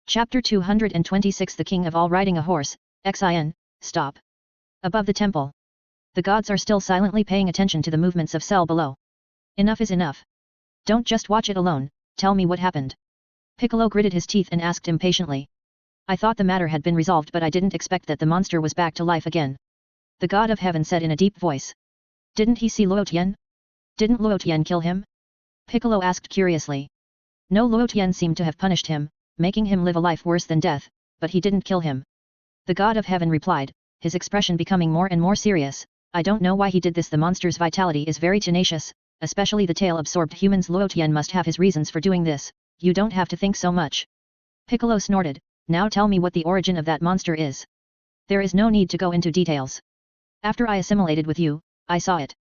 Chapter 226 The King of All riding a horse, Saiyan, stop. Above the temple. The gods are still silently paying attention to the movements of Cell below. Enough is enough. Don't just watch it alone, tell me what happened. Piccolo gritted his teeth and asked impatiently. I thought the matter had been resolved, but I didn't expect that the monster was back to life again. The god of heaven said in a deep voice. Didn't he see Luotian? Didn't Luotian kill him? Piccolo asked curiously. No, Luotian seemed to have punished him, making him live a life worse than death, but he didn't kill him. The god of heaven replied, his expression becoming more and more serious. I don't know why he did this. The monster's vitality is very tenacious, especially the tail-absorbed humans. Luotian must have his reasons for doing this. You don't have to think so much. Piccolo snorted. Now tell me what the origin of that monster is. There is no need to go into details. After I assimilated with you, I saw it.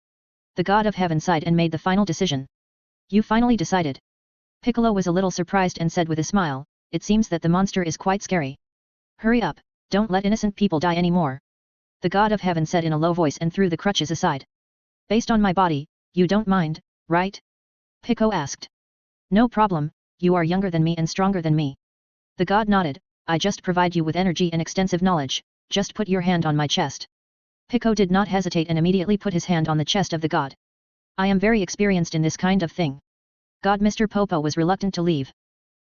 The god of heaven sighed and made the final decision. You finally decided. Piccolo was a little surprised and said with a smile, it seems that the monster is quite scary. Hurry up, don't let innocent people die anymore. The god of heaven said in a low voice and threw the crutches aside. Based on my body, you don't mind, right? Piccolo asked. No problem, you are younger than me and stronger than me. The god nodded. I just provide you with energy and extensive knowledge, just put your hand on my chest. Piccolo did not hesitate and immediately put his hand on the chest of the god. I am very experienced in this kind of thing. God Mr. Popo was reluctant to leave.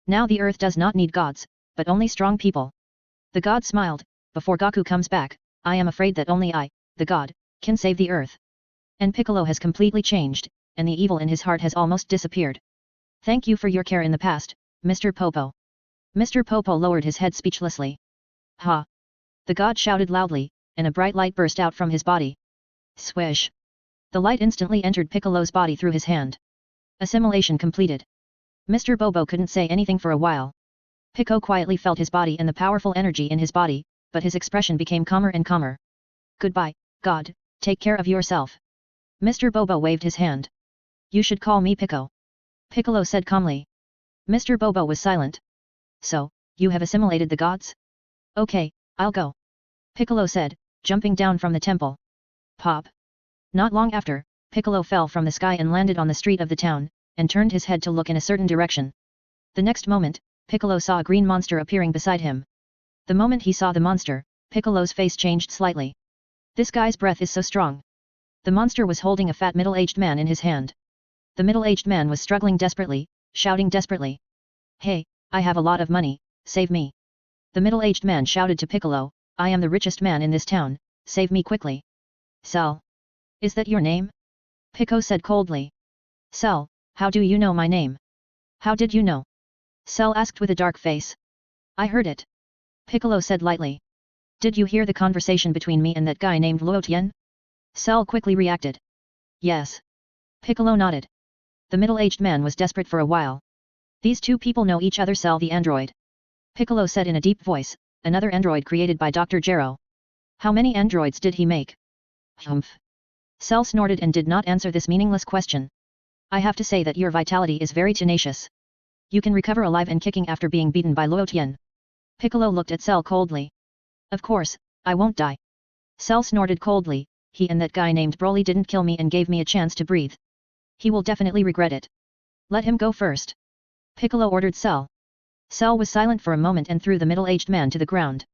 Now the earth does not need gods, but only strong people. The god smiled, before Goku comes back, I am afraid that only I, the god, can save the earth. And Piccolo has completely changed, and the evil in his heart has almost disappeared. Thank you for your care in the past, Mr. Popo. Mr. Popo lowered his head speechlessly. Ha! The god shouted loudly, and a bright light burst out from his body. Swish! The light instantly entered Piccolo's body through his hand. Assimilation completed. Mr. Bobo couldn't say anything for a while. Piccolo quietly felt his body and the powerful energy in his body, but his expression became calmer and calmer. Goodbye, God, take care of yourself. Mr. Bobo waved his hand. You should call me Piccolo. Piccolo said calmly. Mr. Bobo was silent. So, you have assimilated the gods? Okay, I'll go. Piccolo said, jumping down from the temple. Pop. Not long after, Piccolo fell from the sky and landed on the street of the town, and turned his head to look in a certain direction. The next moment, Piccolo saw a green monster appearing beside him. The moment he saw the monster, Piccolo's face changed slightly. This guy's breath is so strong. The monster was holding a fat middle-aged man in his hand. The middle-aged man was struggling desperately, shouting desperately. Hey, I have a lot of money, save me. The middle-aged man shouted to Piccolo, I am the richest man in this town, save me quickly. Cell. Is that your name? Piccolo said coldly. Cell, how do you know my name? How did you know? Cell asked with a dark face. I heard it. Piccolo said lightly. Did you hear the conversation between me and that guy named Luotian? Cell quickly reacted. Yes. Piccolo nodded. The middle-aged man was desperate for a while. These two people know each other. Cell the android. Piccolo said in a deep voice, another android created by Dr. Gero. How many androids did he make? Humph. Cell snorted and did not answer this meaningless question. I have to say that your vitality is very tenacious. You can recover alive and kicking after being beaten by Luotian. Piccolo looked at Cell coldly. Of course, I won't die. Cell snorted coldly, he and that guy named Broly didn't kill me and gave me a chance to breathe. He will definitely regret it. Let him go first. Piccolo ordered Cell. Cell was silent for a moment and threw the middle-aged man to the ground.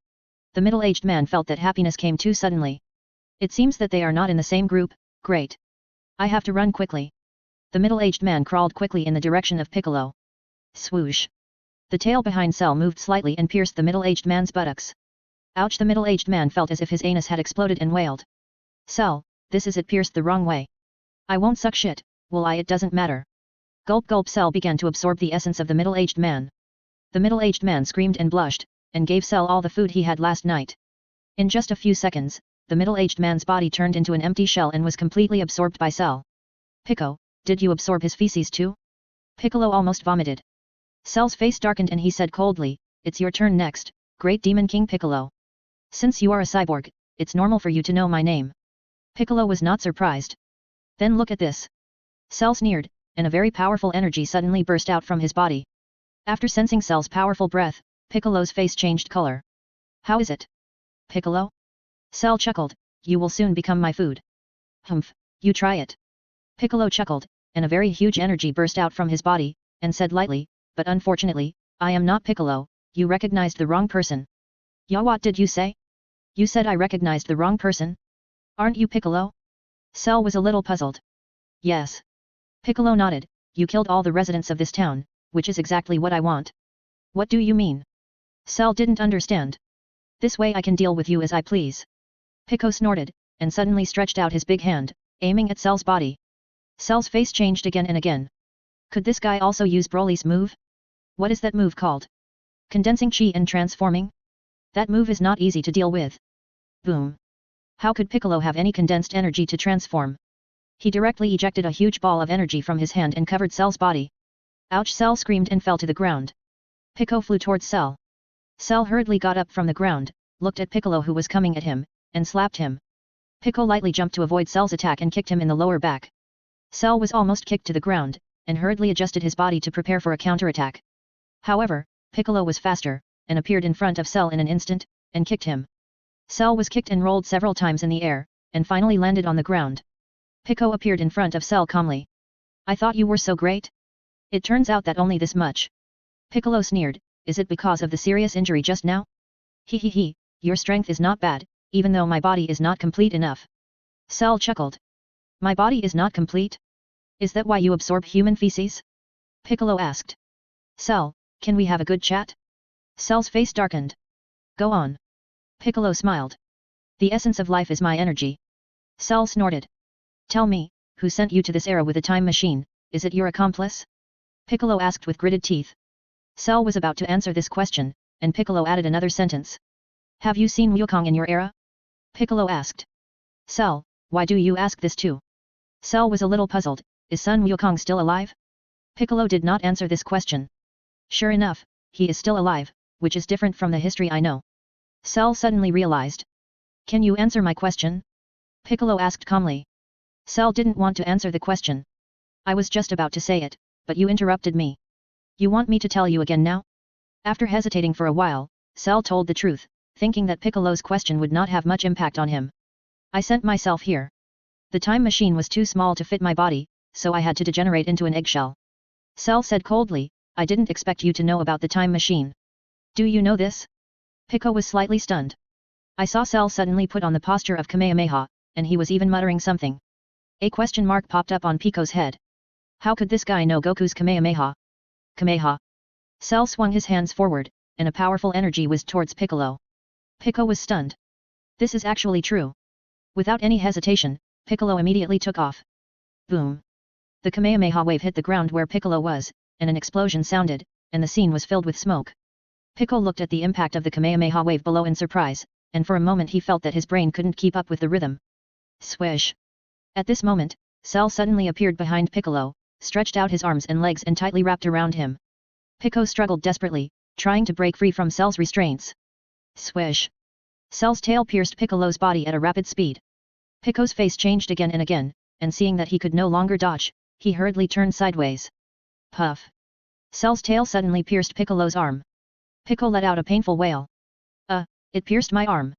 The middle-aged man felt that happiness came too suddenly. It seems that they are not in the same group, great. I have to run quickly. The middle-aged man crawled quickly in the direction of Piccolo. Swoosh. The tail behind Cell moved slightly and pierced the middle-aged man's buttocks. Ouch! The middle-aged man felt as if his anus had exploded and wailed. Cell, this is it pierced the wrong way. I won't suck shit, will I? It doesn't matter. Gulp gulp. Cell began to absorb the essence of the middle-aged man. The middle-aged man screamed and blushed, and gave Cell all the food he had last night. In just a few seconds, the middle-aged man's body turned into an empty shell and was completely absorbed by Cell. Piccolo, did you absorb his feces too? Piccolo almost vomited. Cell's face darkened and he said coldly, it's your turn next, Great Demon King Piccolo. Since you are a cyborg, it's normal for you to know my name. Piccolo was not surprised. Then look at this. Cell sneered, and a very powerful energy suddenly burst out from his body. After sensing Cell's powerful breath, Piccolo's face changed color. How is it? Piccolo? Cell chuckled, you will soon become my food. Humph, you try it. Piccolo chuckled, and a very huge energy burst out from his body, and said lightly, but unfortunately, I am not Piccolo, you recognized the wrong person. Ya, what did you say? You said I recognized the wrong person? Aren't you Piccolo? Cell was a little puzzled. Yes. Piccolo nodded, you killed all the residents of this town, which is exactly what I want. What do you mean? Cell didn't understand. This way I can deal with you as I please. Pico snorted, and suddenly stretched out his big hand, aiming at Cell's body. Cell's face changed again and again. Could this guy also use Broly's move? What is that move called? Condensing chi and transforming? That move is not easy to deal with. Boom. How could Piccolo have any condensed energy to transform? He directly ejected a huge ball of energy from his hand and covered Cell's body. Ouch! Cell screamed and fell to the ground. Pico flew towards Cell. Cell hurriedly got up from the ground, looked at Piccolo who was coming at him, and slapped him. Pico lightly jumped to avoid Cell's attack and kicked him in the lower back. Cell was almost kicked to the ground, and hurriedly adjusted his body to prepare for a counterattack. However, Piccolo was faster, and appeared in front of Cell in an instant, and kicked him. Cell was kicked and rolled several times in the air, and finally landed on the ground. Pico appeared in front of Cell calmly. I thought you were so great? It turns out that only this much. Piccolo sneered, is it because of the serious injury just now? He, your strength is not bad, even though my body is not complete enough. Cell chuckled. My body is not complete? Is that why you absorb human feces? Piccolo asked. Cell, can we have a good chat? Cell's face darkened. Go on. Piccolo smiled. The essence of life is my energy. Cell snorted. Tell me, who sent you to this era with a time machine, is it your accomplice? Piccolo asked with gritted teeth. Cell was about to answer this question, and Piccolo added another sentence. Have you seen Wukong in your era? Piccolo asked. Cell, why do you ask this too? Cell was a little puzzled, is Sun Wukong still alive? Piccolo did not answer this question. Sure enough, he is still alive, which is different from the history I know. Cell suddenly realized. Can you answer my question? Piccolo asked calmly. Cell didn't want to answer the question. I was just about to say it, but you interrupted me. You want me to tell you again now? After hesitating for a while, Cell told the truth, thinking that Piccolo's question would not have much impact on him. I sent myself here. The time machine was too small to fit my body, so I had to degenerate into an eggshell. Cell said coldly, I didn't expect you to know about the time machine. Do you know this? Pico was slightly stunned. I saw Cell suddenly put on the posture of Kamehameha, and he was even muttering something. A question mark popped up on Pico's head. How could this guy know Goku's Kamehameha? Kameha. Cell swung his hands forward, and a powerful energy whizzed towards Piccolo. Pico was stunned. This is actually true. Without any hesitation, Piccolo immediately took off. Boom. The Kamehameha wave hit the ground where Piccolo was, and an explosion sounded, and the scene was filled with smoke. Pico looked at the impact of the Kamehameha wave below in surprise, and for a moment he felt that his brain couldn't keep up with the rhythm. Swish. At this moment, Cell suddenly appeared behind Piccolo, stretched out his arms and legs and tightly wrapped around him. Pico struggled desperately, trying to break free from Cell's restraints. Swish. Cell's tail pierced Piccolo's body at a rapid speed. Pico's face changed again and again, and seeing that he could no longer dodge, he hurriedly turned sideways. Puff. Cell's tail suddenly pierced Piccolo's arm. Pico let out a painful wail. It pierced my arm.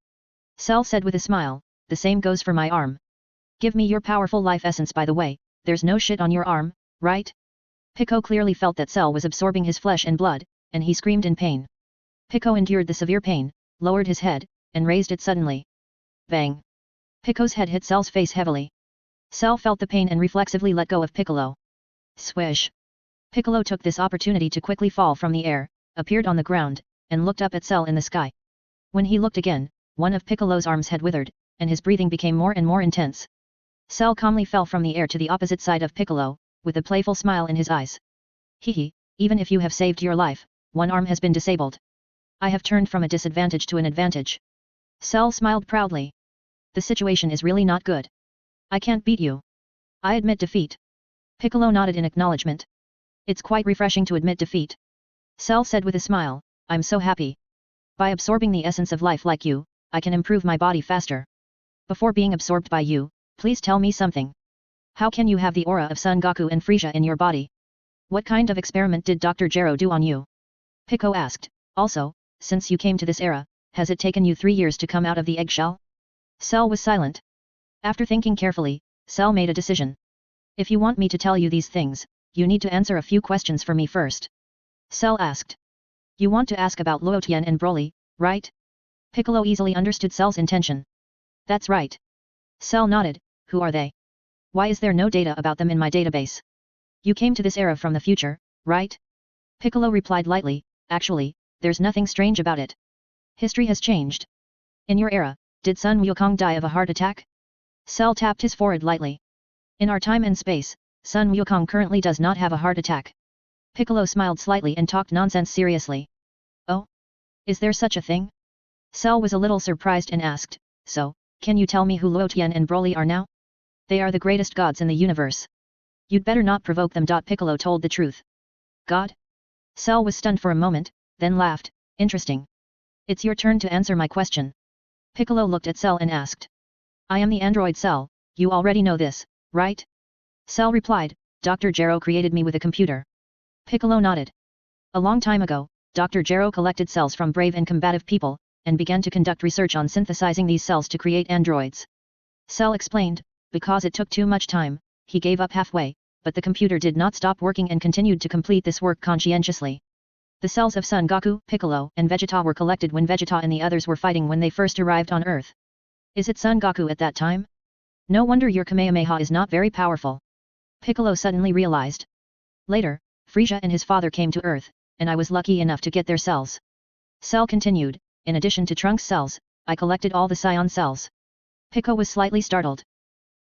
Cell said with a smile, the same goes for my arm. Give me your powerful life essence by the way, there's no shit on your arm, right? Pico clearly felt that Cell was absorbing his flesh and blood, and he screamed in pain. Pico endured the severe pain, lowered his head, and raised it suddenly. Bang! Pico's head hit Cell's face heavily. Cell felt the pain and reflexively let go of Piccolo. Swish! Piccolo took this opportunity to quickly fall from the air, appeared on the ground, and looked up at Cell in the sky. When he looked again, one of Piccolo's arms had withered, and his breathing became more and more intense. Cell calmly fell from the air to the opposite side of Piccolo, with a playful smile in his eyes. Hehe, even if you have saved your life, one arm has been disabled. I have turned from a disadvantage to an advantage. Cell smiled proudly. The situation is really not good. I can't beat you. I admit defeat. Piccolo nodded in acknowledgement. It's quite refreshing to admit defeat. Cell said with a smile, I'm so happy. By absorbing the essence of life like you, I can improve my body faster. Before being absorbed by you, please tell me something. How can you have the aura of Son Goku and Frieza in your body? What kind of experiment did Dr. Gero do on you? Pico asked, also, since you came to this era, has it taken you 3 years to come out of the eggshell? Cell was silent. After thinking carefully, Cell made a decision. If you want me to tell you these things, you need to answer a few questions for me first. Cell asked. You want to ask about Luo Tian and Broly, right? Piccolo easily understood Cell's intention. That's right. Cell nodded. Who are they? Why is there no data about them in my database? You came to this era from the future, right? Piccolo replied lightly, actually, there's nothing strange about it. History has changed. In your era, did Sun Wukong die of a heart attack? Cell tapped his forehead lightly. In our time and space, Sun Wukong currently does not have a heart attack. Piccolo smiled slightly and talked nonsense seriously. Oh? Is there such a thing? Cell was a little surprised and asked, so, can you tell me who Luo Tian and Broly are now? They are the greatest gods in the universe. You'd better not provoke them. Piccolo told the truth. God? Cell was stunned for a moment, then laughed, interesting. It's your turn to answer my question. Piccolo looked at Cell and asked. I am the android Cell, you already know this, right? Cell replied, Dr. Gero created me with a computer. Piccolo nodded. A long time ago, Dr. Gero collected cells from brave and combative people, and began to conduct research on synthesizing these cells to create androids. Cell explained, because it took too much time, he gave up halfway, but the computer did not stop working and continued to complete this work conscientiously. The cells of Son Goku, Piccolo, and Vegeta were collected when Vegeta and the others were fighting when they first arrived on Earth. Is it Son Goku at that time? No wonder your Kamehameha is not very powerful. Piccolo suddenly realized. Later, Frieza and his father came to Earth, and I was lucky enough to get their cells. Cell continued, in addition to Trunks cells, I collected all the Saiyan cells. Piccolo was slightly startled.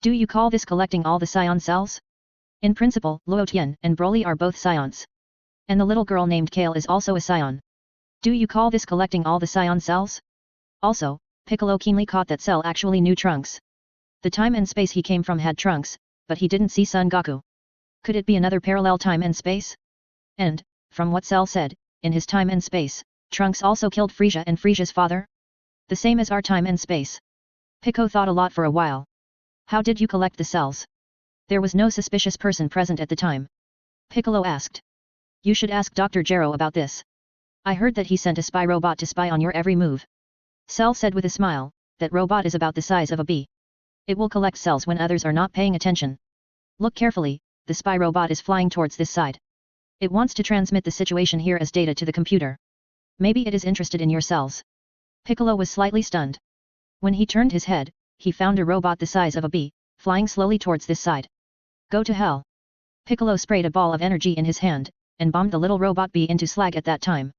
Do you call this collecting all the Saiyan cells? In principle, Luo Tian and Broly are both Saiyans. And the little girl named Kale is also a Saiyan. Do you call this collecting all the Saiyan cells? Also, Piccolo keenly caught that Cell actually knew Trunks. The time and space he came from had Trunks, but he didn't see Son Goku. Could it be another parallel time and space? And, from what Cell said, in his time and space, Trunks also killed Frieza and Frieza's father? The same as our time and space. Piccolo thought a lot for a while. How did you collect the cells? There was no suspicious person present at the time. Piccolo asked. You should ask Dr. Gero about this. I heard that he sent a spy robot to spy on your every move. Cell said with a smile, that robot is about the size of a bee. It will collect cells when others are not paying attention. Look carefully, the spy robot is flying towards this side. It wants to transmit the situation here as data to the computer. Maybe it is interested in your cells. Piccolo was slightly stunned. When he turned his head, he found a robot the size of a bee, flying slowly towards this side. Go to hell. Piccolo sprayed a ball of energy in his hand, and bombed the little robot bee into slag at that time.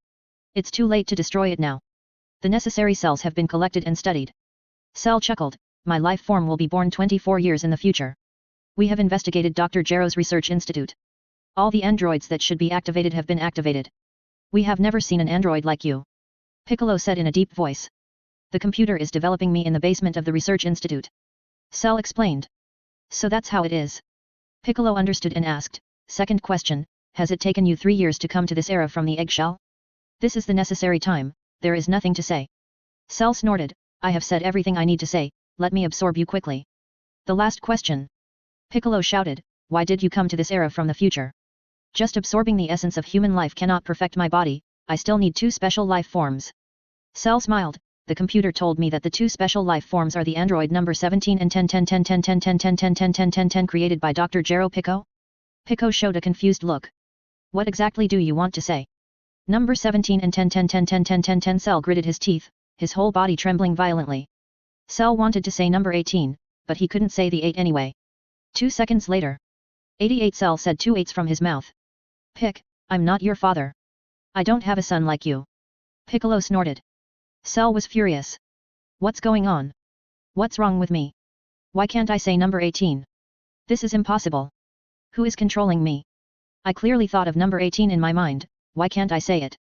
It's too late to destroy it now. The necessary cells have been collected and studied. Cell chuckled, my life form will be born 24 years in the future. We have investigated Dr. Gero's research institute. All the androids that should be activated have been activated. We have never seen an android like you. Piccolo said in a deep voice. The computer is developing me in the basement of the research institute. Cell explained. So that's how it is. Piccolo understood and asked, second question, has it taken you 3 years to come to this era from the eggshell? This is the necessary time, there is nothing to say. Cell snorted, I have said everything I need to say, let me absorb you quickly. The last question. Piccolo shouted, why did you come to this era from the future? Just absorbing the essence of human life cannot perfect my body, I still need 2 special life forms. Cell smiled, the computer told me that the 2 special life forms are the android number 17 and 10 created by Dr. Gero Piccolo? Piccolo showed a confused look. What exactly do you want to say? Number 17 and 10 Cell gritted his teeth, his whole body trembling violently. Cell wanted to say number 18, but he couldn't say the 8 anyway. 2 seconds later. 88 Cell said 2 8s from his mouth. Pic, I'm not your father. I don't have a son like you. Piccolo snorted. Cell was furious. What's going on? What's wrong with me? Why can't I say number 18? This is impossible. Who is controlling me? I clearly thought of number 18 in my mind, why can't I say it?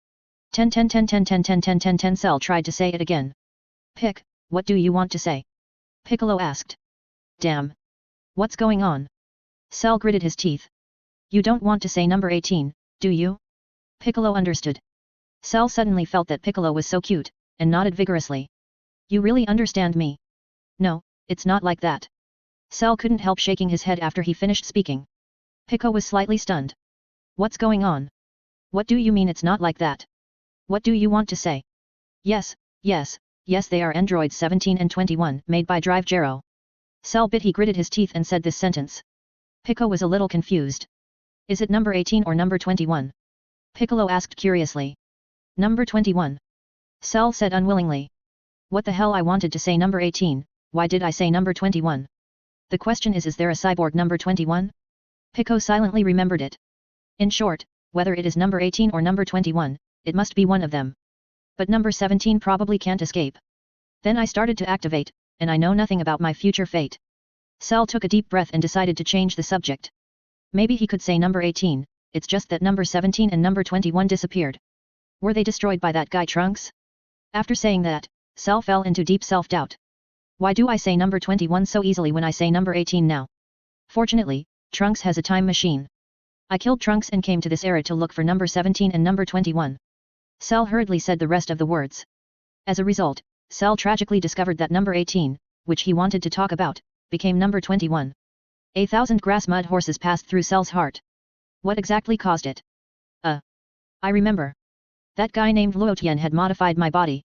10 Cell tried to say it again. Pic, what do you want to say? Piccolo asked. Damn. What's going on? Cell gritted his teeth. You don't want to say number 18, do you? Piccolo understood. Cell suddenly felt that Piccolo was so cute, and nodded vigorously. You really understand me? No, it's not like that. Cell couldn't help shaking his head after he finished speaking. Piccolo was slightly stunned. What's going on? What do you mean it's not like that? What do you want to say? Yes, they are androids 17 and 21 made by Drive Gero. Cell bit he gritted his teeth and said this sentence. Piccolo was a little confused. Is it number 18 or number 21? Piccolo asked curiously. Number 21. Cell said unwillingly. What the hell, I wanted to say number 18, why did I say number 21? The question is there a cyborg number 21? Pico silently remembered it. In short, whether it is number 18 or number 21, it must be one of them. But number 17 probably can't escape. Then I started to activate, and I know nothing about my future fate. Cell took a deep breath and decided to change the subject. Maybe he could say number 18, it's just that number 17 and number 21 disappeared. Were they destroyed by that guy Trunks? After saying that, Cell fell into deep self-doubt. Why do I say number 21 so easily when I say number 18 now? Fortunately, Trunks has a time machine. I killed Trunks and came to this era to look for number 17 and number 21. Cell hurriedly said the rest of the words. As a result, Cell tragically discovered that number 18, which he wanted to talk about, became number 21. 1,000 grass mud horses passed through Cell's heart. What exactly caused it? I remember. That guy named Luotian had modified my body.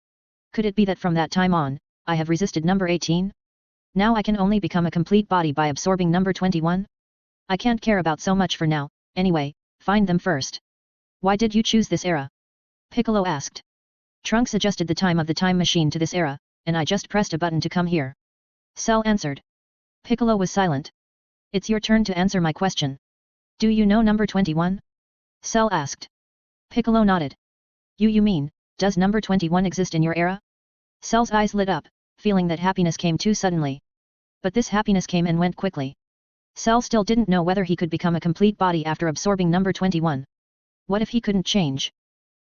Could it be that from that time on, I have resisted number 18? Now I can only become a complete body by absorbing number 21? I can't care about so much for now, anyway, find them first. Why did you choose this era? Piccolo asked. Trunks adjusted the time of the time machine to this era, and I just pressed a button to come here. Cell answered. Piccolo was silent. It's your turn to answer my question. Do you know number 21? Cell asked. Piccolo nodded. You mean, does number 21 exist in your era? Cell's eyes lit up, feeling that happiness came too suddenly. But this happiness came and went quickly. Cell still didn't know whether he could become a complete body after absorbing number 21. What if he couldn't change?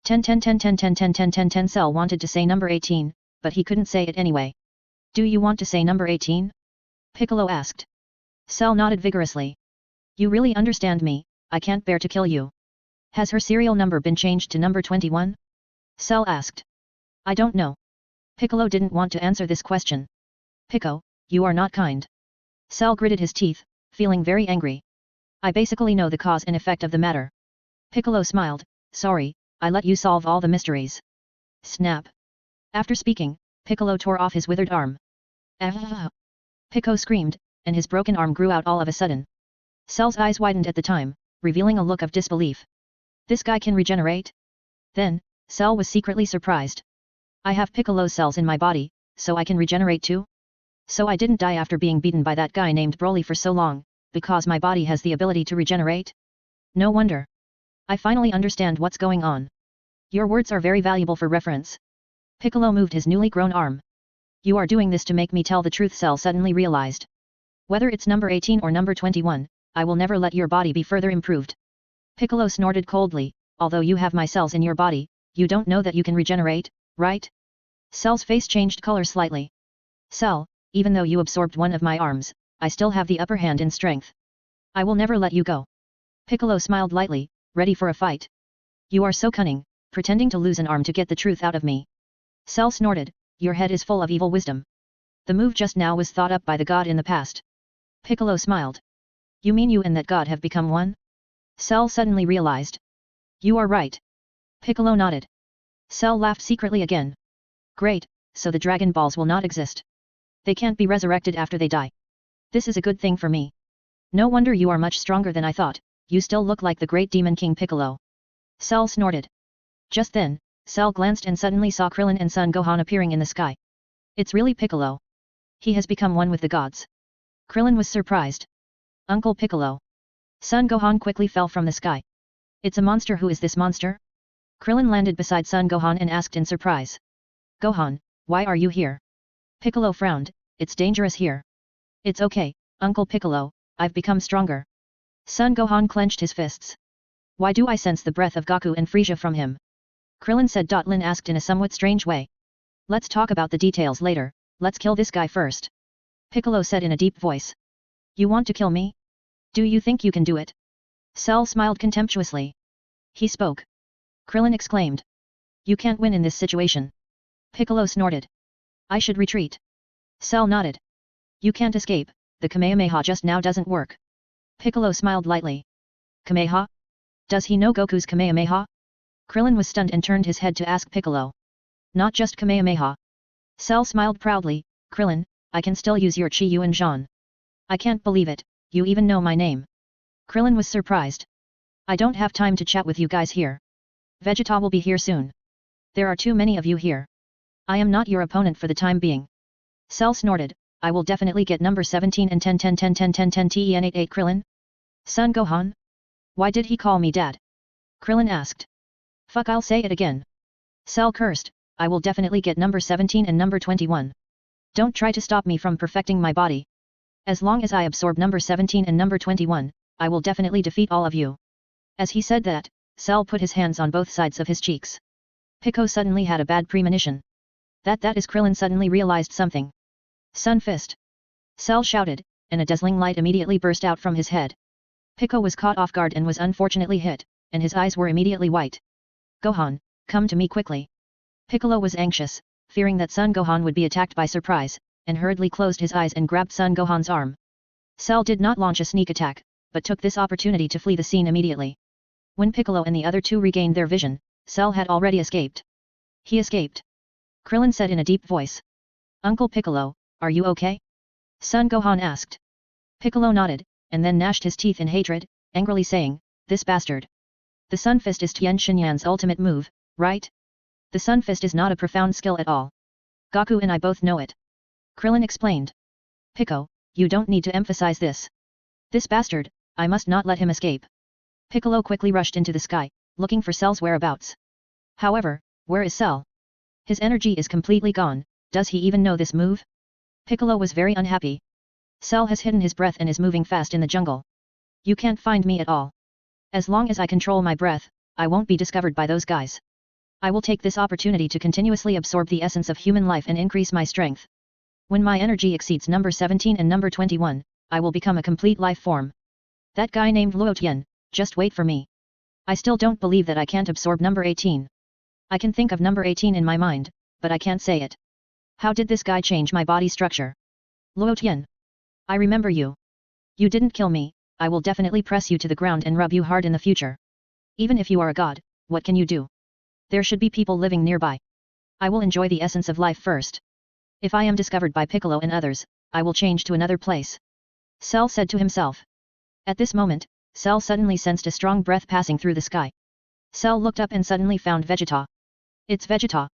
10 Cell wanted to say number 18, but he couldn't say it anyway. Do you want to say number 18? Piccolo asked. Cell nodded vigorously. You really understand me, I can't bear to kill you. Has her serial number been changed to number 21? Cell asked. I don't know. Piccolo didn't want to answer this question. Pico, you are not kind. Cell gritted his teeth, feeling very angry. I basically know the cause and effect of the matter. Piccolo smiled, sorry, I let you solve all the mysteries. Snap. After speaking, Piccolo tore off his withered arm. Ah! Pico screamed, and his broken arm grew out all of a sudden. Cell's eyes widened at the time, revealing a look of disbelief. This guy can regenerate? Then, Cell was secretly surprised. I have Piccolo's cells in my body, so I can regenerate too? So I didn't die after being beaten by that guy named Broly for so long, because my body has the ability to regenerate? No wonder. I finally understand what's going on. Your words are very valuable for reference. Piccolo moved his newly grown arm. You are doing this to make me tell the truth, Cell suddenly realized. Whether it's number 18 or number 21, I will never let your body be further improved. Piccolo snorted coldly, although you have my cells in your body, you don't know that you can regenerate, right? Cell's face changed color slightly. Cell, even though you absorbed one of my arms, I still have the upper hand in strength. I will never let you go. Piccolo smiled lightly, ready for a fight. You are so cunning, pretending to lose an arm to get the truth out of me. Cell snorted, your head is full of evil wisdom. The move just now was thought up by the god in the past. Piccolo smiled. You mean you and that god have become one? Cell suddenly realized. You are right. Piccolo nodded. Cell laughed secretly again. Great, so the Dragon Balls will not exist. They can't be resurrected after they die. This is a good thing for me. No wonder you are much stronger than I thought, you still look like the great Demon King Piccolo. Cell snorted. Just then, Cell glanced and suddenly saw Krillin and Son Gohan appearing in the sky. It's really Piccolo. He has become one with the gods. Krillin was surprised. Uncle Piccolo. Son Gohan quickly fell from the sky. It's a monster. Who is this monster? Krillin landed beside Son Gohan and asked in surprise. Gohan, why are you here? Piccolo frowned, it's dangerous here. It's okay, Uncle Piccolo, I've become stronger. Son Gohan clenched his fists. Why do I sense the breath of Goku and Frieza from him? Krillin said. Lin asked in a somewhat strange way. Let's talk about the details later, let's kill this guy first. Piccolo said in a deep voice. You want to kill me? Do you think you can do it? Cell smiled contemptuously. He spoke. Krillin exclaimed. You can't win in this situation. Piccolo snorted. I should retreat. Cell nodded. You can't escape, the Kamehameha just now doesn't work. Piccolo smiled lightly. Kamehameha? Does he know Goku's Kamehameha? Krillin was stunned and turned his head to ask Piccolo. Not just Kamehameha. Cell smiled proudly. Krillin, I can still use your Chi Yuan Zhan. I can't believe it, you even know my name. Krillin was surprised. I don't have time to chat with you guys here. Vegeta will be here soon. There are too many of you here. I am not your opponent for the time being. Cell snorted, I will definitely get number 17 and 10 10 10 10 10 10 TEN 88 Krillin? Son Gohan? Why did he call me dad? Krillin asked. Fuck, I'll say it again. Cell cursed, I will definitely get number 17 and number 21. Don't try to stop me from perfecting my body. As long as I absorb number 17 and number 21, I will definitely defeat all of you. As he said that, Cell put his hands on both sides of his cheeks. Pico suddenly had a bad premonition. That is Krillin suddenly realized something. Sun Fist! Cell shouted, and a dazzling light immediately burst out from his head. Pico was caught off guard and was unfortunately hit, and his eyes were immediately white. Gohan, come to me quickly. Piccolo was anxious, fearing that Son Gohan would be attacked by surprise, and hurriedly closed his eyes and grabbed Son Gohan's arm. Cell did not launch a sneak attack, but took this opportunity to flee the scene immediately. When Piccolo and the other two regained their vision, Cell had already escaped. He escaped. Krillin said in a deep voice. Uncle Piccolo, are you okay? Son Gohan asked. Piccolo nodded, and then gnashed his teeth in hatred, angrily saying, this bastard. The Sun Fist is Tien Shinyan's ultimate move, right? The Sun Fist is not a profound skill at all. Goku and I both know it. Krillin explained. Pico, you don't need to emphasize this. This bastard, I must not let him escape. Piccolo quickly rushed into the sky, looking for Cell's whereabouts. However, where is Cell? His energy is completely gone, does he even know this move? Piccolo was very unhappy. Cell has hidden his breath and is moving fast in the jungle. You can't find me at all. As long as I control my breath, I won't be discovered by those guys. I will take this opportunity to continuously absorb the essence of human life and increase my strength. When my energy exceeds number 17 and number 21, I will become a complete life form. That guy named Luo Tian, just wait for me. I still don't believe that I can't absorb number 18. I can think of number 18 in my mind, but I can't say it. How did this guy change my body structure? Luo Tian. I remember you. You didn't kill me, I will definitely press you to the ground and rub you hard in the future. Even if you are a god, what can you do? There should be people living nearby. I will enjoy the essence of life first. If I am discovered by Piccolo and others, I will change to another place. Cell said to himself. At this moment, Cell suddenly sensed a strong breath passing through the sky. Cell looked up and suddenly found Vegeta. It's Vegeta.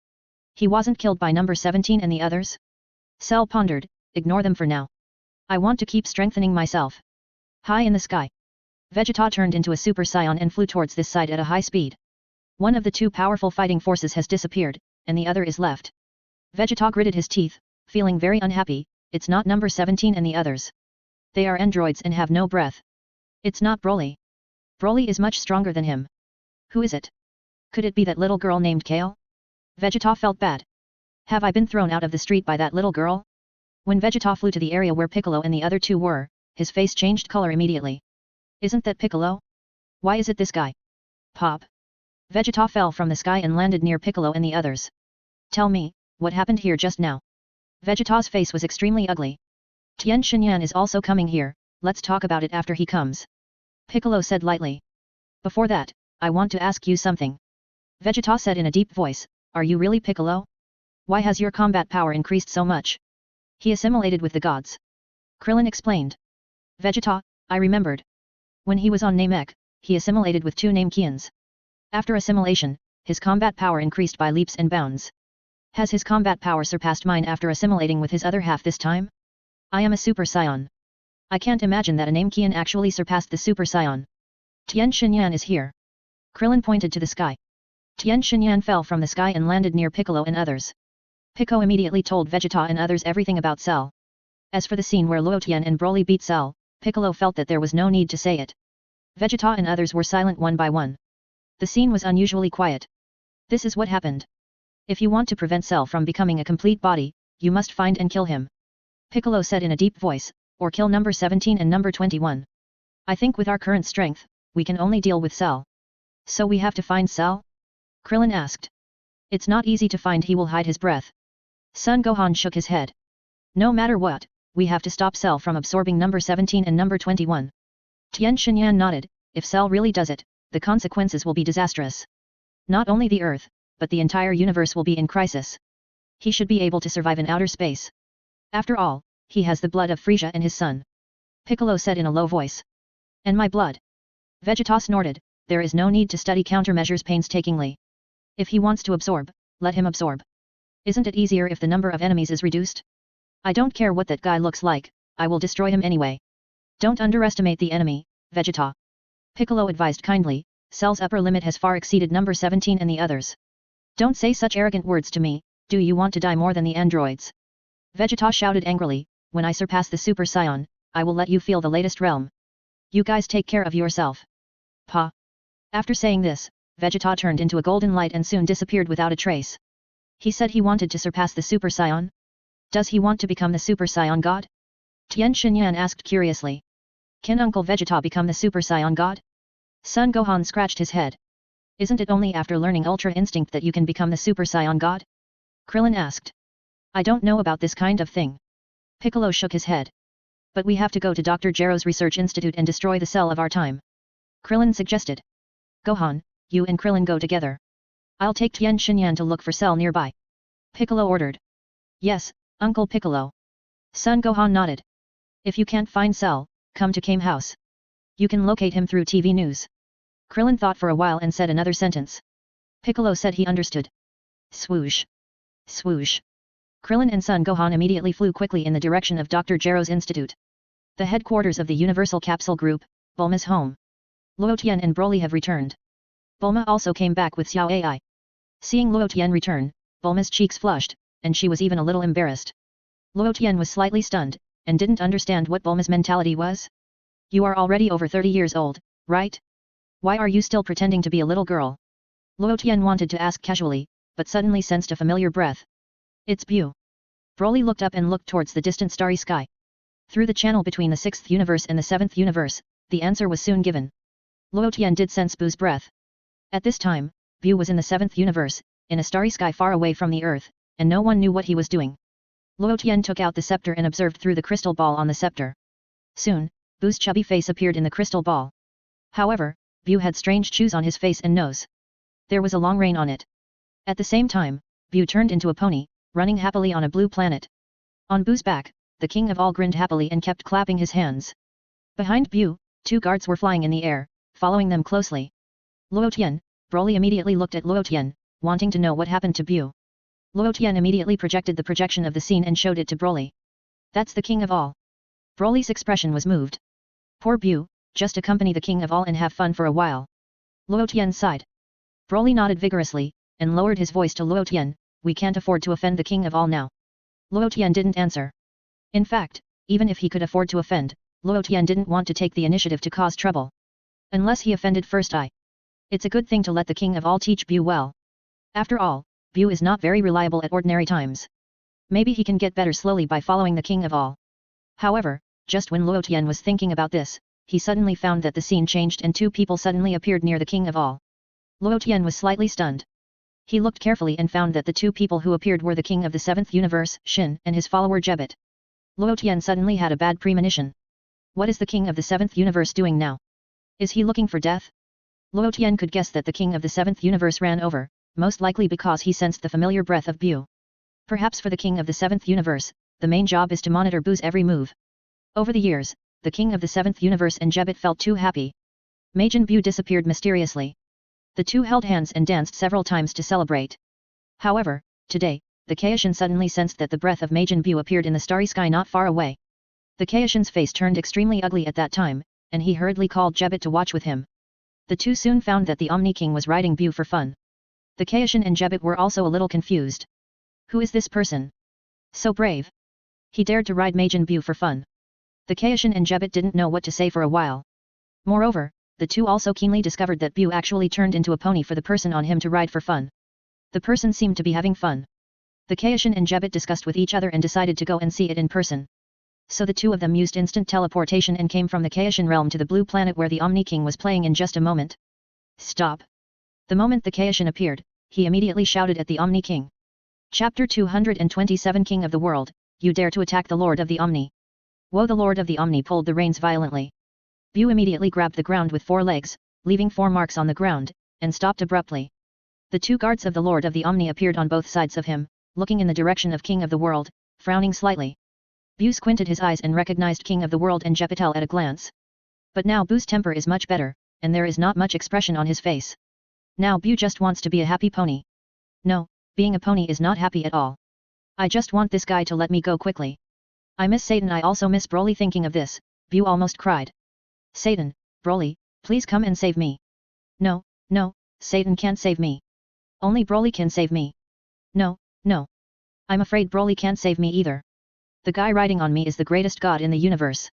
He wasn't killed by number 17 and the others? Cell pondered, ignore them for now. I want to keep strengthening myself. High in the sky. Vegeta turned into a Super Saiyan and flew towards this side at a high speed. One of the two powerful fighting forces has disappeared, and the other is left. Vegeta gritted his teeth, feeling very unhappy, it's not number 17 and the others. They are androids and have no breath. It's not Broly. Broly is much stronger than him. Who is it? Could it be that little girl named Kale? Vegeta felt bad. Have I been thrown out of the street by that little girl? When Vegeta flew to the area where Piccolo and the other two were, his face changed color immediately. Isn't that Piccolo? Why is it this guy? Pop. Vegeta fell from the sky and landed near Piccolo and the others. Tell me, what happened here just now? Vegeta's face was extremely ugly. Tien Shinyan is also coming here, let's talk about it after he comes. Piccolo said lightly. Before that, I want to ask you something. Vegeta said in a deep voice, are you really Piccolo? Why has your combat power increased so much? He assimilated with the gods. Krillin explained. Vegeta, I remembered. When he was on Namek, he assimilated with two Namekians. After assimilation, his combat power increased by leaps and bounds. Has his combat power surpassed mine after assimilating with his other half this time? I am a Super Saiyan. I can't imagine that a Namekian actually surpassed the Super Saiyan. Tien Shinyan is here. Krillin pointed to the sky. Tien Shinyan fell from the sky and landed near Piccolo and others. Pico immediately told Vegeta and others everything about Cell. As for the scene where Luo Tian and Broly beat Cell, Piccolo felt that there was no need to say it. Vegeta and others were silent one by one. The scene was unusually quiet. This is what happened. If you want to prevent Cell from becoming a complete body, you must find and kill him. Piccolo said in a deep voice, or kill number 17 and number 21. I think with our current strength, we can only deal with Cell. So we have to find Cell? Krillin asked. It's not easy to find, he will hide his breath. Son Gohan shook his head. No matter what, we have to stop Cell from absorbing number 17 and number 21. Tien Shinyan nodded, if Cell really does it, the consequences will be disastrous. Not only the Earth, but the entire universe will be in crisis. He should be able to survive in outer space. After all, he has the blood of Frieza and his son. Piccolo said in a low voice. And my blood. Vegeta snorted, there is no need to study countermeasures painstakingly. If he wants to absorb, let him absorb. Isn't it easier if the number of enemies is reduced? I don't care what that guy looks like, I will destroy him anyway. Don't underestimate the enemy, Vegeta. Piccolo advised kindly, Cell's upper limit has far exceeded number 17 and the others. Don't say such arrogant words to me, do you want to die more than the androids? Vegeta shouted angrily, when I surpass the Super Saiyan, I will let you feel the latest realm. You guys take care of yourself. Pa. After saying this, Vegeta turned into a golden light and soon disappeared without a trace. He said he wanted to surpass the Super Saiyan? Does he want to become the Super Saiyan God? Tien Shinyan asked curiously. Can Uncle Vegeta become the Super Saiyan God? Son Gohan scratched his head. Isn't it only after learning Ultra Instinct that you can become the Super Saiyan God? Krillin asked. I don't know about this kind of thing. Piccolo shook his head. But we have to go to Dr. Gero's research institute and destroy the cell of our time. Krillin suggested. Gohan, you and Krillin go together. I'll take Tien Shinyan to look for Cell nearby. Piccolo ordered. Yes, Uncle Piccolo. Son Gohan nodded. If you can't find Cell, come to Kame House. You can locate him through TV news. Krillin thought for a while and said another sentence. Piccolo said he understood. Swoosh. Swoosh. Krillin and Son Gohan immediately flew quickly in the direction of Dr. Gero's institute. The headquarters of the Universal Capsule Group, Bulma's home. Luo Tian and Broly have returned. Bulma also came back with Xiao Ai. Seeing Luo Tian return, Bulma's cheeks flushed, and she was even a little embarrassed. Luo Tian was slightly stunned, and didn't understand what Bulma's mentality was. You are already over 30 years old, right? Why are you still pretending to be a little girl? Luo Tian wanted to ask casually, but suddenly sensed a familiar breath. It's Bu. Broly looked up and looked towards the distant starry sky. Through the channel between the 6th universe and the 7th universe, the answer was soon given. Luo Tian did sense Bu's breath. At this time, Bu was in the 7th universe, in a starry sky far away from the earth, and no one knew what he was doing. Luo Tian took out the scepter and observed through the crystal ball on the scepter. Soon, Bu's chubby face appeared in the crystal ball. However, Bu had strange chews on his face and nose. There was a long rein on it. At the same time, Bu turned into a pony, running happily on a blue planet. On Bu's back, the king of all grinned happily and kept clapping his hands. Behind Bu, 2 guards were flying in the air, following them closely. Luo Tian, Broly immediately looked at Luo Tian, wanting to know what happened to Bu. Luo Tian immediately projected the projection of the scene and showed it to Broly. That's the king of all. Broly's expression was moved. Poor Bu, just accompany the king of all and have fun for a while. Luo Tian sighed. Broly nodded vigorously, and lowered his voice to Luo Tian, we can't afford to offend the king of all now. Luo Tian didn't answer. In fact, even if he could afford to offend, Luo Tian didn't want to take the initiative to cause trouble. Unless he offended first. It's a good thing to let the king of all teach Bu well. After all, Bu is not very reliable at ordinary times. Maybe he can get better slowly by following the king of all. However, just when Luo Tian was thinking about this, he suddenly found that the scene changed and 2 people suddenly appeared near the king of all. Luo Tian was slightly stunned. He looked carefully and found that the 2 people who appeared were the king of the 7th universe, Shin, and his follower Jebet. Luo Tian suddenly had a bad premonition. What is the king of the 7th universe doing now? Is he looking for death? Luo Tian could guess that the king of the 7th universe ran over, most likely because he sensed the familiar breath of Bu. Perhaps for the king of the 7th universe, the main job is to monitor Bu's every move. Over the years, the king of the 7th universe and Jebet felt too happy. Majin Bu disappeared mysteriously. The 2 held hands and danced several times to celebrate. However, today, the Kaishin suddenly sensed that the breath of Majin Bu appeared in the starry sky not far away. The Kaishin's face turned extremely ugly at that time, and he hurriedly called Jebet to watch with him. The 2 soon found that the Omni King was riding Bu for fun. The Kaishin and Jebet were also a little confused. Who is this person? So brave. He dared to ride Majin Bu for fun. The Kaishin and Jebet didn't know what to say for a while. Moreover, the 2 also keenly discovered that Bu actually turned into a pony for the person on him to ride for fun. The person seemed to be having fun. The Kaishin and Jebet discussed with each other and decided to go and see it in person. So the 2 of them used instant teleportation and came from the Kaishin realm to the blue planet where the Omni King was playing in just a moment. Stop! The moment the Kaishin appeared, he immediately shouted at the Omni King. Chapter 227 King of the World, you dare to attack the Lord of the Omni. Woe! The Lord of the Omni pulled the reins violently. Bu immediately grabbed the ground with 4 legs, leaving 4 marks on the ground, and stopped abruptly. The 2 guards of the Lord of the Omni appeared on both sides of him, looking in the direction of King of the World, frowning slightly. Bu squinted his eyes and recognized King of the World and Jepitel at a glance. But now Bu's temper is much better, and there is not much expression on his face. Now Bu just wants to be a happy pony. No, Being a pony is not happy at all. I just want this guy to let me go quickly. I miss Satan. I also miss Broly. Thinking of this, Bu almost cried. Satan, Broly, please come and save me. No, no, Satan can't save me. Only Broly can save me. No, no. I'm afraid Broly can't save me either. The guy riding on me is the greatest god in the universe.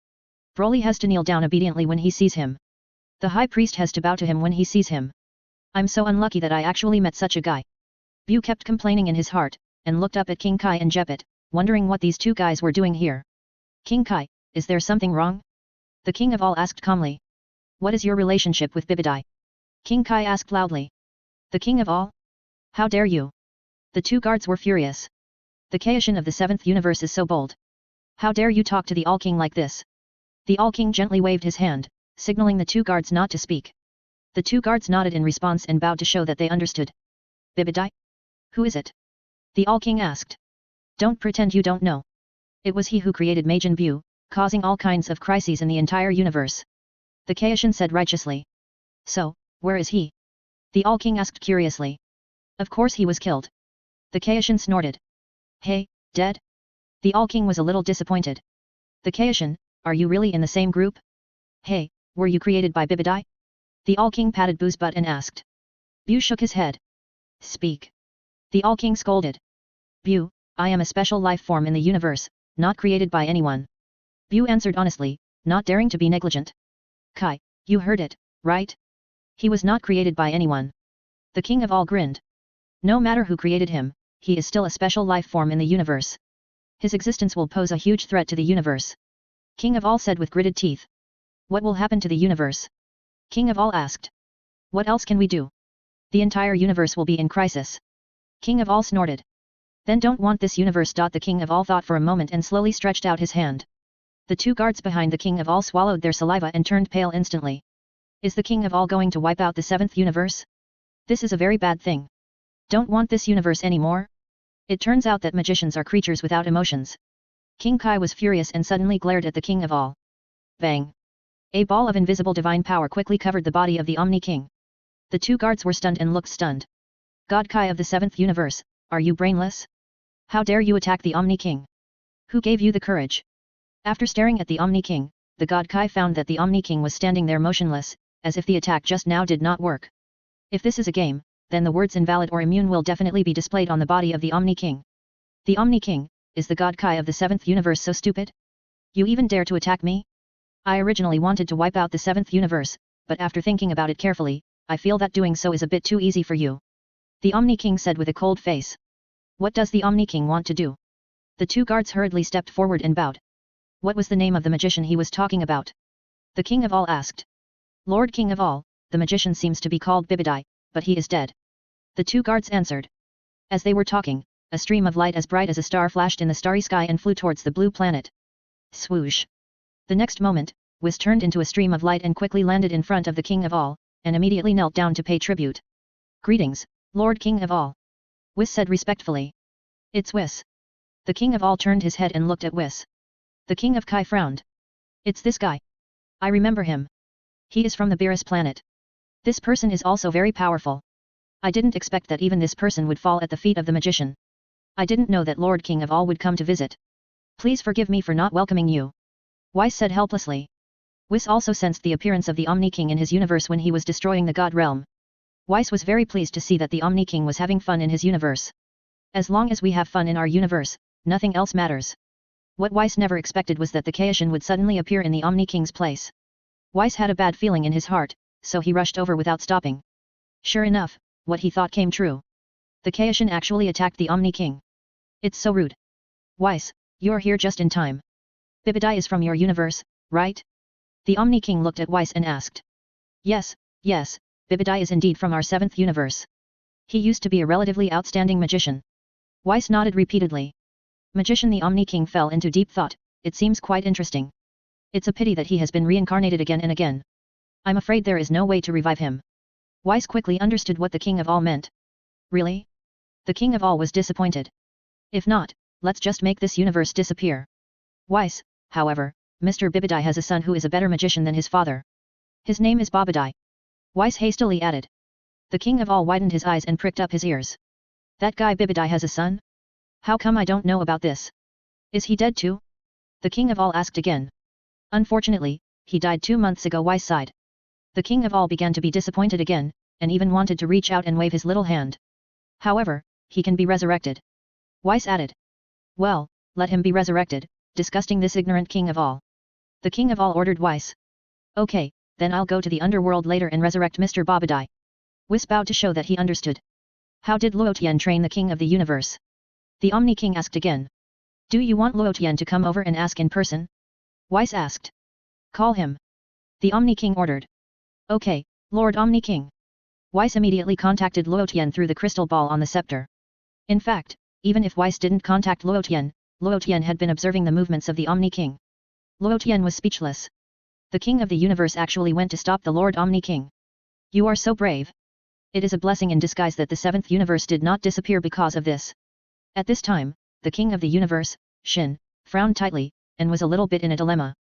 Broly has to kneel down obediently when he sees him. The high priest has to bow to him when he sees him. I'm so unlucky that I actually met such a guy. Bu kept complaining in his heart, and looked up at King Kai and Jeppet, wondering what these two guys were doing here. King Kai, is there something wrong? The king of all asked calmly. What is your relationship with Bibidai? King Kai asked loudly. The king of all? How dare you? The two guards were furious. The Kaishin of the 7th universe is so bold. How dare you talk to the All-King like this? The All-King gently waved his hand, signaling the two guards not to speak. The two guards nodded in response and bowed to show that they understood. Bibidai? Who is it? The All-King asked. Don't pretend you don't know. It was he who created Majin Buu, causing all kinds of crises in the entire universe. The Kaishin said righteously. So, where is he? The All-King asked curiously. Of course he was killed. The Kaishin snorted. Hey, dead? The All-King was a little disappointed. The Kaishin, are you really in the same group? Hey, were you created by Bibidai? The All-King patted Buu's butt and asked. Bu shook his head. Speak. The All-King scolded. Bu, I am a special life form in the universe, not created by anyone. Bu answered honestly, not daring to be negligent. Kai, you heard it, right? He was not created by anyone. The king of all grinned. No matter who created him, he is still a special life form in the universe. His existence will pose a huge threat to the universe. King of all said with gritted teeth. What will happen to the universe? King of all asked. What else can we do? The entire universe will be in crisis. King of all snorted. Then don't want this universe. The king of all thought for a moment and slowly stretched out his hand. The two guards behind the king of all swallowed their saliva and turned pale instantly. Is the king of all going to wipe out the 7th universe? This is a very bad thing. Don't want this universe anymore? It turns out that magicians are creatures without emotions. King Kai was furious and suddenly glared at the king of all. Bang! A ball of invisible divine power quickly covered the body of the Omni King. The two guards were stunned and looked stunned. God Kai of the 7th universe, are you brainless? How dare you attack the Omni King? Who gave you the courage? After staring at the Omni King, the God Kai found that the Omni King was standing there motionless, as if the attack just now did not work. If this is a game, then the words invalid or immune will definitely be displayed on the body of the Omni King. The Omni King, is the God Kai of the 7th universe so stupid? You even dare to attack me? I originally wanted to wipe out the 7th universe, but after thinking about it carefully, I feel that doing so is a bit too easy for you. The Omni King said with a cold face. What does the Omni King want to do? The two guards hurriedly stepped forward and bowed. What was the name of the magician he was talking about? The king of all asked. Lord King of all, the magician seems to be called Bibidai, but he is dead. The two guards answered. As they were talking, a stream of light as bright as a star flashed in the starry sky and flew towards the blue planet. Swoosh! The next moment, Whis turned into a stream of light and quickly landed in front of the king of all, and immediately knelt down to pay tribute. Greetings, Lord King of all. Whis said respectfully. It's Whis. The king of all turned his head and looked at Whis. The king of Kai frowned. It's this guy. I remember him. He is from the Beerus planet. This person is also very powerful. I didn't expect that even this person would fall at the feet of the magician. I didn't know that Lord King of all would come to visit. Please forgive me for not welcoming you. Whis said helplessly. Whis also sensed the appearance of the Omni King in his universe when he was destroying the God realm. Whis was very pleased to see that the Omni King was having fun in his universe. As long as we have fun in our universe, nothing else matters. What Whis never expected was that the Kaishin would suddenly appear in the Omni King's place. Whis had a bad feeling in his heart, so he rushed over without stopping. Sure enough, what he thought came true. The Kaishin actually attacked the Omni King. It's so rude. Whis, you're here just in time. Bibidai is from your universe, right? The Omni King looked at Whis and asked. Yes, yes, Bibidai is indeed from our 7th universe. He used to be a relatively outstanding magician. Whis nodded repeatedly. Magician. The Omni King fell into deep thought. It seems quite interesting. It's a pity that he has been reincarnated again and again. I'm afraid there is no way to revive him. Whis quickly understood what the king of all meant. Really? The king of all was disappointed. If not, let's just make this universe disappear. Whis, however, Mr. Bibidai has a son who is a better magician than his father. His name is Babadai. Whis hastily added. The king of all widened his eyes and pricked up his ears. That guy Bibidai has a son? How come I don't know about this? Is he dead too? The king of all asked again. Unfortunately, he died 2 months ago. Weiss sighed. The king of all began to be disappointed again, and even wanted to reach out and wave his little hand. However, he can be resurrected. Weiss added. Well, let him be resurrected, disgusting this ignorant king of all. The king of all ordered Weiss. Okay, then I'll go to the underworld later and resurrect Mr. Babadai. Weiss bowed to show that he understood. How did Luotian train the king of the universe? The Omni King asked again. Do you want Luotian to come over and ask in person? Weiss asked. Call him. The Omni King ordered. Okay, Lord Omni King. Weiss immediately contacted Luotian through the crystal ball on the scepter. In fact, even if Weiss didn't contact Luotian had been observing the movements of the Omni King. Luotian was speechless. The king of the universe actually went to stop the Lord Omni King. You are so brave. It is a blessing in disguise that the 7th universe did not disappear because of this. At this time, the king of the universe, Shin, frowned tightly, and was a little bit in a dilemma.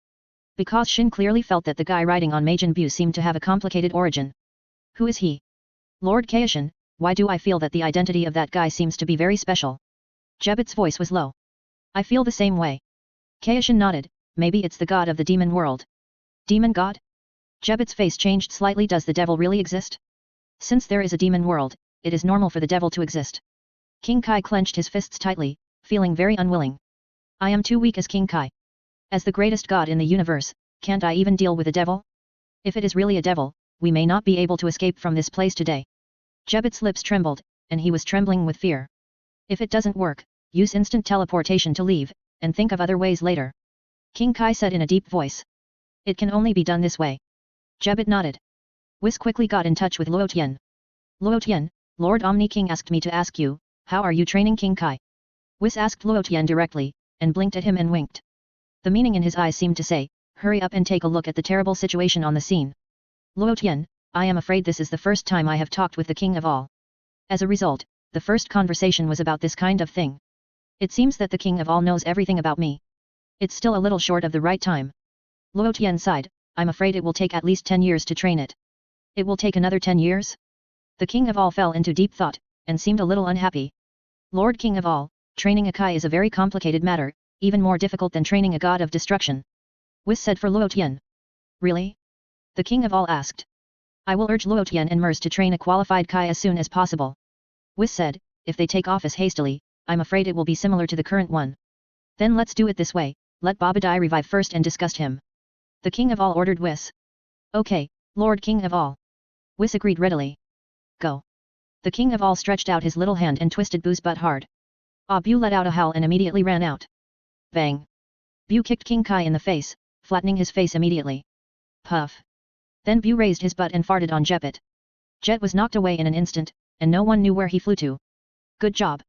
Because Shin clearly felt that the guy riding on Majin Bu seemed to have a complicated origin. Who is he? Lord Kaishin, why do I feel that the identity of that guy seems to be very special? Jebit's voice was low. I feel the same way. Kaishin nodded, maybe it's the god of the demon world. Demon god? Jebit's face changed slightly. Does the devil really exist? Since there is a demon world, it is normal for the devil to exist. King Kai clenched his fists tightly, feeling very unwilling. I am too weak as King Kai. As the greatest god in the universe, can't I even deal with a devil? If it is really a devil, we may not be able to escape from this place today. Jebit's lips trembled, and he was trembling with fear. If it doesn't work, use instant teleportation to leave, and think of other ways later. King Kai said in a deep voice. It can only be done this way. Jebit nodded. Whis quickly got in touch with Luotian. Luotian, Lord Omni King asked me to ask you, how are you training King Kai? Whis asked Luotian directly, and blinked at him and winked. The meaning in his eyes seemed to say, hurry up and take a look at the terrible situation on the scene. Luotian, I am afraid this is the first time I have talked with the king of all. As a result, the first conversation was about this kind of thing. It seems that the king of all knows everything about me. It's still a little short of the right time. Luotian sighed, I'm afraid it will take at least 10 years to train it. It will take another 10 years? The king of all fell into deep thought, and seemed a little unhappy. Lord King of all, training a Kai is a very complicated matter, even more difficult than training a god of destruction. Whis said for Luotian. Really? The king of all asked. I will urge Luotian and Mers to train a qualified Kai as soon as possible. Whis said, if they take office hastily, I'm afraid it will be similar to the current one. Then let's do it this way, let Babadai revive first and disgust him. The king of all ordered Whis. Okay, Lord King of all. Whis agreed readily. Go. The king of all stretched out his little hand and twisted Bu's butt hard. Bu let out a howl and immediately ran out. Bang. Bu kicked King Kai in the face, flattening his face immediately. Puff. Then Bu raised his butt and farted on Jebit. Jet was knocked away in an instant, and no one knew where he flew to. Good job.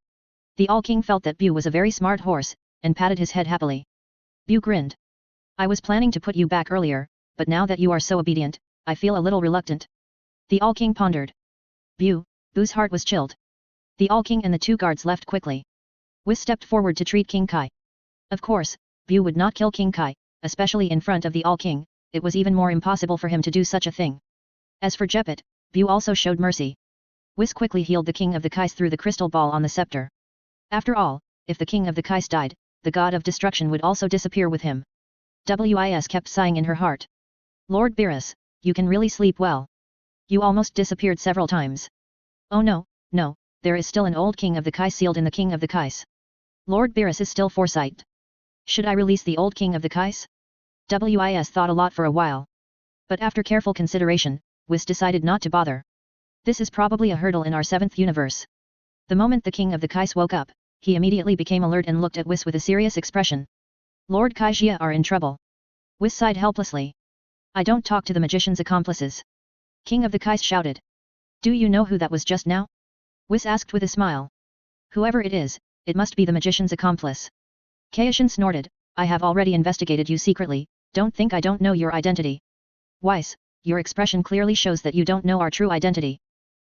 The All-King felt that Bu was a very smart horse, and patted his head happily. Bu grinned. I was planning to put you back earlier, but now that you are so obedient, I feel a little reluctant. The All-King pondered. Bu's heart was chilled. The All-King and the 2 guards left quickly. Whis stepped forward to treat King Kai. Of course, Bu would not kill King Kai, especially in front of the All-King, it was even more impossible for him to do such a thing. As for Jebit, Bu also showed mercy. Whis quickly healed the king of the Kais through the crystal ball on the scepter. After all, if the king of the Kais died, the god of destruction would also disappear with him. Whis kept sighing in her heart. Lord Beerus, you can really sleep well. You almost disappeared several times. Oh no, there is still an old king of the Kais sealed in the king of the Kais. Lord Beerus is still foresight. Should I release the old king of the Kais? Whis thought a lot for a while. But after careful consideration, Whis decided not to bother. This is probably a hurdle in our 7th universe. The moment the king of the Kais woke up, he immediately became alert and looked at Whis with a serious expression. Lord Kaijia are in trouble. Whis sighed helplessly. I don't talk to the magician's accomplices. King of the Kais shouted. Do you know who that was just now? Whis asked with a smile. Whoever it is, it must be the magician's accomplice. Kaishin snorted, I have already investigated you secretly, don't think I don't know your identity. Weiss, your expression clearly shows that you don't know our true identity.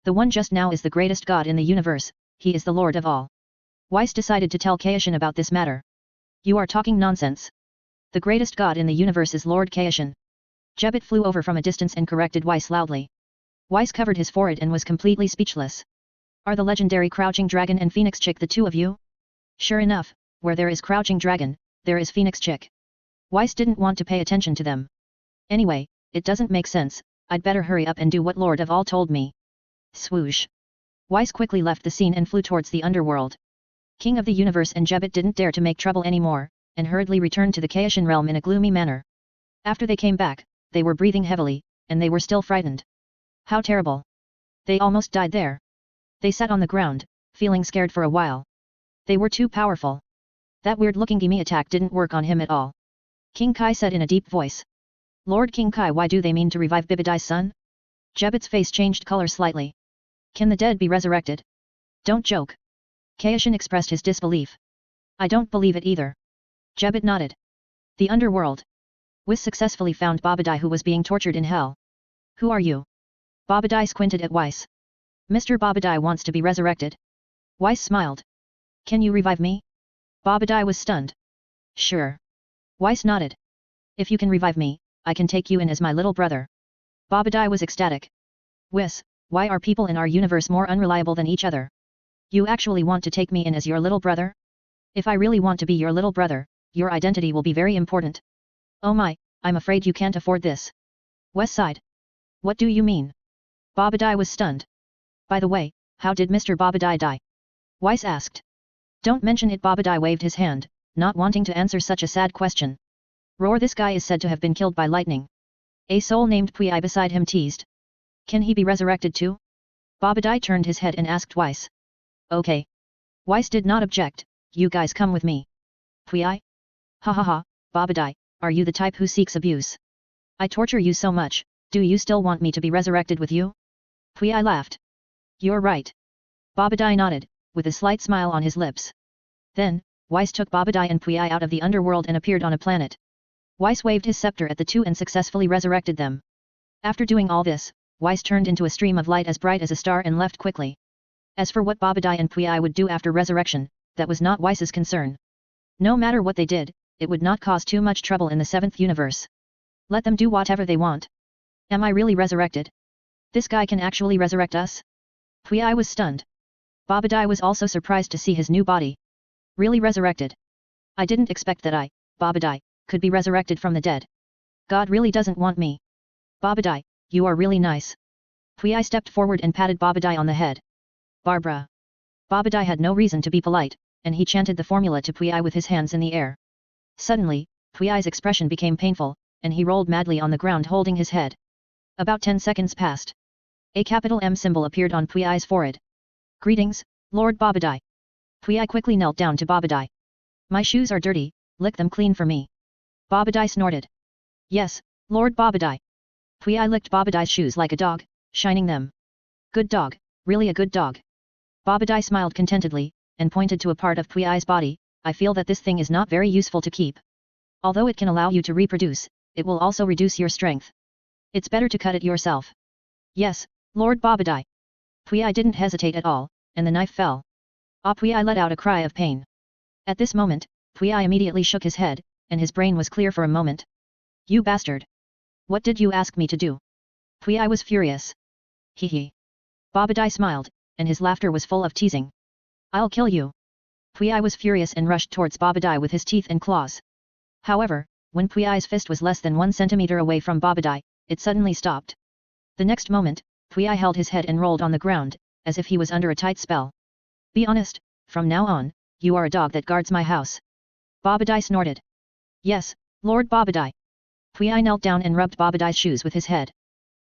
The one just now is the greatest god in the universe, he is the lord of all. Weiss decided to tell Kaishin about this matter. You are talking nonsense. The greatest god in the universe is Lord Kaishin. Jebit flew over from a distance and corrected Weiss loudly. Weiss covered his forehead and was completely speechless. Are the legendary Crouching Dragon and Phoenix Chick the two of you? Sure enough, where there is Crouching Dragon, there is Phoenix Chick. Weiss didn't want to pay attention to them. Anyway, it doesn't make sense, I'd better hurry up and do what Lord of All told me. Swoosh. Weiss quickly left the scene and flew towards the underworld. King of the Universe and Jebbet didn't dare to make trouble anymore, and hurriedly returned to the Chaosian realm in a gloomy manner. After they came back, they were breathing heavily, and they were still frightened. How terrible. They almost died there. They sat on the ground, feeling scared for a while. They were too powerful. That weird-looking gimme attack didn't work on him at all. King Kai said in a deep voice. Lord King Kai, why do they mean to revive Bibidai's son? Jebbet's face changed color slightly. Can the dead be resurrected? Don't joke. Chaosian expressed his disbelief. I don't believe it either. Jebbet nodded. The underworld. Whis successfully found Babadai, who was being tortured in hell. Who are you? Babadai squinted at Weiss. Mr. Babadai wants to be resurrected. Weiss smiled. Can you revive me? Babadai was stunned. Sure. Weiss nodded. If you can revive me, I can take you in as my little brother. Babadai was ecstatic. Whis, why are people in our universe more unreliable than each other? You actually want to take me in as your little brother? If I really want to be your little brother, your identity will be very important. Oh my, I'm afraid you can't afford this. West Side. What do you mean? Babadai was stunned. By the way, how did Mr. Babadai die? Weiss asked. Don't mention it. Babadai waved his hand, not wanting to answer such a sad question. Roar, this guy is said to have been killed by lightning. A soul named Pui beside him teased. Can he be resurrected too? Babadai turned his head and asked Weiss. Okay. Weiss did not object, you guys come with me. Pui? Ha ha ha, Babadai, are you the type who seeks abuse? I torture you so much, do you still want me to be resurrected with you? Pui laughed. You're right. Babadai nodded, with a slight smile on his lips. Then, Weiss took Babadai and Pui out of the underworld and appeared on a planet. Weiss waved his scepter at the two and successfully resurrected them. After doing all this, Weiss turned into a stream of light as bright as a star and left quickly. As for what Babadai and Pui would do after resurrection, that was not Weiss's concern. No matter what they did, it would not cause too much trouble in the 7th universe. Let them do whatever they want. Am I really resurrected? This guy can actually resurrect us? Pui was stunned. Babadai was also surprised to see his new body. Really resurrected? I didn't expect that I, Babadai, could be resurrected from the dead. God really doesn't want me. Babadai, you are really nice. Pui stepped forward and patted Babadai on the head. Barbara. Babadai had no reason to be polite, and he chanted the formula to Pui with his hands in the air. Suddenly, Pui's expression became painful, and he rolled madly on the ground holding his head. About 10 seconds passed. A capital M symbol appeared on Pui's forehead. Greetings, Lord Babadai. Pui quickly knelt down to Babadai. My shoes are dirty, lick them clean for me. Babadai snorted. Yes, Lord Babadai. Pui licked Babadai's shoes like a dog, shining them. Good dog, really a good dog. Babadai smiled contentedly, and pointed to a part of Pui's body. I feel that this thing is not very useful to keep. Although it can allow you to reproduce, it will also reduce your strength. It's better to cut it yourself. Yes, Lord Babadai. Pui didn't hesitate at all, and the knife fell. Pui let out a cry of pain. At this moment, Pui immediately shook his head, and his brain was clear for a moment. You bastard! What did you ask me to do? Pui was furious. Hee hee. Babadai smiled, and his laughter was full of teasing. I'll kill you. Pui was furious and rushed towards Babadai with his teeth and claws. However, when Pui's fist was less than 1 centimeter away from Babadai, it suddenly stopped. The next moment, Pui held his head and rolled on the ground, as if he was under a tight spell. Be honest, from now on, you are a dog that guards my house. Babadai snorted. Yes, Lord Babadai. Pui knelt down and rubbed Babadai's shoes with his head.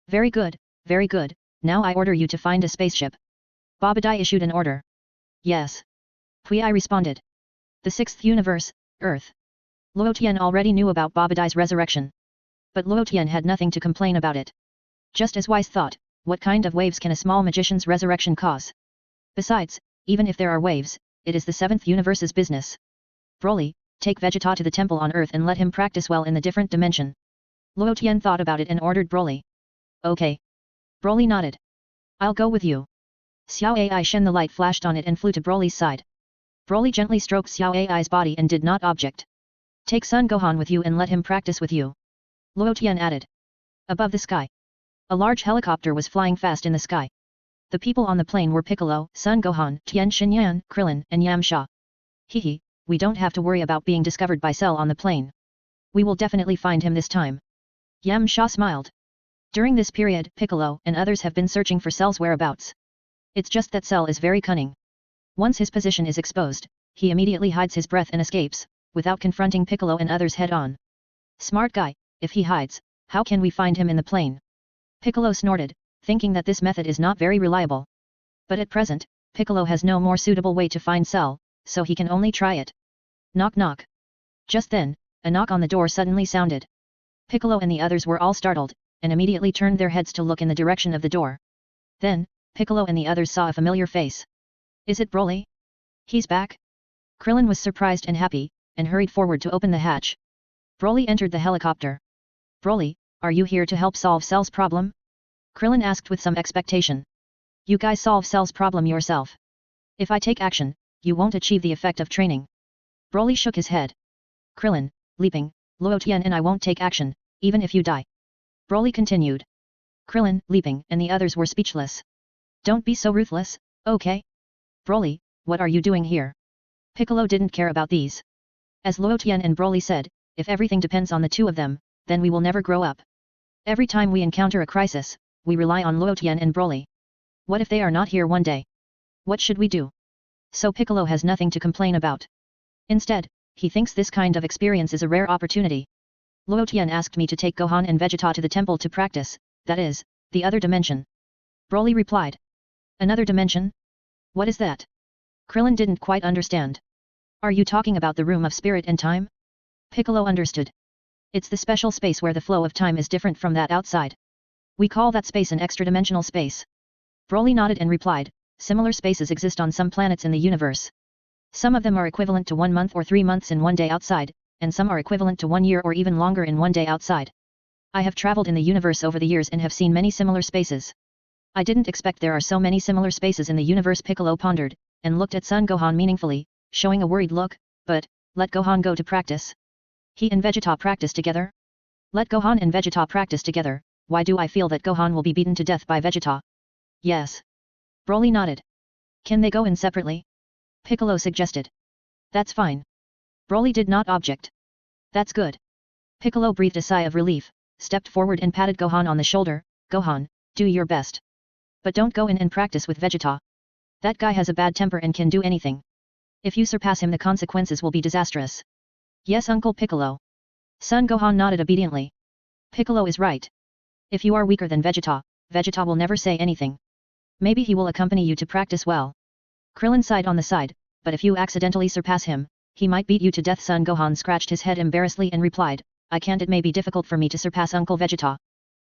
Very good, now I order you to find a spaceship. Babadai issued an order. Yes. Pui responded. The 6th universe, Earth. Luo Tian already knew about Babadai's resurrection. But Luo Tian had nothing to complain about it. Just as Weiss thought, what kind of waves can a small magician's resurrection cause? Besides, even if there are waves, it is the 7th universe's business. Broly, take Vegeta to the temple on Earth and let him practice well in the different dimension. Luo Tian thought about it and ordered Broly. Okay. Broly nodded. I'll go with you. Xiao Ai Shen, the light flashed on it and flew to Broly's side. Broly gently stroked Xiao Ai's body and did not object. Take Son Gohan with you and let him practice with you. Luo Tian added. Above the sky. A large helicopter was flying fast in the sky. The people on the plane were Piccolo, Son Gohan, Tien Shinyan, Krillin, and Yamcha. Hehe, we don't have to worry about being discovered by Cell on the plane. We will definitely find him this time. Yamcha smiled. During this period, Piccolo and others have been searching for Cell's whereabouts. It's just that Cell is very cunning. Once his position is exposed, he immediately hides his breath and escapes, without confronting Piccolo and others head-on. Smart guy, if he hides, how can we find him in the plane? Piccolo snorted, thinking that this method is not very reliable. But at present, Piccolo has no more suitable way to find Cell, so he can only try it. Knock knock. Just then, a knock on the door suddenly sounded. Piccolo and the others were all startled, and immediately turned their heads to look in the direction of the door. Then, Piccolo and the others saw a familiar face. Is it Broly? He's back? Krillin was surprised and happy, and hurried forward to open the hatch. Broly entered the helicopter. Broly, are you here to help solve Cell's problem? Krillin asked with some expectation. You guys solve Cell's problem yourself. If I take action, you won't achieve the effect of training. Broly shook his head. Krillin, leaping, Luo Tian and I won't take action, even if you die. Broly continued. Krillin, leaping, and the others were speechless. Don't be so ruthless, okay? Broly, what are you doing here? Piccolo didn't care about these. As Luo Tian and Broly said, if everything depends on the two of them, then we will never grow up. Every time we encounter a crisis, we rely on Luo Tian and Broly. What if they are not here one day? What should we do? So Piccolo has nothing to complain about. Instead, he thinks this kind of experience is a rare opportunity. Luo Tian asked me to take Gohan and Vegeta to the temple to practice, that is, the other dimension. Broly replied. Another dimension? What is that? Krillin didn't quite understand. Are you talking about the room of spirit and time? Piccolo understood. It's the special space where the flow of time is different from that outside. We call that space an extra-dimensional space. Broly nodded and replied, similar spaces exist on some planets in the universe. Some of them are equivalent to 1 month or 3 months in one day outside, and some are equivalent to 1 year or even longer in one day outside. I have traveled in the universe over the years and have seen many similar spaces. I didn't expect there are so many similar spaces in the universe. Piccolo pondered, and looked at Son Gohan meaningfully, showing a worried look, but, let Gohan go to practice. He and Vegeta practice together? Let Gohan and Vegeta practice together, why do I feel that Gohan will be beaten to death by Vegeta? Yes. Broly nodded. Can they go in separately? Piccolo suggested. That's fine. Broly did not object. That's good. Piccolo breathed a sigh of relief, stepped forward and patted Gohan on the shoulder. Gohan, do your best. But don't go in and practice with Vegeta. That guy has a bad temper and can do anything. If you surpass him, the consequences will be disastrous. Yes, Uncle Piccolo. Son Gohan nodded obediently. Piccolo is right. If you are weaker than Vegeta, Vegeta will never say anything. Maybe he will accompany you to practice well. Krillin sighed on the side, but if you accidentally surpass him, he might beat you to death. Son Gohan scratched his head embarrassedly and replied, I can't. It may be difficult for me to surpass Uncle Vegeta.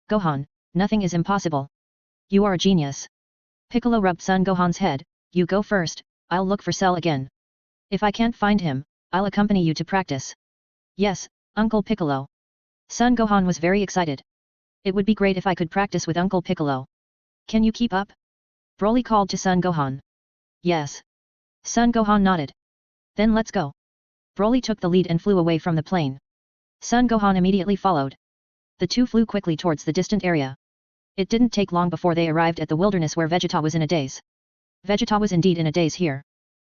Gohan, nothing is impossible. You are a genius. Piccolo rubbed Son Gohan's head, you go first, I'll look for Cell again. If I can't find him, I'll accompany you to practice. Yes, Uncle Piccolo. Son Gohan was very excited. It would be great if I could practice with Uncle Piccolo. Can you keep up? Broly called to Son Gohan. Yes. Son Gohan nodded. Then let's go. Broly took the lead and flew away from the plane. Son Gohan immediately followed. The two flew quickly towards the distant area. It didn't take long before they arrived at the wilderness where Vegeta was in a daze. Vegeta was indeed in a daze here.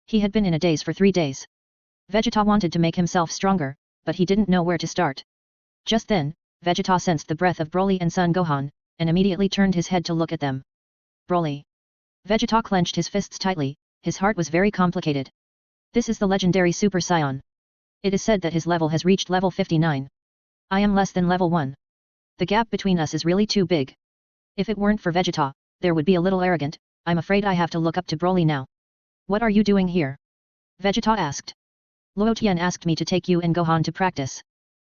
He had been in a daze for 3 days. Vegeta wanted to make himself stronger, but he didn't know where to start. Just then, Vegeta sensed the breath of Broly and Son Gohan, and immediately turned his head to look at them. Broly. Vegeta clenched his fists tightly, his heart was very complicated. This is the legendary Super Saiyan. It is said that his level has reached level 59. I am less than level 1. The gap between us is really too big. If it weren't for Vegeta, there would be a little arrogant. I'm afraid I have to look up to Broly now. What are you doing here? Vegeta asked. Luo Tian asked me to take you and Gohan to practice.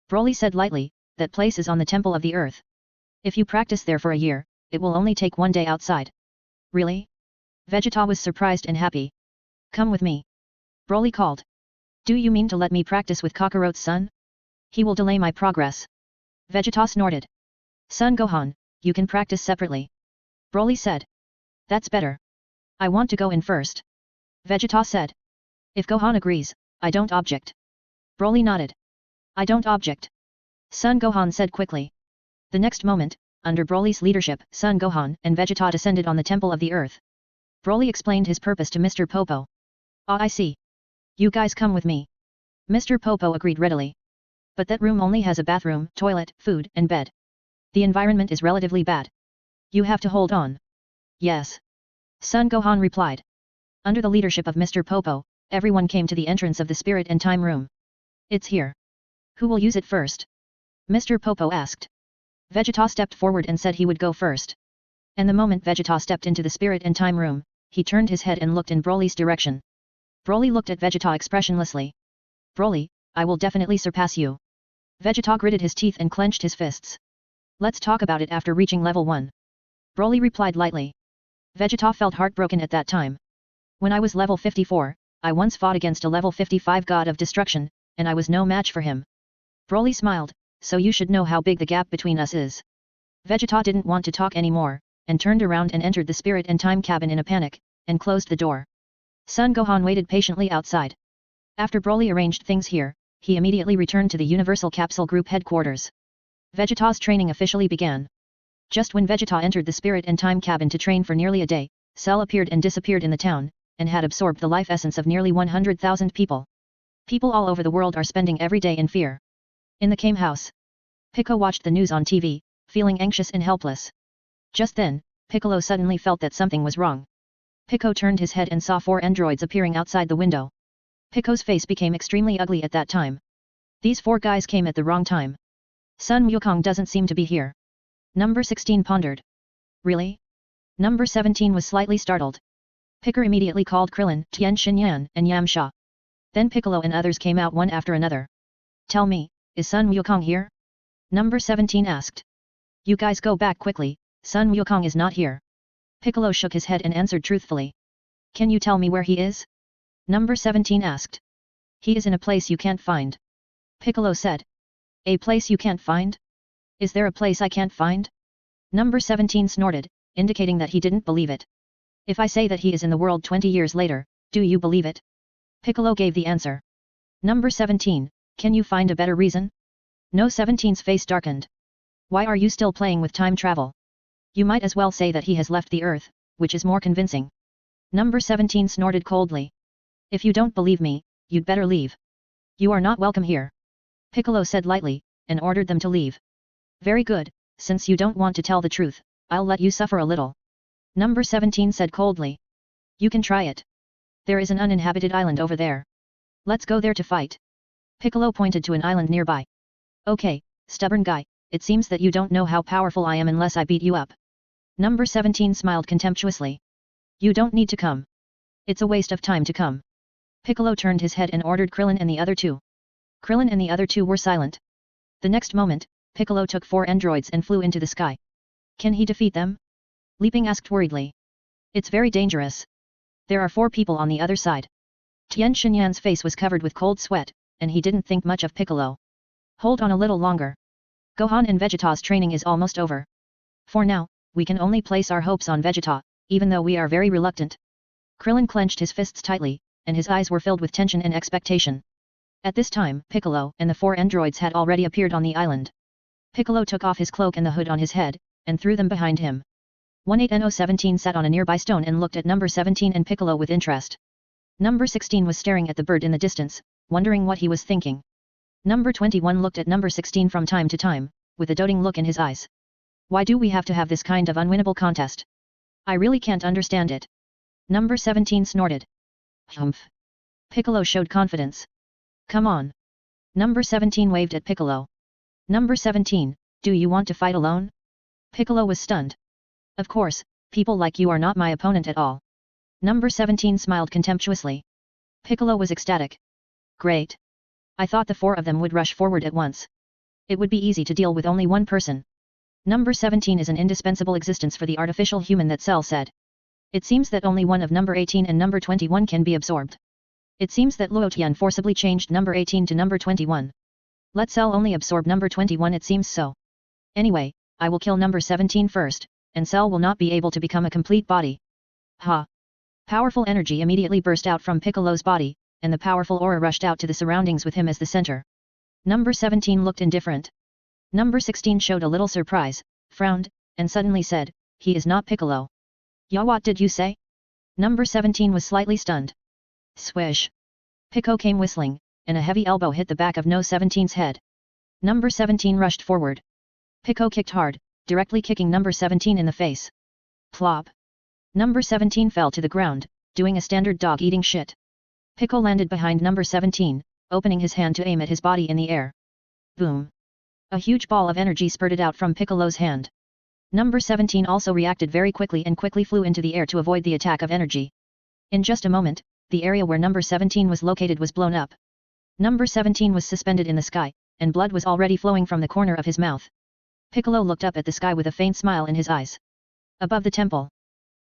Broly said lightly, that place is on the Temple of the Earth. If you practice there for a year, it will only take 1 day outside. Really? Vegeta was surprised and happy. Come with me. Broly called. Do you mean to let me practice with Kakaroto's son? He will delay my progress. Vegeta snorted. Son Gohan, you can practice separately. Broly said. That's better. I want to go in first. Vegeta said. If Gohan agrees, I don't object. Broly nodded. I don't object. Son Gohan said quickly. The next moment, Under Broly's leadership, Son Gohan and Vegeta descended on the Temple of the Earth. Broly explained his purpose to Mr. Popo. "Ah, I see. You guys come with me." Mr. Popo agreed readily. "But that room only has a bathroom, toilet, food, and bed. The environment is relatively bad. You have to hold on." "Yes." Son Gohan replied. Under the leadership of Mr. Popo, everyone came to the entrance of the Spirit and Time Room. "It's here. Who will use it first?" Mr. Popo asked. Vegeta stepped forward and said he would go first. And the moment Vegeta stepped into the Spirit and Time Room, he turned his head and looked in Broly's direction. Broly looked at Vegeta expressionlessly. "Broly, I will definitely surpass you." Vegeta gritted his teeth and clenched his fists. "Let's talk about it after reaching level 1. Broly replied lightly. Vegeta felt heartbroken at that time. "When I was level 54, I once fought against a level 55 god of destruction, and I was no match for him." Broly smiled, "So you should know how big the gap between us is." Vegeta didn't want to talk anymore, and turned around and entered the Spirit and Time cabin in a panic, and closed the door. Son Gohan waited patiently outside. After Broly arranged things here, he immediately returned to the Universal Capsule Group headquarters. Vegeta's training officially began. Just when Vegeta entered the Spirit and Time cabin to train for nearly a day, Cell appeared and disappeared in the town, and had absorbed the life essence of nearly 100,000 people. People all over the world are spending every day in fear. In the Kame house, Piccolo watched the news on TV, feeling anxious and helpless. Just then, Piccolo suddenly felt that something was wrong. Piccolo turned his head and saw 4 androids appearing outside the window. Piccolo's face became extremely ugly at that time. These 4 guys came at the wrong time. Sun Wukong doesn't seem to be here. Number 16 pondered. Really? Number 17 was slightly startled. Piccolo immediately called Krillin, Tien Shinyan, and Yamcha. Then Piccolo and others came out one after another. "Tell me, is Sun Wukong here?" Number 17 asked. "You guys go back quickly, Sun Wukong is not here." Piccolo shook his head and answered truthfully. "Can you tell me where he is?" Number 17 asked. "He is in a place you can't find." Piccolo said. "A place you can't find? Is there a place I can't find?" Number 17 snorted, indicating that he didn't believe it. "If I say that he is in the world 20 years later, do you believe it?" Piccolo gave the answer. Number 17, can you find a better reason? No. 17's face darkened. "Why are you still playing with time travel? You might as well say that he has left the Earth, which is more convincing." Number 17 snorted coldly. "If you don't believe me, you'd better leave. You are not welcome here." Piccolo said lightly, and ordered them to leave. "Very good, since you don't want to tell the truth, I'll let you suffer a little." Number 17 said coldly. "You can try it. There is an uninhabited island over there. Let's go there to fight." Piccolo pointed to an island nearby. "Okay, stubborn guy, it seems that you don't know how powerful I am unless I beat you up." Number 17 smiled contemptuously. "You don't need to come. It's a waste of time to come." Piccolo turned his head and ordered Krillin and the other 2. Krillin and the other 2 were silent. The next moment, Piccolo took 4 androids and flew into the sky. "Can he defeat them?" Leaping asked worriedly. "It's very dangerous. There are 4 people on the other side." Tien Shinyan's face was covered with cold sweat, and he didn't think much of Piccolo. "Hold on a little longer. Gohan and Vegeta's training is almost over. For now, we can only place our hopes on Vegeta, even though we are very reluctant." Krillin clenched his fists tightly, and his eyes were filled with tension and expectation. At this time, Piccolo and the 4 androids had already appeared on the island. Piccolo took off his cloak and the hood on his head, and threw them behind him. 18No17 sat on a nearby stone and looked at number 17 and Piccolo with interest. Number 16 was staring at the bird in the distance, wondering what he was thinking. Number 21 looked at number 16 from time to time, with a doting look in his eyes. "Why do we have to have this kind of unwinnable contest? I really can't understand it." Number 17 snorted. "Humph." Piccolo showed confidence. "Come on." Number 17 waved at Piccolo. "Number 17, do you want to fight alone?" Piccolo was stunned. "Of course, people like you are not my opponent at all." Number 17 smiled contemptuously. Piccolo was ecstatic. "Great. I thought the 4 of them would rush forward at once. It would be easy to deal with only one person." Number 17 is an indispensable existence for the artificial human, that Cell said. "It seems that only one of number 18 and number 21 can be absorbed. It seems that Luotian forcibly changed number 18 to number 21. Let Cell only absorb number 21, it seems so. Anyway, I will kill number 17 first, and Cell will not be able to become a complete body." Ha! Powerful energy immediately burst out from Piccolo's body, and the powerful aura rushed out to the surroundings with him as the center. Number 17 looked indifferent. Number 16 showed a little surprise, frowned, and suddenly said, "He is not Piccolo." "Ya, what did you say?" Number 17 was slightly stunned. Swish. Pico came whistling, and a heavy elbow hit the back of No 17's head. Number 17 rushed forward. Pico kicked hard, directly kicking Number 17 in the face. Plop. Number 17 fell to the ground, doing a standard dog-eating shit. Pico landed behind Number 17, opening his hand to aim at his body in the air. Boom. A huge ball of energy spurted out from Piccolo's hand. Number 17 also reacted very quickly and quickly flew into the air to avoid the attack of energy. In just a moment, the area where Number 17 was located was blown up. Number 17 was suspended in the sky, and blood was already flowing from the corner of his mouth. Piccolo looked up at the sky with a faint smile in his eyes. Above the temple,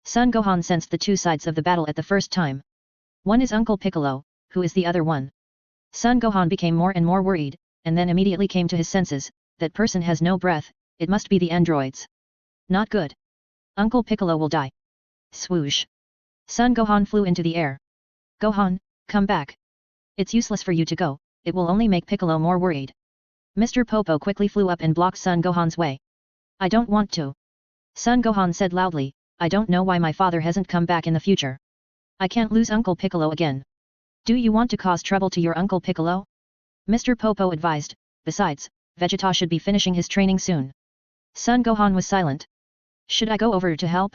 Son Gohan sensed the two sides of the battle at the first time. One is Uncle Piccolo, who is the other one? Son Gohan became more and more worried, and then immediately came to his senses, that person has no breath, it must be the androids. Not good. Uncle Piccolo will die. Swoosh. Son Gohan flew into the air. Gohan, come back. It's useless for you to go, it will only make Piccolo more worried. Mr. Popo quickly flew up and blocked Son Gohan's way. I don't want to. Son Gohan said loudly, I don't know why my father hasn't come back in the future. I can't lose Uncle Piccolo again. Do you want to cause trouble to your Uncle Piccolo? Mr. Popo advised, besides, Vegeta should be finishing his training soon. Son Gohan was silent. Should I go over to help?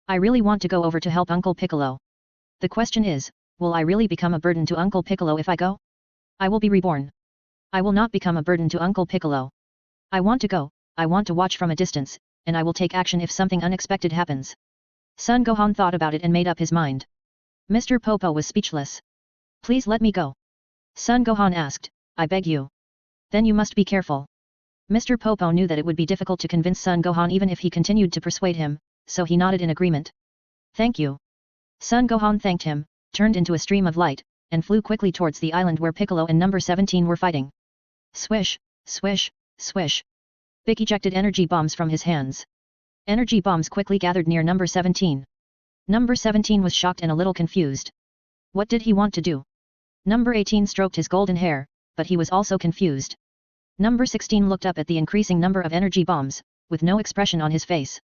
I really want to go over to help Uncle Piccolo. The question is, will I really become a burden to Uncle Piccolo if I go? I will be reborn. I will not become a burden to Uncle Piccolo. I want to go, I want to watch from a distance, and I will take action if something unexpected happens. Son Gohan thought about it and made up his mind. Mr. Popo was speechless. Please let me go. Son Gohan asked, I beg you. Then you must be careful. Mr. Popo knew that it would be difficult to convince Son Gohan even if he continued to persuade him, so he nodded in agreement. Thank you. Son Gohan thanked him, turned into a stream of light, and flew quickly towards the island where Piccolo and Number 17 were fighting. Swish, swish, swish. Big ejected energy bombs from his hands. Energy bombs quickly gathered near Number 17. Number 17 was shocked and a little confused. What did he want to do? Number 18 stroked his golden hair, but he was also confused. Number 16 looked up at the increasing number of energy bombs, with no expression on his face.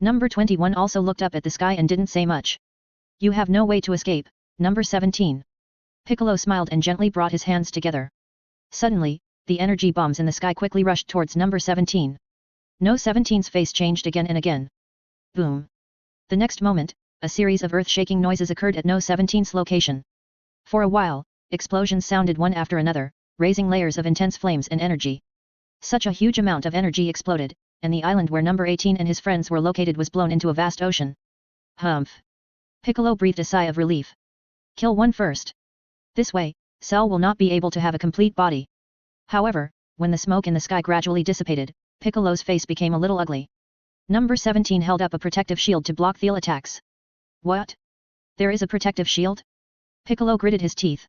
Number 21 also looked up at the sky and didn't say much. You have no way to escape, Number 17. Piccolo smiled and gently brought his hands together. Suddenly, the energy bombs in the sky quickly rushed towards Number 17. No 17's face changed again and again. Boom. The next moment, a series of earth-shaking noises occurred at No 17's location. For a while, explosions sounded one after another, raising layers of intense flames and energy. Such a huge amount of energy exploded, and the island where Number 18 and his friends were located was blown into a vast ocean. Humph. Piccolo breathed a sigh of relief. Kill one first. This way, Cell will not be able to have a complete body. However, when the smoke in the sky gradually dissipated, Piccolo's face became a little ugly. Number 17 held up a protective shield to block Thiel attacks. What? There is a protective shield? Piccolo gritted his teeth.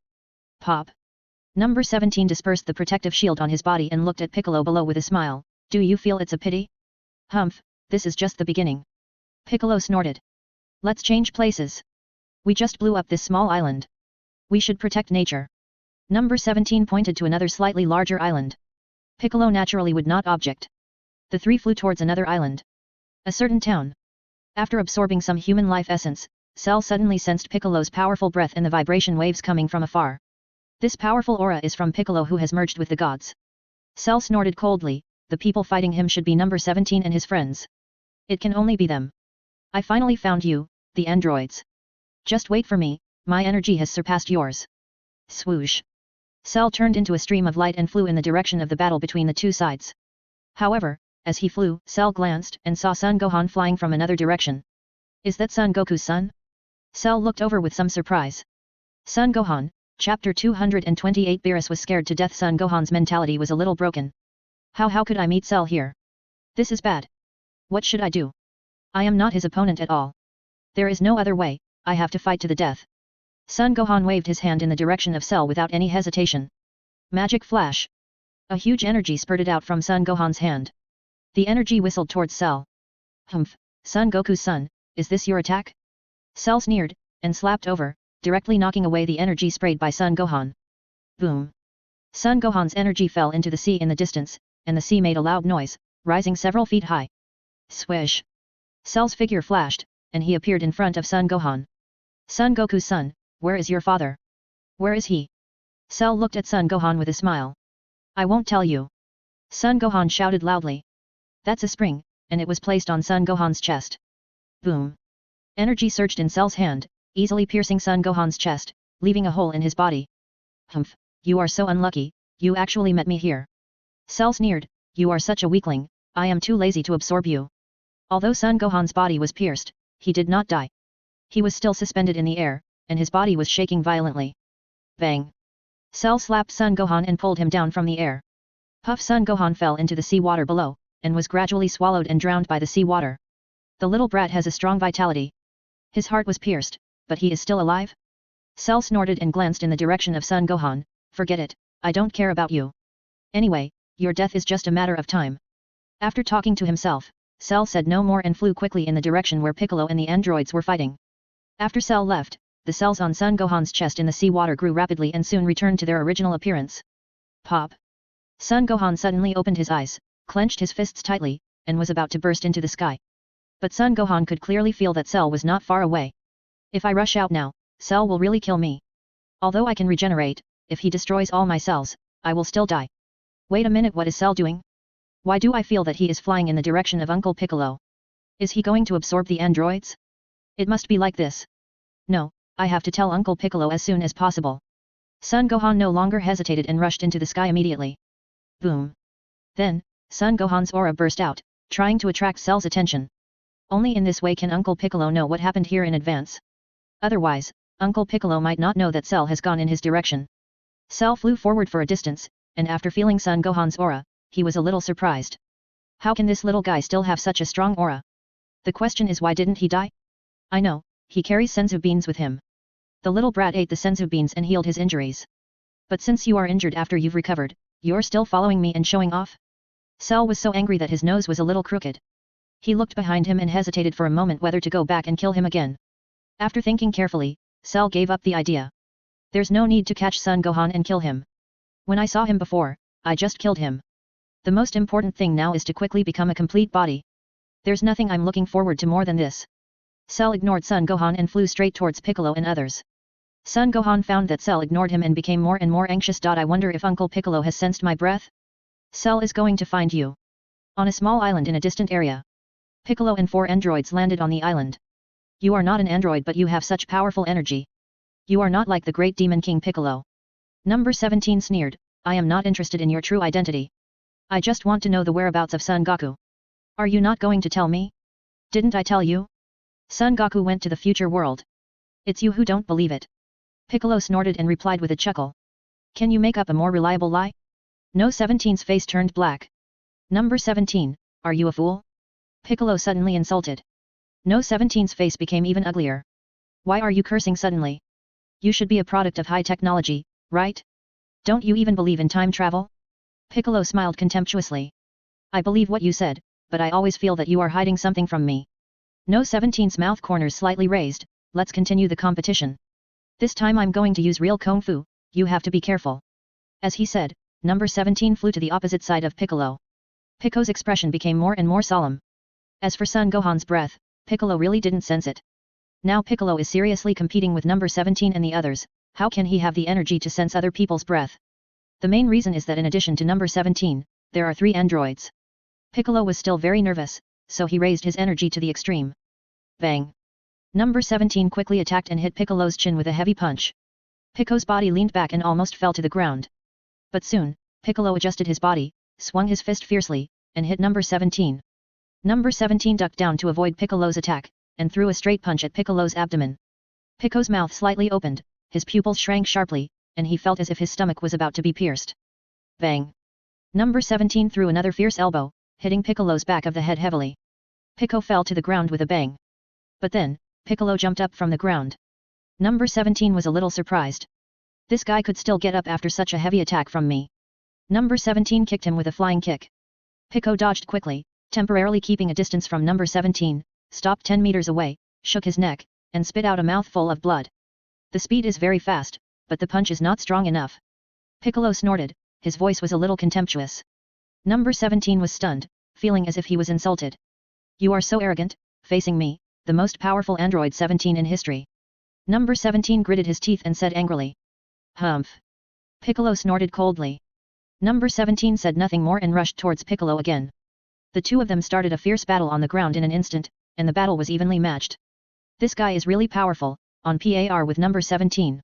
Pop. Number 17 dispersed the protective shield on his body and looked at Piccolo below with a smile. Do you feel it's a pity? Humph, this is just the beginning. Piccolo snorted. Let's change places. We just blew up this small island. We should protect nature. Number 17 pointed to another slightly larger island. Piccolo naturally would not object. The three flew towards another island. A certain town. After absorbing some human life essence, Cell suddenly sensed Piccolo's powerful breath and the vibration waves coming from afar. This powerful aura is from Piccolo who has merged with the gods. Cell snorted coldly, the people fighting him should be Number 17 and his friends. It can only be them. I finally found you, the androids. Just wait for me, my energy has surpassed yours. Swoosh. Cell turned into a stream of light and flew in the direction of the battle between the two sides. However, as he flew, Cell glanced and saw Son Gohan flying from another direction. Is that Son Goku's son? Cell looked over with some surprise. Son Gohan, Chapter 228. Beerus was scared to death. Son Gohan's mentality was a little broken. How could I meet Cell here? This is bad. What should I do? I am not his opponent at all. There is no other way, I have to fight to the death. Son Gohan waved his hand in the direction of Cell without any hesitation. Magic flash. A huge energy spurted out from Son Gohan's hand. The energy whistled towards Cell. Humph, Son Goku's son, is this your attack? Cell sneered, and slapped over, directly knocking away the energy sprayed by Son Gohan. Boom. Son Gohan's energy fell into the sea in the distance, and the sea made a loud noise, rising several feet high. Swish. Cell's figure flashed, and he appeared in front of Son Gohan. Son Goku's son, where is your father? Where is he? Cell looked at Son Gohan with a smile. I won't tell you. Son Gohan shouted loudly. That's a spring, and it was placed on Son Gohan's chest. Boom. Energy surged in Cell's hand, easily piercing Son Gohan's chest, leaving a hole in his body. Humph, you are so unlucky, you actually met me here. Cell sneered, you are such a weakling, I am too lazy to absorb you. Although Son Gohan's body was pierced, he did not die. He was still suspended in the air, and his body was shaking violently. Bang! Cell slapped Son Gohan and pulled him down from the air. Puff! Son Gohan fell into the sea water below, and was gradually swallowed and drowned by the sea water. The little brat has a strong vitality. His heart was pierced, but he is still alive? Cell snorted and glanced in the direction of Son Gohan. Forget it, I don't care about you. Anyway, your death is just a matter of time. After talking to himself, Cell said no more and flew quickly in the direction where Piccolo and the androids were fighting. After Cell left, the cells on Son Gohan's chest in the sea water grew rapidly and soon returned to their original appearance. Pop! Son Gohan suddenly opened his eyes, clenched his fists tightly, and was about to burst into the sky. But Son Gohan could clearly feel that Cell was not far away. If I rush out now, Cell will really kill me. Although I can regenerate, if he destroys all my cells, I will still die. Wait a minute, what is Cell doing? Why do I feel that he is flying in the direction of Uncle Piccolo? Is he going to absorb the androids? It must be like this. No, I have to tell Uncle Piccolo as soon as possible. Son Gohan no longer hesitated and rushed into the sky immediately. Boom! Then, Son Gohan's aura burst out, trying to attract Cell's attention. Only in this way can Uncle Piccolo know what happened here in advance. Otherwise, Uncle Piccolo might not know that Cell has gone in his direction. Cell flew forward for a distance, and after feeling Son Gohan's aura, he was a little surprised. How can this little guy still have such a strong aura? The question is, why didn't he die? I know, he carries senzu beans with him. The little brat ate the senzu beans and healed his injuries. But since you are injured after you've recovered, you're still following me and showing off? Cell was so angry that his nose was a little crooked. He looked behind him and hesitated for a moment whether to go back and kill him again. After thinking carefully, Cell gave up the idea. There's no need to catch Son Gohan and kill him. When I saw him before, I just killed him. The most important thing now is to quickly become a complete body. There's nothing I'm looking forward to more than this. Cell ignored Son Gohan and flew straight towards Piccolo and others. Son Gohan found that Cell ignored him and became more and more anxious. I wonder if Uncle Piccolo has sensed my breath? Cell is going to find you. On a small island in a distant area. Piccolo and 4 androids landed on the island. You are not an android, but you have such powerful energy. You are not like the great demon king Piccolo. Number 17 sneered, I am not interested in your true identity. I just want to know the whereabouts of Son Goku. Are you not going to tell me? Didn't I tell you? Son Goku went to the future world. It's you who don't believe it. Piccolo snorted and replied with a chuckle. Can you make up a more reliable lie? No 17's face turned black. Number 17, are you a fool? Piccolo suddenly insulted. No 17's face became even uglier. Why are you cursing suddenly? You should be a product of high technology, right? Don't you even believe in time travel? Piccolo smiled contemptuously. I believe what you said, but I always feel that you are hiding something from me. No 17's mouth corners slightly raised, let's continue the competition. This time I'm going to use real Kung Fu, you have to be careful. As he said, number 17 flew to the opposite side of Piccolo. Piccolo's expression became more and more solemn. As for Son Gohan's breath, Piccolo really didn't sense it. Now Piccolo is seriously competing with number 17 and the others, how can he have the energy to sense other people's breath? The main reason is that in addition to number 17, there are 3 androids. Piccolo was still very nervous, so he raised his energy to the extreme. Bang! Number 17 quickly attacked and hit Piccolo's chin with a heavy punch. Piccolo's body leaned back and almost fell to the ground. But soon, Piccolo adjusted his body, swung his fist fiercely, and hit number 17. Number 17 ducked down to avoid Piccolo's attack, and threw a straight punch at Piccolo's abdomen. Piccolo's mouth slightly opened, his pupils shrank sharply, and he felt as if his stomach was about to be pierced. Bang! Number 17 threw another fierce elbow, hitting Piccolo's back of the head heavily. Piccolo fell to the ground with a bang. But then, Piccolo jumped up from the ground. Number 17 was a little surprised. This guy could still get up after such a heavy attack from me. Number 17 kicked him with a flying kick. Piccolo dodged quickly, temporarily keeping a distance from number 17, stopped 10 meters away, shook his neck, and spit out a mouthful of blood. The speed is very fast, but the punch is not strong enough. Piccolo snorted, his voice was a little contemptuous. Number 17 was stunned, feeling as if he was insulted. You are so arrogant, facing me, the most powerful android 17 in history. Number 17 gritted his teeth and said angrily. Humph. Piccolo snorted coldly. Number 17 said nothing more and rushed towards Piccolo again. The two of them started a fierce battle on the ground in an instant, and the battle was evenly matched. This guy is really powerful, on par with number 17.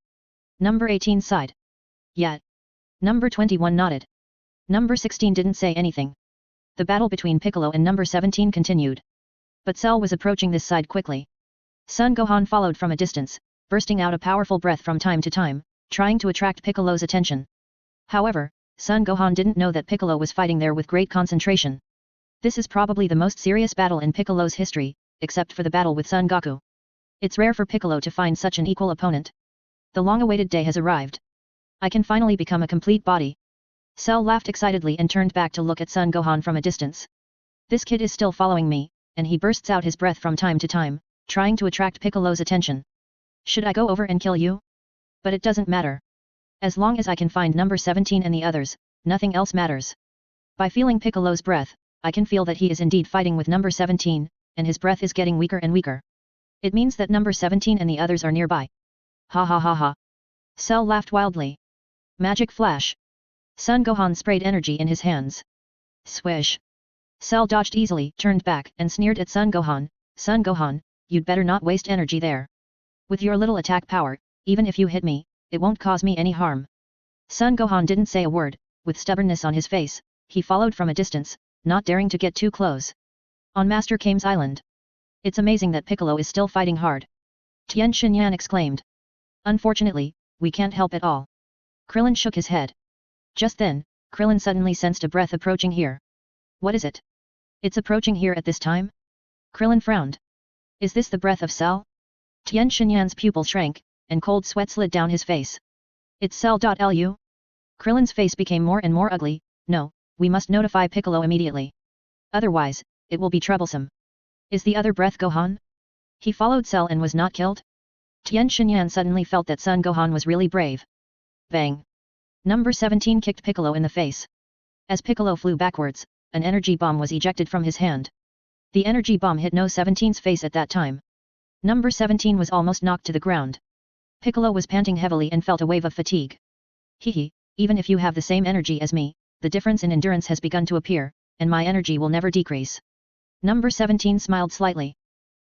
Number 18 sighed. Yeah. Number 21 nodded. Number 16 didn't say anything. The battle between Piccolo and number 17 continued. But Cell was approaching this side quickly. Son Gohan followed from a distance, bursting out a powerful breath from time to time, trying to attract Piccolo's attention. However, Son Gohan didn't know that Piccolo was fighting there with great concentration. This is probably the most serious battle in Piccolo's history, except for the battle with Son Goku. It's rare for Piccolo to find such an equal opponent. The long-awaited day has arrived. I can finally become a complete body. Cell laughed excitedly and turned back to look at Son Gohan from a distance. This kid is still following me, and he bursts out his breath from time to time, trying to attract Piccolo's attention. Should I go over and kill you? But it doesn't matter. As long as I can find number 17 and the others, nothing else matters. By feeling Piccolo's breath, I can feel that he is indeed fighting with number 17, and his breath is getting weaker and weaker. It means that number 17 and the others are nearby. Ha ha ha ha. Cell laughed wildly. Magic flash. Son Gohan sprayed energy in his hands. Swish. Cell dodged easily, turned back, and sneered at Son Gohan. Son Gohan, you'd better not waste energy there. With your little attack power, even if you hit me, it won't cause me any harm. Son Gohan didn't say a word, with stubbornness on his face, he followed from a distance, not daring to get too close. On Master Kame's island. It's amazing that Piccolo is still fighting hard. Tien Shinyan exclaimed. Unfortunately, we can't help at all. Krillin shook his head. Just then, Krillin suddenly sensed a breath approaching here. What is it? It's approaching here at this time? Krillin frowned. Is this the breath of Cell? Tien Shinyan's pupil shrank, and cold sweat slid down his face. It's Cell.lu? Krillin's face became more and more ugly. No, we must notify Piccolo immediately. Otherwise, it will be troublesome. Is the other breath Gohan? He followed Cell and was not killed? Tien Shinyan suddenly felt that Son Gohan was really brave. Bang! Number 17 kicked Piccolo in the face. As Piccolo flew backwards, an energy bomb was ejected from his hand. The energy bomb hit No 17's face at that time. Number 17 was almost knocked to the ground. Piccolo was panting heavily and felt a wave of fatigue. Hehe, even if you have the same energy as me, the difference in endurance has begun to appear, and my energy will never decrease. Number 17 smiled slightly.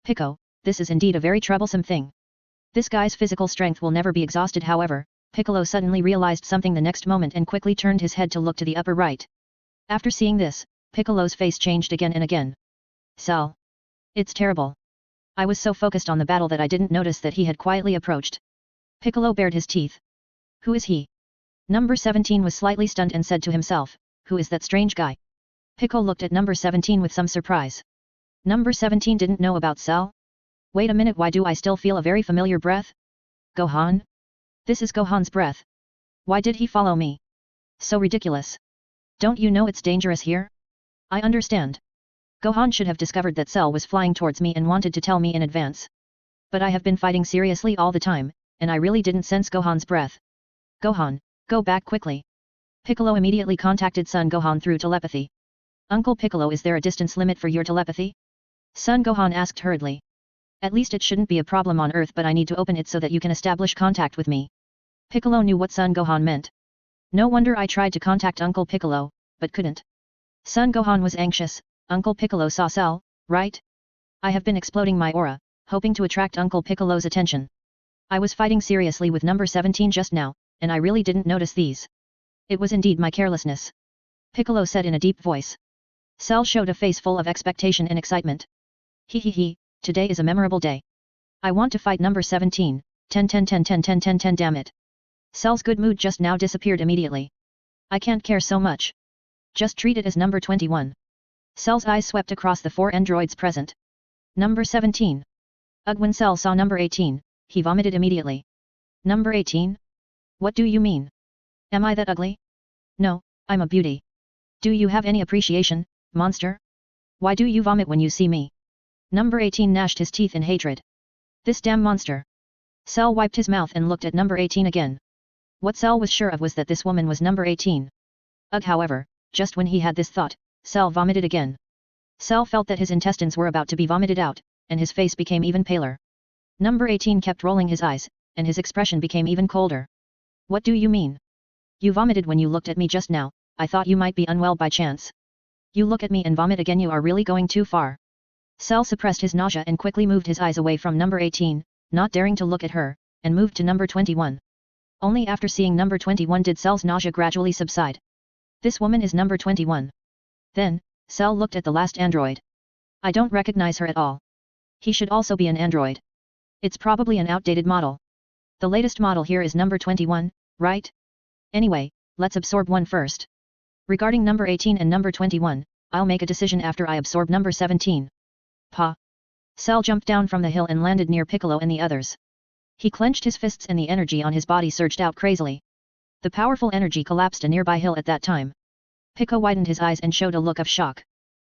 Pico, this is indeed a very troublesome thing. This guy's physical strength will never be exhausted. However, Piccolo suddenly realized something the next moment and quickly turned his head to look to the upper right. After seeing this, Piccolo's face changed again and again. Cell. It's terrible. I was so focused on the battle that I didn't notice that he had quietly approached. Piccolo bared his teeth. Who is he? Number 17 was slightly stunned and said to himself, who is that strange guy? Piccolo looked at number 17 with some surprise. Number 17 didn't know about Cell? Wait a minute, why do I still feel a very familiar breath? Gohan? This is Gohan's breath. Why did he follow me? So ridiculous. Don't you know it's dangerous here? I understand. Gohan should have discovered that Cell was flying towards me and wanted to tell me in advance. But I have been fighting seriously all the time, and I really didn't sense Gohan's breath. Gohan, go back quickly. Piccolo immediately contacted Son Gohan through telepathy. Uncle Piccolo, is there a distance limit for your telepathy? Son Gohan asked hurriedly. At least it shouldn't be a problem on Earth, but I need to open it so that you can establish contact with me. Piccolo knew what Son Gohan meant. No wonder I tried to contact Uncle Piccolo, but couldn't. Son Gohan was anxious. Uncle Piccolo saw Cell, right? I have been exploding my aura, hoping to attract Uncle Piccolo's attention. I was fighting seriously with number 17 just now, and I really didn't notice these. It was indeed my carelessness. Piccolo said in a deep voice. Cell showed a face full of expectation and excitement. He, today is a memorable day. I want to fight number 17, 10 damn it. Cell's good mood just now disappeared immediately. I can't care so much. Just treat it as number 21. Cell's eyes swept across the 4 androids present. Number 17. Ugh, when Cell saw number 18, he vomited immediately. Number 18? What do you mean? Am I that ugly? No, I'm a beauty. Do you have any appreciation, monster? Why do you vomit when you see me? Number 18 gnashed his teeth in hatred. This damn monster. Cell wiped his mouth and looked at number 18 again. What Cell was sure of was that this woman was number 18. Ugh, however, just when he had this thought, Cell vomited again. Cell felt that his intestines were about to be vomited out, and his face became even paler. Number 18 kept rolling his eyes, and his expression became even colder. What do you mean? You vomited when you looked at me just now. I thought you might be unwell by chance. You look at me and vomit again. You are really going too far. Cell suppressed his nausea and quickly moved his eyes away from number 18, not daring to look at her, and moved to number 21. Only after seeing number 21 did Cell's nausea gradually subside. This woman is number 21. Then, Cell looked at the last android. I don't recognize her at all. He should also be an android. It's probably an outdated model. The latest model here is number 21, right? Anyway, let's absorb one first. Regarding number 18 and number 21, I'll make a decision after I absorb number 17. Pa. Cell jumped down from the hill and landed near Piccolo and the others. He clenched his fists and the energy on his body surged out crazily. The powerful energy collapsed a nearby hill at that time. Pico widened his eyes and showed a look of shock.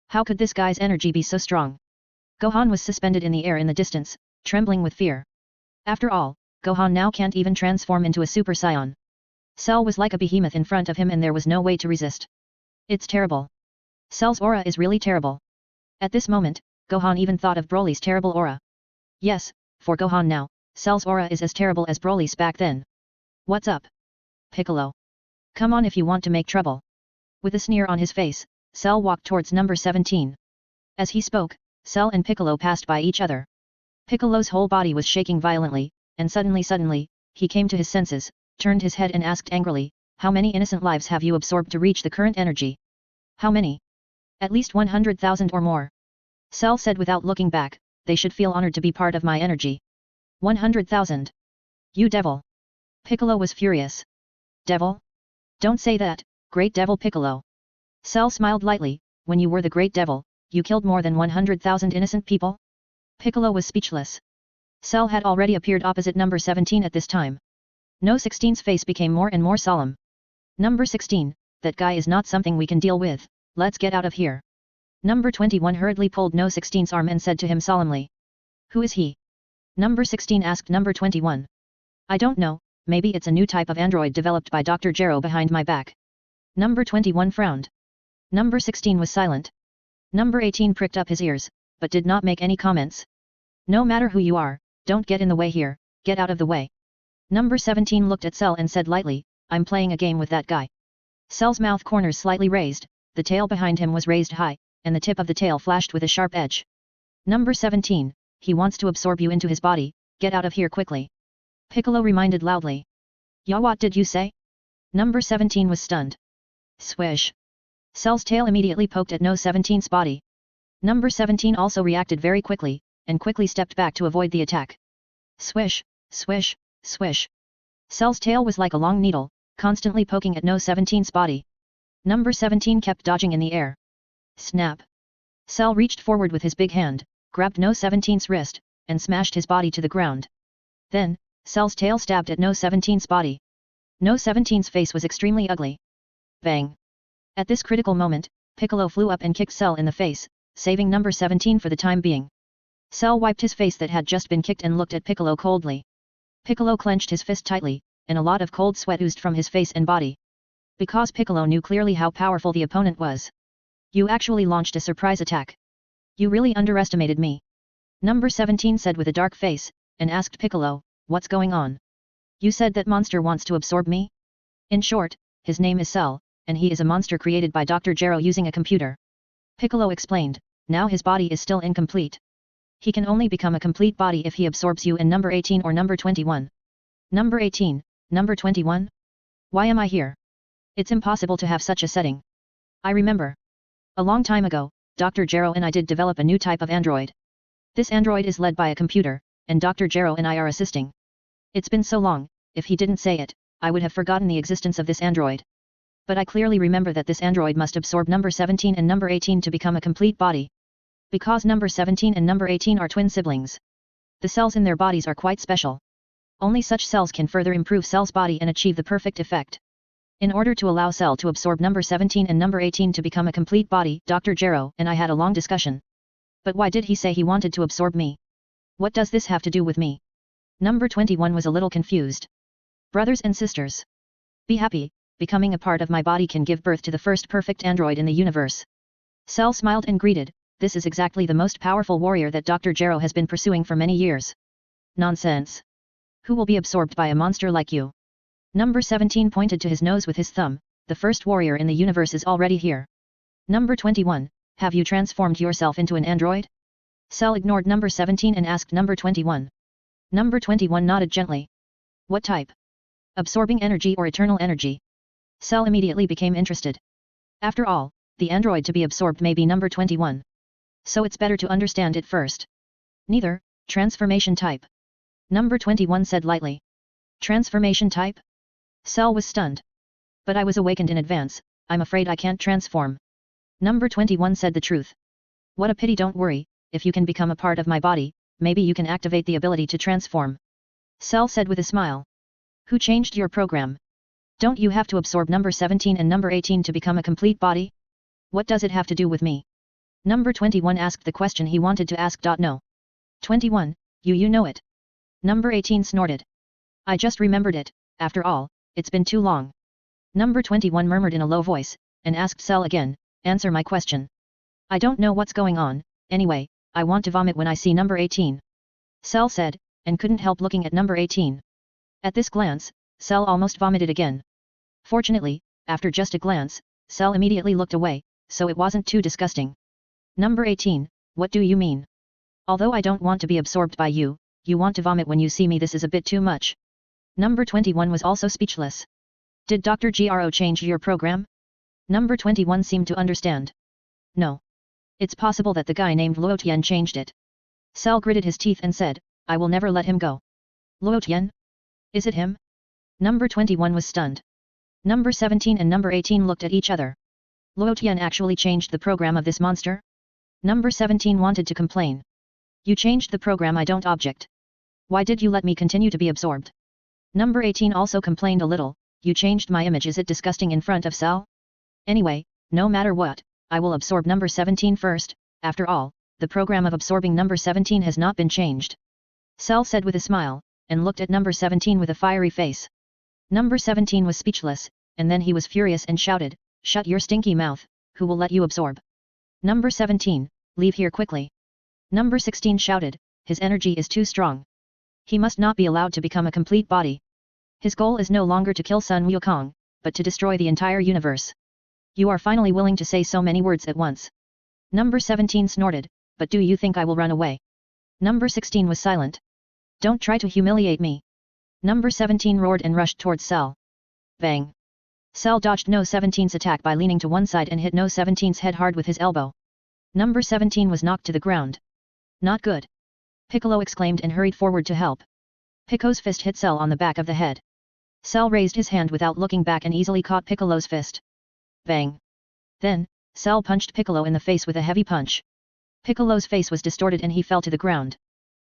How could this guy's energy be so strong? Gohan was suspended in the air in the distance, trembling with fear. After all, Gohan now can't even transform into a Super Saiyan. Cell was like a behemoth in front of him and there was no way to resist. It's terrible. Cell's aura is really terrible. At this moment, Gohan even thought of Broly's terrible aura. Yes, for Gohan now, Cell's aura is as terrible as Broly's back then. What's up? Piccolo. Come on if you want to make trouble. With a sneer on his face, Cell walked towards number 17. As he spoke, Cell and Piccolo passed by each other. Piccolo's whole body was shaking violently, and suddenly, he came to his senses, turned his head and asked angrily, how many innocent lives have you absorbed to reach the current energy? How many? At least 100,000 or more. Cell said without looking back, they should feel honored to be part of my energy. 100,000. You devil. Piccolo was furious. Devil? Don't say that, Great Devil Piccolo. Cell smiled lightly, when you were the Great Devil, you killed more than 100,000 innocent people? Piccolo was speechless. Cell had already appeared opposite number 17 at this time. No 16's face became more and more solemn. Number 16, that guy is not something we can deal with, let's get out of here. Number 21 hurriedly pulled No 16's arm and said to him solemnly. Who is he? Number 16 asked number 21. I don't know, maybe it's a new type of android developed by Dr. Gero behind my back. Number 21 frowned. Number 16 was silent. Number 18 pricked up his ears, but did not make any comments. No matter who you are, don't get in the way here, get out of the way. Number 17 looked at Cell and said lightly, I'm playing a game with that guy. Cell's mouth corners slightly raised, the tail behind him was raised high, and the tip of the tail flashed with a sharp edge. Number 17, he wants to absorb you into his body, get out of here quickly. Piccolo reminded loudly. Ya, what did you say? Number 17 was stunned. Swish. Cell's tail immediately poked at No 17's body. Number 17 also reacted very quickly, and quickly stepped back to avoid the attack. Swish, swish, swish. Cell's tail was like a long needle, constantly poking at No 17's body. Number 17 kept dodging in the air. Snap. Cell reached forward with his big hand, grabbed No 17's wrist, and smashed his body to the ground. Then, Cell's tail stabbed at No 17's body. No 17's face was extremely ugly. Bang. At this critical moment, Piccolo flew up and kicked Cell in the face, saving number 17 for the time being. Cell wiped his face that had just been kicked and looked at Piccolo coldly. Piccolo clenched his fist tightly, and a lot of cold sweat oozed from his face and body. Because Piccolo knew clearly how powerful the opponent was. You actually launched a surprise attack. You really underestimated me. Number 17 said with a dark face, and asked Piccolo, what's going on? You said that monster wants to absorb me? In short, his name is Cell, and he is a monster created by Dr. Gero using a computer. Piccolo explained, now his body is still incomplete. He can only become a complete body if he absorbs you in number 18 or number 21. Number 18, number 21? Why am I here? It's impossible to have such a setting. I remember. A long time ago, Dr. Gero and I did develop a new type of android. This android is led by a computer, and Dr. Gero and I are assisting. It's been so long, if he didn't say it, I would have forgotten the existence of this android. But I clearly remember that this android must absorb number 17 and number 18 to become a complete body. Because number 17 and number 18 are twin siblings. The cells in their bodies are quite special. Only such cells can further improve Cell's body and achieve the perfect effect. In order to allow Cell to absorb number 17 and number 18 to become a complete body, Dr. Gero and I had a long discussion. But why did he say he wanted to absorb me? What does this have to do with me? Number 21 was a little confused. Brothers and sisters. Be happy, becoming a part of my body can give birth to the first perfect android in the universe. Cell smiled and greeted, this is exactly the most powerful warrior that Dr. Gero has been pursuing for many years. Nonsense. Who will be absorbed by a monster like you? Number 17 pointed to his nose with his thumb, the first warrior in the universe is already here. Number 21, have you transformed yourself into an android? Cell ignored number 17 and asked number 21. Number 21 nodded gently. What type? Absorbing energy or eternal energy? Cell immediately became interested. After all, the android to be absorbed may be number 21. So it's better to understand it first. Neither, transformation type. Number 21 said lightly. Transformation type? Cell was stunned. But I was awakened in advance, I'm afraid I can't transform. Number 21 said the truth. What a pity, don't worry, if you can become a part of my body, maybe you can activate the ability to transform. Cell said with a smile. Who changed your program? Don't you have to absorb number 17 and number 18 to become a complete body? What does it have to do with me? Number 21 asked the question he wanted to ask. No. 21, you know it. Number 18 snorted. I just remembered it, after all, it's been too long. Number 21 murmured in a low voice, and asked Cell again, answer my question. I don't know what's going on, anyway, I want to vomit when I see number 18. Cell said, and couldn't help looking at number 18. At this glance, Cell almost vomited again. Fortunately, after just a glance, Cell immediately looked away, so it wasn't too disgusting. Number 18, what do you mean? Although I don't want to be absorbed by you, you want to vomit when you see me, this is a bit too much. Number 21 was also speechless. Did Dr. Gero change your program? Number 21 seemed to understand. No. It's possible that the guy named Luotian changed it. Cell gritted his teeth and said, I will never let him go. Luotian? Is it him? Number 21 was stunned. Number 17 and number 18 looked at each other. Luotian actually changed the program of this monster? Number 17 wanted to complain. You changed the program, I don't object. Why did you let me continue to be absorbed? Number 18 also complained a little, you changed my image, is it disgusting in front of Cell? Anyway, no matter what, I will absorb number 17 first, after all, the program of absorbing number 17 has not been changed. Cell said with a smile, and looked at number 17 with a fiery face. Number 17 was speechless, and then he was furious and shouted, shut your stinky mouth, who will let you absorb? Number 17, leave here quickly. Number 16 shouted, his energy is too strong. He must not be allowed to become a complete body. His goal is no longer to kill Sun Wukong, but to destroy the entire universe. You are finally willing to say so many words at once. Number 17 snorted, but do you think I will run away? Number 16 was silent. Don't try to humiliate me. Number 17 roared and rushed towards Cell. Bang. Cell dodged No 17's attack by leaning to one side and hit No 17's head hard with his elbow. Number 17 was knocked to the ground. Not good. Piccolo exclaimed and hurried forward to help. Pico's fist hit Cell on the back of the head. Cell raised his hand without looking back and easily caught Piccolo's fist. Bang. Then, Cell punched Piccolo in the face with a heavy punch. Piccolo's face was distorted and he fell to the ground.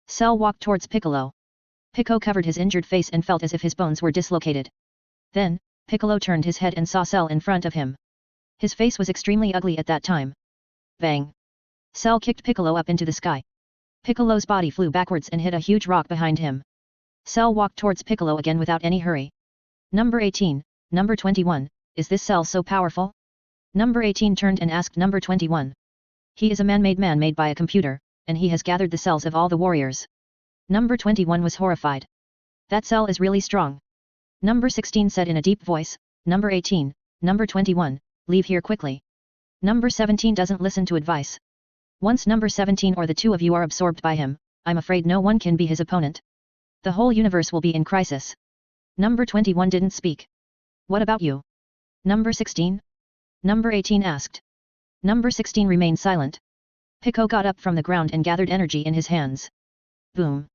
Cell walked towards Piccolo. Piccolo covered his injured face and felt as if his bones were dislocated. Then, Piccolo turned his head and saw Cell in front of him. His face was extremely ugly at that time. Bang. Cell kicked Piccolo up into the sky. Piccolo's body flew backwards and hit a huge rock behind him. Cell walked towards Piccolo again without any hurry. Number 18, number 21, is this Cell so powerful? Number 18 turned and asked number 21. He is a man made by a computer, and he has gathered the cells of all the warriors. Number 21 was horrified. That Cell is really strong. Number 16 said in a deep voice, number 18, number 21, leave here quickly. Number 17 doesn't listen to advice. Once number 17 or the two of you are absorbed by him, I'm afraid no one can be his opponent. The whole universe will be in crisis. Number 21 didn't speak. What about you? Number 16? Number 18 asked. Number 16 remained silent. Pico got up from the ground and gathered energy in his hands. Boom.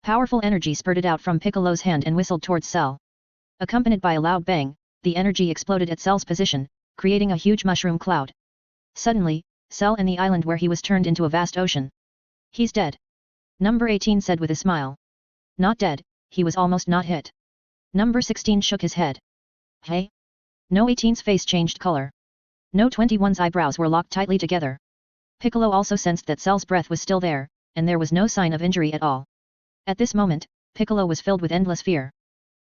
Powerful energy spurted out from Piccolo's hand and whistled towards Cell. Accompanied by a loud bang, the energy exploded at Cell's position, creating a huge mushroom cloud. Suddenly, Cell and the island where he was turned into a vast ocean. He's dead. Number 18 said with a smile. Not dead, he was almost not hit. Number 16 shook his head. Hey? No 18's face changed color. No 21's eyebrows were locked tightly together. Piccolo also sensed that Cell's breath was still there, and there was no sign of injury at all. At this moment, Piccolo was filled with endless fear.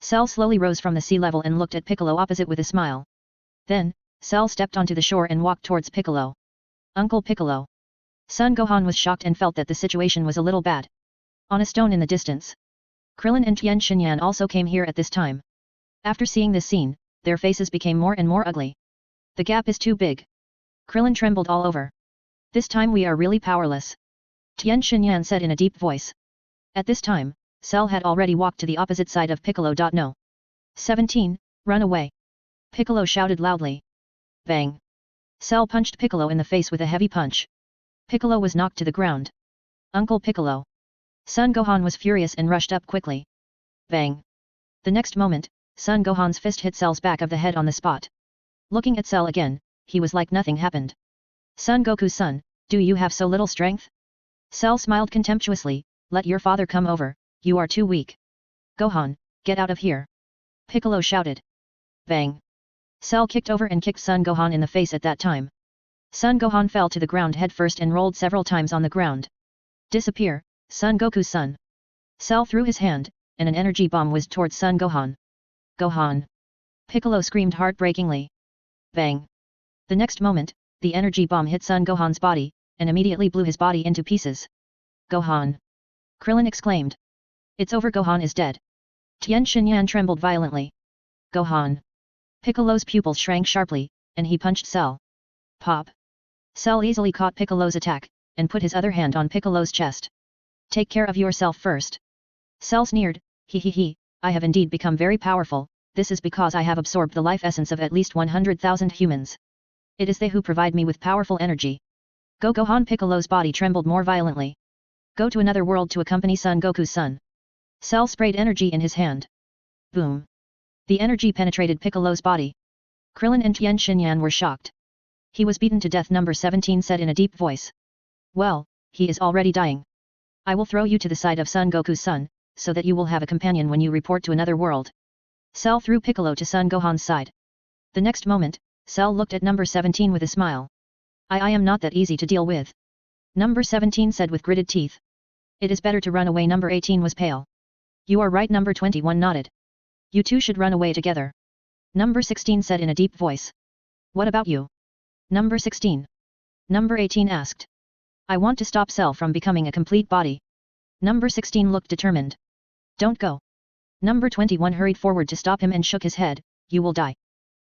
Cell slowly rose from the sea level and looked at Piccolo opposite with a smile. Then, Cell stepped onto the shore and walked towards Piccolo. Uncle Piccolo. Son Gohan was shocked and felt that the situation was a little bad. On a stone in the distance, Krillin and Tien Shinyan also came here at this time. After seeing this scene, their faces became more and more ugly. The gap is too big. Krillin trembled all over. This time we are really powerless. Tien Shinyan said in a deep voice. At this time, Cell had already walked to the opposite side of Piccolo. No. 17, run away. Piccolo shouted loudly. Bang. Cell punched Piccolo in the face with a heavy punch. Piccolo was knocked to the ground. Uncle Piccolo. Son Gohan was furious and rushed up quickly. Bang. The next moment, Son Gohan's fist hit Cell's back of the head on the spot. Looking at Cell again, he was like nothing happened. Son Goku's son, do you have so little strength? Cell smiled contemptuously, let your father come over, you are too weak. Gohan, get out of here. Piccolo shouted. Bang. Cell kicked over and kicked Son Gohan in the face at that time. Son Gohan fell to the ground head first and rolled several times on the ground. Disappear, Son Goku's son. Cell threw his hand, and an energy bomb whizzed towards Son Gohan. Gohan. Piccolo screamed heartbreakingly. Bang. The next moment, the energy bomb hit Son Gohan's body, and immediately blew his body into pieces. Gohan. Krillin exclaimed. It's over, Gohan is dead. Tien Shinyan trembled violently. Gohan. Piccolo's pupils shrank sharply, and he punched Cell. Pop. Cell easily caught Piccolo's attack, and put his other hand on Piccolo's chest. Take care of yourself first. Cell sneered, he, I have indeed become very powerful, this is because I have absorbed the life essence of at least 100,000 humans. It is they who provide me with powerful energy. Go Gohan. Piccolo's body trembled more violently. Go to another world to accompany Son Goku's son. Cell sprayed energy in his hand. Boom. The energy penetrated Piccolo's body. Krillin and Tien Shinyan were shocked. He was beaten to death, number 17 said in a deep voice. Well, he is already dying. I will throw you to the side of Son Goku's son, so that you will have a companion when you report to another world. Cell threw Piccolo to Son Gohan's side. The next moment, Cell looked at number 17 with a smile. I am not that easy to deal with. Number 17 said with gritted teeth. It is better to run away. Number 18 was pale. You are right. Number 21 nodded. You two should run away together. Number 16 said in a deep voice. What about you? Number 16. Number 18 asked. I want to stop Cell from becoming a complete body. Number 16 looked determined. Don't go. Number 21 hurried forward to stop him and shook his head, you will die.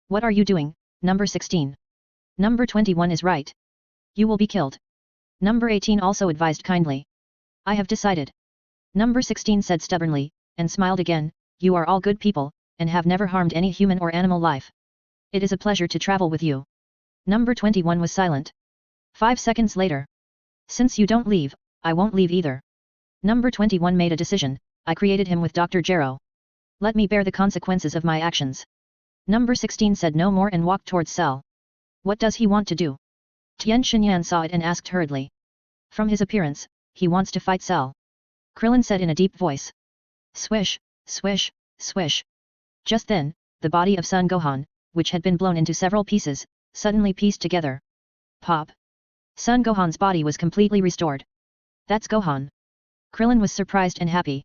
What are you doing, number 16? Number 21 is right. You will be killed. Number 18 also advised kindly. I have decided. Number 16 said stubbornly, and smiled again, you are all good people, and have never harmed any human or animal life. It is a pleasure to travel with you. Number 21 was silent. 5 seconds later. Since you don't leave, I won't leave either. Number 21 made a decision, I created him with Dr. Gero. Let me bear the consequences of my actions. Number 16 said no more and walked towards Cell. What does he want to do? Tien Shinyan saw it and asked hurriedly. From his appearance, he wants to fight Cell. Krillin said in a deep voice. Swish, swish, swish. Just then, the body of Son Gohan, which had been blown into several pieces, suddenly pieced together. Pop. Son Gohan's body was completely restored. That's Gohan. Krillin was surprised and happy.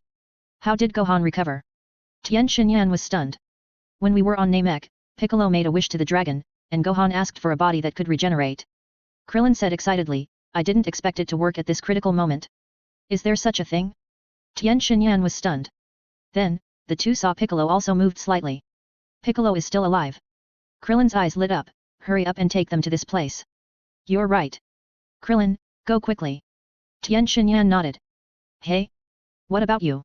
How did Gohan recover? Tien Shinyan was stunned. When we were on Namek, Piccolo made a wish to the dragon, and Gohan asked for a body that could regenerate. Krillin said excitedly, I didn't expect it to work at this critical moment. Is there such a thing? Tien Shinyan was stunned. Then, the two saw Piccolo also moved slightly. Piccolo is still alive. Krillin's eyes lit up, hurry up and take them to this place. You're right. Krillin, go quickly. Tien Shinyan nodded. Hey? What about you?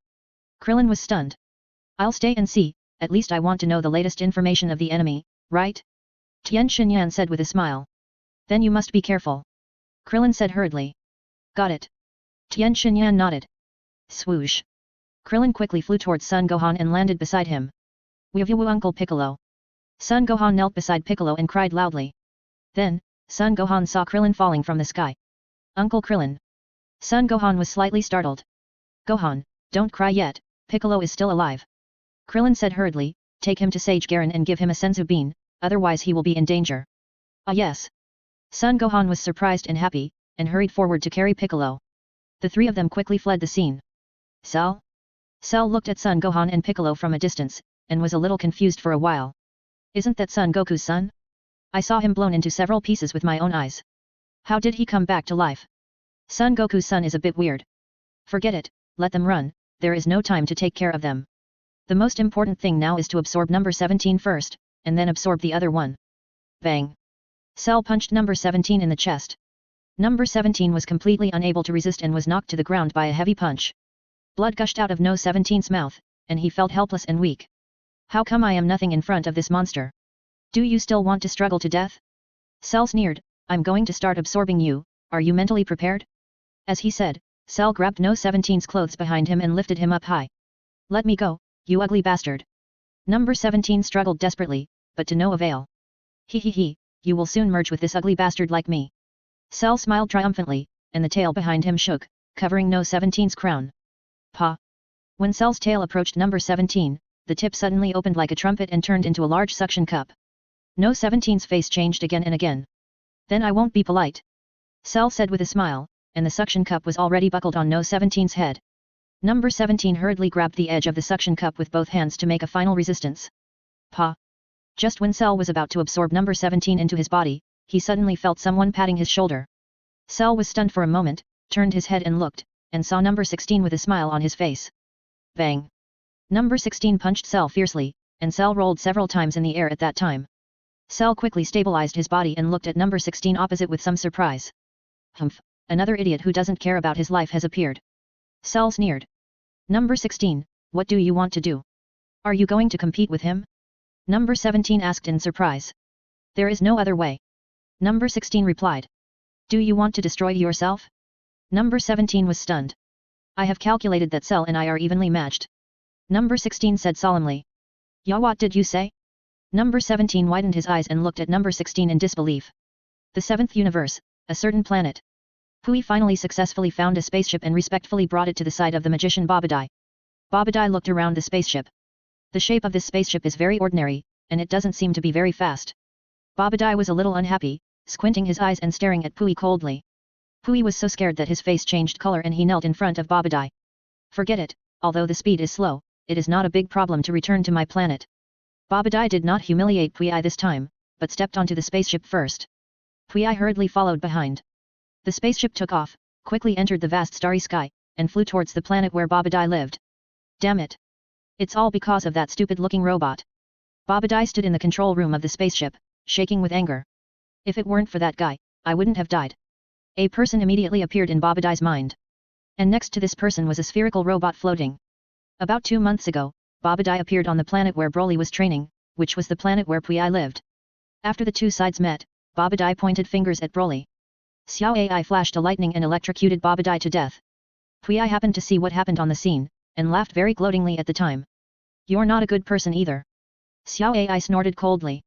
Krillin was stunned. I'll stay and see, at least I want to know the latest information of the enemy, right? Tien Shinyan said with a smile. Then you must be careful. Krillin said hurriedly. Got it. Tien Shinyan nodded. Swoosh. Krillin quickly flew towards Son Gohan and landed beside him. Woo Uncle Piccolo. Son Gohan knelt beside Piccolo and cried loudly. Then, Son Gohan saw Krillin falling from the sky. Uncle Krillin. Son Gohan was slightly startled. Gohan, don't cry yet, Piccolo is still alive. Krillin said hurriedly, take him to Sage Garen and give him a senzu bean, otherwise he will be in danger. Ah yes. Son Gohan was surprised and happy, and hurried forward to carry Piccolo. The three of them quickly fled the scene. Cell? Cell looked at Son Gohan and Piccolo from a distance, and was a little confused for a while. Isn't that Son Goku's son? I saw him blown into several pieces with my own eyes. How did he come back to life? Son Goku's son is a bit weird. Forget it, let them run, there is no time to take care of them. The most important thing now is to absorb number 17 first, and then absorb the other one. Bang! Cell punched number 17 in the chest. Number 17 was completely unable to resist and was knocked to the ground by a heavy punch. Blood gushed out of No 17's mouth, and he felt helpless and weak. How come I am nothing in front of this monster? Do you still want to struggle to death? Cell sneered, I'm going to start absorbing you, are you mentally prepared? As he said, Cell grabbed No 17's clothes behind him and lifted him up high. Let me go, you ugly bastard. Number 17 struggled desperately, but to no avail. He, you will soon merge with this ugly bastard like me. Cell smiled triumphantly, and the tail behind him shook, covering No 17's crown. Pa! When Cell's tail approached number 17, the tip suddenly opened like a trumpet and turned into a large suction cup. No 17's face changed again and again. Then I won't be polite. Cell said with a smile, and the suction cup was already buckled on No 17's head. Number 17 hurriedly grabbed the edge of the suction cup with both hands to make a final resistance. Pa! Just when Cell was about to absorb number 17 into his body, he suddenly felt someone patting his shoulder. Cell was stunned for a moment, turned his head and looked, and saw number 16 with a smile on his face. Bang! Number 16 punched Cell fiercely, and Cell rolled several times in the air at that time. Cell quickly stabilized his body and looked at number 16 opposite with some surprise. Humph, another idiot who doesn't care about his life has appeared. Cell sneered. Number 16, what do you want to do? Are you going to compete with him? Number 17 asked in surprise. There is no other way. Number 16 replied. Do you want to destroy yourself? Number 17 was stunned. I have calculated that Cell and I are evenly matched. Number 16 said solemnly. Yeah, what did you say? Number 17 widened his eyes and looked at number 16 in disbelief. The seventh universe, a certain planet. Pui finally successfully found a spaceship and respectfully brought it to the side of the magician Babadai. Babadai looked around the spaceship. The shape of this spaceship is very ordinary, and it doesn't seem to be very fast. Babadai was a little unhappy, squinting his eyes and staring at Pui coldly. Pui was so scared that his face changed color and he knelt in front of Babadai. Forget it, although the speed is slow, it is not a big problem to return to my planet. Babadai did not humiliate Pui this time, but stepped onto the spaceship first. Pui hurriedly followed behind. The spaceship took off, quickly entered the vast starry sky, and flew towards the planet where Babadai lived. Damn it! It's all because of that stupid-looking robot. Babadai stood in the control room of the spaceship, shaking with anger. If it weren't for that guy, I wouldn't have died. A person immediately appeared in Babadai's mind. And next to this person was a spherical robot floating. About 2 months ago, Babadai appeared on the planet where Broly was training, which was the planet where Pui lived. After the two sides met, Babadai pointed fingers at Broly. Xiao Ai flashed a lightning and electrocuted Babadai to death. Pui happened to see what happened on the scene, and laughed very gloatingly at the time. You're not a good person either. Xiao Ai snorted coldly.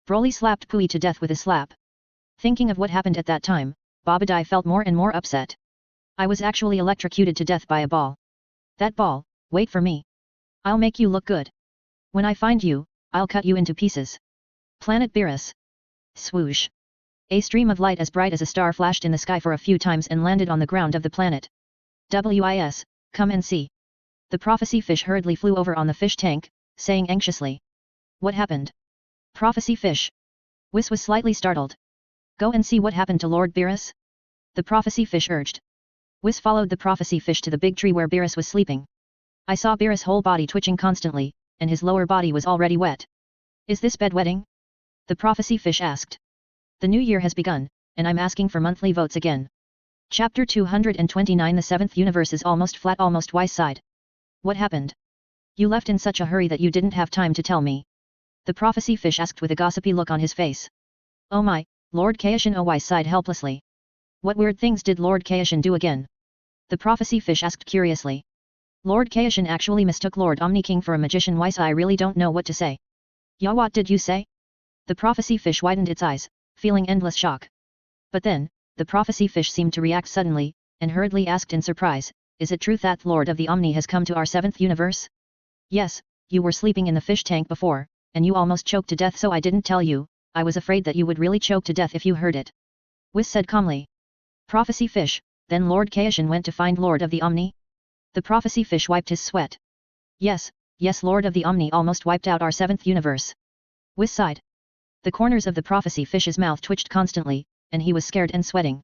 Broly slapped Pui to death with a slap. Thinking of what happened at that time, Babadai felt more and more upset. I was actually electrocuted to death by a ball. That ball, wait for me. I'll make you look good. When I find you, I'll cut you into pieces. Planet Beerus. Swoosh. A stream of light as bright as a star flashed in the sky for a few times and landed on the ground of the planet. Whis, come and see. The prophecy fish hurriedly flew over on the fish tank, saying anxiously. What happened? Prophecy fish. Whis was slightly startled. Go and see what happened to Lord Beerus? The prophecy fish urged. Whis followed the prophecy fish to the big tree where Beerus was sleeping. I saw Beerus' whole body twitching constantly, and his lower body was already wet. Is this bedwetting? The prophecy fish asked. The new year has begun, and I'm asking for monthly votes again. Chapter 229 The seventh universe is almost flat, almost Y-side. What happened? You left in such a hurry that you didn't have time to tell me. The prophecy fish asked with a gossipy look on his face. Oh my, Lord Kaishin Oy sighed helplessly. What weird things did Lord Kaishin do again? The prophecy fish asked curiously. Lord Kaishin actually mistook Lord Omni King for a magician. Why, I really don't know what to say. Yeah, what did you say? The prophecy fish widened its eyes, feeling endless shock. But then, the prophecy fish seemed to react suddenly, and hurriedly asked in surprise, is it true that Lord of the Omni has come to our seventh universe? Yes, you were sleeping in the fish tank before, and you almost choked to death, so I didn't tell you. I was afraid that you would really choke to death if you heard it. Whis said calmly. Prophecy fish, then Lord Kaishin went to find Lord of the Omni? The prophecy fish wiped his sweat. Yes, Lord of the Omni almost wiped out our seventh universe. Whis sighed. The corners of the prophecy fish's mouth twitched constantly, and he was scared and sweating.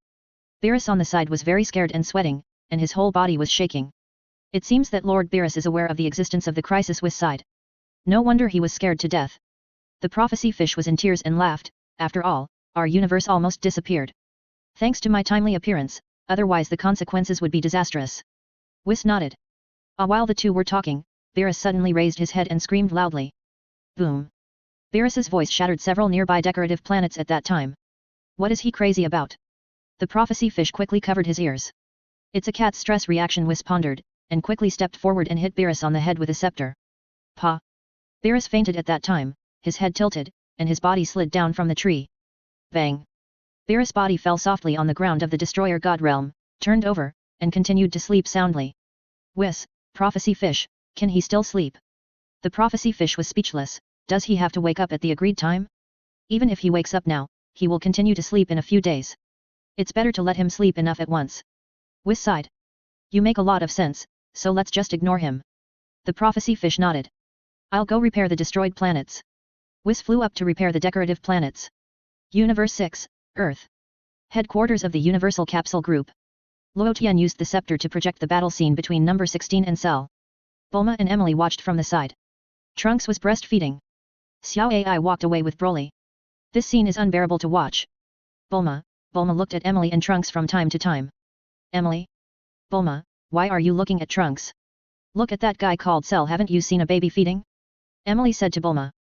Beerus on the side was very scared and sweating, and his whole body was shaking. It seems that Lord Beerus is aware of the existence of the crisis with side. No wonder he was scared to death. The prophecy fish was in tears and laughed, after all, our universe almost disappeared. Thanks to my timely appearance, otherwise the consequences would be disastrous. Whis nodded. While the two were talking, Beerus suddenly raised his head and screamed loudly. Boom. Beerus's voice shattered several nearby decorative planets at that time. What is he crazy about? The prophecy fish quickly covered his ears. It's a cat's stress reaction, Whis pondered, and quickly stepped forward and hit Beerus on the head with a scepter. Pa! Beerus fainted at that time, his head tilted, and his body slid down from the tree. Bang! Beerus' body fell softly on the ground of the destroyer god realm, turned over, and continued to sleep soundly. Whis, prophecy fish, can he still sleep? The prophecy fish was speechless. Does he have to wake up at the agreed time? Even if he wakes up now, he will continue to sleep in a few days. It's better to let him sleep enough at once. Whis sighed. You make a lot of sense, so let's just ignore him. The prophecy fish nodded. I'll go repair the destroyed planets. Whis flew up to repair the decorative planets. Universe 6, Earth. Headquarters of the Universal Capsule Group. Luo Tian used the scepter to project the battle scene between number 16 and Cell. Bulma and Emily watched from the side. Trunks was breastfeeding. Xiao Ai walked away with Broly. This scene is unbearable to watch. Bulma looked at Emily and Trunks from time to time. Emily? Bulma, why are you looking at Trunks? Look at that guy called Cell, haven't you seen a baby feeding? Emily said to Bulma.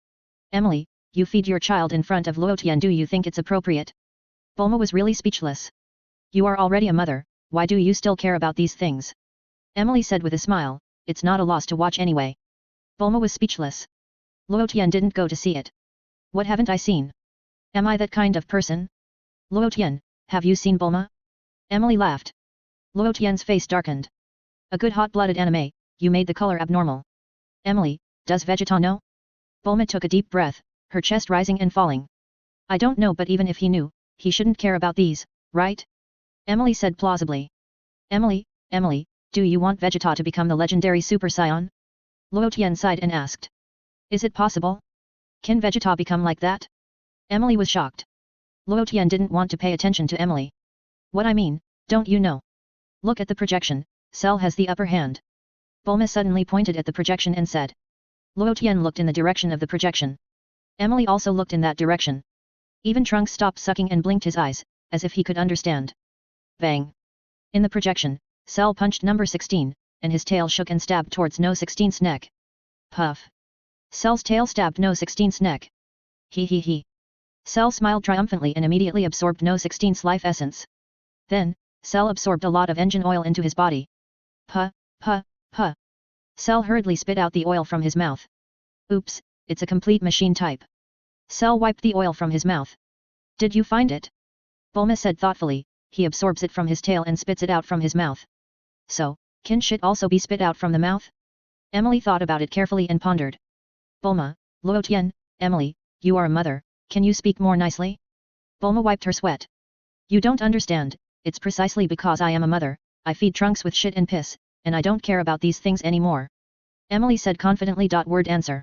Emily, you feed your child in front of Luo Tian, do you think it's appropriate? Bulma was really speechless. You are already a mother, why do you still care about these things? Emily said with a smile, it's not a loss to watch anyway. Bulma was speechless. Luo Tian didn't go to see it. What haven't I seen? Am I that kind of person? Luo Tian, have you seen Bulma? Emily laughed. Luo Tian's face darkened. A good hot-blooded anime, you made the color abnormal. Emily, does Vegeta know? Bulma took a deep breath, her chest rising and falling. I don't know, but even if he knew, he shouldn't care about these, right? Emily said plausibly. Emily, do you want Vegeta to become the legendary Super Saiyan? Luo Tian sighed and asked. Is it possible? Can Vegeta become like that? Emily was shocked. Luo Tian didn't want to pay attention to Emily. What I mean, don't you know? Look at the projection, Cell has the upper hand. Bulma suddenly pointed at the projection and said. Luo Tian looked in the direction of the projection. Emily also looked in that direction. Even Trunks stopped sucking and blinked his eyes, as if he could understand. Bang! In the projection, Cell punched number 16, and his tail shook and stabbed towards No 16's neck. Puff! Cell's tail stabbed No 16's neck. He. Cell smiled triumphantly and immediately absorbed No 16's life essence. Then, Cell absorbed a lot of engine oil into his body. Puh. Cell hurriedly spit out the oil from his mouth. Oops, it's a complete machine type. Cell wiped the oil from his mouth. Did you find it? Bulma said thoughtfully, he absorbs it from his tail and spits it out from his mouth. So, can shit also be spit out from the mouth? Emily thought about it carefully and pondered. Bulma, Luo Tian, Emily, you are a mother, can you speak more nicely? Bulma wiped her sweat. You don't understand, it's precisely because I am a mother, I feed Trunks with shit and piss, and I don't care about these things anymore. Emily said confidently. Word answer.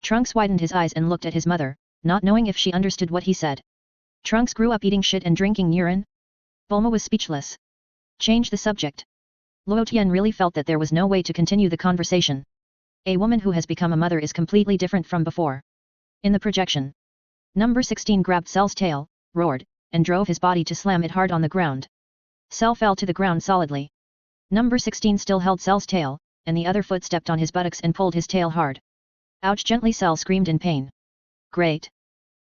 Trunks widened his eyes and looked at his mother, not knowing if she understood what he said. Trunks grew up eating shit and drinking urine? Bulma was speechless. Change the subject. Luo Tian really felt that there was no way to continue the conversation. A woman who has become a mother is completely different from before. In the projection, number 16 grabbed Cell's tail, roared, and drove his body to slam it hard on the ground. Cell fell to the ground solidly. Number 16 still held Cell's tail, and the other foot stepped on his buttocks and pulled his tail hard. Ouch! Gently, Cell screamed in pain. Great!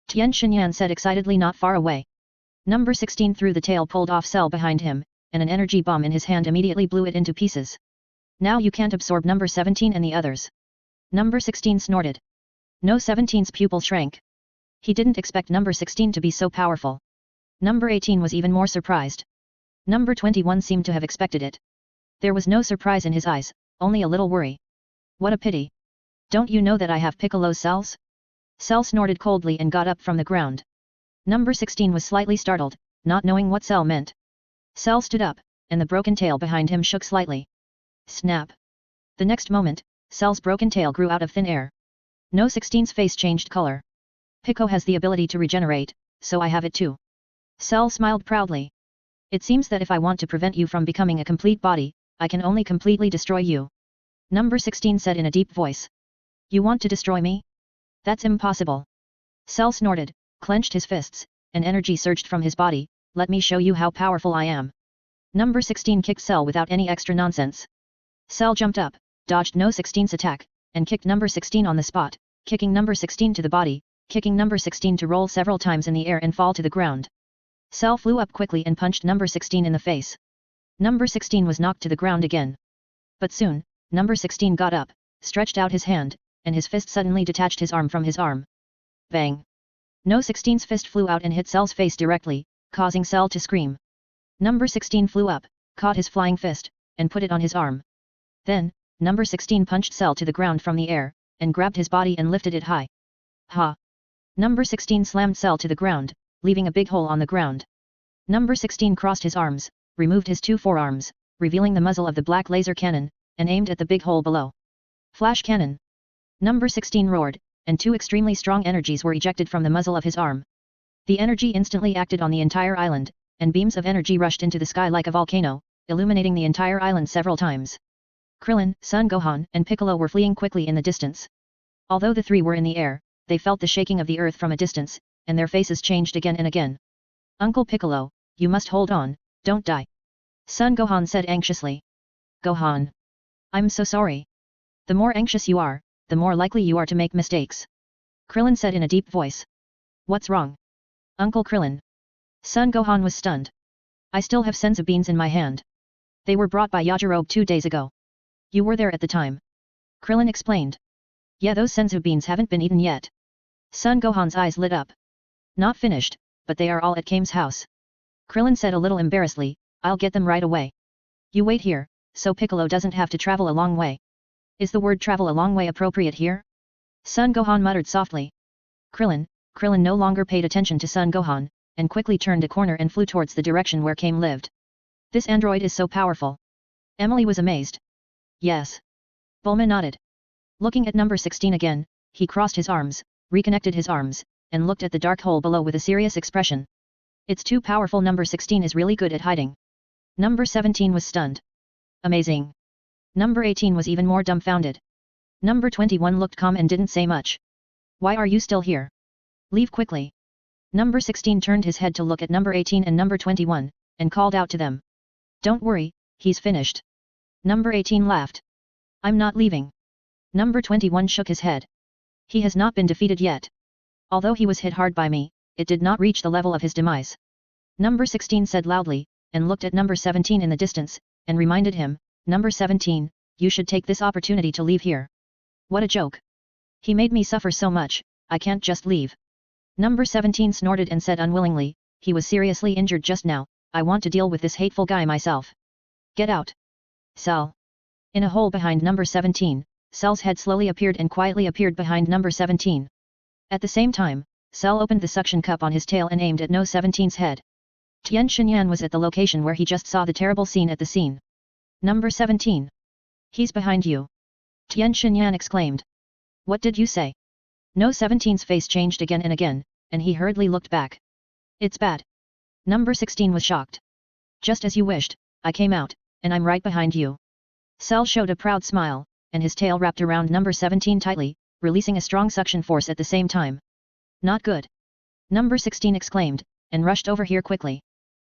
Tian Xinyan said excitedly not far away. Number 16 threw the tail pulled off Cell behind him, and an energy bomb in his hand immediately blew it into pieces. Now you can't absorb number 17 and the others. Number 16 snorted. No 17's pupil shrank. He didn't expect number 16 to be so powerful. Number 18 was even more surprised. Number 21 seemed to have expected it. There was no surprise in his eyes, only a little worry. What a pity. Don't you know that I have Piccolo's cells? Cell snorted coldly and got up from the ground. Number 16 was slightly startled, not knowing what Cell meant. Cell stood up, and the broken tail behind him shook slightly. Snap! The next moment, Cell's broken tail grew out of thin air. No 16's face changed color. Pico has the ability to regenerate, so I have it too. Cell smiled proudly. It seems that if I want to prevent you from becoming a complete body, I can only completely destroy you. Number 16 said in a deep voice. You want to destroy me? That's impossible. Cell snorted, clenched his fists, and energy surged from his body. Let me show you how powerful I am. Number 16 kicked Cell without any extra nonsense. Cell jumped up, dodged No 16's attack, and kicked number 16 on the spot, kicking number 16 to the body, kicking number 16 to roll several times in the air and fall to the ground. Cell flew up quickly and punched number 16 in the face. Number 16 was knocked to the ground again. But soon, number 16 got up, stretched out his hand, and his fist suddenly detached his arm from his arm. Bang! No 16's fist flew out and hit Cell's face directly, causing Cell to scream. Number 16 flew up, caught his flying fist, and put it on his arm. Then, number 16 punched Cell to the ground from the air, and grabbed his body and lifted it high. Ha! Number 16 slammed Cell to the ground, leaving a big hole on the ground. Number 16 crossed his arms, removed his two forearms, revealing the muzzle of the black laser cannon, and aimed at the big hole below. Flash cannon! Number 16 roared, and two extremely strong energies were ejected from the muzzle of his arm. The energy instantly acted on the entire island, and beams of energy rushed into the sky like a volcano, illuminating the entire island several times. Krillin, Son Gohan, and Piccolo were fleeing quickly in the distance. Although the three were in the air, they felt the shaking of the earth from a distance, and their faces changed again and again. Uncle Piccolo, you must hold on, don't die. Son Gohan said anxiously. Gohan. I'm so sorry. The more anxious you are, the more likely you are to make mistakes. Krillin said in a deep voice. What's wrong? Uncle Krillin. Son Gohan was stunned. I still have senzu beans in my hand. They were brought by Yajirobe 2 days ago. You were there at the time. Krillin explained. Yeah, those senzu beans haven't been eaten yet. Son Gohan's eyes lit up. Not finished, but they are all at Kame's house. Krillin said a little embarrassedly, I'll get them right away. You wait here, so Piccolo doesn't have to travel a long way. Is the word travel a long way appropriate here? Son Gohan muttered softly. Krillin no longer paid attention to Son Gohan, and quickly turned a corner and flew towards the direction where Kame lived. This android is so powerful. Emily was amazed. Yes. Bulma nodded. Looking at number 16 again, he crossed his arms, reconnected his arms, and looked at the dark hole below with a serious expression. It's too powerful. Number 16 is really good at hiding. Number 17 was stunned. Amazing. Number 18 was even more dumbfounded. Number 21 looked calm and didn't say much. Why are you still here? Leave quickly. Number 16 turned his head to look at number 18 and number 21, and called out to them. Don't worry, he's finished. Number 18 laughed. I'm not leaving. Number 21 shook his head. He has not been defeated yet. Although he was hit hard by me, it did not reach the level of his demise. Number 16 said loudly, and looked at number 17 in the distance, and reminded him, Number 17, you should take this opportunity to leave here. What a joke. He made me suffer so much, I can't just leave. Number 17 snorted and said unwillingly, he was seriously injured just now, I want to deal with this hateful guy myself. Get out. Cell. In a hole behind number 17, Cell's head slowly appeared and quietly appeared behind number 17. At the same time, Cell opened the suction cup on his tail and aimed at No 17's head. Tien Shinyan was at the location where he just saw the terrible scene at the scene. Number 17. He's behind you. Tien Shinyan exclaimed. What did you say? No 17's face changed again and again, and he hurriedly looked back. It's bad. Number 16 was shocked. Just as you wished, I came out, and I'm right behind you. Cell showed a proud smile, and his tail wrapped around number 17 tightly, releasing a strong suction force at the same time. Not good. Number 16 exclaimed, and rushed over here quickly.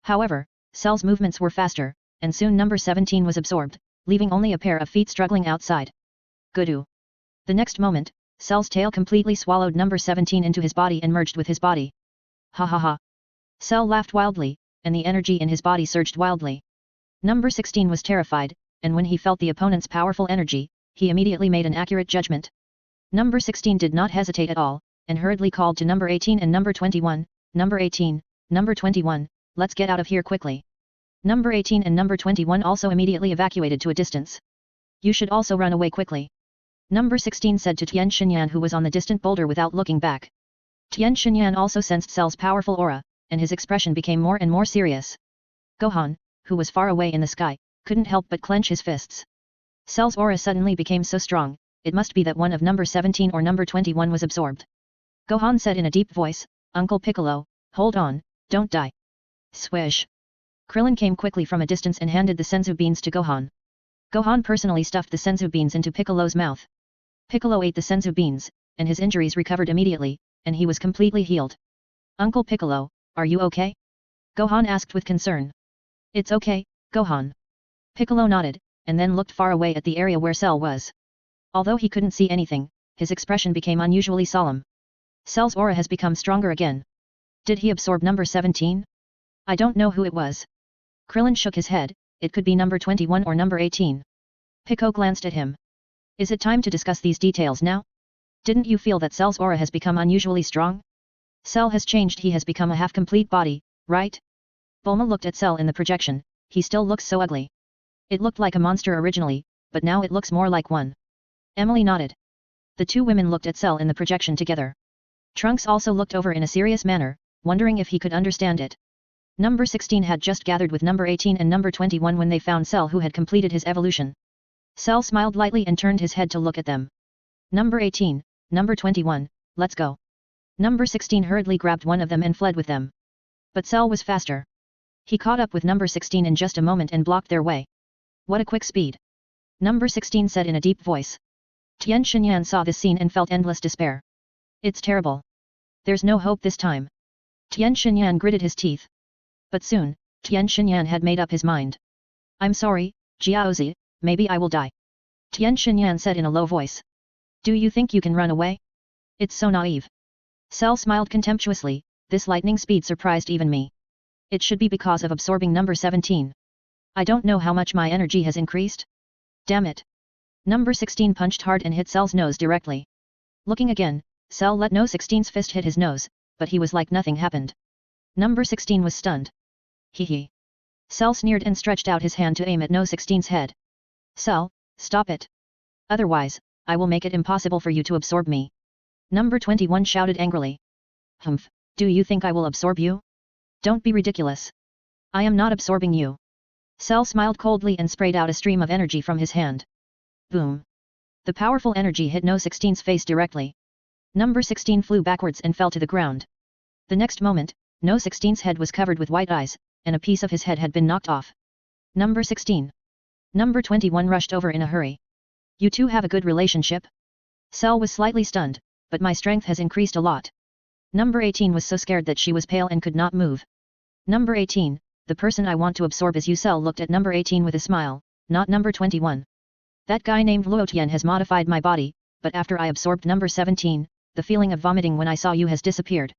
However, Cell's movements were faster, and soon number 17 was absorbed, leaving only a pair of feet struggling outside. Goodoo. The next moment, Cell's tail completely swallowed number 17 into his body and merged with his body. Ha ha ha. Cell laughed wildly, and the energy in his body surged wildly. Number 16 was terrified, and when he felt the opponent's powerful energy, he immediately made an accurate judgment. Number 16 did not hesitate at all, and hurriedly called to number 18 and number 21, Number 18, Number 21, let's get out of here quickly. Number 18 and number 21 also immediately evacuated to a distance. You should also run away quickly. Number 16 said to Tien Shinyan, who was on the distant boulder, without looking back. Tien Shinyan also sensed Cell's powerful aura, and his expression became more and more serious. Gohan, who was far away in the sky, couldn't help but clench his fists. Cell's aura suddenly became so strong, it must be that one of number 17 or number 21 was absorbed. Gohan said in a deep voice, Uncle Piccolo, hold on, don't die. Swish. Krillin came quickly from a distance and handed the senzu beans to Gohan. Gohan personally stuffed the senzu beans into Piccolo's mouth. Piccolo ate the senzu beans, and his injuries recovered immediately, and he was completely healed. Uncle Piccolo, are you okay? Gohan asked with concern. It's okay, Gohan. Piccolo nodded, and then looked far away at the area where Cell was. Although he couldn't see anything, his expression became unusually solemn. Cell's aura has become stronger again. Did he absorb number 17? I don't know who it was. Krillin shook his head, it could be number 21 or number 18. Piccolo glanced at him. Is it time to discuss these details now? Didn't you feel that Cell's aura has become unusually strong? Cell has changed, he has become a half-complete body, right? Bulma looked at Cell in the projection, he still looks so ugly. It looked like a monster originally, but now it looks more like one. Emily nodded. The two women looked at Cell in the projection together. Trunks also looked over in a serious manner, wondering if he could understand it. Number 16 had just gathered with number 18 and number 21 when they found Cell, who had completed his evolution. Cell smiled lightly and turned his head to look at them. Number 18, number 21, let's go. Number 16 hurriedly grabbed one of them and fled with them. But Cell was faster. He caught up with number 16 in just a moment and blocked their way. What a quick speed! Number 16 said in a deep voice. Tien Shinyan saw this scene and felt endless despair. It's terrible. There's no hope this time. Tien Shinyan gritted his teeth. But soon, Tien Shinyan had made up his mind. I'm sorry, Jiaozi, maybe I will die. Tien Shinyan said in a low voice. Do you think you can run away? It's so naive. Cell smiled contemptuously, this lightning speed surprised even me. It should be because of absorbing number 17. I don't know how much my energy has increased. Damn it. Number 16 punched hard and hit Cell's nose directly. Looking again, Cell let No 16's fist hit his nose, but he was like nothing happened. Number 16 was stunned. Hee hee. Cell sneered and stretched out his hand to aim at No 16's head. Cell, stop it. Otherwise, I will make it impossible for you to absorb me. Number 21 shouted angrily. Humph, do you think I will absorb you? Don't be ridiculous. I am not absorbing you. Cell smiled coldly and sprayed out a stream of energy from his hand. Boom. The powerful energy hit No 16's face directly. Number 16 flew backwards and fell to the ground. The next moment, No 16's head was covered with white eyes, and a piece of his head had been knocked off. Number 16. Number 21 rushed over in a hurry. You two have a good relationship? Cell was slightly stunned, but my strength has increased a lot. Number 18 was so scared that she was pale and could not move. Number 18, the person I want to absorb is you. Cell looked at number 18 with a smile, not number 21. That guy named Luotian has modified my body, but after I absorbed number 17, the feeling of vomiting when I saw you has disappeared.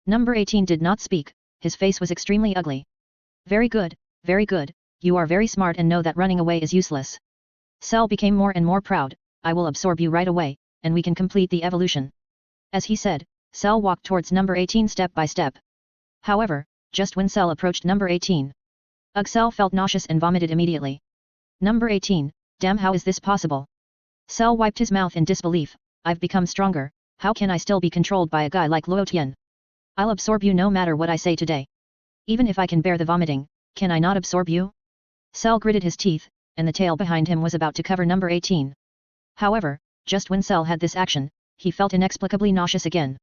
Number 18 did not speak, his face was extremely ugly. Very good, you are very smart and know that running away is useless. Cell became more and more proud, I will absorb you right away, and we can complete the evolution. As he said, Cell walked towards number 18 step by step. However, just when Cell approached number 18, Cell felt nauseous and vomited immediately. Number 18, damn, how is this possible? Cell wiped his mouth in disbelief, I've become stronger, how can I still be controlled by a guy like Luotian? I'll absorb you no matter what I say today. Even if I can bear the vomiting, can I not absorb you? Cell gritted his teeth, and the tail behind him was about to cover number 18. However, just when Cell had this action, he felt inexplicably nauseous again.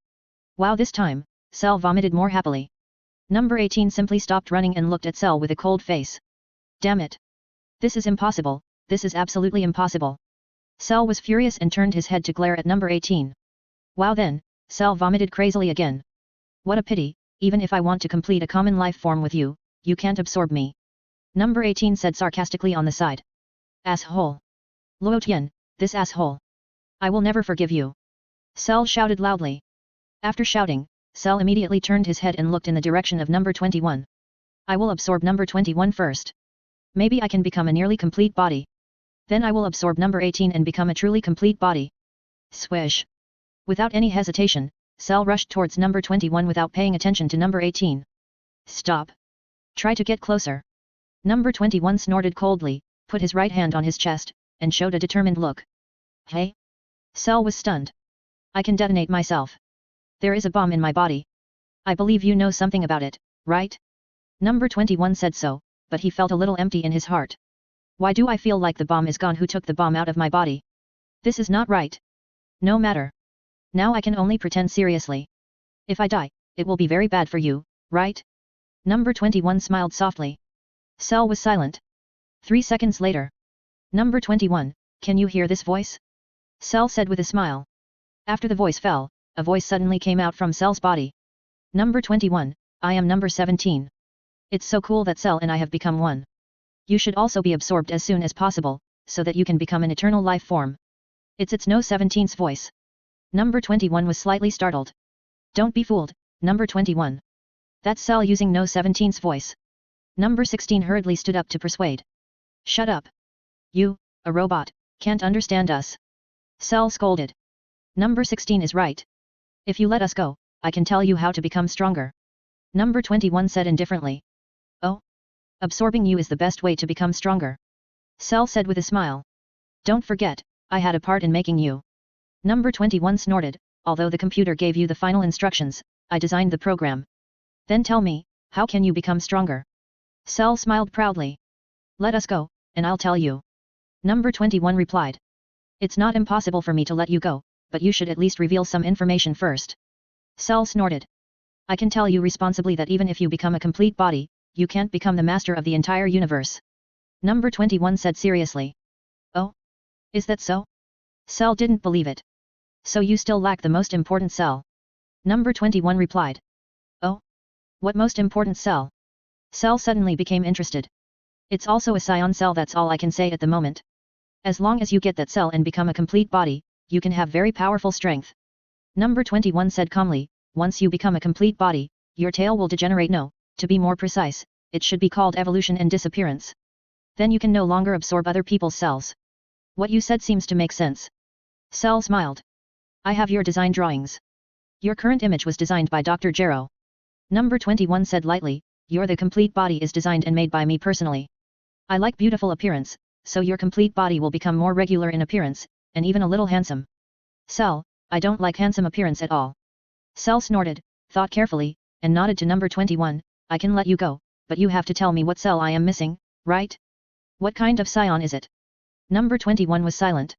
Wow, this time, Cell vomited more happily. Number 18 simply stopped running and looked at Cell with a cold face. Damn it. This is impossible, this is absolutely impossible. Cell was furious and turned his head to glare at number 18. Wow, then, Cell vomited crazily again. What a pity, even if I want to complete a common life form with you, you can't absorb me. Number 18 said sarcastically on the side. Asshole. Luotian, this asshole. I will never forgive you. Cell shouted loudly. After shouting, Cell immediately turned his head and looked in the direction of number 21. I will absorb number 21 first. Maybe I can become a nearly complete body. Then I will absorb number 18 and become a truly complete body. Swish. Without any hesitation, Cell rushed towards number 21 without paying attention to number 18. Stop. Try to get closer. Number 21 snorted coldly, put his right hand on his chest, and showed a determined look. Hey? Cell was stunned. I can detonate myself. There is a bomb in my body. I believe you know something about it, right? Number 21 said so, but he felt a little empty in his heart. Why do I feel like the bomb is gone? Who took the bomb out of my body? This is not right. No matter. Now I can only pretend seriously. If I die, it will be very bad for you, right? Number 21 smiled softly. Cell was silent. 3 seconds later. Number 21, can you hear this voice? Cell said with a smile. After the voice fell, a voice suddenly came out from Cell's body. Number 21, I am number 17. It's so cool that Cell and I have become one. You should also be absorbed as soon as possible, so that you can become an eternal life form. It's No 17's voice. Number 21 was slightly startled. Don't be fooled, number 21. That's Cell using No 17's voice. Number 16 hurriedly stood up to persuade. Shut up. You, a robot, can't understand us. Cell scolded. Number 16 is right. If you let us go, I can tell you how to become stronger. Number 21 said indifferently. Oh? Absorbing you is the best way to become stronger. Cell said with a smile. Don't forget, I had a part in making you. Number 21 snorted, although the computer gave you the final instructions, I designed the program. Then tell me, how can you become stronger? Cell smiled proudly. Let us go, and I'll tell you. Number 21 replied. It's not impossible for me to let you go, but you should at least reveal some information first. Cell snorted. I can tell you responsibly that even if you become a complete body, you can't become the master of the entire universe. Number 21 said seriously. Oh? Is that so? Cell didn't believe it. So you still lack the most important cell. Number 21 replied. Oh? What most important cell? Cell suddenly became interested. It's also a Saiyan cell, that's all I can say at the moment. As long as you get that cell and become a complete body, you can have very powerful strength. Number 21 said calmly, once you become a complete body, your tail will degenerate. No, to be more precise, it should be called evolution and disappearance. Then you can no longer absorb other people's cells. What you said seems to make sense. Cell smiled. I have your design drawings. Your current image was designed by Dr. Jero. Number 21 said lightly, your the complete body is designed and made by me personally. I like beautiful appearance, so your complete body will become more regular in appearance, and even a little handsome. Cell, I don't like handsome appearance at all. Cell snorted, thought carefully, and nodded to number 21, I can let you go, but you have to tell me what cell I am missing, right? What kind of Saiyan is it? Number 21 was silent.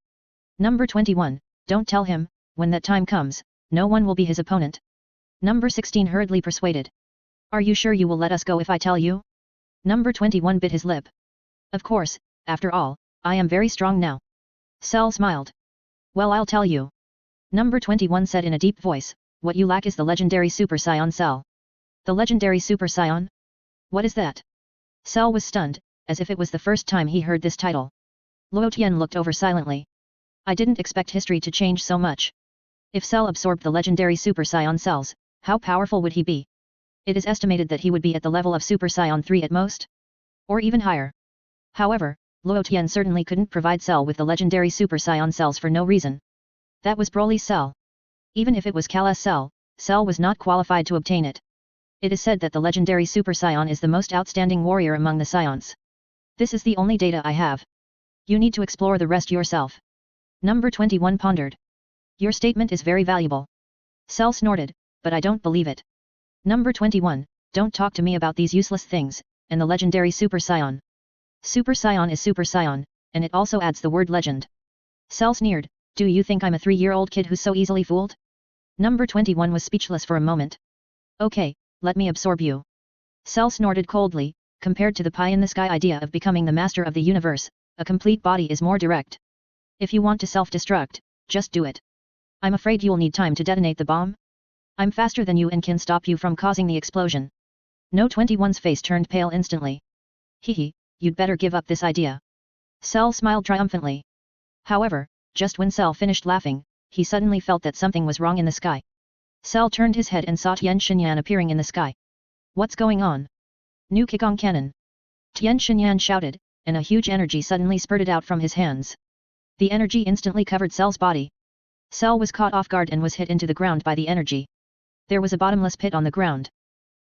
Number 21, don't tell him, when that time comes, no one will be his opponent. Number 16 hurriedly persuaded. Are you sure you will let us go if I tell you? Number 21 bit his lip. Of course, after all, I am very strong now. Cell smiled. Well, I'll tell you. Number 21 said in a deep voice, what you lack is the legendary Super Saiyan cell. The legendary Super Saiyan? What is that? Cell was stunned, as if it was the first time he heard this title. Luo Tian looked over silently. I didn't expect history to change so much. If Cell absorbed the legendary Super Saiyan cells, how powerful would he be? It is estimated that he would be at the level of Super Saiyan 3 at most. Or even higher. However, Luo Tian certainly couldn't provide Cell with the legendary Super Saiyan cells for no reason. That was Broly's cell. Even if it was Kal's cell, Cell was not qualified to obtain it. It is said that the legendary Super Saiyan is the most outstanding warrior among the Saiyans. This is the only data I have. You need to explore the rest yourself. Number 21 pondered. Your statement is very valuable. Cell snorted, but I don't believe it. Number 21, don't talk to me about these useless things, and the legendary Super Saiyan. Super Saiyan is Super Saiyan, and it also adds the word legend. Cell sneered, do you think I'm a 3-year-old kid who's so easily fooled? Number 21 was speechless for a moment. Okay, let me absorb you. Cell snorted coldly, compared to the pie-in-the-sky idea of becoming the master of the universe, a complete body is more direct. If you want to self-destruct, just do it. I'm afraid you'll need time to detonate the bomb. I'm faster than you and can stop you from causing the explosion. No 21's face turned pale instantly. Hehe, you'd better give up this idea. Cell smiled triumphantly. However, just when Cell finished laughing, he suddenly felt that something was wrong in the sky. Cell turned his head and saw Tian Xinyan appearing in the sky. What's going on? New Qigong Cannon. Tian Xinyan shouted, and a huge energy suddenly spurted out from his hands. The energy instantly covered Cell's body. Cell was caught off guard and was hit into the ground by the energy. There was a bottomless pit on the ground.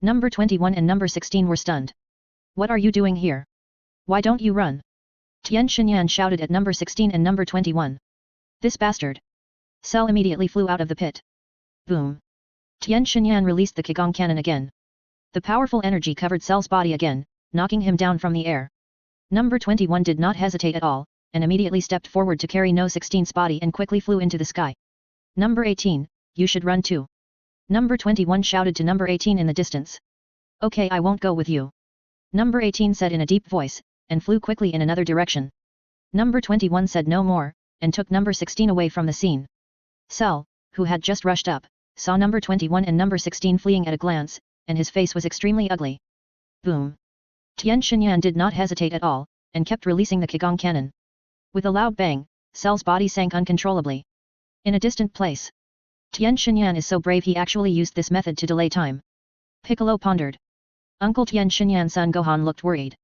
Number 21 and number 16 were stunned. What are you doing here? Why don't you run? Tian Xinyan shouted at number 16 and number 21. This bastard. Cell immediately flew out of the pit. Boom. Tian Xinyan released the Qigong Cannon again. The powerful energy covered Cell's body again, knocking him down from the air. Number 21 did not hesitate at all, and immediately stepped forward to carry No 16's body and quickly flew into the sky. Number 18, you should run too. Number 21 shouted to number 18 in the distance. Okay, I won't go with you. Number 18 said in a deep voice, and flew quickly in another direction. Number 21 said no more, and took number 16 away from the scene. Cell, who had just rushed up, saw number 21 and number 16 fleeing at a glance, and his face was extremely ugly. Boom! Tian Xinyan did not hesitate at all, and kept releasing the Qigong cannon. With a loud bang, Cell's body sank uncontrollably. In a distant place. Tian Xinyan is so brave he actually used this method to delay time. Piccolo pondered. Uncle Tian Xinyan Son Gohan looked worried.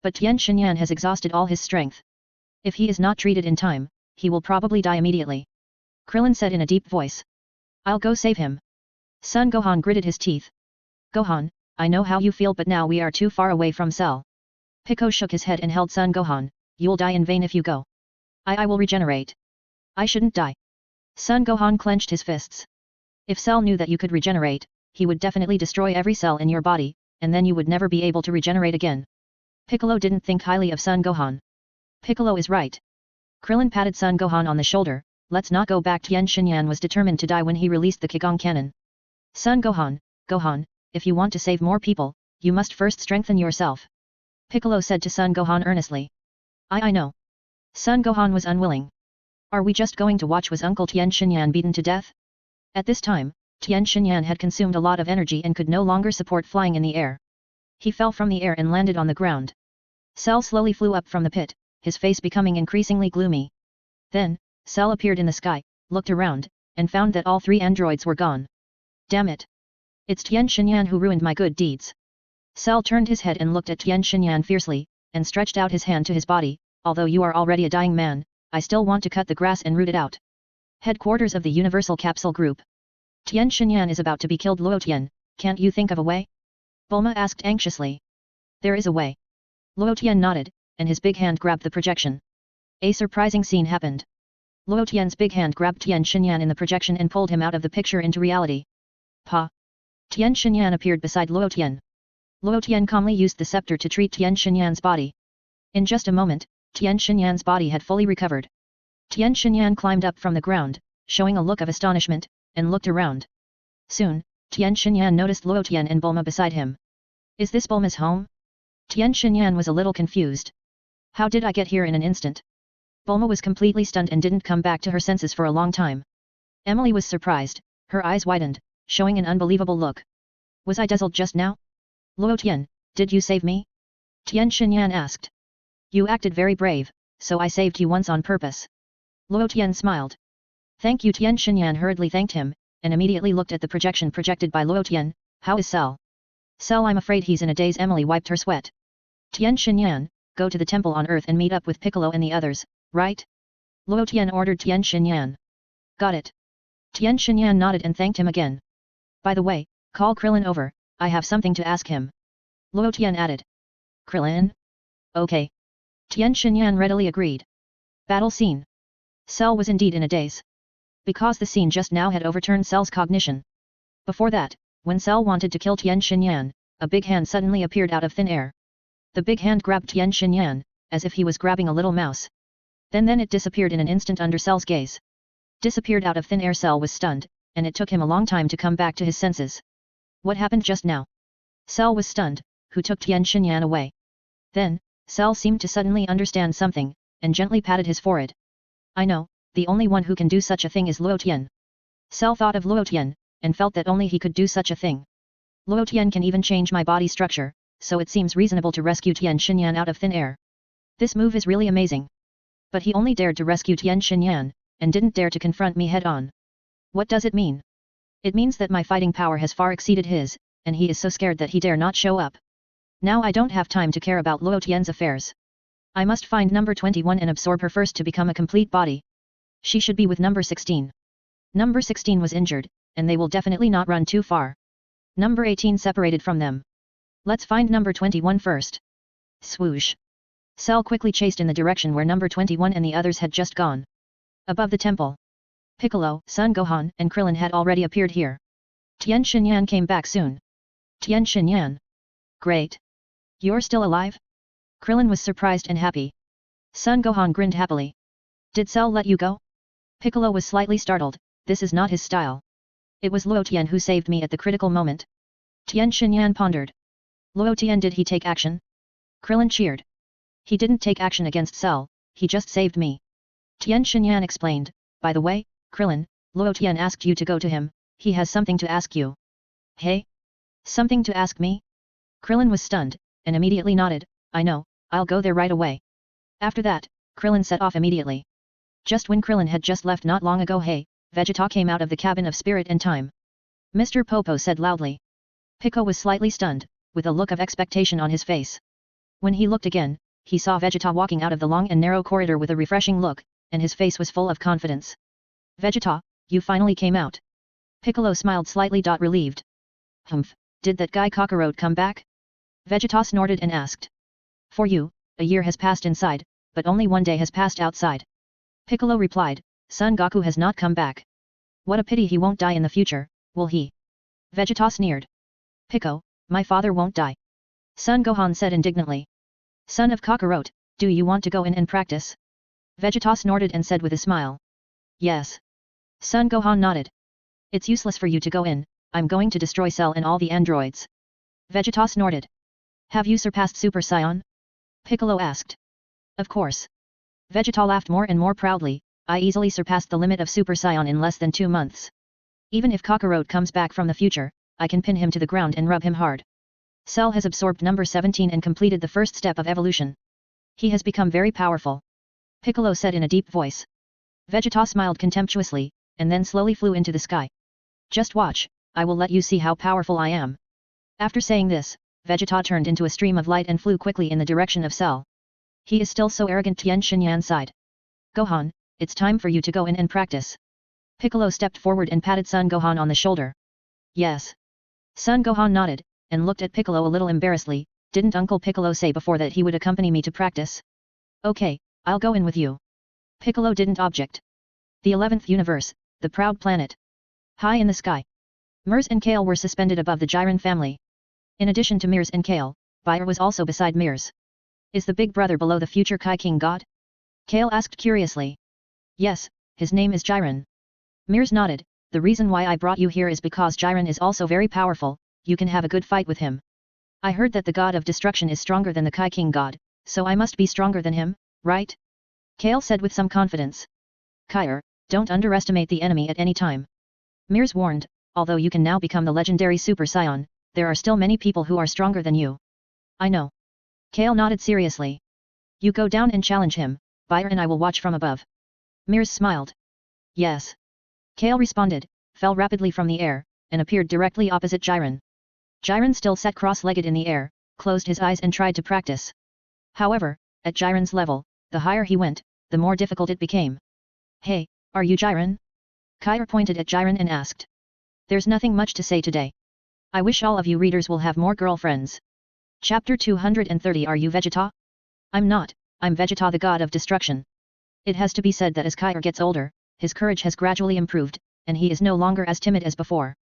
But Tian Xinyan has exhausted all his strength. If he is not treated in time, he will probably die immediately. Krillin said in a deep voice. I'll go save him. Son Gohan gritted his teeth. Gohan, I know how you feel, but now we are too far away from Cell. Pico shook his head and held Son Gohan. You'll die in vain if you go. I will regenerate. I shouldn't die. Son Gohan clenched his fists. If Cell knew that you could regenerate, he would definitely destroy every cell in your body, and then you would never be able to regenerate again. Piccolo didn't think highly of Son Gohan. Piccolo is right. Krillin patted Son Gohan on the shoulder. Let's not go back. Tian Xinyan was determined to die when he released the Qigong cannon. Son Gohan, if you want to save more people, you must first strengthen yourself. Piccolo said to Son Gohan earnestly. I know. Son Gohan was unwilling. Are we just going to watch was Uncle Tian Xinyan beaten to death? At this time, Tian Xinyan had consumed a lot of energy and could no longer support flying in the air. He fell from the air and landed on the ground. Cell slowly flew up from the pit, his face becoming increasingly gloomy. Then, Cell appeared in the sky, looked around, and found that all 3 androids were gone. Damn it! It's Tian Xinyan who ruined my good deeds. Cell turned his head and looked at Tian Xinyan fiercely, and stretched out his hand to his body. Although you are already a dying man, I still want to cut the grass and root it out. Headquarters of the Universal Capsule Group. Tian Xinyan is about to be killed. Luotian, can't you think of a way? Bulma asked anxiously. There is a way. Luotian nodded, and his big hand grabbed the projection. A surprising scene happened. Luotian's big hand grabbed Tian Xinyan in the projection and pulled him out of the picture into reality. Pa! Tian Xinyan appeared beside Luotian. Luotian calmly used the scepter to treat Tian Xinyan's body. In just a moment, Tian Xinyan's body had fully recovered. Tian Xinyan climbed up from the ground, showing a look of astonishment, and looked around. Soon, Tian Xinyan noticed Luotian and Bulma beside him. Is this Bulma's home? Tian Xinyan was a little confused. How did I get here in an instant? Bulma was completely stunned and didn't come back to her senses for a long time. Emily was surprised, her eyes widened, showing an unbelievable look. Was I dazzled just now? Luotian, did you save me? Tian Xinyan asked. You acted very brave, so I saved you once on purpose. Luotian smiled. Thank you. Tian Xinyan hurriedly thanked him, and immediately looked at the projection projected by Luotian. How is Cell? Cell, I'm afraid he's in a daze. Emily wiped her sweat. Tian Xinyan, go to the temple on Earth and meet up with Piccolo and the others, right? Luotian ordered Tian Xinyan. Got it. Tian Xinyan nodded and thanked him again. By the way, call Krillin over, I have something to ask him. Luotian added. Krillin? Okay. Tian Xinyan readily agreed. Battle scene. Cell was indeed in a daze. Because the scene just now had overturned Cell's cognition. Before that, when Cell wanted to kill Tian Xinyan, a big hand suddenly appeared out of thin air. The big hand grabbed Tian Xinyan, as if he was grabbing a little mouse. Then it disappeared in an instant under Cell's gaze. Disappeared out of thin air. Cell was stunned, and it took him a long time to come back to his senses. What happened just now? Cell was stunned. Who took Tian Xinyan away? Then, Cell seemed to suddenly understand something, and gently patted his forehead. I know, the only one who can do such a thing is Luotian. Cell thought of Luotian, and felt that only he could do such a thing. Luotian can even change my body structure, so it seems reasonable to rescue Tian Xinyan out of thin air. This move is really amazing. But he only dared to rescue Tian Xinyan, and didn't dare to confront me head-on. What does it mean? It means that my fighting power has far exceeded his, and he is so scared that he dare not show up. Now I don't have time to care about Luotian's affairs. I must find number 21 and absorb her first to become a complete body. She should be with number 16. Number 16 was injured, and they will definitely not run too far. Number 18 separated from them. Let's find number 21 first. Swoosh. Cell quickly chased in the direction where number 21 and the others had just gone. Above the temple, Piccolo, Son Gohan, and Krillin had already appeared here. Tian Xinyan came back soon. Tian Xinyan. Great. You're still alive? Krillin was surprised and happy. Son Gohan grinned happily. Did Cell let you go? Piccolo was slightly startled. This is not his style. It was Luotian who saved me at the critical moment. Tian Xinyan pondered. Luo Tian, did he take action? Krillin cheered. He didn't take action against Cell, he just saved me. Tian Xinyan explained, by the way, Krillin, Luo Tian asked you to go to him, he has something to ask you. Hey? Something to ask me? Krillin was stunned, and immediately nodded, I know, I'll go there right away. After that, Krillin set off immediately. Just when Krillin had just left not long ago, hey, Vegeta came out of the cabin of Spirit and Time. Mr. Popo said loudly. Pico was slightly stunned, with a look of expectation on his face. When he looked again, he saw Vegeta walking out of the long and narrow corridor with a refreshing look, and his face was full of confidence. Vegeta, you finally came out. Piccolo smiled slightly. Relieved. Humph, did that guy Kakarot come back? Vegeta snorted and asked. For you, a year has passed inside, but only one day has passed outside. Piccolo replied, Son Goku has not come back. What a pity he won't die in the future, will he? Vegeta sneered. Pico, my father won't die. Son Gohan said indignantly. Son of Kakarot, do you want to go in and practice? Vegeta snorted and said with a smile. Yes. Son Gohan nodded. It's useless for you to go in, I'm going to destroy Cell and all the androids. Vegeta snorted. Have you surpassed Super Saiyan? Piccolo asked. Of course. Vegeta laughed more and more proudly, I easily surpassed the limit of Super Saiyan in less than 2 months. Even if Kakarot comes back from the future, I can pin him to the ground and rub him hard. Cell has absorbed number 17 and completed the first step of evolution. He has become very powerful. Piccolo said in a deep voice. Vegeta smiled contemptuously, and then slowly flew into the sky. Just watch, I will let you see how powerful I am. After saying this, Vegeta turned into a stream of light and flew quickly in the direction of Cell. He is still so arrogant, Tian Xinyan sighed. Gohan, it's time for you to go in and practice. Piccolo stepped forward and patted Son Gohan on the shoulder. Yes. Son Gohan nodded, and looked at Piccolo a little embarrassedly, didn't Uncle Piccolo say before that he would accompany me to practice? Okay, I'll go in with you. Piccolo didn't object. The 11th universe, the proud planet. High in the sky. Mers and Kale were suspended above the Jiren family. In addition to Mirs and Kale, Bayer was also beside Mirs. Is the big brother below the future Kai King God? Kale asked curiously. Yes, his name is Jiren. Mirs nodded, the reason why I brought you here is because Jiren is also very powerful, you can have a good fight with him. I heard that the god of destruction is stronger than the Kai King God, so I must be stronger than him, right? Kale said with some confidence. Kair, don't underestimate the enemy at any time. Mirs warned, although you can now become the legendary Super Saiyan, there are still many people who are stronger than you. I know. Kale nodded seriously. You go down and challenge him, Bayer and I will watch from above. Mirs smiled. Yes. Kale responded, fell rapidly from the air, and appeared directly opposite Jiren. Jiren still sat cross-legged in the air, closed his eyes and tried to practice. However, at Jiren's level, the higher he went, the more difficult it became. Hey, are you Jiren? Kair pointed at Jiren and asked. There's nothing much to say today. I wish all of you readers will have more girlfriends. Chapter 230. Are you Vegeta? I'm not, I'm Vegeta, the god of destruction. It has to be said that as Kair gets older, his courage has gradually improved, and he is no longer as timid as before.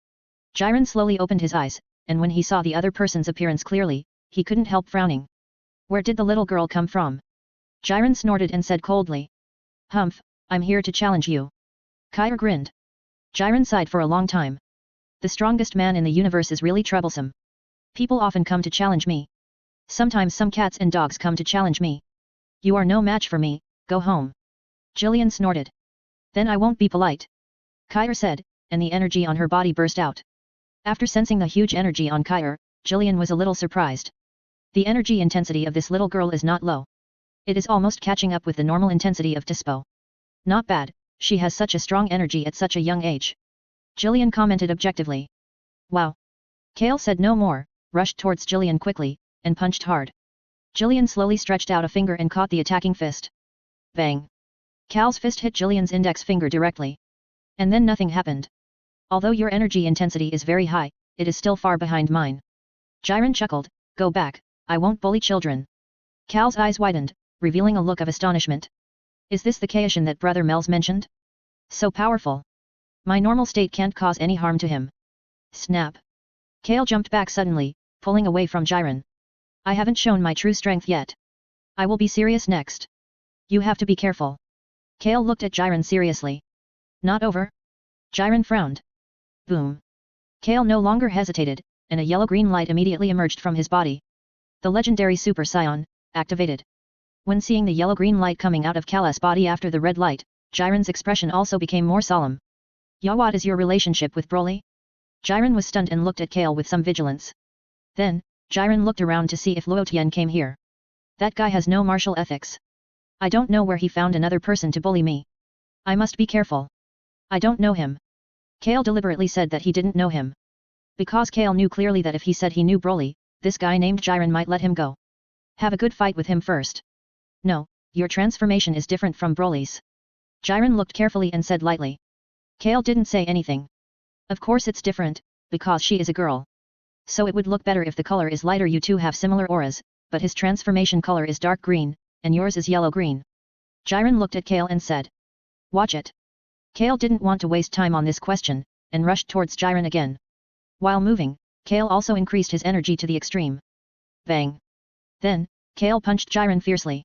Jiren slowly opened his eyes, and when he saw the other person's appearance clearly, he couldn't help frowning. Where did the little girl come from? Jiren snorted and said coldly. Humph, I'm here to challenge you. Kair grinned. Jiren sighed for a long time. The strongest man in the universe is really troublesome. People often come to challenge me. Sometimes some cats and dogs come to challenge me. You are no match for me, go home. Jillian snorted. Then I won't be polite. Kair said, and the energy on her body burst out. After sensing the huge energy on Kair, Jillian was a little surprised. The energy intensity of this little girl is not low. It is almost catching up with the normal intensity of Tispo. Not bad, she has such a strong energy at such a young age. Jillian commented objectively. Wow. Kale said no more, rushed towards Jillian quickly, and punched hard. Jillian slowly stretched out a finger and caught the attacking fist. Bang. Cal's fist hit Jillian's index finger directly. And then nothing happened. Although your energy intensity is very high, it is still far behind mine. Jiren chuckled, go back, I won't bully children. Cal's eyes widened, revealing a look of astonishment. Is this the Kaishin that Brother Mel's mentioned? So powerful. My normal state can't cause any harm to him. Snap. Kale jumped back suddenly, pulling away from Jiren. I haven't shown my true strength yet. I will be serious next. You have to be careful. Kale looked at Jiren seriously. Not over? Jiren frowned. Boom. Kale no longer hesitated, and a yellow-green light immediately emerged from his body. The legendary Super Saiyan, activated. When seeing the yellow-green light coming out of Kala's body after the red light, Jiren's expression also became more solemn. "Ya, what is your relationship with Broly?" Jiren was stunned and looked at Kale with some vigilance. Then, Jiren looked around to see if Luo Tian came here. That guy has no martial ethics. I don't know where he found another person to bully me. I must be careful. I don't know him. Kale deliberately said that he didn't know him. Because Kale knew clearly that if he said he knew Broly, this guy named Jiren might let him go. Have a good fight with him first. No, your transformation is different from Broly's. Jiren looked carefully and said lightly. Kale didn't say anything. Of course it's different, because she is a girl. So it would look better if the color is lighter. You two have similar auras, but his transformation color is dark green, and yours is yellow-green. Jiren looked at Kale and said. Watch it. Kale didn't want to waste time on this question, and rushed towards Jiren again. While moving, Kale also increased his energy to the extreme. Bang. Then, Kale punched Jiren fiercely.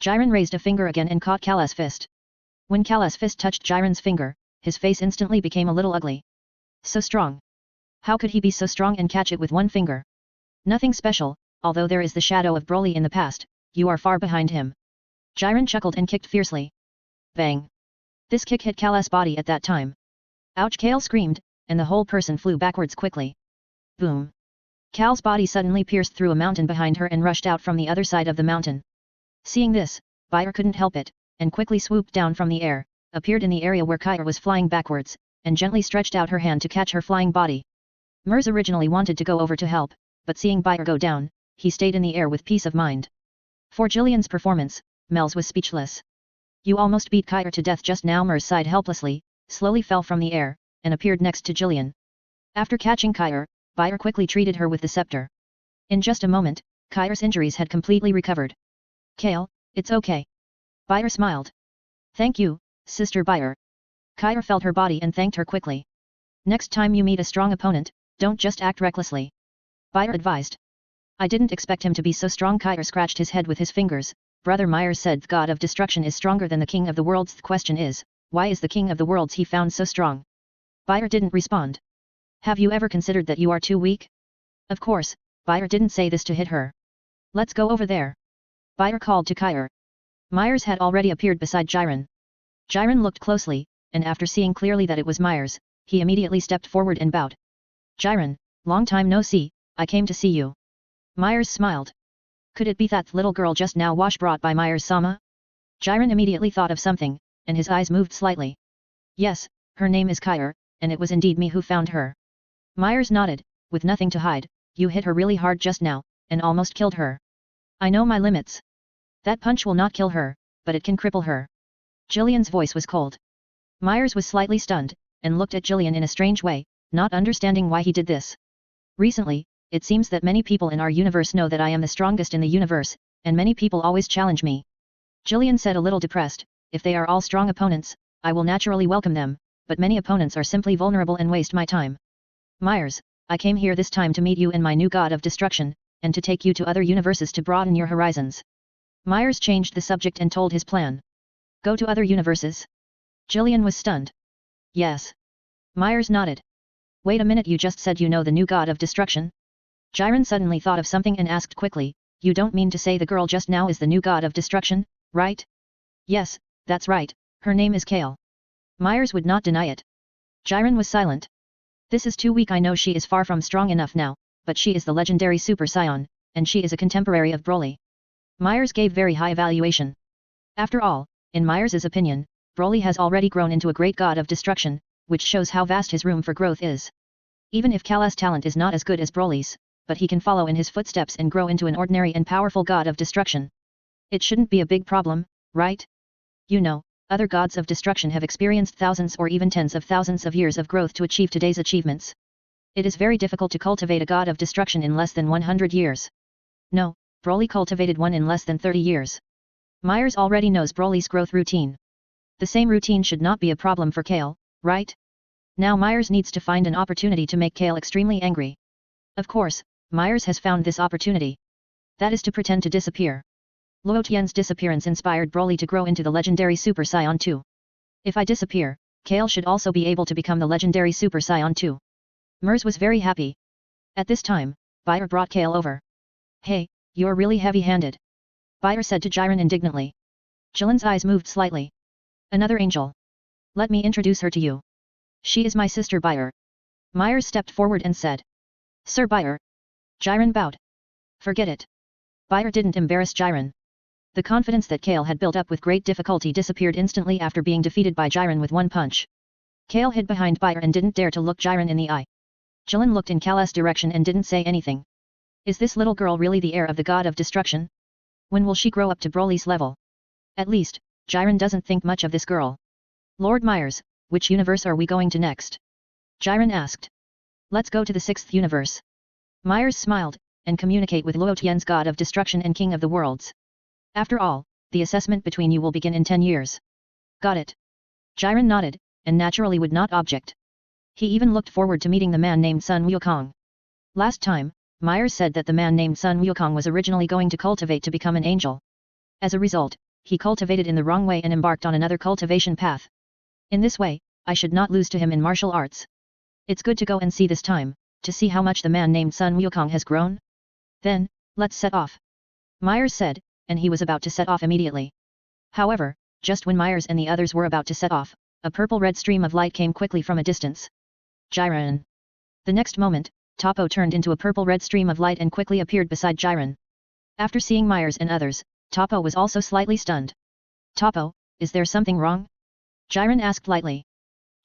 Jiren raised a finger again and caught Kala's fist. When Kala's fist touched Jiren's finger, his face instantly became a little ugly. So strong. How could he be so strong and catch it with one finger? Nothing special, although there is the shadow of Broly in the past, you are far behind him. Jiren chuckled and kicked fiercely. Bang. This kick hit Kala's body at that time. Ouch! Kale screamed, and the whole person flew backwards quickly. Boom. Kal's body suddenly pierced through a mountain behind her and rushed out from the other side of the mountain. Seeing this, Bayer couldn't help it, and quickly swooped down from the air, appeared in the area where Kair was flying backwards, and gently stretched out her hand to catch her flying body. Mers originally wanted to go over to help, but seeing Bayer go down, he stayed in the air with peace of mind. For Jillian's performance, Mels was speechless. You almost beat Kair to death just now. Mers sighed helplessly, slowly fell from the air, and appeared next to Jillian. After catching Kair, Bayer quickly treated her with the scepter. In just a moment, Kair's injuries had completely recovered. Kale, it's okay. Bayer smiled. Thank you, Sister Bayer. Kair felt her body and thanked her quickly. Next time you meet a strong opponent, don't just act recklessly. Bayer advised. I didn't expect him to be so strong. Kair scratched his head with his fingers. Brother Myers said the god of destruction is stronger than the king of the worlds. The question is, why is the king of the worlds he found so strong? Bayer didn't respond. Have you ever considered that you are too weak? Of course, Bayer didn't say this to hit her. Let's go over there. Bayer called to Kair. Myers had already appeared beside Jiren. Jiren looked closely, and after seeing clearly that it was Myers, he immediately stepped forward and bowed. Jiren, long time no see, I came to see you. Myers smiled. Could it be that little girl just now brought by Myers-sama? Jiren immediately thought of something, and his eyes moved slightly. Yes, her name is Kair, and it was indeed me who found her. Myers nodded, with nothing to hide. You hit her really hard just now, and almost killed her. I know my limits. That punch will not kill her, but it can cripple her. Jillian's voice was cold. Myers was slightly stunned, and looked at Jillian in a strange way, not understanding why he did this. Recently, it seems that many people in our universe know that I am the strongest in the universe, and many people always challenge me. Jillian said a little depressed. If they are all strong opponents, I will naturally welcome them, but many opponents are simply vulnerable and waste my time. Myers, I came here this time to meet you and my new god of destruction, and to take you to other universes to broaden your horizons. Myers changed the subject and told his plan. Go to other universes? Jillian was stunned. Yes. Myers nodded. Wait a minute, you just said you know the new god of destruction? Jiren suddenly thought of something and asked quickly, you don't mean to say the girl just now is the new god of destruction, right? Yes, that's right, her name is Kale. Myers would not deny it. Jiren was silent. This is too weak. I know she is far from strong enough now, but she is the legendary Super Saiyan, and she is a contemporary of Broly. Myers gave very high evaluation. After all, in Myers' opinion, Broly has already grown into a great god of destruction, which shows how vast his room for growth is. Even if Kala's talent is not as good as Broly's, but he can follow in his footsteps and grow into an ordinary and powerful god of destruction. It shouldn't be a big problem, right? You know, other gods of destruction have experienced thousands or even tens of thousands of years of growth to achieve today's achievements. It is very difficult to cultivate a god of destruction in less than 100 years. No, Broly cultivated one in less than 30 years. Myers already knows Broly's growth routine. The same routine should not be a problem for Kale, right? Now Myers needs to find an opportunity to make Kale extremely angry. Of course, Myers has found this opportunity. That is to pretend to disappear. Luo Tian's disappearance inspired Broly to grow into the legendary Super Saiyan 2. If I disappear, Kale should also be able to become the legendary Super Saiyan 2. Mers was very happy. At this time, Bayer brought Kale over. Hey, you're really heavy-handed. Bayer said to Jiren indignantly. Jilen's eyes moved slightly. Another angel. Let me introduce her to you. She is my sister Bayer. Myers stepped forward and said. Sir Bayer. Jiren bowed. Forget it. Bayer didn't embarrass Jiren. The confidence that Kale had built up with great difficulty disappeared instantly after being defeated by Jiren with one punch. Kale hid behind Bayer and didn't dare to look Jiren in the eye. Jilen looked in Kale's direction and didn't say anything. Is this little girl really the heir of the god of destruction? When will she grow up to Broly's level? At least, Jiren doesn't think much of this girl. Lord Myers, which universe are we going to next? Jiren asked. Let's go to the 6th universe. Myers smiled, and communicate with Luo Tian's god of destruction and king of the worlds. After all, the assessment between you will begin in 10 years. Got it. Jiren nodded, and naturally would not object. He even looked forward to meeting the man named Sun Wukong. Last time, Myers said that the man named Sun Wukong was originally going to cultivate to become an angel. As a result, he cultivated in the wrong way and embarked on another cultivation path. In this way, I should not lose to him in martial arts. It's good to go and see this time, to see how much the man named Sun Wukong has grown. Then, let's set off. Myers said, and he was about to set off immediately. However, just when Myers and the others were about to set off, a purple-red stream of light came quickly from a distance. Jiren. The next moment, Toppo turned into a purple-red stream of light and quickly appeared beside Jiren. After seeing Myers and others, Toppo was also slightly stunned. Toppo, is there something wrong? Jiren asked lightly.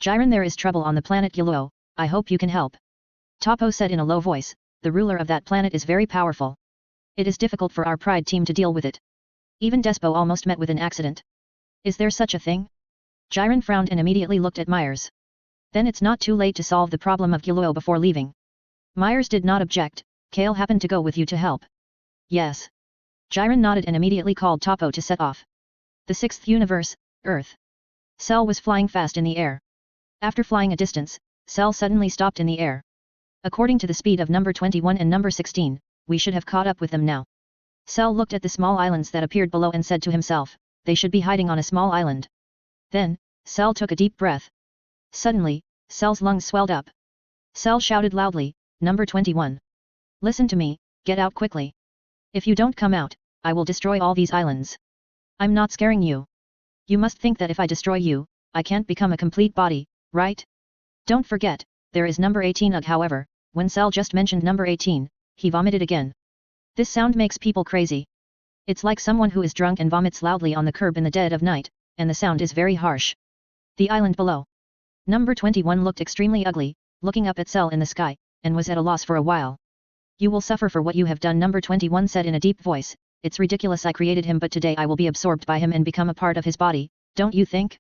Jiren, there is trouble on the planet Yuluo, I hope you can help. Toppo said in a low voice, the ruler of that planet is very powerful. It is difficult for our pride team to deal with it. Even Despo almost met with an accident. Is there such a thing? Jiren frowned and immediately looked at Myers. Then it's not too late to solve the problem of Yuluo before leaving. Myers did not object. Kale happened to go with you to help. Yes. Jiren nodded and immediately called Toppo to set off. The 6th universe, Earth. Cell was flying fast in the air. After flying a distance, Cell suddenly stopped in the air. According to the speed of number 21 and number 16, we should have caught up with them now. Cell looked at the small islands that appeared below and said to himself, they should be hiding on a small island. Then, Cell took a deep breath. Suddenly, Cell's lungs swelled up. Cell shouted loudly, number 21. Listen to me, get out quickly. If you don't come out, I will destroy all these islands. I'm not scaring you. You must think that if I destroy you, I can't become a complete body, right? Don't forget, there is number 18 ugh. However, when Cell just mentioned number 18, he vomited again. This sound makes people crazy. It's like someone who is drunk and vomits loudly on the curb in the dead of night, and the sound is very harsh. The island below. Number 21 looked extremely ugly, looking up at Cell in the sky, and was at a loss for a while. You will suffer for what you have done, number 21 said in a deep voice. It's ridiculous I created him, but today I will be absorbed by him and become a part of his body, don't you think?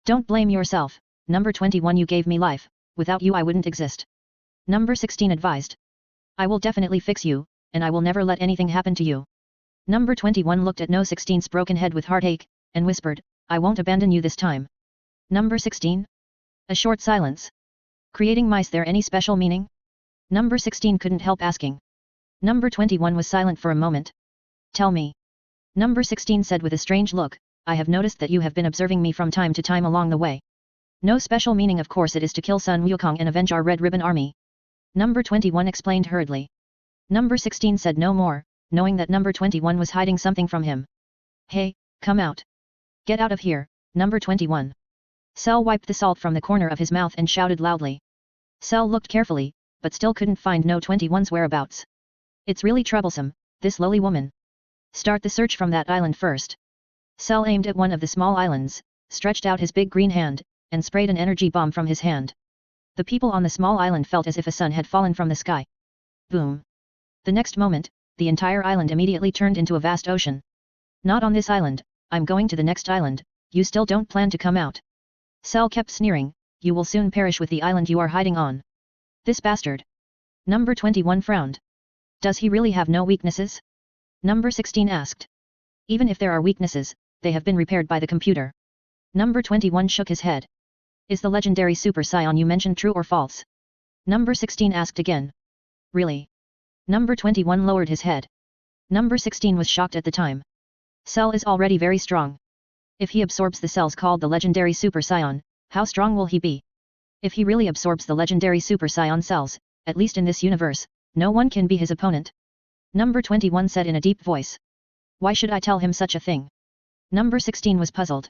Don't blame yourself, number 21, you gave me life, without you I wouldn't exist. Number 16 advised. I will definitely fix you, and I will never let anything happen to you. Number 21 looked at No 16's broken head with heartache, and whispered, I won't abandon you this time. Number 16? A short silence. Creating mice, there any special meaning? Number 16 couldn't help asking. Number 21 was silent for a moment. Tell me. Number 16 said with a strange look, I have noticed that you have been observing me from time to time along the way. No special meaning, of course it is to kill Sun Wukong and avenge our Red Ribbon Army. Number 21 explained hurriedly. Number 16 said no more, knowing that number 21 was hiding something from him. Hey, come out. Get out of here, number 21. Cell wiped the salt from the corner of his mouth and shouted loudly. Cell looked carefully, but still couldn't find No 21's whereabouts. It's really troublesome, this lowly woman. Start the search from that island first. Cell aimed at one of the small islands, stretched out his big green hand, and sprayed an energy bomb from his hand. The people on the small island felt as if a sun had fallen from the sky. Boom. The next moment, the entire island immediately turned into a vast ocean. Not on this island, I'm going to the next island, you still don't plan to come out. Cell kept sneering, you will soon perish with the island you are hiding on. This bastard. Number 21 frowned. Does he really have no weaknesses? Number 16 asked. Even if there are weaknesses, they have been repaired by the computer. Number 21 shook his head. Is the legendary Super Saiyan you mentioned true or false? Number 16 asked again. Really? Number 21 lowered his head. Number 16 was shocked at the time. Cell is already very strong. If he absorbs the cells called the legendary Super Saiyan, how strong will he be? If he really absorbs the legendary Super Saiyan cells, at least in this universe, No one can be his opponent. Number 21 said in a deep voice. Why should I tell him such a thing? Number 16 was puzzled.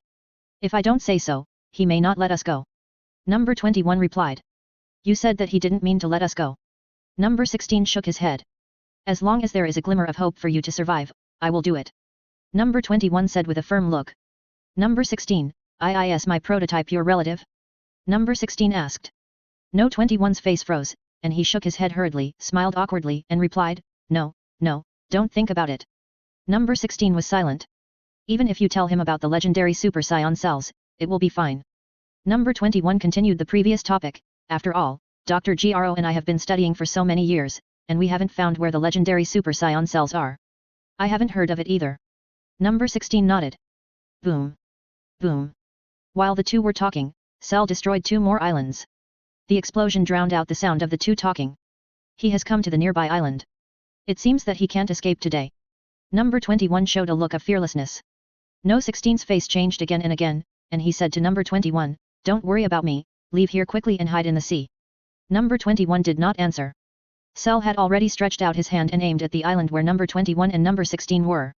If I don't say so, he may not let us go. Number 21 replied. You said that he didn't mean to let us go. Number 16 shook his head. As long as there is a glimmer of hope for you to survive, I will do it. Number 21 said with a firm look. Number 16, is my prototype your relative? Number 16 asked. No, 21's face froze, and he shook his head hurriedly, smiled awkwardly, and replied, No, don't think about it. Number 16 was silent. Even if you tell him about the legendary Super Saiyan cells, it will be fine. Number 21 continued the previous topic. After all, Dr. Gro and I have been studying for so many years, and we haven't found where the legendary Super Saiyan cells are. I haven't heard of it either. Number 16 nodded. Boom. Boom. While the two were talking, Cell destroyed 2 more islands. The explosion drowned out the sound of the two talking. He has come to the nearby island. It seems that he can't escape today. Number 21 showed a look of fearlessness. No, 16's face changed again and again, and he said to number 21, Don't worry about me, leave here quickly and hide in the sea. Number 21 did not answer. Cell had already stretched out his hand and aimed at the island where number 21 and number 16 were.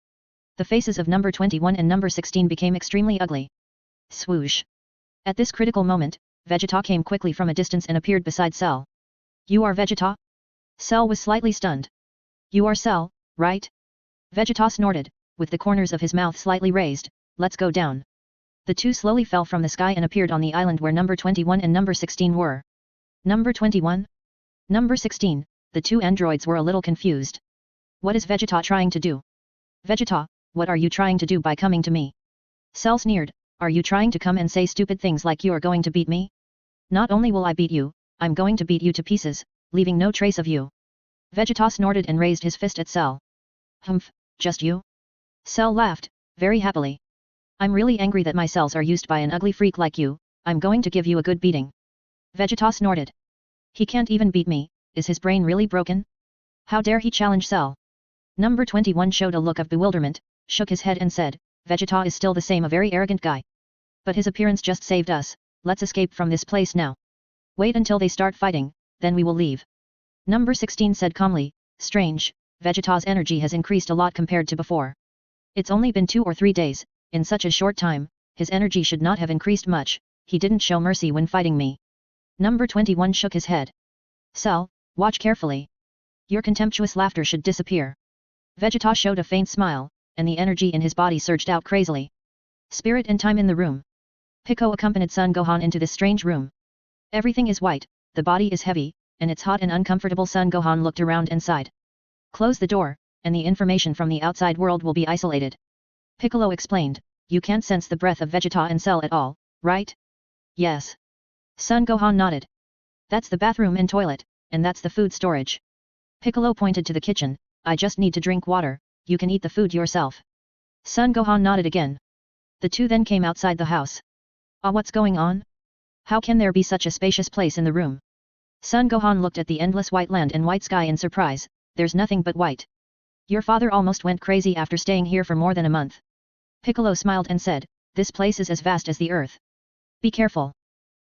The faces of number 21 and number 16 became extremely ugly. Swoosh. At this critical moment, Vegeta came quickly from a distance and appeared beside Cell. You are Vegeta? Cell was slightly stunned. You are Cell, right? Vegeta snorted, with the corners of his mouth slightly raised. Let's go down. The two slowly fell from the sky and appeared on the island where number 21 and number 16 were. Number 21? Number 16, the two androids were a little confused. What is Vegeta trying to do? Vegeta, what are you trying to do by coming to me? Cell sneered, are you trying to come and say stupid things like you are going to beat me? Not only will I beat you, I'm going to beat you to pieces, leaving no trace of you. Vegeta snorted and raised his fist at Cell. Humph, just you? Cell laughed, very happily. I'm really angry that my cells are used by an ugly freak like you, I'm going to give you a good beating. Vegeta snorted. He can't even beat me, is his brain really broken? How dare he challenge Cell? Number 21 showed a look of bewilderment, shook his head and said, Vegeta is still the same, a very arrogant guy. But his appearance just saved us, let's escape from this place now. Wait until they start fighting, then we will leave. Number 16 said calmly, strange, Vegeta's energy has increased a lot compared to before. It's only been 2 or 3 days, in such a short time, his energy should not have increased much, he didn't show mercy when fighting me. Number 21 shook his head. Cell, watch carefully. Your contemptuous laughter should disappear. Vegeta showed a faint smile, and the energy in his body surged out crazily. Spirit and time in the room. Pico accompanied Son Gohan into this strange room. Everything is white, the body is heavy, and it's hot and uncomfortable. Son Gohan looked around and sighed. Close the door, and the information from the outside world will be isolated. Piccolo explained, you can't sense the breath of Vegeta and Cell at all, right? Yes. Son Gohan nodded. That's the bathroom and toilet, and that's the food storage. Piccolo pointed to the kitchen, I just need to drink water, you can eat the food yourself. Son Gohan nodded again. The two then came outside the house. What's going on? How can there be such a spacious place in the room? Son Gohan looked at the endless white land and white sky in surprise, there's nothing but white. Your father almost went crazy after staying here for more than a month. Piccolo smiled and said, this place is as vast as the earth. Be careful.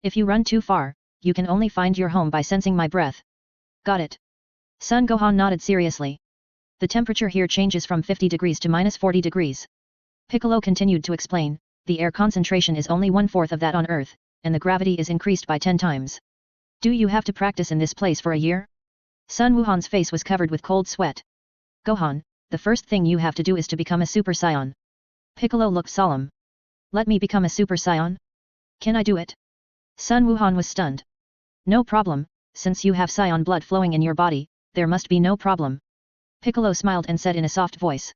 If you run too far, you can only find your home by sensing my breath. Got it. Son Gohan nodded seriously. The temperature here changes from 50 degrees to -40 degrees. Piccolo continued to explain, the air concentration is only 1/4 of that on Earth, and the gravity is increased by 10 times. Do you have to practice in this place for a year? Sun Wuhan's face was covered with cold sweat. Gohan, the first thing you have to do is to become a Super Saiyan. Piccolo looked solemn. Let me become a Super Saiyan? Can I do it? Sun Wuhan was stunned. No problem, since you have Saiyan blood flowing in your body, there must be no problem. Piccolo smiled and said in a soft voice.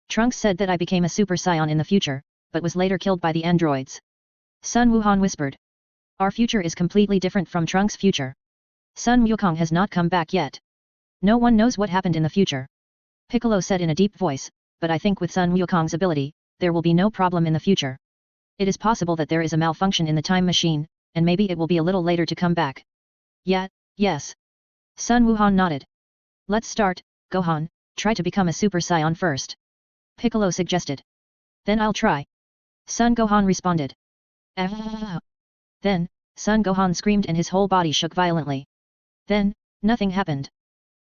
Trunks said that I became a Super Saiyan in the future, but was later killed by the androids. Sun Wuhan whispered. Our future is completely different from Trunks' future. Sun Wukong has not come back yet. No one knows what happened in the future. Piccolo said in a deep voice, but I think with Sun Wukong's ability, there will be no problem in the future. It is possible that there is a malfunction in the time machine, and maybe it will be a little later to come back. Yeah, yes. Sun Wuhan nodded. Let's start, Gohan, try to become a Super Saiyan first. Piccolo suggested. Then I'll try. Sun Gohan responded. Then, Sun Gohan screamed and his whole body shook violently. Then, nothing happened.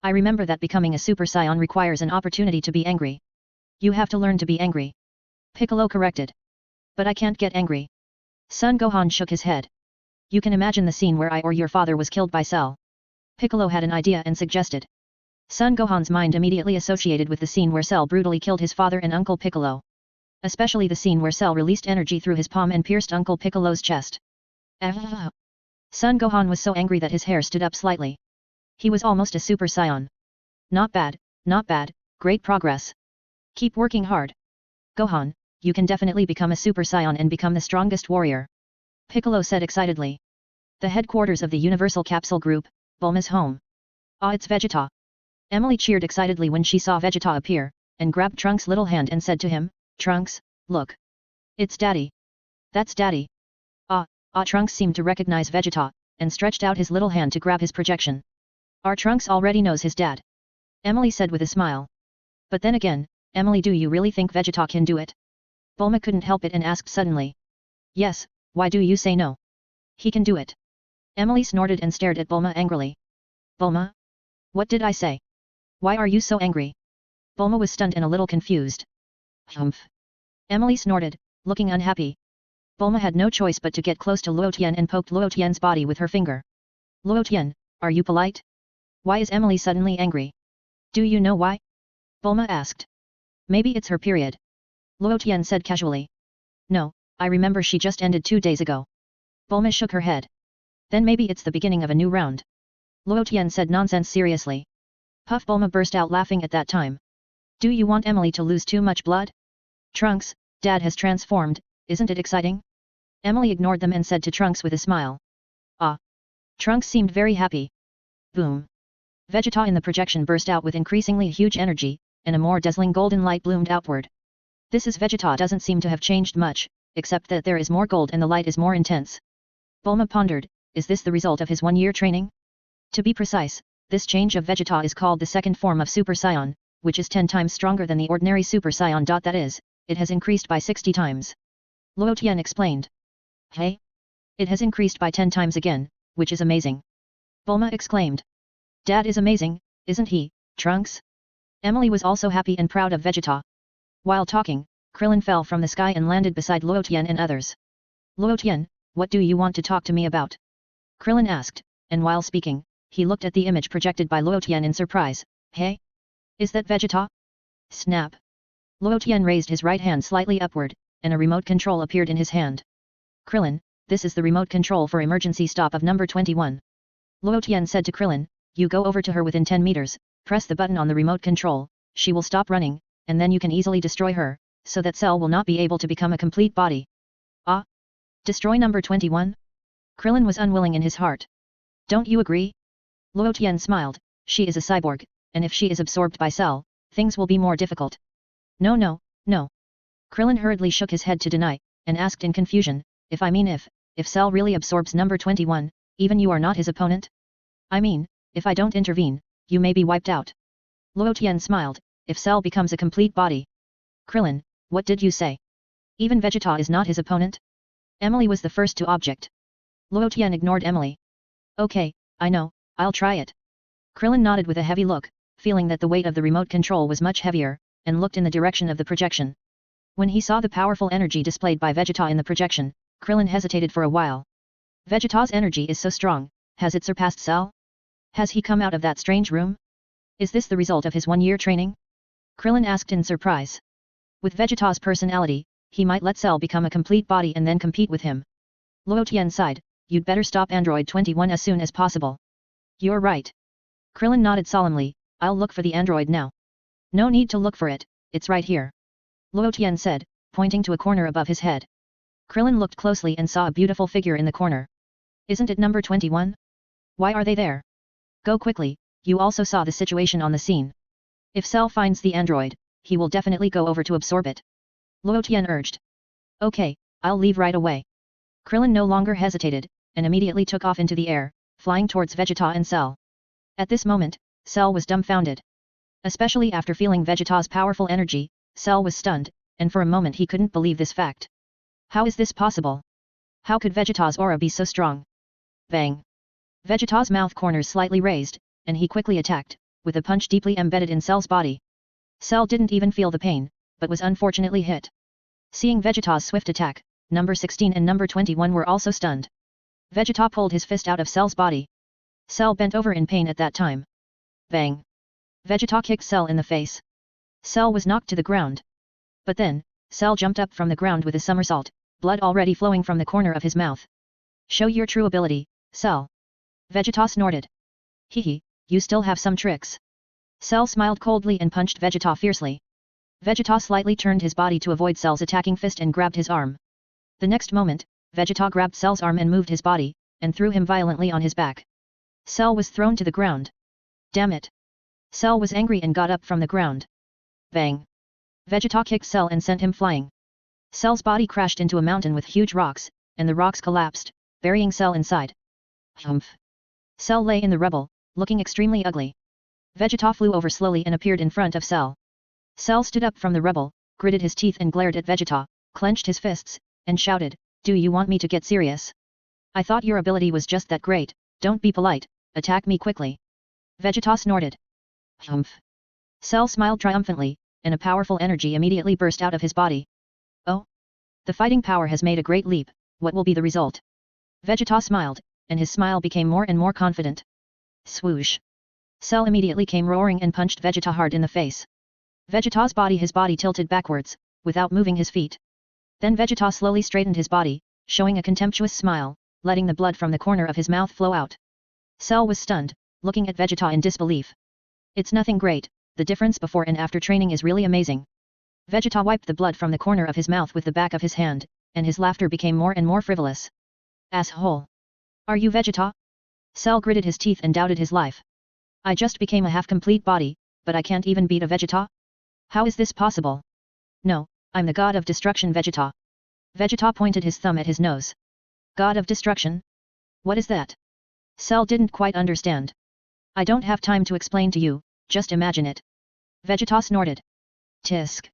I remember that becoming a Super Saiyan requires an opportunity to be angry. You have to learn to be angry. Piccolo corrected. But I can't get angry. Son Gohan shook his head. You can imagine the scene where I or your father was killed by Cell. Piccolo had an idea and suggested. Son Gohan's mind immediately associated with the scene where Cell brutally killed his father and Uncle Piccolo. Especially the scene where Cell released energy through his palm and pierced Uncle Piccolo's chest. Son Gohan was so angry that his hair stood up slightly. He was almost a Super Saiyan. Not bad, great progress. Keep working hard. Gohan, you can definitely become a Super Saiyan and become the strongest warrior. Piccolo said excitedly. The headquarters of the Universal Capsule Group, Bulma's home. Ah, it's Vegeta. Emily cheered excitedly when she saw Vegeta appear, and grabbed Trunks' little hand and said to him, Trunks, look. It's Daddy. That's Daddy. Trunks seemed to recognize Vegeta, and stretched out his little hand to grab his projection. Our Trunks already knows his dad. Emily said with a smile. But then again, Emily, do you really think Vegeta can do it? Bulma couldn't help it and asked suddenly. Yes, why do you say no? He can do it. Emily snorted and stared at Bulma angrily. Bulma? What did I say? Why are you so angry? Bulma was stunned and a little confused. Humph. Emily snorted, looking unhappy. Bulma had no choice but to get close to Luo Tian and poked Luo Tian's body with her finger. Luo Tian, are you polite? Why is Emily suddenly angry? Do you know why? Bulma asked. Maybe it's her period. Luo Tian said casually. No, I remember she just ended 2 days ago. Bulma shook her head. Then maybe it's the beginning of a new round. Luo Tian said nonsense seriously. Puff. Bulma burst out laughing at that time. Do you want Emily to lose too much blood? Trunks, Dad has transformed, isn't it exciting? Emily ignored them and said to Trunks with a smile. Ah. Trunks seemed very happy. Boom. Vegeta in the projection burst out with increasingly huge energy, and a more dazzling golden light bloomed outward. This is Vegeta doesn't seem to have changed much, except that there is more gold and the light is more intense. Bulma pondered, is this the result of his 1-year training? To be precise, this change of Vegeta is called the second form of Super Saiyan, which is 10 times stronger than the ordinary Super Saiyan. That is, it has increased by 60 times. Luo Tian explained. Hey? It has increased by 10 times again, which is amazing. Bulma exclaimed. Dad is amazing, isn't he, Trunks? Emily was also happy and proud of Vegeta. While talking, Krillin fell from the sky and landed beside Luo Tian and others. Luo Tian, what do you want to talk to me about? Krillin asked, and while speaking, he looked at the image projected by Luo Tian in surprise. Hey? Is that Vegeta? Snap. Luo Tian raised his right hand slightly upward, and a remote control appeared in his hand. Krillin, this is the remote control for emergency stop of number 21. Luo Tian said to Krillin, you go over to her within 10 meters, press the button on the remote control, she will stop running, and then you can easily destroy her, so that Cell will not be able to become a complete body. Ah? Destroy number 21? Krillin was unwilling in his heart. Don't you agree? Luo Tian smiled, she is a cyborg, and if she is absorbed by Cell, things will be more difficult. No. Krillin hurriedly shook his head to deny, and asked in confusion, if Cell really absorbs number 21, even you are not his opponent? I mean, if I don't intervene, you may be wiped out. Luo Tian smiled, if Cell becomes a complete body. Krillin, what did you say? Even Vegeta is not his opponent? Emily was the first to object. Luo Tian ignored Emily. Okay, I know, I'll try it. Krillin nodded with a heavy look, feeling that the weight of the remote control was much heavier, and looked in the direction of the projection. When he saw the powerful energy displayed by Vegeta in the projection, Krillin hesitated for a while. Vegeta's energy is so strong, has it surpassed Cell? Has he come out of that strange room? Is this the result of his 1-year training? Krillin asked in surprise. With Vegeta's personality, he might let Cell become a complete body and then compete with him. Luo Tian sighed, you'd better stop Android 21 as soon as possible. You're right. Krillin nodded solemnly, I'll look for the android now. No need to look for it, it's right here. Luo Tian said, pointing to a corner above his head. Krillin looked closely and saw a beautiful figure in the corner. Isn't it number 21? Why are they there? Go quickly, you also saw the situation on the scene. If Cell finds the android, he will definitely go over to absorb it. Luo Tian urged. Okay, I'll leave right away. Krillin no longer hesitated, and immediately took off into the air, flying towards Vegeta and Cell. At this moment, Cell was dumbfounded. Especially after feeling Vegeta's powerful energy, Cell was stunned, and for a moment he couldn't believe this fact. How is this possible? How could Vegeta's aura be so strong? Bang! Vegeta's mouth corners slightly raised, and he quickly attacked, with a punch deeply embedded in Cell's body. Cell didn't even feel the pain, but was unfortunately hit. Seeing Vegeta's swift attack, number 16 and number 21 were also stunned. Vegeta pulled his fist out of Cell's body. Cell bent over in pain at that time. Bang! Vegeta kicked Cell in the face. Cell was knocked to the ground. But then, Cell jumped up from the ground with a somersault, blood already flowing from the corner of his mouth. Show your true ability, Cell. Vegeta snorted. Hehe, you still have some tricks. Cell smiled coldly and punched Vegeta fiercely. Vegeta slightly turned his body to avoid Cell's attacking fist and grabbed his arm. The next moment, Vegeta grabbed Cell's arm and moved his body, and threw him violently on his back. Cell was thrown to the ground. Damn it! Cell was angry and got up from the ground. Bang! Vegeta kicked Cell and sent him flying. Cell's body crashed into a mountain with huge rocks, and the rocks collapsed, burying Cell inside. Humph! Cell lay in the rubble, looking extremely ugly. Vegeta flew over slowly and appeared in front of Cell. Cell stood up from the rubble, gritted his teeth and glared at Vegeta, clenched his fists, and shouted, "Do you want me to get serious? I thought your ability was just that great, don't be polite, attack me quickly." Vegeta snorted. Humph! Cell smiled triumphantly, and a powerful energy immediately burst out of his body. Oh! The fighting power has made a great leap, what will be the result? Vegeta smiled, and his smile became more and more confident. Swoosh! Cell immediately came roaring and punched Vegeta hard in the face. Vegeta's body his body tilted backwards, without moving his feet. Then Vegeta slowly straightened his body, showing a contemptuous smile, letting the blood from the corner of his mouth flow out. Cell was stunned, looking at Vegeta in disbelief. It's nothing great, the difference before and after training is really amazing. Vegeta wiped the blood from the corner of his mouth with the back of his hand, and his laughter became more and more frivolous. Asshole! Are you Vegeta? Cell gritted his teeth and doubted his life. I just became a half-complete body, but I can't even beat a Vegeta? How is this possible? No, I'm the god of destruction Vegeta. Vegeta pointed his thumb at his nose. God of destruction? What is that? Cell didn't quite understand. I don't have time to explain to you, just imagine it. Vegeta snorted. Tisk.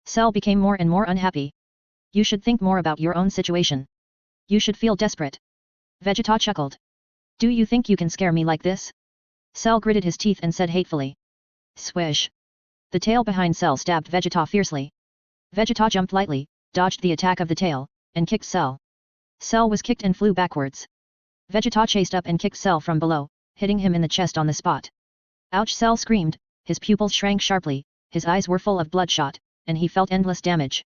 Cell became more and more unhappy. You should think more about your own situation. You should feel desperate. Vegeta chuckled. Do you think you can scare me like this? Cell gritted his teeth and said hatefully. Swish. The tail behind Cell stabbed Vegeta fiercely. Vegeta jumped lightly, dodged the attack of the tail, and kicked Cell. Cell was kicked and flew backwards. Vegeta chased up and kicked Cell from below, hitting him in the chest on the spot. Ouch! Cell screamed, his pupils shrank sharply, his eyes were full of bloodshot, and he felt endless damage.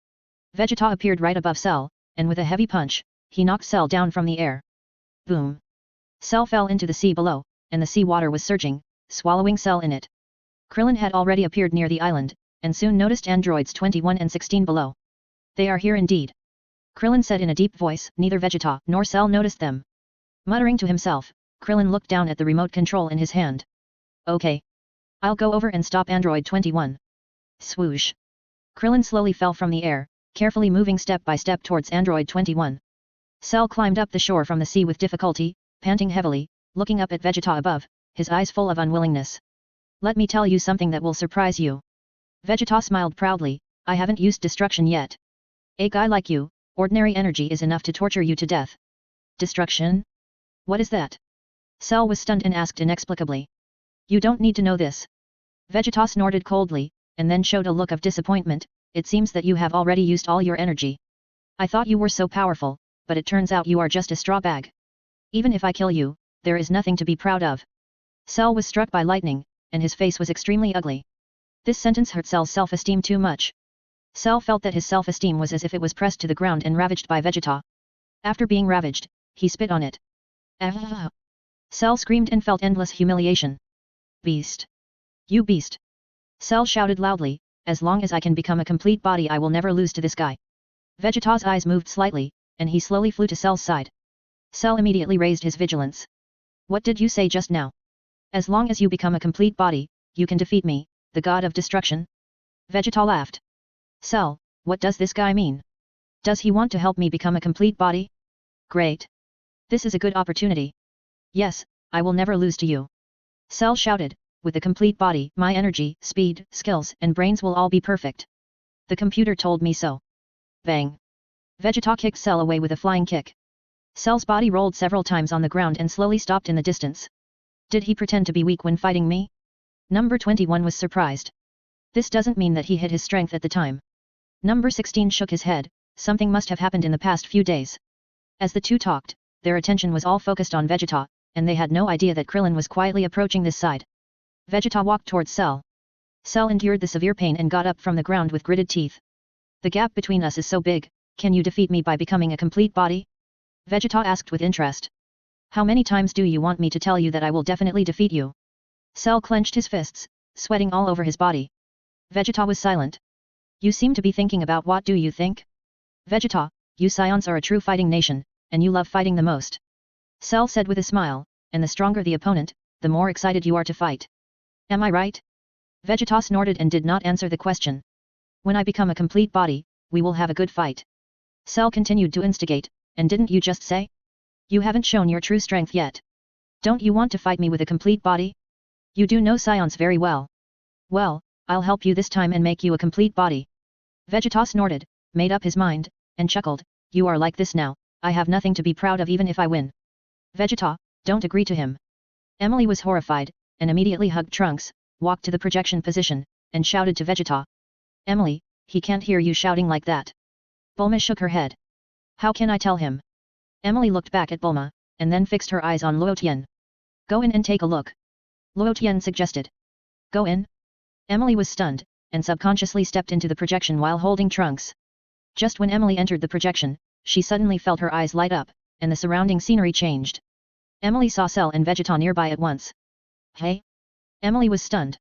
Vegeta appeared right above Cell, and with a heavy punch, he knocked Cell down from the air. Boom! Cell fell into the sea below, and the sea water was surging, swallowing Cell in it. Krillin had already appeared near the island, and soon noticed androids 21 and 16 below. They are here indeed. Krillin said in a deep voice. Neither Vegeta nor Cell noticed them. Muttering to himself, Krillin looked down at the remote control in his hand. Okay. I'll go over and stop android 21. Swoosh. Krillin slowly fell from the air, carefully moving step by step towards android 21. Cell climbed up the shore from the sea with difficulty, panting heavily, looking up at Vegeta above, his eyes full of unwillingness. Let me tell you something that will surprise you. Vegeta smiled proudly. I haven't used destruction yet. A guy like you, ordinary energy is enough to torture you to death. Destruction? What is that? Cell was stunned and asked inexplicably. You don't need to know this. Vegeta snorted coldly, and then showed a look of disappointment. It seems that you have already used all your energy. I thought you were so powerful, but it turns out you are just a straw bag. Even if I kill you, there is nothing to be proud of. Cell was struck by lightning, and his face was extremely ugly. This sentence hurt Cell's self-esteem too much. Cell felt that his self-esteem was as if it was pressed to the ground and ravaged by Vegeta. After being ravaged, he spit on it. Ah! Cell screamed and felt endless humiliation. Beast! You beast! Cell shouted loudly, as long as I can become a complete body I will never lose to this guy. Vegeta's eyes moved slightly, and he slowly flew to Cell's side. Cell immediately raised his vigilance. What did you say just now? As long as you become a complete body, you can defeat me, the god of destruction? Vegeta laughed. Cell, what does this guy mean? Does he want to help me become a complete body? Great! This is a good opportunity. Yes, I will never lose to you. Cell shouted, with a complete body, my energy, speed, skills, and brains will all be perfect. The computer told me so. Bang! Vegeta kicked Cell away with a flying kick. Cell's body rolled several times on the ground and slowly stopped in the distance. Did he pretend to be weak when fighting me? Number 21 was surprised. This doesn't mean that he hid his strength at the time. Number 16 shook his head, something must have happened in the past few days. As the two talked, their attention was all focused on Vegeta, and they had no idea that Krillin was quietly approaching this side. Vegeta walked towards Cell. Cell endured the severe pain and got up from the ground with gritted teeth. The gap between us is so big, can you defeat me by becoming a complete body? Vegeta asked with interest. How many times do you want me to tell you that I will definitely defeat you? Cell clenched his fists, sweating all over his body. Vegeta was silent. You seem to be thinking about what do you think? Vegeta, you Saiyans are a true fighting nation, and you love fighting the most. Cell said with a smile, and the stronger the opponent, the more excited you are to fight. Am I right? Vegeta snorted and did not answer the question. When I become a complete body, we will have a good fight. Cell continued to instigate, and didn't you just say? You haven't shown your true strength yet. Don't you want to fight me with a complete body? You do know Saiyans very well. Well, I'll help you this time and make you a complete body. Vegeta snorted, made up his mind, and chuckled, you are like this now, I have nothing to be proud of even if I win. Vegeta, don't agree to him. Emily was horrified, and immediately hugged Trunks, walked to the projection position, and shouted to Vegeta. Emily, he can't hear you shouting like that. Bulma shook her head. How can I tell him? Emily looked back at Bulma, and then fixed her eyes on Luo Tian. Go in and take a look. Luo Tian suggested. Go in? Emily was stunned, and subconsciously stepped into the projection while holding Trunks. Just when Emily entered the projection, she suddenly felt her eyes light up, and the surrounding scenery changed. Emily saw Cell and Vegeta nearby at once. Hey? Emily was stunned.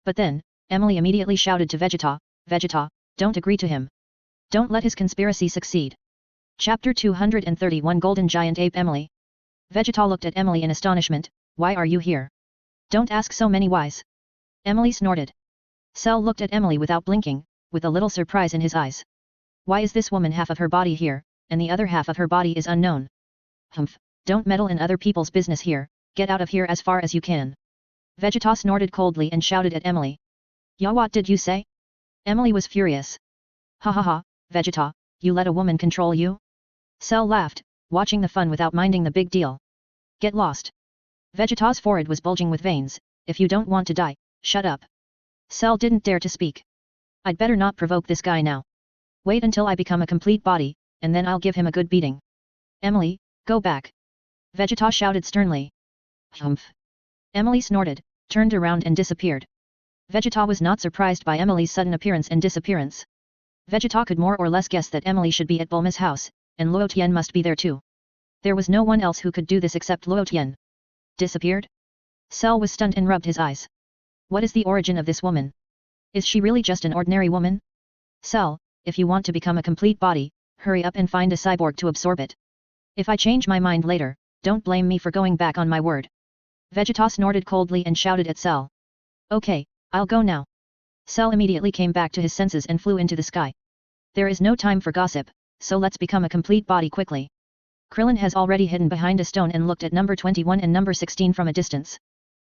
But then, Emily immediately shouted to Vegeta, Vegeta, don't agree to him. Don't let his conspiracy succeed. Chapter 231 Golden Giant Ape Emily. Vegeta looked at Emily in astonishment, why are you here? Don't ask so many whys. Emily snorted. Cell looked at Emily without blinking, with a little surprise in his eyes. Why is this woman half of her body here, and the other half of her body is unknown? Humph, don't meddle in other people's business here, get out of here as far as you can. Vegeta snorted coldly and shouted at Emily. Ya, what did you say? Emily was furious. Ha ha ha, Vegeta, you let a woman control you? Cell laughed, watching the fun without minding the big deal. Get lost. Vegeta's forehead was bulging with veins, if you don't want to die, shut up. Cell didn't dare to speak. I'd better not provoke this guy now. Wait until I become a complete body, and then I'll give him a good beating. Emily, go back. Vegeta shouted sternly. Humph. Emily snorted, turned around and disappeared. Vegeta was not surprised by Emily's sudden appearance and disappearance. Vegeta could more or less guess that Emily should be at Bulma's house, and Luo Tian must be there too. There was no one else who could do this except Luo Tian. Disappeared? Cell was stunned and rubbed his eyes. What is the origin of this woman? Is she really just an ordinary woman? Cell, if you want to become a complete body, hurry up and find a cyborg to absorb it. If I change my mind later, don't blame me for going back on my word. Vegeta snorted coldly and shouted at Cell. Okay, I'll go now. Cell immediately came back to his senses and flew into the sky. There is no time for gossip, so let's become a complete body quickly. Krillin has already hidden behind a stone and looked at number 21 and number 16 from a distance.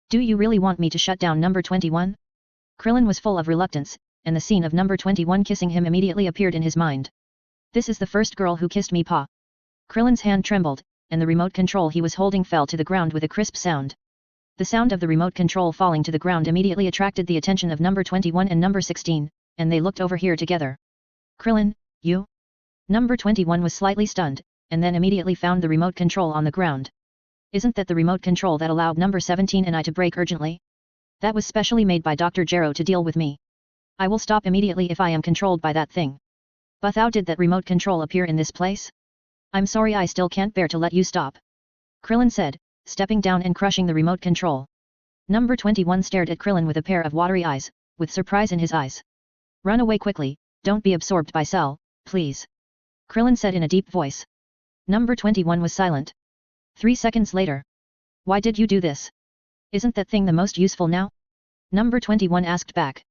Do you really want me to shut down number 21? Krillin was full of reluctance, and the scene of number 21 kissing him immediately appeared in his mind. This is the first girl who kissed me, pa. Krillin's hand trembled, and the remote control he was holding fell to the ground with a crisp sound. The sound of the remote control falling to the ground immediately attracted the attention of number 21 and number 16, and they looked over here together. Krillin, you? Number 21 was slightly stunned, and then immediately found the remote control on the ground. Isn't that the remote control that allowed number 17 and I to break urgently? That was specially made by Dr. Gero to deal with me. I will stop immediately if I am controlled by that thing. But how did that remote control appear in this place? I'm sorry, I still can't bear to let you stop. Krillin said, stepping down and crushing the remote control. Number 21 stared at Krillin with a pair of watery eyes, with surprise in his eyes. Run away quickly, don't be absorbed by Cell, please. Krillin said in a deep voice. Number 21 was silent. 3 seconds later. Why did you do this? Isn't that thing the most useful now? Number 21 asked back.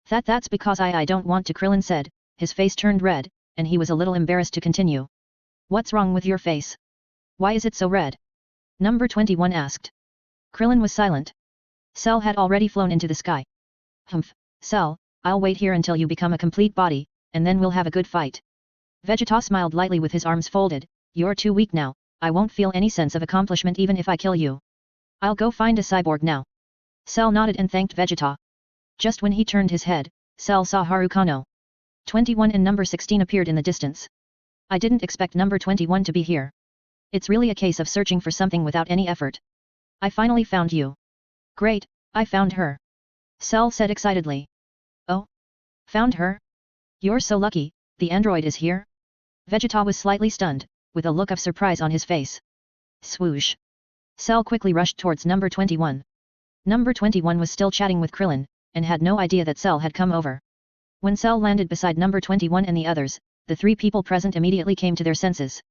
That's because I don't want to, Krillin said, his face turned red, and he was a little embarrassed to continue. What's wrong with your face? Why is it so red? Number 21 asked. Krillin was silent. Cell had already flown into the sky. Humph, Cell, I'll wait here until you become a complete body, and then we'll have a good fight. Vegeta smiled lightly with his arms folded. You're too weak now, I won't feel any sense of accomplishment even if I kill you. I'll go find a cyborg now. Cell nodded and thanked Vegeta. Just when he turned his head, Cell saw Harukano. 21 and number 16 appeared in the distance. I didn't expect number 21 to be here. It's really a case of searching for something without any effort. I finally found you. Great, I found her. Cell said excitedly. Oh? Found her? You're so lucky, the android is here? Vegeta was slightly stunned, with a look of surprise on his face. Swoosh. Cell quickly rushed towards number 21. Number 21 was still chatting with Krillin, and had no idea that Cell had come over. When Cell landed beside number 21 and the others, the three people present immediately came to their senses.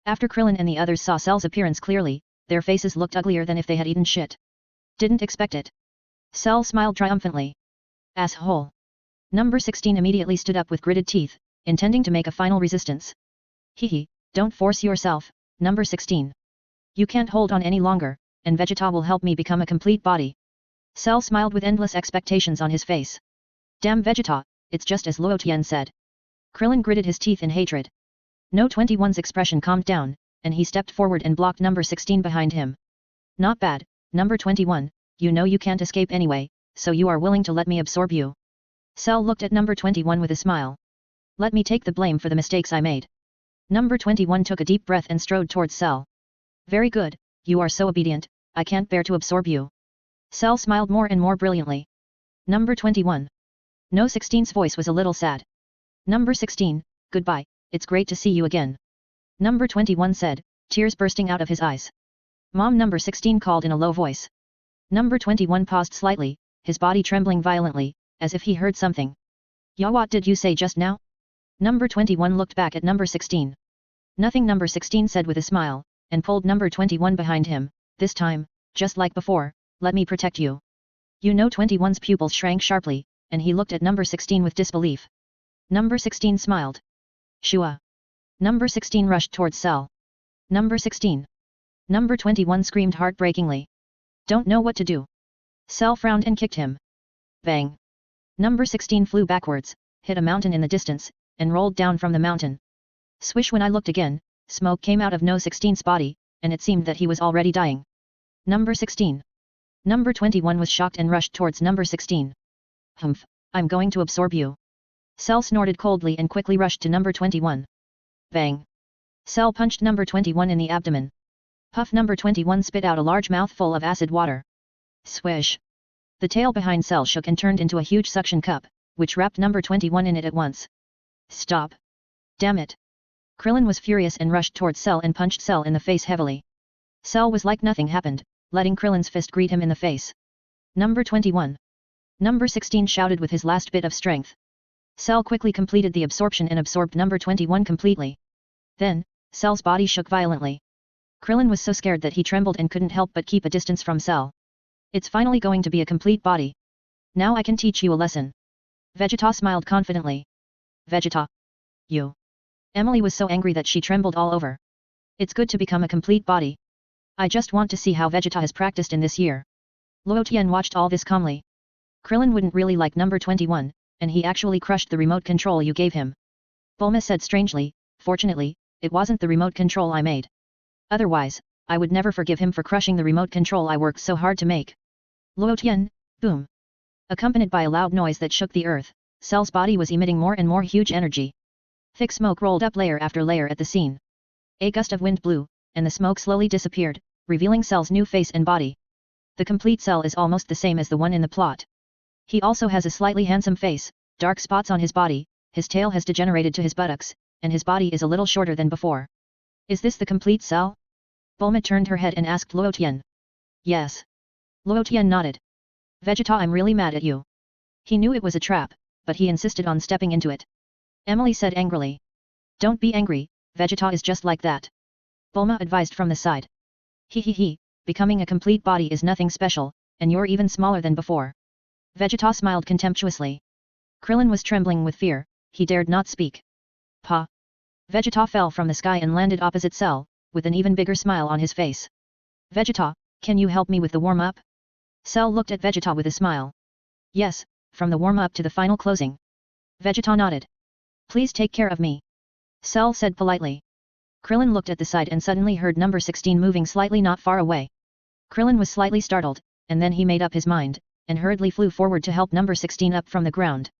After Krillin and the others saw Cell's appearance clearly, their faces looked uglier than if they had eaten shit. Didn't expect it. Cell smiled triumphantly. Asshole. Number 16 immediately stood up with gritted teeth, intending to make a final resistance. Hehe, don't force yourself, number 16. You can't hold on any longer, and Vegeta will help me become a complete body. Cell smiled with endless expectations on his face. Damn Vegeta, it's just as Luo Tian said. Krillin gritted his teeth in hatred. No 21's expression calmed down, and he stepped forward and blocked number 16 behind him. Not bad, number 21, you know you can't escape anyway, so you are willing to let me absorb you. Cell looked at number 21 with a smile. Let me take the blame for the mistakes I made. Number 21 took a deep breath and strode towards Cell. Very good, you are so obedient, I can't bear to absorb you. Cell smiled more and more brilliantly. Number 21. No 16's voice was a little sad. Number 16, goodbye, it's great to see you again. Number 21 said, tears bursting out of his eyes. Mom, number 16 called in a low voice. Number 21 paused slightly, his body trembling violently, as if he heard something. Ya, what did you say just now? Number 21 looked back at number 16. Nothing, number 16 said with a smile, and pulled number 21 behind him. This time, just like before, let me protect you. You know 21's pupils shrank sharply, and he looked at number 16 with disbelief. Number 16 smiled. Shua. Number 16 rushed towards Cell. Number 16. Number 21 screamed heartbreakingly. Don't know what to do. Cell frowned and kicked him. Bang. Number 16 flew backwards, hit a mountain in the distance, and rolled down from the mountain. Swish, when I looked again, smoke came out of No 16's body, and it seemed that he was already dying. Number 16. Number 21 was shocked and rushed towards number 16. Humph, I'm going to absorb you. Cell snorted coldly and quickly rushed to number 21. Bang. Cell punched number 21 in the abdomen. Puff, number 21 spit out a large mouthful of acid water. Swish. The tail behind Cell shook and turned into a huge suction cup, which wrapped number 21 in it at once. Stop. Damn it. Krillin was furious and rushed towards Cell and punched Cell in the face heavily. Cell was like nothing happened, letting Krillin's fist greet him in the face. Number 21. Number 16 shouted with his last bit of strength. Cell quickly completed the absorption and absorbed number 21 completely. Then, Cell's body shook violently. Krillin was so scared that he trembled and couldn't help but keep a distance from Cell. It's finally going to be a complete body. Now I can teach you a lesson. Vegeta smiled confidently. Vegeta. You. Emily was so angry that she trembled all over. It's good to become a complete body. I just want to see how Vegeta has practiced in this year. Luo Tian watched all this calmly. Krillin wouldn't really like number 21, and he actually crushed the remote control you gave him. Bulma said strangely, fortunately, it wasn't the remote control I made. Otherwise, I would never forgive him for crushing the remote control I worked so hard to make. Luo Tian, boom. Accompanied by a loud noise that shook the earth, Cell's body was emitting more and more huge energy. Thick smoke rolled up layer after layer at the scene. A gust of wind blew, and the smoke slowly disappeared, revealing Cell's new face and body. The complete Cell is almost the same as the one in the plot. He also has a slightly handsome face, dark spots on his body, his tail has degenerated to his buttocks, and his body is a little shorter than before. Is this the complete Cell? Bulma turned her head and asked Luo Tian. Yes. Luo Tian nodded. Vegeta, I'm really mad at you. He knew it was a trap, but he insisted on stepping into it. Emily said angrily. Don't be angry, Vegeta is just like that. Bulma advised from the side. He, becoming a complete body is nothing special, and you're even smaller than before. Vegeta smiled contemptuously. Krillin was trembling with fear, he dared not speak. Pa. Vegeta fell from the sky and landed opposite Cell, with an even bigger smile on his face. Vegeta, can you help me with the warm-up? Cell looked at Vegeta with a smile. Yes, from the warm-up to the final closing. Vegeta nodded. Please take care of me. Cell said politely. Krillin looked at the side and suddenly heard number 16 moving slightly not far away. Krillin was slightly startled, and then he made up his mind, and hurriedly flew forward to help number 16 up from the ground.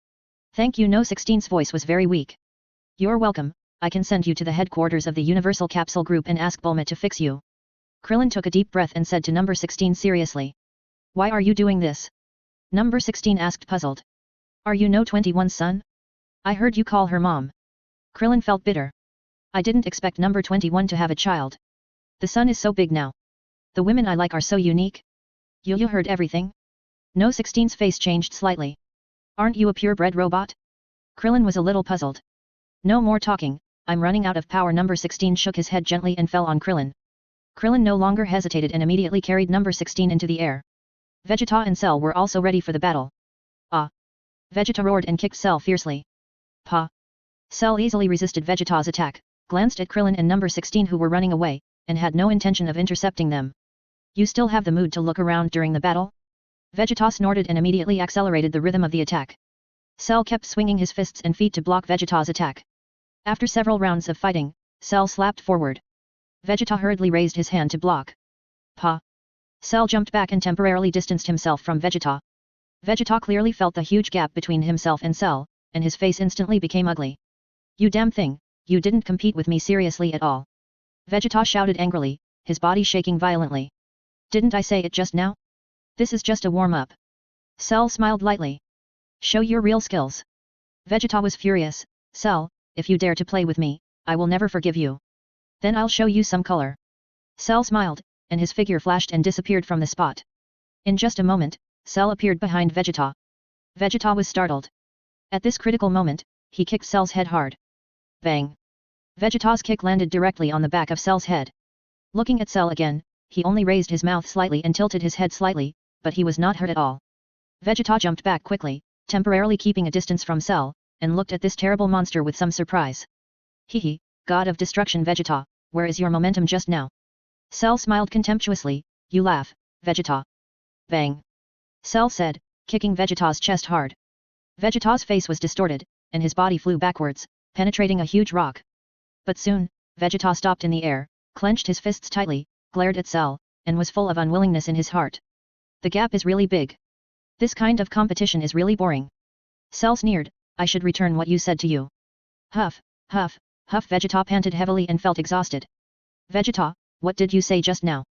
Thank you. No 16's voice was very weak. You're welcome, I can send you to the headquarters of the Universal Capsule Group and ask Bulma to fix you. Krillin took a deep breath and said to number 16 seriously. Why are you doing this? Number 16 asked puzzled. Are you no 21's son? I heard you call her mom. Krillin felt bitter. I didn't expect number 21 to have a child. The son is so big now. The women I like are so unique. You heard everything? No 16's face changed slightly. Aren't you a purebred robot? Krillin was a little puzzled. No more talking, I'm running out of power. Number 16 shook his head gently and fell on Krillin. Krillin no longer hesitated and immediately carried number 16 into the air. Vegeta and Cell were also ready for the battle. Ah! Vegeta roared and kicked Cell fiercely. Pa! Cell easily resisted Vegeta's attack, glanced at Krillin and number 16 who were running away, and had no intention of intercepting them. You still have the mood to look around during the battle? Vegeta snorted and immediately accelerated the rhythm of the attack. Cell kept swinging his fists and feet to block Vegeta's attack. After several rounds of fighting, Cell slapped forward. Vegeta hurriedly raised his hand to block. Pa! Cell jumped back and temporarily distanced himself from Vegeta. Vegeta clearly felt the huge gap between himself and Cell, and his face instantly became ugly. You damn thing, you didn't compete with me seriously at all. Vegeta shouted angrily, his body shaking violently. Didn't I say it just now? This is just a warm-up. Cell smiled lightly. Show your real skills. Vegeta was furious. Cell, if you dare to play with me, I will never forgive you. Then I'll show you some color. Cell smiled, and his figure flashed and disappeared from the spot. In just a moment, Cell appeared behind Vegeta. Vegeta was startled. At this critical moment, he kicked Cell's head hard. Bang! Vegeta's kick landed directly on the back of Cell's head. Looking at Cell again, he only raised his mouth slightly and tilted his head slightly, but he was not hurt at all. Vegeta jumped back quickly, temporarily keeping a distance from Cell, and looked at this terrible monster with some surprise. Hehe, God of Destruction Vegeta, where is your momentum just now? Cell smiled contemptuously, you laugh, Vegeta. Bang! Cell said, kicking Vegeta's chest hard. Vegeta's face was distorted, and his body flew backwards, penetrating a huge rock. But soon, Vegeta stopped in the air, clenched his fists tightly, glared at Cell, and was full of unwillingness in his heart. The gap is really big. This kind of competition is really boring. Cell sneered, I should return what you said to you. Huff, huff, huff. Vegeta panted heavily and felt exhausted. Vegeta, what did you say just now?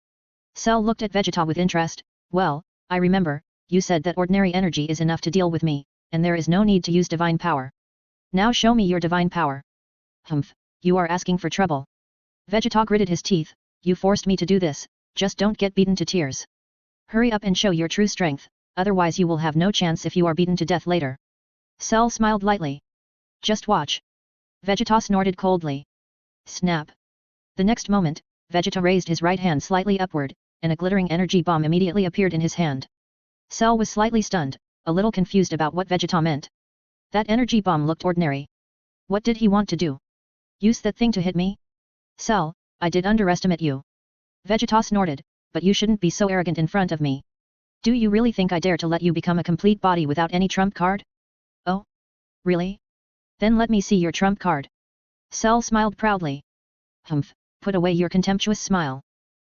Cell looked at Vegeta with interest. Well, I remember, you said that ordinary energy is enough to deal with me, and there is no need to use divine power. Now show me your divine power. Humph, you are asking for trouble. Vegeta gritted his teeth, you forced me to do this, just don't get beaten to tears. Hurry up and show your true strength, otherwise you will have no chance if you are beaten to death later. Cell smiled lightly. Just watch. Vegeta snorted coldly. Snap. The next moment, Vegeta raised his right hand slightly upward, and a glittering energy bomb immediately appeared in his hand. Cell was slightly stunned, a little confused about what Vegeta meant. That energy bomb looked ordinary. What did he want to do? Use that thing to hit me? Cell, I did underestimate you. Vegeta snorted, but you shouldn't be so arrogant in front of me. Do you really think I dare to let you become a complete body without any trump card? Oh? Really? Then let me see your trump card. Cell smiled proudly. Humph, put away your contemptuous smile.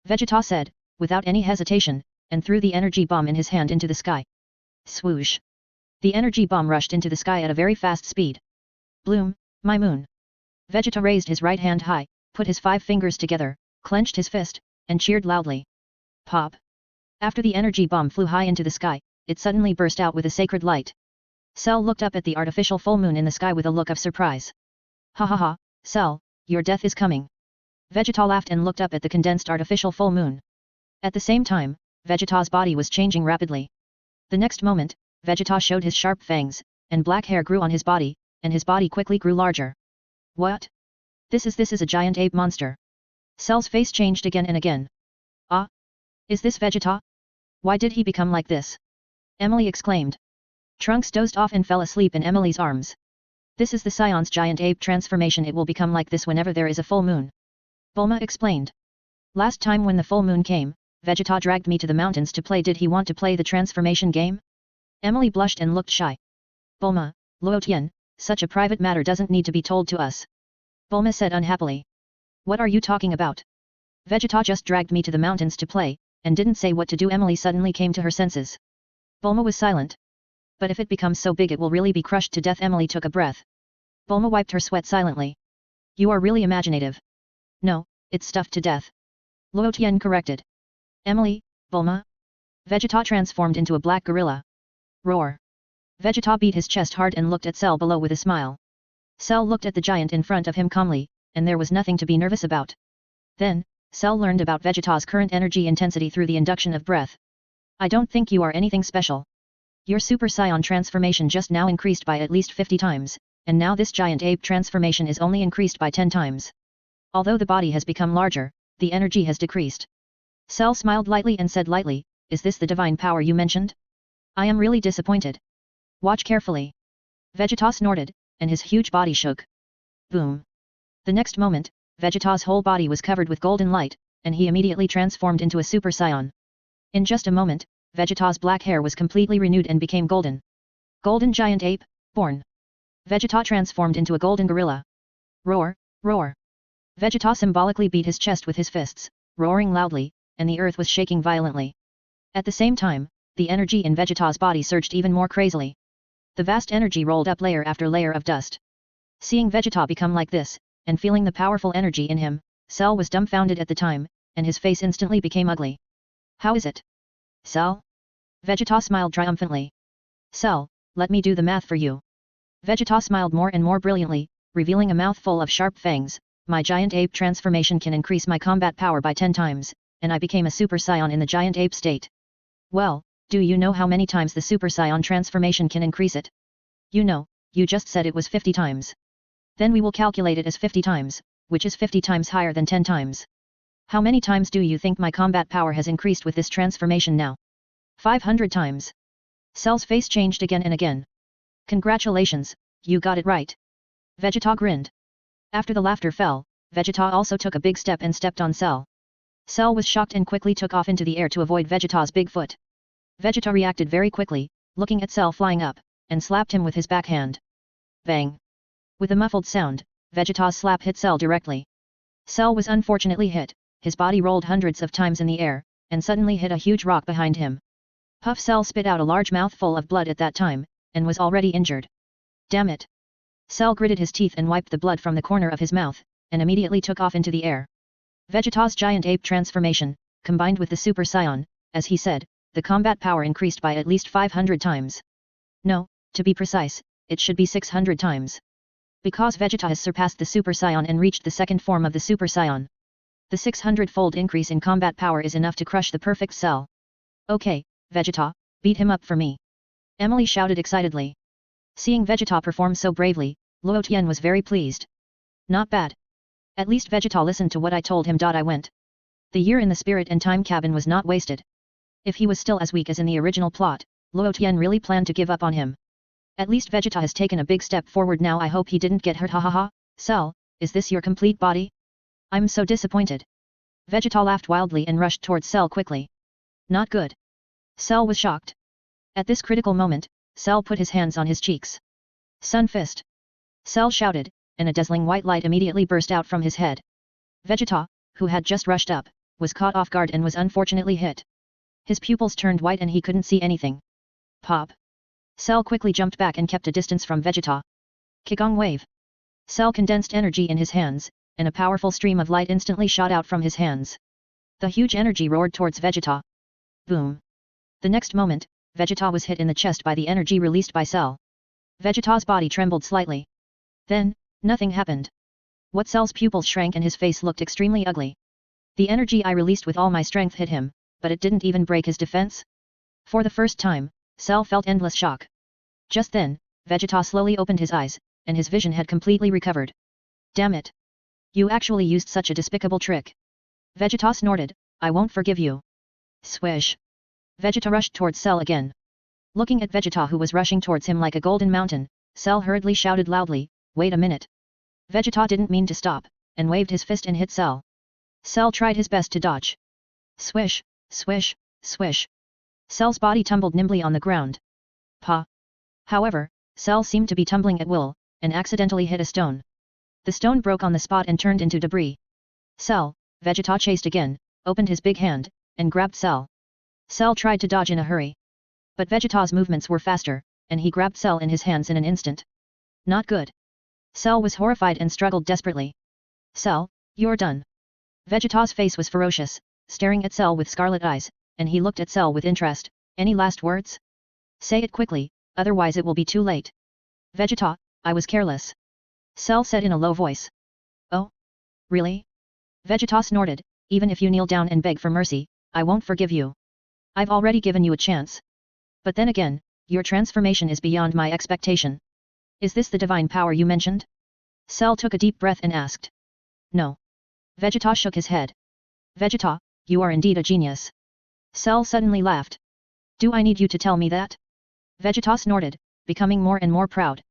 Vegeta said, without any hesitation, and threw the energy bomb in his hand into the sky. Swoosh! The energy bomb rushed into the sky at a very fast speed. Bloom, my moon! Vegeta raised his right hand high, put his 5 fingers together, clenched his fist, and cheered loudly. Pop! After the energy bomb flew high into the sky, it suddenly burst out with a sacred light. Cell looked up at the artificial full moon in the sky with a look of surprise. Ha ha ha, Cell, your death is coming. Vegeta laughed and looked up at the condensed artificial full moon. At the same time, Vegeta's body was changing rapidly. The next moment, Vegeta showed his sharp fangs, and black hair grew on his body, and his body quickly grew larger. What? This is a giant ape monster. Cell's face changed again and again. Ah? Is this Vegeta? Why did he become like this? Emily exclaimed. Trunks dozed off and fell asleep in Emily's arms. This is the Saiyan's giant ape transformation. It will become like this whenever there is a full moon. Bulma explained. Last time when the full moon came, Vegeta dragged me to the mountains to play. Did he want to play the transformation game? Emily blushed and looked shy. Bulma, Luo Tian, such a private matter doesn't need to be told to us. Bulma said unhappily. What are you talking about? Vegeta just dragged me to the mountains to play, and didn't say what to do. Emily suddenly came to her senses. Bulma was silent. But if it becomes so big it will really be crushed to death. Emily took a breath. Bulma wiped her sweat silently. You are really imaginative. No, it's stuffed to death. Luo Tian corrected. Emily, Bulma. Vegeta transformed into a black gorilla. Roar. Vegeta beat his chest hard and looked at Cell below with a smile. Cell looked at the giant in front of him calmly, and there was nothing to be nervous about. Then, Cell learned about Vegeta's current energy intensity through the induction of breath. I don't think you are anything special. Your Super Saiyan transformation just now increased by at least 50 times, and now this giant ape transformation is only increased by 10 times. Although the body has become larger, the energy has decreased. Cell smiled lightly and said lightly, is this the divine power you mentioned? I am really disappointed. Watch carefully. Vegeta snorted, and his huge body shook. Boom. The next moment, Vegeta's whole body was covered with golden light, and he immediately transformed into a Super Saiyan. In just a moment, Vegeta's black hair was completely renewed and became golden. Golden giant ape, born. Vegeta transformed into a golden gorilla. Roar, roar. Vegeta symbolically beat his chest with his fists, roaring loudly, and the earth was shaking violently. At the same time, the energy in Vegeta's body surged even more crazily. The vast energy rolled up layer after layer of dust. Seeing Vegeta become like this, and feeling the powerful energy in him, Cell was dumbfounded at the time, and his face instantly became ugly. How is it? Cell? Vegeta smiled triumphantly. Cell, let me do the math for you. Vegeta smiled more and more brilliantly, revealing a mouth full of sharp fangs. My giant ape transformation can increase my combat power by 10 times, and I became a Super Saiyan in the giant ape state. Well, do you know how many times the Super Saiyan transformation can increase it? You know, you just said it was 50 times. Then we will calculate it as 50 times, which is 50 times higher than 10 times. How many times do you think my combat power has increased with this transformation now? 500 times. Cell's face changed again and again. Congratulations, you got it right. Vegeta grinned. After the laughter fell, Vegeta also took a big step and stepped on Cell. Cell was shocked and quickly took off into the air to avoid Vegeta's big foot. Vegeta reacted very quickly, looking at Cell flying up, and slapped him with his backhand. Bang! With a muffled sound, Vegeta's slap hit Cell directly. Cell was unfortunately hit, his body rolled hundreds of times in the air, and suddenly hit a huge rock behind him. Puff Cell spit out a large mouthful of blood at that time, and was already injured. Damn it! Cell gritted his teeth and wiped the blood from the corner of his mouth, and immediately took off into the air. Vegeta's giant ape transformation, combined with the Super Saiyan, as he said, the combat power increased by at least 500 times. No, to be precise, it should be 600 times. Because Vegeta has surpassed the Super Saiyan and reached the second form of the Super Saiyan. The 600-fold increase in combat power is enough to crush the perfect Cell. Okay, Vegeta, beat him up for me. Emily shouted excitedly. Seeing Vegeta perform so bravely, Luo Tian was very pleased. Not bad. At least Vegeta listened to what I told him. I went. The year in the spirit and time cabin was not wasted. If he was still as weak as in the original plot, Luo Tian really planned to give up on him. At least Vegeta has taken a big step forward now. I hope he didn't get hurt. Hahaha. Cell, is this your complete body? I'm so disappointed. Vegeta laughed wildly and rushed towards Cell quickly. Not good. Cell was shocked. At this critical moment, Cell put his hands on his cheeks. Sun Fist. Cell shouted, and a dazzling white light immediately burst out from his head. Vegeta, who had just rushed up, was caught off guard and was unfortunately hit. His pupils turned white and he couldn't see anything. Pop. Cell quickly jumped back and kept a distance from Vegeta. Qigong wave. Cell condensed energy in his hands, and a powerful stream of light instantly shot out from his hands. The huge energy roared towards Vegeta. Boom. The next moment, Vegeta was hit in the chest by the energy released by Cell. Vegeta's body trembled slightly. Then, nothing happened. What Cell's pupils shrank and his face looked extremely ugly. The energy I released with all my strength hit him, but it didn't even break his defense. For the first time, Cell felt endless shock. Just then, Vegeta slowly opened his eyes, and his vision had completely recovered. Damn it! You actually used such a despicable trick. Vegeta snorted, I won't forgive you. Swish. Vegeta rushed towards Cell again. Looking at Vegeta who was rushing towards him like a golden mountain, Cell hurriedly shouted loudly, wait a minute. Vegeta didn't mean to stop, and waved his fist and hit Cell. Cell tried his best to dodge. Swish, swish, swish. Cell's body tumbled nimbly on the ground. Pa. However, Cell seemed to be tumbling at will, and accidentally hit a stone. The stone broke on the spot and turned into debris. Cell, Vegeta chased again, opened his big hand, and grabbed Cell. Cell tried to dodge in a hurry. But Vegeta's movements were faster, and he grabbed Cell in his hands in an instant. Not good. Cell was horrified and struggled desperately. Cell, you're done. Vegeta's face was ferocious, staring at Cell with scarlet eyes, and he looked at Cell with interest. Any last words? Say it quickly, otherwise it will be too late. Vegeta, I was careless. Cell said in a low voice. Oh? Really? Vegeta snorted, even if you kneel down and beg for mercy, I won't forgive you. I've already given you a chance. But then again, your transformation is beyond my expectation. Is this the divine power you mentioned? Cell took a deep breath and asked. No. Vegeta shook his head. Vegeta, you are indeed a genius. Cell suddenly laughed. Do I need you to tell me that? Vegeta snorted, becoming more and more proud.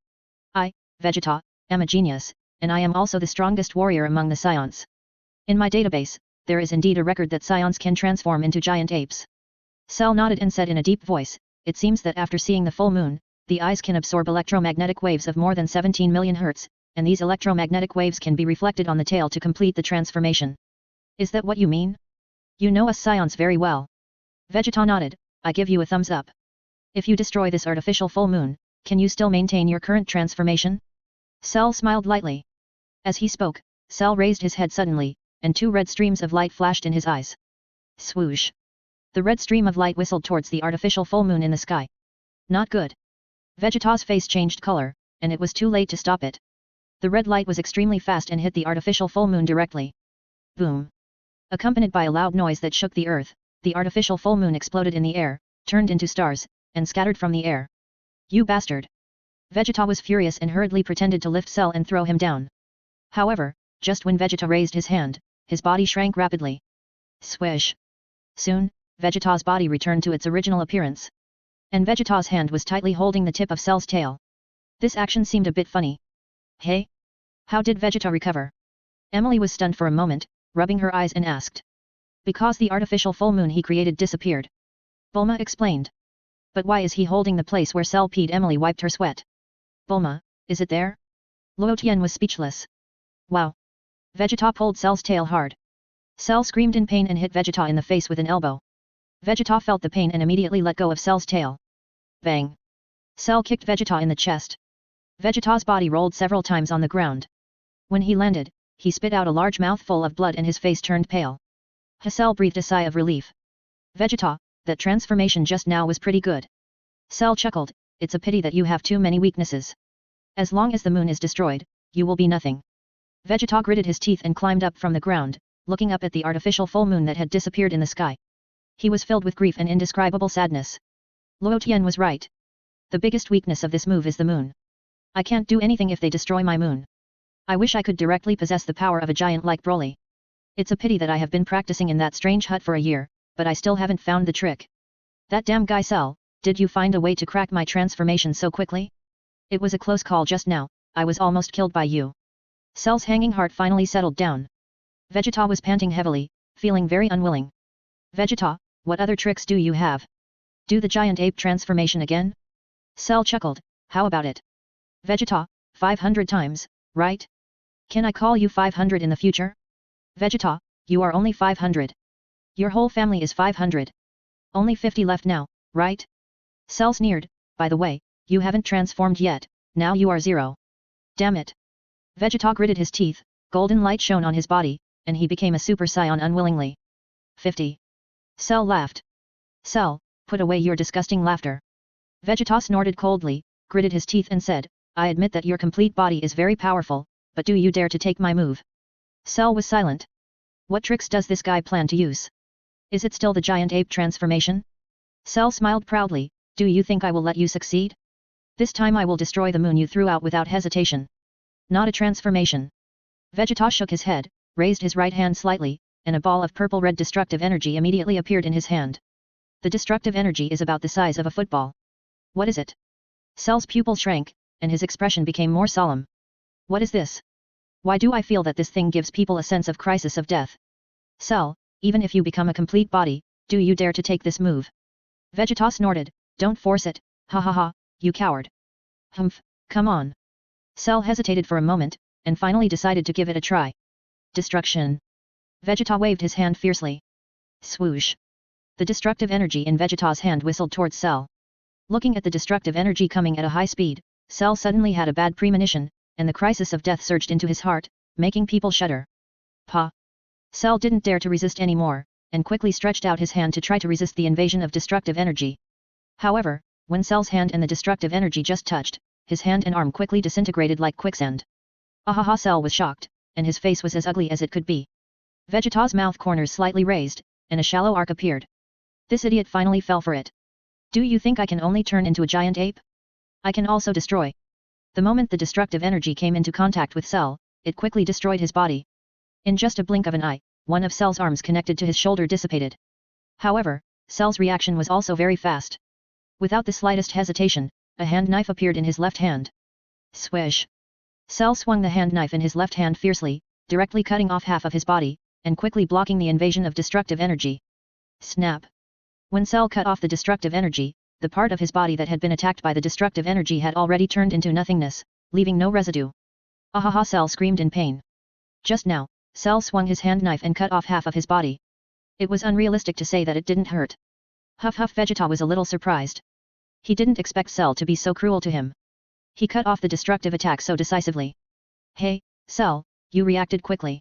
I, Vegeta, am a genius, and I am also the strongest warrior among the Saiyans. In my database, there is indeed a record that Saiyans can transform into giant apes. Cell nodded and said in a deep voice, it seems that after seeing the full moon, the eyes can absorb electromagnetic waves of more than 17 million Hz, and these electromagnetic waves can be reflected on the tail to complete the transformation. Is that what you mean? You know us Saiyans very well. Vegeta nodded, I give you a thumbs up. If you destroy this artificial full moon, can you still maintain your current transformation? Cell smiled lightly. As he spoke, Cell raised his head suddenly, and two red streams of light flashed in his eyes. Swoosh! The red stream of light whistled towards the artificial full moon in the sky. Not good. Vegeta's face changed color, and it was too late to stop it. The red light was extremely fast and hit the artificial full moon directly. Boom! Accompanied by a loud noise that shook the earth, the artificial full moon exploded in the air, turned into stars, and scattered from the air. You bastard! Vegeta was furious and hurriedly pretended to lift Cell and throw him down. However, just when Vegeta raised his hand, his body shrank rapidly. Swish! Soon, Vegeta's body returned to its original appearance. And Vegeta's hand was tightly holding the tip of Cell's tail. This action seemed a bit funny. Hey? How did Vegeta recover? Emily was stunned for a moment, rubbing her eyes and asked. Because the artificial full moon he created disappeared. Bulma explained. But why is he holding the place where Cell peed? Emily wiped her sweat. Bulma, is it there? Luo Tian was speechless. Wow! Vegeta pulled Cell's tail hard. Cell screamed in pain and hit Vegeta in the face with an elbow. Vegeta felt the pain and immediately let go of Cell's tail. Bang! Cell kicked Vegeta in the chest. Vegeta's body rolled several times on the ground. When he landed, he spit out a large mouthful of blood and his face turned pale. Cell breathed a sigh of relief. Vegeta, that transformation just now was pretty good. Cell chuckled, it's a pity that you have too many weaknesses. As long as the moon is destroyed, you will be nothing. Vegeta gritted his teeth and climbed up from the ground, looking up at the artificial full moon that had disappeared in the sky. He was filled with grief and indescribable sadness. Luo Tian was right. The biggest weakness of this move is the moon. I can't do anything if they destroy my moon. I wish I could directly possess the power of a giant like Broly. It's a pity that I have been practicing in that strange hut for a year, but I still haven't found the trick. That damn guy Cell, did you find a way to crack my transformation so quickly? It was a close call just now, I was almost killed by you. Cell's hanging heart finally settled down. Vegeta was panting heavily, feeling very unwilling. Vegeta, what other tricks do you have? Do the giant ape transformation again? Cell chuckled, how about it? Vegeta, 500 times, right? Can I call you 500 in the future? Vegeta, you are only 500. Your whole family is 500. Only 50 left now, right? Cell sneered, by the way, you haven't transformed yet, now you are 0. Damn it. Vegeta gritted his teeth, golden light shone on his body, and he became a Super Saiyan unwillingly. 50. Cell laughed. Cell, put away your disgusting laughter. Vegeta snorted coldly, gritted his teeth and said, I admit that your complete body is very powerful, but do you dare to take my move? Cell was silent. What tricks does this guy plan to use? Is it still the giant ape transformation? Cell smiled proudly, do you think I will let you succeed? This time I will destroy the moon you threw out without hesitation. Not a transformation. Vegeta shook his head, raised his right hand slightly, and a ball of purple-red destructive energy immediately appeared in his hand. The destructive energy is about the size of a football. What is it? Cell's pupils shrank, and his expression became more solemn. What is this? Why do I feel that this thing gives people a sense of crisis of death? Cell, even if you become a complete body, do you dare to take this move? Vegeta snorted, don't force it, ha ha ha, you coward. Humph, come on. Cell hesitated for a moment, and finally decided to give it a try. Destruction. Vegeta waved his hand fiercely. Swoosh. The destructive energy in Vegeta's hand whistled towards Cell. Looking at the destructive energy coming at a high speed, Cell suddenly had a bad premonition, and the crisis of death surged into his heart, making people shudder. Pa! Cell didn't dare to resist anymore, and quickly stretched out his hand to try to resist the invasion of destructive energy. However, when Cell's hand and the destructive energy just touched, his hand and arm quickly disintegrated like quicksand. Ahaha! Cell was shocked, and his face was as ugly as it could be. Vegeta's mouth corners slightly raised, and a shallow arc appeared. This idiot finally fell for it. Do you think I can only turn into a giant ape? I can also destroy. The moment the destructive energy came into contact with Cell, it quickly destroyed his body. In just a blink of an eye, one of Cell's arms connected to his shoulder dissipated. However, Cell's reaction was also very fast. Without the slightest hesitation, a hand knife appeared in his left hand. Swish! Cell swung the hand knife in his left hand fiercely, directly cutting off half of his body, and quickly blocking the invasion of destructive energy. Snap! When Cell cut off the destructive energy, the part of his body that had been attacked by the destructive energy had already turned into nothingness, leaving no residue. Ahaha! Cell screamed in pain. Just now, Cell swung his hand knife and cut off half of his body. It was unrealistic to say that it didn't hurt. Huff huff! Vegeta was a little surprised. He didn't expect Cell to be so cruel to him. He cut off the destructive attack so decisively. Hey, Cell, you reacted quickly.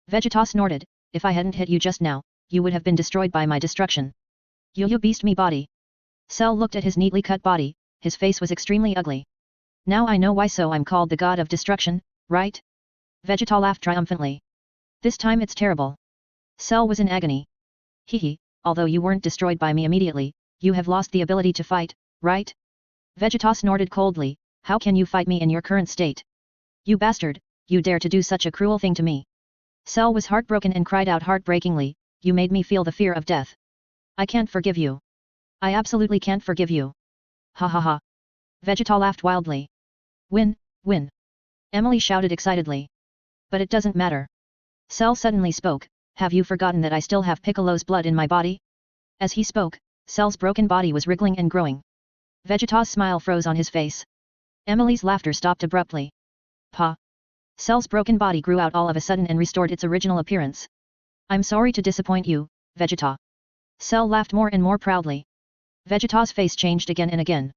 Vegeta snorted, if I hadn't hit you just now, you would have been destroyed by my destruction. You beast me body. Cell looked at his neatly cut body, his face was extremely ugly. Now I know why so I'm called the god of destruction, right? Vegeta laughed triumphantly. This time it's terrible. Cell was in agony. Hehe, although you weren't destroyed by me immediately, you have lost the ability to fight, right? Vegeta snorted coldly, how can you fight me in your current state? You bastard, you dare to do such a cruel thing to me. Cell was heartbroken and cried out heartbreakingly, you made me feel the fear of death. I can't forgive you. I absolutely can't forgive you. Ha ha ha. Vegeta laughed wildly. Win, win. Emily shouted excitedly. But it doesn't matter. Cell suddenly spoke, have you forgotten that I still have Piccolo's blood in my body? As he spoke, Cell's broken body was wriggling and growing. Vegeta's smile froze on his face. Emily's laughter stopped abruptly. Pa! Cell's broken body grew out all of a sudden and restored its original appearance. I'm sorry to disappoint you, Vegeta. Cell laughed more and more proudly. Vegeta's face changed again and again.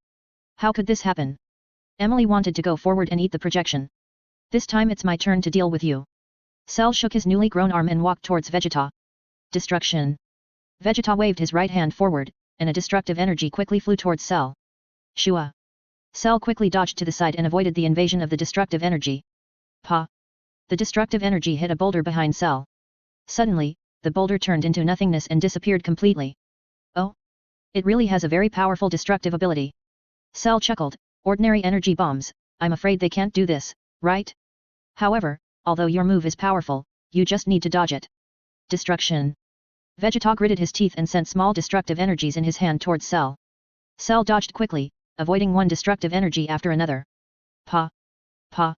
How could this happen? Emily wanted to go forward and eat the projection. This time it's my turn to deal with you. Cell shook his newly grown arm and walked towards Vegeta. Destruction. Vegeta waved his right hand forward, and a destructive energy quickly flew towards Cell. Shua. Cell quickly dodged to the side and avoided the invasion of the destructive energy. Pa! The destructive energy hit a boulder behind Cell. Suddenly, the boulder turned into nothingness and disappeared completely. Oh! It really has a very powerful destructive ability. Cell chuckled, ordinary energy bombs, I'm afraid they can't do this, right? However, although your move is powerful, you just need to dodge it. Destruction. Vegeta gritted his teeth and sent small destructive energies in his hand towards Cell. Cell dodged quickly, avoiding one destructive energy after another. Pa! Pa!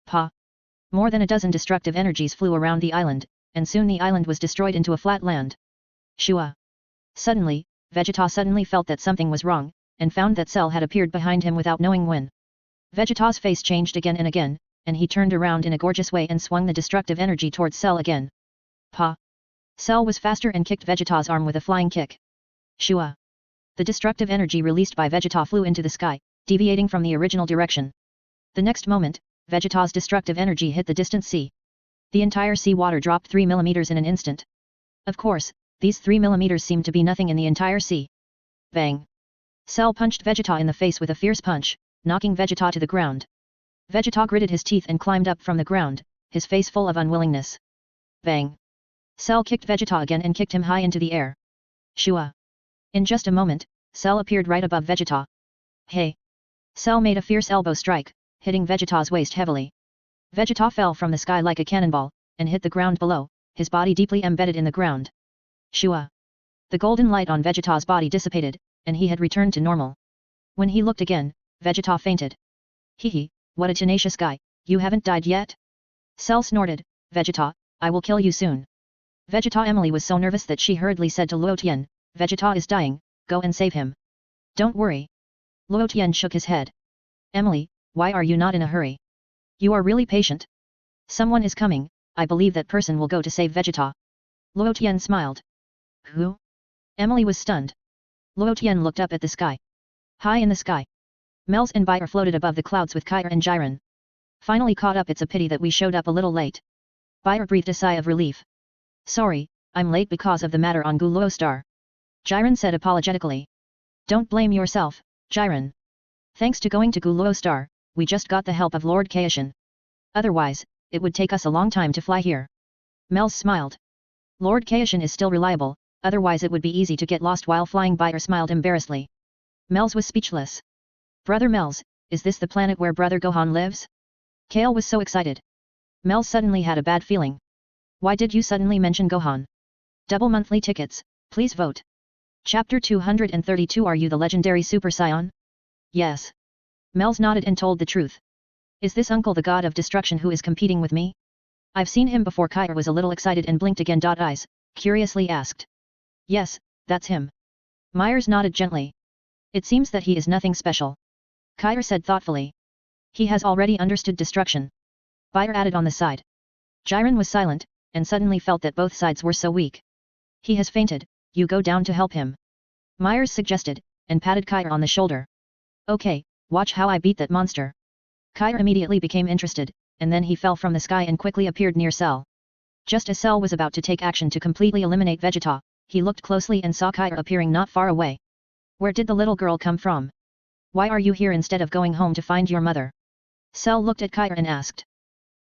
Pa! More than a dozen destructive energies flew around the island, and soon the island was destroyed into a flat land. Shua! Suddenly, Vegeta suddenly felt that something was wrong, and found that Cell had appeared behind him without knowing when. Vegeta's face changed again and again, and he turned around in a gorgeous way and swung the destructive energy towards Cell again. Pa! Cell was faster and kicked Vegeta's arm with a flying kick. Shua! The destructive energy released by Vegeta flew into the sky, deviating from the original direction. The next moment, Vegeta's destructive energy hit the distant sea. The entire sea water dropped 3 millimeters in an instant. Of course, these 3 millimeters seemed to be nothing in the entire sea. Bang! Cell punched Vegeta in the face with a fierce punch, knocking Vegeta to the ground. Vegeta gritted his teeth and climbed up from the ground, his face full of unwillingness. Bang! Cell kicked Vegeta again and kicked him high into the air. Shua! In just a moment, Cell appeared right above Vegeta. Hey! Cell made a fierce elbow strike, hitting Vegeta's waist heavily. Vegeta fell from the sky like a cannonball, and hit the ground below, his body deeply embedded in the ground. Shua! The golden light on Vegeta's body dissipated, and he had returned to normal. When he looked again, Vegeta fainted. Hehe, what a tenacious guy, you haven't died yet? Cell snorted, Vegeta, I will kill you soon. Vegeta Emily was so nervous that she hurriedly said to Luo Tian, Vegeta is dying, go and save him. Don't worry. Luo Tian shook his head. Emily, why are you not in a hurry? You are really patient. Someone is coming, I believe that person will go to save Vegeta. Luo Tian smiled. Who? Emily was stunned. Luo Tian looked up at the sky. High in the sky, Mel's and Bayer floated above the clouds with Kyra and Jiren. Finally caught up. It's a pity that we showed up a little late. Bayer breathed a sigh of relief. Sorry, I'm late because of the matter on Guluo Star. Jiren said apologetically. Don't blame yourself, Jiren. Thanks to going to Guluo Star, we just got the help of Lord Kaishan. Otherwise, it would take us a long time to fly here. Mel smiled. Lord Kaishan is still reliable, otherwise it would be easy to get lost while flying. Bayer smiled embarrassedly. Mels was speechless. Brother Mels, is this the planet where Brother Gohan lives? Kale was so excited. Mels suddenly had a bad feeling. Why did you suddenly mention Gohan? Double monthly tickets, please vote. Chapter 232. Are you the legendary Super Saiyan? Yes. Mels nodded and told the truth. Is this uncle the god of destruction who is competing with me? I've seen him before. Kyra was a little excited and blinked again. Eyes, curiously asked. Yes, that's him. Myers nodded gently. It seems that he is nothing special. Kyra said thoughtfully. He has already understood destruction. Bayer added on the side. Jiren was silent, and suddenly felt that both sides were so weak. He has fainted, you go down to help him. Myers suggested, and patted Kyra on the shoulder. Okay, watch how I beat that monster. Kyra immediately became interested, and then he fell from the sky and quickly appeared near Cell. Just as Cell was about to take action to completely eliminate Vegeta, he looked closely and saw Kyra appearing not far away. Where did the little girl come from? Why are you here instead of going home to find your mother? Cell looked at Kyra and asked.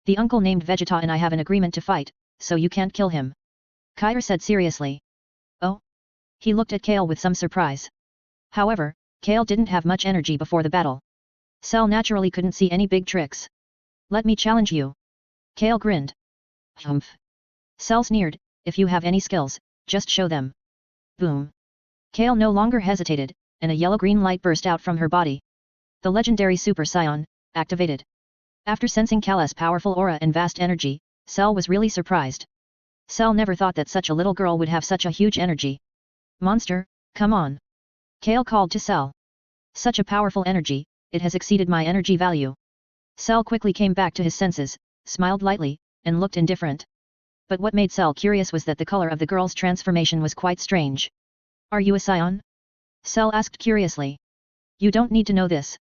The uncle named Vegeta and I have an agreement to fight, so you can't kill him. Kyra said seriously. Oh? He looked at Kale with some surprise. However, Kale didn't have much energy before the battle. Cell naturally couldn't see any big tricks. Let me challenge you. Kale grinned. Humph. Cell sneered, if you have any skills, just show them. Boom. Kale no longer hesitated, and a yellow-green light burst out from her body. The legendary Super Saiyan, activated. After sensing Kala's powerful aura and vast energy, Cell was really surprised. Cell never thought that such a little girl would have such a huge energy. Monster, come on. Kale called to Cell. Such a powerful energy, it has exceeded my energy value. Cell quickly came back to his senses, smiled lightly, and looked indifferent. But what made Cell curious was that the color of the girl's transformation was quite strange. Are you a Saiyan? Cell asked curiously. You don't need to know this.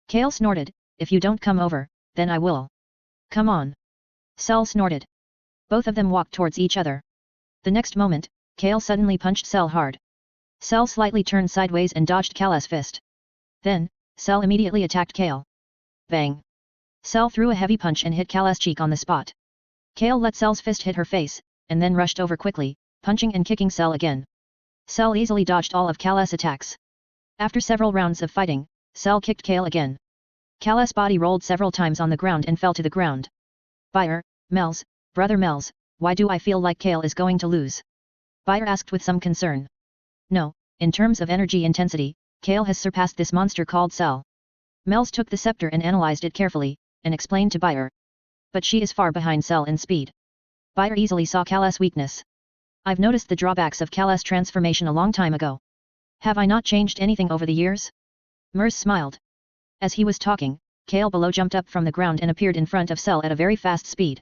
Kale snorted, if you don't come over, then I will. Come on. Cell snorted. Both of them walked towards each other. The next moment, Kale suddenly punched Cell hard. Cell slightly turned sideways and dodged Kala's fist. Then, Cell immediately attacked Kale. Bang. Cell threw a heavy punch and hit Kala's cheek on the spot. Kale let Cell's fist hit her face, and then rushed over quickly, punching and kicking Cell again. Cell easily dodged all of Kala's attacks. After several rounds of fighting, Cell kicked Kale again. Kala's body rolled several times on the ground and fell to the ground. Bayer, Mels, Brother Mels, why do I feel like Kale is going to lose? Bayer asked with some concern. No, in terms of energy intensity, Kale has surpassed this monster called Cell. Mels took the scepter and analyzed it carefully, and explained to Bayer. But she is far behind Cell in speed. Bayer easily saw Kala's weakness. I've noticed the drawbacks of Kala's transformation a long time ago. Have I not changed anything over the years? Mers smiled. As he was talking, Kale below jumped up from the ground and appeared in front of Cell at a very fast speed.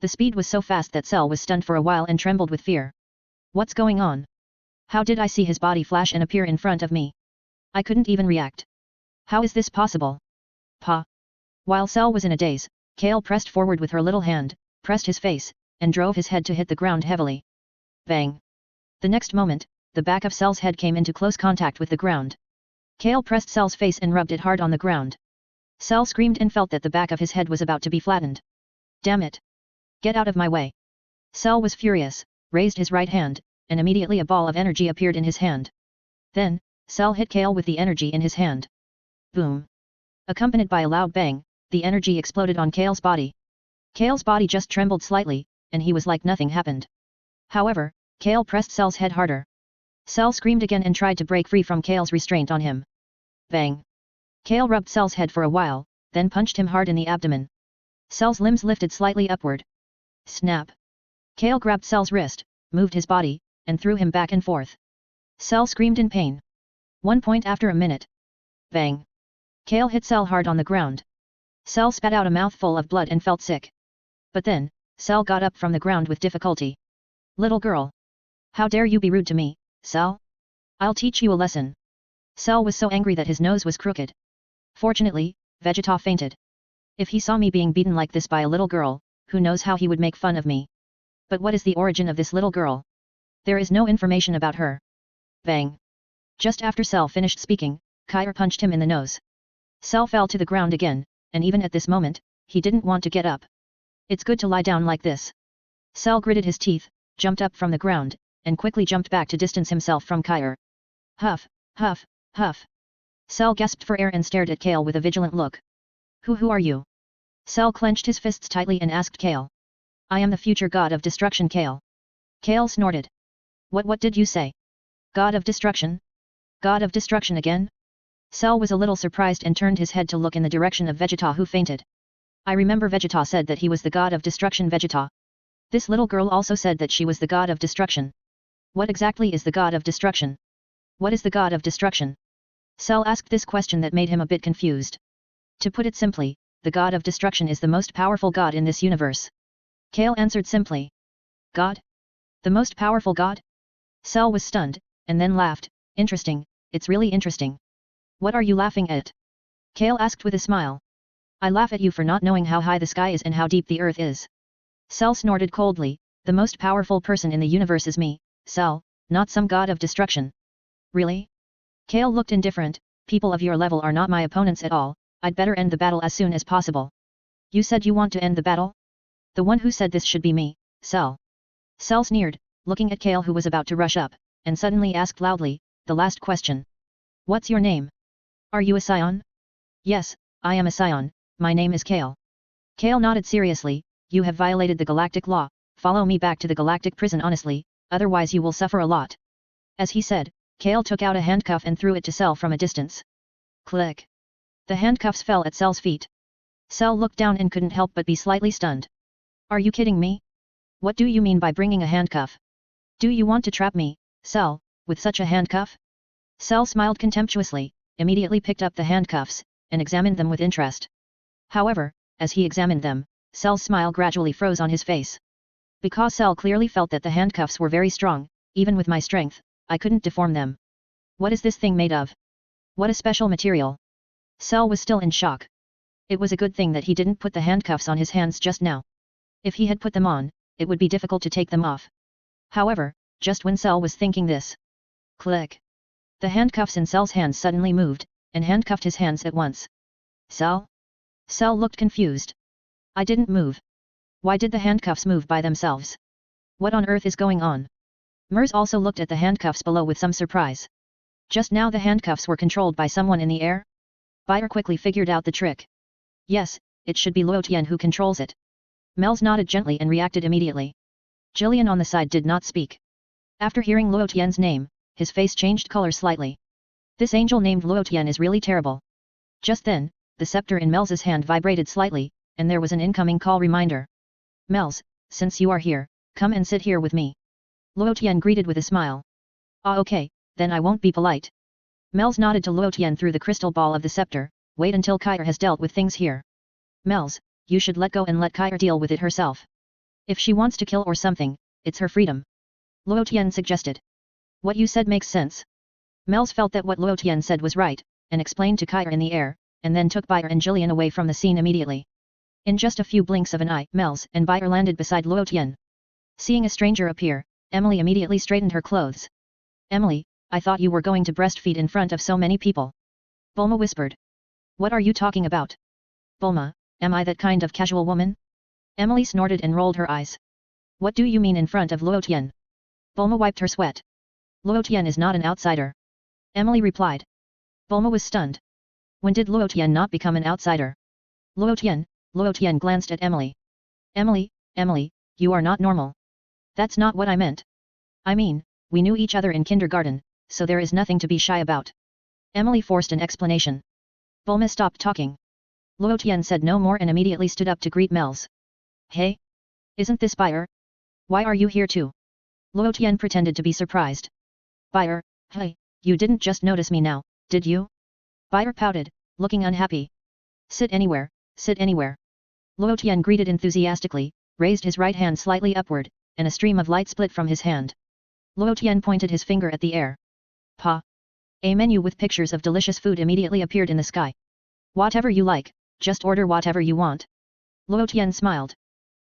The speed was so fast that Cell was stunned for a while and trembled with fear. What's going on? How did I see his body flash and appear in front of me? I couldn't even react. How is this possible? Pa. While Cell was in a daze, Kale pressed forward with her little hand, pressed his face, and drove his head to hit the ground heavily. Bang. The next moment, the back of Cell's head came into close contact with the ground. Kale pressed Cell's face and rubbed it hard on the ground. Cell screamed and felt that the back of his head was about to be flattened. Damn it. Get out of my way. Cell was furious, raised his right hand, and immediately a ball of energy appeared in his hand. Then, Cell hit Kale with the energy in his hand. Boom. Accompanied by a loud bang, the energy exploded on Kale's body. Kale's body just trembled slightly, and he was like nothing happened. However, Kale pressed Cell's head harder. Cell screamed again and tried to break free from Kale's restraint on him. Bang. Kale rubbed Cell's head for a while, then punched him hard in the abdomen. Cell's limbs lifted slightly upward. Snap. Kale grabbed Cell's wrist, moved his body, and threw him back and forth. Cell screamed in pain. 1 point after a minute. Bang. Kale hit Cell hard on the ground. Cell spat out a mouthful of blood and felt sick. But then, Cell got up from the ground with difficulty. Little girl. How dare you be rude to me, Cell? I'll teach you a lesson. Cell was so angry that his nose was crooked. Fortunately, Vegeta fainted. If he saw me being beaten like this by a little girl, who knows how he would make fun of me. But what is the origin of this little girl? There is no information about her. Bang. Just after Cell finished speaking, Kyer punched him in the nose. Cell fell to the ground again, and even at this moment, he didn't want to get up. It's good to lie down like this. Cell gritted his teeth, jumped up from the ground, and quickly jumped back to distance himself from Kyer. Huff, huff, huff. Cell gasped for air and stared at Kale with a vigilant look. Who are you? Cell clenched his fists tightly and asked Kale. I am the future god of destruction, Kale. Kale snorted. What did you say? God of destruction? God of destruction again? Cell was a little surprised and turned his head to look in the direction of Vegeta, who fainted. I remember Vegeta said that he was the god of destruction. Vegeta. This little girl also said that she was the god of destruction. What exactly is the god of destruction? What is the god of destruction? Cell asked this question that made him a bit confused. To put it simply, the god of destruction is the most powerful god in this universe. Kale answered simply. God? The most powerful god? Cell was stunned, and then laughed. Interesting, it's really interesting. What are you laughing at? Kale asked with a smile. I laugh at you for not knowing how high the sky is and how deep the earth is. Cell snorted coldly. The most powerful person in the universe is me, Cell, not some god of destruction. Really? Kale looked indifferent. People of your level are not my opponents at all. I'd better end the battle as soon as possible. You said you want to end the battle? The one who said this should be me, Cell. Cell sneered, looking at Kale, who was about to rush up, and suddenly asked loudly, the last question. What's your name? Are you a Saiyan? Yes, I am a Saiyan, my name is Kale. Kale nodded seriously. You have violated the galactic law. Follow me back to the galactic prison honestly, otherwise you will suffer a lot. As he said, Kale took out a handcuff and threw it to Cell from a distance. Click. The handcuffs fell at Cell's feet. Cell looked down and couldn't help but be slightly stunned. Are you kidding me? What do you mean by bringing a handcuff? Do you want to trap me, Cell, with such a handcuff? Cell smiled contemptuously, immediately picked up the handcuffs, and examined them with interest. However, as he examined them, Cell's smile gradually froze on his face. Because Cell clearly felt that the handcuffs were very strong, even with my strength, I couldn't deform them. What is this thing made of? What a special material. Cell was still in shock. It was a good thing that he didn't put the handcuffs on his hands just now. If he had put them on, it would be difficult to take them off. However, just when Cell was thinking this. Click. The handcuffs in Cell's hands suddenly moved, and handcuffed his hands at once. Cell? Cell looked confused. I didn't move. Why did the handcuffs move by themselves? What on earth is going on? Mers also looked at the handcuffs below with some surprise. Just now the handcuffs were controlled by someone in the air? Bayer quickly figured out the trick. Yes, it should be Luo Tian who controls it. Mels nodded gently and reacted immediately. Jillian on the side did not speak. After hearing Luo Tian's name, his face changed color slightly. This angel named Luo Tian is really terrible. Just then, the scepter in Mels's hand vibrated slightly, and there was an incoming call reminder. Mels, since you are here, come and sit here with me. Luo Tian greeted with a smile. Ah, okay, then I won't be polite. Mels nodded to Luo Tian through the crystal ball of the scepter. Wait until Kyer has dealt with things here. Mels, you should let go and let Kyer deal with it herself. If she wants to kill or something, it's her freedom. Luo Tian suggested. What you said makes sense. Mels felt that what Luo Tian said was right, and explained to Kyer in the air, and then took Bayer and Jillian away from the scene immediately. In just a few blinks of an eye, Mels and Bayer landed beside Luo Tian. Seeing a stranger appear, Emily immediately straightened her clothes. Emily, I thought you were going to breastfeed in front of so many people. Bulma whispered. What are you talking about? Bulma, am I that kind of casual woman? Emily snorted and rolled her eyes. What do you mean in front of Luo Tian? Bulma wiped her sweat. Luo Tian is not an outsider. Emily replied. Bulma was stunned. When did Luo Tian not become an outsider? Luo Tian glanced at Emily. Emily, you are not normal. That's not what I meant. I mean, we knew each other in kindergarten, so there is nothing to be shy about. Emily forced an explanation. Bulma stopped talking. Luo Tian said no more and immediately stood up to greet Mels. Hey? Isn't this Bayer? Why are you here too? Luo Tian pretended to be surprised. Bayer, hey, you didn't just notice me now, did you? Bayer pouted, looking unhappy. Sit anywhere, sit anywhere. Luo Tian greeted enthusiastically, raised his right hand slightly upward, and a stream of light split from his hand. Luo Tian pointed his finger at the air. Pa. A menu with pictures of delicious food immediately appeared in the sky. Whatever you like, just order whatever you want. Luo Tian smiled.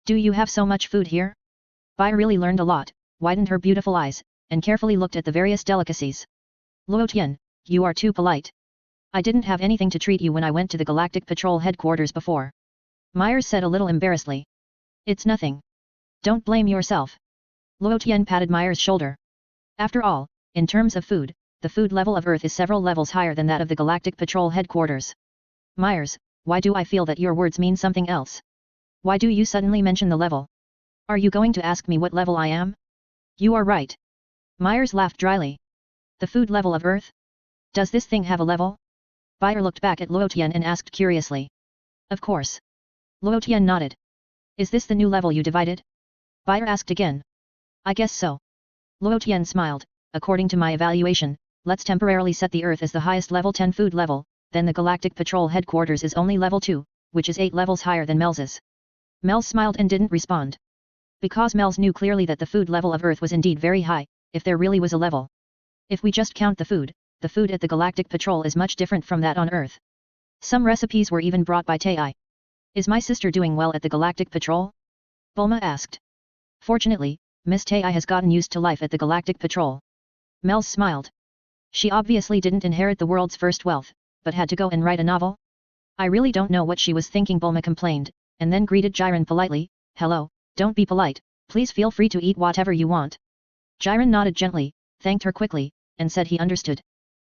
Do you have so much food here? Bai really learned a lot, widened her beautiful eyes, and carefully looked at the various delicacies. Luo Tian, you are too polite. I didn't have anything to treat you when I went to the Galactic Patrol headquarters before. Myers said a little embarrassedly. It's nothing. Don't blame yourself. Luo Tian patted Myers' shoulder. After all, in terms of food, the food level of Earth is several levels higher than that of the Galactic Patrol headquarters. Myers, why do I feel that your words mean something else? Why do you suddenly mention the level? Are you going to ask me what level I am? You are right. Myers laughed dryly. The food level of Earth? Does this thing have a level? Bayer looked back at Luo Tian and asked curiously. Of course. Luo Tian nodded. Is this the new level you divided? Bayer asked again. I guess so. Luo Tian smiled. According to my evaluation, let's temporarily set the Earth as the highest level 10 food level, then the Galactic Patrol headquarters is only level 2, which is 8 levels higher than Mel's. Mel smiled and didn't respond. Because Mel's knew clearly that the food level of Earth was indeed very high, if there really was a level. If we just count the food at the Galactic Patrol is much different from that on Earth. Some recipes were even brought by Tai. Is my sister doing well at the Galactic Patrol? Bulma asked. Fortunately, Miss Tai has gotten used to life at the Galactic Patrol. Mel smiled. She obviously didn't inherit the world's first wealth, but had to go and write a novel? I really don't know what she was thinking, Bulma complained, and then greeted Jiren politely. Hello, don't be polite, please feel free to eat whatever you want. Jiren nodded gently, thanked her quickly, and said he understood.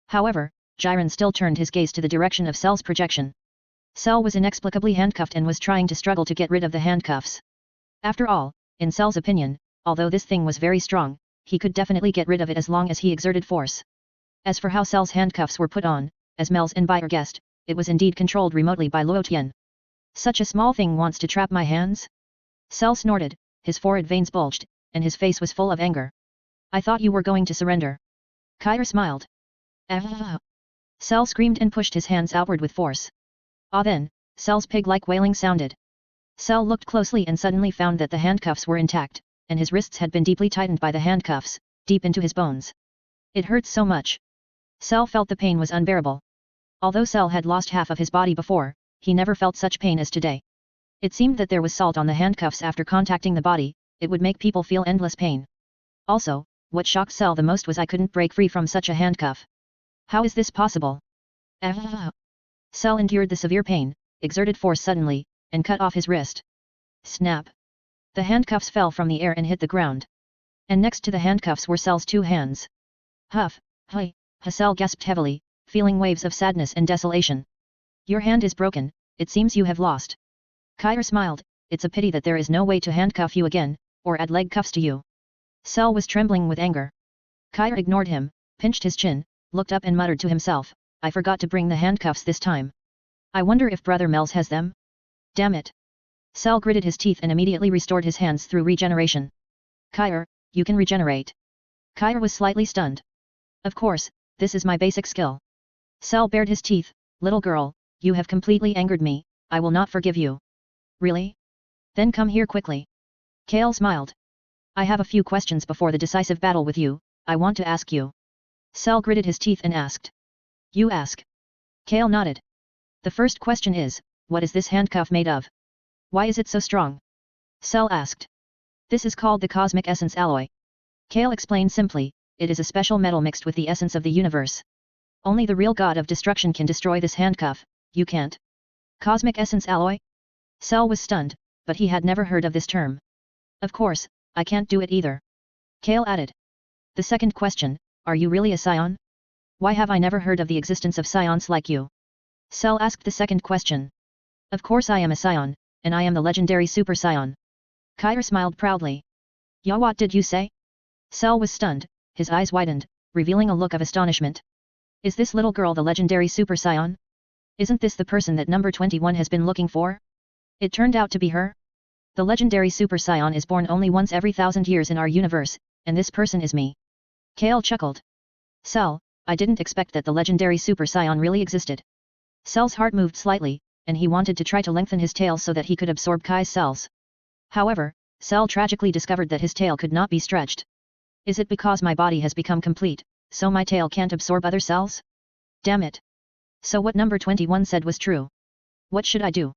However, Jiren still turned his gaze to the direction of Cell's projection. Cell was inexplicably handcuffed and was trying to struggle to get rid of the handcuffs. After all, in Cell's opinion, although this thing was very strong, he could definitely get rid of it as long as he exerted force. As for how Cell's handcuffs were put on, as Mel's and Bayer guessed, it was indeed controlled remotely by Luo Tian. Such a small thing wants to trap my hands? Cell snorted, his forehead veins bulged, and his face was full of anger. I thought you were going to surrender. Kair smiled. Ah! Cell screamed and pushed his hands outward with force. Ah, then, Cell's pig-like wailing sounded. Cell looked closely and suddenly found that the handcuffs were intact, and his wrists had been deeply tightened by the handcuffs, deep into his bones. It hurt so much. Cell felt the pain was unbearable. Although Cell had lost half of his body before, he never felt such pain as today. It seemed that there was salt on the handcuffs after contacting the body, it would make people feel endless pain. Also, what shocked Cell the most was I couldn't break free from such a handcuff. How is this possible? Ah! Cell endured the severe pain, exerted force suddenly, and cut off his wrist. Snap! The handcuffs fell from the air and hit the ground. And next to the handcuffs were Cell's two hands. Huff, hi, Cell gasped heavily, feeling waves of sadness and desolation. Your hand is broken, it seems you have lost. Kair smiled, it's a pity that there is no way to handcuff you again, or add leg cuffs to you. Cell was trembling with anger. Kair ignored him, pinched his chin, looked up and muttered to himself, I forgot to bring the handcuffs this time. I wonder if Brother Mel's has them? Damn it. Cell gritted his teeth and immediately restored his hands through regeneration. Kair, you can regenerate. Kair was slightly stunned. Of course, this is my basic skill. Cell bared his teeth, little girl, you have completely angered me, I will not forgive you. Really? Then come here quickly. Kale smiled. I have a few questions before the decisive battle with you, I want to ask you. Cell gritted his teeth and asked. You ask. Kale nodded. The first question is, what is this handcuff made of? Why is it so strong? Cell asked. This is called the Cosmic Essence Alloy. Kale explained simply, it is a special metal mixed with the essence of the universe. Only the real god of destruction can destroy this handcuff, you can't. Cosmic Essence Alloy? Cell was stunned, but he had never heard of this term. Of course, I can't do it either. Kale added. The second question, are you really a Saiyan? Why have I never heard of the existence of Saiyans like you? Cell asked the second question. Of course I am a Saiyan, and I am the legendary Super Saiyan. Kair smiled proudly. Ya, what did you say? Cell was stunned, his eyes widened, revealing a look of astonishment. Is this little girl the legendary Super Saiyan? Isn't this the person that number 21 has been looking for? It turned out to be her? The legendary Super Saiyan is born only once every 1,000 years in our universe, and this person is me. Kale chuckled. Cell, I didn't expect that the legendary Super Saiyan really existed. Cell's heart moved slightly, and he wanted to try to lengthen his tail so that he could absorb Kai's cells. However, Cell tragically discovered that his tail could not be stretched. Is it because my body has become complete, so my tail can't absorb other cells? Damn it. So what number 21 said was true. What should I do?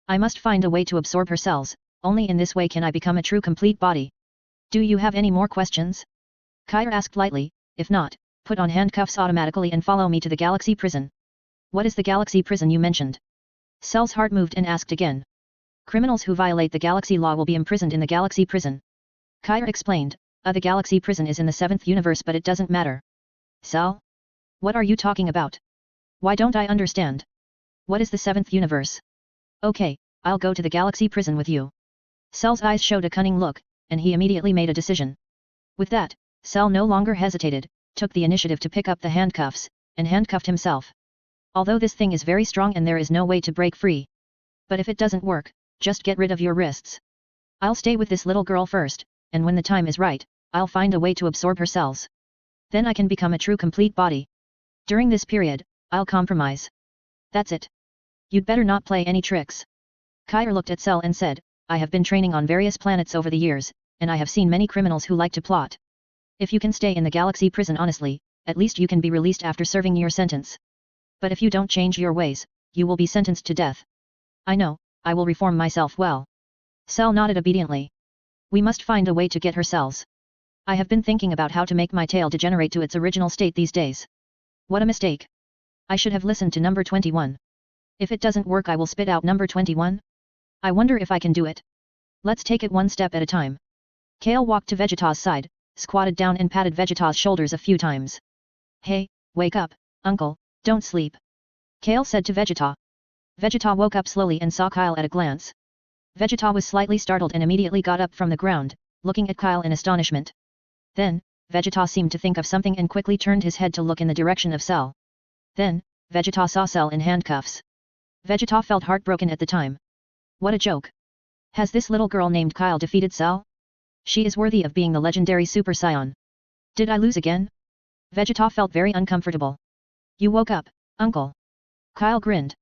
I must find a way to absorb her cells, only in this way can I become a true complete body. Do you have any more questions? Kair asked lightly, if not, put on handcuffs automatically and follow me to the galaxy prison. What is the galaxy prison you mentioned? Cell's heart moved and asked again. Criminals who violate the galaxy law will be imprisoned in the galaxy prison. Kair explained, the galaxy prison is in the 7th universe but it doesn't matter. Cell? What are you talking about? Why don't I understand? What is the 7th universe? Okay, I'll go to the galaxy prison with you. Cell's eyes showed a cunning look, and he immediately made a decision. With that, Cell no longer hesitated, took the initiative to pick up the handcuffs, and handcuffed himself. Although this thing is very strong and there is no way to break free. But if it doesn't work, just get rid of your wrists. I'll stay with this little girl first, and when the time is right, I'll find a way to absorb her cells. Then I can become a true complete body. During this period, I'll compromise. That's it. You'd better not play any tricks. Kair looked at Cell and said, I have been training on various planets over the years, and I have seen many criminals who like to plot. If you can stay in the galaxy prison honestly, at least you can be released after serving your sentence. But if you don't change your ways, you will be sentenced to death. I know, I will reform myself well. Cell nodded obediently. We must find a way to get her cells. I have been thinking about how to make my tail degenerate to its original state these days. What a mistake. I should have listened to number 21. If it doesn't work I will spit out number 21. I wonder if I can do it. Let's take it one step at a time. Kale walked to Vegeta's side, squatted down and patted Vegeta's shoulders a few times. Hey, wake up, uncle, don't sleep. Kale said to Vegeta. Vegeta woke up slowly and saw Kyle at a glance. Vegeta was slightly startled and immediately got up from the ground, looking at Kyle in astonishment. Then, Vegeta seemed to think of something and quickly turned his head to look in the direction of Cell. Then, Vegeta saw Cell in handcuffs. Vegeta felt heartbroken at the time. What a joke. Has this little girl named Kyle defeated Cell? She is worthy of being the legendary Super Saiyan. Did I lose again? Vegeta felt very uncomfortable. You woke up, uncle. Kyle grinned.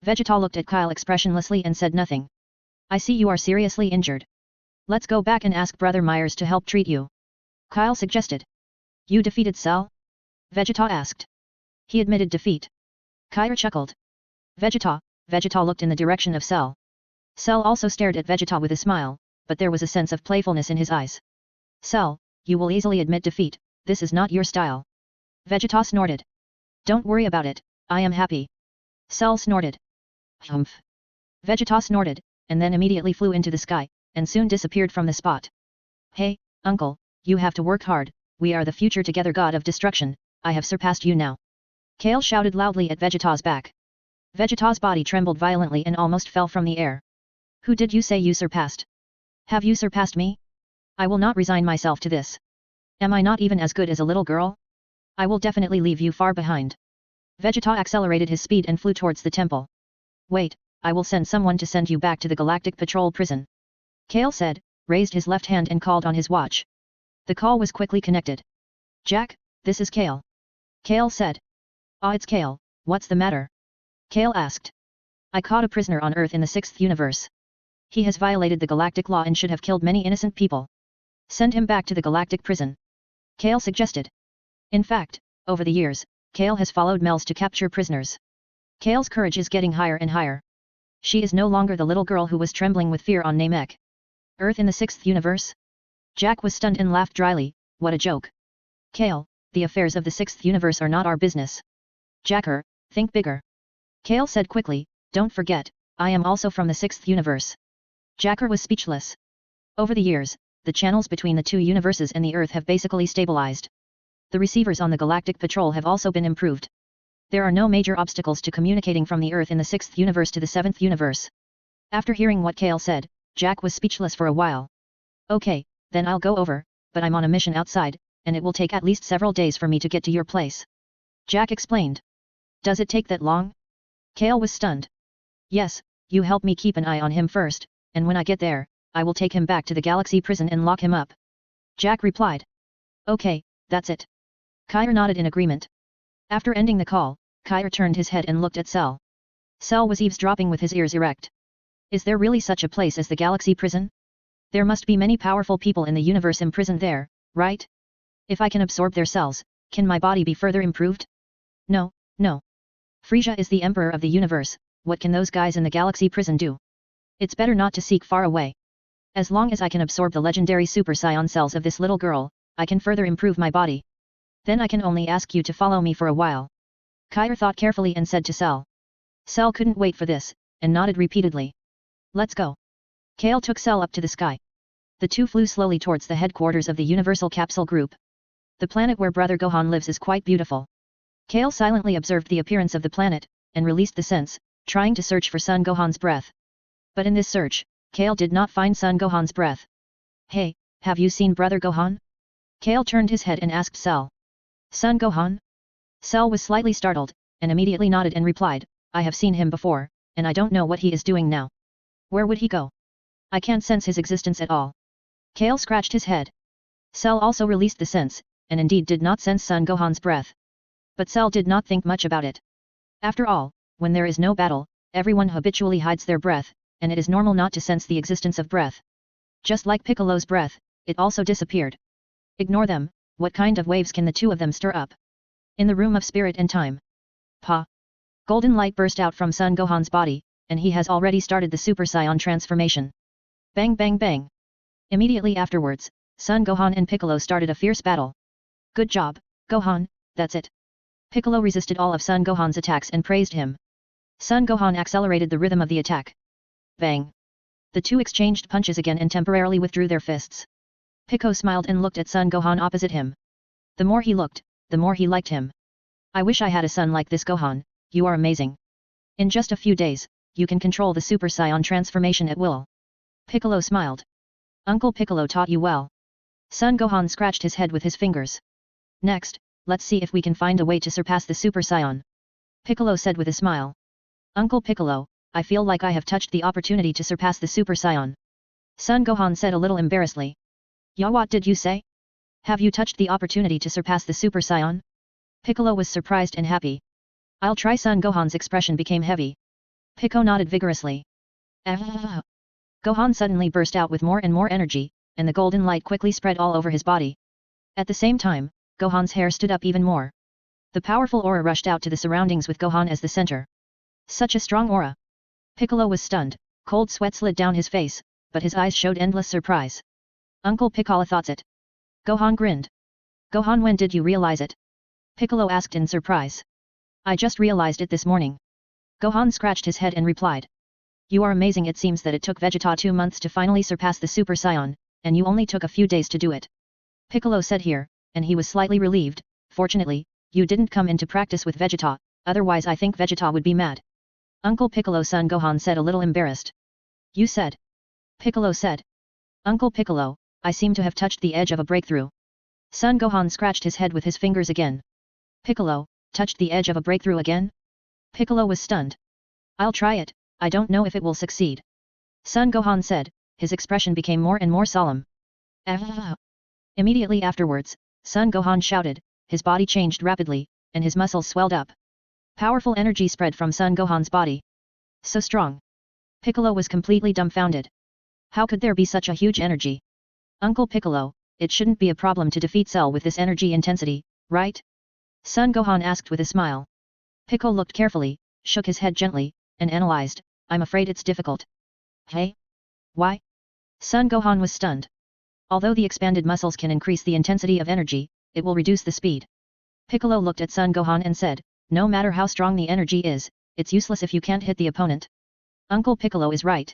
Vegeta looked at Kyle expressionlessly and said nothing. I see you are seriously injured. Let's go back and ask Brother Myers to help treat you. Kyle suggested. You defeated Cell? Vegeta asked. He admitted defeat. Kair chuckled. Vegeta looked in the direction of Cell. Cell also stared at Vegeta with a smile, but there was a sense of playfulness in his eyes. Cell, you will easily admit defeat, this is not your style. Vegeta snorted. Don't worry about it, I am happy. Cell snorted. Humph. Vegeta snorted, and then immediately flew into the sky, and soon disappeared from the spot. Hey, uncle, you have to work hard, we are the future together god of destruction, I have surpassed you now. Kale shouted loudly at Vegeta's back. Vegeta's body trembled violently and almost fell from the air. Who did you say you surpassed? Have you surpassed me? I will not resign myself to this. Am I not even as good as a little girl? I will definitely leave you far behind. Vegeta accelerated his speed and flew towards the temple. Wait, I will send someone to send you back to the Galactic Patrol prison. Kale said, raised his left hand and called on his watch. The call was quickly connected. Jack, this is Kale. Kale said. It's Kale, what's the matter? Kale asked. I caught a prisoner on Earth in the 6th universe. He has violated the galactic law and should have killed many innocent people. Send him back to the galactic prison. Kale suggested. In fact, over the years, Kale has followed Mel's to capture prisoners. Kale's courage is getting higher and higher. She is no longer the little girl who was trembling with fear on Namek. Earth in the 6th universe? Jack was stunned and laughed dryly, what a joke. Kale, the affairs of the 6th universe are not our business. Jacker, think bigger. Kale said quickly, don't forget, I am also from the 6th universe. Jacker was speechless. Over the years, the channels between the two universes and the Earth have basically stabilized. The receivers on the Galactic Patrol have also been improved. There are no major obstacles to communicating from the Earth in the 6th universe to the 7th universe. After hearing what Kale said, Jack was speechless for a while. Okay, then I'll go over, but I'm on a mission outside, and it will take at least several days for me to get to your place. Jack explained. Does it take that long? Kale was stunned. Yes, you help me keep an eye on him first, and when I get there, I will take him back to the galaxy prison and lock him up. Jack replied. Okay, that's it. Kair nodded in agreement. After ending the call, Kair turned his head and looked at Cell. Cell was eavesdropping with his ears erect. Is there really such a place as the galaxy prison? There must be many powerful people in the universe imprisoned there, right? If I can absorb their cells, Can my body be further improved? No, no. Frisia is the emperor of the universe, what can those guys in the galaxy prison do? It's better not to seek far away. As long as I can absorb the legendary Super Saiyan cells of this little girl, I can further improve my body. Then I can only ask you to follow me for a while. Kair thought carefully and said to Cell. Cell couldn't wait for this, and nodded repeatedly. Let's go. Kale took Cell up to the sky. The two flew slowly towards the headquarters of the Universal Capsule Group. The planet where Brother Gohan lives is quite beautiful. Kale silently observed the appearance of the planet, and released the sense, trying to search for Son Gohan's breath. But in this search, Kale did not find Son Gohan's breath. Hey, have you seen Brother Gohan? Kale turned his head and asked Cell. Son Gohan? Cell was slightly startled, and immediately nodded and replied, I have seen him before, and I don't know what he is doing now. Where would he go? I can't sense his existence at all. Kale scratched his head. Cell also released the sense, and indeed did not sense Son Gohan's breath. But Cell did not think much about it. After all, when there is no battle, everyone habitually hides their breath, and it is normal not to sense the existence of breath. Just like Piccolo's breath, it also disappeared. Ignore them, what kind of waves can the two of them stir up? In the room of spirit and time. Pa! Golden light burst out from Son Gohan's body, and he has already started the Super Saiyan transformation. Bang bang bang! Immediately afterwards, Son Gohan and Piccolo started a fierce battle. Good job, Gohan, that's it. Piccolo resisted all of Son Gohan's attacks and praised him. Son Gohan accelerated the rhythm of the attack. Bang! The two exchanged punches again and temporarily withdrew their fists. Piccolo smiled and looked at Son Gohan opposite him. The more he looked, the more he liked him. I wish I had a son like this Gohan, you are amazing. In just a few days, you can control the Super Saiyan transformation at will. Piccolo smiled. Uncle Piccolo taught you well. Son Gohan scratched his head with his fingers. Next, let's see if we can find a way to surpass the Super Saiyan. Piccolo said with a smile. Uncle Piccolo, I feel like I have touched the opportunity to surpass the Super Saiyan. Son Gohan said a little embarrassedly. Ya, what did you say? Have you touched the opportunity to surpass the Super Saiyan? Piccolo was surprised and happy. I'll try. Son Gohan's expression became heavy. Piccolo nodded vigorously. Gohan suddenly burst out with more and more energy, and the golden light quickly spread all over his body. At the same time, Gohan's hair stood up even more. The powerful aura rushed out to the surroundings with Gohan as the center. Such a strong aura. Piccolo was stunned, cold sweat slid down his face, but his eyes showed endless surprise. Uncle Piccolo thought it. Gohan grinned. Gohan, when did you realize it? Piccolo asked in surprise. I just realized it this morning. Gohan scratched his head and replied. You are amazing. It seems that it took Vegeta 2 months to finally surpass the Super Saiyan, and you only took a few days to do it. Piccolo said here, and he was slightly relieved. Fortunately, you didn't come into practice with Vegeta, otherwise I think Vegeta would be mad. Uncle Piccolo, Son Gohan said a little embarrassed. You said. Piccolo said. Uncle Piccolo, I seem to have touched the edge of a breakthrough. Son Gohan scratched his head with his fingers again. Piccolo, touched the edge of a breakthrough again? Piccolo was stunned. I'll try it, I don't know if it will succeed. Son Gohan said, his expression became more and more solemn. Immediately afterwards, Son Gohan shouted, his body changed rapidly, and his muscles swelled up. Powerful energy spread from Son Gohan's body. So strong. Piccolo was completely dumbfounded. How could there be such a huge energy? Uncle Piccolo, it shouldn't be a problem to defeat Cell with this energy intensity, right? Son Gohan asked with a smile. Piccolo looked carefully, shook his head gently, and analyzed, I'm afraid it's difficult. Hey? Why? Son Gohan was stunned. Although the expanded muscles can increase the intensity of energy, it will reduce the speed. Piccolo looked at Son Gohan and said, no matter how strong the energy is, it's useless if you can't hit the opponent. Uncle Piccolo is right.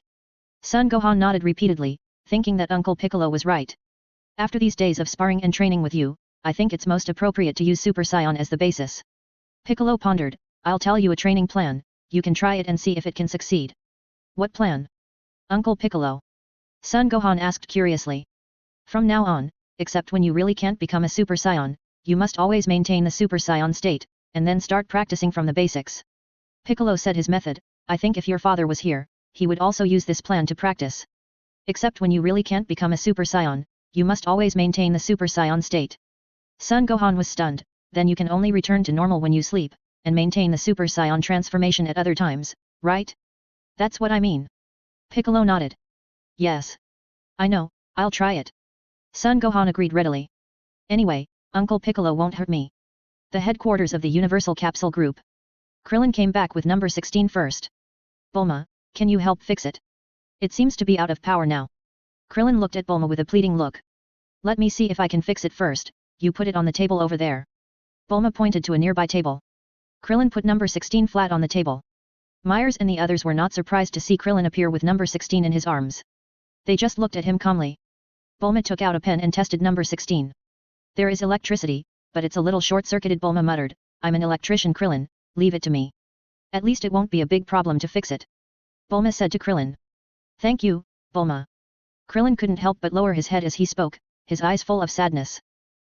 Son Gohan nodded repeatedly, thinking that Uncle Piccolo was right. After these days of sparring and training with you, I think it's most appropriate to use Super Saiyan as the basis. Piccolo pondered, I'll tell you a training plan, you can try it and see if it can succeed. What plan? Uncle Piccolo. Son Gohan asked curiously. From now on, except when you really can't become a Super Saiyan, you must always maintain the Super Saiyan state, and then start practicing from the basics. Piccolo said his method, I think if your father was here, he would also use this plan to practice. Except when you really can't become a Super Saiyan, you must always maintain the Super Saiyan state. Son Gohan was stunned, then you can only return to normal when you sleep, and maintain the Super Saiyan transformation at other times, right? That's what I mean. Piccolo nodded. Yes. I know, I'll try it. Son Gohan agreed readily. Anyway, Uncle Piccolo won't hurt me. The headquarters of the Universal Capsule Group. Krillin came back with number 16 first. Bulma, can you help fix it? It seems to be out of power now. Krillin looked at Bulma with a pleading look. Let me see if I can fix it first, you put it on the table over there. Bulma pointed to a nearby table. Krillin put number 16 flat on the table. Myers and the others were not surprised to see Krillin appear with number 16 in his arms. They just looked at him calmly. Bulma took out a pen and tested number 16. There is electricity, but it's a little short-circuited. Bulma muttered, I'm an electrician. Krillin, leave it to me. At least it won't be a big problem to fix it. Bulma said to Krillin. Thank you, Bulma. Krillin couldn't help but lower his head as he spoke, his eyes full of sadness.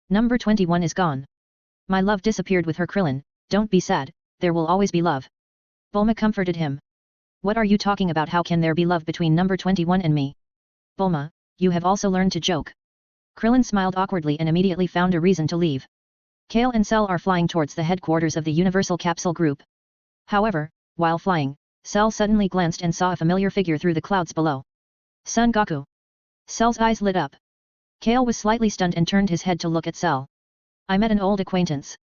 Number 21 is gone. My love disappeared with her. Krillin, don't be sad, there will always be love. Bulma comforted him. What are you talking about? How can there be love between number 21 and me? Bulma, you have also learned to joke. Krillin smiled awkwardly and immediately found a reason to leave. Kale and Cell are flying towards the headquarters of the Universal Capsule Group. However, while flying, Cell suddenly glanced and saw a familiar figure through the clouds below. Son Goku. Cell's eyes lit up. Kale was slightly stunned and turned his head to look at Cell. I met an old acquaintance.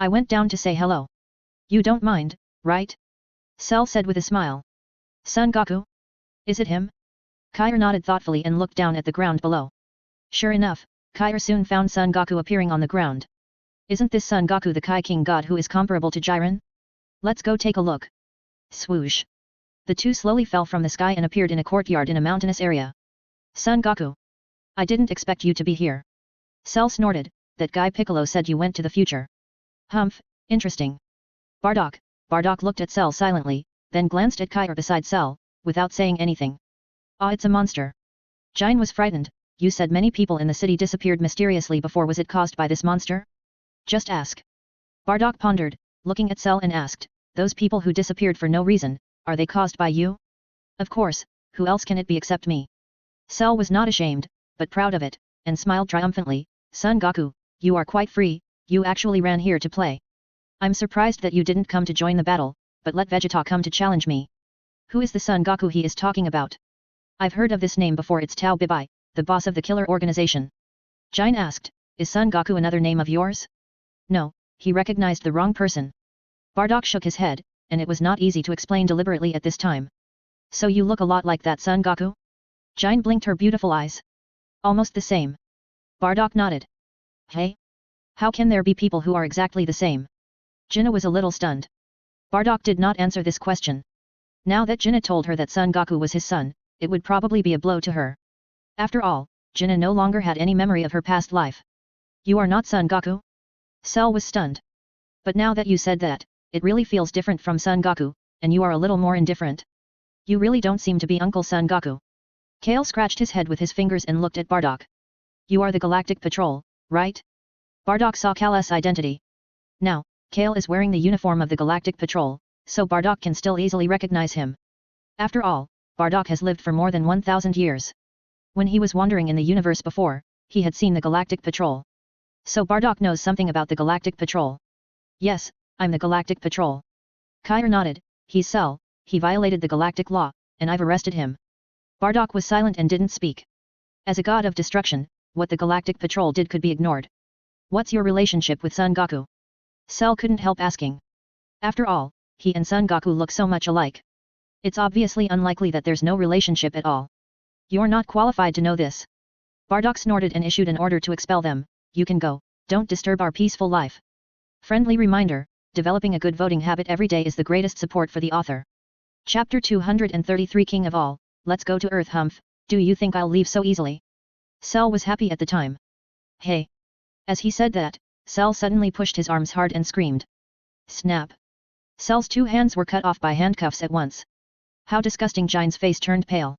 I went down to say hello. You don't mind, right? Cell said with a smile. Son Goku? Is it him? Kair nodded thoughtfully and looked down at the ground below. Sure enough, Kair soon found Son Goku appearing on the ground. Isn't this Son Goku the Kai King God who is comparable to Jiren? Let's go take a look. Swoosh. The two slowly fell from the sky and appeared in a courtyard in a mountainous area. Son Goku. I didn't expect you to be here. Cell snorted, that guy Piccolo said you went to the future. Humph, interesting. Bardock looked at Cell silently, then glanced at Kair beside Cell, without saying anything. Ah, it's a monster. Jiren was frightened. You said many people in the city disappeared mysteriously before. Was it caused by this monster? Just ask. Bardock pondered, looking at Cell and asked, those people who disappeared for no reason, are they caused by you? Of course, who else can it be except me? Cell was not ashamed, but proud of it, and smiled triumphantly. Son Goku, you are quite free, you actually ran here to play. I'm surprised that you didn't come to join the battle, but let Vegeta come to challenge me. Who is the Son Goku he is talking about? I've heard of this name before. It's Tao Bibai, the boss of the killer organization. Jiren asked, is Son Goku another name of yours? No, he recognized the wrong person. Bardock shook his head, and it was not easy to explain deliberately at this time. So you look a lot like that Son Goku? Jiren blinked her beautiful eyes. Almost the same. Bardock nodded. Hey? How can there be people who are exactly the same? Jinna was a little stunned. Bardock did not answer this question. Now that Jinna told her that Son Goku was his son, it would probably be a blow to her. After all, Jinna no longer had any memory of her past life. You are not Son Goku? Cell was stunned. But now that you said that, it really feels different from Son Goku, and you are a little more indifferent. You really don't seem to be Uncle Son Goku. Kale scratched his head with his fingers and looked at Bardock. You are the Galactic Patrol, right? Bardock saw Kale's identity. Now, Kale is wearing the uniform of the Galactic Patrol, so Bardock can still easily recognize him. After all, Bardock has lived for more than 1,000 years. When he was wandering in the universe before, he had seen the Galactic Patrol. So Bardock knows something about the Galactic Patrol. Yes, I'm the Galactic Patrol. Kair nodded. He's Cell, he violated the galactic law, and I've arrested him. Bardock was silent and didn't speak. As a god of destruction, what the Galactic Patrol did could be ignored. What's your relationship with Son Goku? Cell couldn't help asking. After all, he and Son Goku look so much alike. It's obviously unlikely that there's no relationship at all. You're not qualified to know this. Bardock snorted and issued an order to expel them. You can go, don't disturb our peaceful life. Friendly reminder, developing a good voting habit every day is the greatest support for the author. Chapter 233 King of All, let's go to Earth. Humph, do you think I'll leave so easily? Cell was happy at the time. Hey! As he said that, Cell suddenly pushed his arms hard and screamed. Snap! Cell's two hands were cut off by handcuffs at once. How disgusting! Jiren's face turned pale.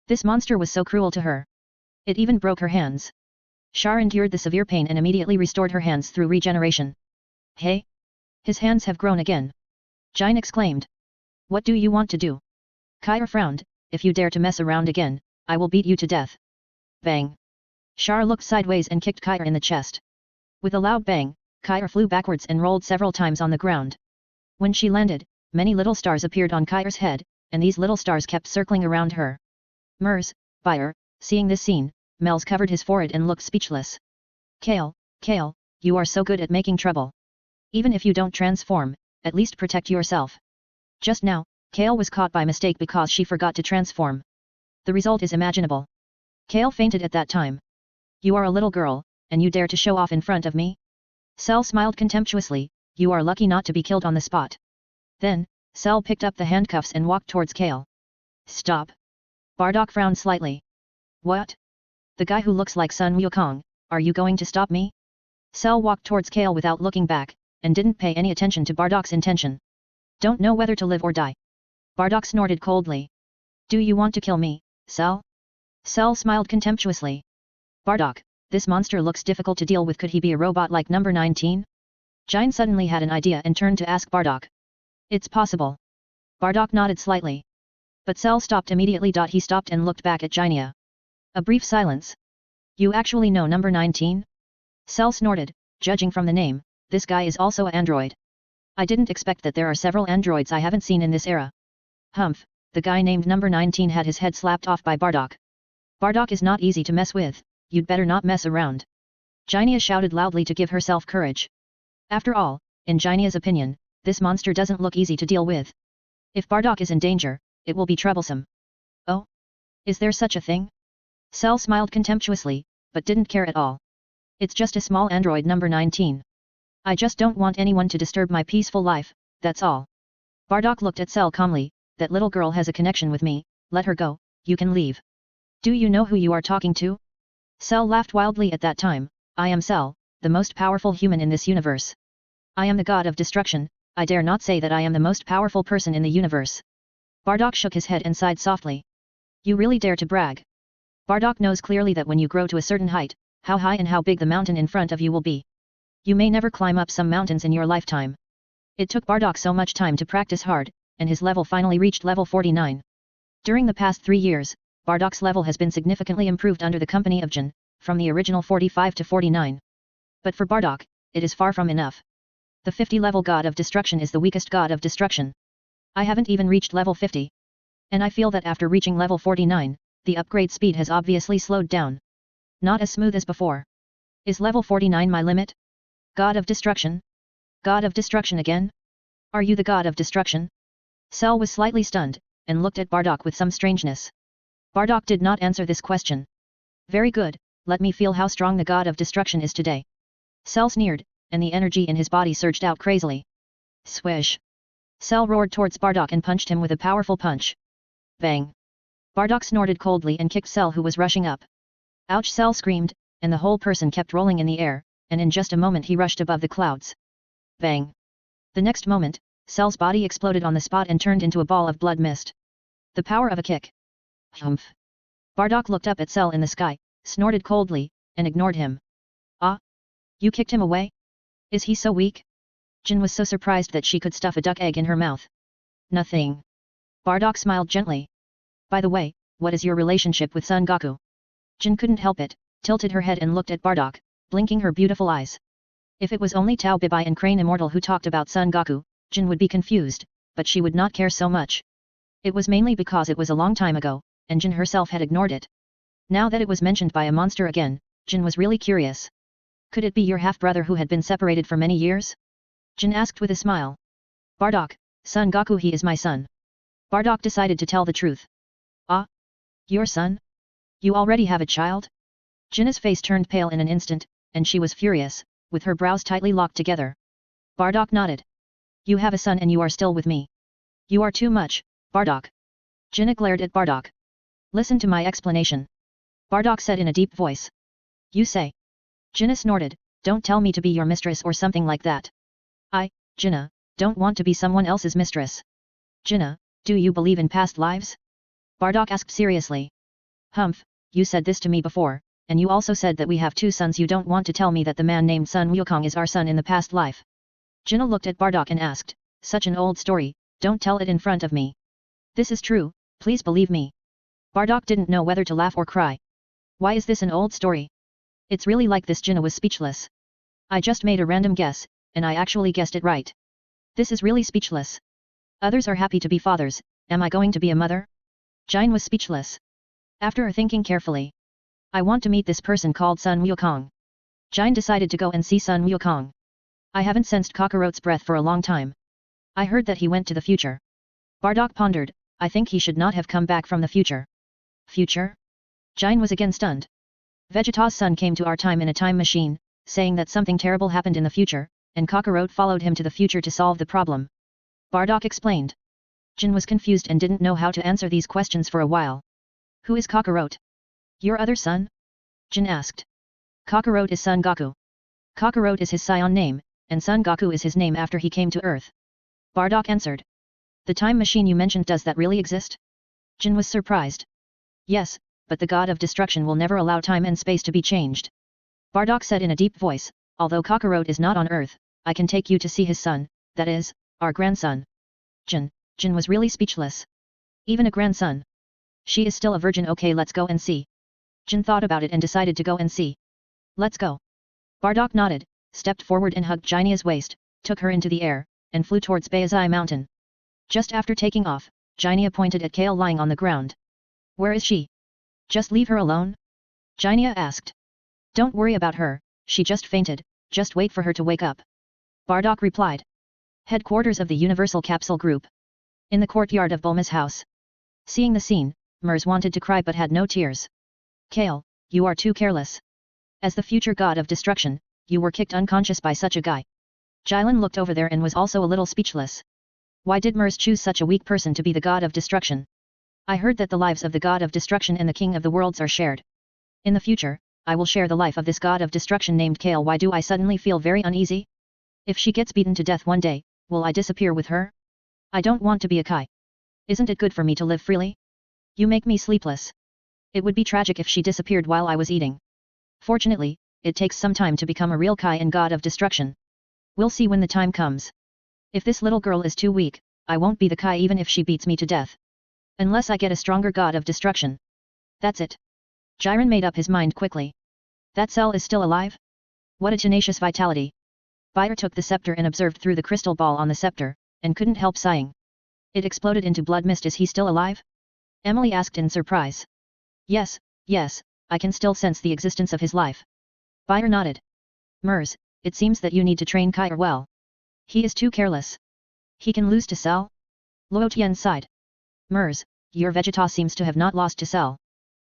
This monster was so cruel to her. It even broke her hands. Char endured the severe pain and immediately restored her hands through regeneration. Hey! His hands have grown again. Jiren exclaimed. What do you want to do? Kair frowned. If you dare to mess around again, I will beat you to death. Bang! Char looked sideways and kicked Kair in the chest. With a loud bang, Kair flew backwards and rolled several times on the ground. When she landed, many little stars appeared on Kair's head, and these little stars kept circling around her. Mers, Bayer, seeing this scene, Mel's covered his forehead and looked speechless. Kale, you are so good at making trouble. Even if you don't transform, at least protect yourself. Just now, Kale was caught by mistake because she forgot to transform. The result is imaginable. Kale fainted at that time. You are a little girl, and you dare to show off in front of me? Cell smiled contemptuously, you are lucky not to be killed on the spot. Then, Cell picked up the handcuffs and walked towards Kale. Stop. Bardock frowned slightly. What? The guy who looks like Sun Wukong, are you going to stop me? Cell walked towards Kale without looking back, and didn't pay any attention to Bardock's intention. Don't know whether to live or die. Bardock snorted coldly. Do you want to kill me, Cell? Cell smiled contemptuously. Bardock, this monster looks difficult to deal with. Could he be a robot like number 19? Jine suddenly had an idea and turned to ask Bardock. It's possible. Bardock nodded slightly. But Cell stopped immediately. He stopped and looked back at Jinia. A brief silence. You actually know number 19? Cell snorted, judging from the name, this guy is also an android. I didn't expect that there are several androids I haven't seen in this era. Humph, the guy named number 19 had his head slapped off by Bardock. Bardock is not easy to mess with, you'd better not mess around. Jinia shouted loudly to give herself courage. After all, in Jinia's opinion, this monster doesn't look easy to deal with. If Bardock is in danger, it will be troublesome. Oh? Is there such a thing? Cell smiled contemptuously, but didn't care at all. It's just a small android number 19. I just don't want anyone to disturb my peaceful life, that's all. Bardock looked at Cell calmly, that little girl has a connection with me, let her go, you can leave. Do you know who you are talking to? Cell laughed wildly at that time, I am Cell, the most powerful human in this universe. I am the god of destruction, I dare not say that I am the most powerful person in the universe. Bardock shook his head and sighed softly. You really dare to brag. Bardock knows clearly that when you grow to a certain height, how high and how big the mountain in front of you will be. You may never climb up some mountains in your lifetime. It took Bardock so much time to practice hard, and his level finally reached level 49. During the past 3 years, Bardock's level has been significantly improved under the company of Jin, from the original 45 to 49. But for Bardock, it is far from enough. The 50-level god of destruction is the weakest god of destruction. I haven't even reached level 50. And I feel that after reaching level 49, the upgrade speed has obviously slowed down. Not as smooth as before. Is level 49 my limit? God of destruction? God of destruction again? Are you the god of destruction? Cell was slightly stunned, and looked at Bardock with some strangeness. Bardock did not answer this question. Very good, let me feel how strong the god of destruction is today. Cell sneered, and the energy in his body surged out crazily. Swish! Cell roared towards Bardock and punched him with a powerful punch. Bang! Bardock snorted coldly and kicked Cell, who was rushing up. Ouch! Cell screamed, and the whole person kept rolling in the air, and in just a moment he rushed above the clouds. Bang! The next moment, Cell's body exploded on the spot and turned into a ball of blood mist. The power of a kick. Humph! Bardock looked up at Cell in the sky, snorted coldly, and ignored him. Ah? You kicked him away? Is he so weak? Jin was so surprised that she could stuff a duck egg in her mouth. Nothing. Bardock smiled gently. By the way, what is your relationship with Son Goku? Jin couldn't help it, tilted her head and looked at Bardock, blinking her beautiful eyes. If it was only Tao Bibai and Crane Immortal who talked about Son Goku, Jin would be confused, but she would not care so much. It was mainly because it was a long time ago, and Jin herself had ignored it. Now that it was mentioned by a monster again, Jin was really curious. Could it be your half-brother who had been separated for many years? Jin asked with a smile. Bardock, Son Goku, he is my son. Bardock decided to tell the truth. Ah? Your son? You already have a child? Jin's face turned pale in an instant, and she was furious, with her brows tightly locked together. Bardock nodded. You have a son and you are still with me. You are too much, Bardock. Jin glared at Bardock. Listen to my explanation. Bardock said in a deep voice. You say. Jin snorted, don't tell me to be your mistress or something like that. I, Jin, don't want to be someone else's mistress. Jin, do you believe in past lives? Bardock asked seriously. Humph, you said this to me before, and you also said that we have 2 sons. You don't want to tell me that the man named Sun Wukong is our son in the past life. Jin looked at Bardock and asked, such an old story, don't tell it in front of me. This is true, please believe me. Bardock didn't know whether to laugh or cry. Why is this an old story? It's really like this. Jin was speechless. I just made a random guess, and I actually guessed it right. This is really speechless. Others are happy to be fathers, am I going to be a mother? Jin was speechless. After thinking carefully. I want to meet this person called Sun Wukong. Jin decided to go and see Sun Wukong. I haven't sensed Cockroach's breath for a long time. I heard that he went to the future. Bardock pondered, I think he should not have come back from the future. Future? Jine was again stunned. Vegeta's son came to our time in a time machine, saying that something terrible happened in the future, and Cockroach followed him to the future to solve the problem. Bardock explained. Jin was confused and didn't know how to answer these questions for a while. Who is Cockroach? Your other son? Jin asked. Cockroach is Son Goku. Cockroach is his Saiyan name, and Son Goku is his name after he came to Earth. Bardock answered. The time machine you mentioned, does that really exist? Jin was surprised. Yes, but the god of destruction will never allow time and space to be changed. Bardock said in a deep voice, although Cockroach is not on Earth, I can take you to see his son, that is, our grandson. Jin was really speechless. Even a grandson. She is still a virgin. Okay, let's go and see. Jin thought about it and decided to go and see. Let's go. Bardock nodded, stepped forward and hugged Jinia's waist, took her into the air, and flew towards Baizai Mountain. Just after taking off, Jinia pointed at Kale lying on the ground. Where is she? Just leave her alone? Jinia asked. Don't worry about her, she just fainted, just wait for her to wake up. Bardock replied. Headquarters of the Universal Capsule Group. In the courtyard of Bulma's house. Seeing the scene, Mers wanted to cry but had no tears. Kale, you are too careless. As the future god of destruction, you were kicked unconscious by such a guy. Jilin looked over there and was also a little speechless. Why did Mers choose such a weak person to be the god of destruction? I heard that the lives of the god of destruction and the king of the worlds are shared. In the future, I will share the life of this god of destruction named Kale. Why do I suddenly feel very uneasy? If she gets beaten to death one day, will I disappear with her? I don't want to be a Kai. Isn't it good for me to live freely? You make me sleepless. It would be tragic if she disappeared while I was eating. Fortunately, it takes some time to become a real Kai and god of destruction. We'll see when the time comes. If this little girl is too weak, I won't be the Kai even if she beats me to death. Unless I get a stronger god of destruction. That's it. Jiren made up his mind quickly. That cell is still alive? What a tenacious vitality. Bayer took the scepter and observed through the crystal ball on the scepter, and couldn't help sighing. It exploded into blood mist. Is he still alive? Emily asked in surprise. Yes, I can still sense the existence of his life. Bayer nodded. Mers, it seems that you need to train Kai well. He is too careless. He can lose to Cell? Luo Tian sighed. Mers, your Vegeta seems to have not lost to Cell.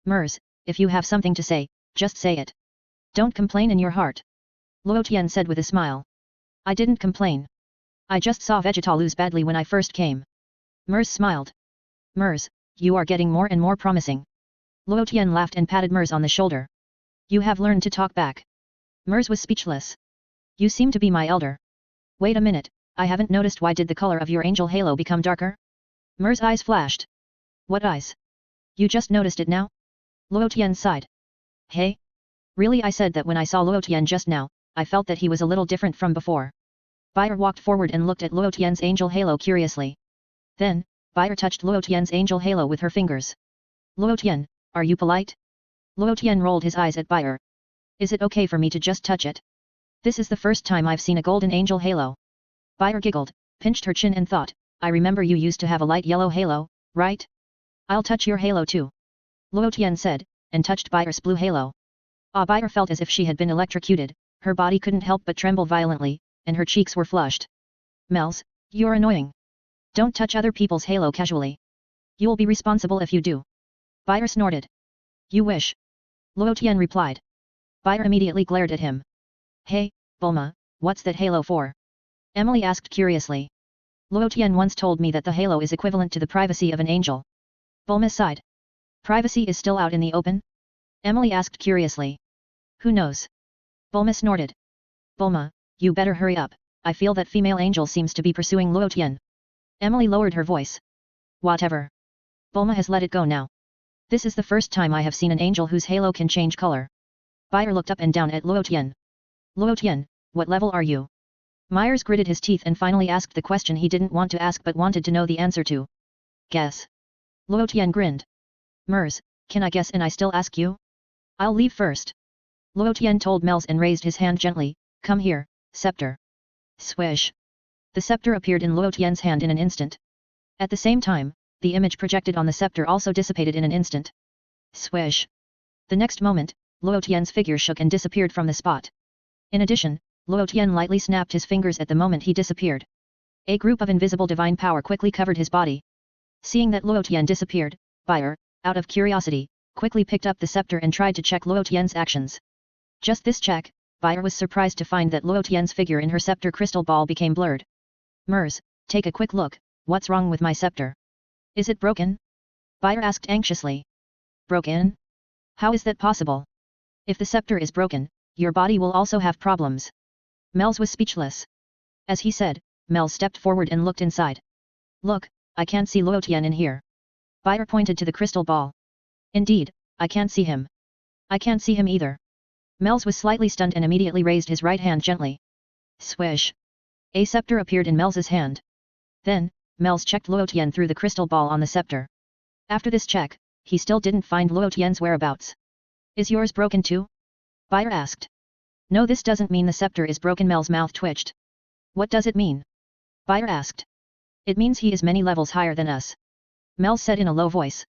Mers, if you have something to say, just say it. Don't complain in your heart. Luo Tian said with a smile. I didn't complain. I just saw Vegeta lose badly when I first came. Mers smiled. Mers, you are getting more and more promising. Luo Tian laughed and patted Mers on the shoulder. You have learned to talk back. Mers was speechless. You seem to be my elder. Wait a minute, I haven't noticed. Why did the color of your angel halo become darker? Mers' eyes flashed. What eyes? You just noticed it now? Luo Tian sighed. Hey? Really, I said that when I saw Luo Tian just now, I felt that he was a little different from before. Bayer walked forward and looked at Luo Tian's angel halo curiously. Then, Bayer touched Luo Tian's angel halo with her fingers. Luo Tian, are you polite? Luo Tian rolled his eyes at Bayer. Is it okay for me to just touch it? This is the first time I've seen a golden angel halo. Bayer giggled, pinched her chin and thought, I remember you used to have a light yellow halo, right? I'll touch your halo too. Luo Tian said, and touched Bayer's blue halo. Bayer felt as if she had been electrocuted, her body couldn't help but tremble violently, and her cheeks were flushed. Mels, you're annoying. Don't touch other people's halo casually. You'll be responsible if you do. Bayer snorted. You wish. Luo Tian replied. Bayer immediately glared at him. Hey, Bulma, what's that halo for? Emily asked curiously. Luo Tian once told me that the halo is equivalent to the privacy of an angel. Bulma sighed. Privacy is still out in the open? Emily asked curiously. Who knows? Bulma snorted. Bulma, you better hurry up, I feel that female angel seems to be pursuing Luo Tian. Emily lowered her voice. Whatever. Bulma has let it go now. This is the first time I have seen an angel whose halo can change color. Bayer looked up and down at Luo Tian. Luo Tian, what level are you? Myers gritted his teeth and finally asked the question he didn't want to ask but wanted to know the answer to. Guess. Luo Tian grinned. Mers, can I guess and I still ask you? I'll leave first. Luo Tian told Mels and raised his hand gently, come here, scepter. Swish. The scepter appeared in Luo Tian's hand in an instant. At the same time, the image projected on the scepter also dissipated in an instant. Swish. The next moment, Luo Tian's figure shook and disappeared from the spot. In addition, Luo Tian lightly snapped his fingers at the moment he disappeared. A group of invisible divine power quickly covered his body. Seeing that Luo Tian disappeared, Buyer, out of curiosity, quickly picked up the scepter and tried to check Luo Tian's actions. Just this check, Buyer was surprised to find that Luo Tian's figure in her scepter crystal ball became blurred. Mers, take a quick look, what's wrong with my scepter? Is it broken? Buyer asked anxiously. Broken? How is that possible? If the scepter is broken, your body will also have problems. Mels was speechless. As he said, Mels stepped forward and looked inside. Look, I can't see Luo Tian in here. Buyer pointed to the crystal ball. Indeed, I can't see him. I can't see him either. Mels was slightly stunned and immediately raised his right hand gently. Swish. A scepter appeared in Mels's hand. Then, Mels checked Luo Tian through the crystal ball on the scepter. After this check, he still didn't find Luo Tian's whereabouts. Is yours broken too? Buyer asked. No, this doesn't mean the scepter is broken. Mel's mouth twitched. What does it mean? Buyer asked. It means he is many levels higher than us. Mel said in a low voice.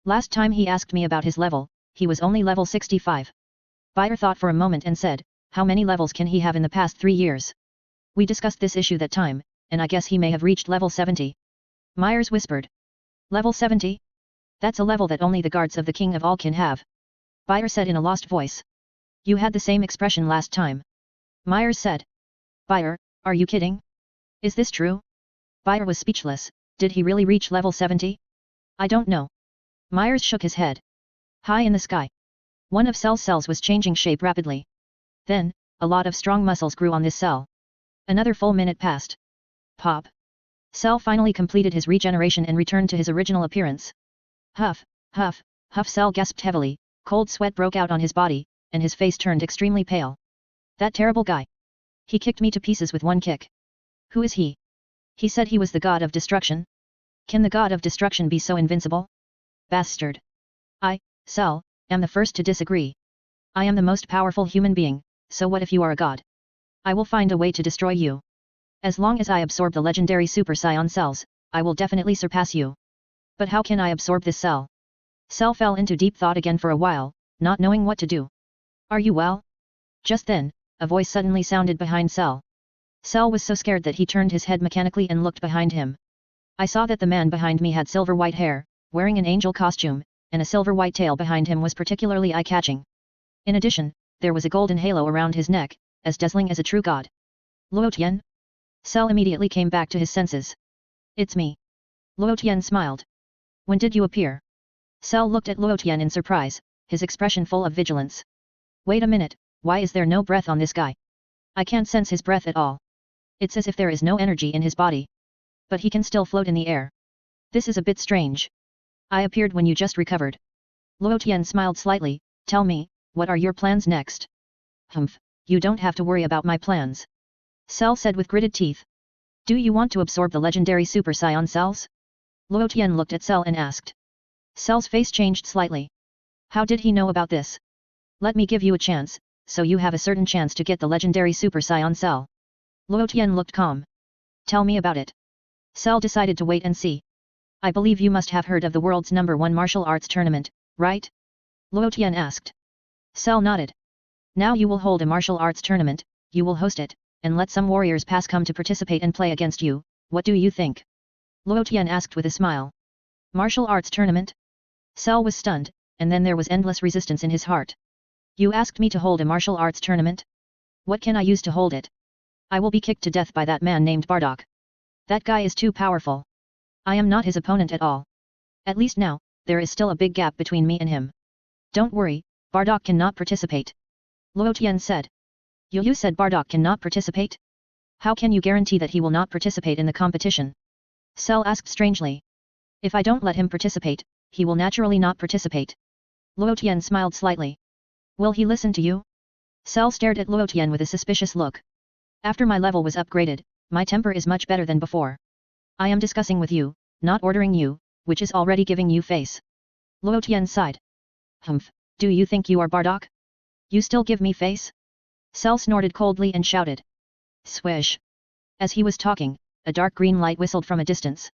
Last time he asked me about his level, he was only level 65. Buyer thought for a moment and said, how many levels can he have in the past 3 years? We discussed this issue that time, and I guess he may have reached level 70. Myers whispered. Level 70? That's a level that only the guards of the King of All can have. Buyer said in a lost voice. You had the same expression last time. Myers said. Buyer, are you kidding? Is this true? Buyer was speechless. Did he really reach level 70? I don't know. Myers shook his head. High in the sky. One of Cell's cells was changing shape rapidly. Then, a lot of strong muscles grew on this cell. Another full minute passed. Pop. Cell finally completed his regeneration and returned to his original appearance. Huff, huff, huff. Cell gasped heavily, cold sweat broke out on his body, and his face turned extremely pale. That terrible guy. He kicked me to pieces with one kick. Who is he? He said he was the god of destruction. Can the god of destruction be so invincible? Bastard. I, Cell, am the first to disagree. I am the most powerful human being, so what if you are a god? I will find a way to destroy you. As long as I absorb the legendary Super Saiyan cells, I will definitely surpass you. But how can I absorb this cell? Cell fell into deep thought again for a while, not knowing what to do. Are you well? Just then, a voice suddenly sounded behind Cell. Cell was so scared that he turned his head mechanically and looked behind him. I saw that the man behind me had silver white hair, wearing an angel costume, and a silver white tail behind him was particularly eye-catching. In addition, there was a golden halo around his neck, as dazzling as a true god. Luo Tian? Cell immediately came back to his senses. It's me. Luo Tian smiled. When did you appear? Cell looked at Luo Tian in surprise, his expression full of vigilance. Wait a minute, why is there no breath on this guy? I can't sense his breath at all. It's as if there is no energy in his body. But he can still float in the air. This is a bit strange. I appeared when you just recovered. Luo Tian smiled slightly. Tell me, what are your plans next? Humph, you don't have to worry about my plans. Cell said with gritted teeth. Do you want to absorb the legendary Super Saiyan cells? Luo Tian looked at Cell and asked. Cell's face changed slightly. How did he know about this? Let me give you a chance, so you have a certain chance to get the legendary Super Saiyan cell. Luo Tian looked calm. Tell me about it. Cell decided to wait and see. I believe you must have heard of the world's #1 martial arts tournament, right? Luo Tian asked. Cell nodded. Now you will hold a martial arts tournament, you will host it, and let some warriors pass come to participate and play against you, what do you think? Luo Tian asked with a smile. Martial arts tournament? Cell was stunned, and then there was endless resistance in his heart. You asked me to hold a martial arts tournament? What can I use to hold it? I will be kicked to death by that man named Bardock. That guy is too powerful. I am not his opponent at all. At least now, there is still a big gap between me and him. Don't worry, Bardock cannot participate. Luo Tian said. You said Bardock cannot participate? How can you guarantee that he will not participate in the competition? Cell asked strangely. If I don't let him participate, he will naturally not participate. Luo Tian smiled slightly. Will he listen to you? Cell stared at Luo Tian with a suspicious look. After my level was upgraded, my temper is much better than before. I am discussing with you, not ordering you, which is already giving you face. Luo Tian sighed. Humph, do you think you are Bardock? You still give me face? Cell snorted coldly and shouted. Swish. As he was talking, a dark green light whistled from a distance.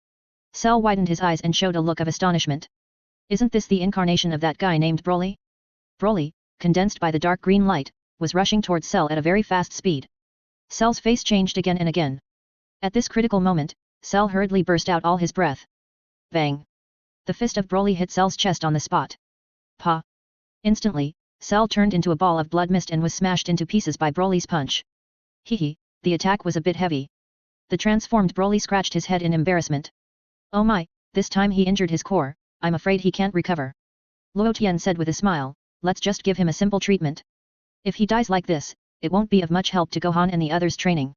Cell widened his eyes and showed a look of astonishment. Isn't this the incarnation of that guy named Broly? Broly, condensed by the dark green light, was rushing towards Cell at a very fast speed. Cell's face changed again and again. At this critical moment, Cell hurriedly burst out all his breath. Bang! The fist of Broly hit Cell's chest on the spot. Pa! Instantly, Cell turned into a ball of blood mist and was smashed into pieces by Broly's punch. Hehe, the attack was a bit heavy. The transformed Broly scratched his head in embarrassment. Oh my, this time he injured his core, I'm afraid he can't recover. Luo Tian said with a smile, let's just give him a simple treatment. If he dies like this, it won't be of much help to Gohan and the others' training.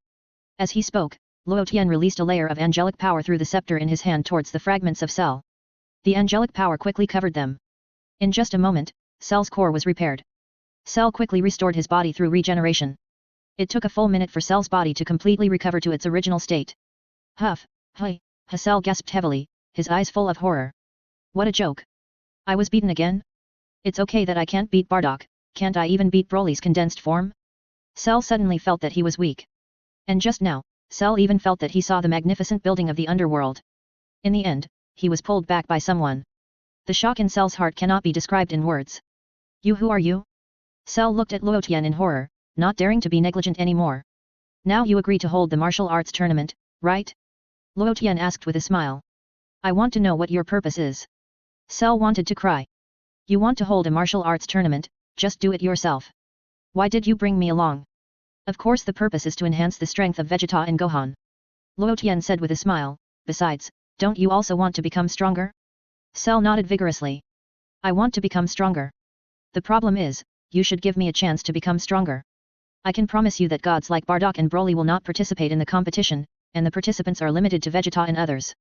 As he spoke, Luo Tian released a layer of angelic power through the scepter in his hand towards the fragments of Cell. The angelic power quickly covered them. In just a moment, Cell's core was repaired. Cell quickly restored his body through regeneration. It took a full minute for Cell's body to completely recover to its original state. Huff, hi, Cell gasped heavily, his eyes full of horror. What a joke. I was beaten again? It's okay that I can't beat Bardock, can't I even beat Broly's condensed form? Cell suddenly felt that he was weak. And just now, Cell even felt that he saw the magnificent building of the underworld. In the end, he was pulled back by someone. The shock in Cell's heart cannot be described in words. You, who are you? Cell looked at Luo Tian in horror, not daring to be negligent anymore. Now you agree to hold the martial arts tournament, right? Luo Tian asked with a smile. I want to know what your purpose is. Cell wanted to cry. You want to hold a martial arts tournament, just do it yourself. Why did you bring me along? Of course the purpose is to enhance the strength of Vegeta and Gohan. Luo Tian said with a smile, besides, don't you also want to become stronger? Cell nodded vigorously. I want to become stronger. The problem is, you should give me a chance to become stronger. I can promise you that gods like Bardock and Broly will not participate in the competition, and the participants are limited to Vegeta and others.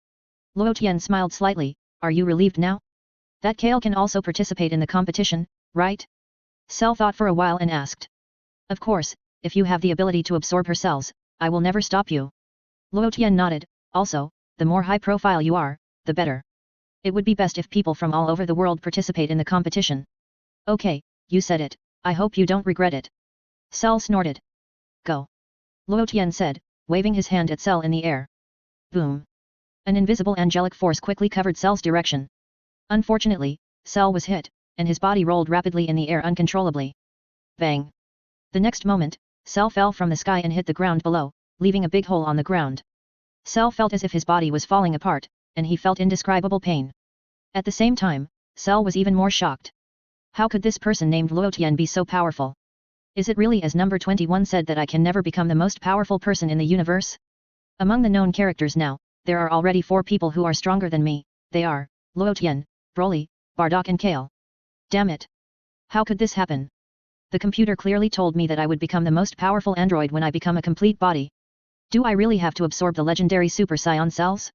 Luo Tian smiled slightly, are you relieved now? That Kale can also participate in the competition, right? Cell thought for a while and asked. Of course, if you have the ability to absorb her cells, I will never stop you. Luo Tian nodded, also, the more high profile you are, the better. It would be best if people from all over the world participate in the competition. Okay, you said it, I hope you don't regret it. Cell snorted. Go. Luo Tian said, waving his hand at Cell in the air. Boom. An invisible angelic force quickly covered Cell's direction. Unfortunately, Cell was hit, and his body rolled rapidly in the air uncontrollably. Bang. The next moment, Cell fell from the sky and hit the ground below, leaving a big hole on the ground. Cell felt as if his body was falling apart, and he felt indescribable pain. At the same time, Cell was even more shocked. How could this person named Luo Tian be so powerful? Is it really as number 21 said that I can never become the most powerful person in the universe? Among the known characters now, there are already 4 people who are stronger than me, they are, Luo Tian, Broly, Bardock and Kale. Damn it! How could this happen? The computer clearly told me that I would become the most powerful android when I become a complete body. Do I really have to absorb the legendary Super Saiyan cells?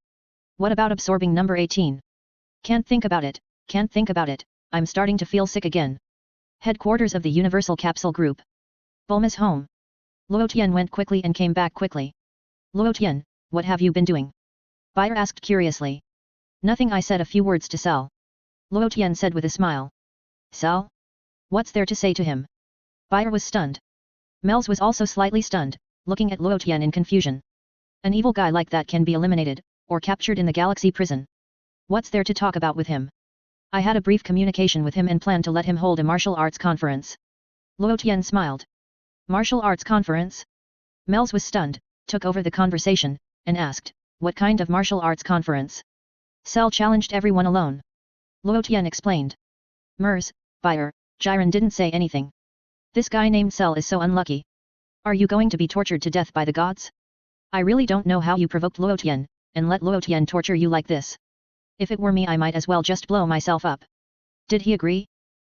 What about absorbing number 18? Can't think about it, I'm starting to feel sick again. Headquarters of the Universal Capsule Group. Bulma's home. Luo Tian went quickly and came back quickly. Luo Tian, what have you been doing? Bayer asked curiously. Nothing, I said a few words to Cell. Luo Tian said with a smile. Cell? What's there to say to him? Bayer was stunned. Mels was also slightly stunned, looking at Luo Tian in confusion. An evil guy like that can be eliminated, or captured in the galaxy prison. What's there to talk about with him? I had a brief communication with him and planned to let him hold a martial arts conference. Luo Tian smiled. Martial arts conference? Mels was stunned, took over the conversation, and asked, what kind of martial arts conference? Cell challenged everyone alone. Luo Tian explained. Mers, Bayer, Jiren didn't say anything. This guy named Cell is so unlucky. Are you going to be tortured to death by the gods? I really don't know how you provoked Luo Tian, and let Luo Tian torture you like this. If it were me, I might as well just blow myself up. Did he agree?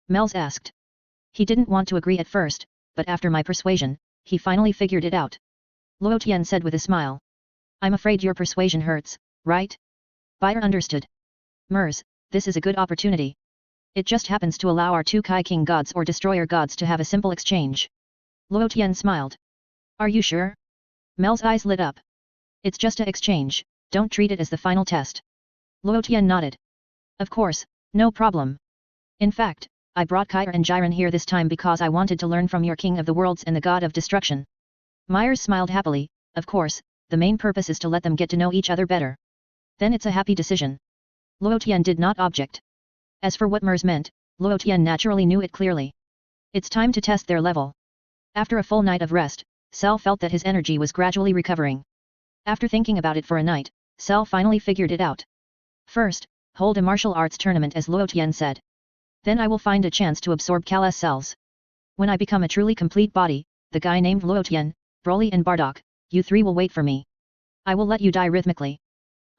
Mels asked. He didn't want to agree at first, but after my persuasion, he finally figured it out. Luo Tian said with a smile. I'm afraid your persuasion hurts, right? Bayer understood. Mers, this is a good opportunity. It just happens to allow our 2 Kai King gods or Destroyer gods to have a simple exchange. Luo Tian smiled. Are you sure? Mel's eyes lit up. It's just a exchange, don't treat it as the final test. Luo Tian nodded. Of course, no problem. In fact, I brought Kair and Jiren here this time because I wanted to learn from your King of the Worlds and the God of Destruction. Myers smiled happily, of course, the main purpose is to let them get to know each other better. Then it's a happy decision. Luo Tian did not object. As for what Mers meant, Luo Tian naturally knew it clearly. It's time to test their level. After a full night of rest, Cell felt that his energy was gradually recovering. After thinking about it for a night, Cell finally figured it out. First, hold a martial arts tournament as Luo Tian said. Then I will find a chance to absorb Cal's cells. When I become a truly complete body, the guy named Luo Tian, Broly and Bardock, you three will wait for me. I will let you die rhythmically.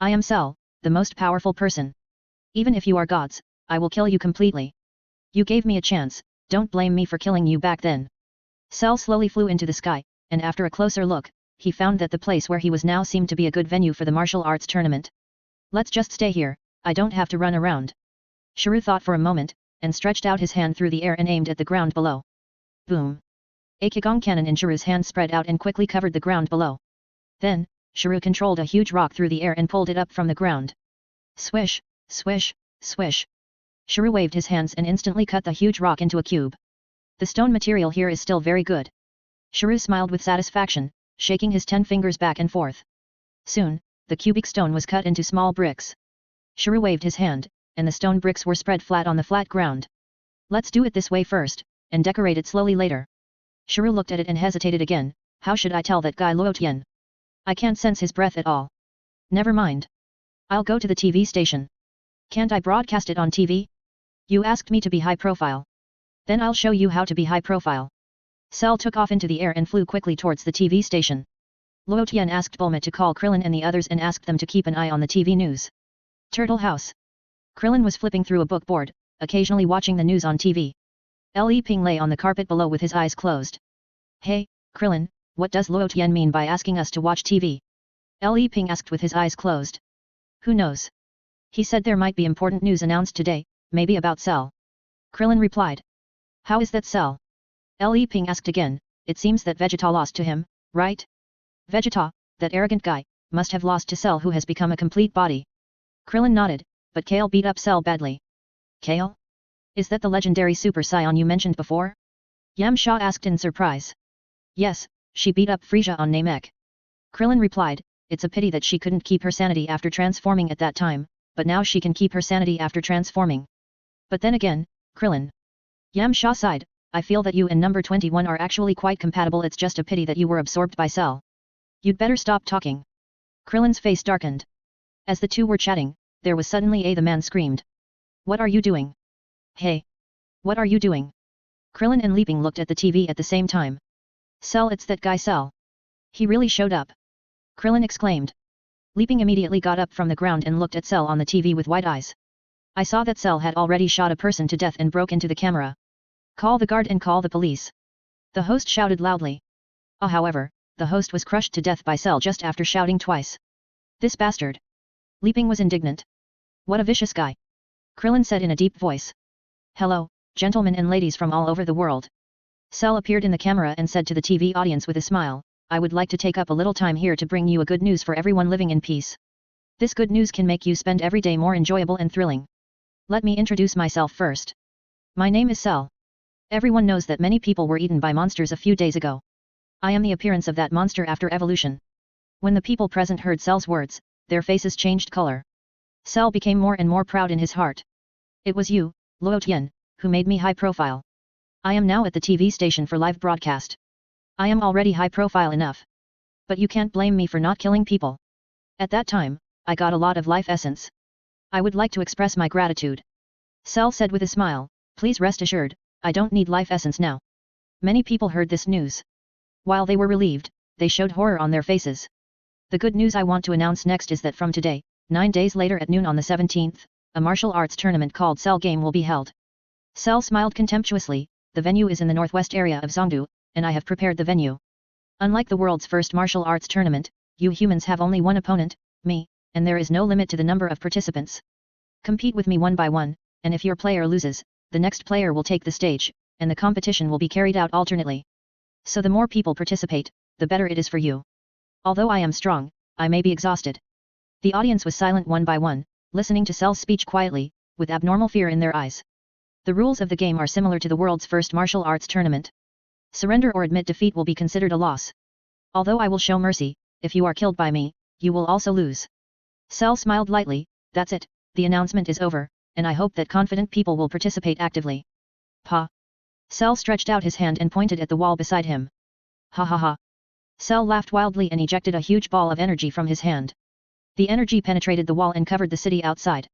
I am Cell, the most powerful person. Even if you are gods, I will kill you completely. You gave me a chance, don't blame me for killing you back then. Cell slowly flew into the sky, and after a closer look, he found that the place where he was now seemed to be a good venue for the martial arts tournament. Let's just stay here, I don't have to run around. Shrew thought for a moment, and stretched out his hand through the air and aimed at the ground below. Boom! A Qigong cannon in Shrew's hand spread out and quickly covered the ground below. Then, Shrew controlled a huge rock through the air and pulled it up from the ground. Swish, swish, swish. Shrew waved his hands and instantly cut the huge rock into a cube. The stone material here is still very good. Shrew smiled with satisfaction, shaking his 10 fingers back and forth. Soon, the cubic stone was cut into small bricks. Shrew waved his hand, and the stone bricks were spread flat on the flat ground. Let's do it this way first, and decorate it slowly later. Shrew looked at it and hesitated again. How should I tell that guy Luo Tian? I can't sense his breath at all. Never mind. I'll go to the TV station. Can't I broadcast it on TV? You asked me to be high profile. Then I'll show you how to be high profile. Cell took off into the air and flew quickly towards the TV station. Luo Tian asked Bulma to call Krillin and the others and asked them to keep an eye on the TV news. Turtle House. Krillin was flipping through a book board, occasionally watching the news on TV. Li Ping lay on the carpet below with his eyes closed. Hey, Krillin, what does Luo Tian mean by asking us to watch TV? Li Ping asked with his eyes closed. Who knows? He said there might be important news announced today, maybe about Cell. Krillin replied. How is that Cell? Li Ping asked again. It seems that Vegeta lost to him, right? Vegeta, that arrogant guy, must have lost to Cell who has become a complete body. Krillin nodded, but Kale beat up Cell badly. Kale? Is that the legendary Super Saiyan you mentioned before? Yamcha asked in surprise. Yes, she beat up Frieza on Namek. Krillin replied, it's a pity that she couldn't keep her sanity after transforming at that time, but now she can keep her sanity after transforming. But then again, Krillin. Yamcha sighed, I feel that you and number 21 are actually quite compatible, it's just a pity that you were absorbed by Cell. You'd better stop talking. Krillin's face darkened. As the two were chatting, there was suddenly the man screamed. What are you doing? Hey! What are you doing? Krillin and Leaping looked at the TV at the same time. Cell, it's that guy Cell. He really showed up. Krillin exclaimed. Leaping immediately got up from the ground and looked at Cell on the TV with wide eyes. I saw that Cell had already shot a person to death and broke into the camera. Call the guard and call the police. The host shouted loudly. However, the host was crushed to death by Cell just after shouting twice. This bastard. Leaping was indignant. What a vicious guy. Krillin said in a deep voice. Hello, gentlemen and ladies from all over the world. Cell appeared in the camera and said to the TV audience with a smile, I would like to take up a little time here to bring you a good news for everyone living in peace. This good news can make you spend every day more enjoyable and thrilling. Let me introduce myself first. My name is Cell. Everyone knows that many people were eaten by monsters a few days ago. I am the appearance of that monster after evolution. When the people present heard Cell's words, their faces changed color. Cell became more and more proud in his heart. It was you, Luo Tian, who made me high profile. I am now at the TV station for live broadcast. I am already high profile enough. But you can't blame me for not killing people. At that time, I got a lot of life essence. I would like to express my gratitude. Cell said with a smile, please rest assured, I don't need life essence now. Many people heard this news. While they were relieved, they showed horror on their faces. The good news I want to announce next is that from today, 9 days later at noon on the 17th, a martial arts tournament called Cell Game will be held. Cell smiled contemptuously, the venue is in the northwest area of Zhongdu, and I have prepared the venue. Unlike the world's first martial arts tournament, you humans have only one opponent, me, and there is no limit to the number of participants. Compete with me one by one, and if your player loses, the next player will take the stage, and the competition will be carried out alternately. So the more people participate, the better it is for you. Although I am strong, I may be exhausted. The audience was silent one by one, listening to Cell's speech quietly, with abnormal fear in their eyes. The rules of the game are similar to the world's first martial arts tournament. Surrender or admit defeat will be considered a loss. Although I will show mercy, if you are killed by me, you will also lose. Cell smiled lightly, that's it, the announcement is over, and I hope that confident people will participate actively. Pa. Cell stretched out his hand and pointed at the wall beside him. Ha ha ha. Cell laughed wildly and ejected a huge ball of energy from his hand. The energy penetrated the wall and covered the city outside.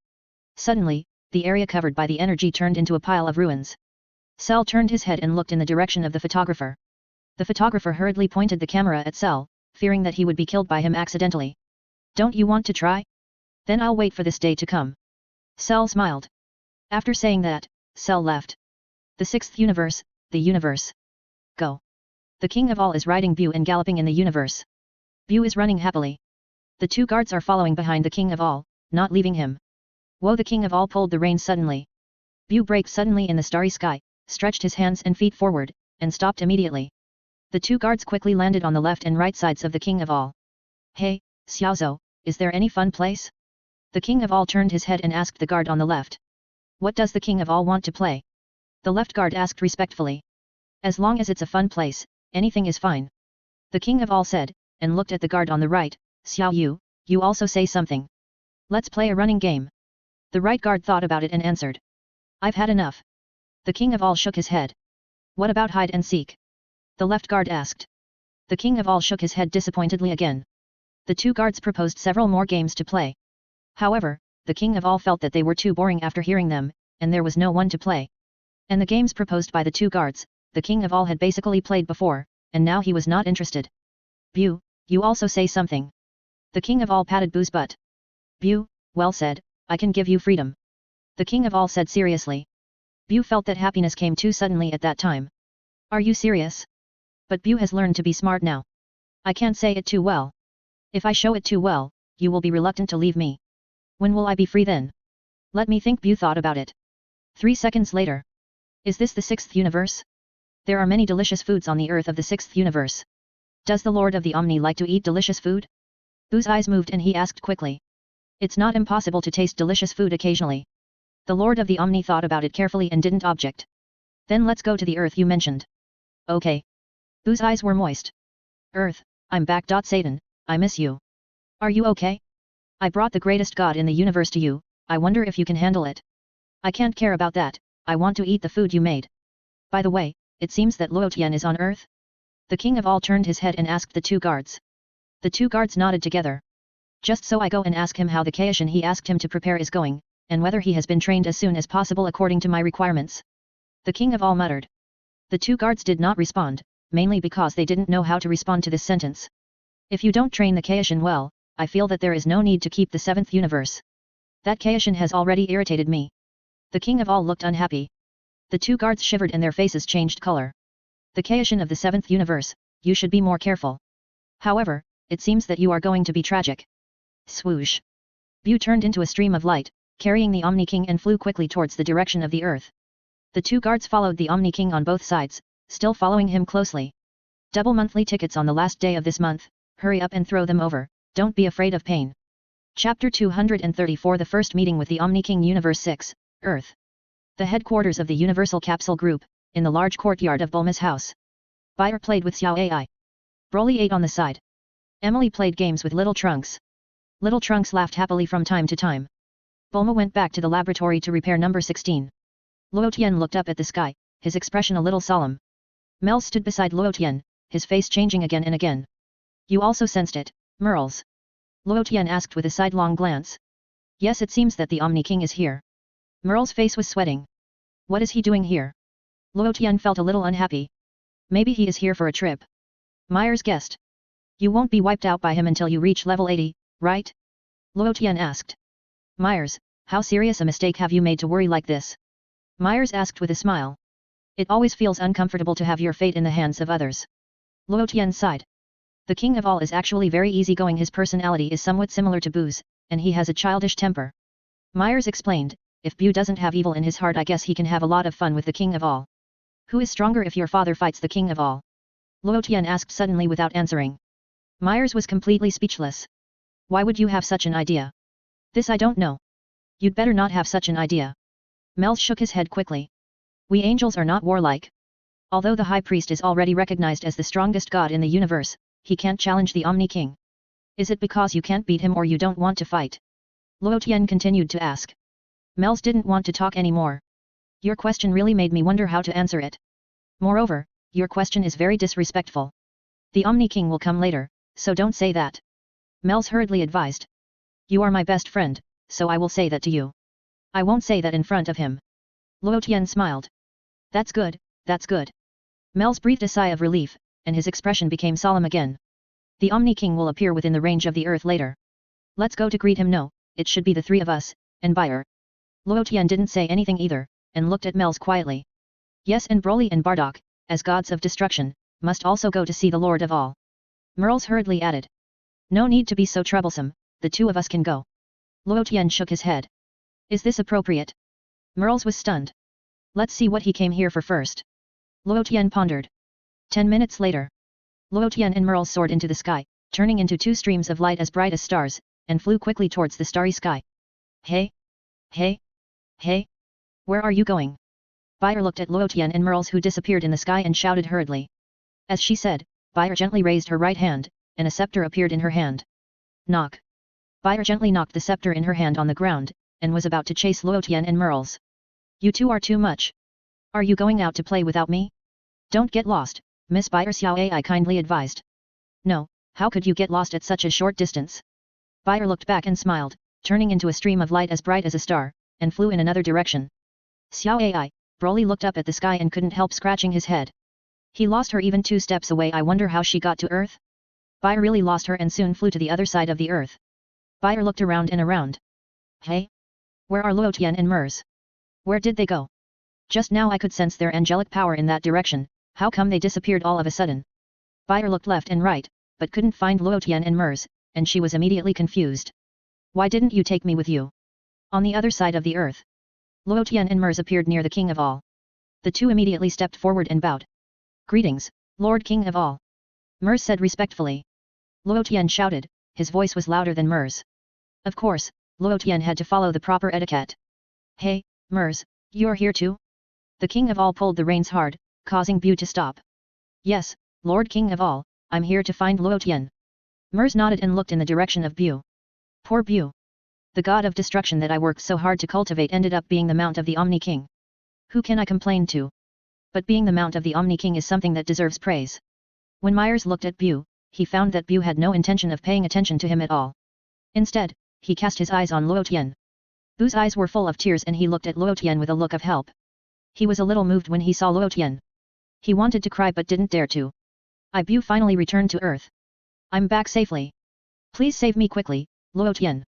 Suddenly, the area covered by the energy turned into a pile of ruins. Cell turned his head and looked in the direction of the photographer. The photographer hurriedly pointed the camera at Cell, fearing that he would be killed by him accidentally. Don't you want to try? Then I'll wait for this day to come. Cell smiled. After saying that, Cell left. The sixth universe, the universe. Go. The king of all is riding Bu and galloping in the universe. Bu is running happily. The two guards are following behind the king of all, not leaving him. Whoa! The king of all pulled the reins suddenly. Bu braked suddenly in the starry sky, stretched his hands and feet forward, and stopped immediately. The two guards quickly landed on the left and right sides of the king of all. Hey, Xiaozhou, is there any fun place? The king of all turned his head and asked the guard on the left. What does the king of all want to play? The left guard asked respectfully. As long as it's a fun place, anything is fine. The king of all said, and looked at the guard on the right. Xiao Yu, you also say something. Let's play a running game. The right guard thought about it and answered. I've had enough. The king of all shook his head. What about hide and seek? The left guard asked. The king of all shook his head disappointedly again. The two guards proposed several more games to play. However, the king of all felt that they were too boring after hearing them, and there was no one to play. And the games proposed by the two guards, the king of all had basically played before, and now he was not interested. Bu, you also say something. The king of all patted Bu's butt. Bu, well said, I can give you freedom. The king of all said seriously. Bu felt that happiness came too suddenly at that time. Are you serious? But Bu has learned to be smart now. I can't say it too well. If I show it too well, you will be reluctant to leave me. When will I be free then? Let me think. Bu thought about it. 3 seconds later. Is this the sixth universe? There are many delicious foods on the earth of the sixth universe. Does the Lord of the Omni like to eat delicious food? Bu's eyes moved and he asked quickly. It's not impossible to taste delicious food occasionally. The Lord of the Omni thought about it carefully and didn't object. Then let's go to the earth you mentioned. Okay. Bu's eyes were moist. Earth, I'm back. Satan, I miss you. Are you okay? I brought the greatest god in the universe to you, I wonder if you can handle it. I can't care about that, I want to eat the food you made. By the way, it seems that Luo Tian is on earth? The king of all turned his head and asked the two guards. The two guards nodded together. Just so I go and ask him how the Kaishan he asked him to prepare is going, and whether he has been trained as soon as possible according to my requirements. The king of all muttered. The two guards did not respond, mainly because they didn't know how to respond to this sentence. If you don't train the Kaishan well, I feel that there is no need to keep the seventh universe. That Kaishan has already irritated me. The king of all looked unhappy. The two guards shivered and their faces changed color. The Kaishan of the seventh universe, you should be more careful. However, it seems that you are going to be tragic. Swoosh. Bu turned into a stream of light, carrying the Omni King and flew quickly towards the direction of the earth. The two guards followed the Omni King on both sides, still following him closely. Double monthly tickets on the last day of this month, hurry up and throw them over, don't be afraid of pain. Chapter 234 The First Meeting with the Omni King Universe 6, Earth. The headquarters of the Universal Capsule Group, in the large courtyard of Bulma's house. Bayer played with Xiao Ai. Broly ate on the side. Emily played games with Little Trunks. Little Trunks laughed happily from time to time. Bulma went back to the laboratory to repair number 16. Luo Tian looked up at the sky, his expression a little solemn. Mel stood beside Luo Tian, his face changing again and again. You also sensed it, Merles? Luo Tian asked with a sidelong glance. Yes, it seems that the Omni King is here. Merle's face was sweating. What is he doing here? Luo Tian felt a little unhappy. Maybe he is here for a trip. Myers guessed. You won't be wiped out by him until you reach level 80, right? Luo Tian asked. Myers, how serious a mistake have you made to worry like this? Myers asked with a smile. It always feels uncomfortable to have your fate in the hands of others. Luo Tian sighed. The king of all is actually very easygoing. His personality is somewhat similar to Bu's, and he has a childish temper. Myers explained, if Bu doesn't have evil in his heart, I guess he can have a lot of fun with the king of all. Who is stronger if your father fights the king of all? Luo Tian asked suddenly without answering. Myers was completely speechless. Why would you have such an idea? This I don't know. You'd better not have such an idea. Mel shook his head quickly. We angels are not warlike. Although the high priest is already recognized as the strongest god in the universe, he can't challenge the Omni King. Is it because you can't beat him or you don't want to fight? Luo Tian continued to ask. Mels didn't want to talk anymore. Your question really made me wonder how to answer it. Moreover, your question is very disrespectful. The Omni King will come later, so don't say that. Mel's hurriedly advised. You are my best friend, so I will say that to you. I won't say that in front of him. Luo Tian smiled. That's good, that's good. Mel's breathed a sigh of relief, and his expression became solemn again. The Omni King will appear within the range of the earth later. Let's go to greet him. No, it should be the three of us, and Bayer. Luo Tian didn't say anything either, and looked at Mel's quietly. Yes, and Broly and Bardock, as gods of destruction, must also go to see the Lord of all. Merles hurriedly added. No need to be so troublesome, the two of us can go. Luo Tian shook his head. Is this appropriate? Merles was stunned. Let's see what he came here for first. Luo Tian pondered. 10 minutes later. Luo Tian and Merles soared into the sky, turning into two streams of light as bright as stars, and flew quickly towards the starry sky. Hey? Hey? Hey? Where are you going? Bayer looked at Luo Tian and Merles, who disappeared in the sky, and shouted hurriedly. As she said, Bayer gently raised her right hand, and a scepter appeared in her hand. Knock. Bayer gently knocked the scepter in her hand on the ground, and was about to chase Luo Tian and Merles. You two are too much. Are you going out to play without me? Don't get lost, Miss Bayer, Xiao Ai kindly advised. No, how could you get lost at such a short distance? Bayer looked back and smiled, turning into a stream of light as bright as a star, and flew in another direction. Xiao Ai, Broly looked up at the sky and couldn't help scratching his head. He lost her even 2 steps away. I wonder how she got to Earth? Bayer really lost her and soon flew to the other side of the Earth. Bayer looked around and around. Hey? Where are Luo Tian and Mers? Where did they go? Just now I could sense their angelic power in that direction, how come they disappeared all of a sudden? Bayer looked left and right, but couldn't find Luo Tian and Mers, and she was immediately confused. Why didn't you take me with you? On the other side of the Earth. Luo Tian and Mers appeared near the King of All. The two immediately stepped forward and bowed. Greetings, Lord King of All. Mers said respectfully. Luo Tian shouted, his voice was louder than Mers. Of course, Luo Tian had to follow the proper etiquette. Hey, Mers, you're here too? The King of All pulled the reins hard, causing Bu to stop. Yes, Lord King of All, I'm here to find Luo Tian. Mers nodded and looked in the direction of Bu. Poor Bu. The god of destruction that I worked so hard to cultivate ended up being the mount of the Omni King. Who can I complain to? But being the mount of the Omni King is something that deserves praise. When Myers looked at Bu, he found that Bu had no intention of paying attention to him at all. Instead, he cast his eyes on Luo Tian. Bu's eyes were full of tears and he looked at Luo Tian with a look of help. He was a little moved when he saw Luo Tian. He wanted to cry but didn't dare to. Bu finally returned to Earth. I'm back safely. Please save me quickly, Luo Tian.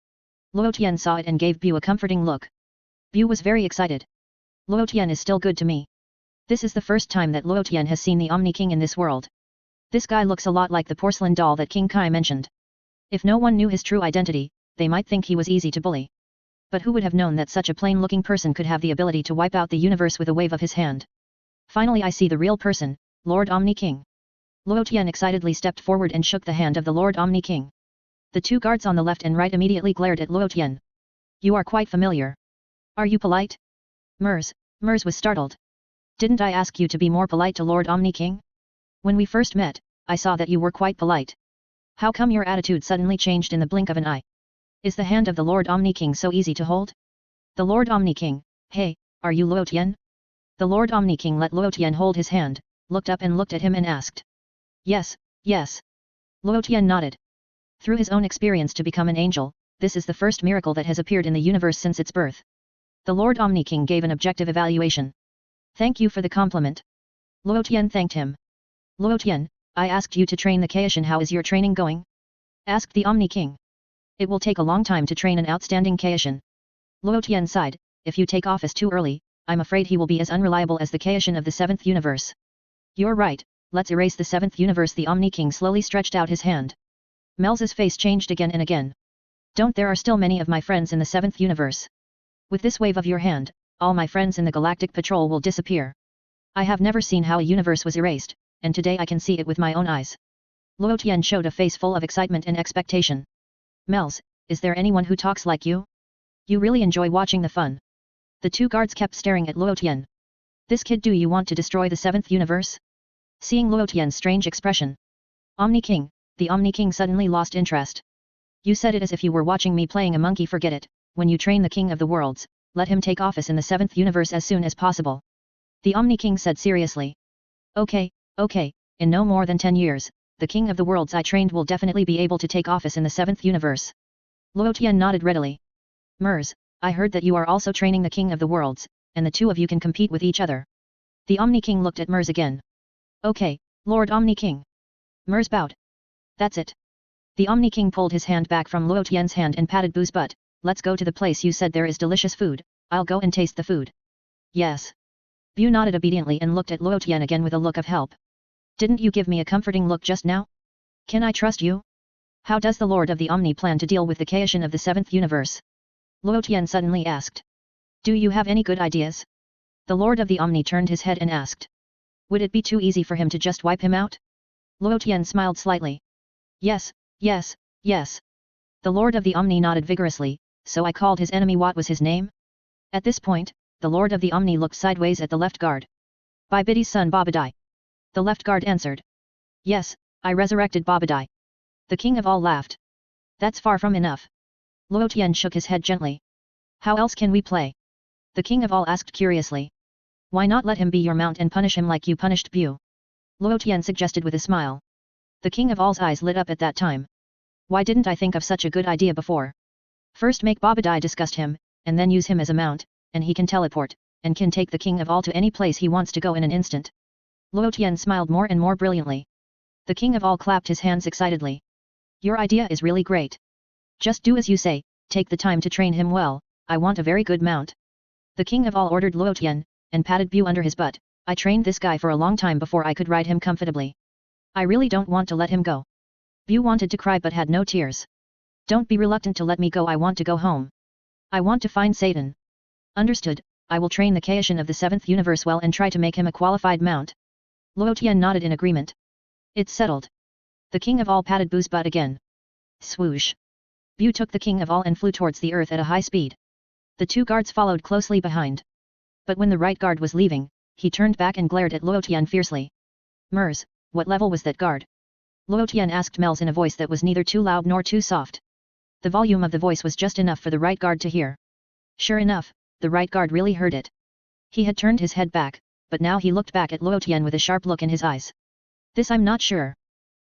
Luo Tian saw it and gave Bu a comforting look. Bu was very excited. Luo Tian is still good to me. This is the first time that Luo Tian has seen the Omni King in this world. This guy looks a lot like the porcelain doll that King Kai mentioned. If no one knew his true identity, they might think he was easy to bully. But who would have known that such a plain-looking person could have the ability to wipe out the universe with a wave of his hand? Finally I see the real person, Lord Omni King. Luo Tian excitedly stepped forward and shook the hand of the Lord Omni King. The two guards on the left and right immediately glared at Luo Tian. You are quite familiar. Are you polite? Mers was startled. Didn't I ask you to be more polite to Lord Omni King? When we first met, I saw that you were quite polite. How come your attitude suddenly changed in the blink of an eye? Is the hand of the Lord Omni King so easy to hold? The Lord Omni King, hey, are you Luo Tian? The Lord Omni King let Luo Tian hold his hand, looked up and looked at him and asked. Yes, yes. Luo Tian nodded. Through his own experience to become an angel, this is the first miracle that has appeared in the universe since its birth. The Lord Omni King gave an objective evaluation. Thank you for the compliment. Luo Tian thanked him. Luo Tian, I asked you to train the Kaishan. How is your training going? Asked the Omni King. It will take a long time to train an outstanding Kaishan. Luo Tian sighed, if you take office too early, I'm afraid he will be as unreliable as the Kaishan of the 7th universe. You're right, let's erase the 7th universe. The Omni King slowly stretched out his hand. Mel's face changed again and again. Don't, there are still many of my friends in the 7th universe. With this wave of your hand, all my friends in the Galactic Patrol will disappear. I have never seen how a universe was erased, and today I can see it with my own eyes. Luo Tian showed a face full of excitement and expectation. Mels, is there anyone who talks like you? You really enjoy watching the fun. The two guards kept staring at Luo Tian. This kid, do you want to destroy the 7th universe? Seeing Luo Tian's strange expression. Omni King, the Omni King suddenly lost interest. You said it as if you were watching me playing a monkey. Forget it, when you train the King of the Worlds, let him take office in the 7th universe as soon as possible. The Omni King said seriously. Okay, in no more than 10 years, the king of the worlds I trained will definitely be able to take office in the 7th universe. Luo Tian nodded readily. Mers, I heard that you are also training the king of the worlds, and the two of you can compete with each other. The Omni King looked at Mers again. Okay, Lord Omni King. Mers bowed. That's it. The Omni King pulled his hand back from Luo Tian's hand and patted Bu's butt. Let's go to the place you said there is delicious food, I'll go and taste the food. Yes. Bu nodded obediently and looked at Luo Tian again with a look of help. Didn't you give me a comforting look just now? Can I trust you? How does the Lord of the Omni plan to deal with the Kaishan of the 7th universe? Luo Tian suddenly asked. Do you have any good ideas? The Lord of the Omni turned his head and asked. Would it be too easy for him to just wipe him out? Luo Tian smiled slightly. Yes, yes, yes. The Lord of the Omni nodded vigorously, so I called his enemy. What was his name? At this point, the Lord of the Omni looked sideways at the left guard. By Biddy's son Babadai. The left guard answered. Yes, I resurrected Babadai. The king of all laughed. That's far from enough. Luo Tian shook his head gently. How else can we play? The king of all asked curiously. Why not let him be your mount and punish him like you punished Bu? Luo Tian suggested with a smile. The king of all's eyes lit up at that time. Why didn't I think of such a good idea before? First make Babadai disgust him, and then use him as a mount, and he can teleport, and can take the king of all to any place he wants to go in an instant. Luo Tian smiled more and more brilliantly. The king of all clapped his hands excitedly. Your idea is really great. Just do as you say, take the time to train him well, I want a very good mount. The king of all ordered Luo Tian, and patted Bu under his butt. I trained this guy for a long time before I could ride him comfortably. I really don't want to let him go. Bu wanted to cry but had no tears. Don't be reluctant to let me go, I want to go home. I want to find Satan. Understood, I will train the Kaishan of the 7th universe well and try to make him a qualified mount. Luo Tian nodded in agreement. It's settled. The king of all patted Bu's butt again. Swoosh. Bu took the king of all and flew towards the earth at a high speed. The two guards followed closely behind. But when the right guard was leaving, he turned back and glared at Luo Tian fiercely. Mers, what level was that guard? Luo Tian asked Mels in a voice that was neither too loud nor too soft. The volume of the voice was just enough for the right guard to hear. Sure enough, the right guard really heard it. He had turned his head back, but now he looked back at Luo Tian with a sharp look in his eyes. This I'm not sure.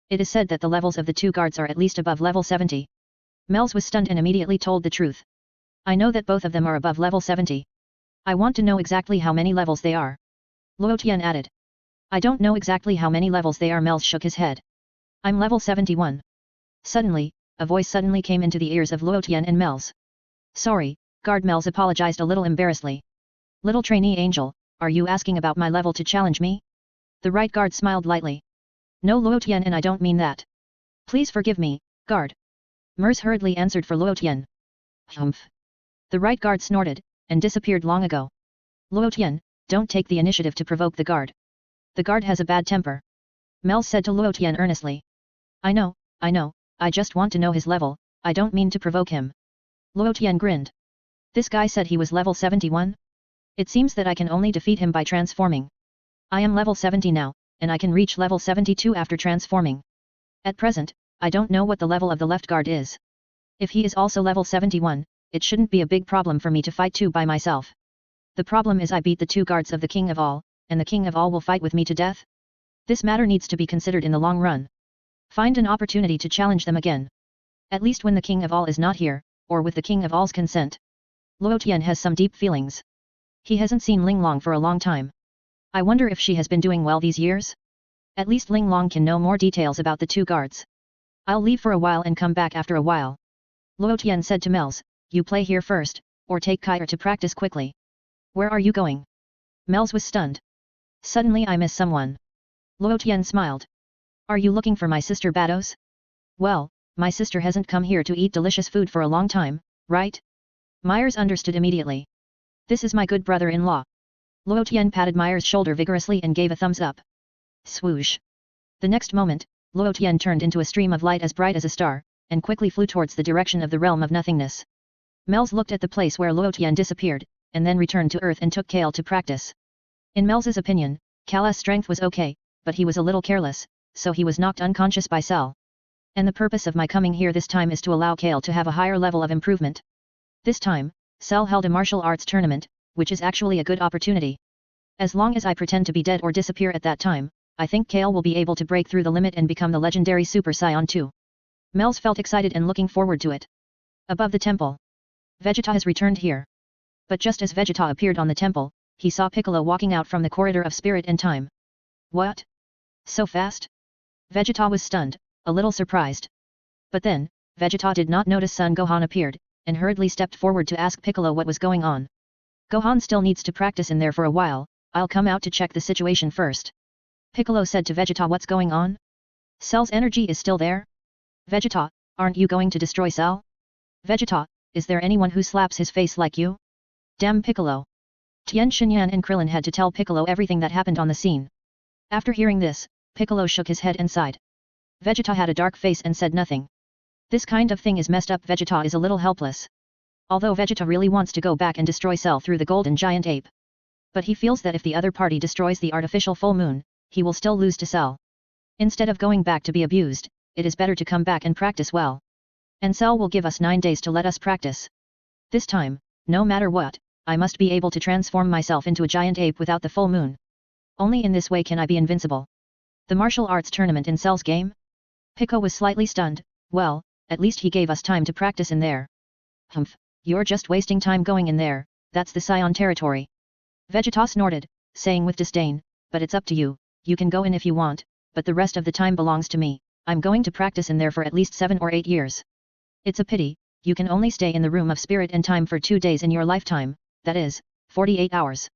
It is said that the levels of the two guards are at least above level 70. Mels was stunned and immediately told the truth. I know that both of them are above level 70. I want to know exactly how many levels they are. Luo Tian added. I don't know exactly how many levels they are. Mels shook his head. I'm level 71. Suddenly, a voice suddenly came into the ears of Luo Tian and Mels. Sorry, guard. Mels apologized a little embarrassedly. Little trainee angel, are you asking about my level to challenge me? The right guard smiled lightly. No Luo Tian, and I don't mean that. Please forgive me, guard. Mers hurriedly answered for Luo Tian. Humph. The right guard snorted, and disappeared long ago. Luo Tian, don't take the initiative to provoke the guard. The guard has a bad temper. Mels said to Luo Tian earnestly. I know, I just want to know his level, I don't mean to provoke him. Luo Tian grinned. This guy said he was level 71? It seems that I can only defeat him by transforming. I am level 70 now, and I can reach level 72 after transforming. At present, I don't know what the level of the left guard is. If he is also level 71, it shouldn't be a big problem for me to fight two by myself. The problem is I beat the two guards of the King of All, and the King of All will fight with me to death? This matter needs to be considered in the long run. Find an opportunity to challenge them again. At least when the King of All is not here, or with the King of All's consent. Luo Tian has some deep feelings. He hasn't seen Ling Long for a long time. I wonder if she has been doing well these years? At least Ling Long can know more details about the two guards. I'll leave for a while and come back after a while. Luo Tian said to Mels, you play here first, or take Kair to practice quickly. Where are you going? Mels was stunned. Suddenly I miss someone. Luo Tian smiled. Are you looking for my sister Bados? Well, my sister hasn't come here to eat delicious food for a long time, right? Myers understood immediately. This is my good brother-in-law. Luo Tian patted Myers' shoulder vigorously and gave a thumbs up. Swoosh. The next moment, Luo Tian turned into a stream of light as bright as a star, and quickly flew towards the direction of the realm of nothingness. Mels looked at the place where Luo Tian disappeared, and then returned to Earth and took Kale to practice. In Mels's opinion, Kala's strength was okay, but he was a little careless, so he was knocked unconscious by Cell. And the purpose of my coming here this time is to allow Kale to have a higher level of improvement. This time, Cell held a martial arts tournament, which is actually a good opportunity. As long as I pretend to be dead or disappear at that time, I think Kale will be able to break through the limit and become the legendary Super Saiyan too. Mel's felt excited and looking forward to it. Above the temple. Vegeta has returned here. But just as Vegeta appeared on the temple, he saw Piccolo walking out from the corridor of spirit and time. What? So fast? Vegeta was stunned, a little surprised. But then, Vegeta did not notice Son Gohan appeared, and hurriedly stepped forward to ask Piccolo what was going on. Gohan still needs to practice in there for a while, I'll come out to check the situation first. Piccolo said to Vegeta, what's going on? Cell's energy is still there? Vegeta, aren't you going to destroy Cell? Vegeta, is there anyone who slaps his face like you? Damn Piccolo. Tien Shinyan and Krillin had to tell Piccolo everything that happened on the scene. After hearing this, Piccolo shook his head and sighed. Vegeta had a dark face and said nothing. This kind of thing is messed up. Vegeta is a little helpless. Although Vegeta really wants to go back and destroy Cell through the golden giant ape. But he feels that if the other party destroys the artificial full moon, he will still lose to Cell. Instead of going back to be abused, it is better to come back and practice well. And Cell will give us 9 days to let us practice. This time, no matter what, I must be able to transform myself into a giant ape without the full moon. Only in this way can I be invincible. The martial arts tournament in Cell's game? Pico was slightly stunned. Well, at least he gave us time to practice in there. Humph, you're just wasting time going in there, that's the Saiyan territory. Vegeta snorted, saying with disdain, but it's up to you, you can go in if you want, but the rest of the time belongs to me, I'm going to practice in there for at least 7 or 8 years. It's a pity, you can only stay in the room of spirit and time for 2 days in your lifetime, that is, 48 hours.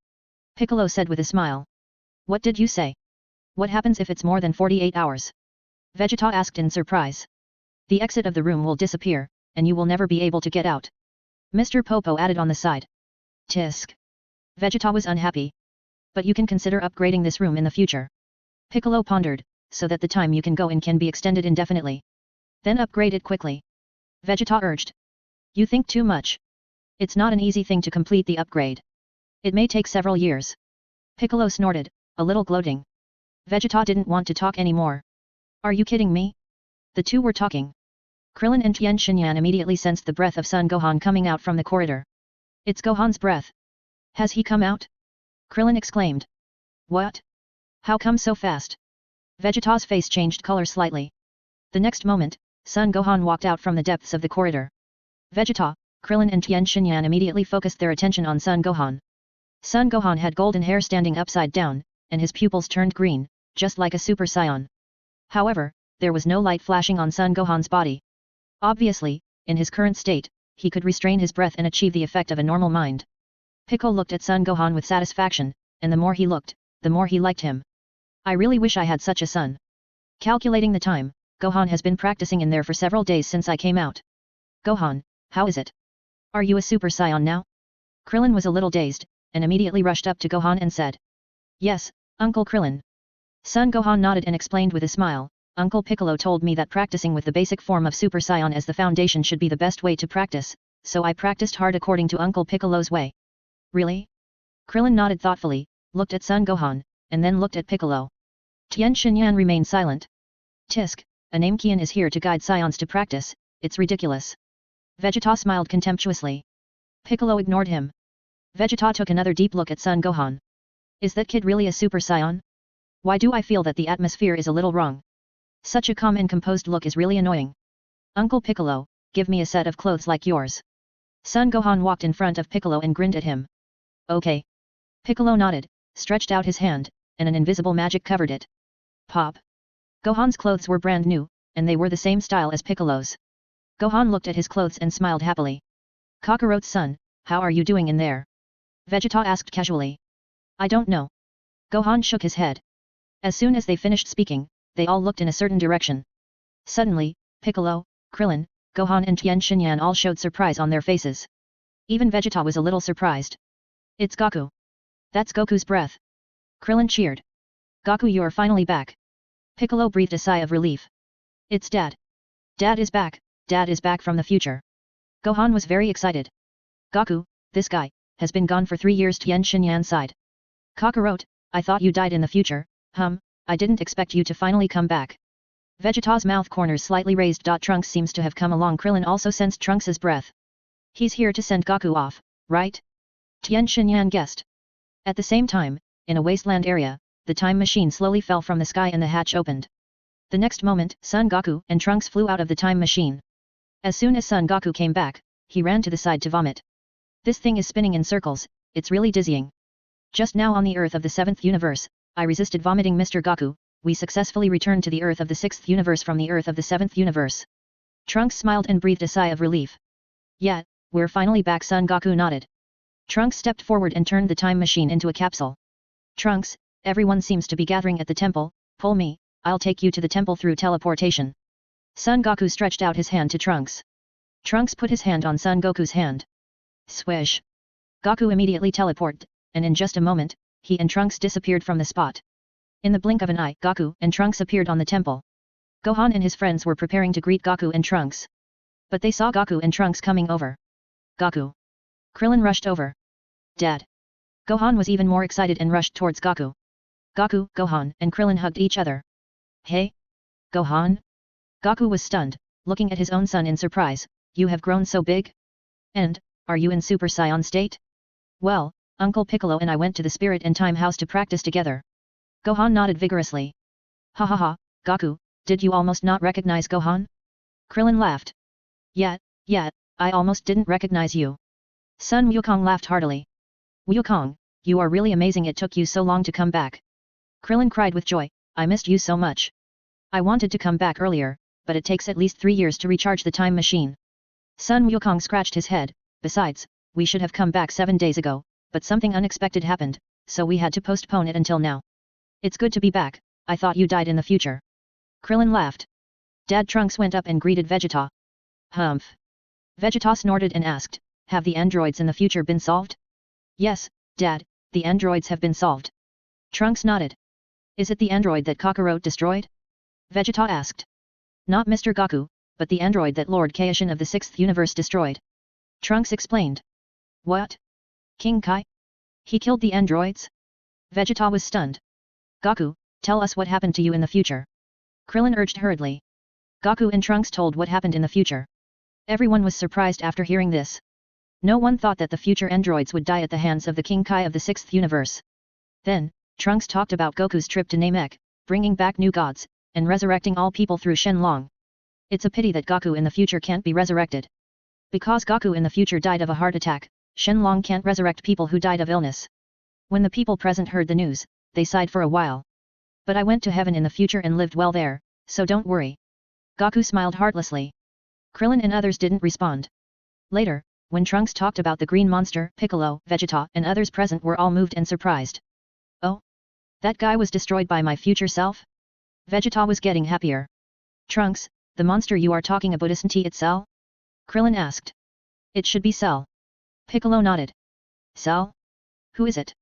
Piccolo said with a smile. What did you say? What happens if it's more than 48 hours? Vegeta asked in surprise. The exit of the room will disappear, and you will never be able to get out. Mr. Popo added on the side. Tisk. Vegeta was unhappy. But you can consider upgrading this room in the future. Piccolo pondered, so that the time you can go in can be extended indefinitely. Then upgrade it quickly. Vegeta urged. You think too much. It's not an easy thing to complete the upgrade. It may take several years. Piccolo snorted, a little gloating. Vegeta didn't want to talk anymore. Are you kidding me? The two were talking. Krillin and Tien Shinyan immediately sensed the breath of Son Gohan coming out from the corridor. It's Gohan's breath. Has he come out? Krillin exclaimed. What? How come so fast? Vegeta's face changed color slightly. The next moment, Son Gohan walked out from the depths of the corridor. Vegeta, Krillin and Tien Shinyan immediately focused their attention on Son Gohan. Son Gohan had golden hair standing upside down, and his pupils turned green, just like a Super Saiyan. However, there was no light flashing on Son Gohan's body. Obviously, in his current state, he could restrain his breath and achieve the effect of a normal mind. Piccolo looked at Son Gohan with satisfaction, and the more he looked, the more he liked him. I really wish I had such a son. Calculating the time, Gohan has been practicing in there for several days since I came out. Gohan, how is it? Are you a Super Saiyan now? Krillin was a little dazed, and immediately rushed up to Gohan and said. Yes, Uncle Krillin. Son Gohan nodded and explained with a smile, Uncle Piccolo told me that practicing with the basic form of Super Saiyan as the foundation should be the best way to practice, so I practiced hard according to Uncle Piccolo's way. Really? Krillin nodded thoughtfully, looked at Son Gohan, and then looked at Piccolo. Tien Shinyan remained silent. Tisk, a Namekian is here to guide Saiyans to practice, it's ridiculous. Vegeta smiled contemptuously. Piccolo ignored him. Vegeta took another deep look at Son Gohan. Is that kid really a Super Saiyan? Why do I feel that the atmosphere is a little wrong? Such a calm and composed look is really annoying. Uncle Piccolo, give me a set of clothes like yours. Son Gohan walked in front of Piccolo and grinned at him. Okay. Piccolo nodded, stretched out his hand, and an invisible magic covered it. Pop. Gohan's clothes were brand new, and they were the same style as Piccolo's. Gohan looked at his clothes and smiled happily. Kakarote's son, how are you doing in there? Vegeta asked casually. I don't know. Gohan shook his head. As soon as they finished speaking, they all looked in a certain direction. Suddenly, Piccolo, Krillin, Gohan and Tien Shinyan all showed surprise on their faces. Even Vegeta was a little surprised. It's Goku. That's Goku's breath. Krillin cheered. Goku, you're finally back. Piccolo breathed a sigh of relief. It's Dad. Dad is back from the future. Gohan was very excited. Goku, this guy, has been gone for 3 years. Tien Shinyan sighed. Kakarote, I thought you died in the future, I didn't expect you to finally come back. Vegeta's mouth corners slightly raised. Trunks seems to have come along. Krillin also sensed Trunks' breath. He's here to send Goku off, right? Tien Shinyan guessed. At the same time, in a wasteland area, the time machine slowly fell from the sky and the hatch opened. The next moment, Son Goku and Trunks flew out of the time machine. As soon as Son Goku came back, he ran to the side to vomit. This thing is spinning in circles, it's really dizzying. Just now on the Earth of the 7th universe, I resisted vomiting Mr. Goku, we successfully returned to the Earth of the 6th universe from the Earth of the 7th universe. Trunks smiled and breathed a sigh of relief. Yeah, we're finally back, Son Goku nodded. Trunks stepped forward and turned the time machine into a capsule. Trunks, everyone seems to be gathering at the temple, pull me, I'll take you to the temple through teleportation. Son Goku stretched out his hand to Trunks. Trunks put his hand on Son Goku's hand. Swish. Goku immediately teleported, and in just a moment, he and Trunks disappeared from the spot. In the blink of an eye, Goku and Trunks appeared on the temple. Gohan and his friends were preparing to greet Goku and Trunks. But they saw Goku and Trunks coming over. Goku. Krillin rushed over. Dad. Gohan was even more excited and rushed towards Goku. Goku, Gohan, and Krillin hugged each other. Hey? Gohan? Goku was stunned, looking at his own son in surprise. You have grown so big? And, are you in Super Saiyan state? Well, Uncle Piccolo and I went to the Spirit and Time House to practice together. Gohan nodded vigorously. Ha ha ha, Goku, did you almost not recognize Gohan? Krillin laughed. Yeah, I almost didn't recognize you. Son Wukong laughed heartily. Wukong, you are really amazing, it took you so long to come back. Krillin cried with joy, I missed you so much. I wanted to come back earlier, but it takes at least 3 years to recharge the time machine. Son Wukong scratched his head, besides, we should have come back 7 days ago, but something unexpected happened, so we had to postpone it until now. It's good to be back, I thought you died in the future. Krillin laughed. Dad. Trunks went up and greeted Vegeta. Humph. Vegeta snorted and asked, have the androids in the future been solved? Yes, Dad, the androids have been solved. Trunks nodded. Is it the android that Kakarot destroyed? Vegeta asked. Not Mr. Goku, but the android that Lord Kaishin of the 6th universe destroyed. Trunks explained. What? King Kai? He killed the androids? Vegeta was stunned. Goku, tell us what happened to you in the future. Krillin urged hurriedly. Goku and Trunks told what happened in the future. Everyone was surprised after hearing this. No one thought that the future androids would die at the hands of the King Kai of the 6th universe. Then, Trunks talked about Goku's trip to Namek, bringing back new gods, and resurrecting all people through Shenlong. It's a pity that Goku in the future can't be resurrected. Because Goku in the future died of a heart attack, Shenlong can't resurrect people who died of illness. When the people present heard the news, they sighed for a while. But I went to heaven in the future and lived well there, so don't worry. Goku smiled heartlessly. Krillin and others didn't respond. Later, when Trunks talked about the green monster, Piccolo, Vegeta, and others present were all moved and surprised. Oh? That guy was destroyed by my future self? Vegeta was getting happier. Trunks, the monster you are talking about isn't it Cell? Krillin asked. It should be Cell. Piccolo nodded. Cell? Who is it?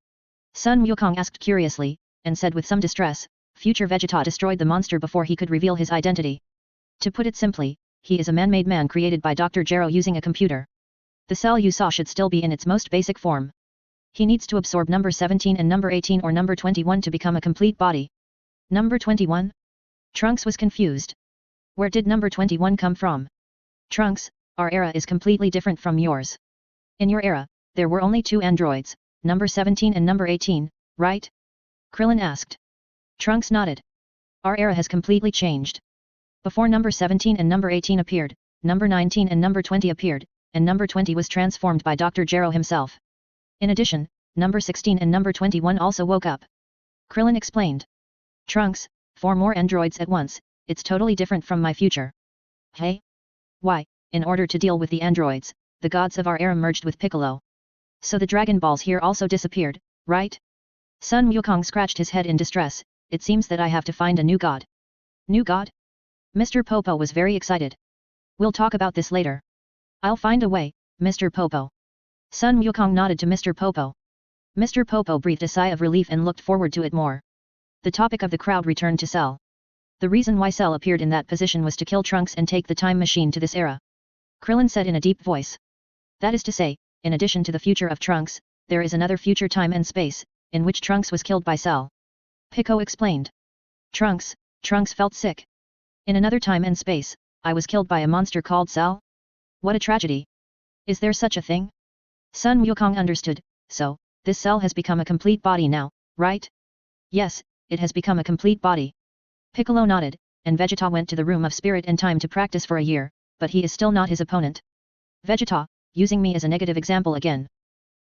Son Wukong asked curiously, and said with some distress, future Vegeta destroyed the monster before he could reveal his identity. To put it simply, he is a man-made man created by Dr. Gero using a computer. The Cell you saw should still be in its most basic form. He needs to absorb number 17 and number 18 or number 21 to become a complete body. Number 21? Trunks was confused. Where did number 21 come from? Trunks, our era is completely different from yours. In your era, there were only 2 androids, number 17 and number 18, right? Krillin asked. Trunks nodded. Our era has completely changed. Before number 17 and number 18 appeared, number 19 and number 20 appeared, and number 20 was transformed by Dr. Gero himself. In addition, number 16 and number 21 also woke up. Krillin explained. Trunks, 4 more androids at once, it's totally different from my future. Hey? Why, in order to deal with the androids, the gods of our era merged with Piccolo. So the Dragon Balls here also disappeared, right? Son Wukong scratched his head in distress, it seems that I have to find a new god. New god? Mr. Popo was very excited. We'll talk about this later. I'll find a way, Mr. Popo. Son Wukong nodded to Mr. Popo. Mr. Popo breathed a sigh of relief and looked forward to it more. The topic of the crowd returned to Cell. The reason why Cell appeared in that position was to kill Trunks and take the time machine to this era. Krillin said in a deep voice. That is to say, in addition to the future of Trunks, there is another future time and space, in which Trunks was killed by Cell. Pico explained. Trunks felt sick. In another time and space, I was killed by a monster called Cell? What a tragedy. Is there such a thing? Son Wukong understood, so, this Cell has become a complete body now, right? Yes, it has become a complete body. Piccolo nodded, and Vegeta went to the room of spirit and time to practice for a year, but he is still not his opponent. Vegeta, using me as a negative example again.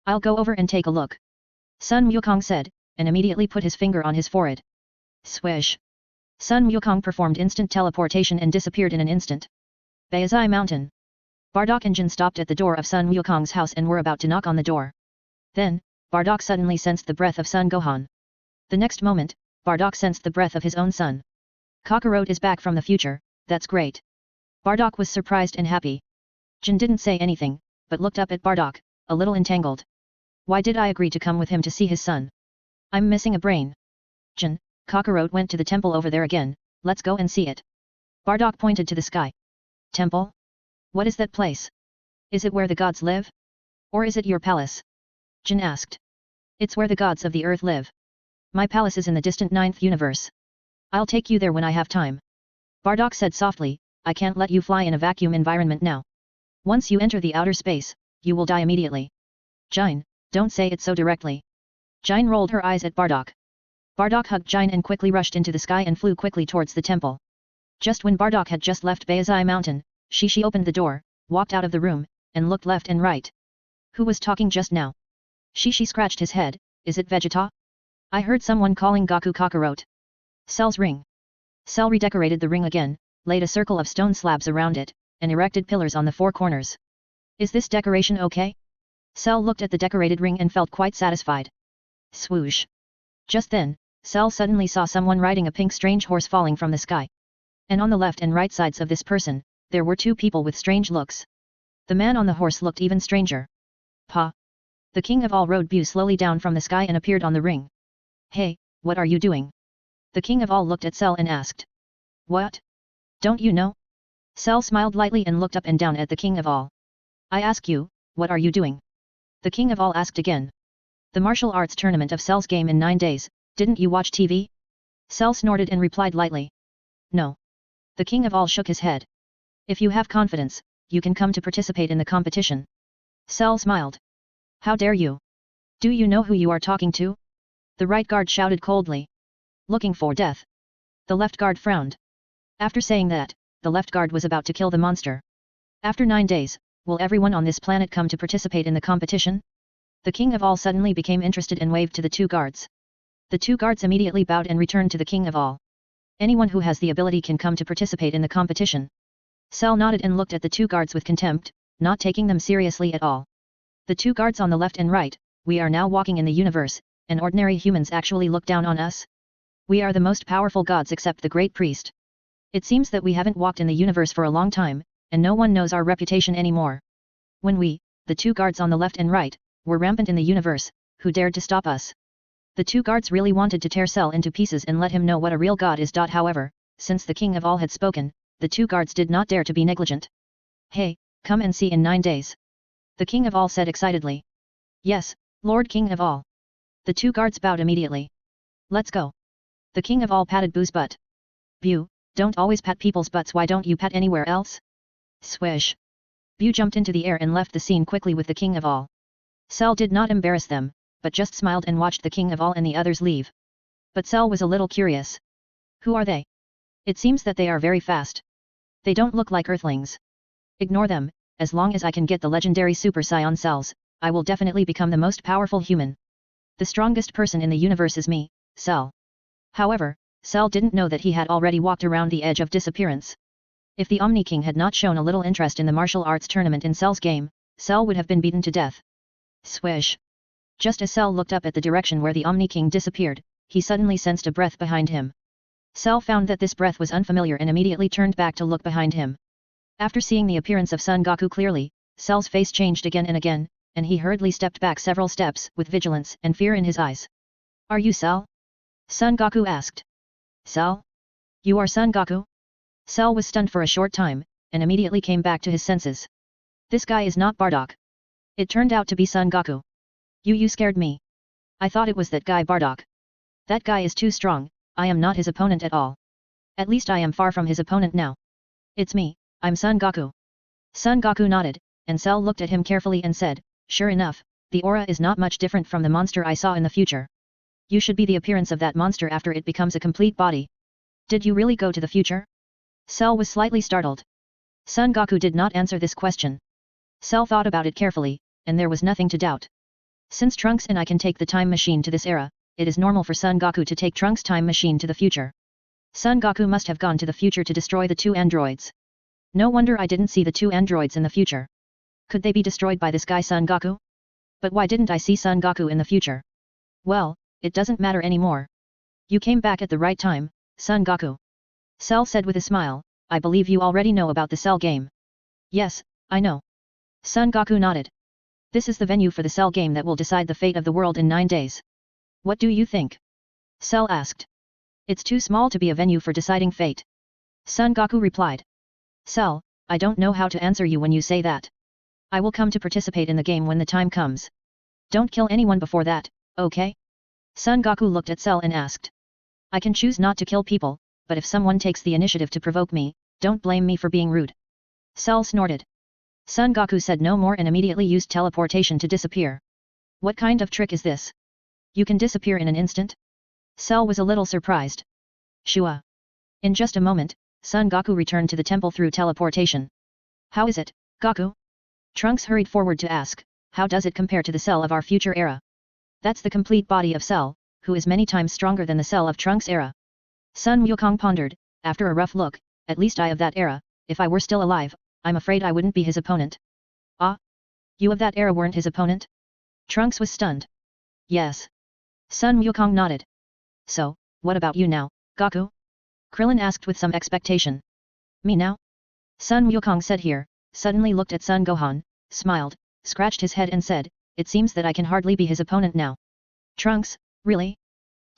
I'll go over and take a look. Sun Wukong said, and immediately put his finger on his forehead. Swish. Sun Wukong performed instant teleportation and disappeared in an instant. Baizai Mountain. Bardock and Jin stopped at the door of Sun Wukong's house and were about to knock on the door. Then, Bardock suddenly sensed the breath of Sun Gohan. The next moment, Bardock sensed the breath of his own son. Kakarot is back from the future, that's great. Bardock was surprised and happy. Jin didn't say anything, but looked up at Bardock, a little entangled. Why did I agree to come with him to see his son? I'm missing a brain. Jin, Kakarot went to the temple over there again, let's go and see it. Bardock pointed to the sky. Temple? What is that place? Is it where the gods live? Or is it your palace? Jin asked. It's where the gods of the earth live. My palace is in the distant 9th universe. I'll take you there when I have time. Bardock said softly, I can't let you fly in a vacuum environment now. Once you enter the outer space, you will die immediately. Jin, don't say it so directly. Jin rolled her eyes at Bardock. Bardock hugged Jin and quickly rushed into the sky and flew quickly towards the temple. Just when Bardock had just left Baizai Mountain, Shishi opened the door, walked out of the room, and looked left and right. Who was talking just now? Shishi scratched his head, is it Vegeta? I heard someone calling Goku Kakarot. Cell's ring. Cell redecorated the ring again, laid a circle of stone slabs around it, and erected pillars on the 4 corners. Is this decoration okay? Cell looked at the decorated ring and felt quite satisfied. Swoosh. Just then, Cell suddenly saw someone riding a pink strange horse falling from the sky. And on the left and right sides of this person, there were 2 people with strange looks. The man on the horse looked even stranger. Pa. The king of all rode Bu slowly down from the sky and appeared on the ring. Hey, what are you doing? The king of all looked at Cell and asked. What? Don't you know? Cell smiled lightly and looked up and down at the king of all. I ask you, what are you doing? The king of all asked again. The martial arts tournament of Cell's game in 9 days, didn't you watch TV? Cell snorted and replied lightly. No. The king of all shook his head. If you have confidence, you can come to participate in the competition. Cell smiled. How dare you? Do you know who you are talking to? The right guard shouted coldly. Looking for death. The left guard frowned. After saying that, the left guard was about to kill the monster. After 9 days, will everyone on this planet come to participate in the competition? The king of all suddenly became interested and waved to the 2 guards. The 2 guards immediately bowed and returned to the king of all. Anyone who has the ability can come to participate in the competition. Cell nodded and looked at the 2 guards with contempt, not taking them seriously at all. The 2 guards on the left and right, we are now walking in the universe, and ordinary humans actually look down on us? We are the most powerful gods except the great priest. It seems that we haven't walked in the universe for a long time, and no one knows our reputation anymore. When we, the 2 guards on the left and right, were rampant in the universe, who dared to stop us? The 2 guards really wanted to tear Cell into pieces and let him know what a real god is. However, since the king of all had spoken, the 2 guards did not dare to be negligent. Hey, come and see in 9 days. The king of all said excitedly. Yes, Lord King of all. The 2 guards bowed immediately. Let's go. The king of all patted Bu's butt. Bu, don't always pat people's butts, why don't you pat anywhere else? Swish. Bu jumped into the air and left the scene quickly with the king of all. Cell did not embarrass them, but just smiled and watched the king of all and the others leave. But Cell was a little curious. Who are they? It seems that they are very fast. They don't look like earthlings. Ignore them, as long as I can get the legendary Super Saiyan cells, I will definitely become the most powerful human. The strongest person in the universe is me, Cell. However, Cell didn't know that he had already walked around the edge of disappearance. If the Omni King had not shown a little interest in the martial arts tournament in Cell's game, Cell would have been beaten to death. Swish. Just as Cell looked up at the direction where the Omni King disappeared, he suddenly sensed a breath behind him. Cell found that this breath was unfamiliar and immediately turned back to look behind him. After seeing the appearance of Son Goku clearly, Cell's face changed again and again, and he hurriedly stepped back several steps with vigilance and fear in his eyes. Are you Cell? Son Goku asked. Cell? You are Son Goku? Cell was stunned for a short time, and immediately came back to his senses. This guy is not Bardock. It turned out to be Son Goku. You scared me. I thought it was that guy Bardock. That guy is too strong, I am not his opponent at all. At least I am far from his opponent now. It's me, I'm Son Goku. Son Goku nodded, and Cell looked at him carefully and said, sure enough, the aura is not much different from the monster I saw in the future. You should be the appearance of that monster after it becomes a complete body. Did you really go to the future? Cell was slightly startled. Son Goku did not answer this question. Cell thought about it carefully, and there was nothing to doubt. Since Trunks and I can take the time machine to this era, it is normal for Son Goku to take Trunks' time machine to the future. Son Goku must have gone to the future to destroy the two androids. No wonder I didn't see the two androids in the future. Could they be destroyed by this guy Son Goku? But why didn't I see Son Goku in the future? Well, it doesn't matter anymore. You came back at the right time, Son Goku. Cell said with a smile, I believe you already know about the Cell game. Yes, I know. Son Goku nodded. This is the venue for the Cell game that will decide the fate of the world in 9 days. What do you think? Cell asked. It's too small to be a venue for deciding fate. Son Goku replied. Cell, I don't know how to answer you when you say that. I will come to participate in the game when the time comes. Don't kill anyone before that, okay? Son Goku looked at Cell and asked. I can choose not to kill people, but if someone takes the initiative to provoke me, don't blame me for being rude. Cell snorted. Son Goku said no more and immediately used teleportation to disappear. What kind of trick is this? You can disappear in an instant? Cell was a little surprised. Shua. In just a moment, Son Goku returned to the temple through teleportation. How is it, Goku? Trunks hurried forward to ask, how does it compare to the Cell of our future era? That's the complete body of Cell, who is many times stronger than the Cell of Trunks' era. Sun Wukong pondered, after a rough look, at least I of that era, if I were still alive, I'm afraid I wouldn't be his opponent. Ah? You of that era weren't his opponent? Trunks was stunned. Yes. Sun Wukong nodded. So, what about you now, Goku? Krillin asked with some expectation. Me now? Sun Wukong said here, suddenly looked at Sun Gohan, smiled, scratched his head and said, it seems that I can hardly be his opponent now. Trunks, really?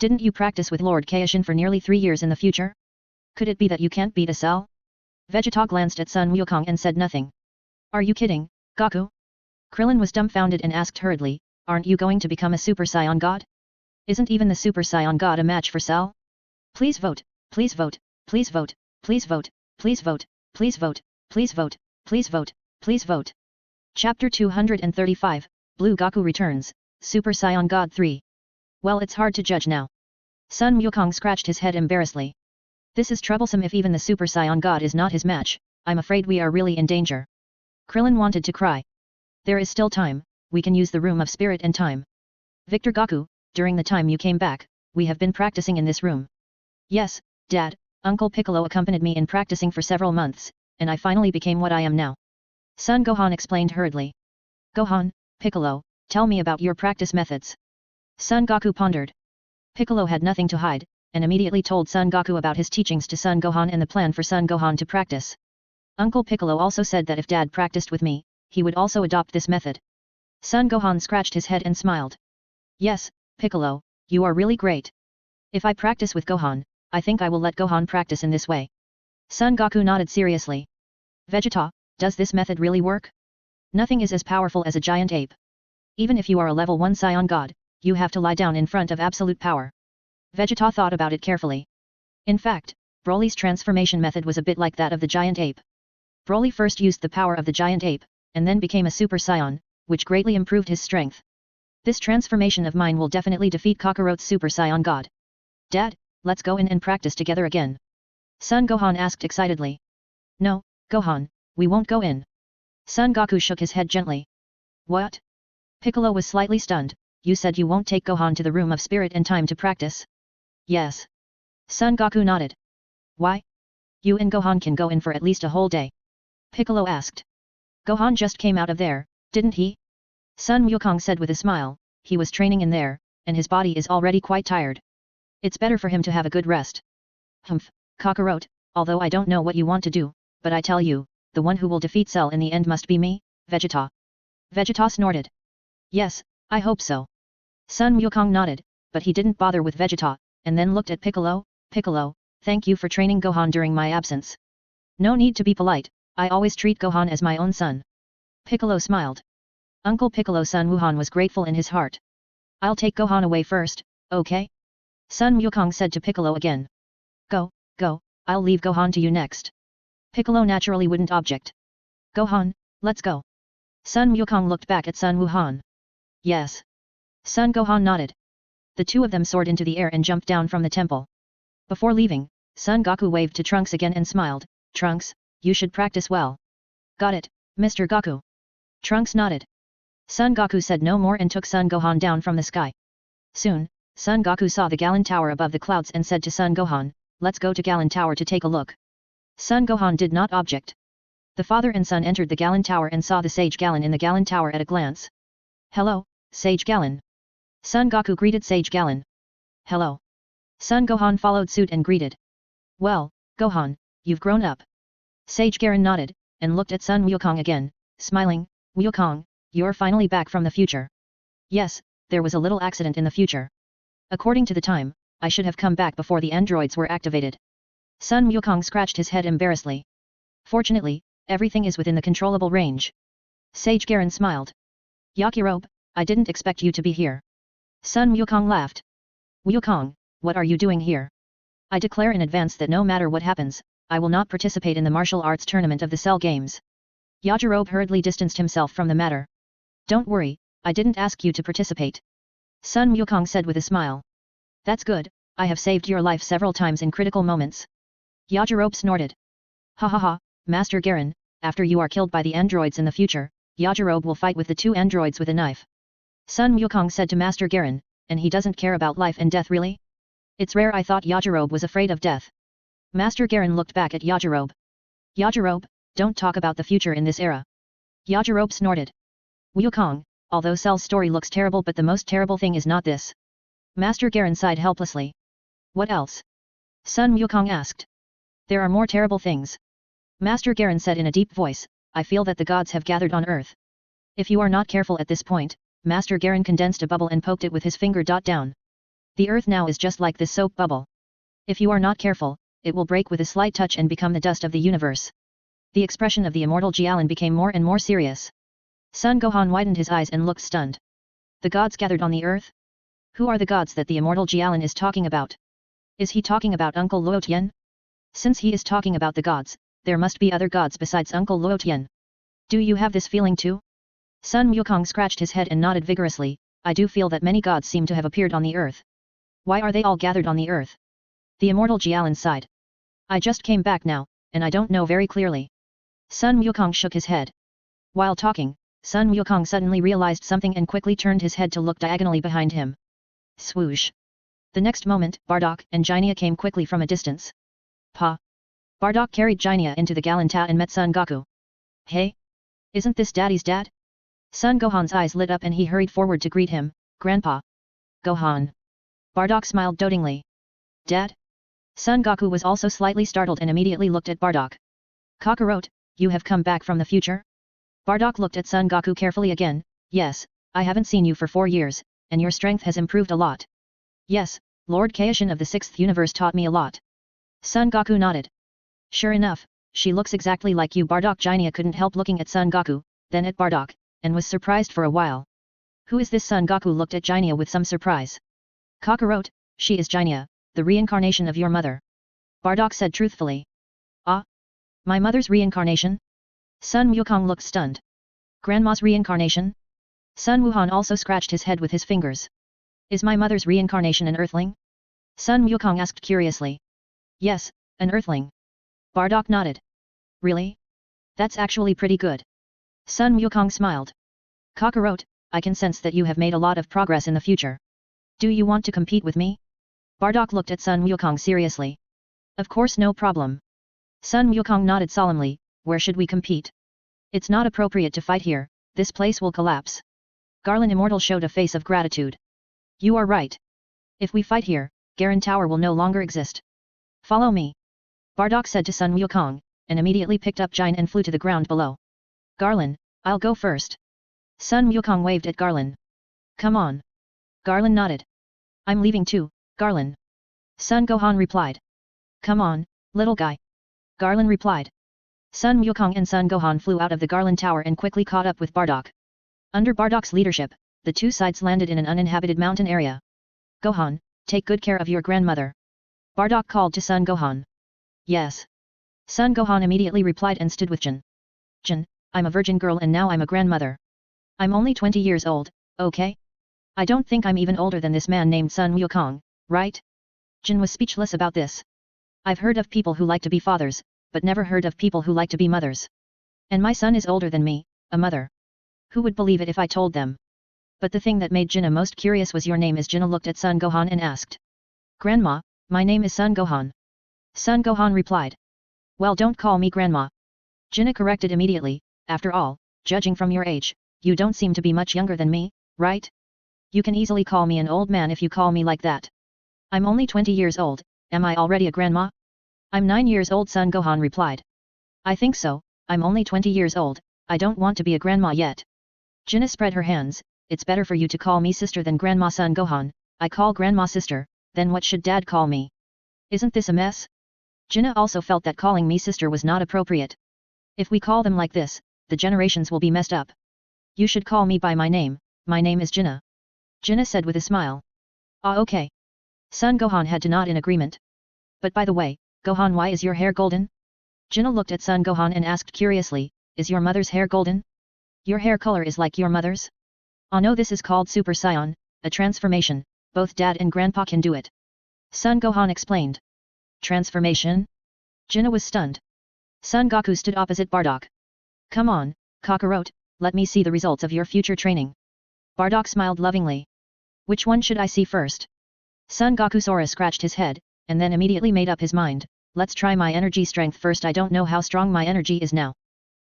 Didn't you practice with Lord Kaioshin for nearly 3 years in the future? Could it be that you can't beat a Cell? Vegeta glanced at Sun Wukong and said nothing. Are you kidding, Goku? Krillin was dumbfounded and asked hurriedly, aren't you going to become a Super Saiyan God? Isn't even the Super Saiyan God a match for Cell? Please vote, please vote, please vote, please vote, please vote, please vote, please vote, please vote, please vote. Chapter 235, Blue Goku Returns, Super Saiyan God 3. Well, it's hard to judge now. Sun Wukong scratched his head embarrassedly. This is troublesome. If even the Super Saiyan God is not his match, I'm afraid we are really in danger. Krillin wanted to cry. There is still time, we can use the room of spirit and time. Victor Goku, during the time you came back, we have been practicing in this room. Yes, Dad, Uncle Piccolo accompanied me in practicing for several months, and I finally became what I am now. Son Gohan explained hurriedly. Gohan, Piccolo, tell me about your practice methods. Son Goku pondered. Piccolo had nothing to hide, and immediately told Son Goku about his teachings to Son Gohan and the plan for Son Gohan to practice. Uncle Piccolo also said that if Dad practiced with me, he would also adopt this method. Son Gohan scratched his head and smiled. Yes, Piccolo, you are really great. If I practice with Gohan, I think I will let Gohan practice in this way. Son Goku nodded seriously. Vegeta, does this method really work? Nothing is as powerful as a giant ape. Even if you are a level 1 Saiyan God, you have to lie down in front of absolute power. Vegeta thought about it carefully. In fact, Broly's transformation method was a bit like that of the giant ape. Broly first used the power of the giant ape, and then became a Super Saiyan, which greatly improved his strength. This transformation of mine will definitely defeat Kakarot's Super Saiyan God. Dad, let's go in and practice together again. Son Gohan asked excitedly. No, Gohan, we won't go in. Son Goku shook his head gently. What? Piccolo was slightly stunned. You said you won't take Gohan to the room of spirit and time to practice? Yes. Son Goku nodded. Why? You and Gohan can go in for at least a whole day. Piccolo asked. Gohan just came out of there, didn't he? Sun Wukong said with a smile, he was training in there, and his body is already quite tired. It's better for him to have a good rest. Humph, Kakarot, although I don't know what you want to do, but I tell you, the one who will defeat Cell in the end must be me, Vegeta. Vegeta snorted. Yes, I hope so. Sun Wukong nodded, but he didn't bother with Vegeta, and then looked at Piccolo. Piccolo, thank you for training Gohan during my absence. No need to be polite, I always treat Gohan as my own son. Piccolo smiled. Uncle Piccolo Sun Wuhan was grateful in his heart. I'll take Gohan away first, okay? Sun Wukong said to Piccolo again. Go, I'll leave Gohan to you next. Piccolo naturally wouldn't object. Gohan, let's go. Sun Wukong looked back at Sun Wuhan. Yes. Sun Gohan nodded. The two of them soared into the air and jumped down from the temple. Before leaving, Son Goku waved to Trunks again and smiled. Trunks, you should practice well. Got it, Mr. Goku. Trunks nodded. Son Goku said no more and took Son Gohan down from the sky. Soon, Son Goku saw the Galan Tower above the clouds and said to Son Gohan, let's go to Galan Tower to take a look. Son Gohan did not object. The father and son entered the Galan Tower and saw the Sage Galan in the Galan Tower at a glance. Hello, Sage Galan. Son Goku greeted Sage Galan. Hello. Son Gohan followed suit and greeted. Well, Gohan, you've grown up. Sage Galan nodded, and looked at Son Wukong again, smiling. Wukong, you're finally back from the future. Yes, there was a little accident in the future. According to the time, I should have come back before the androids were activated. Son Wukong scratched his head embarrassedly. Fortunately, everything is within the controllable range. Sage Galan smiled. Yakirobe, I didn't expect you to be here. Son Wukong laughed. Wukong, what are you doing here? I declare in advance that no matter what happens, I will not participate in the martial arts tournament of the Cell Games. Yajirobe hurriedly distanced himself from the matter. Don't worry, I didn't ask you to participate. Son Wukong said with a smile. That's good, I have saved your life several times in critical moments. Yajirobe snorted. Ha ha ha, Master Garen, after you are killed by the androids in the future, Yajirobe will fight with the two androids with a knife. Son Wukong said to Master Garen, and he doesn't care about life and death really? It's rare I thought Yajirobe was afraid of death. Master Garen looked back at Yajirobe. Yajirobe, don't talk about the future in this era. Yajirobe snorted. Wukong, although Cell's story looks terrible but the most terrible thing is not this. Master Garen sighed helplessly. What else? Son Wukong asked. There are more terrible things. Master Garen said in a deep voice, I feel that the gods have gathered on earth. If you are not careful at this point, Master Garen condensed a bubble and poked it with his finger. Down. The earth now is just like this soap bubble. If you are not careful, it will break with a slight touch and become the dust of the universe. The expression of the immortal Jialan became more and more serious. Son Gohan widened his eyes and looked stunned. The gods gathered on the earth? Who are the gods that the immortal Jialan is talking about? Is he talking about Uncle Luo Tian? Since he is talking about the gods, there must be other gods besides Uncle Luo Tian. Do you have this feeling too? Son Wukong scratched his head and nodded vigorously. I do feel that many gods seem to have appeared on the earth. Why are they all gathered on the earth? The immortal Jialan sighed. I just came back now, and I don't know very clearly. Son Wukong shook his head. While talking, Son Wukong suddenly realized something and quickly turned his head to look diagonally behind him. Swoosh. The next moment, Bardock and Jinia came quickly from a distance. Pa. Bardock carried Jinia into the Galan Ta and met Son Goku. Hey? Isn't this Daddy's dad? Son Gohan's eyes lit up and he hurried forward to greet him. Grandpa. Gohan. Bardock smiled dotingly. Dad? Son Goku was also slightly startled and immediately looked at Bardock. Kakarot, you have come back from the future? Bardock looked at Son Goku carefully again. Yes, I haven't seen you for 4 years, and your strength has improved a lot. Yes, Lord Kaishin of the 6th universe taught me a lot. Son Goku nodded. Sure enough, she looks exactly like you. Bardock. Jinia couldn't help looking at Son Goku, then at Bardock, and was surprised for a while. Who is this? Son Goku looked at Jinia with some surprise. Kakarot, she is Jinia, the reincarnation of your mother. Bardock said truthfully. Ah? My mother's reincarnation? Son Wukong looked stunned. Grandma's reincarnation? Sun Wuhan also scratched his head with his fingers. Is my mother's reincarnation an earthling? Sun Wukong asked curiously. Yes, an earthling. Bardock nodded. Really? That's actually pretty good. Sun Wukong smiled. Kakarot, I can sense that you have made a lot of progress in the future. Do you want to compete with me? Bardock looked at Sun Wukong seriously. Of course, no problem. Sun Wukong nodded solemnly. Where should we compete? It's not appropriate to fight here, this place will collapse. Garland Immortal showed a face of gratitude. You are right. If we fight here, Garen Tower will no longer exist. Follow me. Bardock said to Sun Wukong, and immediately picked up Jine and flew to the ground below. Garland, I'll go first. Sun Wukong waved at Garland. Come on. Garland nodded. I'm leaving too, Garland. Sun Gohan replied. Come on, little guy. Garland replied. Sun Wukong and Sun Gohan flew out of the Garland Tower and quickly caught up with Bardock. Under Bardock's leadership, the two sides landed in an uninhabited mountain area. Gohan, take good care of your grandmother. Bardock called to Sun Gohan. Yes. Sun Gohan immediately replied and stood with Jin. Jin, I'm a virgin girl and now I'm a grandmother. I'm only 20 years old, okay? I don't think I'm even older than this man named Sun Wukong, right? Jin was speechless about this. I've heard of people who like to be fathers, but never heard of people who like to be mothers. And my son is older than me, a mother. Who would believe it if I told them? But the thing that made Jinna most curious was your name as Jinna looked at Sun Gohan and asked. Grandma, my name is Sun Gohan. Sun Gohan replied. Well, don't call me Grandma. Jinna corrected immediately, after all, judging from your age, you don't seem to be much younger than me, right? You can easily call me an old man if you call me like that. I'm only 20 years old, am I already a grandma? I'm 9 years old, Sun Gohan replied. I think so, I'm only 20 years old, I don't want to be a grandma yet. Jinna spread her hands, it's better for you to call me sister than grandma, Sun Gohan. I call grandma sister, then what should dad call me? Isn't this a mess? Jinna also felt that calling me sister was not appropriate. If we call them like this, the generations will be messed up. You should call me by my name is Jinna. Jinna said with a smile. Ah, okay. Sun Gohan had to nod in agreement. But by the way, Gohan, why is your hair golden? Jinna looked at Sun Gohan and asked curiously, is your mother's hair golden? Your hair color is like your mother's? Oh no, this is called Super Saiyan, a transformation, both dad and grandpa can do it. Sun Gohan explained. Transformation? Jinna was stunned. Son Goku stood opposite Bardock. Come on, Kakarot, let me see the results of your future training. Bardock smiled lovingly. Which one should I see first? Son Goku Sora scratched his head, and then immediately made up his mind, let's try my energy strength first. I don't know how strong my energy is now.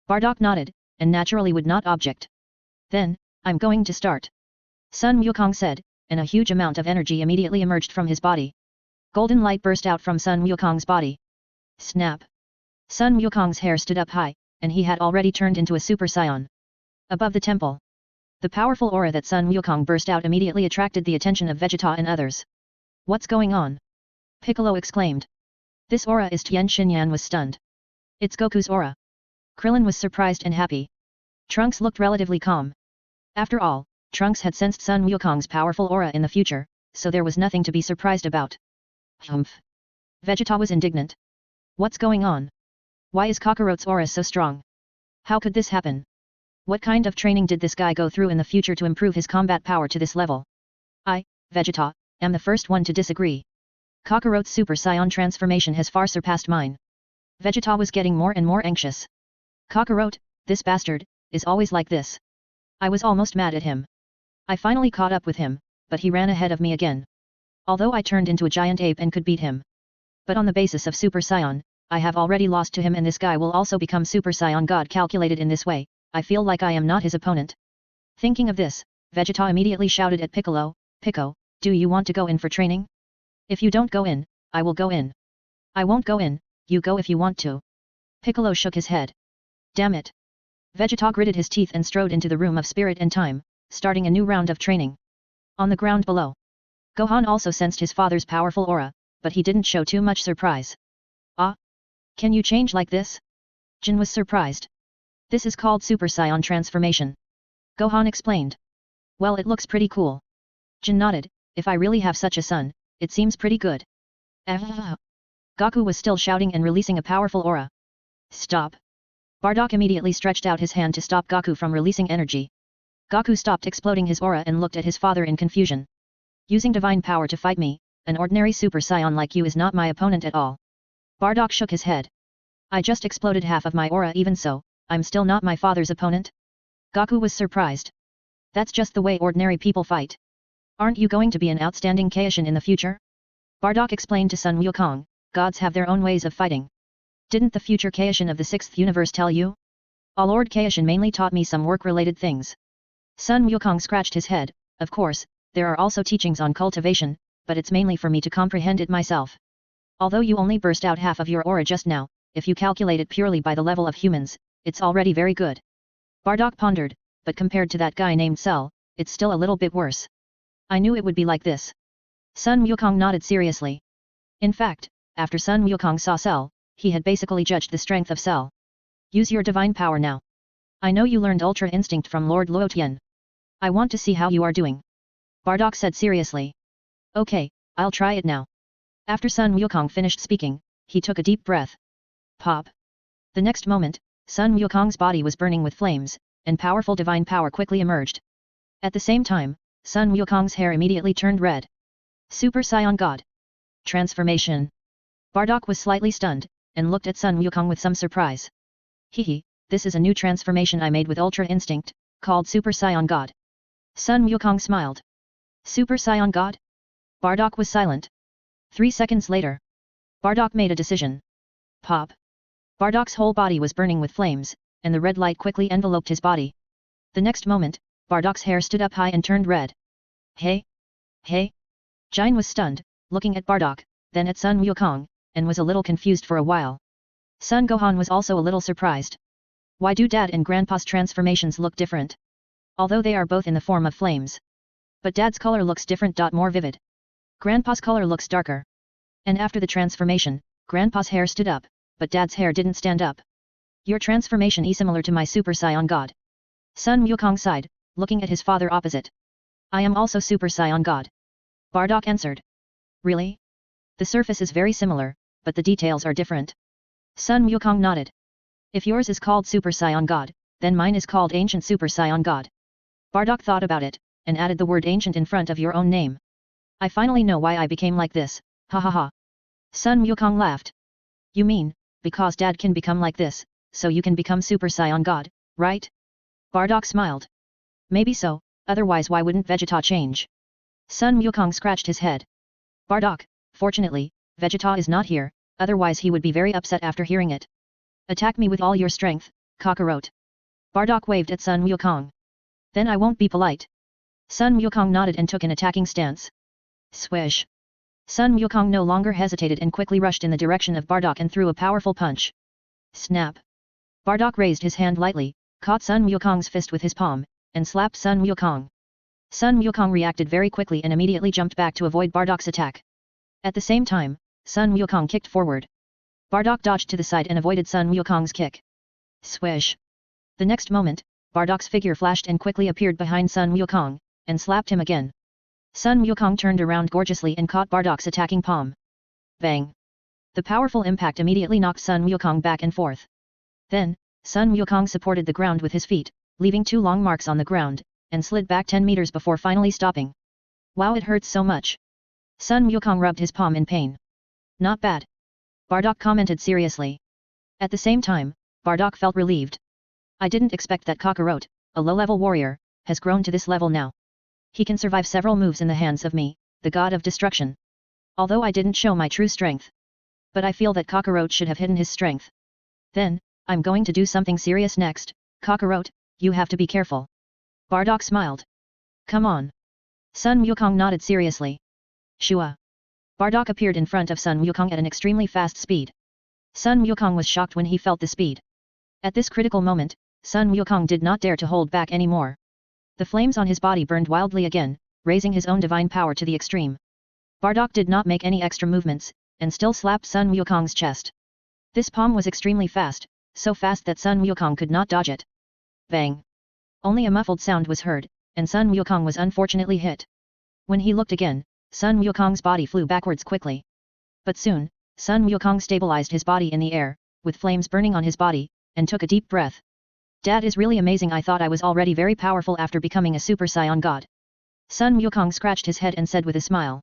Bardock nodded, and naturally would not object. Then, I'm going to start. Sun Wukong said, and a huge amount of energy immediately emerged from his body. Golden light burst out from Sun Wukong's body. Snap! Sun Wukong's hair stood up high, and he had already turned into a Super Saiyan. Above the temple, the powerful aura that Sun Wukong burst out immediately attracted the attention of Vegeta and others. What's going on? Piccolo exclaimed. This aura is Tien Shinyan was stunned. It's Goku's aura. Krillin was surprised and happy. Trunks looked relatively calm. After all, Trunks had sensed Sun Wukong's powerful aura in the future, so there was nothing to be surprised about. Humph! Vegeta was indignant. What's going on? Why is Kakarot's aura so strong? How could this happen? What kind of training did this guy go through in the future to improve his combat power to this level? I, Vegeta, am the first one to disagree. Kakarot's Super Saiyan transformation has far surpassed mine. Vegeta was getting more and more anxious. Kakarot, this bastard, is always like this. I was almost mad at him. I finally caught up with him, but he ran ahead of me again. Although I turned into a giant ape and could beat him. But on the basis of Super Saiyan, I have already lost to him, and this guy will also become Super Saiyan God. Calculated in this way, I feel like I am not his opponent. Thinking of this, Vegeta immediately shouted at Piccolo, Pico, do you want to go in for training? If you don't go in, I will go in. I won't go in, you go if you want to. Piccolo shook his head. Damn it. Vegeta gritted his teeth and strode into the room of spirit and time, starting a new round of training. On the ground below, Gohan also sensed his father's powerful aura, but he didn't show too much surprise. Ah? Can you change like this? Jin was surprised. This is called Super Saiyan transformation. Gohan explained. Well, it looks pretty cool. Jin nodded, if I really have such a son, it seems pretty good. Goku was still shouting and releasing a powerful aura. Stop. Bardock immediately stretched out his hand to stop Goku from releasing energy. Goku stopped exploding his aura and looked at his father in confusion. Using divine power to fight me, an ordinary Super Saiyan like you is not my opponent at all. Bardock shook his head. I just exploded half of my aura, even so, I'm still not my father's opponent? Goku was surprised. That's just the way ordinary people fight. Aren't you going to be an outstanding Kaishin in the future? Bardock explained to Sun Wukong, gods have their own ways of fighting. Didn't the future Kaishin of the 6th universe tell you? Our Lord Kaishin mainly taught me some work-related things. Sun Wukong scratched his head, of course, there are also teachings on cultivation, but it's mainly for me to comprehend it myself. Although you only burst out half of your aura just now, if you calculate it purely by the level of humans, it's already very good. Bardock pondered, but compared to that guy named Cell, it's still a little bit worse. I knew it would be like this. Sun Wukong nodded seriously. In fact, after Sun Wukong saw Cell, he had basically judged the strength of Cell. Use your divine power now. I know you learned Ultra Instinct from Lord Luotian. I want to see how you are doing. Bardock said seriously. Okay, I'll try it now. After Sun Wukong finished speaking, he took a deep breath. Pop. The next moment, Sun Wukong's body was burning with flames, and powerful divine power quickly emerged. At the same time, Sun Wukong's hair immediately turned red. Super Saiyan God. Transformation. Bardock was slightly stunned, and looked at Sun Wukong with some surprise. Hehe, this is a new transformation I made with Ultra Instinct, called Super Saiyan God. Sun Wukong smiled. Super Saiyan God? Bardock was silent. 3 seconds later. Bardock made a decision. Pop. Bardock's whole body was burning with flames, and the red light quickly enveloped his body. The next moment, Bardock's hair stood up high and turned red. Hey? Hey? Jin was stunned, looking at Bardock, then at Sun Wukong, and was a little confused for a while. Sun Gohan was also a little surprised. Why do Dad and Grandpa's transformations look different? Although they are both in the form of flames. But Dad's color looks different. More vivid. Grandpa's color looks darker. And after the transformation, Grandpa's hair stood up, but Dad's hair didn't stand up. Your transformation is similar to my Super Saiyan God. Sun Wukong sighed, looking at his father opposite. I am also Super Saiyan God. Bardock answered. Really? The surface is very similar, but the details are different. Sun Wukong nodded. If yours is called Super Saiyan God, then mine is called Ancient Super Saiyan God. Bardock thought about it, and added the word ancient in front of your own name. I finally know why I became like this, ha ha ha. Sun Wukong laughed. You mean, because Dad can become like this, so you can become Super Saiyan God, right? Bardock smiled. Maybe so, otherwise why wouldn't Vegeta change? Sun Wukong scratched his head. Bardock, fortunately, Vegeta is not here, otherwise he would be very upset after hearing it. Attack me with all your strength, Kakarot. Bardock waved at Sun Wukong. Then I won't be polite. Sun Wukong nodded and took an attacking stance. Swish. Sun Wukong no longer hesitated and quickly rushed in the direction of Bardock and threw a powerful punch. Snap. Bardock raised his hand lightly, caught Sun Wukong's fist with his palm, and slapped Sun Wukong. Sun Wukong reacted very quickly and immediately jumped back to avoid Bardock's attack. At the same time, Sun Wukong kicked forward. Bardock dodged to the side and avoided Sun Wukong's kick. Swish. The next moment, Bardock's figure flashed and quickly appeared behind Sun Wukong, and slapped him again. Sun Wukong turned around gorgeously and caught Bardock's attacking palm. Bang! The powerful impact immediately knocked Sun Wukong back and forth. Then, Sun Wukong supported the ground with his feet, leaving 2 long marks on the ground, and slid back 10 meters before finally stopping. Wow, it hurts so much. Sun Wukong rubbed his palm in pain. Not bad. Bardock commented seriously. At the same time, Bardock felt relieved. I didn't expect that Kakarot, a low-level warrior, has grown to this level now. He can survive several moves in the hands of me, the god of destruction. Although I didn't show my true strength. But I feel that Kakarot should have hidden his strength. Then, I'm going to do something serious next. Kakarot, you have to be careful. Bardock smiled. Come on. Sun Wukong nodded seriously. Shua. Bardock appeared in front of Sun Wukong at an extremely fast speed. Sun Wukong was shocked when he felt the speed. At this critical moment, Sun Wukong did not dare to hold back anymore. The flames on his body burned wildly again, raising his own divine power to the extreme. Bardock did not make any extra movements, and still slapped Sun Wukong's chest. This palm was extremely fast, so fast that Sun Wukong could not dodge it. Bang! Only a muffled sound was heard, and Sun Wukong was unfortunately hit. When he looked again, Sun Wukong's body flew backwards quickly. But soon, Sun Wukong stabilized his body in the air, with flames burning on his body, and took a deep breath. Dad is really amazing. I thought I was already very powerful after becoming a Super Saiyan God. Sun Wukong scratched his head and said with a smile.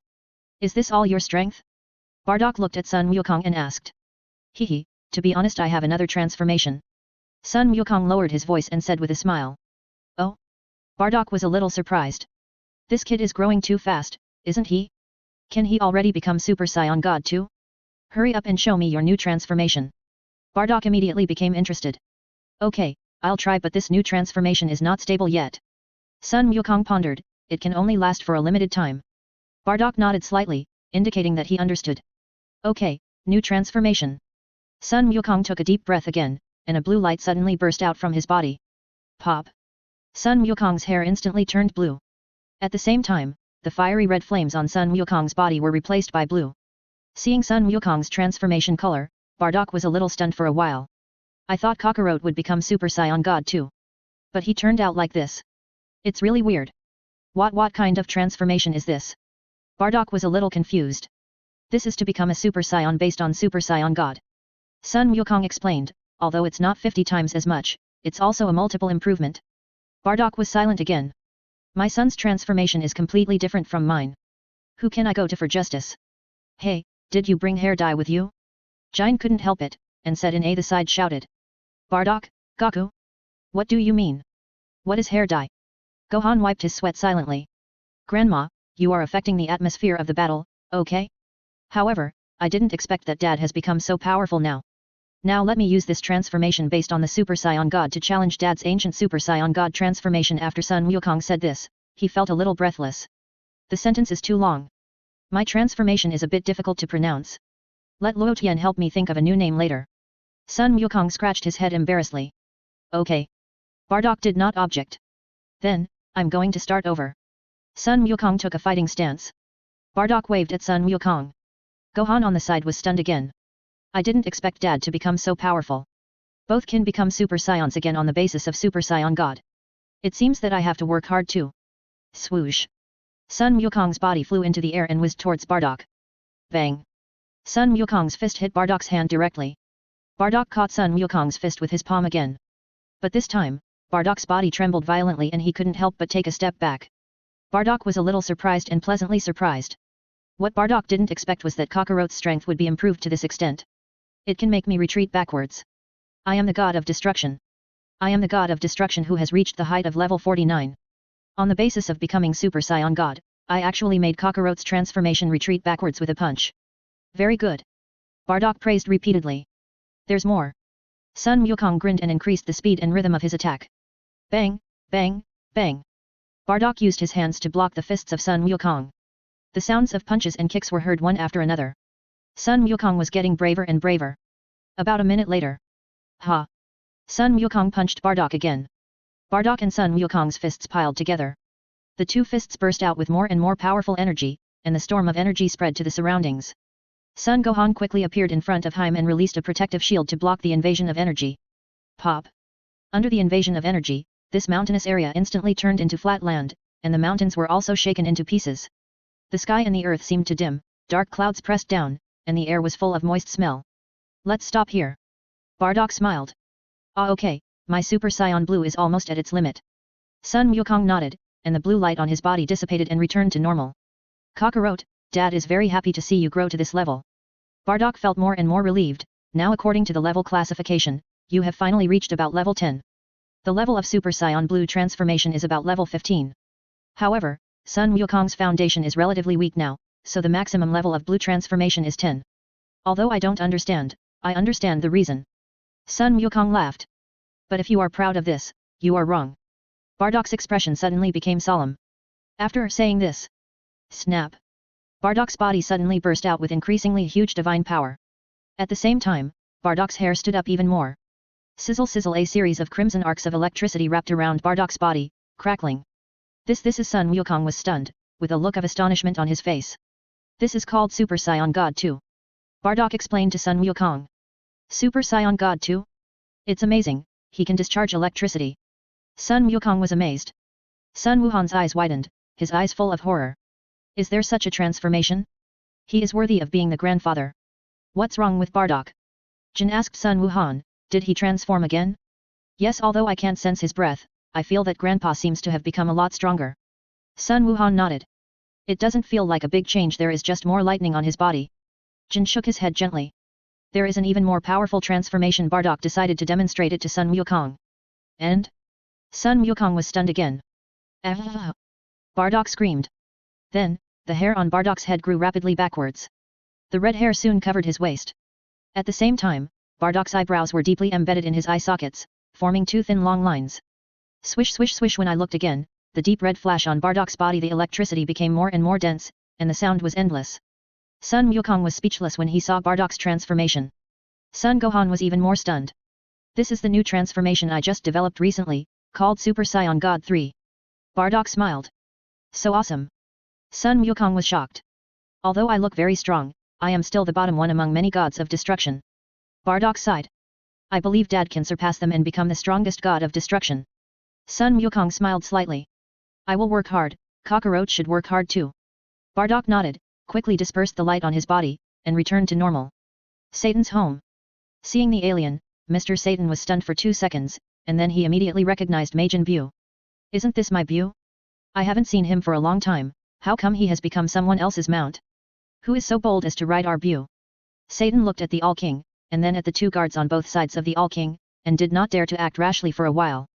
Is this all your strength? Bardock looked at Sun Wukong and asked. Hehe, to be honest I have another transformation. Sun Wukong lowered his voice and said with a smile. Oh? Bardock was a little surprised. This kid is growing too fast, isn't he? Can he already become Super Saiyan God too? Hurry up and show me your new transformation. Bardock immediately became interested. Okay, I'll try, but this new transformation is not stable yet. Sun Wukong pondered, it can only last for a limited time. Bardock nodded slightly, indicating that he understood. Okay, new transformation. Sun Wukong took a deep breath again, and a blue light suddenly burst out from his body. Pop! Sun Wukong's hair instantly turned blue. At the same time, the fiery red flames on Sun Wukong's body were replaced by blue. Seeing Sun Wukong's transformation color, Bardock was a little stunned for a while. I thought Kakarot would become Super Saiyan God too. But he turned out like this. It's really weird. What kind of transformation is this? Bardock was a little confused. This is to become a Super Saiyan based on Super Saiyan God. Sun Wukong explained, although it's not 50 times as much, it's also a multiple improvement. Bardock was silent again. My son's transformation is completely different from mine. Who can I go to for justice? Hey, did you bring hair dye with you? Jin couldn't help it, and said in the side shouted. Bardock, Gaku? What do you mean? What is hair dye? Gohan wiped his sweat silently. Grandma, you are affecting the atmosphere of the battle, okay? However, I didn't expect that Dad has become so powerful now. Now let me use this transformation based on the Super Saiyan God to challenge Dad's ancient Super Saiyan God transformation. After Sun Wukong said this, he felt a little breathless. The sentence is too long. My transformation is a bit difficult to pronounce. Let Luo Tian help me think of a new name later. Sun Wukong scratched his head embarrassedly. Okay. Bardock did not object. Then, I'm going to start over. Sun Wukong took a fighting stance. Bardock waved at Sun Wukong. Gohan on the side was stunned again. I didn't expect Dad to become so powerful. Both can become Super Saiyans again on the basis of Super Saiyan God. It seems that I have to work hard too. Swoosh. Sun Wukong's body flew into the air and whizzed towards Bardock. Bang. Sun Wukong's fist hit Bardock's hand directly. Bardock caught Sun Wukong's fist with his palm again. But this time, Bardock's body trembled violently and he couldn't help but take a step back. Bardock was a little surprised and pleasantly surprised. What Bardock didn't expect was that Kakarot's strength would be improved to this extent. It can make me retreat backwards. I am the god of destruction. I am the god of destruction who has reached the height of level 49. On the basis of becoming Super Saiyan God, I actually made Kakarot's transformation retreat backwards with a punch. Very good. Bardock praised repeatedly. There's more. Sun Wukong grinned and increased the speed and rhythm of his attack. Bang, bang, bang. Bardock used his hands to block the fists of Sun Wukong. The sounds of punches and kicks were heard one after another. Sun Wukong was getting braver and braver. About a minute later. Ha! Sun Wukong punched Bardock again. Bardock and Sun Wukong's fists piled together. The two fists burst out with more and more powerful energy, and the storm of energy spread to the surroundings. Sun Gohan quickly appeared in front of him and released a protective shield to block the invasion of energy. Pop! Under the invasion of energy, this mountainous area instantly turned into flat land, and the mountains were also shaken into pieces. The sky and the earth seemed to dim, dark clouds pressed down, and the air was full of moist smell. Let's stop here. Bardock smiled. Ah, okay, my Super Saiyan Blue is almost at its limit. Sun Wukong nodded, and the blue light on his body dissipated and returned to normal. Kakarot, Dad is very happy to see you grow to this level. Bardock felt more and more relieved. Now according to the level classification, you have finally reached about level 10. The level of Super Saiyan Blue transformation is about level 15. However, Sun Wukong's foundation is relatively weak now, so the maximum level of Blue transformation is 10. Although I don't understand, I understand the reason. Sun Wukong laughed. But if you are proud of this, you are wrong. Bardock's expression suddenly became solemn. After saying this, snap! Bardock's body suddenly burst out with increasingly huge divine power. At the same time, Bardock's hair stood up even more. Sizzle sizzle, a series of crimson arcs of electricity wrapped around Bardock's body, crackling. This is Sun Wukong was stunned, with a look of astonishment on his face. This is called Super Saiyan God 2. Bardock explained to Sun Wukong. Super Saiyan God 2? It's amazing, he can discharge electricity. Sun Wukong was amazed. Sun Wuhan's eyes widened, his eyes full of horror. Is there such a transformation? He is worthy of being the grandfather. What's wrong with Bardock? Jin asked Sun Wuhan, did he transform again? Yes, although I can't sense his breath, I feel that Grandpa seems to have become a lot stronger. Sun Wuhan nodded. It doesn't feel like a big change, there is just more lightning on his body. Jin shook his head gently. There is an even more powerful transformation. Bardock decided to demonstrate it to Sun Wukong. And? Sun Wukong was stunned again. Ah! Bardock screamed. Then, the hair on Bardock's head grew rapidly backwards. The red hair soon covered his waist. At the same time, Bardock's eyebrows were deeply embedded in his eye sockets, forming two thin long lines. Swish swish swish. When I looked again, the deep red flash on Bardock's body, the electricity became more and more dense, and the sound was endless. Sun Wukong was speechless when he saw Bardock's transformation. Sun Gohan was even more stunned. This is the new transformation I just developed recently, called Super Saiyan God 3. Bardock smiled. So awesome. Sun Wukong was shocked. Although I look very strong, I am still the bottom one among many gods of destruction. Bardock sighed. I believe Dad can surpass them and become the strongest god of destruction. Sun Wukong smiled slightly. I will work hard, Kakarot should work hard too. Bardock nodded, quickly dispersed the light on his body, and returned to normal. Satan's home. Seeing the alien, Mr. Satan was stunned for 2 seconds, and then he immediately recognized Majin Bu. Isn't this my Bu? I haven't seen him for a long time, how come he has become someone else's mount? Who is so bold as to ride our Bu? Satan looked at the All-King, and then at the two guards on both sides of the All-King, and did not dare to act rashly for a while.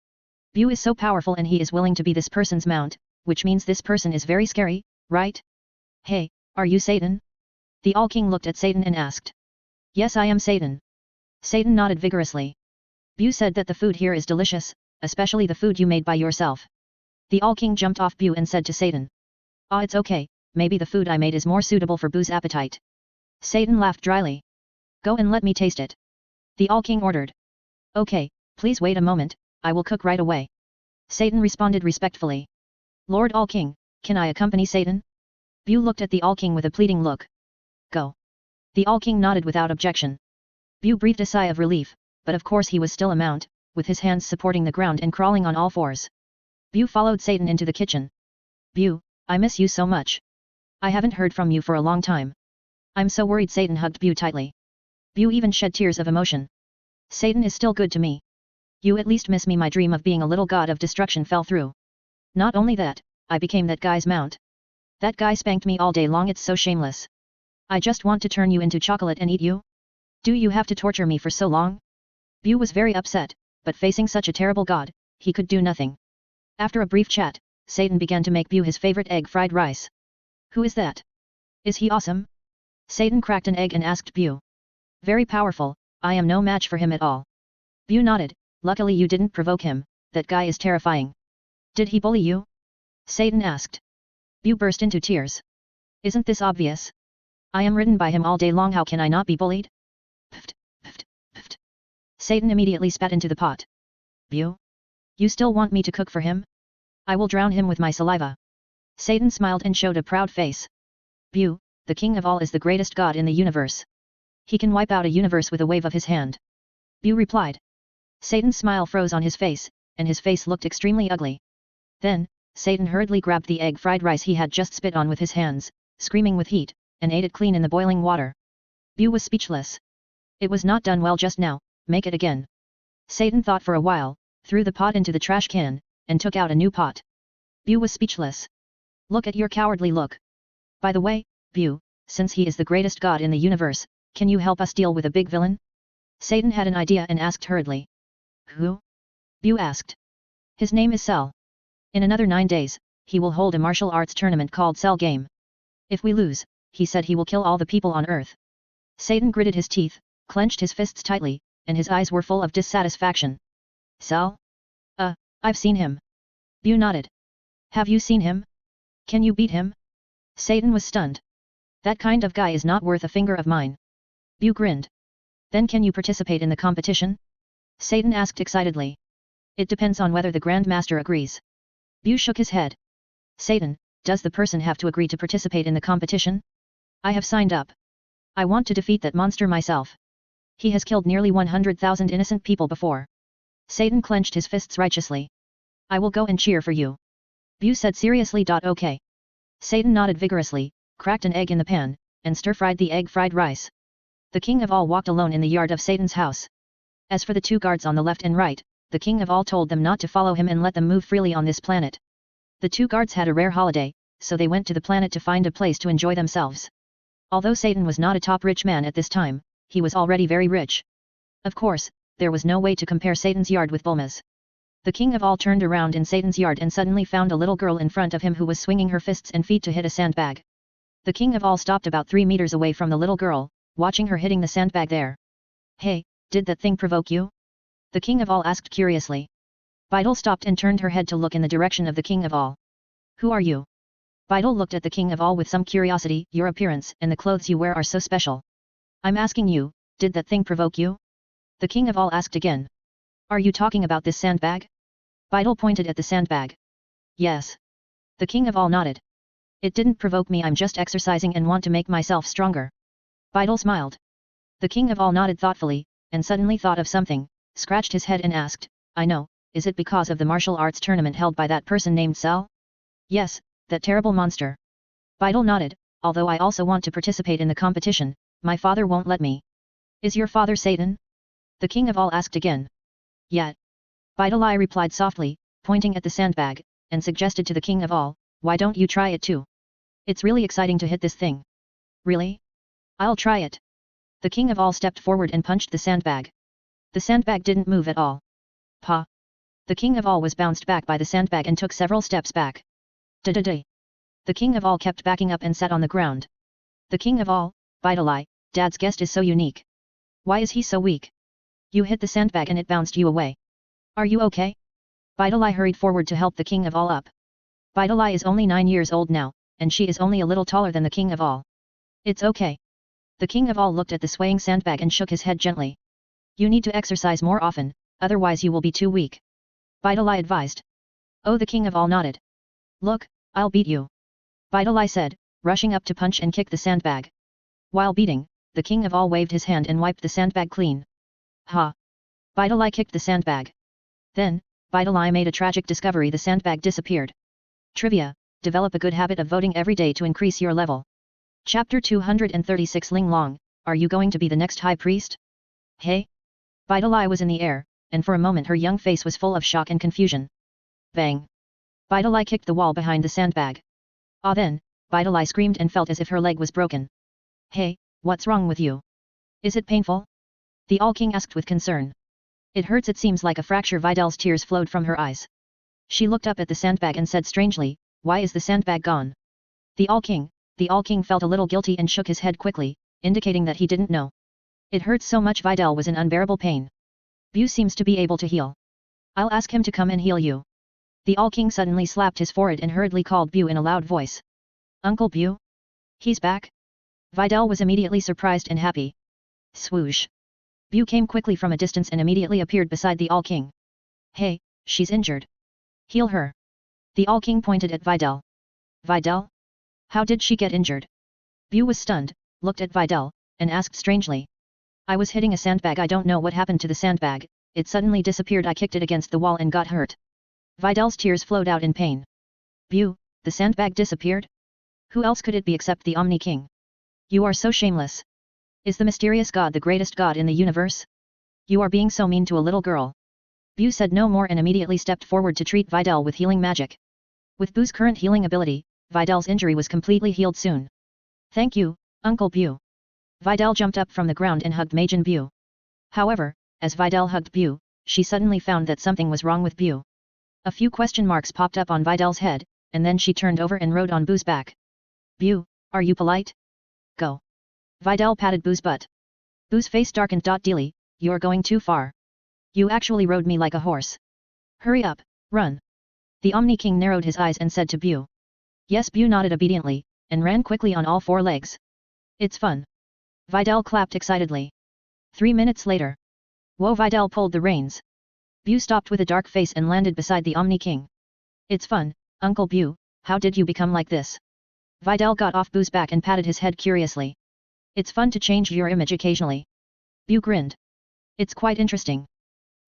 Bu is so powerful and he is willing to be this person's mount, which means this person is very scary, right? Hey, are you Satan? The All-King looked at Satan and asked. Yes, I am Satan. Satan nodded vigorously. Bu said that the food here is delicious, especially the food you made by yourself. The All-King jumped off Bu and said to Satan. Ah, it's okay, maybe the food I made is more suitable for Bu's appetite. Satan laughed dryly. Go and let me taste it. The All-King ordered. Okay, please wait a moment, I will cook right away. Satan responded respectfully. Lord All-King, can I accompany Satan? Bu looked at the All-King with a pleading look. Go. The All-King nodded without objection. Bu breathed a sigh of relief, but of course he was still a mount, with his hands supporting the ground and crawling on all fours. Bu followed Satan into the kitchen. Bu, I miss you so much. I haven't heard from you for a long time. I'm so worried. Satan hugged Bu tightly. Bu even shed tears of emotion. Satan is still good to me. You at least miss me. My dream of being a little god of destruction fell through. Not only that, I became that guy's mount. That guy spanked me all day long. It's so shameless. I just want to turn you into chocolate and eat you. Do you have to torture me for so long? Bu was very upset, but facing such a terrible god, he could do nothing. After a brief chat, Satan began to make Bu his favorite egg fried rice. Who is that? Is he awesome? Satan cracked an egg and asked Bu. Very powerful, I am no match for him at all. Bu nodded, luckily you didn't provoke him, that guy is terrifying. Did he bully you? Satan asked. Bu burst into tears. Isn't this obvious? I am ridden by him all day long, how can I not be bullied? Pft, pft, pft. Satan immediately spat into the pot. Bu? You still want me to cook for him? I will drown him with my saliva. Satan smiled and showed a proud face. Bu, the king of all is the greatest god in the universe. He can wipe out a universe with a wave of his hand. Bu replied. Satan's smile froze on his face, and his face looked extremely ugly. Then, Satan hurriedly grabbed the egg fried rice he had just spit on with his hands, screaming with heat, and ate it clean in the boiling water. Bu was speechless. It was not done well just now, make it again. Satan thought for a while, threw the pot into the trash can, and took out a new pot. Bu was speechless. Look at your cowardly look. By the way, Bu, since he is the greatest god in the universe, can you help us deal with a big villain? Satan had an idea and asked hurriedly. Who? Bu asked. His name is Cell. In another 9 days, he will hold a martial arts tournament called Cell Game. If we lose, he said he will kill all the people on earth. Satan gritted his teeth, clenched his fists tightly, and his eyes were full of dissatisfaction. Cell? I've seen him. Bu nodded. Have you seen him? Can you beat him? Satan was stunned. That kind of guy is not worth a finger of mine. Bu grinned. Then can you participate in the competition? Satan asked excitedly. It depends on whether the Grand Master agrees. Bu shook his head. Satan, does the person have to agree to participate in the competition? I have signed up. I want to defeat that monster myself. He has killed nearly 100,000 innocent people before. Satan clenched his fists righteously. I will go and cheer for you. Bu said seriously. Okay. Satan nodded vigorously, cracked an egg in the pan, and stir-fried the egg fried rice. The king of all walked alone in the yard of Satan's house. As for the two guards on the left and right, the king of all told them not to follow him and let them move freely on this planet. The two guards had a rare holiday, so they went to the planet to find a place to enjoy themselves. Although Satan was not a top rich man at this time, he was already very rich. Of course, there was no way to compare Satan's yard with Bulma's. The king of all turned around in Satan's yard and suddenly found a little girl in front of him who was swinging her fists and feet to hit a sandbag. The king of all stopped about 3 meters away from the little girl, watching her hitting the sandbag there. Hey, did that thing provoke you? The king of all asked curiously. Beidel stopped and turned her head to look in the direction of the king of all. Who are you? Beidel looked at the king of all with some curiosity. Your appearance and the clothes you wear are so special. I'm asking you, did that thing provoke you? The king of all asked again. Are you talking about this sandbag? Beidel pointed at the sandbag. Yes. The king of all nodded. It didn't provoke me, I'm just exercising and want to make myself stronger. Beidel smiled. The king of all nodded thoughtfully, and suddenly thought of something, scratched his head and asked, I know, is it because of the martial arts tournament held by that person named Cell? Yes, that terrible monster. Beidel nodded, although I also want to participate in the competition, my father won't let me. Is your father Satan? The king of all asked again. Yeah. Beidel replied softly, pointing at the sandbag, and suggested to the king of all, why don't you try it too? It's really exciting to hit this thing. Really? I'll try it. The king of all stepped forward and punched the sandbag. The sandbag didn't move at all. Pa! The king of all was bounced back by the sandbag and took several steps back. Da-da-da! The king of all kept backing up and sat on the ground. The king of all, Vidali, Dad's guest is so unique. Why is he so weak? You hit the sandbag and it bounced you away. Are you okay? Vidali hurried forward to help the king of all up. Vidali is only 9 years old now, and she is only a little taller than the king of all. It's okay. The king of all looked at the swaying sandbag and shook his head gently. You need to exercise more often, otherwise you will be too weak. Vidali advised. Oh, the king of all nodded. Look, I'll beat you. Vidali said, rushing up to punch and kick the sandbag. While beating, the king of all waved his hand and wiped the sandbag clean. Ha! Vidali kicked the sandbag. Then, Vidali made a tragic discovery: the sandbag disappeared. Trivia: develop a good habit of voting every day to increase your level. Chapter 236 Ling Long, are you going to be the next high priest? Hey! Vidali was in the air, and for a moment her young face was full of shock and confusion. Bang! Vidali kicked the wall behind the sandbag. Ah, then, Vidali screamed and felt as if her leg was broken. Hey, what's wrong with you? Is it painful? The All-King asked with concern. It hurts, it seems like a fracture. Vidal's tears flowed from her eyes. She looked up at the sandbag and said strangely, why is the sandbag gone? The All-King felt a little guilty and shook his head quickly, indicating that he didn't know. It hurts so much. Vidal was in unbearable pain. Bu seems to be able to heal. I'll ask him to come and heal you. The All-King suddenly slapped his forehead and hurriedly called Bu in a loud voice. Uncle Bu? He's back? Vidal was immediately surprised and happy. Swoosh! Bu came quickly from a distance and immediately appeared beside the All-King. Hey, she's injured. Heal her. The All-King pointed at Vidal. Vidal? How did she get injured? Bu was stunned, looked at Vidal, and asked strangely. I was hitting a sandbag. I don't know what happened to the sandbag, it suddenly disappeared. I kicked it against the wall and got hurt. Vidal's tears flowed out in pain. Bu, the sandbag disappeared? Who else could it be except the Omni King? You are so shameless. Is the mysterious god the greatest god in the universe? You are being so mean to a little girl. Bu said no more and immediately stepped forward to treat Vidal with healing magic. With Bu's current healing ability, Vidal's injury was completely healed soon. Thank you, Uncle Bu. Vidal jumped up from the ground and hugged Majin Bu. However, as Vidal hugged Bu, she suddenly found that something was wrong with Bu. A few question marks popped up on Vidal's head, and then she turned over and rode on Bu's back. Bu, are you polite? Go. Vidal patted Bu's butt. Bu's face darkened. Dealy, you're going too far. You actually rode me like a horse. Hurry up, run. The Omni King narrowed his eyes and said to Bu. Yes, Bu nodded obediently, and ran quickly on all 4 legs. It's fun. Vidal clapped excitedly. 3 minutes later. Whoa! Vidal pulled the reins. Bu stopped with a dark face and landed beside the Omni King. It's fun, Uncle Bu, how did you become like this? Vidal got off Bu's back and patted his head curiously. It's fun to change your image occasionally. Bu grinned. It's quite interesting.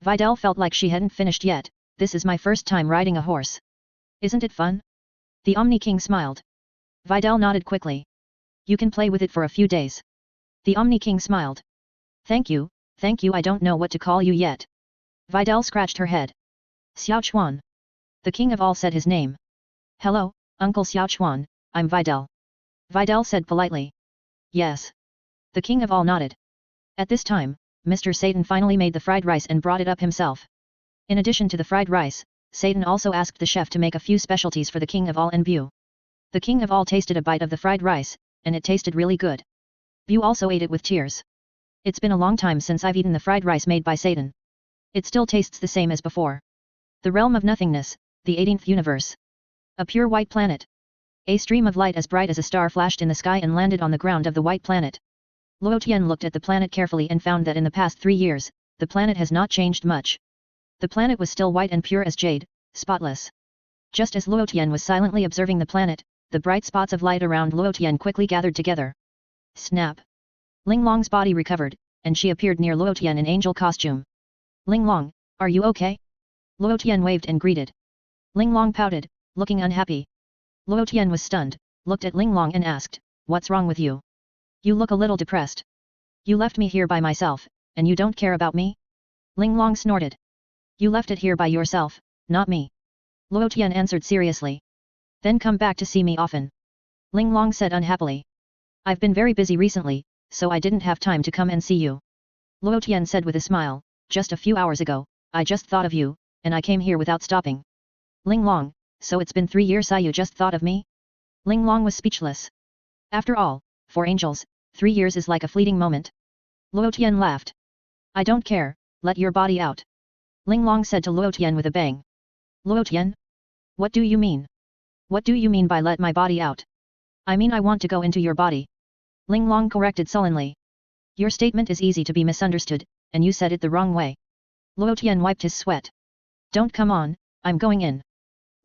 Vidal felt like she hadn't finished yet. This is my first time riding a horse. Isn't it fun? The Omni King smiled. Vidal nodded quickly. You can play with it for a few days. The Omni King smiled. Thank you, I don't know what to call you yet. Vidal scratched her head. Xiao Chuan. The king of all said his name. Hello, Uncle Xiao Chuan, I'm Vidal. Vidal said politely. Yes. The king of all nodded. At this time, Mr. Satan finally made the fried rice and brought it up himself. In addition to the fried rice, Satan also asked the chef to make a few specialties for the king of all and Bu. The king of all tasted a bite of the fried rice, and it tasted really good. Bu also ate it with tears. It's been a long time since I've eaten the fried rice made by Satan. It still tastes the same as before. The realm of nothingness, the 18th universe. A pure white planet. A stream of light as bright as a star flashed in the sky and landed on the ground of the white planet. Luo Tian looked at the planet carefully and found that in the past 3 years, the planet has not changed much. The planet was still white and pure as jade, spotless. Just as Luo Tian was silently observing the planet, the bright spots of light around Luo Tian quickly gathered together. Snap! Ling Long's body recovered, and she appeared near Luo Tian in angel costume. Ling Long, are you okay? Luo Tian waved and greeted. Ling Long pouted, looking unhappy. Luo Tian was stunned, looked at Ling Long and asked, what's wrong with you? You look a little depressed. You left me here by myself, and you don't care about me? Ling Long snorted. You left it here by yourself, not me. Luo Tian answered seriously. Then come back to see me often. Ling Long said unhappily. I've been very busy recently, so I didn't have time to come and see you. Luo Tian said with a smile, just a few hours ago, I just thought of you, and I came here without stopping. Ling Long, so it's been 3 years you just thought of me? Ling Long was speechless. After all, for angels, 3 years is like a fleeting moment. Luo Tian laughed. I don't care, let your body out. Ling Long said to Luo Tian with a bang. Luo Tian? What do you mean? What do you mean by let my body out? I mean I want to go into your body. Ling Long corrected sullenly. Your statement is easy to be misunderstood, and you said it the wrong way. Luo Tian wiped his sweat. Don't come on, I'm going in.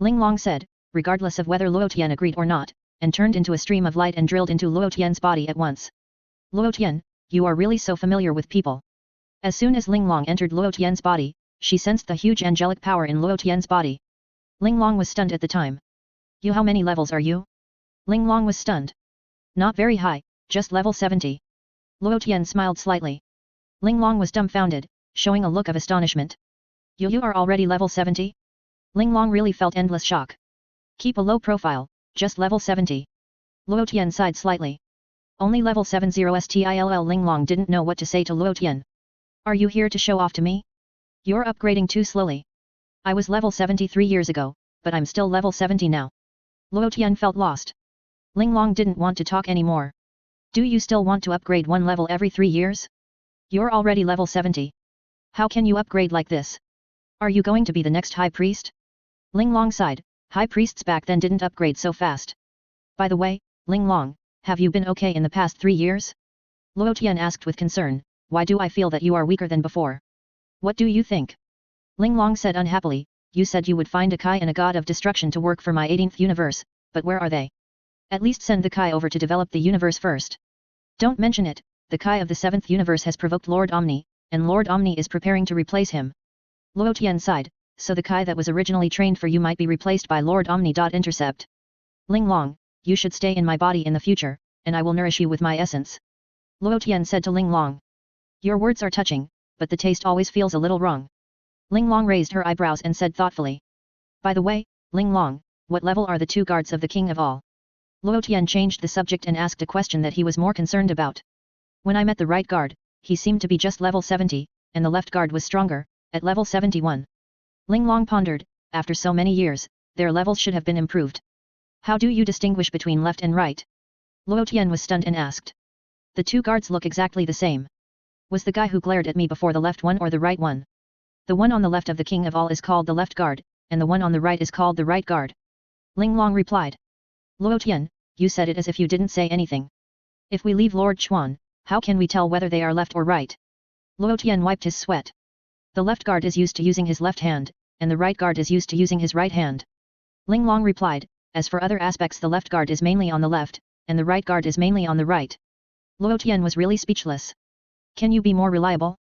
Ling Long said, regardless of whether Luo Tian agreed or not, and turned into a stream of light and drilled into Luo Tian's body at once. Luo Tian, you are really so familiar with people. As soon as Ling Long entered Luo Tian's body, she sensed the huge angelic power in Luo Tian's body. Ling Long was stunned at the time. You, how many levels are you? Ling Long was stunned. Not very high, just level 70. Luo Tian smiled slightly. Ling Long was dumbfounded, showing a look of astonishment. You are already level 70? Ling Long really felt endless shock. Keep a low profile, just level 70. Luo Tian sighed slightly. Only level 70 still. Ling Long didn't know what to say to Luo Tian. Are you here to show off to me? You're upgrading too slowly. I was level 70 3 years ago, but I'm still level 70 now. Luo Tian felt lost. Ling Long didn't want to talk anymore. Do you still want to upgrade 1 level every 3 years? You're already level 70. How can you upgrade like this? Are you going to be the next high priest? Ling Long sighed, high priests back then didn't upgrade so fast. By the way, Ling Long, have you been okay in the past 3 years? Luo Tian asked with concern, why do I feel that you are weaker than before? What do you think? Ling Long said unhappily, you said you would find a Kai and a god of destruction to work for my 18th universe, but where are they? At least send the Kai over to develop the universe first. Don't mention it, the Kai of the 7th universe has provoked Lord Omni, and Lord Omni is preparing to replace him. Luo Tian sighed, so the Kai that was originally trained for you might be replaced by Lord Omni. Intercept. Ling Long, you should stay in my body in the future, and I will nourish you with my essence. Luo Tian said to Ling Long. Your words are touching, but the taste always feels a little wrong. Ling Long raised her eyebrows and said thoughtfully. By the way, Ling Long, what level are the 2 guards of the King of All? Luo Tian changed the subject and asked a question that he was more concerned about. When I met the right guard, he seemed to be just level 70, and the left guard was stronger, at level 71. Ling Long pondered, after so many years, their levels should have been improved. How do you distinguish between left and right? Luo Tian was stunned and asked. The 2 guards look exactly the same. Was the guy who glared at me before the left one or the right one? The one on the left of the King of All is called the left guard, and the one on the right is called the right guard. Ling Long replied. Luo Tian, you said it as if you didn't say anything. If we leave Lord Chuan, how can we tell whether they are left or right? Luo Tian wiped his sweat. The left guard is used to using his left hand, and the right guard is used to using his right hand. Ling Long replied, as for other aspects the left guard is mainly on the left, and the right guard is mainly on the right. Luo Tian was really speechless. Can you be more reliable?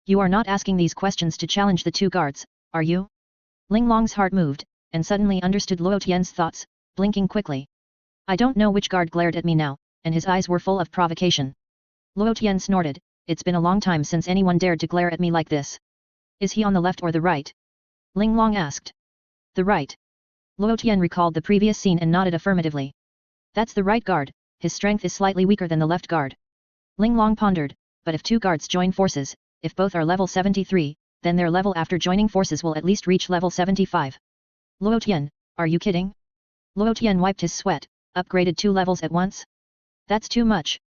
You are not asking these questions to challenge the 2 guards, are you? Ling Long's heart moved, and suddenly understood Luo Tian's thoughts, blinking quickly. I don't know which guard glared at me now, and his eyes were full of provocation. Luo Tian snorted, it's been a long time since anyone dared to glare at me like this. Is he on the left or the right? Ling Long asked. The right. Luo Tian recalled the previous scene and nodded affirmatively. That's the right guard, his strength is slightly weaker than the left guard. Ling Long pondered, but if 2 guards join forces, if both are level 73, then their level after joining forces will at least reach level 75. Luo Tian, are you kidding? Luo Tian wiped his sweat, upgraded 2 levels at once? That's too much.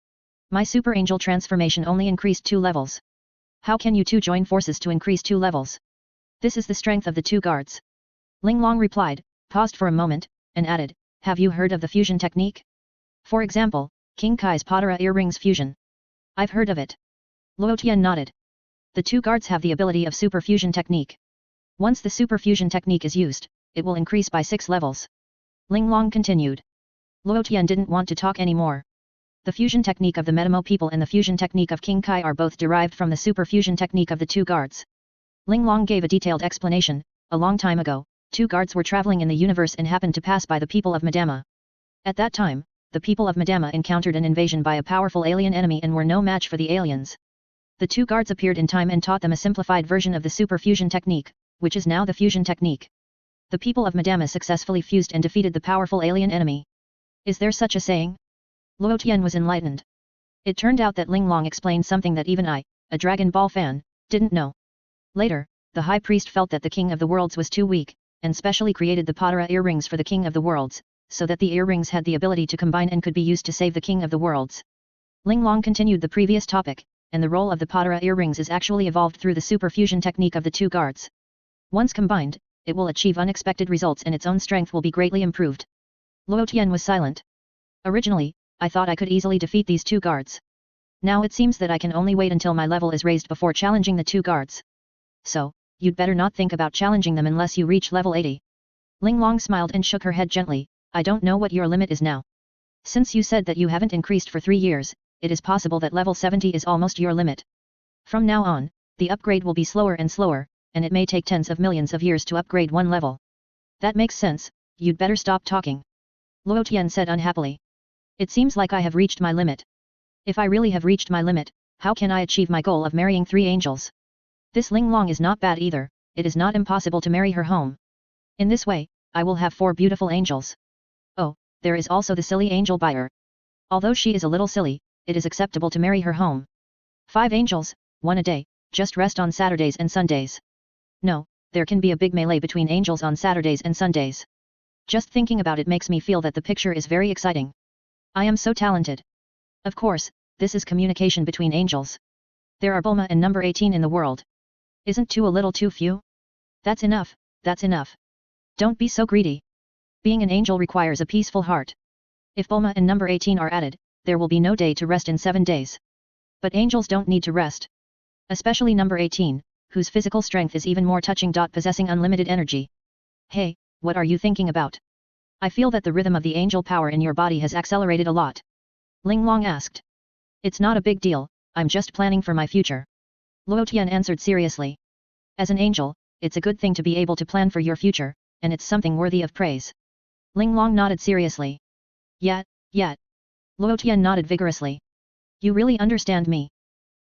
My super angel transformation only increased 2 levels. How can you 2 join forces to increase 2 levels? This is the strength of the 2 guards. Ling Long replied, paused for a moment, and added, have you heard of the fusion technique? For example, King Kai's Potara earrings fusion. I've heard of it. Luo Tian nodded. The 2 guards have the ability of super fusion technique. Once the super fusion technique is used, it will increase by 6 levels. Ling Long continued. Luo Tian didn't want to talk anymore. The fusion technique of the Metamo people and the fusion technique of King Kai are both derived from the super fusion technique of the 2 guards. Ling Long gave a detailed explanation. A long time ago, 2 guards were traveling in the universe and happened to pass by the people of Madama. At that time, the people of Madama encountered an invasion by a powerful alien enemy and were no match for the aliens. The 2 guards appeared in time and taught them a simplified version of the super fusion technique, which is now the fusion technique. The people of Madama successfully fused and defeated the powerful alien enemy. Is there such a saying? Luo Tian was enlightened. It turned out that Ling Long explained something that even I, a Dragon Ball fan, didn't know. Later, the High Priest felt that the King of the Worlds was too weak, and specially created the Patara earrings for the King of the Worlds, so that the earrings had the ability to combine and could be used to save the King of the Worlds. Ling Long continued the previous topic, and the role of the Patara earrings is actually evolved through the super fusion technique of the two guards. Once combined, it will achieve unexpected results and its own strength will be greatly improved. Luo Tian was silent. Originally, I thought I could easily defeat these two guards. Now it seems that I can only wait until my level is raised before challenging the two guards. So, you'd better not think about challenging them unless you reach level 80. Ling Long smiled and shook her head gently. I don't know what your limit is now. Since you said that you haven't increased for 3 years, it is possible that level 70 is almost your limit. From now on, the upgrade will be slower and slower, and it may take tens of millions of years to upgrade one level. That makes sense, you'd better stop talking. Luo Tian said unhappily. It seems like I have reached my limit. If I really have reached my limit, how can I achieve my goal of marrying 3 angels? This Ling Long is not bad either, it is not impossible to marry her home. In this way, I will have 4 beautiful angels. Oh, there is also the silly angel buyer. Although she is a little silly, it is acceptable to marry her home. 5 angels, 1 a day, just rest on Saturdays and Sundays. No, there can be a big melee between angels on Saturdays and Sundays. Just thinking about it makes me feel that the picture is very exciting. I am so talented. Of course, this is communication between angels. There are Bulma and number 18 in the world. Isn't 2 a little too few? That's enough, that's enough. Don't be so greedy. Being an angel requires a peaceful heart. If Bulma and number 18 are added, there will be no day to rest in 7 days. But angels don't need to rest. Especially number 18, whose physical strength is even more touching. Possessing unlimited energy. Hey, what are you thinking about? I feel that the rhythm of the angel power in your body has accelerated a lot. Ling Long asked. It's not a big deal, I'm just planning for my future. Luo Tian answered seriously. As an angel, it's a good thing to be able to plan for your future, and it's something worthy of praise. Ling Long nodded seriously. Yeah. Luo Tian nodded vigorously. You really understand me.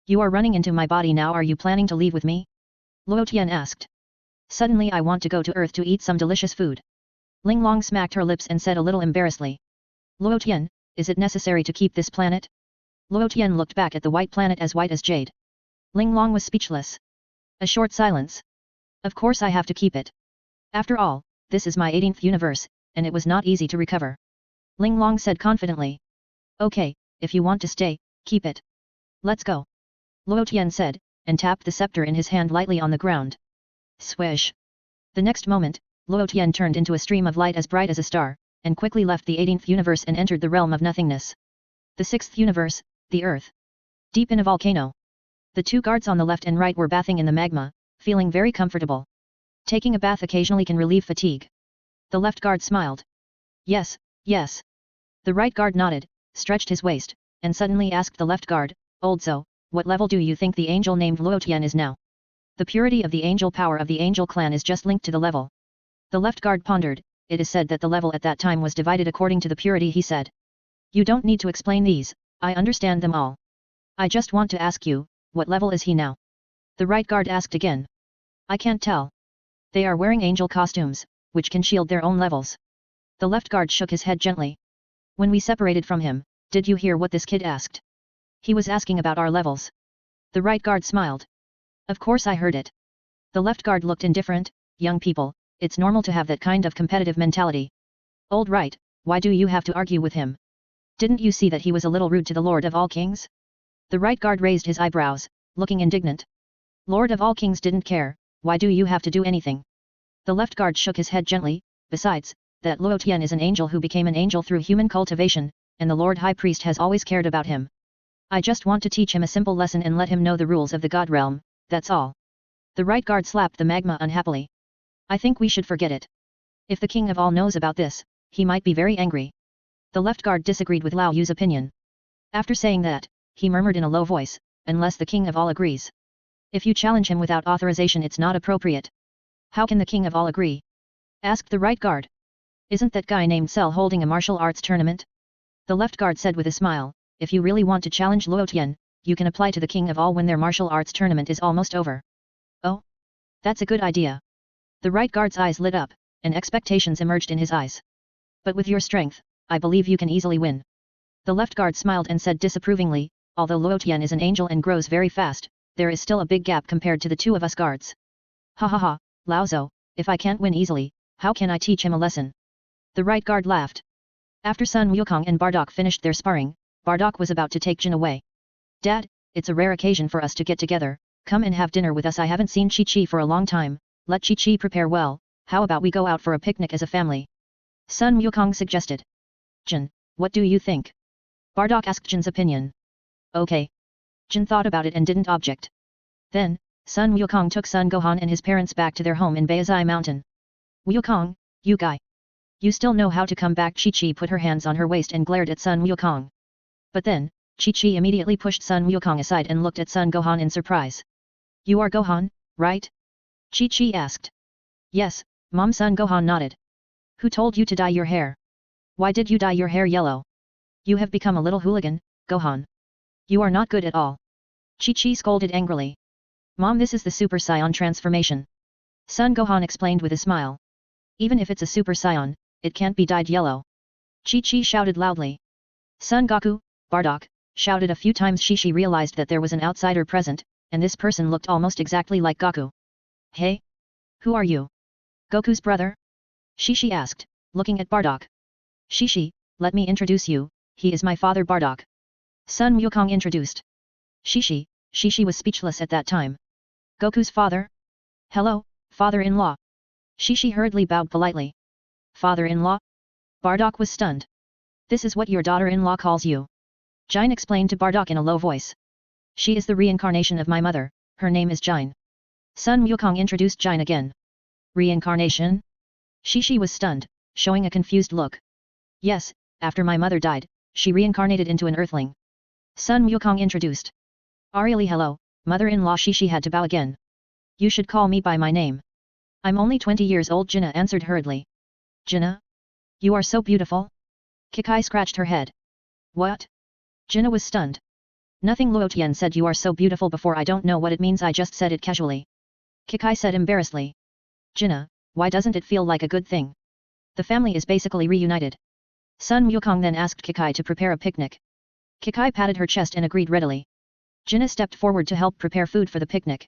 You are running into my body now. Are you planning to leave with me? Luo Tian asked. Suddenly I want to go to Earth to eat some delicious food. Ling Long smacked her lips and said a little embarrassedly. Luo Tian, is it necessary to keep this planet? Luo Tian looked back at the white planet as white as jade. Ling Long was speechless. A short silence. Of course I have to keep it. After all, this is my 18th universe, and it was not easy to recover. Ling Long said confidently. Okay, if you want to stay, keep it. Let's go. Luo Tian said, and tapped the scepter in his hand lightly on the ground. Swish. The next moment, Luo Tian turned into a stream of light as bright as a star, and quickly left the 18th universe and entered the realm of nothingness. The 6th universe, the Earth. Deep in a volcano. The 2 guards on the left and right were bathing in the magma, feeling very comfortable. Taking a bath occasionally can relieve fatigue. The left guard smiled. Yes. The right guard nodded, stretched his waist, and suddenly asked the left guard, Old Zo, what level do you think the angel named Luo Tian is now? The purity of the angel power of the angel clan is just linked to the level. The left guard pondered. It is said that the level at that time was divided according to the purity. He said. You don't need to explain these, I understand them all. I just want to ask you, what level is he now? The right guard asked again. I can't tell. They are wearing angel costumes, which can shield their own levels. The left guard shook his head gently. When we separated from him, did you hear what this kid asked? He was asking about our levels. The right guard smiled. Of course I heard it. The left guard looked indifferent. Young people, it's normal to have that kind of competitive mentality. Old right, why do you have to argue with him? Didn't you see that he was a little rude to the Lord of all Kings? The right guard raised his eyebrows, looking indignant. Lord of all Kings didn't care, why do you have to do anything? The left guard shook his head gently. Besides, that Luo Tian is an angel who became an angel through human cultivation, and the Lord High Priest has always cared about him. I just want to teach him a simple lesson and let him know the rules of the God realm, that's all. The right guard slapped the magma unhappily. I think we should forget it. If the King of all knows about this, he might be very angry. The left guard disagreed with Lao Yu's opinion. After saying that, he murmured in a low voice, unless the King of all agrees. If you challenge him without authorization it's not appropriate. How can the King of all agree? Asked the right guard. Isn't that guy named Cell holding a martial arts tournament? The left guard said with a smile, if you really want to challenge Luo Tian, you can apply to the King of all when their martial arts tournament is almost over. Oh? That's a good idea. The right guard's eyes lit up, and expectations emerged in his eyes. But with your strength, I believe you can easily win. The left guard smiled and said disapprovingly, although Luo Tian is an angel and grows very fast, there is still a big gap compared to the two of us guards. Ha ha ha, Lao Zhou, if I can't win easily, how can I teach him a lesson? The right guard laughed. After Sun Wukong and Bardock finished their sparring, Bardock was about to take Jin away. Dad, it's a rare occasion for us to get together, come and have dinner with us. I haven't seen Chi-Chi for a long time, let Chi-Chi prepare well, how about we go out for a picnic as a family? Sun Wukong suggested. Jin, what do you think? Bardock asked Jin's opinion. Okay. Jin thought about it and didn't object. Then, Sun Wukong took Sun Gohan and his parents back to their home in Baizai Mountain. Wukong, you guy. You still know how to come back? Chi-Chi put her hands on her waist and glared at Sun Wukong. But then, Chi-Chi immediately pushed Sun Wukong aside and looked at Sun Gohan in surprise. You are Gohan, right? Chi-Chi asked. Yes, Mom. Sun Gohan nodded. Who told you to dye your hair? Why did you dye your hair yellow? You have become a little hooligan, Gohan. You are not good at all. Chi-Chi scolded angrily. Mom, this is the Super Saiyan transformation. Sun Gohan explained with a smile. Even if it's a Super Saiyan, it can't be dyed yellow. Chi-Chi shouted loudly. Son Goku, Bardock, shouted a few times. She realized that there was an outsider present, and this person looked almost exactly like Goku. Hey? Who are you? Goku's brother? Shishi asked, looking at Bardock. Shishi, let me introduce you, he is my father Bardock. Sun Wukong introduced. Shishi was speechless at that time. Goku's father? Hello, father-in-law. Shishi hurriedly bowed politely. Father-in-law? Bardock was stunned. This is what your daughter-in-law calls you. Jin explained to Bardock in a low voice. She is the reincarnation of my mother, her name is Jin. Sun Wukong introduced Jin again. Reincarnation? Shishi was stunned, showing a confused look. Yes, after my mother died, she reincarnated into an earthling. Sun Wukong introduced. Really hello, mother-in-law. Shishi had to bow again. You should call me by my name. I'm only 20 years old. Jinna answered hurriedly. Jinna? You are so beautiful? Kikai scratched her head. What? Jinna was stunned. Nothing. Luo Tian said you are so beautiful before. I don't know what it means. I just said it casually. Kikai said embarrassedly. Jinna, why doesn't it feel like a good thing? The family is basically reunited. Sun Wukong then asked Kikai to prepare a picnic. Kikai patted her chest and agreed readily. Jinna stepped forward to help prepare food for the picnic.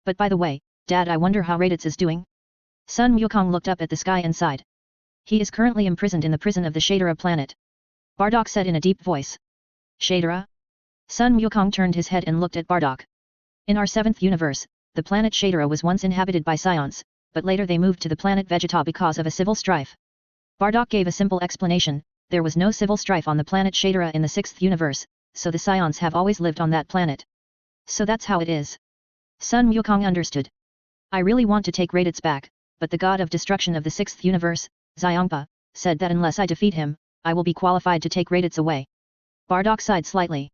But by the way, Dad, I wonder how Raditz is doing? Sun Wukong looked up at the sky and sighed. He is currently imprisoned in the prison of the Shadera planet. Bardock said in a deep voice. Shadera? Sun Wukong turned his head and looked at Bardock. In our 7th universe, the planet Shadera was once inhabited by Saiyans, but later they moved to the planet Vegeta because of a civil strife. Bardock gave a simple explanation. There was no civil strife on the planet Shadera in the 6th universe, so the Saiyans have always lived on that planet. So that's how it is. Sun Wukong understood. I really want to take Raditz back, but the god of destruction of the 6th universe, Xiangpa, said that unless I defeat him, I will be qualified to take Raditz away. Bardock sighed slightly.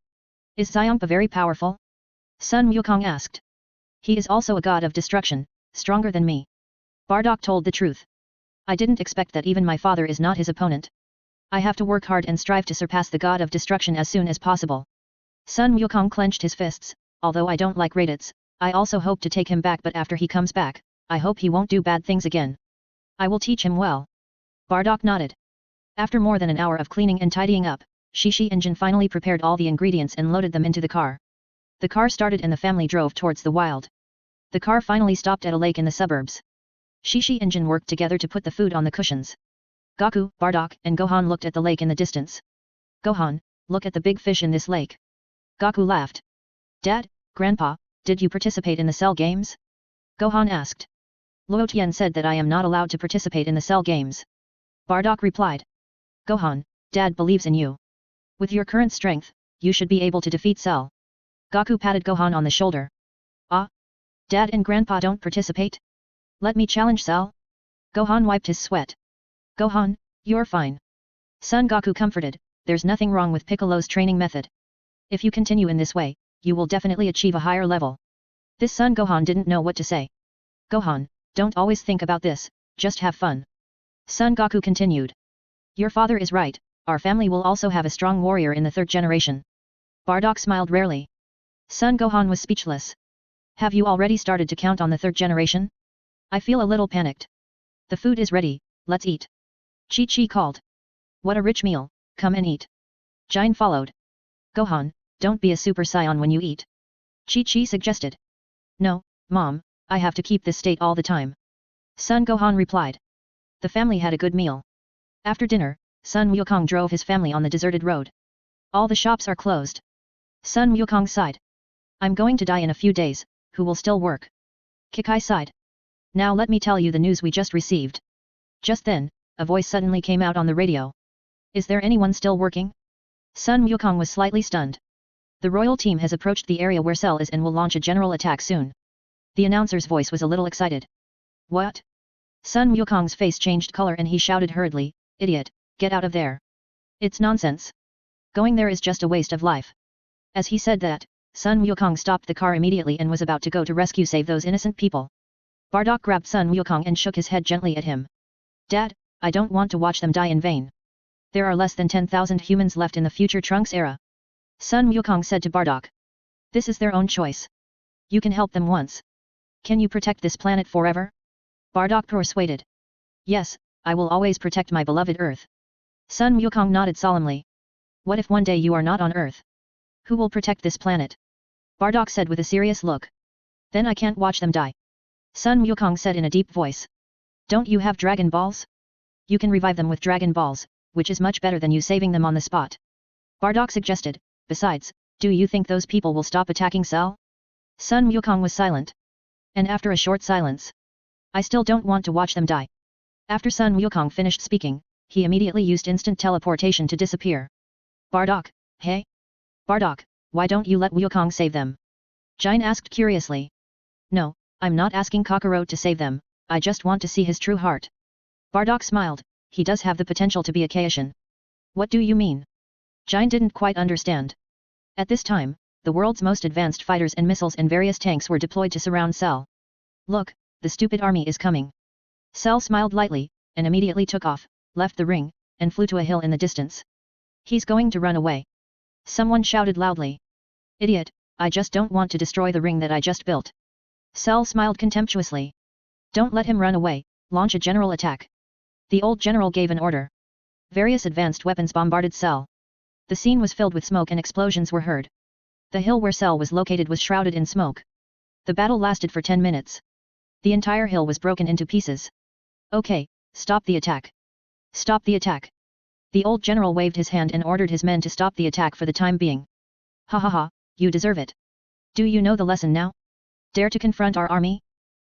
Is Xiangpa very powerful? Sun Wukong asked. He is also a god of destruction, stronger than me. Bardock told the truth. I didn't expect that. Even my father is not his opponent. I have to work hard and strive to surpass the god of destruction as soon as possible. Sun Wukong clenched his fists. Although I don't like Raditz, I also hope to take him back, but after he comes back, I hope he won't do bad things again. I will teach him well. Bardock nodded. After more than an hour of cleaning and tidying up, Shishi and Jin finally prepared all the ingredients and loaded them into the car. The car started and the family drove towards the wild. The car finally stopped at a lake in the suburbs. Shishi and Jin worked together to put the food on the cushions. Goku, Bardock, and Gohan looked at the lake in the distance. Gohan, look at the big fish in this lake. Goku laughed. Dad, Grandpa, did you participate in the Cell Games? Gohan asked. Luo Tian said that I am not allowed to participate in the Cell Games. Bardock replied. Gohan, Dad believes in you. With your current strength, you should be able to defeat Cell. Goku patted Gohan on the shoulder. Ah? Dad and Grandpa don't participate? Let me challenge Cell. Gohan wiped his sweat. Gohan, you're fine. Son Goku comforted, there's nothing wrong with Piccolo's training method. If you continue in this way, you will definitely achieve a higher level. This Son Gohan didn't know what to say. Gohan, don't always think about this, just have fun. Son Goku continued. Your father is right, our family will also have a strong warrior in the 3rd generation. Bardock smiled rarely. Son Gohan was speechless. Have you already started to count on the 3rd generation? I feel a little panicked. The food is ready, let's eat. Chi-Chi called. What a rich meal, come and eat. Jin followed. Gohan, don't be a Super Saiyan when you eat. Chi-Chi suggested. No, Mom, I have to keep this state all the time. Son Gohan replied. The family had a good meal. After dinner, Sun Wukong drove his family on the deserted road. All the shops are closed. Sun Wukong sighed. I'm going to die in a few days, who will still work? Kikai sighed. Now let me tell you the news we just received. Just then, a voice suddenly came out on the radio. Is there anyone still working? Sun Wukong was slightly stunned. The royal team has approached the area where Cell is and will launch a general attack soon. The announcer's voice was a little excited. What? Sun Wukong's face changed color and he shouted hurriedly, Idiot, get out of there. It's nonsense. Going there is just a waste of life. As he said that, Sun Wukong stopped the car immediately and was about to go to save those innocent people. Bardock grabbed Sun Wukong and shook his head gently at him. Dad, I don't want to watch them die in vain. There are less than 10,000 humans left in the future Trunks era. Sun Wukong said to Bardock. This is their own choice. You can help them once. Can you protect this planet forever? Bardock persuaded. Yes, I will always protect my beloved Earth. Sun Wukong nodded solemnly. What if one day you are not on Earth? Who will protect this planet? Bardock said with a serious look. Then I can't watch them die. Sun Wukong said in a deep voice. Don't you have Dragon Balls? You can revive them with Dragon Balls, which is much better than you saving them on the spot. Bardock suggested. Besides, do you think those people will stop attacking Cell? Sun Wukong was silent. And after a short silence. I still don't want to watch them die. After Sun Wukong finished speaking, he immediately used instant teleportation to disappear. Bardock, hey? Bardock, why don't you let Wukong save them? Jin asked curiously. No, I'm not asking Kakarot to save them, I just want to see his true heart. Bardock smiled, he does have the potential to be a Kaishin. What do you mean? Jin didn't quite understand. At this time, the world's most advanced fighters and missiles and various tanks were deployed to surround Cell. Look, the stupid army is coming. Cell smiled lightly, and immediately took off, left the ring, and flew to a hill in the distance. He's going to run away. Someone shouted loudly. Idiot, I just don't want to destroy the ring that I just built. Cell smiled contemptuously. Don't let him run away, launch a general attack. The old general gave an order. Various advanced weapons bombarded Cell. The scene was filled with smoke and explosions were heard. The hill where Cell was located was shrouded in smoke. The battle lasted for 10 minutes. The entire hill was broken into pieces. Okay, stop the attack. Stop the attack. The old general waved his hand and ordered his men to stop the attack for the time being. Ha ha ha, you deserve it. Do you know the lesson now? Dare to confront our army?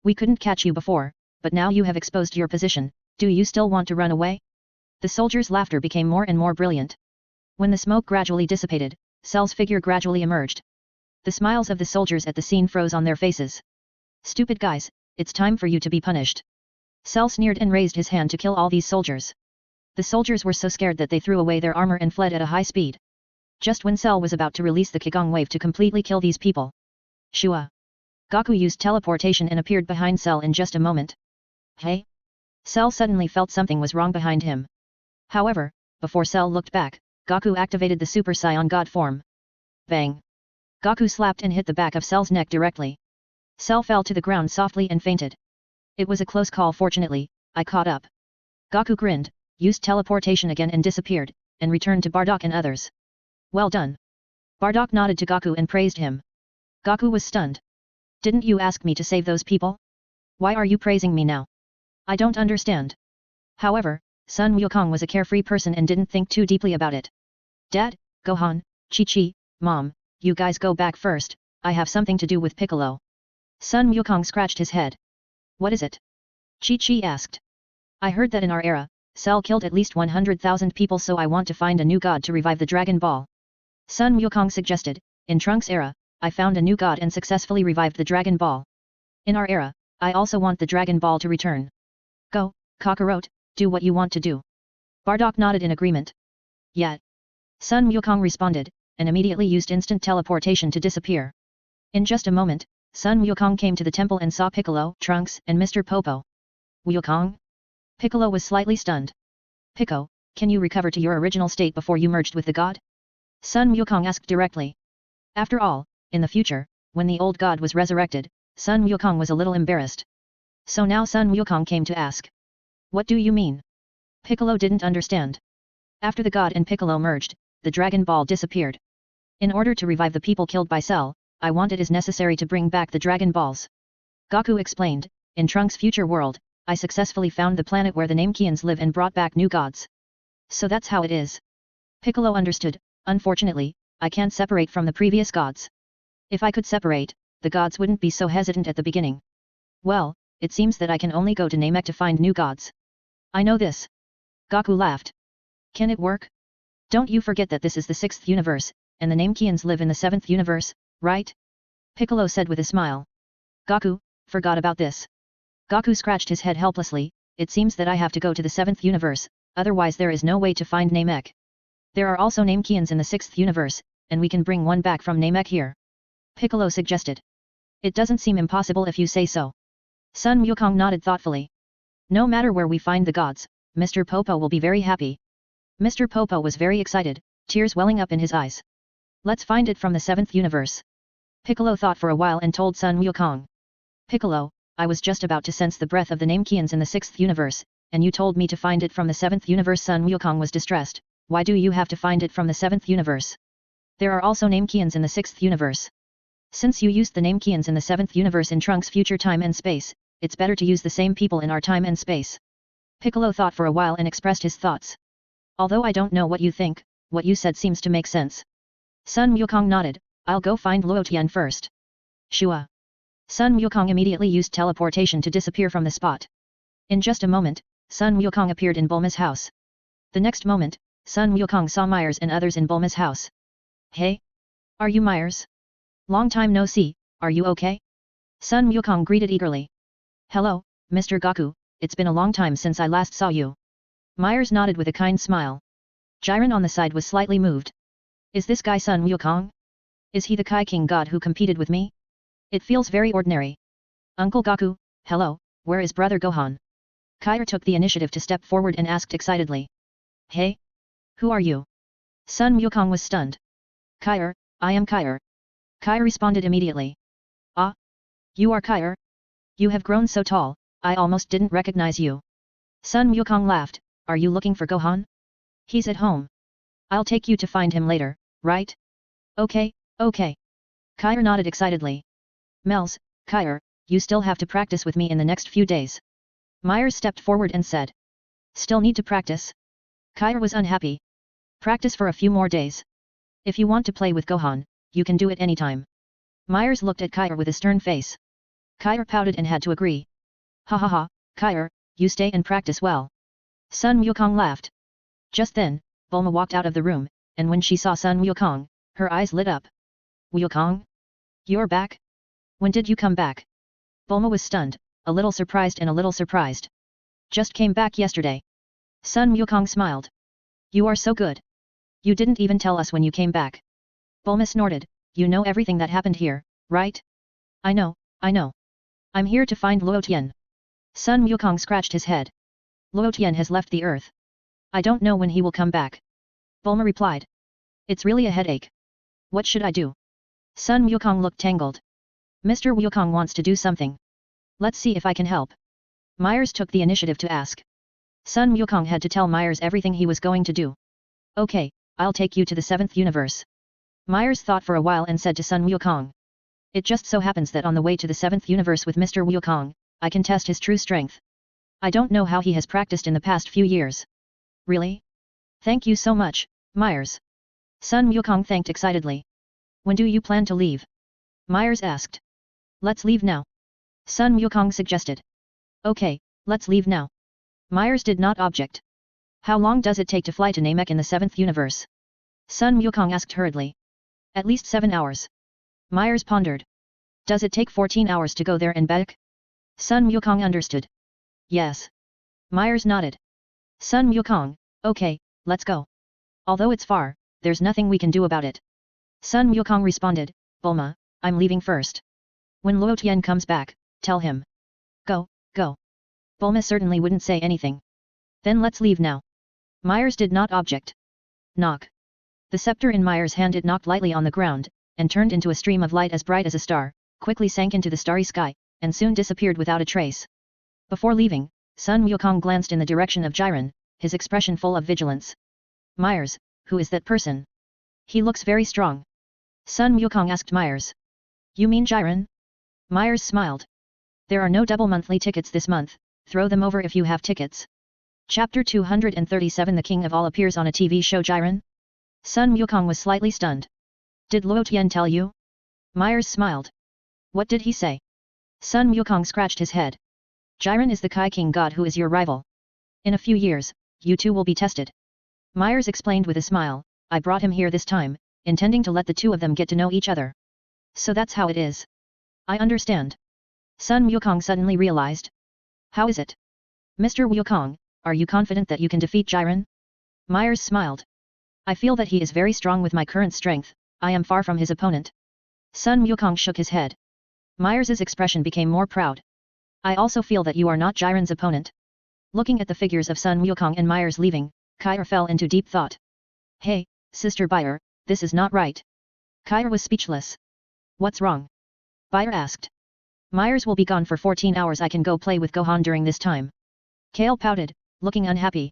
We couldn't catch you before, but now you have exposed your position, do you still want to run away? The soldiers' laughter became more and more brilliant. When the smoke gradually dissipated, Cell's figure gradually emerged. The smiles of the soldiers at the scene froze on their faces. Stupid guys, it's time for you to be punished. Cell sneered and raised his hand to kill all these soldiers. The soldiers were so scared that they threw away their armor and fled at a high speed. Just when Cell was about to release the Qigong wave to completely kill these people. Shua. Goku used teleportation and appeared behind Cell in just a moment. Hey? Cell suddenly felt something was wrong behind him. However, before Cell looked back, Goku activated the Super Saiyan God form. Bang! Goku slapped and hit the back of Cell's neck directly. Cell fell to the ground softly and fainted. It was a close call. Fortunately, I caught up. Goku grinned, used teleportation again and disappeared, and returned to Bardock and others. Well done. Bardock nodded to Goku and praised him. Goku was stunned. Didn't you ask me to save those people? Why are you praising me now? I don't understand. However, Sun Wukong was a carefree person and didn't think too deeply about it. Dad, Gohan, Chi-Chi, Mom, you guys go back first, I have something to do with Piccolo. Sun Wukong scratched his head. What is it? Chi-Chi asked. I heard that in our era, Cell killed at least 100,000 people, so I want to find a new god to revive the Dragon Ball. Sun Wukong suggested, in Trunks' era, I found a new god and successfully revived the Dragon Ball. In our era, I also want the Dragon Ball to return. Go, Kakarot, do what you want to do. Bardock nodded in agreement. Yet. Sun Wukong responded, and immediately used instant teleportation to disappear. In just a moment, Sun Wukong came to the temple and saw Piccolo, Trunks, and Mr. Popo. Wukong? Piccolo was slightly stunned. Pico, can you recover to your original state before you merged with the god? Sun Wukong asked directly. After all, in the future, when the old god was resurrected, Sun Wukong was a little embarrassed. So now Sun Wukong came to ask. What do you mean? Piccolo didn't understand. After the god and Piccolo merged, the Dragon Ball disappeared. In order to revive the people killed by Cell, I want it is necessary to bring back the Dragon Balls. Goku explained, in Trunks' future world, I successfully found the planet where the Namekians live and brought back new gods. So that's how it is. Piccolo understood, unfortunately, I can't separate from the previous gods. If I could separate, the gods wouldn't be so hesitant at the beginning. Well, it seems that I can only go to Namek to find new gods. I know this. Goku laughed. Can it work? Don't you forget that this is the 6th universe, and the Namekians live in the 7th universe, right? Piccolo said with a smile. Goku, forgot about this. Goku scratched his head helplessly, it seems that I have to go to the 7th universe, otherwise there is no way to find Namek. There are also Namekians in the 6th universe, and we can bring one back from Namek here. Piccolo suggested. It doesn't seem impossible if you say so. Sun Wukong nodded thoughtfully. No matter where we find the gods, Mr. Popo will be very happy. Mr. Popo was very excited, tears welling up in his eyes. Let's find it from the 7th universe. Piccolo thought for a while and told Sun Wukong. Piccolo, I was just about to sense the breath of the Namekians in the 6th universe, and you told me to find it from the 7th universe. Sun Wukong was distressed. Why do you have to find it from the 7th universe? There are also Namekians in the 6th universe. Since you used the Namekians in the 7th universe in Trunks' future time and space, it's better to use the same people in our time and space. Piccolo thought for a while and expressed his thoughts. Although I don't know what you think, what you said seems to make sense. Sun Wukong nodded, I'll go find Luo Tian first. Shua. Sun Wukong immediately used teleportation to disappear from the spot. In just a moment, Sun Wukong appeared in Bulma's house. The next moment, Sun Wukong saw Myers and others in Bulma's house. Hey? Are you Myers? Long time no see, are you okay? Sun Wukong greeted eagerly. Hello, Mr. Goku, it's been a long time since I last saw you. Myers nodded with a kind smile. Jiren on the side was slightly moved. Is this guy Sun Wukong? Is he the Kai King god who competed with me? It feels very ordinary. Uncle Goku, hello, where is brother Gohan? Kair took the initiative to step forward and asked excitedly. Hey? Who are you? Sun Wukong was stunned. Kair, I am Kair. Kair responded immediately. Ah? You are Kair? You have grown so tall, I almost didn't recognize you. Sun Wukong laughed, are you looking for Gohan? He's at home. I'll take you to find him later, right? Okay, okay. Kair nodded excitedly. Mels, Kair, you still have to practice with me in the next few days. Myers stepped forward and said. Still need to practice? Kair was unhappy. Practice for a few more days. If you want to play with Gohan, you can do it anytime. Myers looked at Kair with a stern face. Kair pouted and had to agree. Ha ha ha, Kair, you stay and practice well. Sun Wukong laughed. Just then, Bulma walked out of the room, and when she saw Sun Wukong, her eyes lit up. Wukong? You're back? When did you come back? Bulma was stunned, a little surprised and a little surprised. Just came back yesterday. Sun Wukong smiled. You are so good. You didn't even tell us when you came back. Bulma snorted, you know everything that happened here, right? I know, I know. I'm here to find Luo Tian. Sun Wukong scratched his head. Luo Tian has left the earth. I don't know when he will come back. Bulma replied. It's really a headache. What should I do? Sun Wukong looked tangled. Mr. Wukong wants to do something. Let's see if I can help. Myers took the initiative to ask. Sun Wukong had to tell Myers everything he was going to do. Okay, I'll take you to the 7th universe. Myers thought for a while and said to Sun Wukong. It just so happens that on the way to the 7th universe with Mr. Wukong, I can test his true strength. I don't know how he has practiced in the past few years. Really? Thank you so much, Myers. Sun Wukong thanked excitedly. When do you plan to leave? Myers asked. Let's leave now. Sun Wukong suggested. Okay, let's leave now. Myers did not object. How long does it take to fly to Namek in the 7th universe? Sun Wukong asked hurriedly. At least 7 hours. Myers pondered. Does it take 14 hours to go there and back? Sun Wukong understood. Yes. Myers nodded. Sun Wukong, okay, let's go. Although it's far, there's nothing we can do about it. Sun Wukong responded, Bulma, I'm leaving first. When Luo Tian comes back, tell him. Go, go. Bulma certainly wouldn't say anything. Then let's leave now. Myers did not object. Knock. The scepter in Myers' hand it knocked lightly on the ground, and turned into a stream of light as bright as a star, quickly sank into the starry sky, and soon disappeared without a trace. Before leaving, Sun Wukong glanced in the direction of Jiren, his expression full of vigilance. Myers, who is that person? He looks very strong. Sun Wukong asked Myers. You mean Jiren? Myers smiled. There are no double monthly tickets this month, throw them over if you have tickets. Chapter 237 The King of All appears on a TV show. Jiren? Sun Wukong was slightly stunned. Did Luo Tian tell you? Myers smiled. What did he say? Sun Wukong scratched his head. Jiren is the Kai King god who is your rival. In a few years, you two will be tested. Myers explained with a smile, I brought him here this time, intending to let the two of them get to know each other. So that's how it is. I understand. Sun Wukong suddenly realized. How is it? Mr. Wukong, are you confident that you can defeat Jiren? Myers smiled. I feel that he is very strong with my current strength, I am far from his opponent. Sun Wukong shook his head. Myers's expression became more proud. I also feel that you are not Jiren's opponent. Looking at the figures of Sun Wukong and Myers leaving, Kyer fell into deep thought. Hey, Sister Bayer, this is not right. Kyer was speechless. What's wrong? Bayer asked. Myers will be gone for 14 hours. I can go play with Gohan during this time. Kale pouted, looking unhappy.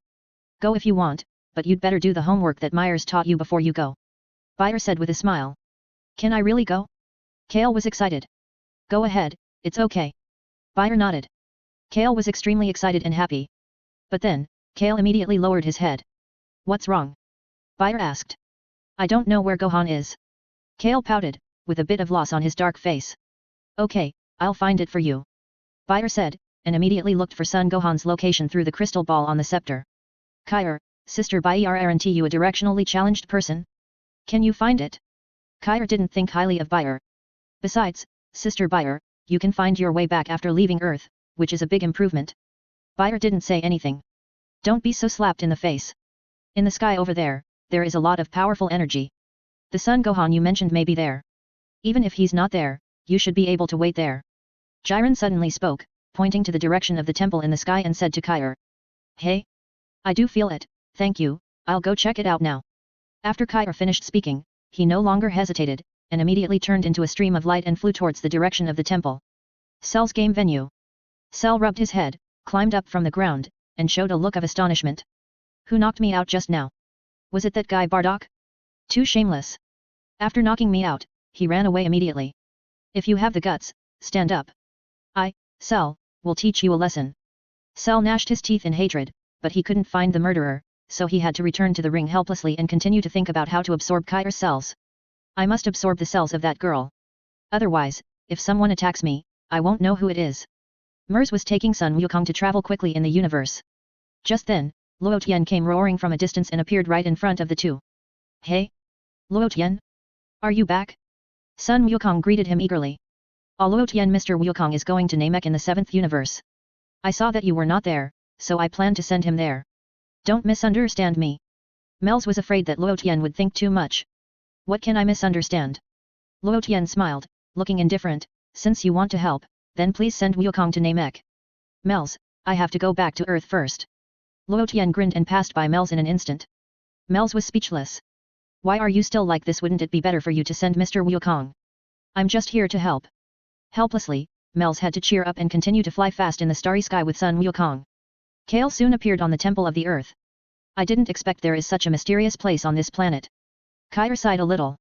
Go if you want, but you'd better do the homework that Myers taught you before you go. Bayer said with a smile. Can I really go? Kale was excited. Go ahead, it's okay. Bayer nodded. Kale was extremely excited and happy. But then, Kale immediately lowered his head. What's wrong? Bayer asked. I don't know where Gohan is. Kale pouted, with a bit of loss on his dark face. Okay, I'll find it for you. Bayer said, and immediately looked for Son Gohan's location through the crystal ball on the scepter. Kyer, Sister Bayer, aren't you a directionally challenged person? Can you find it? Kyer didn't think highly of Bayer. Besides, Sister Bayer, you can find your way back after leaving Earth, which is a big improvement. Bayer didn't say anything. Don't be so slapped in the face. In the sky over there is a lot of powerful energy. The Son Gohan you mentioned may be there. Even if he's not there, you should be able to wait there. Jiren suddenly spoke, pointing to the direction of the temple in the sky and said to Kyer. Hey? I do feel it, thank you, I'll go check it out now. After Kyer finished speaking, he no longer hesitated, and immediately turned into a stream of light and flew towards the direction of the temple. Cell's game venue. Cell rubbed his head, climbed up from the ground, and showed a look of astonishment. Who knocked me out just now? Was it that guy Bardock? Too shameless. After knocking me out, he ran away immediately. If you have the guts, stand up. I, Cell, will teach you a lesson. Cell gnashed his teeth in hatred, but he couldn't find the murderer, so he had to return to the ring helplessly and continue to think about how to absorb Kyer's cells. I must absorb the cells of that girl. Otherwise, if someone attacks me, I won't know who it is. Mers was taking Sun Wukong to travel quickly in the universe. Just then, Luo Tian came roaring from a distance and appeared right in front of the two. Hey? Luo Tian? Are you back? Sun Wukong greeted him eagerly. Luo Tian, Mr. Wukong is going to Namek in the 7th universe. I saw that you were not there, so I plan to send him there. Don't misunderstand me. Mels was afraid that Luo Tian would think too much. What can I misunderstand? Luo Tian smiled, looking indifferent. Since you want to help, then please send Wukong to Namek. Mels, I have to go back to Earth first. Luo Tian grinned and passed by Mels in an instant. Mels was speechless. Why are you still like this? Wouldn't it be better for you to send Mr. Wukong? I'm just here to help. Helplessly, Mels had to cheer up and continue to fly fast in the starry sky with Sun Wukong. Kale soon appeared on the Temple of the Earth. I didn't expect there is such a mysterious place on this planet. Kyer sighed a little.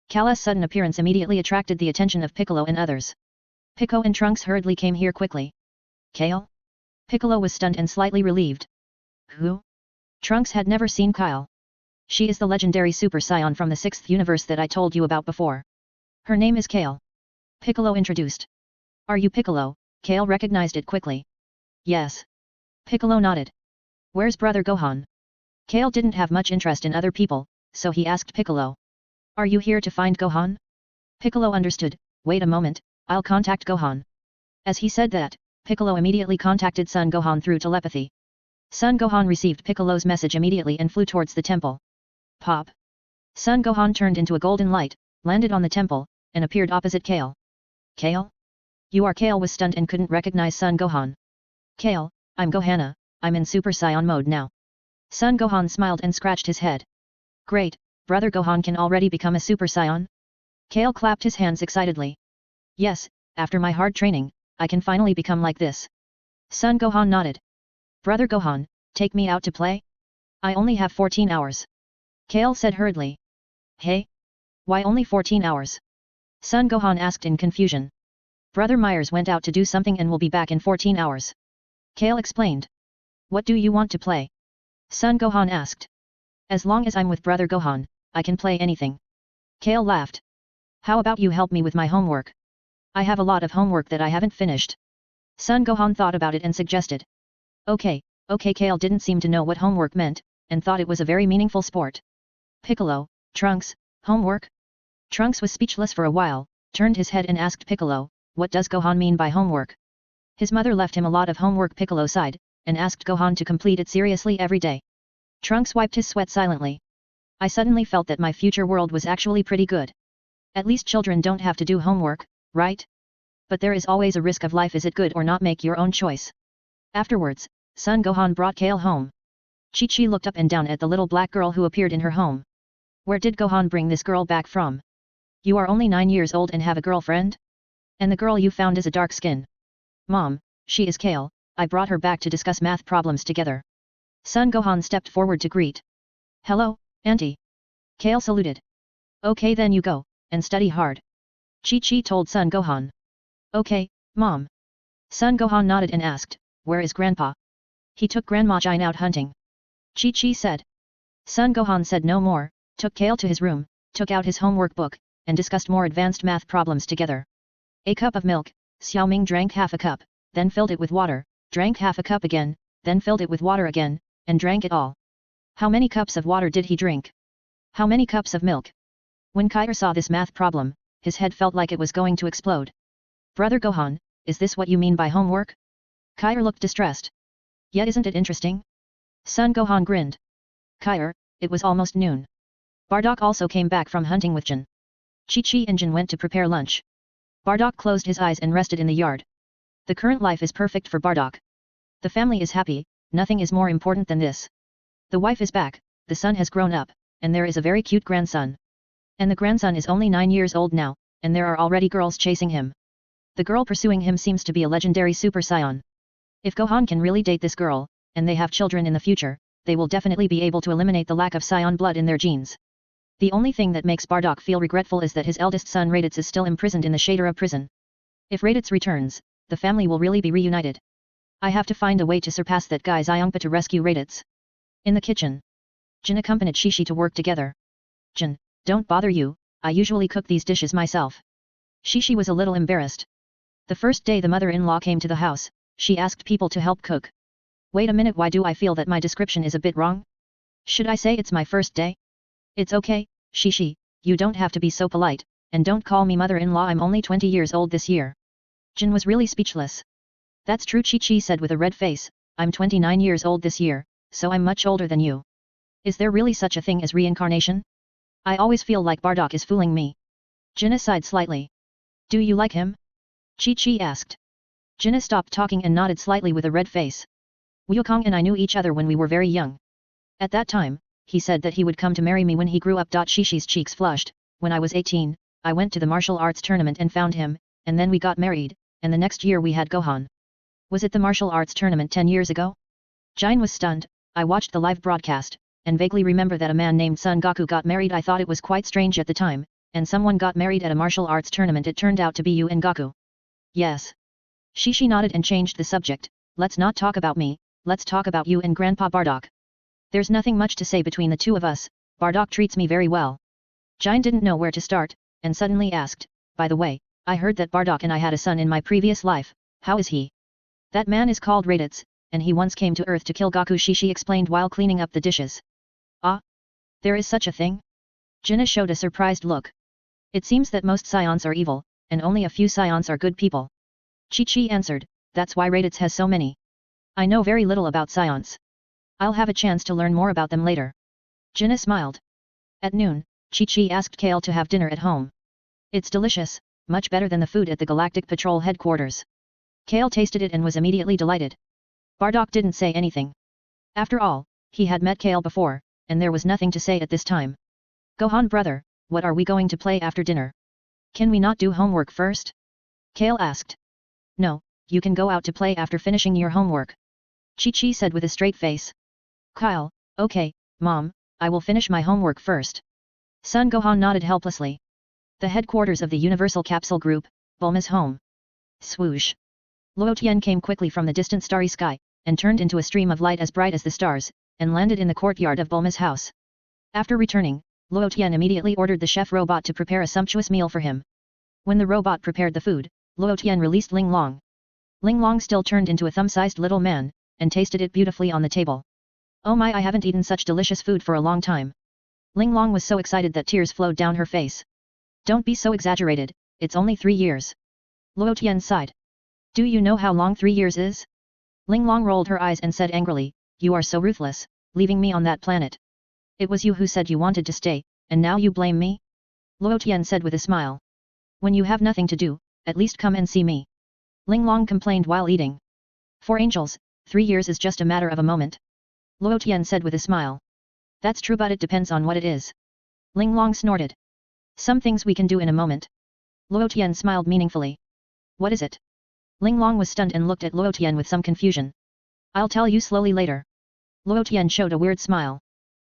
Kala's sudden appearance immediately attracted the attention of Piccolo and others. Piccolo and Trunks hurriedly came here quickly. Kale? Piccolo was stunned and slightly relieved. Who? Trunks had never seen Kyle. She is the legendary Super Saiyan from the 6th universe that I told you about before. Her name is Kale. Piccolo introduced. Are you Piccolo? Kale recognized it quickly. Yes. Piccolo nodded. Where's brother Gohan? Kale didn't have much interest in other people, so he asked Piccolo. Are you here to find Gohan? Piccolo understood. Wait a moment, I'll contact Gohan. As he said that, Piccolo immediately contacted Son Gohan through telepathy. Son Gohan received Piccolo's message immediately and flew towards the temple. Pop! Son Gohan turned into a golden light, landed on the temple, and appeared opposite Kale. Kale? You are Kale was stunned and couldn't recognize Son Gohan. Kale, I'm Gohanna, I'm in Super Saiyan mode now. Son Gohan smiled and scratched his head. Great, brother Gohan can already become a Super Saiyan? Kale clapped his hands excitedly. Yes, after my hard training, I can finally become like this. Son Gohan nodded. Brother Gohan, take me out to play? I only have 14 hours. Kale said hurriedly. Hey? Why only 14 hours? Son Gohan asked in confusion. Brother Myers went out to do something and will be back in 14 hours. Kale explained. What do you want to play? Son Gohan asked. As long as I'm with Brother Gohan, I can play anything. Kale laughed. How about you help me with my homework? I have a lot of homework that I haven't finished. Son Gohan thought about it and suggested. Okay. Kale didn't seem to know what homework meant, and thought it was a very meaningful sport. Piccolo, Trunks, homework? Trunks was speechless for a while, turned his head and asked Piccolo, what does Gohan mean by homework? His mother left him a lot of homework. Piccolo sighed, and asked Gohan to complete it seriously every day. Trunks wiped his sweat silently. I suddenly felt that my future world was actually pretty good. At least children don't have to do homework, right? But there is always a risk of life. Is it good or not? Make your own choice. Afterwards, Son Gohan brought Kale home. Chi-Chi looked up and down at the little black girl who appeared in her home. Where did Gohan bring this girl back from? You are only 9 years old and have a girlfriend? And the girl you found is a dark skin. Mom, she is Kale, I brought her back to discuss math problems together. Son Gohan stepped forward to greet. Hello, Auntie. Kale saluted. Okay then you go, and study hard. Chi-Chi told Son Gohan. Okay, Mom. Son Gohan nodded and asked, where is Grandpa? He took Grandma Jine out hunting. Chi-Chi said. Son Gohan said no more, took Kale to his room, took out his homework book, and discussed more advanced math problems together. A cup of milk, Xiao Ming drank half a cup, then filled it with water, drank half a cup again, then filled it with water again, and drank it all. How many cups of water did he drink? How many cups of milk? When Kair saw this math problem, his head felt like it was going to explode. Brother Gohan, is this what you mean by homework? Kair looked distressed. Yet isn't it interesting? Son Gohan grinned. Kair, it was almost noon. Bardock also came back from hunting with Jin. Chi-Chi and Jin went to prepare lunch. Bardock closed his eyes and rested in the yard. The current life is perfect for Bardock. The family is happy, nothing is more important than this. The wife is back, the son has grown up, and there is a very cute grandson. And the grandson is only 9 years old now, and there are already girls chasing him. The girl pursuing him seems to be a legendary Super Saiyan. If Gohan can really date this girl, and they have children in the future, they will definitely be able to eliminate the lack of Saiyan blood in their genes. The only thing that makes Bardock feel regretful is that his eldest son Raditz is still imprisoned in the Shadera prison. If Raditz returns, the family will really be reunited. I have to find a way to surpass that guy Xiongpa to rescue Raditz. In the kitchen, Jin accompanied Shishi to work together. Jin, don't bother you, I usually cook these dishes myself. Shishi was a little embarrassed. The first day the mother-in-law came to the house, she asked people to help cook. Wait a minute, why do I feel that my description is a bit wrong? Should I say it's my first day? It's okay, Shishi, you don't have to be so polite, and don't call me mother-in-law, I'm only 20 years old this year. Jin was really speechless. That's true, Chi-Chi said with a red face, I'm 29 years old this year, so I'm much older than you. Is there really such a thing as reincarnation? I always feel like Bardock is fooling me. Jin sighed slightly. Do you like him? Chi-Chi asked. Jin stopped talking and nodded slightly with a red face. Wukong and I knew each other when we were very young. At that time, he said that he would come to marry me when he grew up. Shishi's cheeks flushed. When I was 18, I went to the martial arts tournament and found him, and then we got married, and the next year we had Gohan. Was it the martial arts tournament 10 years ago? Jin was stunned. I watched the live broadcast, and vaguely remember that a man named Son Goku got married. I thought it was quite strange at the time, and someone got married at a martial arts tournament. It turned out to be you and Goku. Yes. Shishi nodded and changed the subject. Let's not talk about me, let's talk about you and Grandpa Bardock. There's nothing much to say between the two of us, Bardock treats me very well. Jin didn't know where to start, and suddenly asked, by the way, I heard that Bardock and I had a son in my previous life, how is he? That man is called Raditz, and he once came to Earth to kill Goku, Shishi explained while cleaning up the dishes. Ah? There is such a thing? Jin showed a surprised look. It seems that most Saiyans are evil, and only a few Saiyans are good people. Chi-Chi answered, that's why Raditz has so many. I know very little about Saiyans. I'll have a chance to learn more about them later. Jin smiled. At noon, Chi-Chi asked Kale to have dinner at home. It's delicious, much better than the food at the Galactic Patrol headquarters. Kale tasted it and was immediately delighted. Bardock didn't say anything. After all, he had met Kale before, and there was nothing to say at this time. Gohan brother, what are we going to play after dinner? Can we not do homework first? Kale asked. No, you can go out to play after finishing your homework. Chi-Chi said with a straight face. Kyle, okay, Mom, I will finish my homework first. Sun Gohan nodded helplessly. The headquarters of the Universal Capsule Group, Bulma's home. Swoosh. Luo Tian came quickly from the distant starry sky, and turned into a stream of light as bright as the stars, and landed in the courtyard of Bulma's house. After returning, Luo Tian immediately ordered the chef robot to prepare a sumptuous meal for him. When the robot prepared the food, Luo Tian released Ling Long. Ling Long still turned into a thumb-sized little man, and tasted it beautifully on the table. Oh my, I haven't eaten such delicious food for a long time. Ling Long was so excited that tears flowed down her face. Don't be so exaggerated, it's only 3 years. Luo Tian sighed. Do you know how long 3 years is? Ling Long rolled her eyes and said angrily, you are so ruthless, leaving me on that planet. It was you who said you wanted to stay, and now you blame me? Luo Tian said with a smile. When you have nothing to do, at least come and see me. Ling Long complained while eating. For angels, 3 years is just a matter of a moment. Luo Tian said with a smile. That's true, but it depends on what it is. Ling Long snorted. Some things we can do in a moment. Luo Tian smiled meaningfully. What is it? Ling Long was stunned and looked at Luo Tian with some confusion. I'll tell you slowly later. Luo Tian showed a weird smile.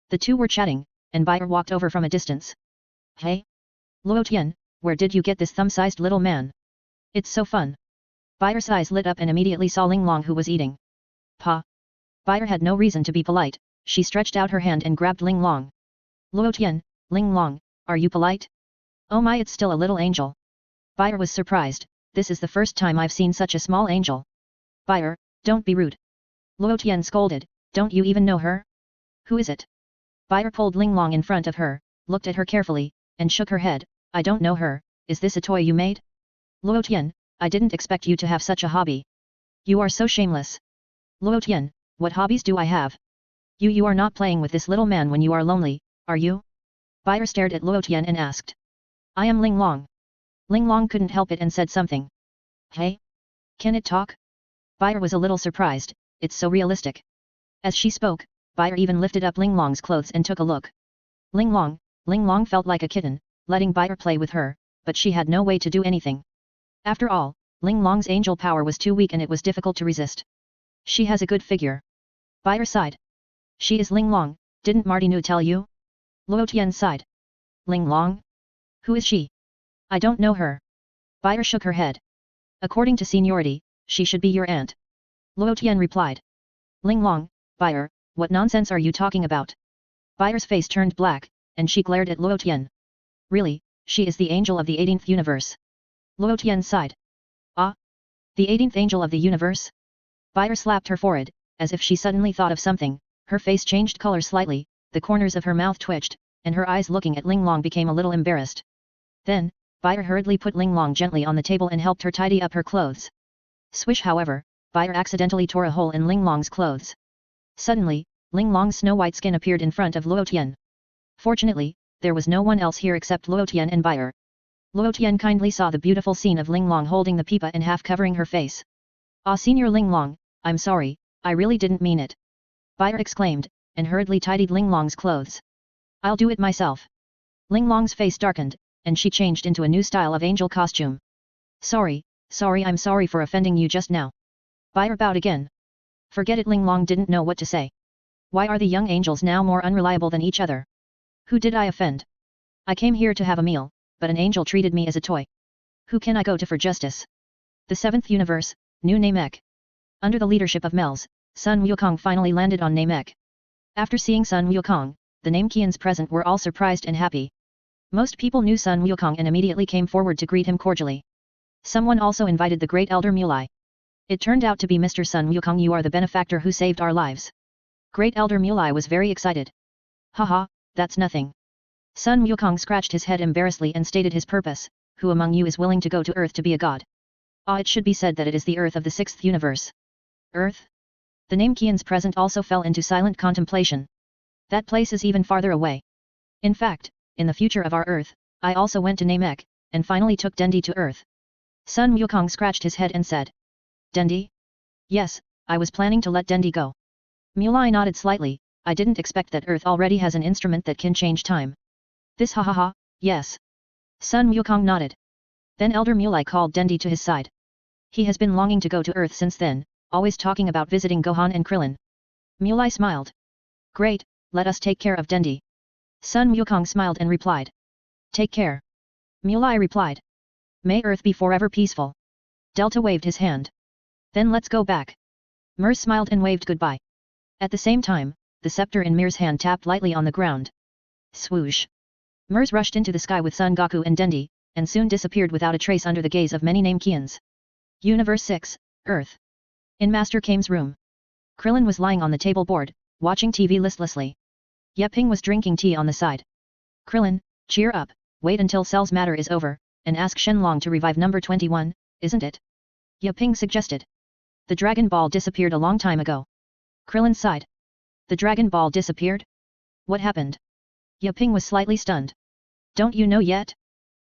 The two were chatting, and Bayer walked over from a distance. Hey? Luo Tian, where did you get this thumb-sized little man? It's so fun. Bayer's eyes lit up and immediately saw Ling Long, who was eating. Pa. Bayer had no reason to be polite, she stretched out her hand and grabbed Ling Long. Luo Tian, Ling Long, are you polite? Oh my, it's still a little angel. Bayer was surprised, this is the first time I've seen such a small angel. Bayer, don't be rude. Luo Tian scolded, don't you even know her? Who is it? Bayer pulled Ling Long in front of her, looked at her carefully, and shook her head, I don't know her, is this a toy you made? Luo Tian, I didn't expect you to have such a hobby. You are so shameless. Luo Tian, what hobbies do I have? You are not playing with this little man when you are lonely, are you? Bayer stared at Luo Tian and asked. I am Ling Long. Ling Long couldn't help it and said something. Hey? Can it talk? Bayer was a little surprised, it's so realistic. As she spoke, Bayer even lifted up Ling Long's clothes and took a look. Ling Long felt like a kitten, letting Bayer play with her, but she had no way to do anything. After all, Ling Long's angel power was too weak and it was difficult to resist. She has a good figure. Bayer sighed. She is Ling Long, didn't Martinu tell you? Luo Tian sighed. Ling Long? Who is she? I don't know her. Bayer shook her head. According to seniority, she should be your aunt. Luo Tian replied. Ling Long, Bayer, what nonsense are you talking about? Bayer's face turned black, and she glared at Luo Tian. Really, she is the angel of the 18th universe. Luo Tian sighed. Ah? The 18th angel of the universe? Bayer slapped her forehead, as if she suddenly thought of something, her face changed color slightly, the corners of her mouth twitched, and her eyes looking at Ling Long became a little embarrassed. Then, Bayer hurriedly put Ling Long gently on the table and helped her tidy up her clothes. Swish, however, Bayer accidentally tore a hole in Ling Long's clothes. Suddenly, Ling Long's snow-white skin appeared in front of Luo Tian. Fortunately, there was no one else here except Luo Tian and Bayer. Luo Tian kindly saw the beautiful scene of Ling Long holding the pipa and half covering her face. Ah, Senior Ling Long, I'm sorry, I really didn't mean it. Bayer exclaimed, and hurriedly tidied Ling Long's clothes. I'll do it myself. Ling Long's face darkened, and she changed into a new style of angel costume. Sorry, I'm sorry for offending you just now. Bayer bowed again. Forget it, Ling Long didn't know what to say. Why are the young angels now more unreliable than each other? Who did I offend? I came here to have a meal, but an angel treated me as a toy. Who can I go to for justice? The 7th universe, New Namek. Under the leadership of Mel's, Sun Wukong finally landed on Namek. After seeing Sun Wukong, the Namekians present were all surprised and happy. Most people knew Sun Wukong and immediately came forward to greet him cordially. Someone also invited the great elder Mulai. It turned out to be Mr. Sun Wukong, you are the benefactor who saved our lives. Great elder Mulai was very excited. Haha, that's nothing. Sun Wukong scratched his head embarrassedly and stated his purpose, who among you is willing to go to Earth to be a god? Ah, it should be said that it is the Earth of the 6th universe. Earth? The Namekians present also fell into silent contemplation. That place is even farther away. In fact, in the future of our Earth, I also went to Namek, and finally took Dendi to Earth. Sun Wukong scratched his head and said. Dendi? Yes, I was planning to let Dendi go. Mulai nodded slightly, I didn't expect that Earth already has an instrument that can change time. This ha ha ha, yes. Sun Wukong nodded. Then Elder Mulai called Dendi to his side. He has been longing to go to Earth since then, always talking about visiting Gohan and Krillin. Mulai smiled. Great, let us take care of Dendi. Sun Wukong smiled and replied. Take care. Mulai replied. May Earth be forever peaceful. Delta waved his hand. Then let's go back. Mers smiled and waved goodbye. At the same time, the scepter in Mir's hand tapped lightly on the ground. Swoosh. Mers rushed into the sky with Son Goku and Dendi, and soon disappeared without a trace under the gaze of many Namekians. Universe 6, Earth. In Master Kame's room. Krillin was lying on the table board, watching TV listlessly. Yeping was drinking tea on the side. Krillin, cheer up, wait until Cell's matter is over, and ask Shenlong to revive number 21, isn't it? Yeping suggested. The Dragon Ball disappeared a long time ago. Krillin sighed. The Dragon Ball disappeared? What happened? Yeping was slightly stunned. Don't you know yet?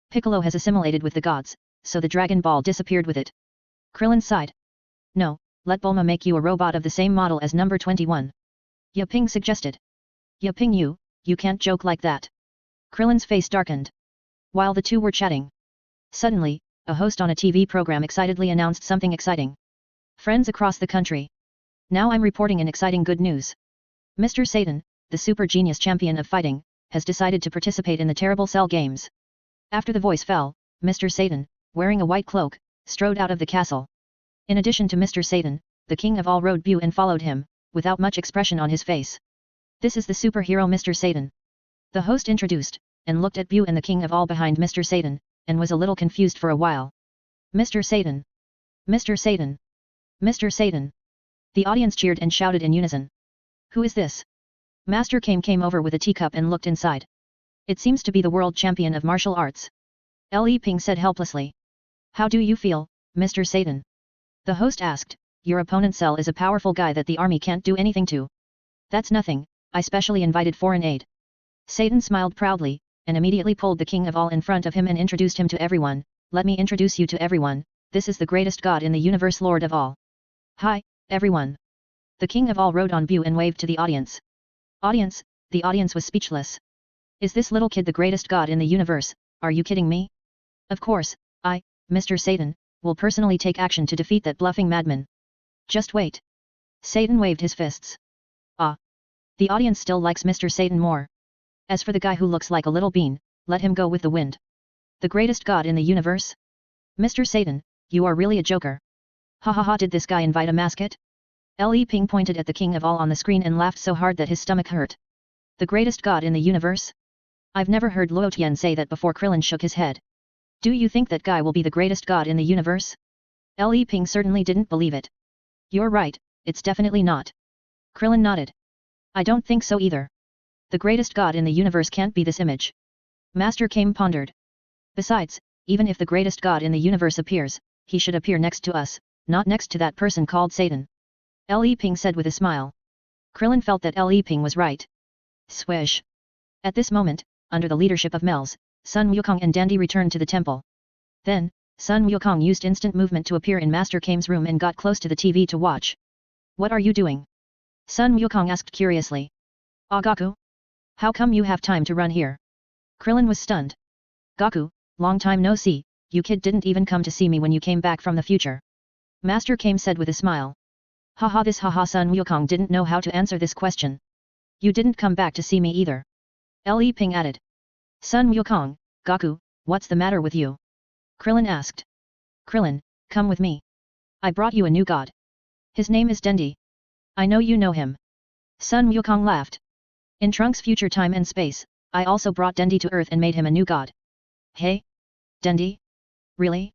Piccolo has assimilated with the gods, so the Dragon Ball disappeared with it. Krillin sighed. No, let Bulma make you a robot of the same model as number 21. Yeping suggested. Yeping, you can't joke like that. Krillin's face darkened. While the two were chatting. Suddenly, a host on a TV program excitedly announced something exciting. Friends across the country. Now I'm reporting an exciting good news. Mr. Satan, the super genius champion of fighting, has decided to participate in the terrible Cell games. After the voice fell, Mr. Satan, wearing a white cloak, strode out of the castle. In addition to Mr. Satan, the king of all rode Bu and followed him, without much expression on his face. This is the superhero Mr. Satan. The host introduced, and looked at Bu and the king of all behind Mr. Satan, and was a little confused for a while. Mr. Satan! Mr. Satan! Mr. Satan! The audience cheered and shouted in unison. Who is this? Master came over with a teacup and looked inside. It seems to be the world champion of martial arts. Li Ping said helplessly. How do you feel, Mr. Satan? The host asked. Your opponent Cell is a powerful guy that the army can't do anything to. That's nothing, I specially invited foreign aid. Satan smiled proudly, and immediately pulled the king of all in front of him and introduced him to everyone. Let me introduce you to everyone, this is the greatest god in the universe, Lord of all. Hi, everyone. The king of all rode on Bu and waved to the audience. Audience, the audience was speechless. Is this little kid the greatest god in the universe, are you kidding me? Of course, I, Mr. Satan, will personally take action to defeat that bluffing madman. Just wait. Satan waved his fists. Ah. The audience still likes Mr. Satan more. As for the guy who looks like a little bean, let him go with the wind. The greatest god in the universe? Mr. Satan, you are really a joker. Ha ha ha, did this guy invite a mascot? Li Ping pointed at the king of all on the screen and laughed so hard that his stomach hurt. The greatest god in the universe? I've never heard Luo Tian say that before. Krillin shook his head. Do you think that guy will be the greatest god in the universe? Li Ping certainly didn't believe it. You're right, it's definitely not. Krillin nodded. I don't think so either. The greatest god in the universe can't be this image. Master Kame pondered. Besides, even if the greatest god in the universe appears, he should appear next to us, not next to that person called Satan. Li Ping said with a smile. Krillin felt that Li Ping was right. Swish. At this moment, under the leadership of Mel's, Sun Wukong and Dendi returned to the temple. Then, Sun Wukong used instant movement to appear in Master Kame's room and got close to the TV to watch. What are you doing? Sun Wukong asked curiously. Ah, Goku? How come you have time to run here? Krillin was stunned. Goku, long time no see, you kid didn't even come to see me when you came back from the future. Master Kame said with a smile. Haha, this haha. Sun Wukong didn't know how to answer this question. You didn't come back to see me either. Li Ping added. Sun Wukong, Goku, what's the matter with you? Krillin asked. Krillin, come with me. I brought you a new god. His name is Dendi. I know you know him. Sun Wukong laughed. In Trunks' future time and space, I also brought Dendi to Earth and made him a new god. Hey? Dendi? Really?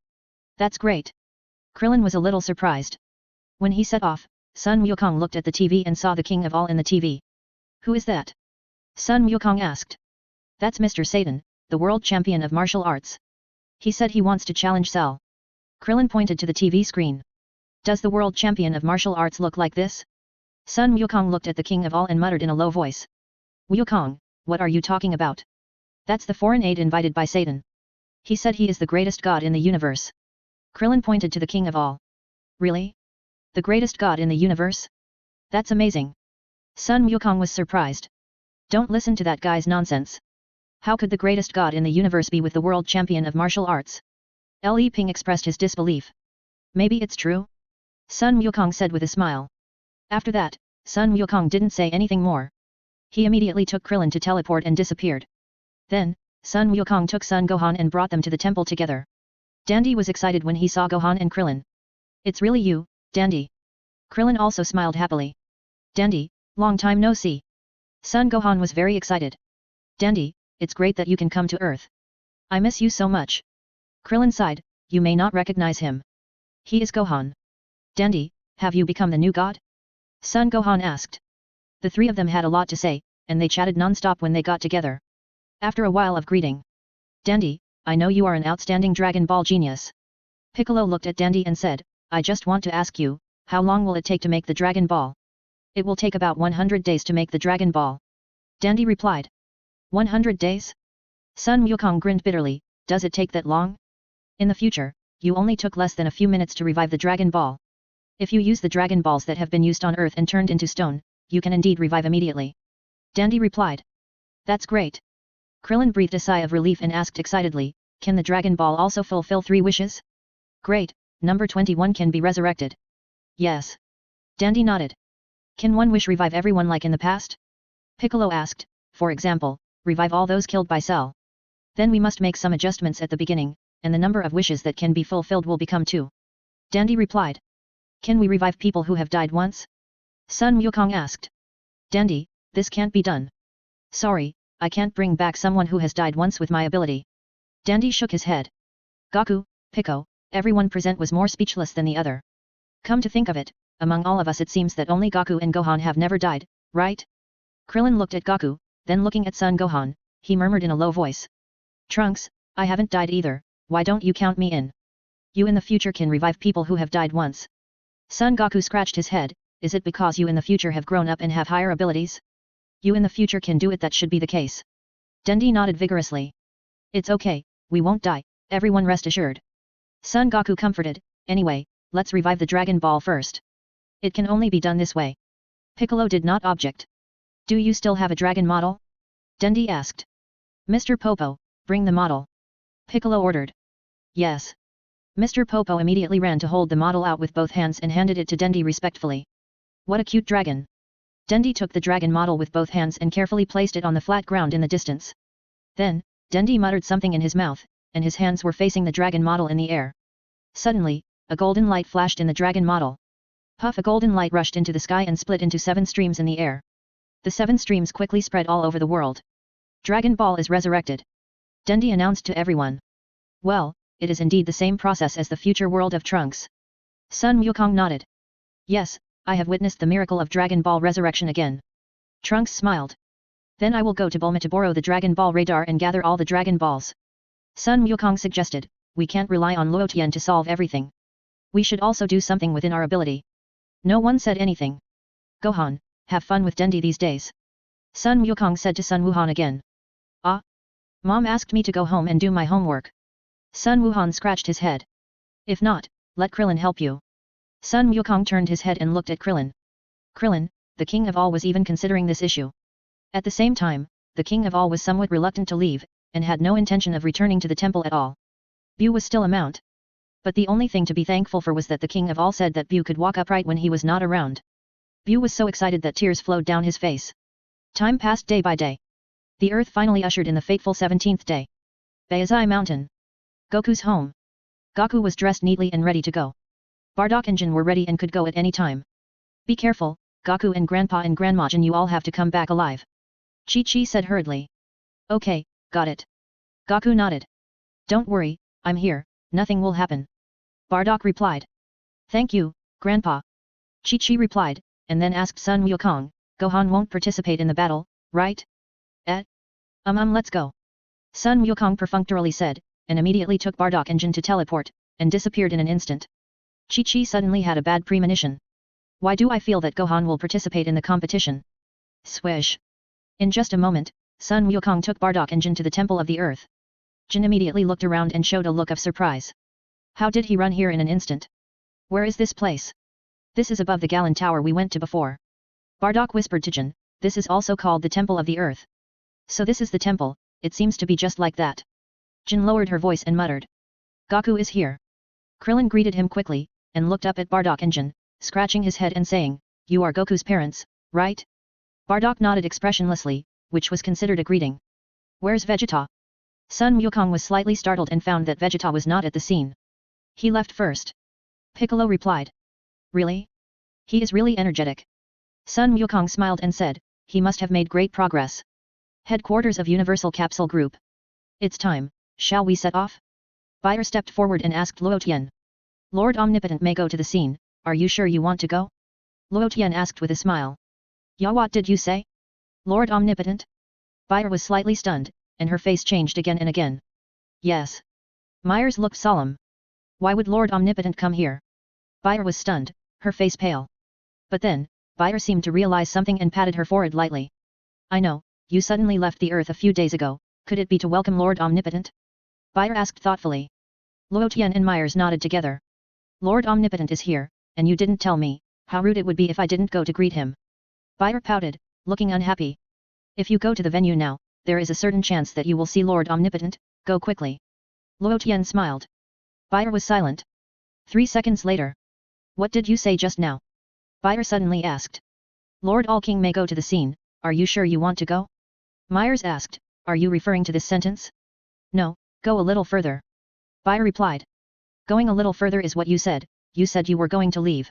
That's great. Krillin was a little surprised. When he set off, Sun Wukong looked at the TV and saw the king of all in the TV. Who is that? Sun Wukong asked. That's Mr. Satan, the world champion of martial arts. He said he wants to challenge Cell. Krillin pointed to the TV screen. Does the world champion of martial arts look like this? Sun Wukong looked at the king of all and muttered in a low voice. Wukong, what are you talking about? That's the foreign aid invited by Satan. He said he is the greatest god in the universe. Krillin pointed to the king of all. Really? The greatest god in the universe? That's amazing. Sun Wukong was surprised. Don't listen to that guy's nonsense. How could the greatest god in the universe be with the world champion of martial arts? Li Ping expressed his disbelief. Maybe it's true? Sun Wukong said with a smile. After that, Sun Wukong didn't say anything more. He immediately took Krillin to teleport and disappeared. Then, Sun Wukong took Sun Gohan and brought them to the temple together. Dandy was excited when he saw Gohan and Krillin. It's really you, Dandy. Krillin also smiled happily. Dandy, long time no see. Sun Gohan was very excited. Dandy, it's great that you can come to Earth. I miss you so much. Krillin sighed, you may not recognize him. He is Gohan. Dandy, have you become the new god? Sun Gohan asked. The three of them had a lot to say, and they chatted non-stop when they got together. After a while of greeting. Dandy, I know you are an outstanding Dragon Ball genius. Piccolo looked at Dandy and said, I just want to ask you, how long will it take to make the Dragon Ball? It will take about 100 days to make the Dragon Ball. Dandy replied. 100 days? Sun Wukong grinned bitterly, does it take that long? In the future, you only took less than a few minutes to revive the Dragon Ball. If you use the Dragon Balls that have been used on Earth and turned into stone, you can indeed revive immediately. Dandy replied. That's great. Krillin breathed a sigh of relief and asked excitedly, can the Dragon Ball also fulfill 3 wishes? Great, number 21 can be resurrected. Yes. Dandy nodded. Can one wish revive everyone like in the past? Piccolo asked, for example, revive all those killed by Cell. Then we must make some adjustments at the beginning, and the number of wishes that can be fulfilled will become 2. Dandy replied. Can we revive people who have died once? Sun Wukong asked. Dandy, this can't be done. Sorry, I can't bring back someone who has died once with my ability. Dandy shook his head. Goku, Piccolo, everyone present was more speechless than the other. Come to think of it, among all of us it seems that only Goku and Gohan have never died, right? Krillin looked at Goku, then looking at Son Gohan, he murmured in a low voice. Trunks, I haven't died either, why don't you count me in? You in the future can revive people who have died once. Son Goku scratched his head, is it because you in the future have grown up and have higher abilities? You in the future can do it, that should be the case. Dendi nodded vigorously. It's okay, we won't die, everyone rest assured. Son Goku comforted, anyway, let's revive the Dragon Ball first. It can only be done this way. Piccolo did not object. Do you still have a dragon model? Dendi asked. Mr. Popo, bring the model. Piccolo ordered. Yes. Mr. Popo immediately ran to hold the model out with both hands and handed it to Dendi respectfully. What a cute dragon. Dendi took the dragon model with both hands and carefully placed it on the flat ground in the distance. Then, Dendi muttered something in his mouth, and his hands were facing the dragon model in the air. Suddenly, a golden light flashed in the dragon model. Puff! A golden light rushed into the sky and split into 7 streams in the air. The 7 streams quickly spread all over the world. Dragon Ball is resurrected. Dendi announced to everyone. Well, it is indeed the same process as the future world of Trunks. Sun Wukong nodded. Yes, I have witnessed the miracle of Dragon Ball resurrection again. Trunks smiled. Then I will go to Bulma to borrow the Dragon Ball radar and gather all the Dragon Balls. Sun Wukong suggested, we can't rely on Luo Tian to solve everything. We should also do something within our ability. No one said anything. Gohan, have fun with Dendi these days. Sun Wukong said to Sun Wuhan again. Ah? Mom asked me to go home and do my homework. Sun Wuhan scratched his head. If not, let Krillin help you. Sun Wukong turned his head and looked at Krillin. Krillin, the king of all, was even considering this issue. At the same time, the king of all was somewhat reluctant to leave, and had no intention of returning to the temple at all. Bu was still a mount. But the only thing to be thankful for was that the king of all said that Bu could walk upright when he was not around. Bu was so excited that tears flowed down his face. Time passed day by day. The earth finally ushered in the fateful 17th day. Bayazai Mountain. Goku's home. Goku was dressed neatly and ready to go. Bardock and Jin were ready and could go at any time. Be careful, Goku and Grandpa and Grandma Jin, you all have to come back alive. Chi-Chi said hurriedly. Okay, got it. Goku nodded. Don't worry, I'm here, nothing will happen. Bardock replied. Thank you, Grandpa. Chi-Chi replied, and then asked Sun Wukong, Gohan won't participate in the battle, right? Let's go. Sun Wukong perfunctorily said, and immediately took Bardock and Jin to teleport, and disappeared in an instant. Chi-Chi suddenly had a bad premonition. Why do I feel that Gohan will participate in the competition? Swish. In just a moment, Sun Wukong took Bardock and Jin to the Temple of the Earth. Jin immediately looked around and showed a look of surprise. How did he run here in an instant? Where is this place? This is above the Gallon Tower we went to before. Bardock whispered to Jin, this is also called the Temple of the Earth. So this is the temple, it seems to be just like that. Jin lowered her voice and muttered. Goku is here. Krillin greeted him quickly, and looked up at Bardock Injun, scratching his head and saying, "You are Goku's parents, right?" Bardock nodded expressionlessly, which was considered a greeting. "Where's Vegeta?" Sun Wukong was slightly startled and found that Vegeta was not at the scene. "He left first." Piccolo replied. "Really? He is really energetic." Sun Wukong smiled and said, "He must have made great progress." Headquarters of Universal Capsule Group. "It's time, shall we set off?" Bayer stepped forward and asked Luo Tian. "Lord Omnipotent may go to the scene, are you sure you want to go?" Luo Tian asked with a smile. "Ya, what did you say? Lord Omnipotent?" Bayer was slightly stunned, and her face changed again and again. "Yes." Myers looked solemn. "Why would Lord Omnipotent come here?" Bayer was stunned, her face pale. But then, Bayer seemed to realize something and patted her forehead lightly. "I know, you suddenly left the Earth a few days ago, could it be to welcome Lord Omnipotent?" Bayer asked thoughtfully. Luo Tian and Myers nodded together. "Lord Omnipotent is here, and you didn't tell me, how rude it would be if I didn't go to greet him." Bayer pouted, looking unhappy. "If you go to the venue now, there is a certain chance that you will see Lord Omnipotent, go quickly." Luo Tian smiled. Bayer was silent. 3 seconds later. "What did you say just now?" Bayer suddenly asked. "Lord All-King may go to the scene, are you sure you want to go?" Myers asked, "Are you referring to this sentence?" "No, go a little further." Bayer replied. "Going a little further is what you said you were going to leave."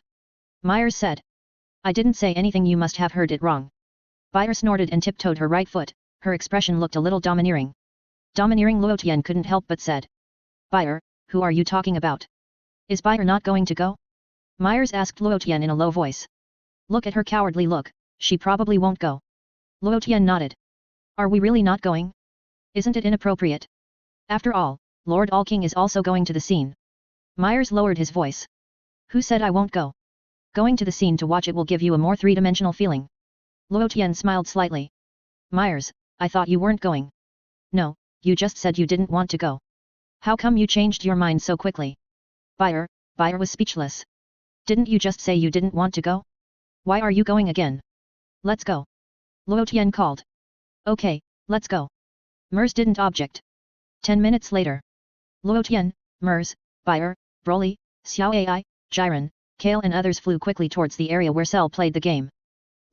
Myers said. "I didn't say anything, you must have heard it wrong." Bayer snorted and tiptoed her right foot, her expression looked a little domineering. Domineering Luo Tian couldn't help but said. "Bayer, who are you talking about? Is Bayer not going to go?" Myers asked Luo Tian in a low voice. "Look at her cowardly look, she probably won't go." Luo Tian nodded. "Are we really not going? Isn't it inappropriate? After all, Lord All-King is also going to the scene." Myers lowered his voice. "Who said I won't go? Going to the scene to watch it will give you a more three-dimensional feeling." Luo Tian smiled slightly. "Myers, I thought you weren't going." "No, you just said you didn't want to go. How come you changed your mind so quickly?" Bayer was speechless. "Didn't you just say you didn't want to go? Why are you going again? Let's go." Luo Tian called. "Okay, let's go." Mers didn't object. 10 minutes later. Luo Tian, Mers, Bayer, Broly, Xiao Ai, Jiren, Kale and others flew quickly towards the area where Cell played the game.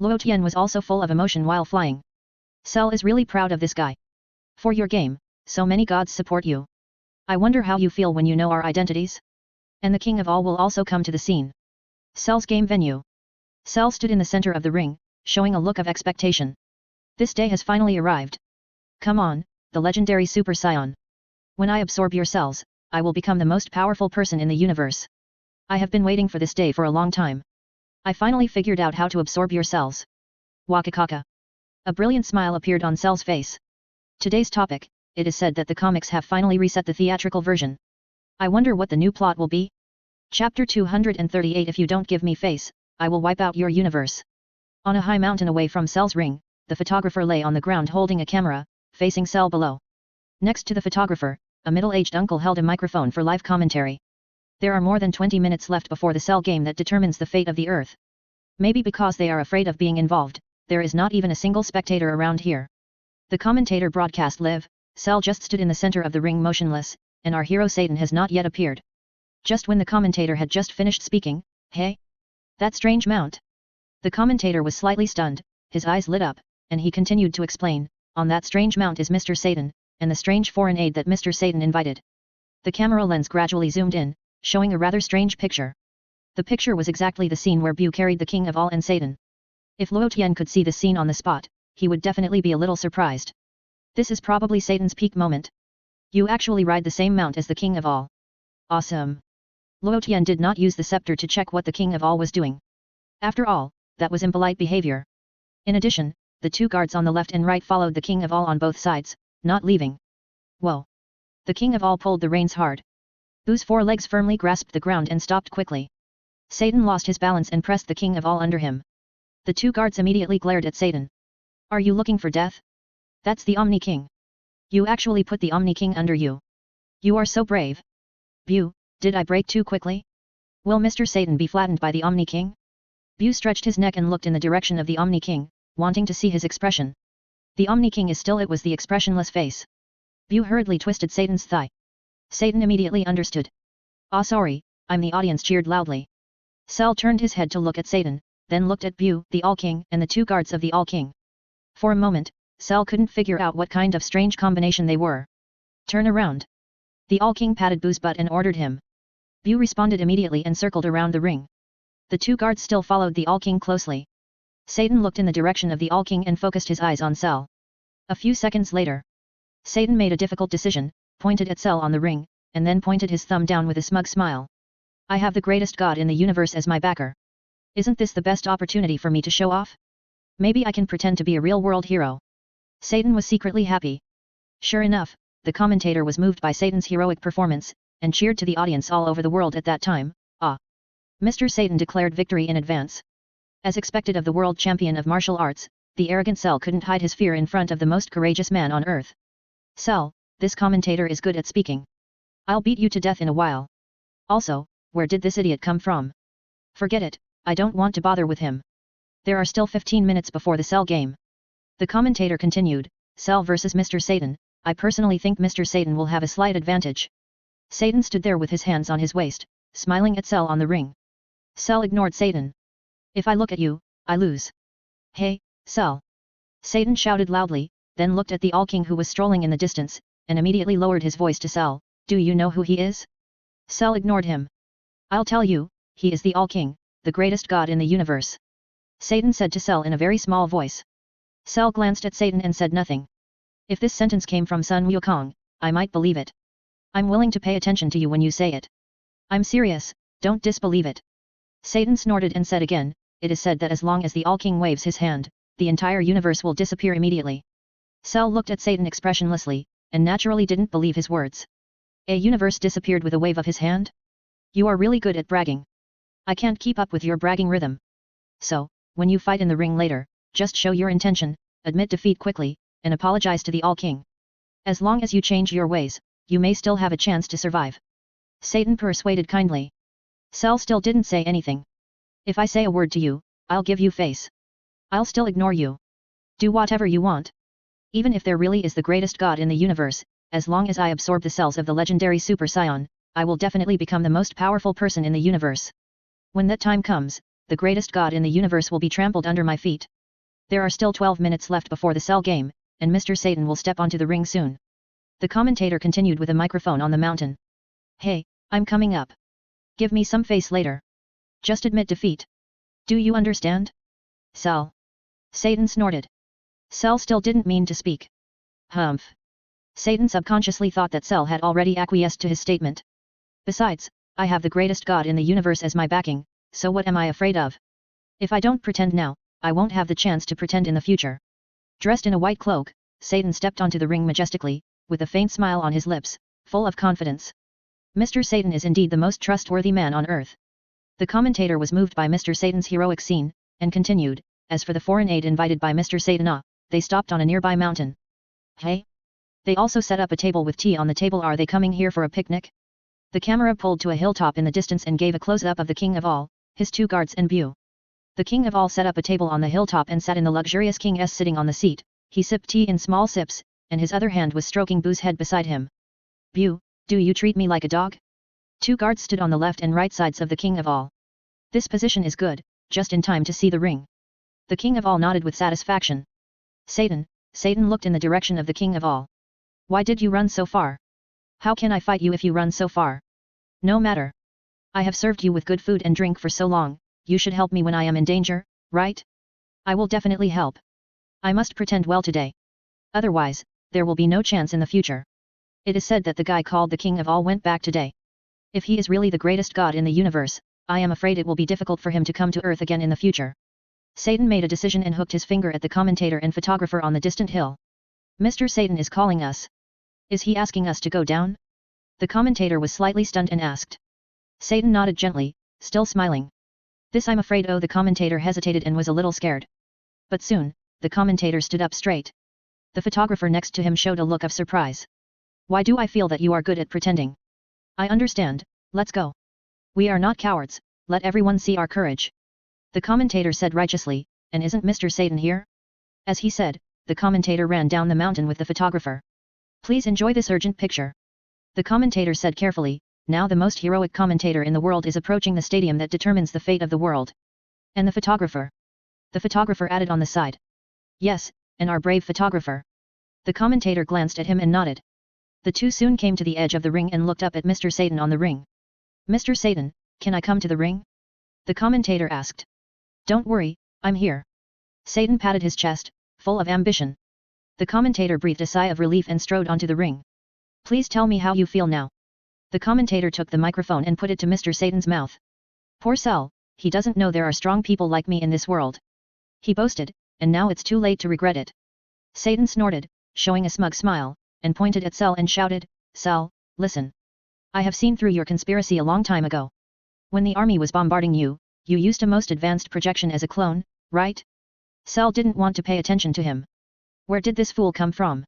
Luo Tian was also full of emotion while flying. Cell is really proud of this guy. "For your game, so many gods support you. I wonder how you feel when you know our identities? And the king of all will also come to the scene." Cell's game venue. Cell stood in the center of the ring, showing a look of expectation. This day has finally arrived. "Come on, the legendary Super Saiyan. When I absorb your cells, I will become the most powerful person in the universe. I have been waiting for this day for a long time. I finally figured out how to absorb your cells." Wakakaka. A brilliant smile appeared on Cell's face. Today's topic, it is said that the comics have finally reset the theatrical version. I wonder what the new plot will be? Chapter 238 If you don't give me face, I will wipe out your universe. On a high mountain away from Cell's ring, the photographer lay on the ground holding a camera, facing Cell below. Next to the photographer, a middle-aged uncle held a microphone for live commentary. There are more than 20 minutes left before the Cell game that determines the fate of the Earth. Maybe because they are afraid of being involved, there is not even a single spectator around here. The commentator broadcast live, Cell just stood in the center of the ring motionless, and our hero Satan has not yet appeared. Just when the commentator had just finished speaking, "Hey? That strange mount?" The commentator was slightly stunned, his eyes lit up, and he continued to explain, "On that strange mount is Mr. Satan, and the strange foreign aid that Mr. Satan invited." The camera lens gradually zoomed in, showing a rather strange picture. The picture was exactly the scene where Bu carried the King of All and Satan. If Luo Tian could see the scene on the spot, he would definitely be a little surprised. This is probably Satan's peak moment. "You actually ride the same mount as the King of All. Awesome." Luo Tian did not use the scepter to check what the King of All was doing. After all, that was impolite behavior. In addition, the two guards on the left and right followed the King of All on both sides, not leaving. Whoa! The King of All pulled the reins hard. Bu's 4 legs firmly grasped the ground and stopped quickly. Satan lost his balance and pressed the King of All under him. The two guards immediately glared at Satan. "Are you looking for death? That's the Omni King. You actually put the Omni King under you. You are so brave." "Bu, did I break too quickly? Will Mr. Satan be flattened by the Omni King?" Bu stretched his neck and looked in the direction of the Omni King, wanting to see his expression. The Omni King is still it was the expressionless face. Bu hurriedly twisted Satan's thigh. Satan immediately understood. "Ah, sorry, I'm the audience, cheered loudly. Cell turned his head to look at Satan, then looked at Bu, the All-King, and the two guards of the All-King. For a moment, Cell couldn't figure out what kind of strange combination they were. Turn around. The All-King patted Bu's butt and ordered him. Bu responded immediately and circled around the ring. The two guards still followed the All-King closely. Satan looked in the direction of the All-King and focused his eyes on Cell. A few seconds later, Satan made a difficult decision, pointed at Cell on the ring, and then pointed his thumb down with a smug smile. I have the greatest god in the universe as my backer. Isn't this the best opportunity for me to show off? Maybe I can pretend to be a real-world hero. Satan was secretly happy. Sure enough, the commentator was moved by Satan's heroic performance, and cheered to the audience all over the world at that time. Ah! Mr. Satan declared victory in advance. As expected of the world champion of martial arts, the arrogant Cell couldn't hide his fear in front of the most courageous man on earth. Cell, this commentator is good at speaking. I'll beat you to death in a while. Also, where did this idiot come from? Forget it, I don't want to bother with him. There are still 15 minutes before the Cell game. The commentator continued, Cell versus Mr. Satan, I personally think Mr. Satan will have a slight advantage. Satan stood there with his hands on his waist, smiling at Cell on the ring. Cell ignored Satan. If I look at you, I lose. Hey, Cell! Satan shouted loudly, then looked at the All-King who was strolling in the distance, and immediately lowered his voice to Cell, do you know who he is? Cell ignored him. I'll tell you, he is the All-King, the greatest god in the universe. Satan said to Cell in a very small voice. Cell glanced at Satan and said nothing. If this sentence came from Sun Wukong, I might believe it. I'm willing to pay attention to you when you say it. I'm serious, don't disbelieve it. Satan snorted and said again, it is said that as long as the All-King waves his hand, the entire universe will disappear immediately. Cell looked at Satan expressionlessly, and naturally didn't believe his words. A universe disappeared with a wave of his hand? You are really good at bragging. I can't keep up with your bragging rhythm. So, when you fight in the ring later, just show your intention, admit defeat quickly, and apologize to the All-King. As long as you change your ways, you may still have a chance to survive. Satan persuaded kindly. Cell still didn't say anything. If I say a word to you, I'll give you face. I'll still ignore you. Do whatever you want. Even if there really is the greatest god in the universe, as long as I absorb the cells of the legendary Super Saiyan, I will definitely become the most powerful person in the universe. When that time comes, the greatest god in the universe will be trampled under my feet. There are still 12 minutes left before the Cell game, and Mr. Satan will step onto the ring soon. The commentator continued with a microphone on the mountain. Hey, I'm coming up. Give me some face later. Just admit defeat. Do you understand? Cell. Satan snorted. Cell still didn't mean to speak. Humph. Satan subconsciously thought that Cell had already acquiesced to his statement. Besides, I have the greatest god in the universe as my backing, so what am I afraid of? If I don't pretend now, I won't have the chance to pretend in the future. Dressed in a white cloak, Satan stepped onto the ring majestically, with a faint smile on his lips, full of confidence. Mr. Satan is indeed the most trustworthy man on earth. The commentator was moved by Mr. Satan's heroic scene, and continued, as for the foreign aid invited by Mr. Satan, they stopped on a nearby mountain. Hey? They also set up a table with tea on the table. Are they coming here for a picnic? The camera pulled to a hilltop in the distance and gave a close-up of the King of All, his two guards and Bu. The King of All set up a table on the hilltop and sat in the luxurious King's sitting on the seat. He sipped tea in small sips, and his other hand was stroking Bu's head beside him. Bu, do you treat me like a dog? Two guards stood on the left and right sides of the King of All. This position is good, just in time to see the ring. The King of All nodded with satisfaction. Satan looked in the direction of the King of All. Why did you run so far? How can I fight you if you run so far? No matter. I have served you with good food and drink for so long, you should help me when I am in danger, right? I will definitely help. I must pretend well today. Otherwise, there will be no chance in the future. It is said that the guy called the King of All went back today. If he is really the greatest god in the universe, I am afraid it will be difficult for him to come to Earth again in the future. Satan made a decision and hooked his finger at the commentator and photographer on the distant hill. Mr. Satan is calling us. Is he asking us to go down? The commentator was slightly stunned and asked. Satan nodded gently, still smiling. This I'm afraid. Oh, the commentator hesitated and was a little scared. But soon, the commentator stood up straight. The photographer next to him showed a look of surprise. Why do I feel that you are good at pretending? I understand, let's go. We are not cowards, let everyone see our courage. The commentator said righteously, and isn't Mr. Satan here? As he said, the commentator ran down the mountain with the photographer. Please enjoy this urgent picture. The commentator said carefully, now the most heroic commentator in the world is approaching the stadium that determines the fate of the world. And the photographer. The photographer added on the side. Yes, and our brave photographer. The commentator glanced at him and nodded. The two soon came to the edge of the ring and looked up at Mr. Satan on the ring. Mr. Satan, can I come to the ring? The commentator asked. Don't worry, I'm here. Satan patted his chest, full of ambition. The commentator breathed a sigh of relief and strode onto the ring. Please tell me how you feel now. The commentator took the microphone and put it to Mr. Satan's mouth. Poor Cell, he doesn't know there are strong people like me in this world. He boasted, and now it's too late to regret it. Satan snorted, showing a smug smile, and pointed at Cell and shouted, Cell, listen. I have seen through your conspiracy a long time ago. When the army was bombarding you, you used a most advanced projection as a clone, right? Cell didn't want to pay attention to him. Where did this fool come from?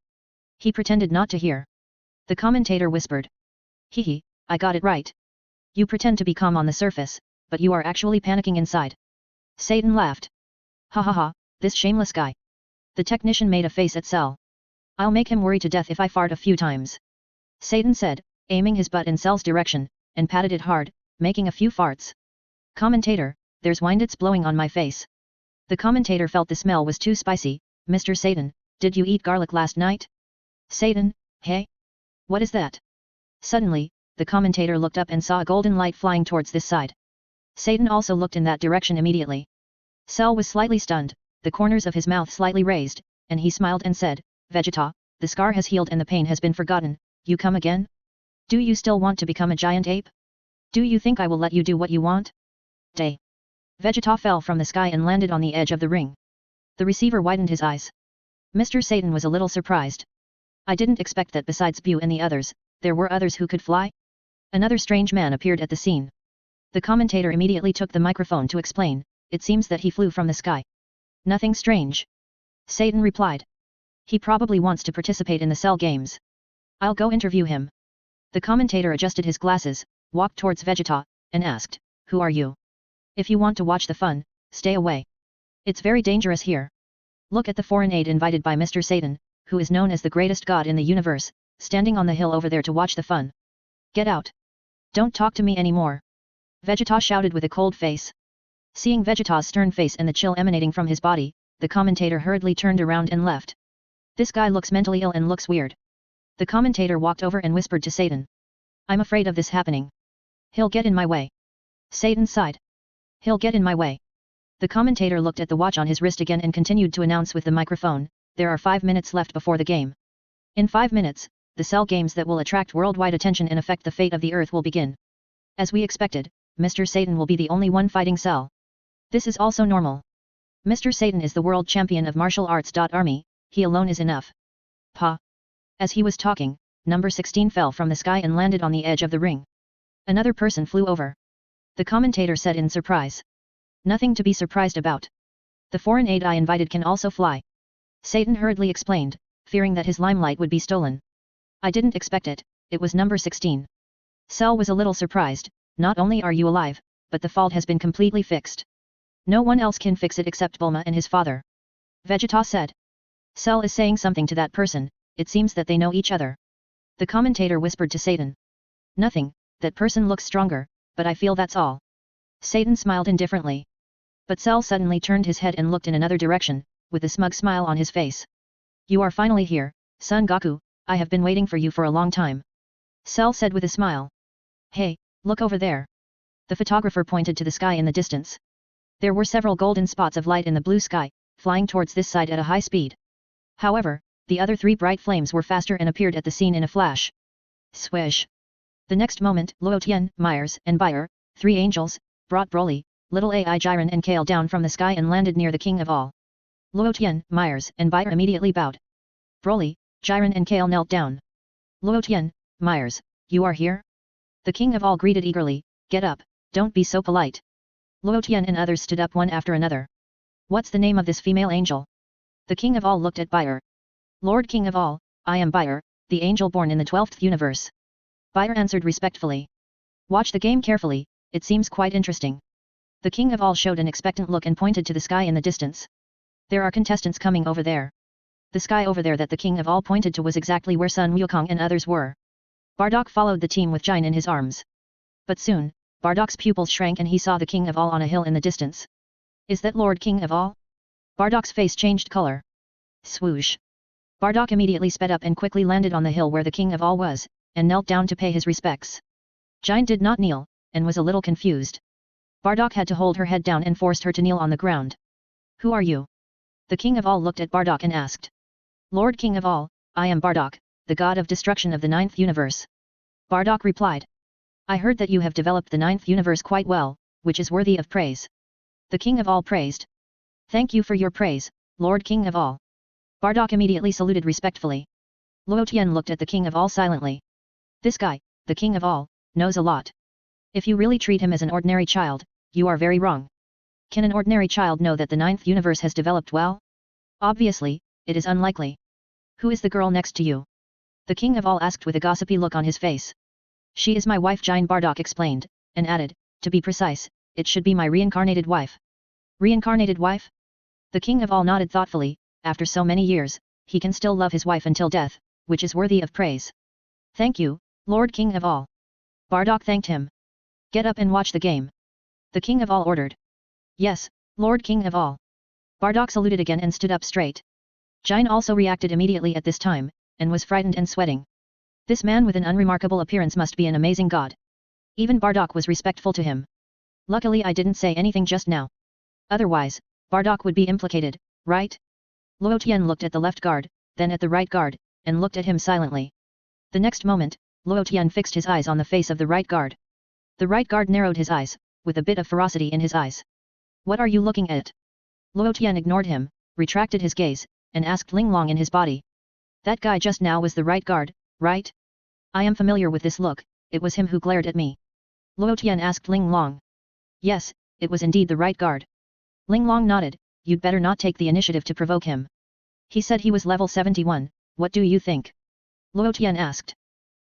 He pretended not to hear. The commentator whispered. Hehe, I got it right. You pretend to be calm on the surface, but you are actually panicking inside. Satan laughed. Ha ha ha, this shameless guy. The technician made a face at Cell. I'll make him worry to death if I fart a few times. Satan said, aiming his butt in Cell's direction, and patted it hard, making a few farts. Commentator, there's wine that's blowing on my face. The commentator felt the smell was too spicy. Mr. Satan, did you eat garlic last night? Satan, hey? What is that? Suddenly, the commentator looked up and saw a golden light flying towards this side. Satan also looked in that direction immediately. Cell was slightly stunned, the corners of his mouth slightly raised, and he smiled and said, Vegeta, the scar has healed and the pain has been forgotten, you come again? Do you still want to become a giant ape? Do you think I will let you do what you want? Day. Vegeta fell from the sky and landed on the edge of the ring. The receiver widened his eyes. Mr. Satan was a little surprised. I didn't expect that besides Bew and the others, there were others who could fly? Another strange man appeared at the scene. The commentator immediately took the microphone to explain, it seems that he flew from the sky. Nothing strange. Satan replied. He probably wants to participate in the Cell games. I'll go interview him. The commentator adjusted his glasses, walked towards Vegeta, and asked, who are you? If you want to watch the fun, stay away. It's very dangerous here. Look at the foreign aide invited by Mr. Satan, who is known as the greatest god in the universe, standing on the hill over there to watch the fun. Get out. Don't talk to me anymore. Vegeta shouted with a cold face. Seeing Vegeta's stern face and the chill emanating from his body, the commentator hurriedly turned around and left. This guy looks mentally ill and looks weird. The commentator walked over and whispered to Satan. I'm afraid of this happening. He'll get in my way. Satan sighed. He'll get in my way. The commentator looked at the watch on his wrist again and continued to announce with the microphone, there are 5 minutes left before the game. In 5 minutes, the Cell games that will attract worldwide attention and affect the fate of the Earth will begin. As we expected, Mr. Satan will be the only one fighting Cell. This is also normal. Mr. Satan is the world champion of martial arts. Army, he alone is enough. Pa. As he was talking, number 16 fell from the sky and landed on the edge of the ring. Another person flew over. The commentator said in surprise. Nothing to be surprised about. The foreign aide I invited can also fly. Satan hurriedly explained, fearing that his limelight would be stolen. I didn't expect it, it was number 16. Cell was a little surprised, not only are you alive, but the fault has been completely fixed. No one else can fix it except Bulma and his father. Vegeta said. Cell is saying something to that person, it seems that they know each other. The commentator whispered to Satan. Nothing, that person looks stronger, but I feel that's all. Satan smiled indifferently. But Cell suddenly turned his head and looked in another direction, with a smug smile on his face. You are finally here, Son Goku, I have been waiting for you for a long time. Cell said with a smile. Hey, look over there. The photographer pointed to the sky in the distance. There were several golden spots of light in the blue sky, flying towards this side at a high speed. However, the other 3 bright flames were faster and appeared at the scene in a flash. Swish. The next moment, Luo Tian, Myers, and Bayer, 3 angels, brought Broly, Little Ai Jiren and Kale down from the sky and landed near the king of all. Luo Tian, Myers, and Bayer immediately bowed. Broly, Jiren and Kale knelt down. Luo Tian, Myers, you are here? The king of all greeted eagerly, get up, don't be so polite. Luo Tian and others stood up one after another. What's the name of this female angel? The king of all looked at Bayer. Lord King of all, I am Bayer, the angel born in the 12th universe. Bayer answered respectfully. Watch the game carefully, it seems quite interesting. The king of all showed an expectant look and pointed to the sky in the distance. There are contestants coming over there. The sky over there that the king of all pointed to was exactly where Sun Wukong and others were. Bardock followed the team with Jine in his arms. But soon, Bardock's pupils shrank and he saw the King of All on a hill in the distance. Is that Lord King of All? Bardock's face changed color. Swoosh. Bardock immediately sped up and quickly landed on the hill where the King of All was, and knelt down to pay his respects. Jine did not kneel, and was a little confused. Bardock had to hold her head down and forced her to kneel on the ground. Who are you? The King of All looked at Bardock and asked. Lord King of All, I am Bardock, the god of destruction of the 9th universe. Bardock replied. I heard that you have developed the 9th universe quite well, which is worthy of praise. The King of All praised. Thank you for your praise, Lord King of All. Bardock immediately saluted respectfully. Luo Tian looked at the King of All silently. This guy, the King of All, knows a lot. If you really treat him as an ordinary child, you are very wrong. Can an ordinary child know that the 9th universe has developed well? Obviously, it is unlikely. Who is the girl next to you? The King of All asked with a gossipy look on his face. She is my wife, Jine. Bardock explained, and added, to be precise, it should be my reincarnated wife. Reincarnated wife? The King of All nodded thoughtfully. After so many years, he can still love his wife until death, which is worthy of praise. Thank you, Lord King of All. Bardock thanked him. Get up and watch the game. The King of All ordered. Yes, Lord King of All. Bardock saluted again and stood up straight. Jine also reacted immediately at this time, and was frightened and sweating. This man with an unremarkable appearance must be an amazing god. Even Bardock was respectful to him. Luckily I didn't say anything just now. Otherwise, Bardock would be implicated, right? Luo Tian looked at the left guard, then at the right guard, and looked at him silently. The next moment, Luo Tian fixed his eyes on the face of the right guard. The right guard narrowed his eyes, with a bit of ferocity in his eyes. What are you looking at? Luo Tian ignored him, retracted his gaze, and asked Ling Long in his body. That guy just now was the right guard, right? I am familiar with this look, it was him who glared at me. Luo Tian asked Ling Long. Yes, it was indeed the right guard. Ling Long nodded. You'd better not take the initiative to provoke him. He said he was level 71, what do you think? Luo Tian asked.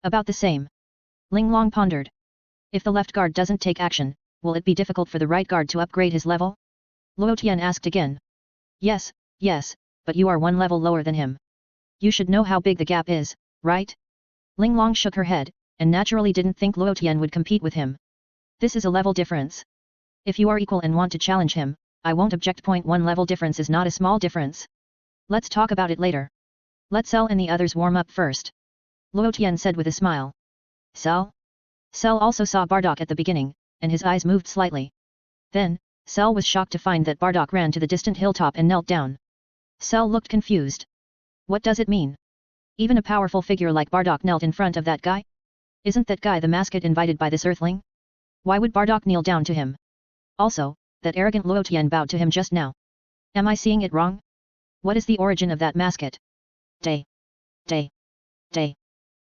About the same. Ling Long pondered. If the left guard doesn't take action, will it be difficult for the right guard to upgrade his level? Luo Tian asked again. Yes, but you are one level lower than him. You should know how big the gap is, right? Ling Long shook her head, and naturally didn't think Luo Tian would compete with him. This is a level difference. If you are equal and want to challenge him, I won't object. 1 level difference is not a small difference. Let's talk about it later. Let Cell and the others warm up first. Luo Tian said with a smile. Cell? Cell also saw Bardock at the beginning, and his eyes moved slightly. Then, Cell was shocked to find that Bardock ran to the distant hilltop and knelt down. Cell looked confused. What does it mean? Even a powerful figure like Bardock knelt in front of that guy? Isn't that guy the mascot invited by this earthling? Why would Bardock kneel down to him? Also, that arrogant Luo Tian bowed to him just now. Am I seeing it wrong? What is the origin of that mascot? Day.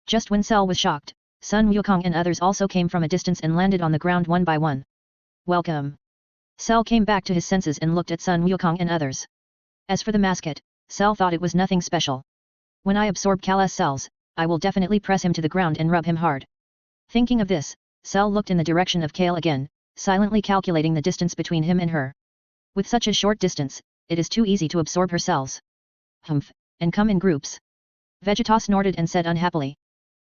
Just when Cell was shocked, Sun Wukong and others also came from a distance and landed on the ground one by one. Welcome. Cell came back to his senses and looked at Sun Wukong and others. As for the mascot, Cell thought it was nothing special. When I absorb Kala's cells, I will definitely press him to the ground and rub him hard. Thinking of this, Cell looked in the direction of Kale again, silently calculating the distance between him and her. With such a short distance, it is too easy to absorb her cells. Humph, and come in groups. Vegeta snorted and said unhappily.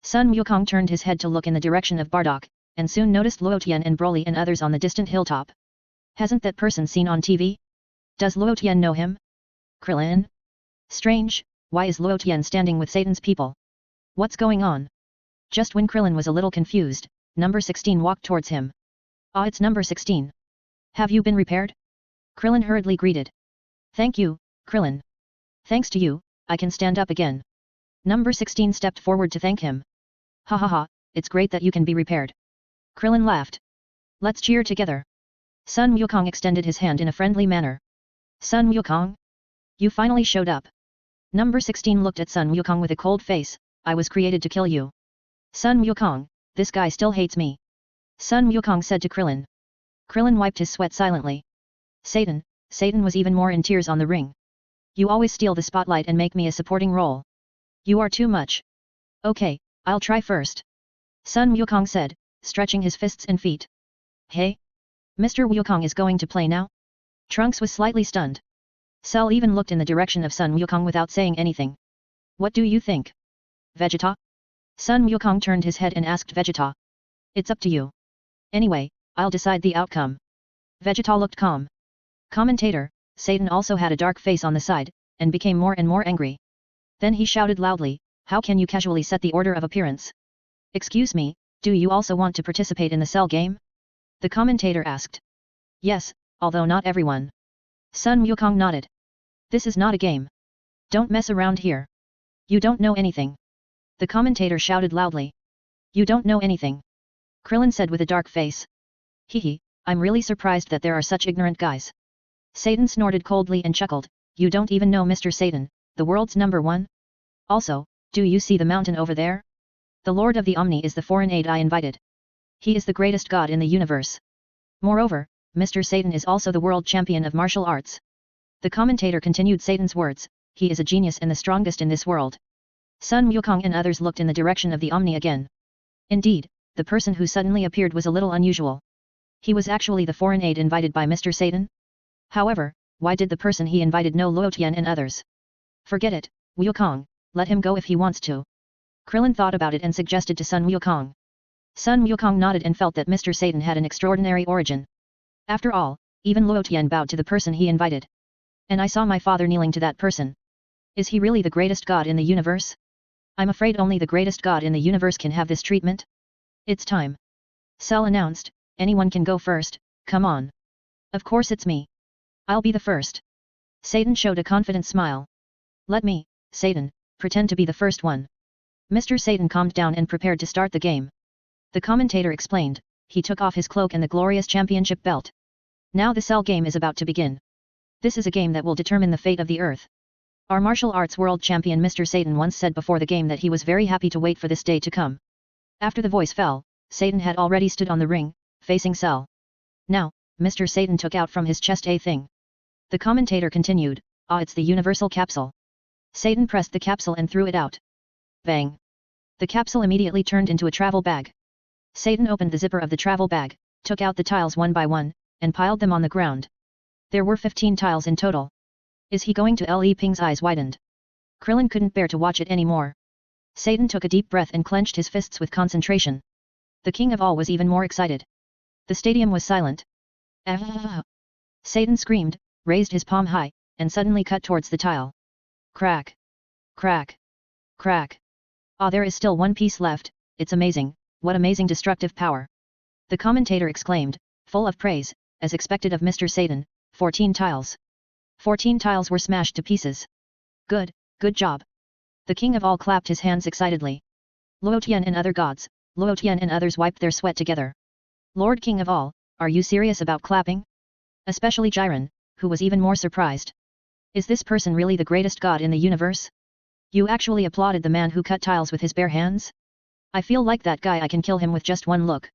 Sun Wukong turned his head to look in the direction of Bardock, and soon noticed Luo Tian and Broly and others on the distant hilltop. Hasn't that person seen on TV? Does Luo Tian know him? Krillin? Strange, why is Luo Tian standing with Satan's people? What's going on? Just when Krillin was a little confused, number 16 walked towards him. Ah, it's number 16. Have you been repaired? Krillin hurriedly greeted. Thank you, Krillin. Thanks to you, I can stand up again. Number 16 stepped forward to thank him. Ha ha ha, it's great that you can be repaired. Krillin laughed. Let's cheer together. Sun Wukong extended his hand in a friendly manner. Sun Wukong? You finally showed up. Number 16 looked at Sun Wukong with a cold face. I was created to kill you. Sun Wukong, this guy still hates me. Sun Wukong said to Krillin. Krillin wiped his sweat silently. Satan was even more in tears on the ring. You always steal the spotlight and make me a supporting role. You are too much. Okay, I'll try first. Sun Wukong said, stretching his fists and feet. Hey? Mr. Wukong is going to play now? Trunks was slightly stunned. Cell even looked in the direction of Sun Wukong without saying anything. What do you think? Vegeta? Sun Wukong turned his head and asked Vegeta. It's up to you. Anyway, I'll decide the outcome. Vegeta looked calm. Commentator, Satan also had a dark face on the side, and became more and more angry. Then he shouted loudly, how can you casually set the order of appearance? Excuse me, do you also want to participate in the Cell game? The commentator asked. Yes, although not everyone. Sun Wukong nodded. This is not a game. Don't mess around here. You don't know anything. The commentator shouted loudly. You don't know anything. Krillin said with a dark face. Hehe, I'm really surprised that there are such ignorant guys. Satan snorted coldly and chuckled, you don't even know Mr. Satan, the world's #1? Also, do you see the mountain over there? The Lord of the Omni is the foreign aide I invited. He is the greatest god in the universe. Moreover, Mr. Satan is also the world champion of martial arts. The commentator continued Satan's words, he is a genius and the strongest in this world. Sun Wukong and others looked in the direction of the Omni again. Indeed, the person who suddenly appeared was a little unusual. He was actually the foreign aide invited by Mr. Satan. However, why did the person he invited know Luo Tian and others? Forget it, Wukong, let him go if he wants to. Krillin thought about it and suggested to Sun Wukong. Sun Wukong nodded and felt that Mr. Satan had an extraordinary origin. After all, even Luo Tian bowed to the person he invited. And I saw my father kneeling to that person. Is he really the greatest god in the universe? I'm afraid only the greatest god in the universe can have this treatment. It's time. Cell announced, anyone can go first, come on. Of course it's me. I'll be the first. Satan showed a confident smile. Let me, Satan, pretend to be the first one. Mr. Satan calmed down and prepared to start the game. The commentator explained, he took off his cloak and the glorious championship belt. Now the Cell game is about to begin. This is a game that will determine the fate of the earth. Our martial arts world champion Mr. Satan once said before the game that he was very happy to wait for this day to come. After the voice fell, Satan had already stood on the ring, facing Cell. Now, Mr. Satan took out from his chest a thing. The commentator continued, it's the universal capsule. Satan pressed the capsule and threw it out. Bang! The capsule immediately turned into a travel bag. Satan opened the zipper of the travel bag, took out the tiles one by one, and piled them on the ground. There were 15 tiles in total. Is he going to Li Ping's eyes widened? Krillin couldn't bear to watch it anymore. Satan took a deep breath and clenched his fists with concentration. The king of all was even more excited. The stadium was silent. Ah! Satan screamed, raised his palm high, and suddenly cut towards the tile. Crack! Crack! Crack! There is still one piece left, it's amazing, what amazing destructive power. The commentator exclaimed, full of praise, as expected of Mr. Satan, 14 tiles. 14 tiles were smashed to pieces. Good job. The king of all clapped his hands excitedly. Luo Tian and other gods, Luo Tian and others wiped their sweat together. Lord King of all, are you serious about clapping? Especially Jiren, who was even more surprised. Is this person really the greatest god in the universe? You actually applauded the man who cut tiles with his bare hands? I feel like that guy I can kill him with just one look.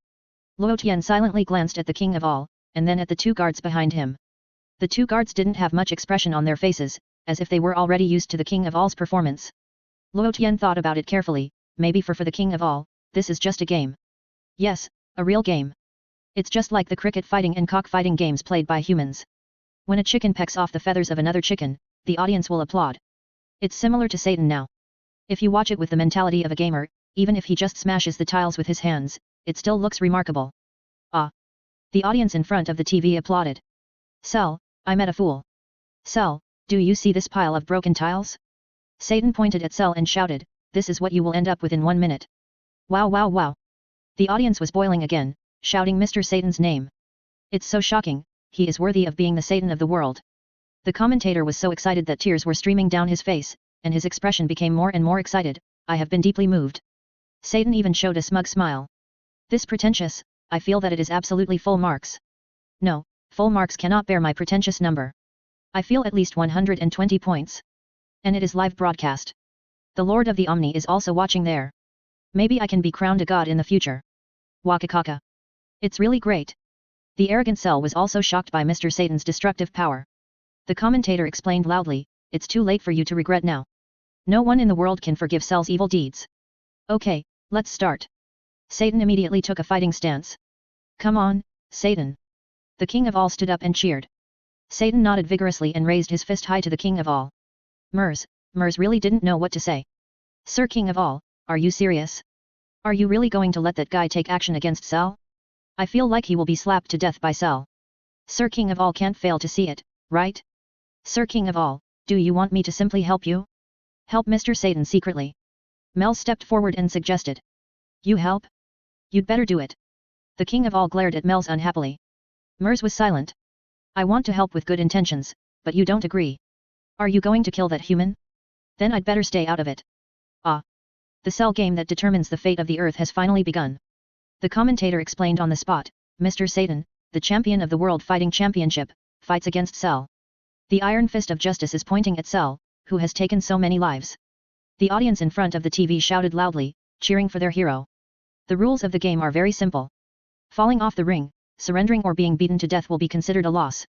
Luo Tian silently glanced at the king of all, and then at the two guards behind him. The two guards didn't have much expression on their faces, as if they were already used to the king of all's performance. Luo Tian thought about it carefully, maybe for the king of all, this is just a game. Yes, a real game. It's just like the cricket fighting and cockfighting games played by humans. When a chicken pecks off the feathers of another chicken, the audience will applaud. It's similar to Satan now. If you watch it with the mentality of a gamer, even if he just smashes the tiles with his hands, it still looks remarkable. The audience in front of the TV applauded. Cell, I met a fool. Cell, do you see this pile of broken tiles? Satan pointed at Cell and shouted, this is what you will end up with in 1 minute. Wow wow wow. The audience was boiling again, shouting Mr. Satan's name. It's so shocking, he is worthy of being the Satan of the world. The commentator was so excited that tears were streaming down his face, and his expression became more and more excited, I have been deeply moved. Satan even showed a smug smile. This pretentious, I feel that it is absolutely full marks. No, full marks cannot bear my pretentious number. I feel at least 120 points. And it is live broadcast. The Lord of the Omni is also watching there. Maybe I can be crowned a god in the future. Wakakaka. It's really great. The arrogant Cell was also shocked by Mr. Satan's destructive power. The commentator explained loudly, it's too late for you to regret now. No one in the world can forgive Cell's evil deeds. Okay, let's start. Satan immediately took a fighting stance. Come on, Satan. The king of all stood up and cheered. Satan nodded vigorously and raised his fist high to the king of all. Mers really didn't know what to say. Sir King of all, are you serious? Are you really going to let that guy take action against Cell? I feel like he will be slapped to death by Cell. Sir King of All can't fail to see it, right? Sir King of All, do you want me to simply help you? Help Mr. Satan secretly. Mel stepped forward and suggested. You help? You'd better do it. The King of All glared at Mel's unhappily. Mers was silent. I want to help with good intentions, but you don't agree. Are you going to kill that human? Then I'd better stay out of it. Ah. The Cell game that determines the fate of the Earth has finally begun. The commentator explained on the spot, Mr. Satan, the champion of the World Fighting Championship, fights against Cell. The Iron Fist of Justice is pointing at Cell, who has taken so many lives. The audience in front of the TV shouted loudly, cheering for their hero. The rules of the game are very simple. Falling off the ring, surrendering or being beaten to death will be considered a loss.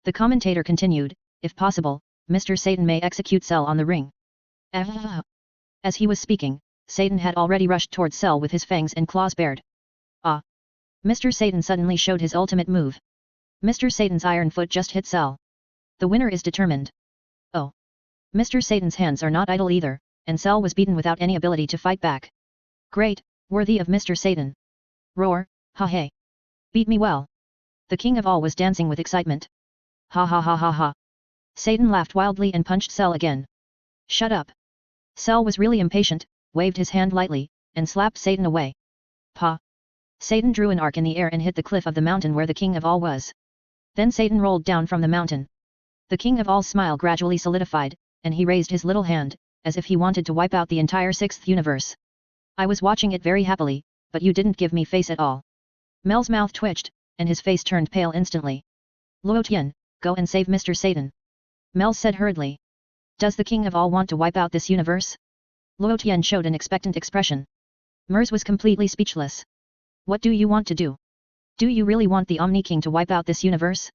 The commentator continued, if possible, Mr. Satan may execute Cell on the ring. As he was speaking, Satan had already rushed towards Cell with his fangs and claws bared. Ah! Mr. Satan suddenly showed his ultimate move. Mr. Satan's iron foot just hit Cell. The winner is determined. Oh! Mr. Satan's hands are not idle either, and Cell was beaten without any ability to fight back. Great, worthy of Mr. Satan. Roar, ha hey. Beat me well. The King of All was dancing with excitement. Ha ha ha ha ha. Satan laughed wildly and punched Cell again. Shut up. Cell was really impatient, waved his hand lightly, and slapped Satan away. Pa! Satan drew an arc in the air and hit the cliff of the mountain where the King of All was. Then Satan rolled down from the mountain. The King of All's smile gradually solidified, and he raised his little hand, as if he wanted to wipe out the entire sixth universe. I was watching it very happily, but you didn't give me face at all. Mel's mouth twitched, and his face turned pale instantly. Luo Tian, go and save Mr. Satan. Mel said hurriedly. Does the King of All want to wipe out this universe? Luo Tian showed an expectant expression. Mers was completely speechless. What do you want to do? Do you really want the Omni King to wipe out this universe?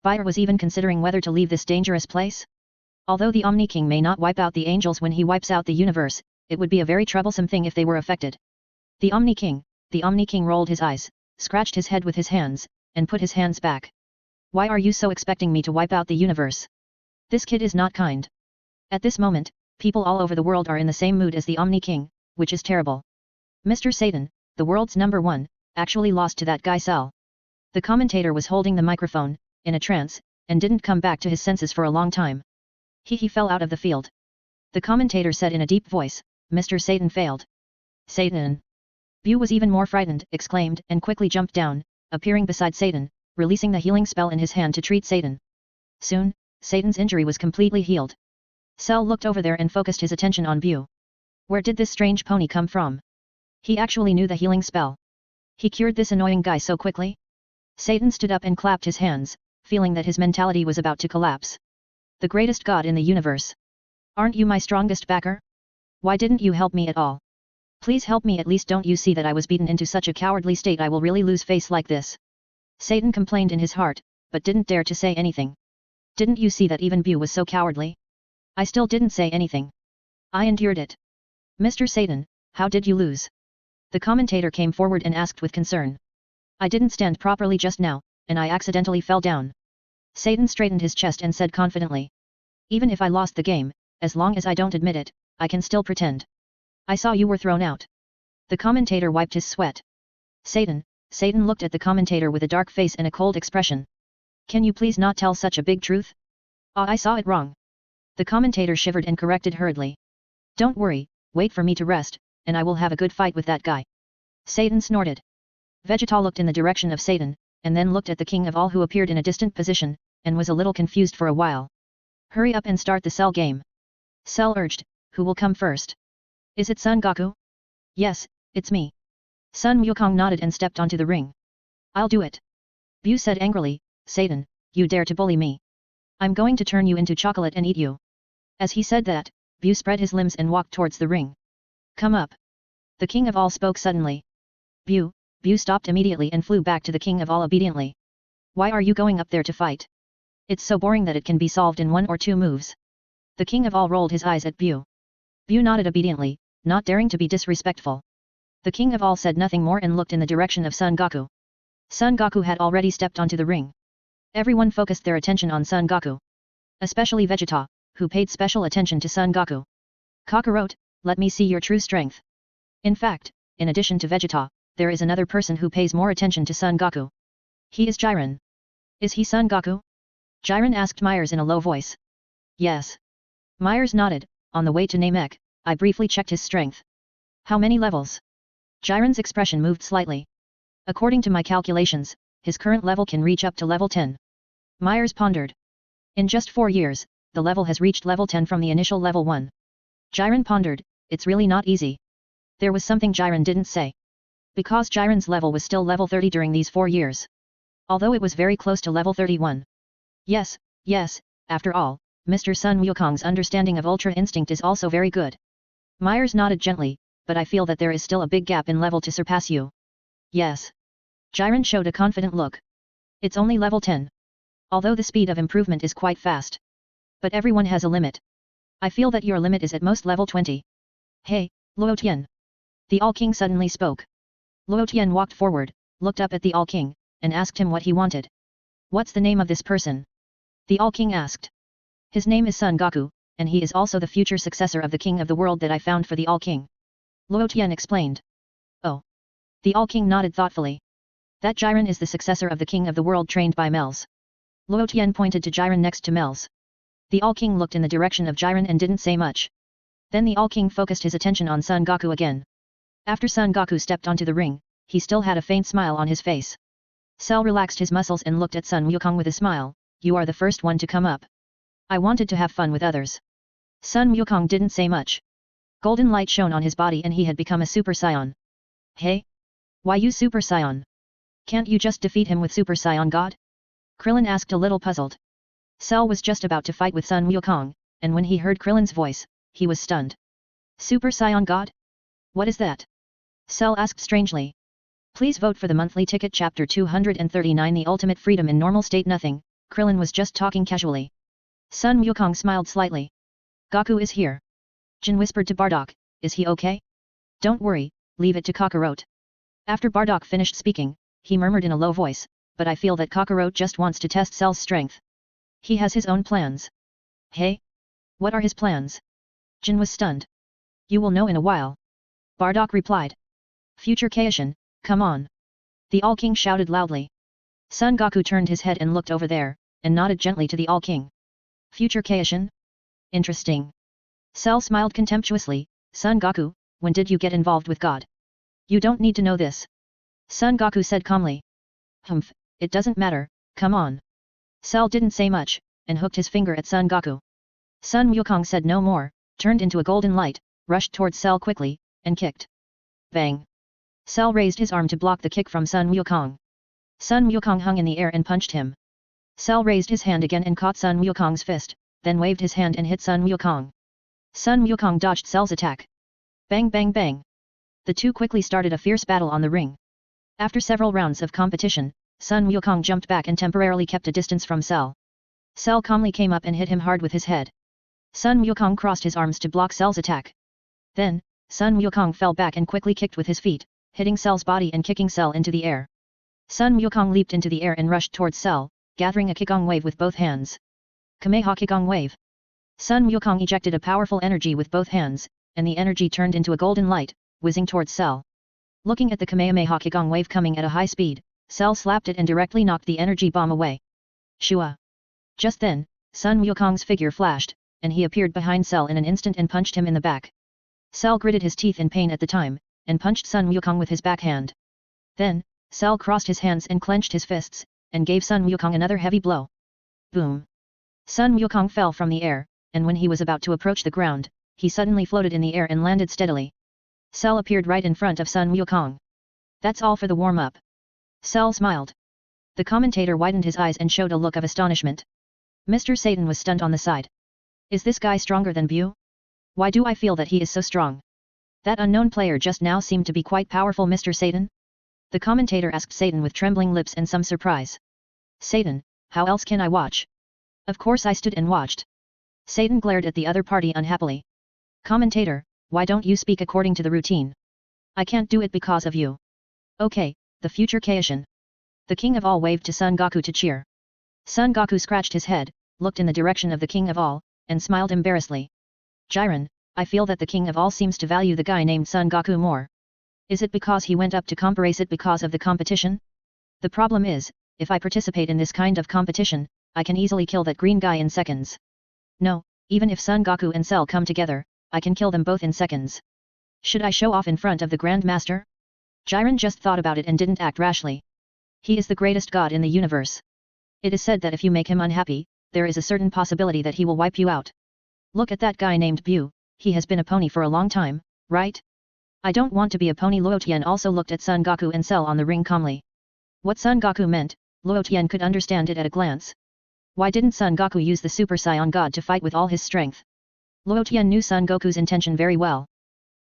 Bayer was even considering whether to leave this dangerous place. Although the Omni King may not wipe out the angels when he wipes out the universe, it would be a very troublesome thing if they were affected. The Omni King rolled his eyes, scratched his head with his hands, and put his hands back. Why are you so expecting me to wipe out the universe? This kid is not kind. At this moment, people all over the world are in the same mood as the Omni King, which is terrible. Mr. Satan, the world's number one, actually lost to that guy Cell. The commentator was holding the microphone, in a trance, and didn't come back to his senses for a long time. He fell out of the field. The commentator said in a deep voice, Mr. Satan failed. Satan! Bu was even more frightened, exclaimed, and quickly jumped down, appearing beside Satan, releasing the healing spell in his hand to treat Satan. Soon, Satan's injury was completely healed. Cell looked over there and focused his attention on Bu. Where did this strange pony come from? He actually knew the healing spell. He cured this annoying guy so quickly? Satan stood up and clapped his hands, feeling that his mentality was about to collapse. The greatest god in the universe. Aren't you my strongest backer? Why didn't you help me at all? Please help me, at least don't you see that I was beaten into such a cowardly state I will really lose face like this? Satan complained in his heart, but didn't dare to say anything. Didn't you see that even Bu was so cowardly? I still didn't say anything. I endured it. Mr. Satan, how did you lose? The commentator came forward and asked with concern. I didn't stand properly just now, and I accidentally fell down. Satan straightened his chest and said confidently. Even if I lost the game, as long as I don't admit it, I can still pretend. I saw you were thrown out. The commentator wiped his sweat. Satan looked at the commentator with a dark face and a cold expression. Can you please not tell such a big truth? I saw it wrong. The commentator shivered and corrected hurriedly. Don't worry, wait for me to rest, and I will have a good fight with that guy. Satan snorted. Vegeta looked in the direction of Satan, and then looked at the King of All who appeared in a distant position, and was a little confused for a while. Hurry up and start the Cell game. Cell urged, who will come first? Is it Son Goku? Yes, it's me. Sun Wukong nodded and stepped onto the ring. I'll do it. Bu said angrily, Satan, you dare to bully me. I'm going to turn you into chocolate and eat you. As he said that, Bu spread his limbs and walked towards the ring. Come up. The King of All spoke suddenly. Bu stopped immediately and flew back to the King of All obediently. Why are you going up there to fight? It's so boring that it can be solved in 1 or 2 moves. The King of All rolled his eyes at Bu. Bu nodded obediently, not daring to be disrespectful. The King of All said nothing more and looked in the direction of Son Goku. Son Goku had already stepped onto the ring. Everyone focused their attention on Son Goku. Especially Vegeta, who paid special attention to Son Goku. Kakarot, let me see your true strength. In fact, in addition to Vegeta, there is another person who pays more attention to Son Goku. He is Jiren. Is he Son Goku? Jiren asked Myers in a low voice. Yes. Myers nodded. On the way to Namek, I briefly checked his strength. How many levels? Jiren's expression moved slightly. According to my calculations, his current level can reach up to level 10. Myers pondered. In just 4 years, the level has reached level 10 from the initial level 1. Jiren pondered, it's really not easy. There was something Jiren didn't say. Because Jiren's level was still level 30 during these 4 years. Although it was very close to level 31. Yes, after all, Mr. Sun Wukong's understanding of Ultra Instinct is also very good. Myers nodded gently, but I feel that there is still a big gap in level to surpass you. Yes. Jiren showed a confident look. It's only level 10. Although the speed of improvement is quite fast. But everyone has a limit. I feel that your limit is at most level 20. Hey, Luo Tian. The All-King suddenly spoke. Luo Tian walked forward, looked up at the All-King, and asked him what he wanted. What's the name of this person? The All-King asked. His name is Son Goku, and he is also the future successor of the King of the World that I found for the All-King. Luo Tian explained. Oh. The All-King nodded thoughtfully. That Jiren is the successor of the King of the World trained by Mels. Luo Tian pointed to Jiren next to Mels. The All-King looked in the direction of Jiren and didn't say much. Then the All-King focused his attention on Son Goku again. After Son Goku stepped onto the ring, he still had a faint smile on his face. Cell relaxed his muscles and looked at Sun Wukong with a smile. You are the first one to come up. I wanted to have fun with others. Sun Wukong didn't say much. Golden light shone on his body and he had become a Super Saiyan. Hey? Why you Super Saiyan? Can't you just defeat him with Super Saiyan God? Krillin asked a little puzzled. Cell was just about to fight with Sun Wukong, and when he heard Krillin's voice, he was stunned. Super Saiyan God? What is that? Cell asked strangely. Please vote for the monthly ticket chapter 239 The Ultimate Freedom in Normal State. Nothing, Krillin was just talking casually. Sun Wukong smiled slightly. Goku is here. Jin whispered to Bardock, is he okay? Don't worry, leave it to Kakarot. After Bardock finished speaking, he murmured in a low voice, but I feel that Kakarot just wants to test Cell's strength. He has his own plans. Hey? What are his plans? Jin was stunned. You will know in a while. Bardock replied. Future Kaishin, come on. The All-King shouted loudly. Son Goku turned his head and looked over there, and nodded gently to the All-King. Future Kaishin? Interesting. Cell smiled contemptuously. Son Goku, when did you get involved with God? You don't need to know this. Son Goku said calmly. Humph, it doesn't matter, come on. Cell didn't say much, and hooked his finger at Son Goku. Sun Wukong said no more, turned into a golden light, rushed towards Cell quickly, and kicked. Bang. Cell raised his arm to block the kick from Sun Wukong. Sun Wukong hung in the air and punched him. Cell raised his hand again and caught Sun Wukong's fist, then waved his hand and hit Sun Wukong. Sun Wukong dodged Cell's attack. Bang bang bang. The two quickly started a fierce battle on the ring. After several rounds of competition, Sun Wukong jumped back and temporarily kept a distance from Cell. Cell calmly came up and hit him hard with his head. Sun Wukong crossed his arms to block Cell's attack. Then, Sun Wukong fell back and quickly kicked with his feet, hitting Cell's body and kicking Cell into the air. Sun Wukong leaped into the air and rushed towards Cell, gathering a Kigong wave with both hands. Kameha Kigong wave. Sun Wukong ejected a powerful energy with both hands, and the energy turned into a golden light, whizzing towards Cell. Looking at the Kamehameha Kigong wave coming at a high speed, Cell slapped it and directly knocked the energy bomb away. Shua. Just then, Sun Wukong's figure flashed, and he appeared behind Cell in an instant and punched him in the back. Cell gritted his teeth in pain at the time, and punched Sun Wukong with his backhand. Then, Cell crossed his hands and clenched his fists, and gave Sun Wukong another heavy blow. Boom! Sun Wukong fell from the air, and when he was about to approach the ground, he suddenly floated in the air and landed steadily. Cell appeared right in front of Sun Wukong. That's all for the warm-up. Cell smiled. The commentator widened his eyes and showed a look of astonishment. Mr. Satan was stunned on the side. Is this guy stronger than Bu? Why do I feel that he is so strong? That unknown player just now seemed to be quite powerful. Mr. Satan? The commentator asked Satan with trembling lips and some surprise. Satan, how else can I watch? Of course I stood and watched. Satan glared at the other party unhappily. Commentator, why don't you speak according to the routine? I can't do it because of you. Okay, the future Kaishin. The King of All waved to Son Goku to cheer. Son Goku scratched his head, looked in the direction of the King of All, and smiled embarrassedly. Jiren, I feel that the King of All seems to value the guy named Son Goku more. Is it because he went up to compare? Is it because of the competition? The problem is, if I participate in this kind of competition, I can easily kill that green guy in seconds. No, even if Son Goku and Cell come together, I can kill them both in seconds. Should I show off in front of the Grand Master? Jiren just thought about it and didn't act rashly. He is the greatest god in the universe. It is said that if you make him unhappy, there is a certain possibility that he will wipe you out. Look at that guy named Bu, he has been a pony for a long time, right? I don't want to be a pony. Luo Tian also looked at Son Goku and Cell on the ring calmly. What Son Goku meant, Luo Tian could understand it at a glance. Why didn't Son Goku use the Super Saiyan God to fight with all his strength? Luo Tian knew Son Goku's intention very well.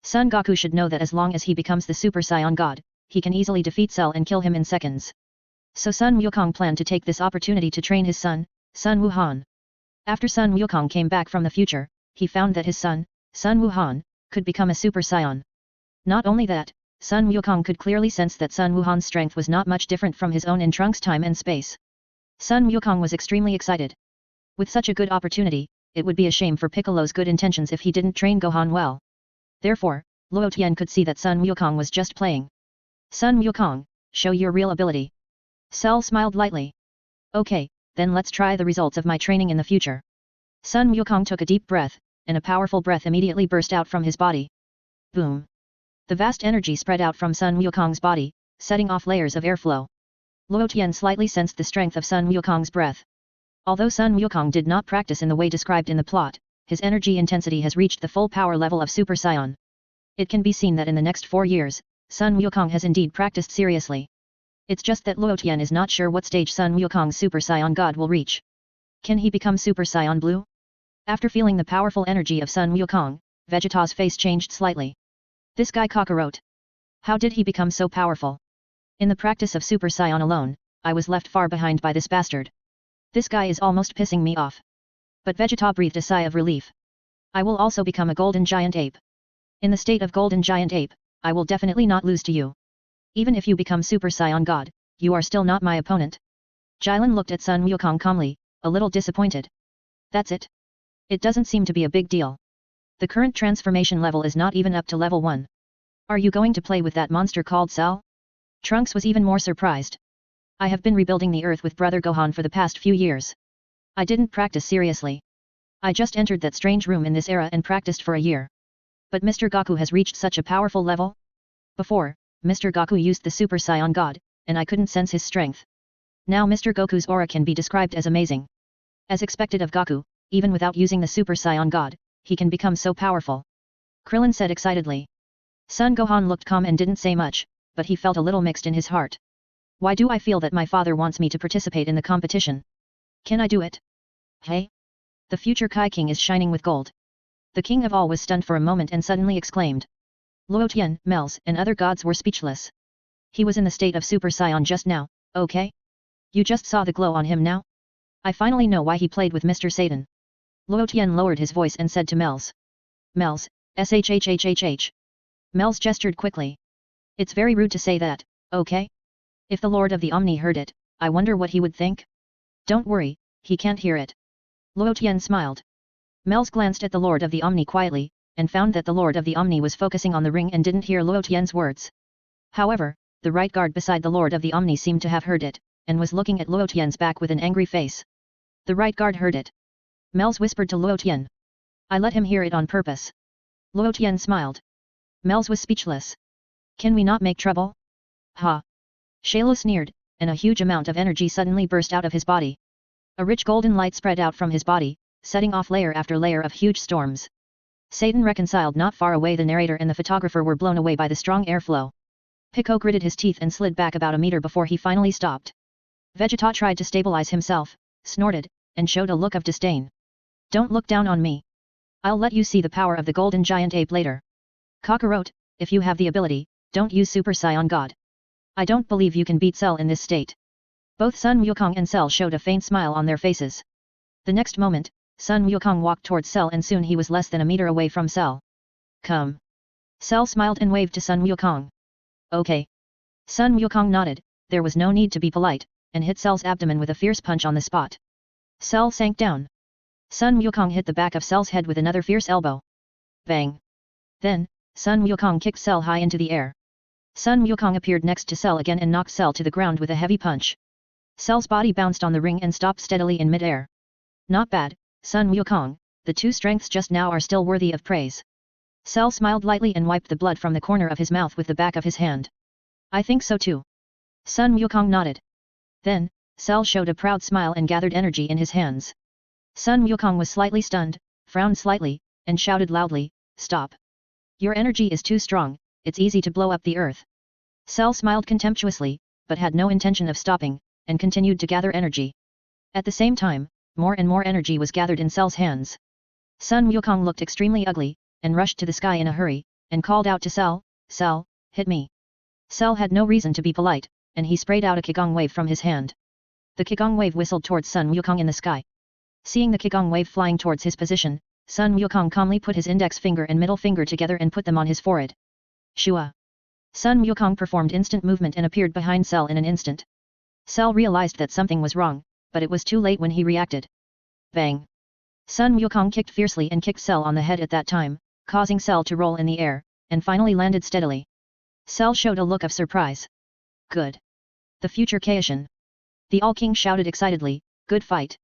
Son Goku should know that as long as he becomes the Super Saiyan God, he can easily defeat Cell and kill him in seconds. So Sun Wukong planned to take this opportunity to train his son, Sun Wuhan. After Sun Wukong came back from the future, he found that his son, Sun Wuhan, could become a Super Saiyan. Not only that, Sun Wukong could clearly sense that Sun Wuhan's strength was not much different from his own in Trunks' time and space. Sun Wukong was extremely excited. With such a good opportunity, it would be a shame for Piccolo's good intentions if he didn't train Gohan well. Therefore, Luo Tian could see that Sun Wukong was just playing. Sun Wukong, show your real ability. Cell smiled lightly. Okay, then let's try the results of my training in the future. Sun Wukong took a deep breath, and a powerful breath immediately burst out from his body. Boom! The vast energy spread out from Sun Wukong's body, setting off layers of airflow. Luo Tian slightly sensed the strength of Sun Wukong's breath. Although Sun Wukong did not practice in the way described in the plot, his energy intensity has reached the full power level of Super Saiyan. It can be seen that in the next 4 years, Sun Wukong has indeed practiced seriously. It's just that Luo Tian is not sure what stage Sun Wukong's Super Saiyan God will reach. Can he become Super Saiyan Blue? After feeling the powerful energy of Sun Wukong, Vegeta's face changed slightly. This guy Kakarot. How did he become so powerful? In the practice of Super Saiyan alone, I was left far behind by this bastard. This guy is almost pissing me off. But Vegeta breathed a sigh of relief. I will also become a Golden Giant Ape. In the state of Golden Giant Ape, I will definitely not lose to you. Even if you become Super Saiyan God, you are still not my opponent. Jiren looked at Sun Wukong calmly, a little disappointed. That's it. It doesn't seem to be a big deal. The current transformation level is not even up to level 1. Are you going to play with that monster called Cell? Trunks was even more surprised. I have been rebuilding the earth with Brother Gohan for the past few years. I didn't practice seriously. I just entered that strange room in this era and practiced for a year. But Mr. Goku has reached such a powerful level? Before, Mr. Goku used the Super Saiyan God, and I couldn't sense his strength. Now Mr. Goku's aura can be described as amazing. As expected of Goku, even without using the Super Saiyan God, he can become so powerful. Krillin said excitedly. Son Gohan looked calm and didn't say much, but he felt a little mixed in his heart. Why do I feel that my father wants me to participate in the competition? Can I do it? Hey? The future Kai King is shining with gold. The king of all was stunned for a moment and suddenly exclaimed. Luo Tian, Mels, and other gods were speechless. He was in the state of Super Saiyan just now, okay? You just saw the glow on him now? I finally know why he played with Mr. Satan. Luo Tian lowered his voice and said to Mels. Mels, shhhhhh. Mels gestured quickly. It's very rude to say that, okay? If the Lord of the Omni heard it, I wonder what he would think? Don't worry, he can't hear it. Luo Tian smiled. Mels glanced at the Lord of the Omni quietly, and found that the Lord of the Omni was focusing on the ring and didn't hear Luo Tian's words. However, the right guard beside the Lord of the Omni seemed to have heard it, and was looking at Luo Tian's back with an angry face. The right guard heard it. Mels whispered to Luo Tian. I let him hear it on purpose. Luo Tian smiled. Mels was speechless. Can we not make trouble? Ha! Shalo sneered, and a huge amount of energy suddenly burst out of his body. A rich golden light spread out from his body, setting off layer after layer of huge storms. Satan reconciled not far away. The narrator and the photographer were blown away by the strong airflow. Pico gritted his teeth and slid back about a meter before he finally stopped. Vegeta tried to stabilize himself, snorted, and showed a look of disdain. Don't look down on me. I'll let you see the power of the Golden Giant Ape later. Kakarot, if you have the ability, don't use Super Saiyan God. I don't believe you can beat Cell in this state. Both Sun Wukong and Cell showed a faint smile on their faces. The next moment, Sun Wukong walked towards Cell and soon he was less than a meter away from Cell. Come. Cell smiled and waved to Sun Wukong. Okay. Sun Wukong nodded, there was no need to be polite, and hit Cell's abdomen with a fierce punch on the spot. Cell sank down. Sun Wukong hit the back of Cell's head with another fierce elbow. Bang. Then, Sun Wukong kicked Cell high into the air. Sun Wukong appeared next to Cell again and knocked Cell to the ground with a heavy punch. Cell's body bounced on the ring and stopped steadily in mid-air. Not bad, Sun Wukong, the two strengths just now are still worthy of praise. Cell smiled lightly and wiped the blood from the corner of his mouth with the back of his hand. I think so too. Sun Wukong nodded. Then, Cell showed a proud smile and gathered energy in his hands. Sun Wukong was slightly stunned, frowned slightly, and shouted loudly, "Stop! Your energy is too strong, it's easy to blow up the earth." Cell smiled contemptuously, but had no intention of stopping, and continued to gather energy. At the same time, more and more energy was gathered in Cell's hands. Sun Wukong looked extremely ugly, and rushed to the sky in a hurry, and called out to Cell, "Cell, hit me." Cell had no reason to be polite, and he sprayed out a Qigong wave from his hand. The Qigong wave whistled towards Sun Wukong in the sky. Seeing the Qigong wave flying towards his position, Sun Wukong calmly put his index finger and middle finger together and put them on his forehead. Shua! Sun Wukong performed instant movement and appeared behind Cell in an instant. Cell realized that something was wrong, but it was too late when he reacted. Bang! Sun Wukong kicked fiercely and kicked Cell on the head at that time, causing Cell to roll in the air, and finally landed steadily. Cell showed a look of surprise. Good. The future Kaishin. The All-King shouted excitedly, "Good fight."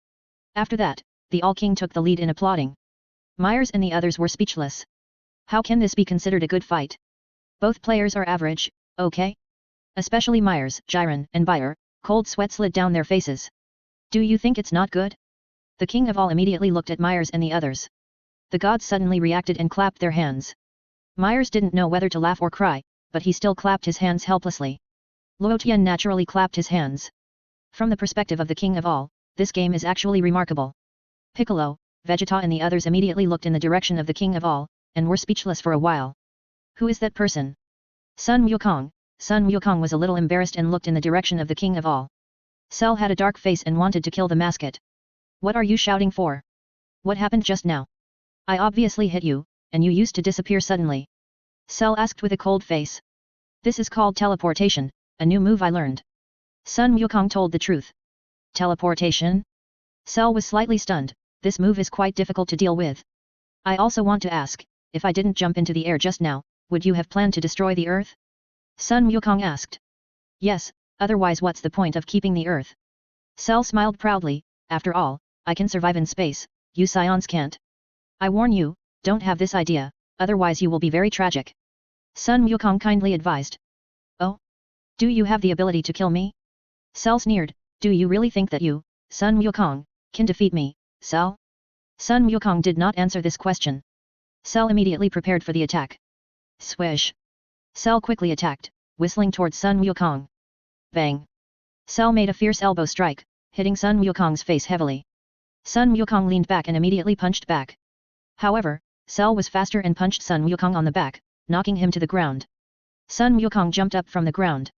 After that, the All-King took the lead in applauding. Myers and the others were speechless. How can this be considered a good fight? Both players are average, okay? Especially Myers, Jiren, and Bayer, cold sweat slid down their faces. Do you think it's not good? The king of all immediately looked at Myers and the others. The gods suddenly reacted and clapped their hands. Myers didn't know whether to laugh or cry, but he still clapped his hands helplessly. Luo Tian naturally clapped his hands. From the perspective of the king of all, this game is actually remarkable. Piccolo, Vegeta and the others immediately looked in the direction of the king of all, and were speechless for a while. Who is that person? Sun Wukong. Sun Wukong was a little embarrassed and looked in the direction of the king of all. Cell had a dark face and wanted to kill the mascot. What are you shouting for? What happened just now? I obviously hit you, and you used to disappear suddenly. Cell asked with a cold face. This is called teleportation, a new move I learned. Sun Wukong told the truth. Teleportation? Cell was slightly stunned, this move is quite difficult to deal with. I also want to ask, if I didn't jump into the air just now, would you have planned to destroy the earth? Sun Wukong asked. Yes, otherwise what's the point of keeping the earth? Cell smiled proudly, after all, I can survive in space, you Saiyans can't. I warn you, don't have this idea, otherwise you will be very tragic. Sun Wukong kindly advised. Oh? Do you have the ability to kill me? Cell sneered, do you really think that you, Sun Wukong, can defeat me, Cell? Sun Wukong did not answer this question. Cell immediately prepared for the attack. Swish! Cell quickly attacked, whistling towards Sun Wukong. Bang! Cell made a fierce elbow strike, hitting Sun Wukong's face heavily. Sun Wukong leaned back and immediately punched back. However, Cell was faster and punched Sun Wukong on the back, knocking him to the ground. Sun Wukong jumped up from the ground.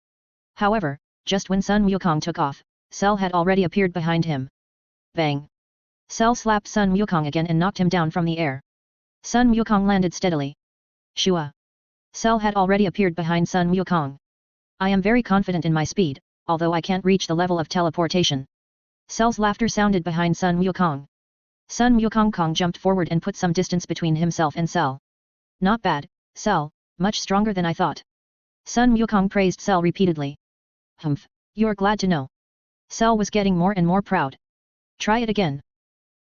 However, just when Sun Wukong took off, Cell had already appeared behind him. Bang! Cell slapped Sun Wukong again and knocked him down from the air. Sun Wukong landed steadily. Shua! Cell had already appeared behind Sun Wukong. I am very confident in my speed, although I can't reach the level of teleportation. Cell's laughter sounded behind Sun Wukong. Sun Wukong jumped forward and put some distance between himself and Cell. Not bad, Cell, much stronger than I thought. Sun Wukong praised Cell repeatedly. Humph, you're glad to know. Cell was getting more and more proud. Try it again.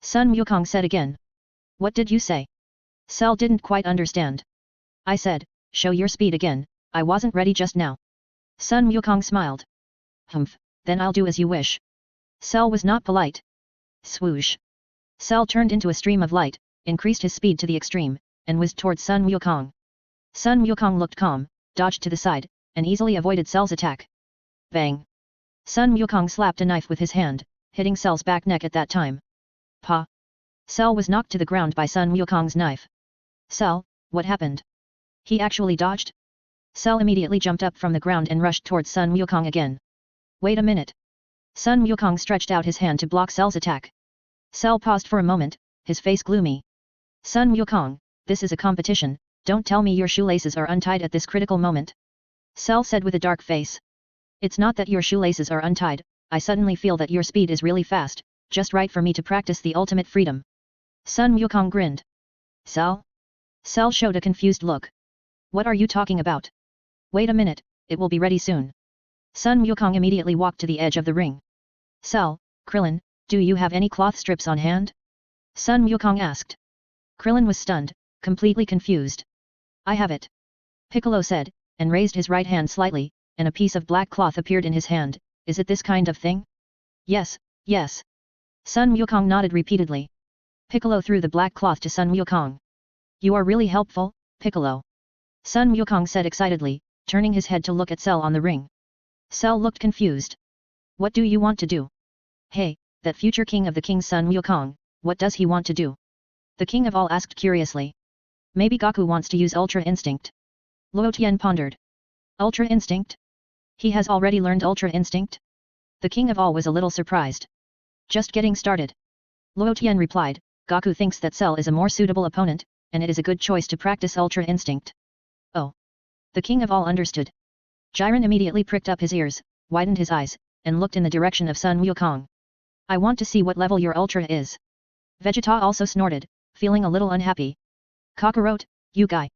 Sun Wukong said again. What did you say? Cell didn't quite understand. I said, show your speed again, I wasn't ready just now. Sun Wukong smiled. Humph, then I'll do as you wish. Cell was not polite. Swoosh. Cell turned into a stream of light, increased his speed to the extreme, and whizzed towards Sun Wukong. Sun Wukong looked calm, dodged to the side, and easily avoided Cell's attack. Bang! Sun Wukong slapped a knife with his hand, hitting Cell's back neck at that time. Pa! Cell was knocked to the ground by Sun Wukong's knife. Cell, what happened? He actually dodged? Cell immediately jumped up from the ground and rushed towards Sun Wukong again. Wait a minute. Sun Wukong stretched out his hand to block Cell's attack. Cell paused for a moment, his face gloomy. Sun Wukong, this is a competition, don't tell me your shoelaces are untied at this critical moment. Cell said with a dark face. It's not that your shoelaces are untied, I suddenly feel that your speed is really fast, just right for me to practice the ultimate freedom. Sun Wukong grinned. Cell? Cell showed a confused look. What are you talking about? Wait a minute, it will be ready soon. Sun Wukong immediately walked to the edge of the ring. Cell, Krillin, do you have any cloth strips on hand? Sun Wukong asked. Krillin was stunned, completely confused. I have it. Piccolo said, and raised his right hand slightly, and a piece of black cloth appeared in his hand. Is it this kind of thing? Yes, yes. Sun Wukong nodded repeatedly. Piccolo threw the black cloth to Sun Wukong. You are really helpful, Piccolo. Sun Wukong said excitedly, turning his head to look at Cell on the ring. Cell looked confused. What do you want to do? Hey, that future king of the king's Sun Wukong, what does he want to do? The king of all asked curiously. Maybe Goku wants to use Ultra Instinct. Luo Tian pondered. Ultra Instinct? He has already learned Ultra Instinct? The king of all was a little surprised. Just getting started. Luo Tian replied, Goku thinks that Cell is a more suitable opponent, and it is a good choice to practice Ultra Instinct. Oh. The king of all understood. Jiren immediately pricked up his ears, widened his eyes, and looked in the direction of Sun Wukong. I want to see what level your Ultra is. Vegeta also snorted, feeling a little unhappy. Kakarot, you guy.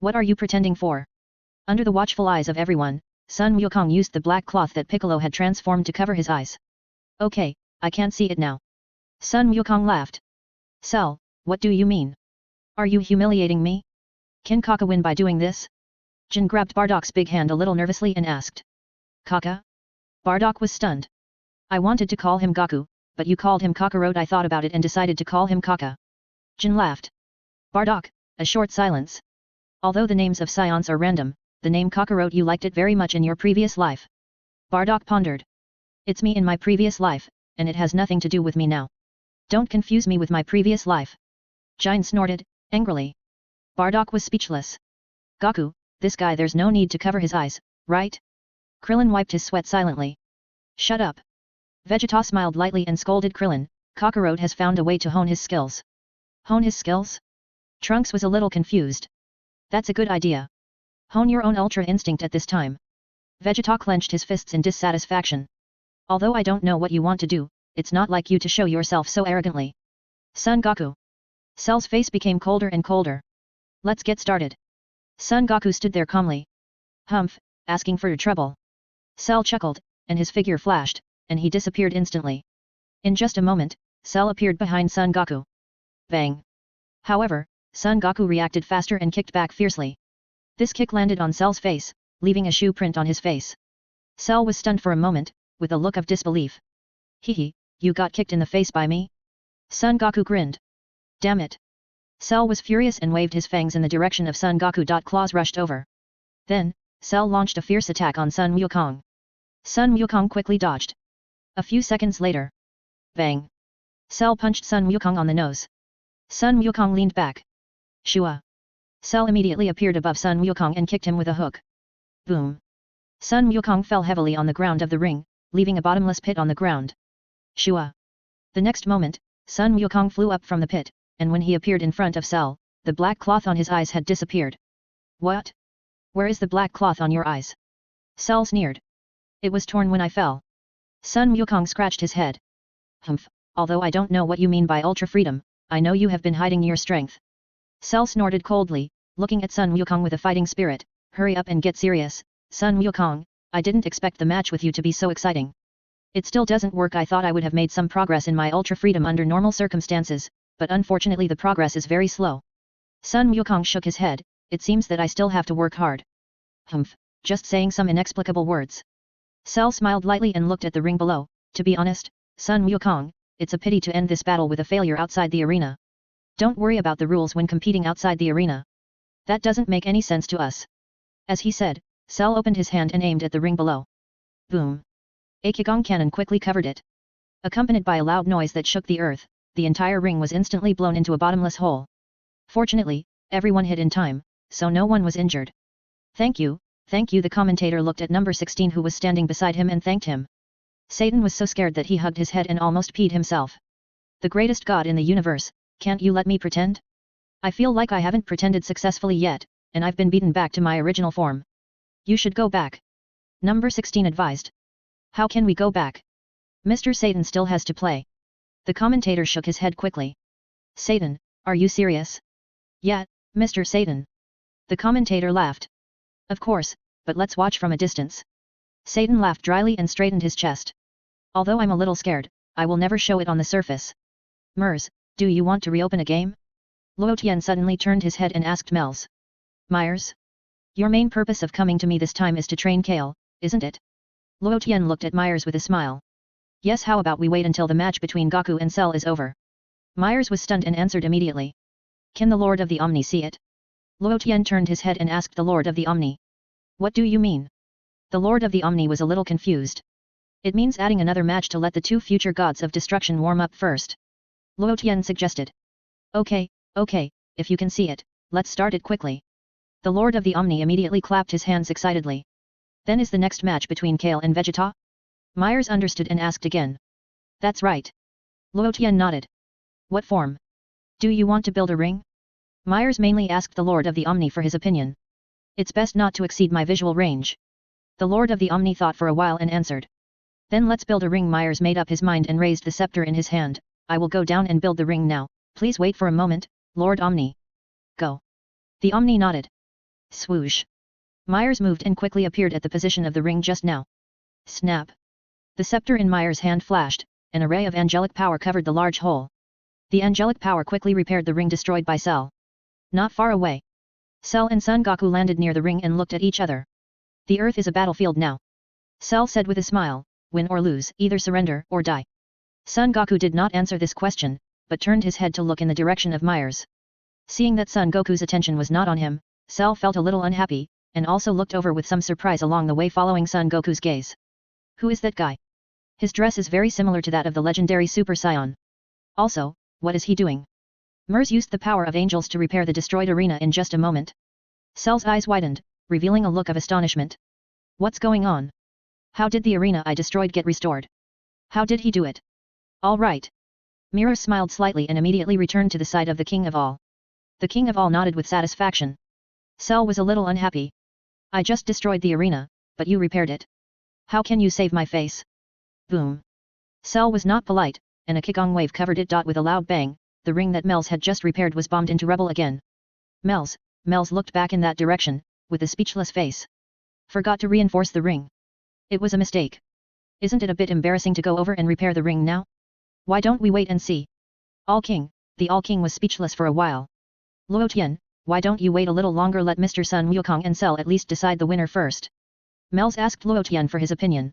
What are you pretending for? Under the watchful eyes of everyone, Sun Wukong used the black cloth that Piccolo had transformed to cover his eyes. Okay, I can't see it now. Sun Wukong laughed. Cell, what do you mean? Are you humiliating me? Can Kaka win by doing this? Jin grabbed Bardock's big hand a little nervously and asked. Kaka? Bardock was stunned. I wanted to call him Goku, but you called him Kakarot. I thought about it and decided to call him Kaka. Jin laughed. Bardock, a short silence. Although the names of Saiyans are random, the name Kakarot you liked it very much in your previous life. Bardock pondered. It's me in my previous life, and it has nothing to do with me now. Don't confuse me with my previous life. Jin snorted, angrily. Bardock was speechless. Goku, this guy, there's no need to cover his eyes, right? Krillin wiped his sweat silently. Shut up. Vegeta smiled lightly and scolded Krillin. Kakarot has found a way to hone his skills. Hone his skills? Trunks was a little confused. That's a good idea. Hone your own Ultra Instinct at this time. Vegeta clenched his fists in dissatisfaction. Although I don't know what you want to do, it's not like you to show yourself so arrogantly. Son Goku. Cell's face became colder and colder. Let's get started. Son Goku stood there calmly. Humph, asking for trouble. Cell chuckled, and his figure flashed, and he disappeared instantly. In just a moment, Cell appeared behind Son Goku. Bang. However, Son Goku reacted faster and kicked back fiercely. This kick landed on Cell's face, leaving a shoe print on his face. Cell was stunned for a moment, with a look of disbelief. Hehe, you got kicked in the face by me? Son Goku grinned. Damn it. Cell was furious and waved his fangs in the direction of Son Goku. Claws rushed over. Then, Cell launched a fierce attack on Sun Wukong. Sun Wukong quickly dodged. A few seconds later. Bang. Cell punched Sun Wukong on the nose. Sun Wukong leaned back. Shua. Cell immediately appeared above Sun Wukong and kicked him with a hook. Boom. Sun Wukong fell heavily on the ground of the ring, leaving a bottomless pit on the ground. Shua. The next moment, Sun Wukong flew up from the pit, and when he appeared in front of Cell, the black cloth on his eyes had disappeared. What? Where is the black cloth on your eyes? Cell sneered. It was torn when I fell. Sun Wukong scratched his head. Humph, although I don't know what you mean by ultra freedom, I know you have been hiding your strength. Cell snorted coldly, looking at Sun Wukong with a fighting spirit. Hurry up and get serious, Sun Wukong, I didn't expect the match with you to be so exciting. It still doesn't work. I thought I would have made some progress in my ultra freedom under normal circumstances, but unfortunately the progress is very slow. Sun Wukong shook his head. It seems that I still have to work hard. Humph, just saying some inexplicable words. Cell smiled lightly and looked at the ring below. To be honest, Sun Wukong, it's a pity to end this battle with a failure outside the arena. Don't worry about the rules when competing outside the arena. That doesn't make any sense to us. As he said, Cell opened his hand and aimed at the ring below. Boom. A Qigong cannon quickly covered it. Accompanied by a loud noise that shook the earth, the entire ring was instantly blown into a bottomless hole. Fortunately, everyone hid in time, so no one was injured. Thank you, the commentator looked at number 16 who was standing beside him and thanked him. Satan was so scared that he hugged his head and almost peed himself. The greatest god in the universe, can't you let me pretend? I feel like I haven't pretended successfully yet, and I've been beaten back to my original form. You should go back. Number 16 advised. How can we go back? Mr. Satan still has to play. The commentator shook his head quickly. Satan, are you serious? Yeah, Mr. Satan. The commentator laughed. Of course, but let's watch from a distance. Satan laughed dryly and straightened his chest. Although I'm a little scared, I will never show it on the surface. Mers, do you want to reopen a game? Luo Tian suddenly turned his head and asked Mels. Myers? Your main purpose of coming to me this time is to train Kale, isn't it? Luo Tian looked at Myers with a smile. Yes, how about we wait until the match between Goku and Cell is over? Myers was stunned and answered immediately. Can the Lord of the Omni see it? Luo Tian turned his head and asked the Lord of the Omni. What do you mean? The Lord of the Omni was a little confused. It means adding another match to let the two future gods of destruction warm up first. Luo Tian suggested. Okay, if you can see it, let's start it quickly. The Lord of the Omni immediately clapped his hands excitedly. Then is the next match between Kale and Vegeta? Myers understood and asked again. That's right. Luo Tian nodded. What form? Do you want to build a ring? Myers mainly asked the Lord of the Omni for his opinion. It's best not to exceed my visual range. The Lord of the Omni thought for a while and answered. Then let's build a ring. Myers made up his mind and raised the scepter in his hand. I will go down and build the ring now, please wait for a moment, Lord Omni. Go. The Omni nodded. Swoosh. Myers moved and quickly appeared at the position of the ring just now. Snap. The scepter in Myers' hand flashed, an array of angelic power covered the large hole. The angelic power quickly repaired the ring destroyed by Cell. Not far away. Cell and Son Goku landed near the ring and looked at each other. The Earth is a battlefield now. Cell said with a smile, win or lose, either surrender or die. Son Goku did not answer this question, but turned his head to look in the direction of Myers. Seeing that Son Goku's attention was not on him, Cell felt a little unhappy, and also looked over with some surprise along the way following Son Goku's gaze. Who is that guy? His dress is very similar to that of the legendary Super Saiyan. Also, what is he doing? Mers used the power of angels to repair the destroyed arena in just a moment. Cell's eyes widened, revealing a look of astonishment. What's going on? How did the arena I destroyed get restored? How did he do it? All right. Mira smiled slightly and immediately returned to the side of the King of All. The King of All nodded with satisfaction. Cell was a little unhappy. I just destroyed the arena, but you repaired it. How can you save my face? Boom. Cell was not polite, and a Kigong wave covered it. With a loud bang, the ring that Mels had just repaired was bombed into rubble again. Mels looked back in that direction, with a speechless face. Forgot to reinforce the ring. It was a mistake. Isn't it a bit embarrassing to go over and repair the ring now? Why don't we wait and see? The All King was speechless for a while. Luo Tian, why don't you wait a little longer? Let Mr. Sun Wukong and Cell at least decide the winner first. Mels asked Luo Tian for his opinion.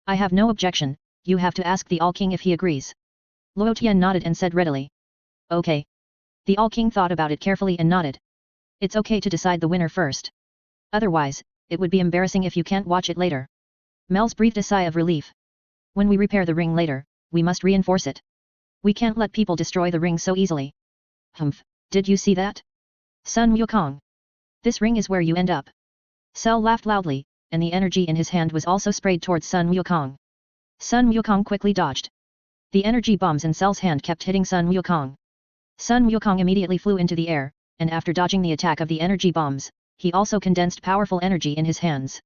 I have no objection, you have to ask the All King if he agrees. Luo Tian nodded and said readily. Okay. The All King thought about it carefully and nodded. It's okay to decide the winner first. Otherwise, it would be embarrassing if you can't watch it later. Mels breathed a sigh of relief. When we repair the ring later, we must reinforce it. We can't let people destroy the ring so easily. Humph, did you see that? Sun Wukong. This ring is where you end up. Cell laughed loudly, and the energy in his hand was also sprayed towards Sun Wukong. Sun Wukong quickly dodged. The energy bombs in Cell's hand kept hitting Sun Wukong. Sun Wukong immediately flew into the air, and after dodging the attack of the energy bombs, he also condensed powerful energy in his hands.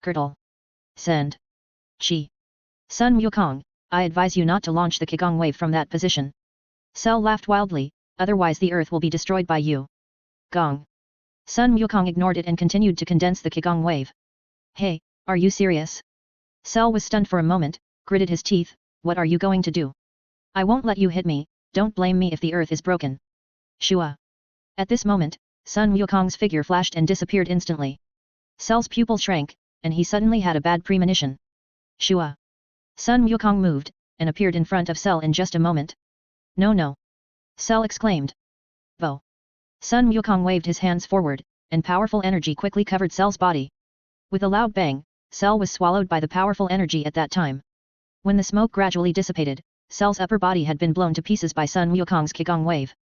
Girdle. Send. Chi. Sun Wukong, I advise you not to launch the Kigong wave from that position. Cell laughed wildly, otherwise the earth will be destroyed by you. Gong. Sun Wukong ignored it and continued to condense the Kigong wave. Hey, are you serious? Cell was stunned for a moment, gritted his teeth, what are you going to do? I won't let you hit me, don't blame me if the earth is broken. Shua. At this moment, Sun Wukong's figure flashed and disappeared instantly. Cell's pupil shrank, and he suddenly had a bad premonition. Shua. Sun Wukong moved, and appeared in front of Cell in just a moment. No. Cell exclaimed. Bo. Sun Wukong waved his hands forward, and powerful energy quickly covered Cell's body. With a loud bang, Cell was swallowed by the powerful energy at that time. When the smoke gradually dissipated, Cell's upper body had been blown to pieces by Sun Wukong's Kigong wave.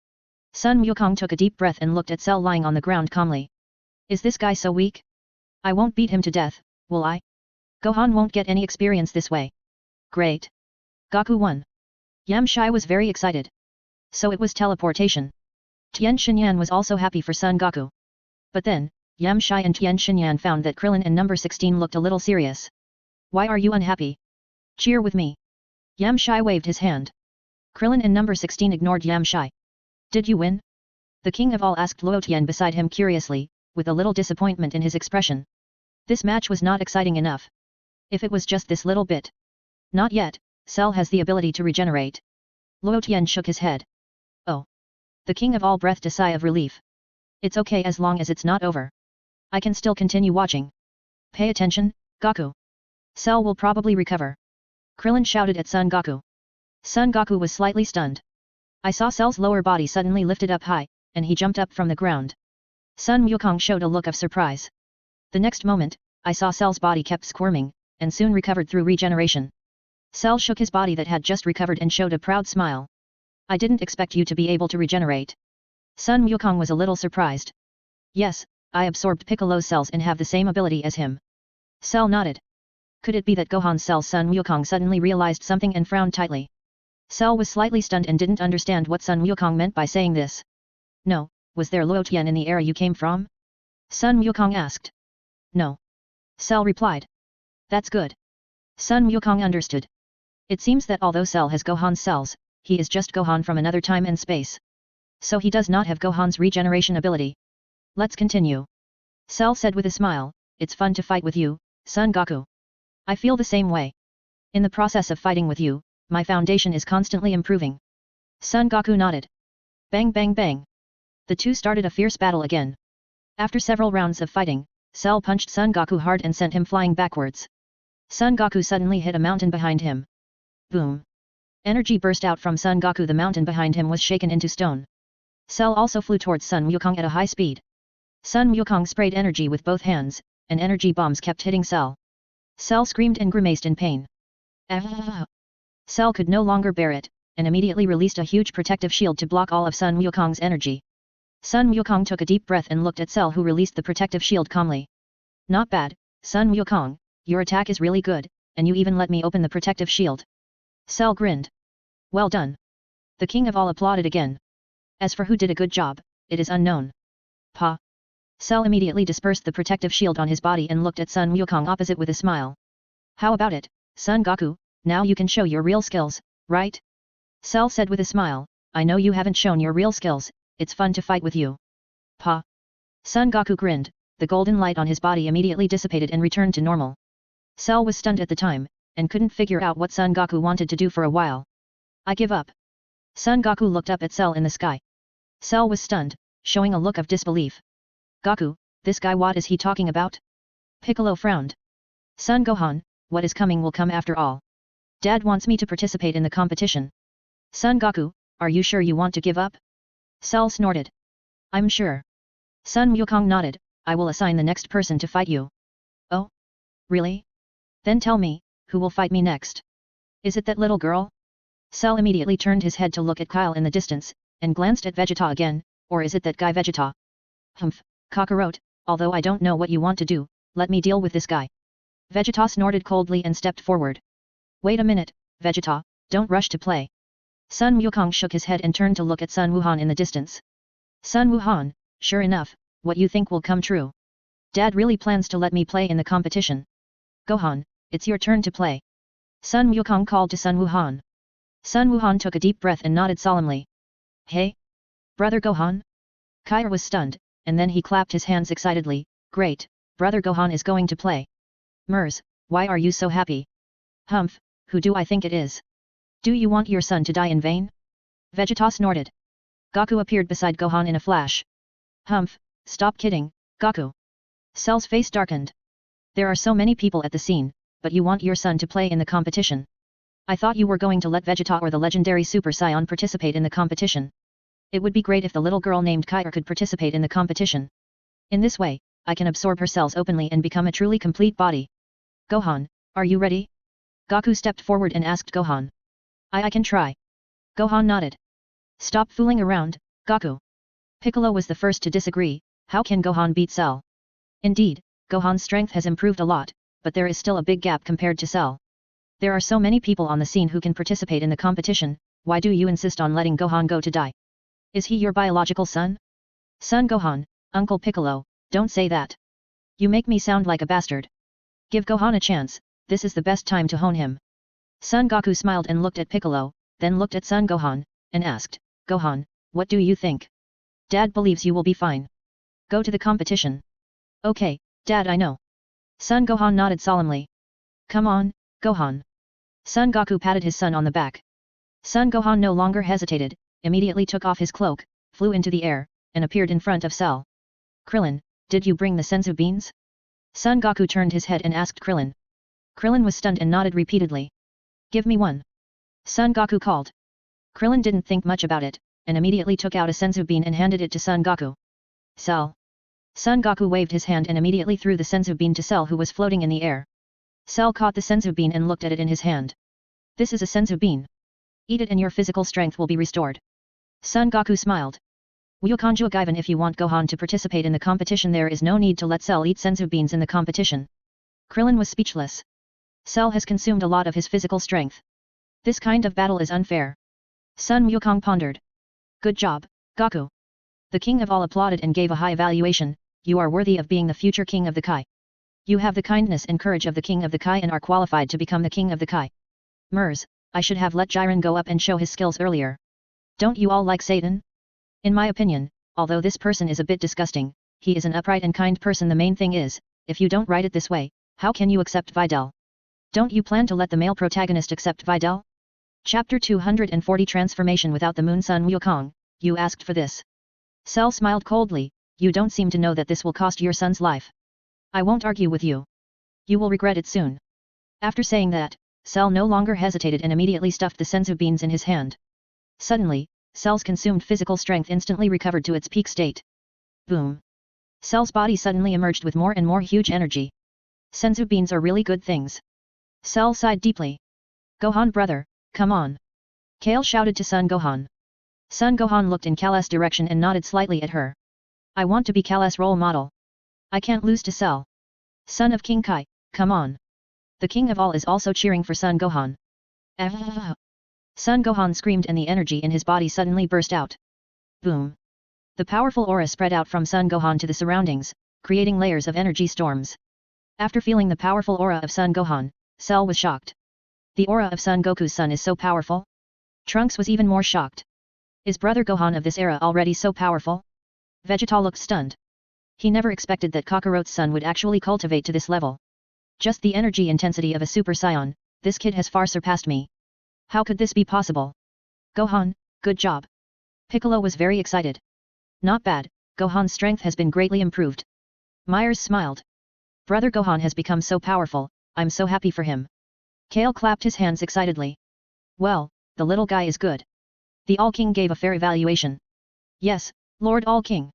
Sun Wukong took a deep breath and looked at Cell lying on the ground calmly. Is this guy so weak? I won't beat him to death, will I? Gohan won't get any experience this way. Great. Goku won. Yamshai was very excited. So it was teleportation. Tien Shinyan was also happy for Son Goku. But then, Yamshai and Tien Shinyan found that Krillin and number 16 looked a little serious. Why are you unhappy? Cheer with me. Yamshai waved his hand. Krillin and number 16 ignored Yamshai. Did you win? The King of All asked Luo Tian beside him curiously, with a little disappointment in his expression. This match was not exciting enough. If it was just this little bit. Not yet, Cell has the ability to regenerate. Luo Tian shook his head. Oh. The king of all breathed a sigh of relief. It's okay as long as it's not over. I can still continue watching. Pay attention, Goku. Cell will probably recover. Krillin shouted at Son Goku. Son Goku was slightly stunned. I saw Cell's lower body suddenly lifted up high, and he jumped up from the ground. Sun Wukong showed a look of surprise. The next moment, I saw Cell's body kept squirming, and soon recovered through regeneration. Cell shook his body that had just recovered and showed a proud smile. I didn't expect you to be able to regenerate. Sun Wukong was a little surprised. Yes, I absorbed Piccolo's cells and have the same ability as him. Cell nodded. Could it be that Gohan's cell Sun Wukong suddenly realized something and frowned tightly? Cell was slightly stunned and didn't understand what Sun Wukong meant by saying this. No, was there Luo Tian in the area you came from? Sun Wukong asked. No. Cell replied. That's good. Sun Wukong understood. It seems that although Cell has Gohan's cells, he is just Gohan from another time and space. So he does not have Gohan's regeneration ability. Let's continue. Cell said with a smile, it's fun to fight with you, Son Goku. I feel the same way. In the process of fighting with you, my foundation is constantly improving. Son Goku nodded. Bang bang bang. The two started a fierce battle again. After several rounds of fighting, Cell punched Son Goku hard and sent him flying backwards. Son Goku suddenly hit a mountain behind him. Boom. Energy burst out from Son Goku. The mountain behind him was shaken into stone. Cell also flew towards Sun Wukong at a high speed. Sun Wukong sprayed energy with both hands, and energy bombs kept hitting Cell. Cell screamed and grimaced in pain. Ah! Cell could no longer bear it, and immediately released a huge protective shield to block all of Sun Wukong's energy. Sun Wukong took a deep breath and looked at Cell, who released the protective shield calmly. Not bad, Sun Wukong, your attack is really good, and you even let me open the protective shield. Cell grinned. Well done. The king of all applauded again. As for who did a good job, it is unknown. Pa. Cell immediately dispersed the protective shield on his body and looked at Sun Wukong opposite with a smile. How about it, Son Goku, now you can show your real skills, right? Cell said with a smile, I know you haven't shown your real skills, it's fun to fight with you. Pa. Son Goku grinned, the golden light on his body immediately dissipated and returned to normal. Cell was stunned at the time, and couldn't figure out what Son Goku wanted to do for a while. I give up. Son Goku looked up at Cell in the sky. Cell was stunned, showing a look of disbelief. Goku, this guy, what is he talking about? Piccolo frowned. Son Gohan, what is coming will come after all. Dad wants me to participate in the competition. Son Goku, are you sure you want to give up? Cell snorted. I'm sure. Sun Wukong nodded, I will assign the next person to fight you. Oh? Really? Then tell me, who will fight me next? Is it that little girl? Cell immediately turned his head to look at Kyle in the distance, and glanced at Vegeta again, or is it that guy Vegeta? Humph, Kakarot, although I don't know what you want to do, let me deal with this guy. Vegeta snorted coldly and stepped forward. Wait a minute, Vegeta, don't rush to play. Sun Wukong shook his head and turned to look at Sun Wuhan in the distance. Sun Wuhan, sure enough, what you think will come true. Dad really plans to let me play in the competition. Gohan, it's your turn to play. Sun Wukong called to Sun Wuhan. Sun Wuhan took a deep breath and nodded solemnly. Hey? Brother Gohan? Kair was stunned, and then he clapped his hands excitedly. Great, Brother Gohan is going to play. Mers, why are you so happy? Humph, who do I think it is? Do you want your son to die in vain? Vegeta snorted. Goku appeared beside Gohan in a flash. Humph, stop kidding, Goku. Cell's face darkened. There are so many people at the scene, but you want your son to play in the competition. I thought you were going to let Vegeta or the legendary Super Saiyan participate in the competition. It would be great if the little girl named Kair could participate in the competition. In this way, I can absorb her cells openly and become a truly complete body. Gohan, are you ready? Goku stepped forward and asked Gohan. I can try. Gohan nodded. Stop fooling around, Goku. Piccolo was the first to disagree, how can Gohan beat Cell? Indeed, Gohan's strength has improved a lot, but there is still a big gap compared to Cell. There are so many people on the scene who can participate in the competition, why do you insist on letting Gohan go to die? Is he your biological son? Son Gohan, Uncle Piccolo, don't say that. You make me sound like a bastard. Give Gohan a chance, this is the best time to hone him. Son Goku smiled and looked at Piccolo, then looked at Son Gohan, and asked, Gohan, what do you think? Dad believes you will be fine. Go to the competition. Okay, Dad, I know. Son Gohan nodded solemnly. Come on, Gohan. Son Goku patted his son on the back. Son Gohan no longer hesitated, immediately took off his cloak, flew into the air, and appeared in front of Cell. Krillin, did you bring the senzu beans? Son Goku turned his head and asked Krillin. Krillin was stunned and nodded repeatedly. Give me one. Son Goku called. Krillin didn't think much about it, and immediately took out a senzu bean and handed it to Son Goku. Cell. Son Goku waved his hand and immediately threw the senzu bean to Cell, who was floating in the air. Cell caught the senzu bean and looked at it in his hand. This is a senzu bean. Eat it and your physical strength will be restored. Son Goku smiled. Wukongju Given, if you want Gohan to participate in the competition, there is no need to let Cell eat senzu beans in the competition. Krillin was speechless. Cell has consumed a lot of his physical strength. This kind of battle is unfair. Sun Wukong pondered. Good job, Goku. The king of all applauded and gave a high evaluation. You are worthy of being the future king of the Kai. You have the kindness and courage of the king of the Kai and are qualified to become the king of the Kai. Mers, I should have let Jiren go up and show his skills earlier. Don't you all like Satan? In my opinion, although this person is a bit disgusting, he is an upright and kind person. The main thing is, if you don't write it this way, how can you accept Videl? Don't you plan to let the male protagonist accept Videl? Chapter 240 Transformation without the moon. Sun Wukong, you asked for this. Cell smiled coldly. You don't seem to know that this will cost your son's life. I won't argue with you. You will regret it soon. After saying that, Cell no longer hesitated and immediately stuffed the senzu beans in his hand. Suddenly, Cell's consumed physical strength instantly recovered to its peak state. Boom! Cell's body suddenly emerged with more and more huge energy. Senzu beans are really good things. Cell sighed deeply. Gohan brother, come on. Kale shouted to Son Gohan. Son Gohan looked in Kala's direction and nodded slightly at her. I want to be Kala's role model. I can't lose to Cell. Son of King Kai, come on. The king of all is also cheering for Son Gohan. Ah! Son Gohan screamed and the energy in his body suddenly burst out. Boom! The powerful aura spread out from Son Gohan to the surroundings, creating layers of energy storms. After feeling the powerful aura of Son Gohan, Cell was shocked. The aura of Son Goku's son is so powerful? Trunks was even more shocked. Is brother Gohan of this era already so powerful? Vegeta looked stunned. He never expected that Kakarot's son would actually cultivate to this level. Just the energy intensity of a Super Saiyan, this kid has far surpassed me. How could this be possible? Gohan, good job. Piccolo was very excited. Not bad, Gohan's strength has been greatly improved. Myers smiled. Brother Gohan has become so powerful, I'm so happy for him. Kale clapped his hands excitedly. Well, the little guy is good. The All-King gave a fair evaluation. Yes, Lord All-King.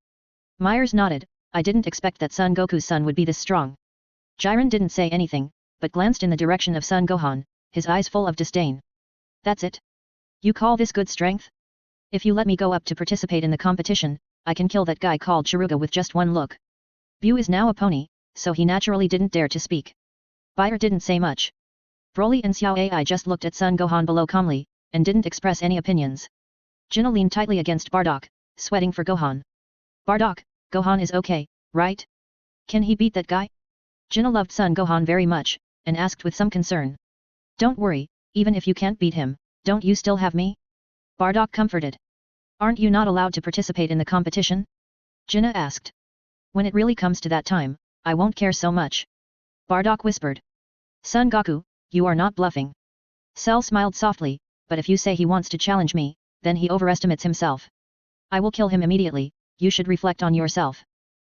Myers nodded. I didn't expect that Son Goku's son would be this strong. Jiren didn't say anything, but glanced in the direction of Son Gohan, his eyes full of disdain. That's it? You call this good strength? If you let me go up to participate in the competition, I can kill that guy called Chiruga with just one look. Bu is now a pony, so he naturally didn't dare to speak. Bayer didn't say much. Broly and Xiao Ai just looked at Son Gohan below calmly, and didn't express any opinions. Jinna leaned tightly against Bardock, sweating for Gohan. Bardock, Gohan is okay, right? Can he beat that guy? Jinna loved Son Gohan very much, and asked with some concern. Don't worry, even if you can't beat him, don't you still have me? Bardock comforted. Aren't you not allowed to participate in the competition? Jinna asked. When it really comes to that time, I won't care so much. Bardock whispered. Son Goku, you are not bluffing. Cell smiled softly, but if you say he wants to challenge me, then he overestimates himself. I will kill him immediately, you should reflect on yourself.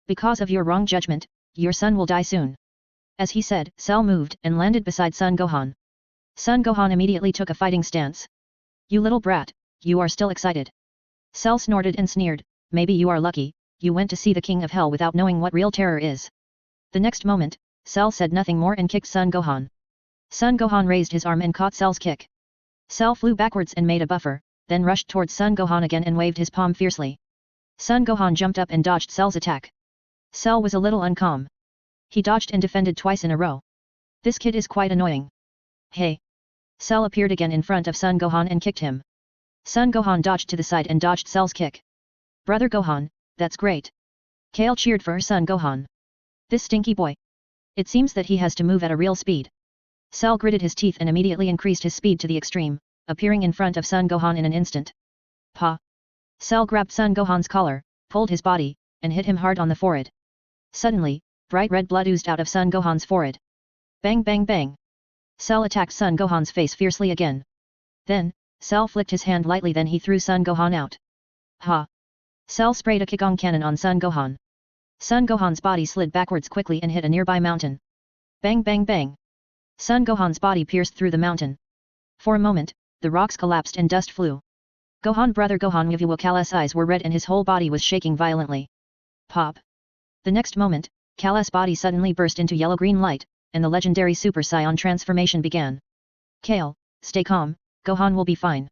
Because of your wrong judgment, your son will die soon. As he said, Cell moved and landed beside Son Gohan. Son Gohan immediately took a fighting stance. You little brat, you are still excited. Cell snorted and sneered, maybe you are lucky, you went to see the King of Hell without knowing what real terror is. The next moment, Cell said nothing more and kicked Son Gohan. Son Gohan raised his arm and caught Cell's kick. Cell flew backwards and made a buffer, then rushed towards Son Gohan again and waved his palm fiercely. Son Gohan jumped up and dodged Cell's attack. Cell was a little uncalm. He dodged and defended twice in a row. This kid is quite annoying. Hey! Cell appeared again in front of Son Gohan and kicked him. Son Gohan dodged to the side and dodged Cell's kick. Brother Gohan, that's great. Kale cheered for her son Gohan. This stinky boy. It seems that he has to move at a real speed. Cell gritted his teeth and immediately increased his speed to the extreme, appearing in front of Son Gohan in an instant. Pa! Cell grabbed Son Gohan's collar, pulled his body, and hit him hard on the forehead. Suddenly, Bright red blood oozed out of Son Gohan's forehead. Bang bang bang. Cell attacked Son Gohan's face fiercely again. Then, Cell flicked his hand lightly, then he threw Son Gohan out. Ha! Cell sprayed a Kigong cannon on Son Gohan. Son Gohan's body slid backwards quickly and hit a nearby mountain. Bang bang bang. Son Gohan's body pierced through the mountain. For a moment, the rocks collapsed and dust flew. Gohan brother Gohan Yvuokal's eyes were red and his whole body was shaking violently. Pop! The next moment, Kal's body suddenly burst into yellow-green light, and the legendary Super Saiyan transformation began. Kale, stay calm, Gohan will be fine.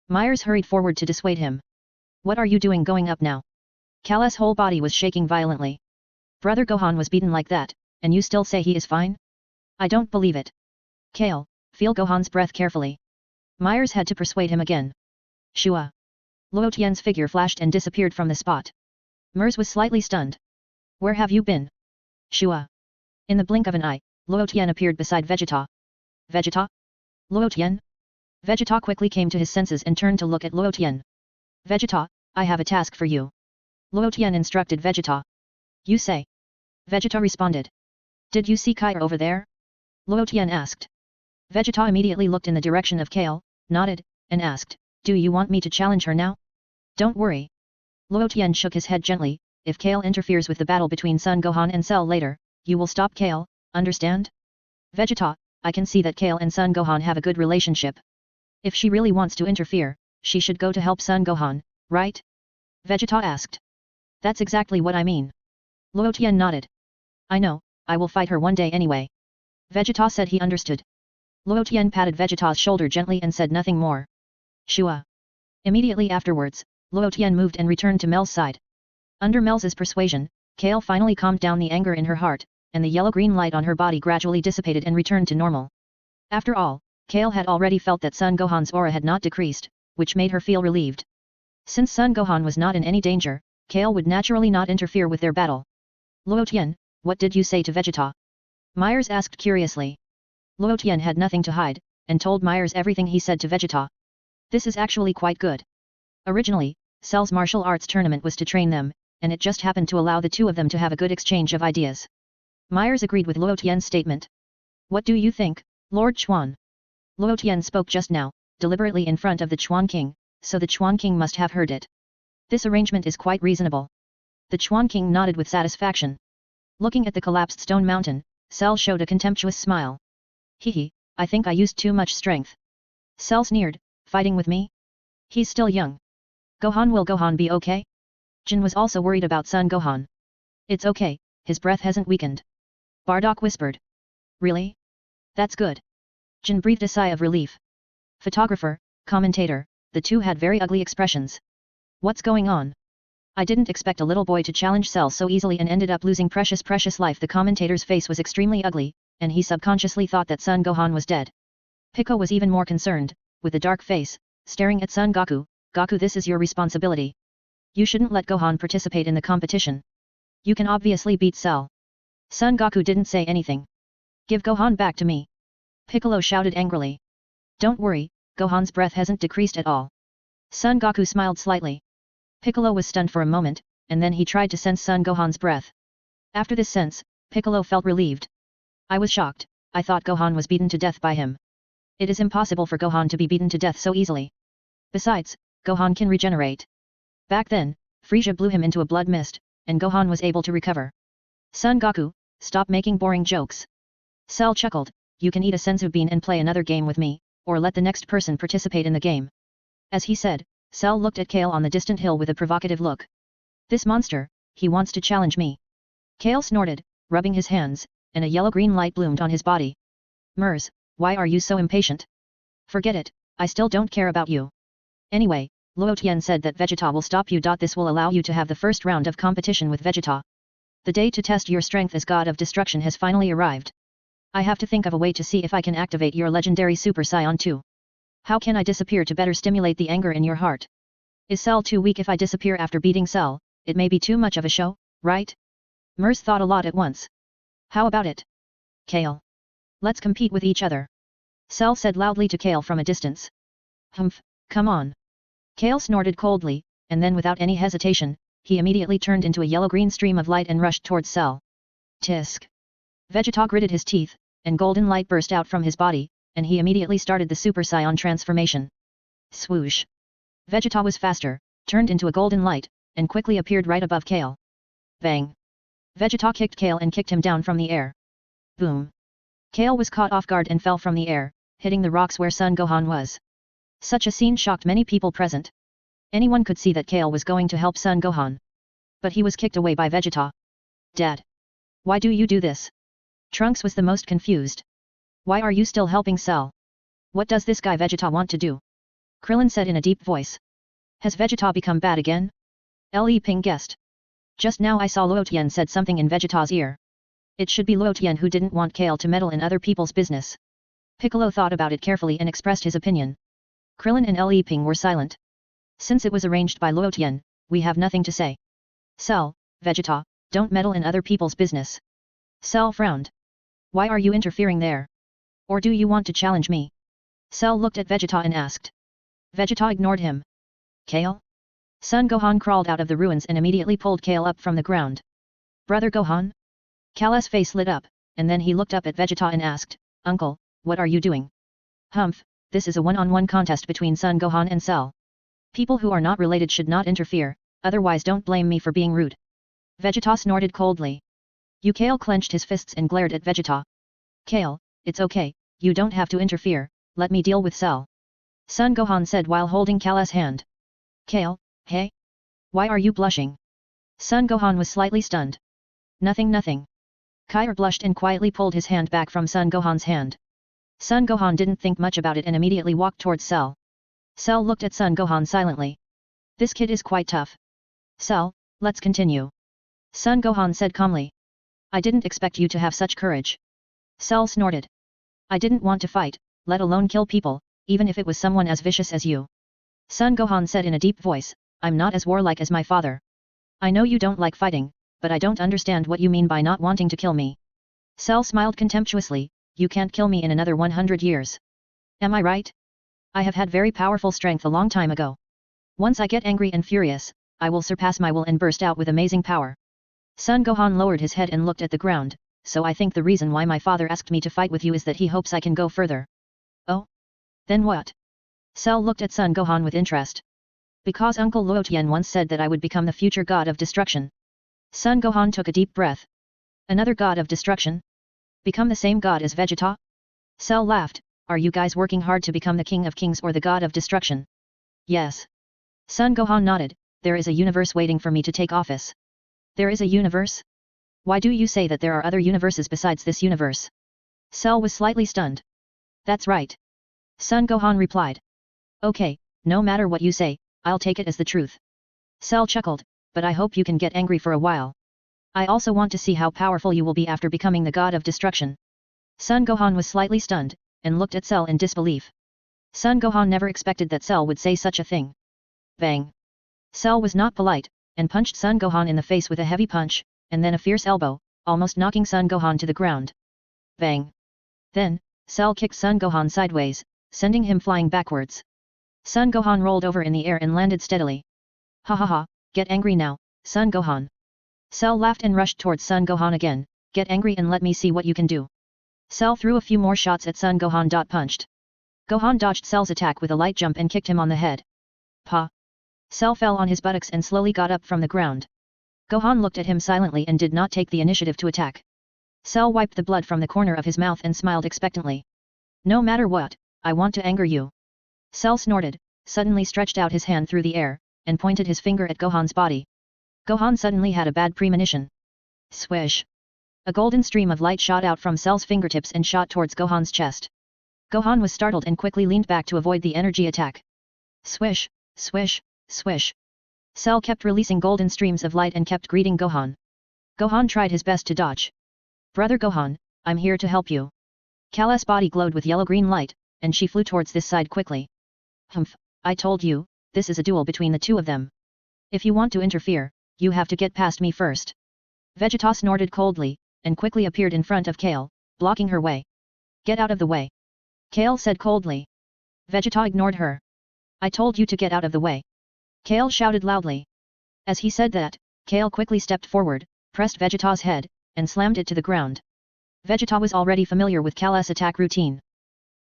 Myers hurried forward to dissuade him. What are you doing going up now? Kal's whole body was shaking violently. Brother Gohan was beaten like that, and you still say he is fine? I don't believe it. Kale, feel Gohan's breath carefully. Myers had to persuade him again. Shua. Luo Tian's figure flashed and disappeared from the spot. Mers was slightly stunned. Where have you been? Shua. In the blink of an eye, Luo Tian appeared beside Vegeta. Vegeta? Luo Tian? Vegeta quickly came to his senses and turned to look at Luo Tian. Vegeta, I have a task for you. Luo Tian instructed Vegeta. You say. Vegeta responded. Did you see Kai over there? Luo Tian asked. Vegeta immediately looked in the direction of Kale, nodded, and asked, do you want me to challenge her now? Don't worry. Luo Tian shook his head gently, if Kale interferes with the battle between Son Gohan and Cell later, you will stop Kale, understand? Vegeta, I can see that Kale and Son Gohan have a good relationship. If she really wants to interfere, she should go to help Son Gohan, right? Vegeta asked. That's exactly what I mean. Luo Tian nodded. I know, I will fight her one day anyway. Vegeta said he understood. Luo Tian patted Vegeta's shoulder gently and said nothing more. Shua. Immediately afterwards, Luo Tian moved and returned to Mel's side. Under Mel's persuasion, Kale finally calmed down the anger in her heart, and the yellow-green light on her body gradually dissipated and returned to normal. After all, Kale had already felt that Son Gohan's aura had not decreased, which made her feel relieved. Since Son Gohan was not in any danger, Kale would naturally not interfere with their battle. Luo Tian, what did you say to Vegeta? Myers asked curiously. Luo Tian had nothing to hide, and told Myers everything he said to Vegeta. This is actually quite good. Originally, Cell's martial arts tournament was to train them, and it just happened to allow the two of them to have a good exchange of ideas. Myers agreed with Luo Tian's statement. What do you think, Lord Chuan? Luo Tian spoke just now, deliberately in front of the Chuan King, so the Chuan King must have heard it. This arrangement is quite reasonable. The Chuan King nodded with satisfaction. Looking at the collapsed stone mountain, Cell showed a contemptuous smile. Hehe, I think I used too much strength. Cell sneered, fighting with me? He's still young. Will Gohan be okay? Jin was also worried about Son Gohan. It's okay, his breath hasn't weakened. Bardock whispered. Really? That's good. Jin breathed a sigh of relief. Photographer, commentator, the two had very ugly expressions. What's going on? I didn't expect a little boy to challenge Cell so easily and ended up losing precious life. The commentator's face was extremely ugly, and he subconsciously thought that Son Gohan was dead. Pico was even more concerned, with a dark face, staring at Son Goku. Goku, this is your responsibility. You shouldn't let Gohan participate in the competition. You can obviously beat Cell. Son Goku didn't say anything. Give Gohan back to me. Piccolo shouted angrily. Don't worry, Gohan's breath hasn't decreased at all. Son Goku smiled slightly. Piccolo was stunned for a moment, and then he tried to sense Son Gohan's breath. After this sense, Piccolo felt relieved. I was shocked, I thought Gohan was beaten to death by him. It is impossible for Gohan to be beaten to death so easily. Besides, Gohan can regenerate. Back then, Frieza blew him into a blood mist, and Gohan was able to recover. Son Goku, stop making boring jokes. Cell chuckled, you can eat a senzu bean and play another game with me, or let the next person participate in the game. As he said, Cell looked at Kale on the distant hill with a provocative look. This monster, he wants to challenge me. Kale snorted, rubbing his hands, and a yellow-green light bloomed on his body. Mers, why are you so impatient? Forget it, I still don't care about you. Anyway, Luo Tian said that Vegeta will stop you. This will allow you to have the first round of competition with Vegeta. The day to test your strength as God of Destruction has finally arrived. I have to think of a way to see if I can activate your legendary Super Saiyan 2. How can I disappear to better stimulate the anger in your heart? Is Cell too weak if I disappear after beating Cell? It may be too much of a show, right? Mers thought a lot at once. How about it? Kale. Let's compete with each other. Cell said loudly to Kale from a distance. Humph, come on. Kale snorted coldly, and then without any hesitation, he immediately turned into a yellow-green stream of light and rushed towards Cell. Tisk. Vegeta gritted his teeth, and golden light burst out from his body, and he immediately started the Super Saiyan transformation. Swoosh. Vegeta was faster, turned into a golden light, and quickly appeared right above Kale. Bang. Vegeta kicked Kale and kicked him down from the air. Boom. Kale was caught off guard and fell from the air, hitting the rocks where Son Gohan was. Such a scene shocked many people present. Anyone could see that Kale was going to help Son Gohan. But he was kicked away by Vegeta. Dad. Why do you do this? Trunks was the most confused. Why are you still helping Cell? What does this guy Vegeta want to do? Krillin said in a deep voice. Has Vegeta become bad again? Li Ping guessed. Just now I saw Luo Tian said something in Vegeta's ear. It should be Luo Tian who didn't want Kale to meddle in other people's business. Piccolo thought about it carefully and expressed his opinion. Krillin and Li Ping were silent. Since it was arranged by Luo Tian, we have nothing to say. Cell, Vegeta, don't meddle in other people's business. Cell frowned. Why are you interfering there? Or do you want to challenge me? Cell looked at Vegeta and asked. Vegeta ignored him. Kale? Son Gohan crawled out of the ruins and immediately pulled Kale up from the ground. Brother Gohan? Kale's face lit up, and then he looked up at Vegeta and asked, Uncle, what are you doing? Humph, this is a one-on-one contest between Son Gohan and Cell. People who are not related should not interfere, otherwise don't blame me for being rude. Vegeta snorted coldly. Kale clenched his fists and glared at Vegeta. Kale, it's okay, you don't have to interfere, let me deal with Cell. Son Gohan said while holding Kale's hand. Kale, hey? Why are you blushing? Son Gohan was slightly stunned. Nothing. Kair blushed and quietly pulled his hand back from Son Gohan's hand. Son Gohan didn't think much about it and immediately walked towards Cell. Cell looked at Son Gohan silently. This kid is quite tough. Cell, let's continue. Son Gohan said calmly. I didn't expect you to have such courage. Cell snorted. I didn't want to fight, let alone kill people, even if it was someone as vicious as you. Son Gohan said in a deep voice, I'm not as warlike as my father. I know you don't like fighting, but I don't understand what you mean by not wanting to kill me. Cell smiled contemptuously, you can't kill me in another 100 years. Am I right? I have had very powerful strength a long time ago. Once I get angry and furious, I will surpass my will and burst out with amazing power. Son Gohan lowered his head and looked at the ground, so I think the reason why my father asked me to fight with you is that he hopes I can go further. Oh? Then what? Cell looked at Son Gohan with interest. Because Uncle Luo Tian once said that I would become the future god of destruction. Son Gohan took a deep breath. Another god of destruction? Become the same god as Vegeta? Cell laughed, are you guys working hard to become the king of kings or the god of destruction? Yes. Son Gohan nodded, there is a universe waiting for me to take office. There is a universe? Why do you say that there are other universes besides this universe? Cell was slightly stunned. That's right. Son Gohan replied. Okay, no matter what you say, I'll take it as the truth. Cell chuckled, but I hope you can get angry for a while. I also want to see how powerful you will be after becoming the god of destruction. Son Gohan was slightly stunned, and looked at Cell in disbelief. Son Gohan never expected that Cell would say such a thing. Bang. Cell was not polite, and punched Son Gohan in the face with a heavy punch, and then a fierce elbow, almost knocking Son Gohan to the ground. Bang. Then, Cell kicked Son Gohan sideways, sending him flying backwards. Son Gohan rolled over in the air and landed steadily. Ha ha ha, get angry now, Son Gohan. Cell laughed and rushed towards Son Gohan again, get angry and let me see what you can do. Cell threw a few more shots at Son Gohan. Punched. Gohan dodged Cell's attack with a light jump and kicked him on the head. Pa. Cell fell on his buttocks and slowly got up from the ground. Gohan looked at him silently and did not take the initiative to attack. Cell wiped the blood from the corner of his mouth and smiled expectantly. No matter what, I want to anger you. Cell snorted, suddenly stretched out his hand through the air, and pointed his finger at Gohan's body. Gohan suddenly had a bad premonition. Swish. A golden stream of light shot out from Cell's fingertips and shot towards Gohan's chest. Gohan was startled and quickly leaned back to avoid the energy attack. Swish, swish, swish. Cell kept releasing golden streams of light and kept greeting Gohan. Gohan tried his best to dodge. Brother Gohan, I'm here to help you. Kale's body glowed with yellow-green light, and she flew towards this side quickly. Humph, I told you, this is a duel between the two of them. If you want to interfere, you have to get past me first. Vegeta snorted coldly, and quickly appeared in front of Kale, blocking her way. Get out of the way. Kale said coldly. Vegeta ignored her. I told you to get out of the way. Kale shouted loudly. As he said that, Kale quickly stepped forward, pressed Vegeta's head, and slammed it to the ground. Vegeta was already familiar with Cal's attack routine.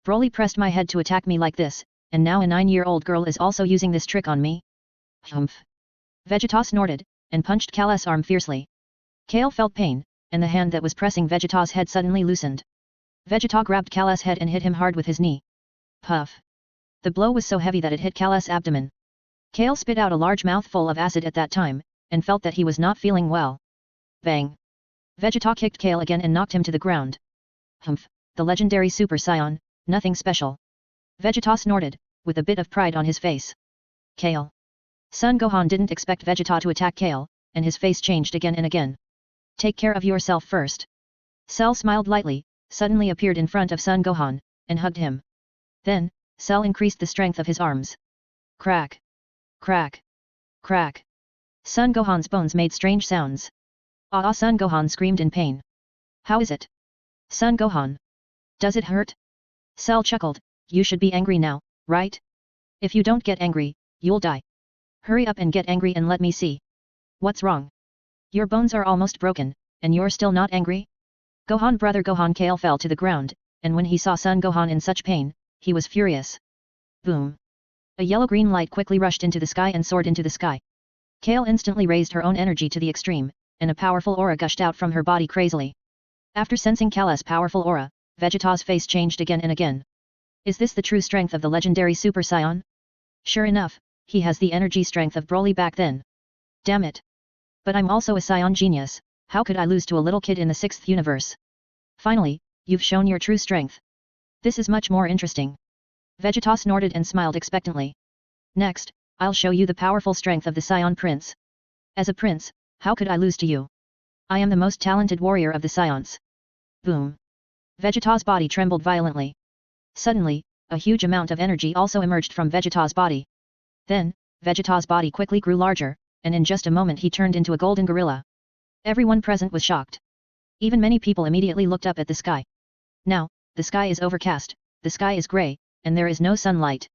Broly pressed my head to attack me like this, and now a 9-year-old girl is also using this trick on me? Humph. Vegeta snorted, and punched Cal's arm fiercely. Cal felt pain, and the hand that was pressing Vegeta's head suddenly loosened. Vegeta grabbed Cal's head and hit him hard with his knee. Puff. The blow was so heavy that it hit Cal's abdomen. Cal spit out a large mouthful of acid at that time, and felt that he was not feeling well. Bang. Vegeta kicked Cal again and knocked him to the ground. Humph, the legendary Super Saiyan, nothing special. Vegeta snorted, with a bit of pride on his face. Cal. Son Gohan didn't expect Vegeta to attack Cal, and his face changed again and again. Take care of yourself first. Cell smiled lightly, suddenly appeared in front of Son Gohan, and hugged him. Then, Cell increased the strength of his arms. Crack. Crack. Crack. Son Gohan's bones made strange sounds. Ah! Son Gohan screamed in pain. How is it? Son Gohan. Does it hurt? Cell chuckled, you should be angry now, right? If you don't get angry, you'll die. Hurry up and get angry and let me see. What's wrong? Your bones are almost broken, and you're still not angry? Gohan brother Gohan Cal fell to the ground, and when he saw Son Gohan in such pain, he was furious. Boom. A yellow-green light quickly rushed into the sky and soared into the sky. Cal instantly raised her own energy to the extreme, and a powerful aura gushed out from her body crazily. After sensing Cal's powerful aura, Vegeta's face changed again and again. Is this the true strength of the legendary Super Saiyan? Sure enough, he has the energy strength of Broly back then. Damn it. But I'm also a Saiyan genius, how could I lose to a little kid in the 6th universe? Finally, you've shown your true strength. This is much more interesting. Vegeta snorted and smiled expectantly. Next, I'll show you the powerful strength of the Saiyan Prince. As a prince, how could I lose to you? I am the most talented warrior of the Saiyans. Boom. Vegeta's body trembled violently. Suddenly, a huge amount of energy also emerged from Vegeta's body. Then, Vegeta's body quickly grew larger, and in just a moment he turned into a golden gorilla. Everyone present was shocked. Even many people immediately looked up at the sky. Now, the sky is overcast, the sky is grey, and there is no sunlight.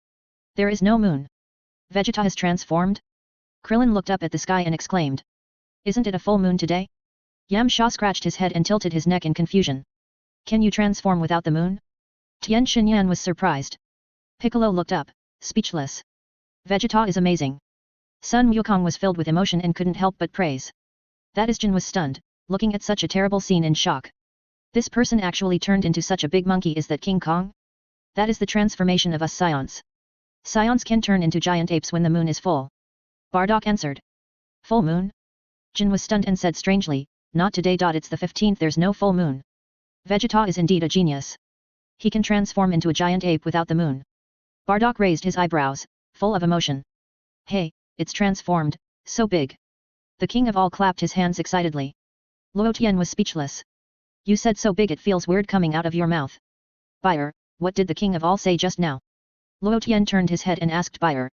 There is no moon. Vegeta has transformed? Krillin looked up at the sky and exclaimed. Isn't it a full moon today? Yamcha scratched his head and tilted his neck in confusion. Can you transform without the moon? Tien Shinyan was surprised. Piccolo looked up, speechless. Vegeta is amazing. Sun Wukong was filled with emotion and couldn't help but praise. That is Jin was stunned, looking at such a terrible scene in shock. This person actually turned into such a big monkey. Is that King Kong? That is the transformation of us Saiyans. Saiyans can turn into giant apes when the moon is full. Bardock answered. Full moon? Jin was stunned and said strangely, not today. It's the 15th, there's no full moon. Vegeta is indeed a genius. He can transform into a giant ape without the moon. Bardock raised his eyebrows, full of emotion. Hey, it's transformed, so big. The king of all clapped his hands excitedly. Luo Tian was speechless. You said so big it feels weird coming out of your mouth. Buyer, what did the king of all say just now? Luo Tian turned his head and asked Buyer.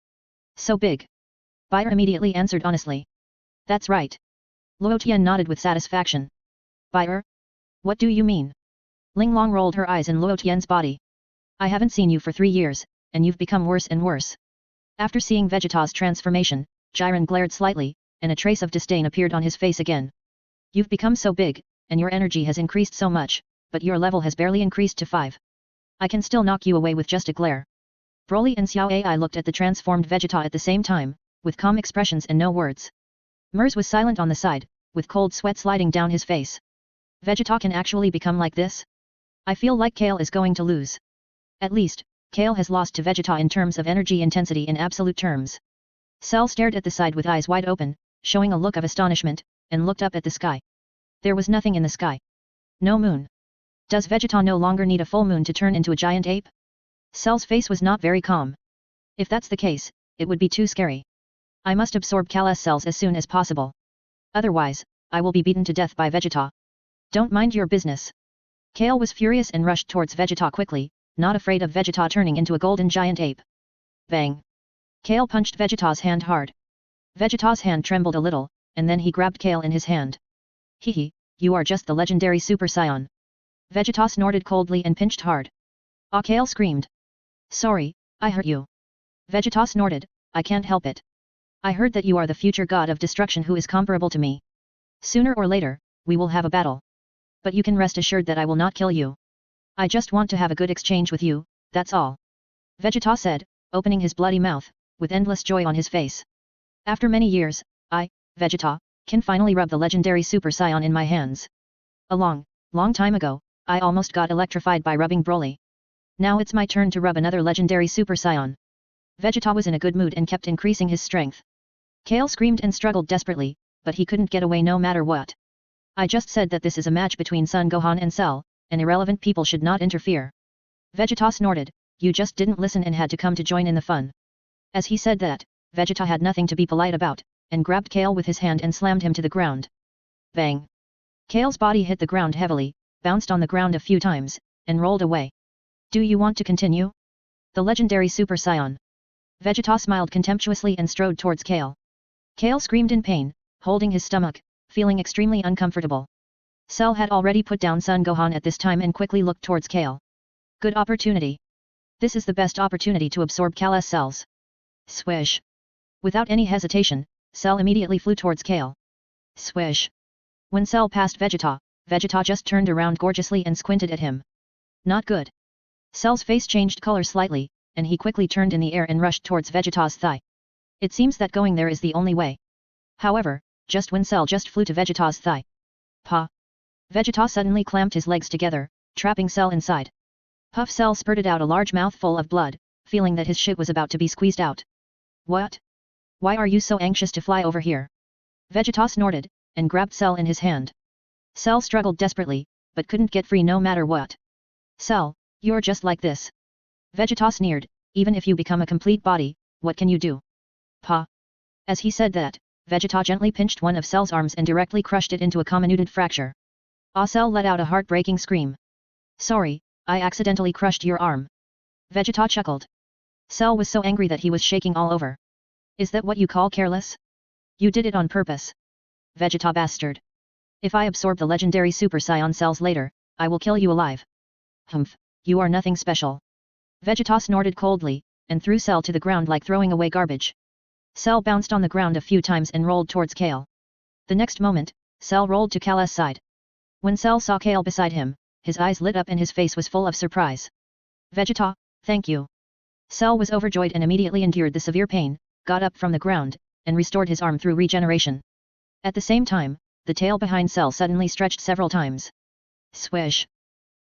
So big. Buyer immediately answered honestly. That's right. Luo Tian nodded with satisfaction. Buyer? What do you mean? Ling Long rolled her eyes in Luo Tian's body. I haven't seen you for 3 years, and you've become worse and worse. After seeing Vegeta's transformation, Jiren glared slightly, and a trace of disdain appeared on his face again. You've become so big, and your energy has increased so much, but your level has barely increased to 5. I can still knock you away with just a glare. Broly and Xiao Ai looked at the transformed Vegeta at the same time, with calm expressions and no words. Mers was silent on the side, with cold sweat sliding down his face. Vegeta can actually become like this? I feel like Kale is going to lose. At least, Kale has lost to Vegeta in terms of energy intensity in absolute terms. Cell stared at the side with eyes wide open, showing a look of astonishment, and looked up at the sky. There was nothing in the sky. No moon. Does Vegeta no longer need a full moon to turn into a giant ape? Cell's face was not very calm. If that's the case, it would be too scary. I must absorb Cal's cells as soon as possible. Otherwise, I will be beaten to death by Vegeta. Don't mind your business. Kale was furious and rushed towards Vegeta quickly, not afraid of Vegeta turning into a golden giant ape. Bang! Kale punched Vegeta's hand hard. Vegeta's hand trembled a little, and then he grabbed Kale in his hand. Hehe, you are just the legendary Super Saiyan. Vegeta snorted coldly and pinched hard. Ah! Kale screamed. Sorry, I hurt you. Vegeta snorted, I can't help it. I heard that you are the future god of destruction who is comparable to me. Sooner or later, we will have a battle. But you can rest assured that I will not kill you. I just want to have a good exchange with you, that's all. Vegeta said, opening his bloody mouth, with endless joy on his face. After many years, I, Vegeta, can finally rub the legendary Super Saiyan in my hands. A long time ago, I almost got electrified by rubbing Broly. Now it's my turn to rub another legendary Super Saiyan. Vegeta was in a good mood and kept increasing his strength. Kale screamed and struggled desperately, but he couldn't get away no matter what. I just said that this is a match between Son Gohan and Cell, and irrelevant people should not interfere. Vegeta snorted, you just didn't listen and had to come to join in the fun. As he said that, Vegeta had nothing to be polite about, and grabbed Kale with his hand and slammed him to the ground. Bang! Kale's body hit the ground heavily, bounced on the ground a few times, and rolled away. Do you want to continue? The legendary Super Saiyan. Vegeta smiled contemptuously and strode towards Kale. Kale screamed in pain, holding his stomach, feeling extremely uncomfortable. Cell had already put down Son Gohan at this time and quickly looked towards Kale. Good opportunity. This is the best opportunity to absorb Kale's cells. Swish. Without any hesitation, Cell immediately flew towards Kale. Swish. When Cell passed Vegeta, Vegeta just turned around gorgeously and squinted at him. Not good. Cell's face changed color slightly, and he quickly turned in the air and rushed towards Vegeta's thigh. It seems that going there is the only way. However, just when Cell just flew to Vegeta's thigh. Pa! Vegeta suddenly clamped his legs together, trapping Cell inside. Puff Cell spurted out a large mouthful of blood, feeling that his shit was about to be squeezed out. What? Why are you so anxious to fly over here? Vegeta snorted, and grabbed Cell in his hand. Cell struggled desperately, but couldn't get free no matter what. Cell, you're just like this. Vegeta sneered, even if you become a complete body, what can you do? Pa! As he said that, Vegeta gently pinched one of Cell's arms and directly crushed it into a comminuted fracture. Cell let out a heartbreaking scream. Sorry, I accidentally crushed your arm. Vegeta chuckled. Cell was so angry that he was shaking all over. Is that what you call careless? You did it on purpose. Vegeta bastard. If I absorb the legendary Super Saiyan cells later, I will kill you alive. Humph, you are nothing special. Vegeta snorted coldly, and threw Cell to the ground like throwing away garbage. Cell bounced on the ground a few times and rolled towards Kale. The next moment, Cell rolled to Kale's side. When Cell saw Kale beside him, his eyes lit up and his face was full of surprise. Vegeta, thank you. Cell was overjoyed and immediately endured the severe pain, got up from the ground, and restored his arm through regeneration. At the same time, the tail behind Cell suddenly stretched several times. Swish!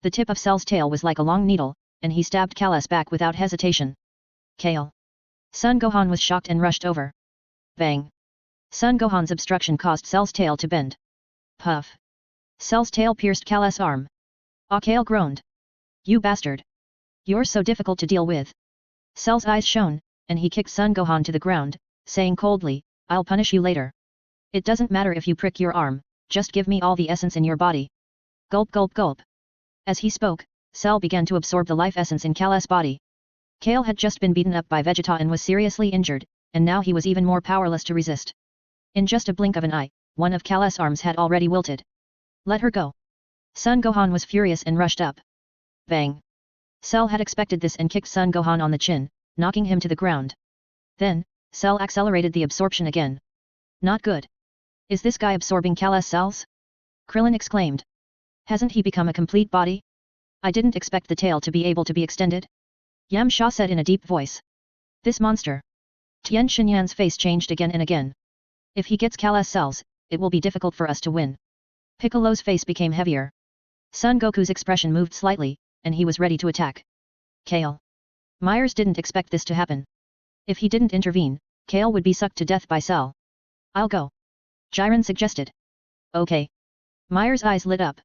The tip of Cell's tail was like a long needle, and he stabbed Kale's back without hesitation. Kale! Son Gohan was shocked and rushed over. Bang! Son Gohan's obstruction caused Cell's tail to bend. Puff! Cell's tail pierced Kale's arm. Kale groaned. You bastard! You're so difficult to deal with. Cell's eyes shone, and he kicked Son Gohan to the ground, saying coldly, I'll punish you later. It doesn't matter if you prick your arm, just give me all the essence in your body. Gulp gulp gulp. As he spoke, Cell began to absorb the life essence in Kale's body. Kale had just been beaten up by Vegeta and was seriously injured, and now he was even more powerless to resist. In just a blink of an eye, one of Kale's arms had already wilted. Let her go. Son Gohan was furious and rushed up. Bang! Cell had expected this and kicked Son Gohan on the chin, knocking him to the ground. Then, Cell accelerated the absorption again. Not good. Is this guy absorbing Kale's cells? Krillin exclaimed. Hasn't he become a complete body? I didn't expect the tail to be able to be extended. Yamcha said in a deep voice. This monster. Tien Shinyan's face changed again and again. If he gets Kale's cells, it will be difficult for us to win. Piccolo's face became heavier. Son Goku's expression moved slightly, and he was ready to attack. Kale. Myers didn't expect this to happen. If he didn't intervene, Kale would be sucked to death by Cell. I'll go. Jiren suggested. Okay. Myers' eyes lit up.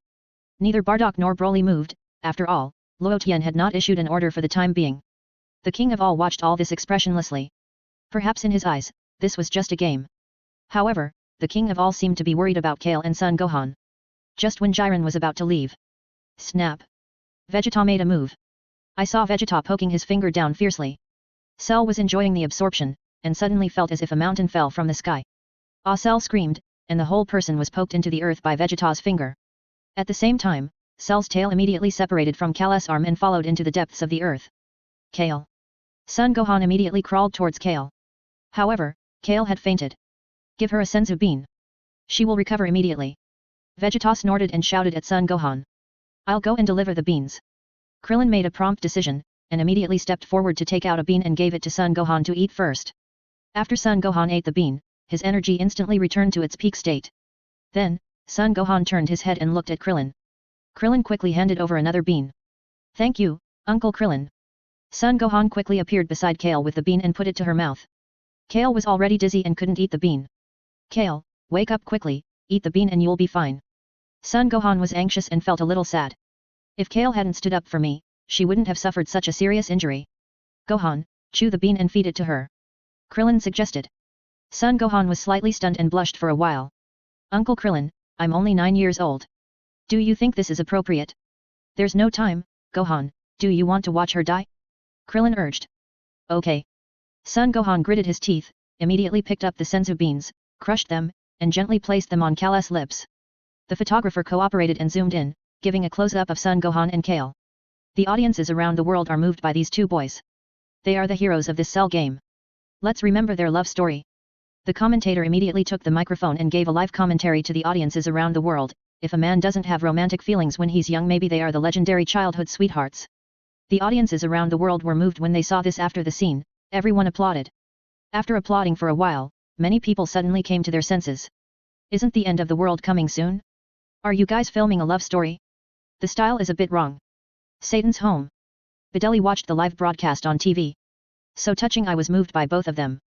Neither Bardock nor Broly moved, after all, Luo Tian had not issued an order for the time being. The king of all watched all this expressionlessly. Perhaps in his eyes, this was just a game. However, the king of all seemed to be worried about Kale and Son Gohan. Just when Jiren was about to leave. Snap! Vegeta made a move. I saw Vegeta poking his finger down fiercely. Cell was enjoying the absorption, and suddenly felt as if a mountain fell from the sky. Cell screamed, and the whole person was poked into the earth by Vegeta's finger. At the same time, Cell's tail immediately separated from Kale's arm and followed into the depths of the earth. Kale. Son Gohan immediately crawled towards Kale. However, Kale had fainted. Give her a senzu bean. She will recover immediately. Vegeta snorted and shouted at Son Gohan. I'll go and deliver the beans. Krillin made a prompt decision, and immediately stepped forward to take out a bean and gave it to Son Gohan to eat first. After Son Gohan ate the bean, his energy instantly returned to its peak state. Then, Son Gohan turned his head and looked at Krillin. Krillin quickly handed over another bean. Thank you, Uncle Krillin. Son Gohan quickly appeared beside Kale with the bean and put it to her mouth. Kale was already dizzy and couldn't eat the bean. Kale, wake up quickly, eat the bean and you'll be fine. Son Gohan was anxious and felt a little sad. If Kale hadn't stood up for me, she wouldn't have suffered such a serious injury. Gohan, chew the bean and feed it to her. Krillin suggested. Son Gohan was slightly stunned and blushed for a while. Uncle Krillin, I'm only 9 years old. Do you think this is appropriate? There's no time, Gohan, do you want to watch her die? Krillin urged. Okay. Son Gohan gritted his teeth, immediately picked up the senzu beans, crushed them, and gently placed them on Kale's lips. The photographer cooperated and zoomed in, giving a close-up of Son Gohan and Kale. The audiences around the world are moved by these two boys. They are the heroes of this Cell game. Let's remember their love story. The commentator immediately took the microphone and gave a live commentary to the audiences around the world. If a man doesn't have romantic feelings when he's young, maybe they are the legendary childhood sweethearts. The audiences around the world were moved when they saw this. After the scene, everyone applauded. After applauding for a while, many people suddenly came to their senses. Isn't the end of the world coming soon? Are you guys filming a love story? The style is a bit wrong. Satan's home. Bideli watched the live broadcast on TV. So touching, I was moved by both of them.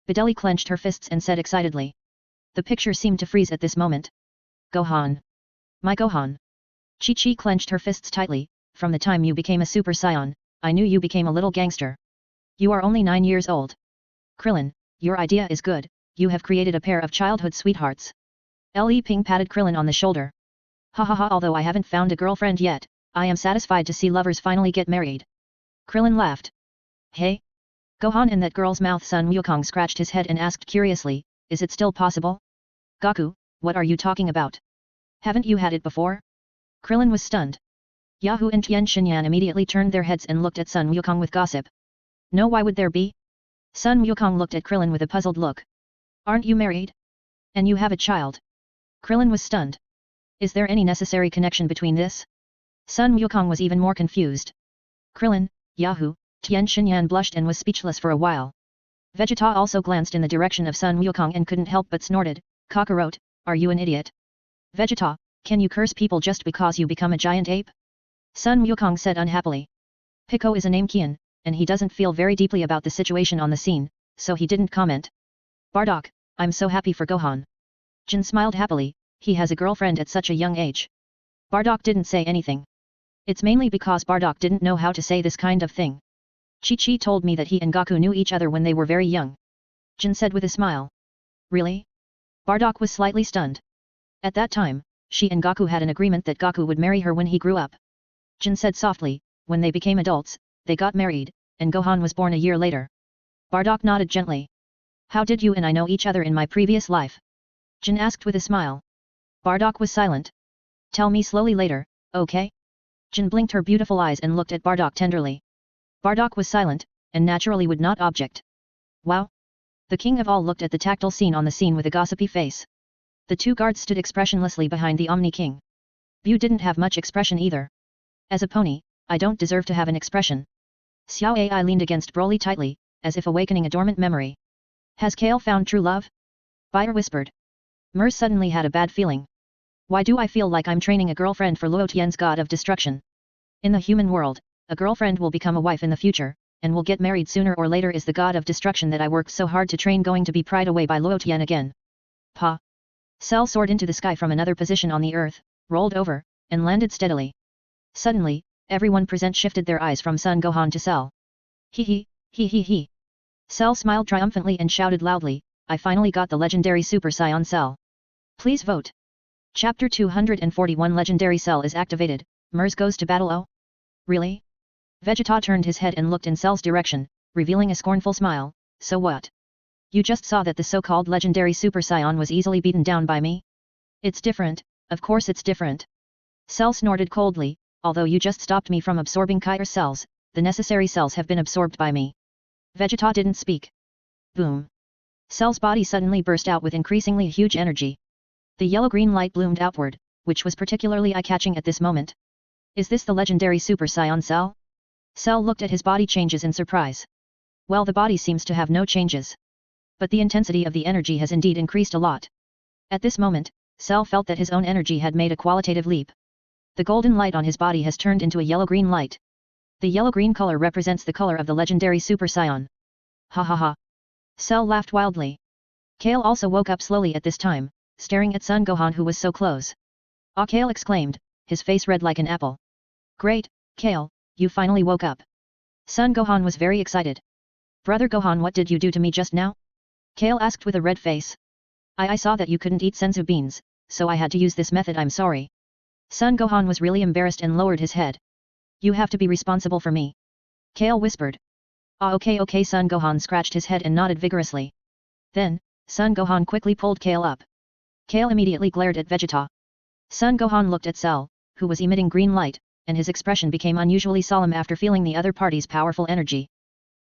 Bideli clenched her fists and said excitedly. The picture seemed to freeze at this moment. Gohan. My Gohan. Chi-Chi clenched her fists tightly. From the time you became a Super Saiyan, I knew you became a little gangster. You are only 9 years old. Krillin, your idea is good, you have created a pair of childhood sweethearts. Li Ping patted Krillin on the shoulder. Ha ha ha, although I haven't found a girlfriend yet, I am satisfied to see lovers finally get married. Krillin laughed. Hey? Gohan in that girl's mouth. Sun Wukong scratched his head and asked curiously, is it still possible? Goku, what are you talking about? Haven't you had it before? Krillin was stunned. Yahoo and Tien Shinyan immediately turned their heads and looked at Sun Wukong with gossip. No, why would there be? Sun Wukong looked at Krillin with a puzzled look. Aren't you married? And you have a child? Krillin was stunned. Is there any necessary connection between this? Sun Wukong was even more confused. Krillin, Yahoo, Tien Shinyan blushed and was speechless for a while. Vegeta also glanced in the direction of Sun Wukong and couldn't help but snorted, Kakarot, are you an idiot? Vegeta, can you curse people just because you become a giant ape? Sun Wukong said unhappily. Pico is a name Kian, and he doesn't feel very deeply about the situation on the scene, so he didn't comment. Bardock, I'm so happy for Gohan. Jin smiled happily, he has a girlfriend at such a young age. Bardock didn't say anything. It's mainly because Bardock didn't know how to say this kind of thing. Chi-Chi told me that he and Goku knew each other when they were very young. Jin said with a smile. Really? Bardock was slightly stunned. At that time, she and Goku had an agreement that Goku would marry her when he grew up. Jin said softly, when they became adults, they got married, and Gohan was born a year later. Bardock nodded gently. How did you and I know each other in my previous life? Jin asked with a smile. Bardock was silent. Tell me slowly later, okay? Jin blinked her beautiful eyes and looked at Bardock tenderly. Bardock was silent, and naturally would not object. Wow! The king of all looked at the tactile scene on the scene with a gossipy face. The two guards stood expressionlessly behind the Omni King. Bu didn't have much expression either. As a pony, I don't deserve to have an expression. Xiao Ai leaned against Broly tightly, as if awakening a dormant memory. Has Kale found true love? Bayer whispered. Mers suddenly had a bad feeling. Why do I feel like I'm training a girlfriend for Luo Tian's god of destruction? In the human world, a girlfriend will become a wife in the future, and will get married sooner or later. Is the god of destruction that I worked so hard to train going to be pried away by Luo Tian again? Pa! Cell soared into the sky from another position on the earth, rolled over, and landed steadily. Suddenly, everyone present shifted their eyes from Son Gohan to Cell. Hee hee, hee hee hee. Cell smiled triumphantly and shouted loudly, I finally got the legendary Super Saiyan Cell. Please vote. Chapter 241 Legendary Cell is activated, Mers goes to battle. Oh? Really? Vegeta turned his head and looked in Cell's direction, revealing a scornful smile, so what? You just saw that the so-called legendary Super Saiyan was easily beaten down by me? It's different, of course it's different. Cell snorted coldly, although you just stopped me from absorbing Kai's cells, the necessary cells have been absorbed by me. Vegeta didn't speak. Boom. Cell's body suddenly burst out with increasingly huge energy. The yellow-green light bloomed outward, which was particularly eye-catching at this moment. Is this the legendary Super Saiyan Cell? Cell looked at his body changes in surprise. Well, the body seems to have no changes. But the intensity of the energy has indeed increased a lot. At this moment, Cell felt that his own energy had made a qualitative leap. The golden light on his body has turned into a yellow-green light. The yellow-green color represents the color of the legendary Super Saiyan. Ha ha ha. Cell laughed wildly. Kale also woke up slowly at this time, staring at Son Gohan who was so close. Ah, Kale exclaimed, his face red like an apple. Great, Kale, you finally woke up. Son Gohan was very excited. Brother Gohan, what did you do to me just now? Kale asked with a red face. I saw that you couldn't eat senzu beans, so I had to use this method, I'm sorry. Son Gohan was really embarrassed and lowered his head. You have to be responsible for me. Kale whispered. Ah, okay, Son Gohan scratched his head and nodded vigorously. Then, Son Gohan quickly pulled Kale up. Kale immediately glared at Vegeta. Son Gohan looked at Cell, who was emitting green light, and his expression became unusually solemn after feeling the other party's powerful energy.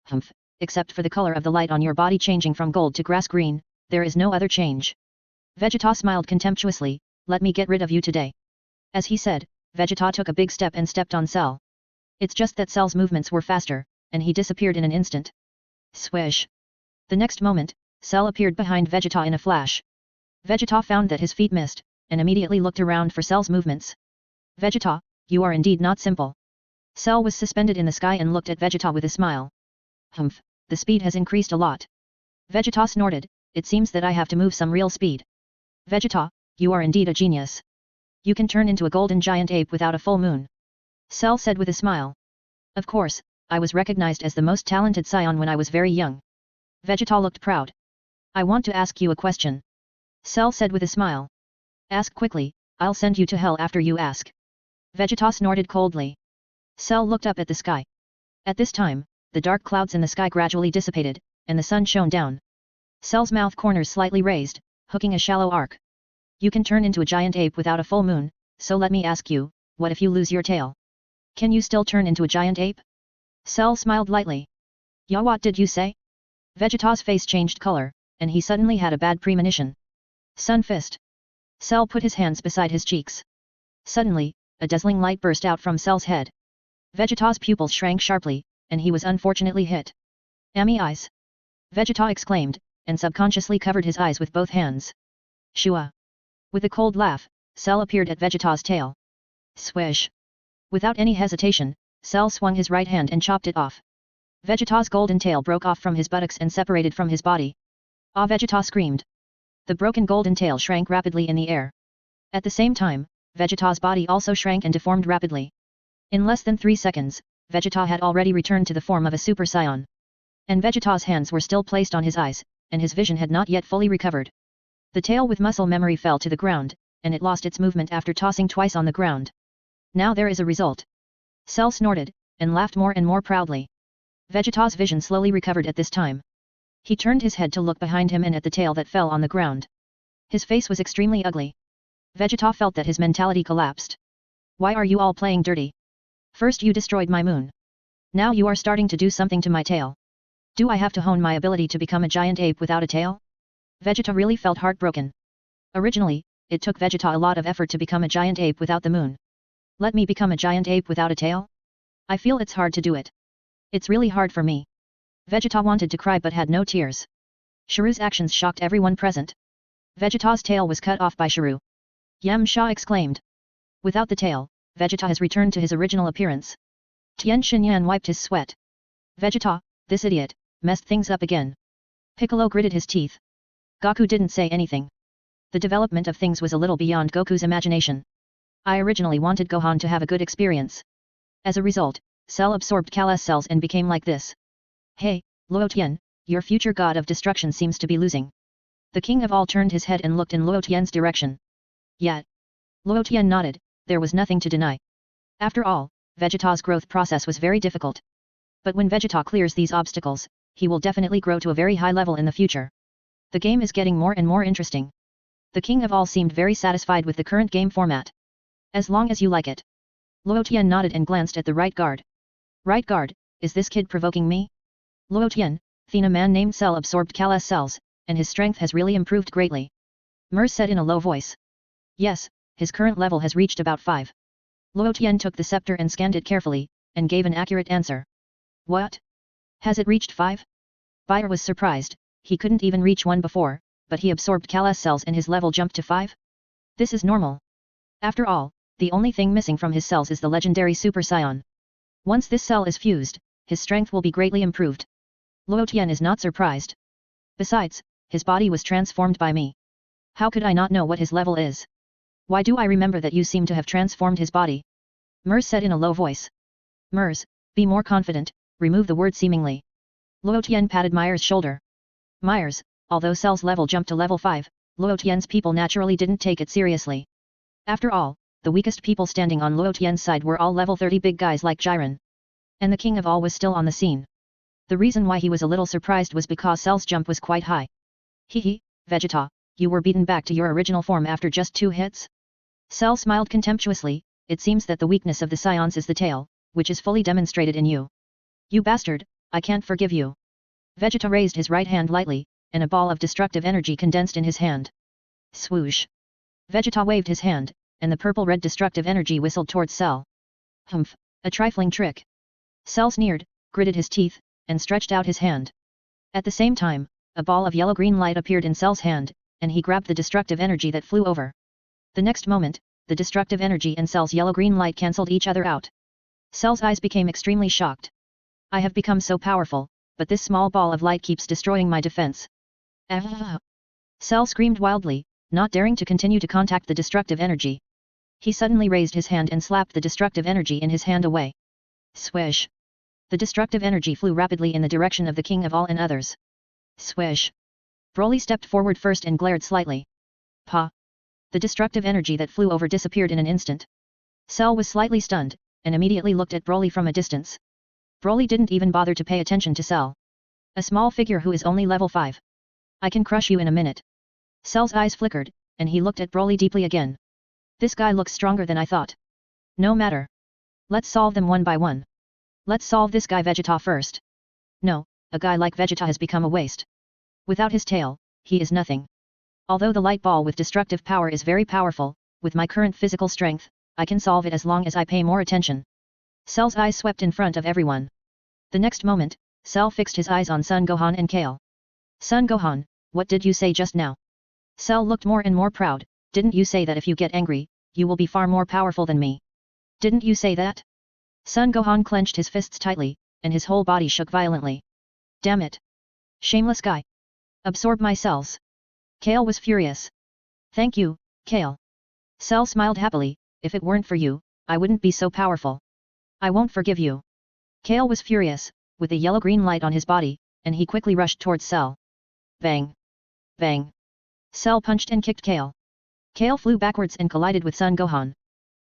Humph, except for the color of the light on your body changing from gold to grass green, there is no other change. Vegeta smiled contemptuously, let me get rid of you today. As he said, Vegeta took a big step and stepped on Cell. It's just that Cell's movements were faster, and he disappeared in an instant. Swish. The next moment, Cell appeared behind Vegeta in a flash. Vegeta found that his feet missed, and immediately looked around for Cell's movements. Vegeta, you are indeed not simple. Cell was suspended in the sky and looked at Vegeta with a smile. Humph, the speed has increased a lot. Vegeta snorted, it seems that I have to move some real speed. Vegeta, you are indeed a genius. You can turn into a golden giant ape without a full moon. Cell said with a smile. Of course, I was recognized as the most talented Saiyan when I was very young. Vegeta looked proud. I want to ask you a question. Cell said with a smile. Ask quickly, I'll send you to hell after you ask. Vegeta snorted coldly. Cell looked up at the sky. At this time, the dark clouds in the sky gradually dissipated, and the sun shone down. Cell's mouth corners slightly raised, hooking a shallow arc. You can turn into a giant ape without a full moon, so let me ask you, what if you lose your tail? Can you still turn into a giant ape? Cell smiled lightly. Yeah, what did you say? Vegeta's face changed color, and he suddenly had a bad premonition. Sun Fist. Cell put his hands beside his cheeks. Suddenly, a dazzling light burst out from Cell's head. Vegeta's pupils shrank sharply, and he was unfortunately hit. Ami eyes! Vegeta exclaimed, and subconsciously covered his eyes with both hands. Shua! With a cold laugh, Cell appeared at Vegeta's tail. Swish! Without any hesitation, Cell swung his right hand and chopped it off. Vegeta's golden tail broke off from his buttocks and separated from his body. Ah! Vegeta screamed. The broken golden tail shrank rapidly in the air. At the same time, Vegeta's body also shrank and deformed rapidly. In less than 3 seconds, Vegeta had already returned to the form of a Super Saiyan. And Vegeta's hands were still placed on his eyes, and his vision had not yet fully recovered. The tail with muscle memory fell to the ground, and it lost its movement after tossing twice on the ground. Now there is a result. Cell snorted, and laughed more and more proudly. Vegeta's vision slowly recovered at this time. He turned his head to look behind him and at the tail that fell on the ground. His face was extremely ugly. Vegeta felt that his mentality collapsed. Why are you all playing dirty? First you destroyed my moon. Now you are starting to do something to my tail. Do I have to hone my ability to become a giant ape without a tail? Vegeta really felt heartbroken. Originally, it took Vegeta a lot of effort to become a giant ape without the moon. Let me become a giant ape without a tail? I feel it's hard to do it. It's really hard for me. Vegeta wanted to cry but had no tears. Shiru's actions shocked everyone present. Vegeta's tail was cut off by Shiru. Yamcha exclaimed. Without the tail, Vegeta has returned to his original appearance. Tien Shinyan wiped his sweat. Vegeta, this idiot, messed things up again. Piccolo gritted his teeth. Goku didn't say anything. The development of things was a little beyond Goku's imagination. I originally wanted Gohan to have a good experience. As a result, Cell absorbed Kala's cells and became like this. Hey, Luo Tian, your future god of destruction seems to be losing. The king of all turned his head and looked in Luo Tian's direction. Yet. Luo Tian nodded, there was nothing to deny. After all, Vegeta's growth process was very difficult. But when Vegeta clears these obstacles, he will definitely grow to a very high level in the future. The game is getting more and more interesting. The king of all seemed very satisfied with the current game format. As long as you like it. Luo Tian nodded and glanced at the right guard. Right guard, is this kid provoking me? Luo Tian, a man named Cell absorbed Kala's cells, and his strength has really improved greatly. Mers said in a low voice. Yes, his current level has reached about 5. Luo Tian took the scepter and scanned it carefully, and gave an accurate answer. What? Has it reached 5? Buyer was surprised, he couldn't even reach 1 before, but he absorbed Kalas cells and his level jumped to 5? This is normal. After all, the only thing missing from his cells is the legendary Super Saiyan. Once this cell is fused, his strength will be greatly improved. Luo Tian is not surprised. Besides, his body was transformed by me. How could I not know what his level is? Why do I remember that you seem to have transformed his body? Mers said in a low voice. Mers, be more confident, remove the word seemingly. Luo Tian patted Myers' shoulder. Myers, although Cell's level jumped to level 5, Luo Tian's people naturally didn't take it seriously. After all, the weakest people standing on Luo Tian's side were all level 30 big guys like Jiren. And the king of all was still on the scene. The reason why he was a little surprised was because Cell's jump was quite high. Hehe, Vegeta, you were beaten back to your original form after just 2 hits? Cell smiled contemptuously, it seems that the weakness of the Saiyans is the tail, which is fully demonstrated in you. You bastard, I can't forgive you. Vegeta raised his right hand lightly, and a ball of destructive energy condensed in his hand. Swoosh. Vegeta waved his hand, and the purple-red destructive energy whistled towards Cell. Humph, a trifling trick. Cell sneered, gritted his teeth, and stretched out his hand. At the same time, a ball of yellow-green light appeared in Cell's hand, and he grabbed the destructive energy that flew over. The next moment, the destructive energy and Cell's yellow-green light cancelled each other out. Cell's eyes became extremely shocked. I have become so powerful, but this small ball of light keeps destroying my defense. Ah! Cell screamed wildly, not daring to continue to contact the destructive energy. He suddenly raised his hand and slapped the destructive energy in his hand away. Swish! The destructive energy flew rapidly in the direction of the king of all and others. Swish! Broly stepped forward first and glared slightly. Pa! The destructive energy that flew over disappeared in an instant. Cell was slightly stunned, and immediately looked at Broly from a distance. Broly didn't even bother to pay attention to Cell. A small figure who is only level 5. I can crush you in a minute. Cell's eyes flickered, and he looked at Broly deeply again. This guy looks stronger than I thought. No matter. Let's solve them one by one. Let's solve this guy Vegeta first. No, a guy like Vegeta has become a waste. Without his tail, he is nothing. Although the light ball with destructive power is very powerful, with my current physical strength, I can solve it as long as I pay more attention. Cell's eyes swept in front of everyone. The next moment, Cell fixed his eyes on Son Gohan and Kale. Son Gohan, what did you say just now? Cell looked more and more proud, didn't you say that if you get angry, you will be far more powerful than me? Didn't you say that? Son Gohan clenched his fists tightly, and his whole body shook violently. Damn it! Shameless guy! Absorb my cells! Kale was furious. Thank you, Kale. Cell smiled happily, if it weren't for you, I wouldn't be so powerful. I won't forgive you. Kale was furious, with a yellow-green light on his body, and he quickly rushed towards Cell. Bang! Bang! Cell punched and kicked Kale. Kale flew backwards and collided with Son Gohan.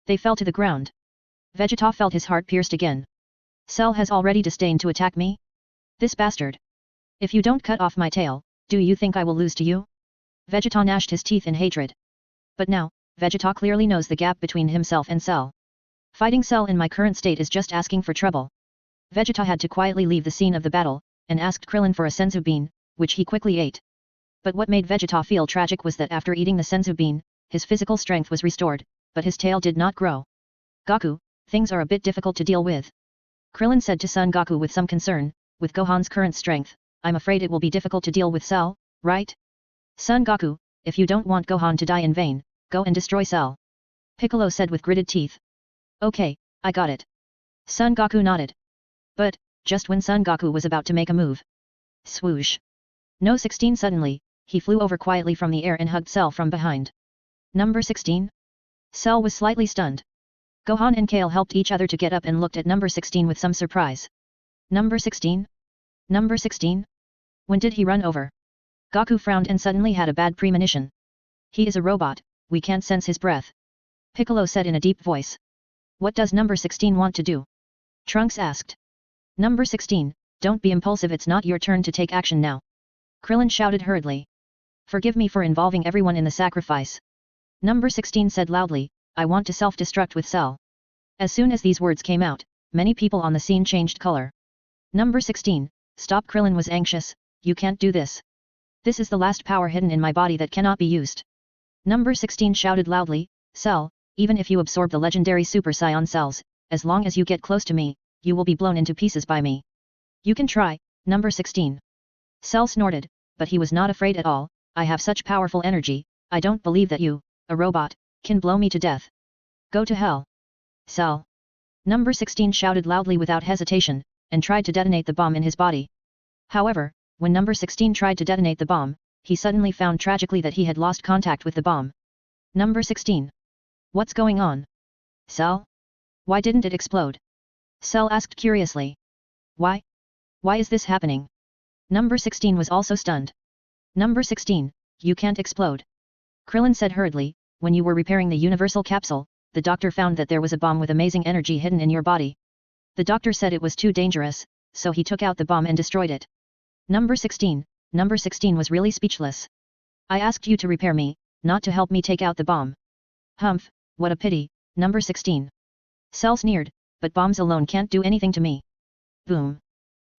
They fell to the ground. Vegeta felt his heart pierced again. Cell has already disdained to attack me? This bastard! If you don't cut off my tail, do you think I will lose to you? Vegeta gnashed his teeth in hatred. But now, Vegeta clearly knows the gap between himself and Cell. Fighting Cell in my current state is just asking for trouble. Vegeta had to quietly leave the scene of the battle, and asked Krillin for a senzu bean, which he quickly ate. But what made Vegeta feel tragic was that after eating the senzu bean, his physical strength was restored, but his tail did not grow. Goku, things are a bit difficult to deal with. Krillin said to Son Goku with some concern, with Gohan's current strength, I'm afraid it will be difficult to deal with Cell, right? Son Goku, if you don't want Gohan to die in vain, go and destroy Cell. Piccolo said with gritted teeth. Okay, I got it. Son Goku nodded. But, just when Son Goku was about to make a move. Swoosh. No 16 suddenly, he flew over quietly from the air and hugged Cell from behind. Number 16? Cell was slightly stunned. Gohan and Kale helped each other to get up and looked at number 16 with some surprise. Number 16? Number 16? When did he run over? Goku frowned and suddenly had a bad premonition. He is a robot, we can't sense his breath. Piccolo said in a deep voice. What does number 16 want to do? Trunks asked. Number 16, don't be impulsive, it's not your turn to take action now. Krillin shouted hurriedly. Forgive me for involving everyone in the sacrifice. Number 16 said loudly, I want to self-destruct with Cell. As soon as these words came out, many people on the scene changed color. Number 16, stop, Krillin was anxious, you can't do this. This is the last power hidden in my body that cannot be used. Number 16 shouted loudly, Cell, even if you absorb the legendary Super Saiyan cells, as long as you get close to me, you will be blown into pieces by me. You can try, number 16. Cell snorted, but he was not afraid at all. I have such powerful energy, I don't believe that you, a robot, can blow me to death. Go to hell. Cell. Number 16 shouted loudly without hesitation, and tried to detonate the bomb in his body. However, when number 16 tried to detonate the bomb, he suddenly found tragically that he had lost contact with the bomb. Number 16. What's going on? Cell? Why didn't it explode? Cell asked curiously. Why? Why is this happening? Number 16 was also stunned. Number 16, you can't explode. Krillin said hurriedly, when you were repairing the universal capsule, the doctor found that there was a bomb with amazing energy hidden in your body. The doctor said it was too dangerous, so he took out the bomb and destroyed it. Number 16 was really speechless. I asked you to repair me, not to help me take out the bomb. Humph, what a pity, number 16. Cell sneered, but bombs alone can't do anything to me. Boom.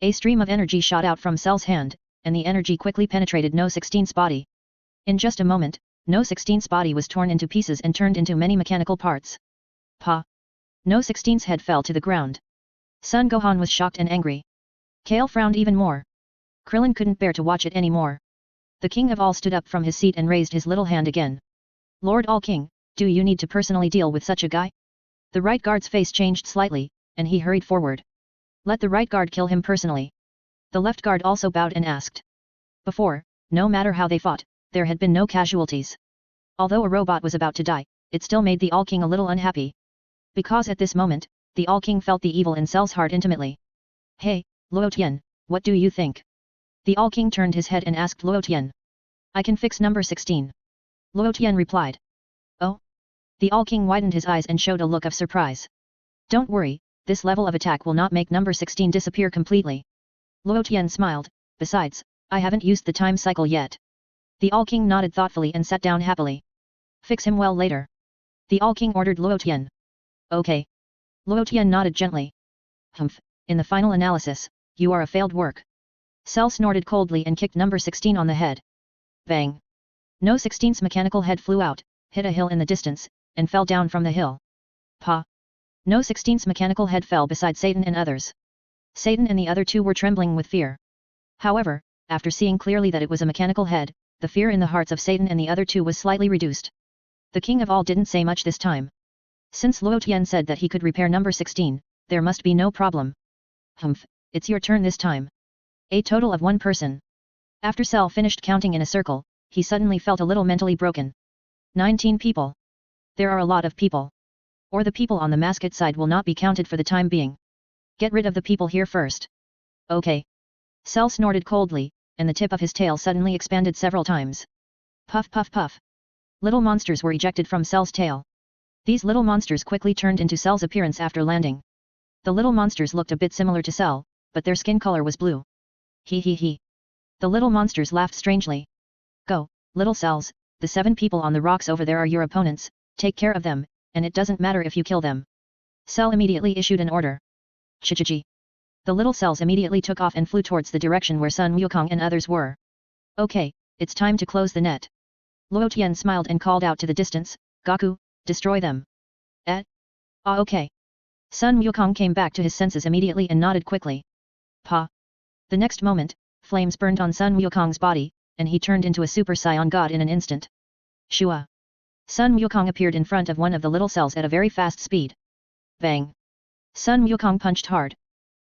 A stream of energy shot out from Cell's hand, and the energy quickly penetrated No 16's body. In just a moment, No 16's body was torn into pieces and turned into many mechanical parts. Pa! No 16's head fell to the ground. Son Gohan was shocked and angry. Kale frowned even more. Krillin couldn't bear to watch it anymore. The King of All stood up from his seat and raised his little hand again. Lord All-King, do you need to personally deal with such a guy? The right guard's face changed slightly, and he hurried forward. Let the right guard kill him personally. The left guard also bowed and asked. Before, no matter how they fought, there had been no casualties. Although a robot was about to die, it still made the All-King a little unhappy. Because at this moment, the All-King felt the evil in Cell's heart intimately. Hey, Luo Tian, what do you think? The All-King turned his head and asked Luo Tian. I can fix number 16. Luo Tian replied. Oh? The All-King widened his eyes and showed a look of surprise. Don't worry, this level of attack will not make number 16 disappear completely. Luo Tian smiled, besides, I haven't used the time cycle yet. The All-King nodded thoughtfully and sat down happily. Fix him well later. The All-King ordered Luo Tian. Okay. Luo Tian nodded gently. Humph, in the final analysis, you are a failed work. Cell snorted coldly and kicked number 16 on the head. Bang. No 16's mechanical head flew out, hit a hill in the distance, and fell down from the hill. Pa. No 16's mechanical head fell beside Satan and others. Satan and the other two were trembling with fear. However, after seeing clearly that it was a mechanical head, the fear in the hearts of Satan and the other two was slightly reduced. The King of All didn't say much this time. Since Luo Tian said that he could repair number 16, there must be no problem. Humph, it's your turn this time. A total of 1 person. After Cell finished counting in a circle, he suddenly felt a little mentally broken. 19 people. There are a lot of people. Or the people on the mascot side will not be counted for the time being. Get rid of the people here first. Okay. Cell snorted coldly, and the tip of his tail suddenly expanded several times. Puff puff puff. Little monsters were ejected from Cell's tail. These little monsters quickly turned into Cell's appearance after landing. The little monsters looked a bit similar to Cell, but their skin color was blue. He he he. The little monsters laughed strangely. Go, little Cells, the 7 people on the rocks over there are your opponents, take care of them, and it doesn't matter if you kill them. Cell immediately issued an order. Chichichi. The little Cells immediately took off and flew towards the direction where Sun Wukong and others were. Okay, it's time to close the net. Luo Tian smiled and called out to the distance, Gaku, destroy them. Ah okay. Sun Wukong came back to his senses immediately and nodded quickly. Pa. The next moment, flames burned on Sun Wukong's body, and he turned into a Super Saiyan God in an instant. Shua. Sun Wukong appeared in front of one of the little cells at a very fast speed. Bang. Sun Wukong punched hard.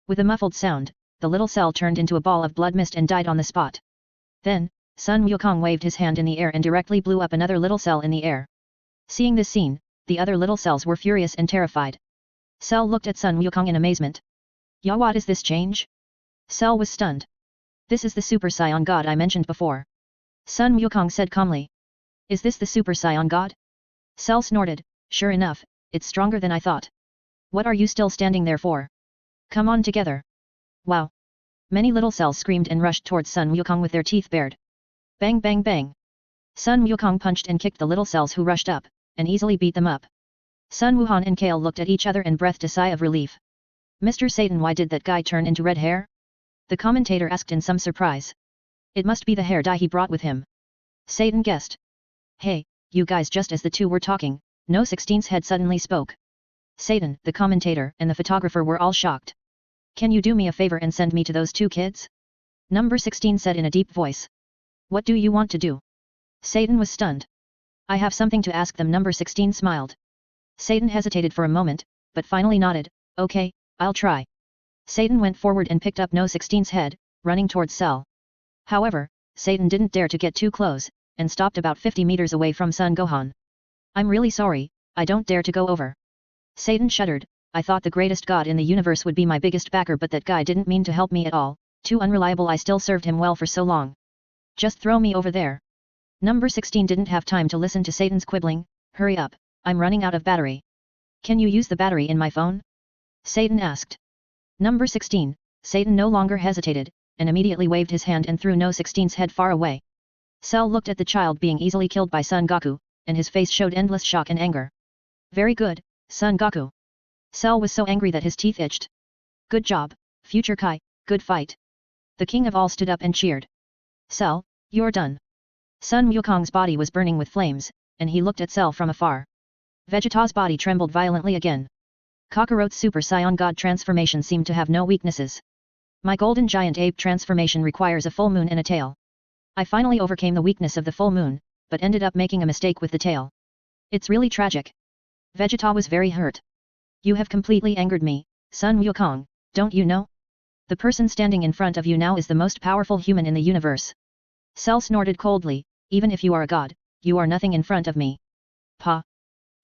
With a muffled sound, the little cell turned into a ball of blood mist and died on the spot. Then, Sun Wukong waved his hand in the air and directly blew up another little cell in the air. Seeing this scene, the other little cells were furious and terrified. Cell looked at Sun Wukong in amazement. Ya, what is this change? Cell was stunned. This is the Super Saiyan God I mentioned before. Sun Wukong said calmly. Is this the Super Saiyan God? Cell snorted, sure enough, it's stronger than I thought. What are you still standing there for? Come on together. Wow. Many little cells screamed and rushed towards Sun Wukong with their teeth bared. Bang bang bang. Sun Wukong punched and kicked the little cells who rushed up, and easily beat them up. Sun Wuhan and Kale looked at each other and breathed a sigh of relief. Mr. Satan, why did that guy turn into red hair? The commentator asked in some surprise. It must be the hair dye he brought with him. Satan guessed. Hey, you guys, just as the two were talking, No 16's head suddenly spoke. Satan, the commentator, and the photographer were all shocked. Can you do me a favor and send me to those two kids? Number 16 said in a deep voice. What do you want to do? Satan was stunned. I have something to ask them. Number 16 smiled. Satan hesitated for a moment, but finally nodded. Okay, I'll try. Satan went forward and picked up No 16's head, running towards Cell. However, Satan didn't dare to get too close, and stopped about 50 meters away from Son Gohan. I'm really sorry, I don't dare to go over. Satan shuddered. I thought the greatest god in the universe would be my biggest backer, but that guy didn't mean to help me at all. Too unreliable. I still served him well for so long. Just throw me over there. Number 16 didn't have time to listen to Satan's quibbling. Hurry up, I'm running out of battery. Can you use the battery in my phone? Satan asked. Number 16, Satan no longer hesitated, and immediately waved his hand and threw No 16's head far away. Cell looked at the child being easily killed by Son Goku, and his face showed endless shock and anger. Very good, Son Goku. Cell was so angry that his teeth itched. Good job, future Kai, good fight. The king of all stood up and cheered. Cell, you're done. Sun Wukong's body was burning with flames, and he looked at Cell from afar. Vegeta's body trembled violently again. Kakarot's Super Saiyan God transformation seemed to have no weaknesses. My golden giant ape transformation requires a full moon and a tail. I finally overcame the weakness of the full moon, but ended up making a mistake with the tail. It's really tragic. Vegeta was very hurt. You have completely angered me, Sun Wukong, don't you know? The person standing in front of you now is the most powerful human in the universe. Cell snorted coldly, even if you are a god, you are nothing in front of me. Pa.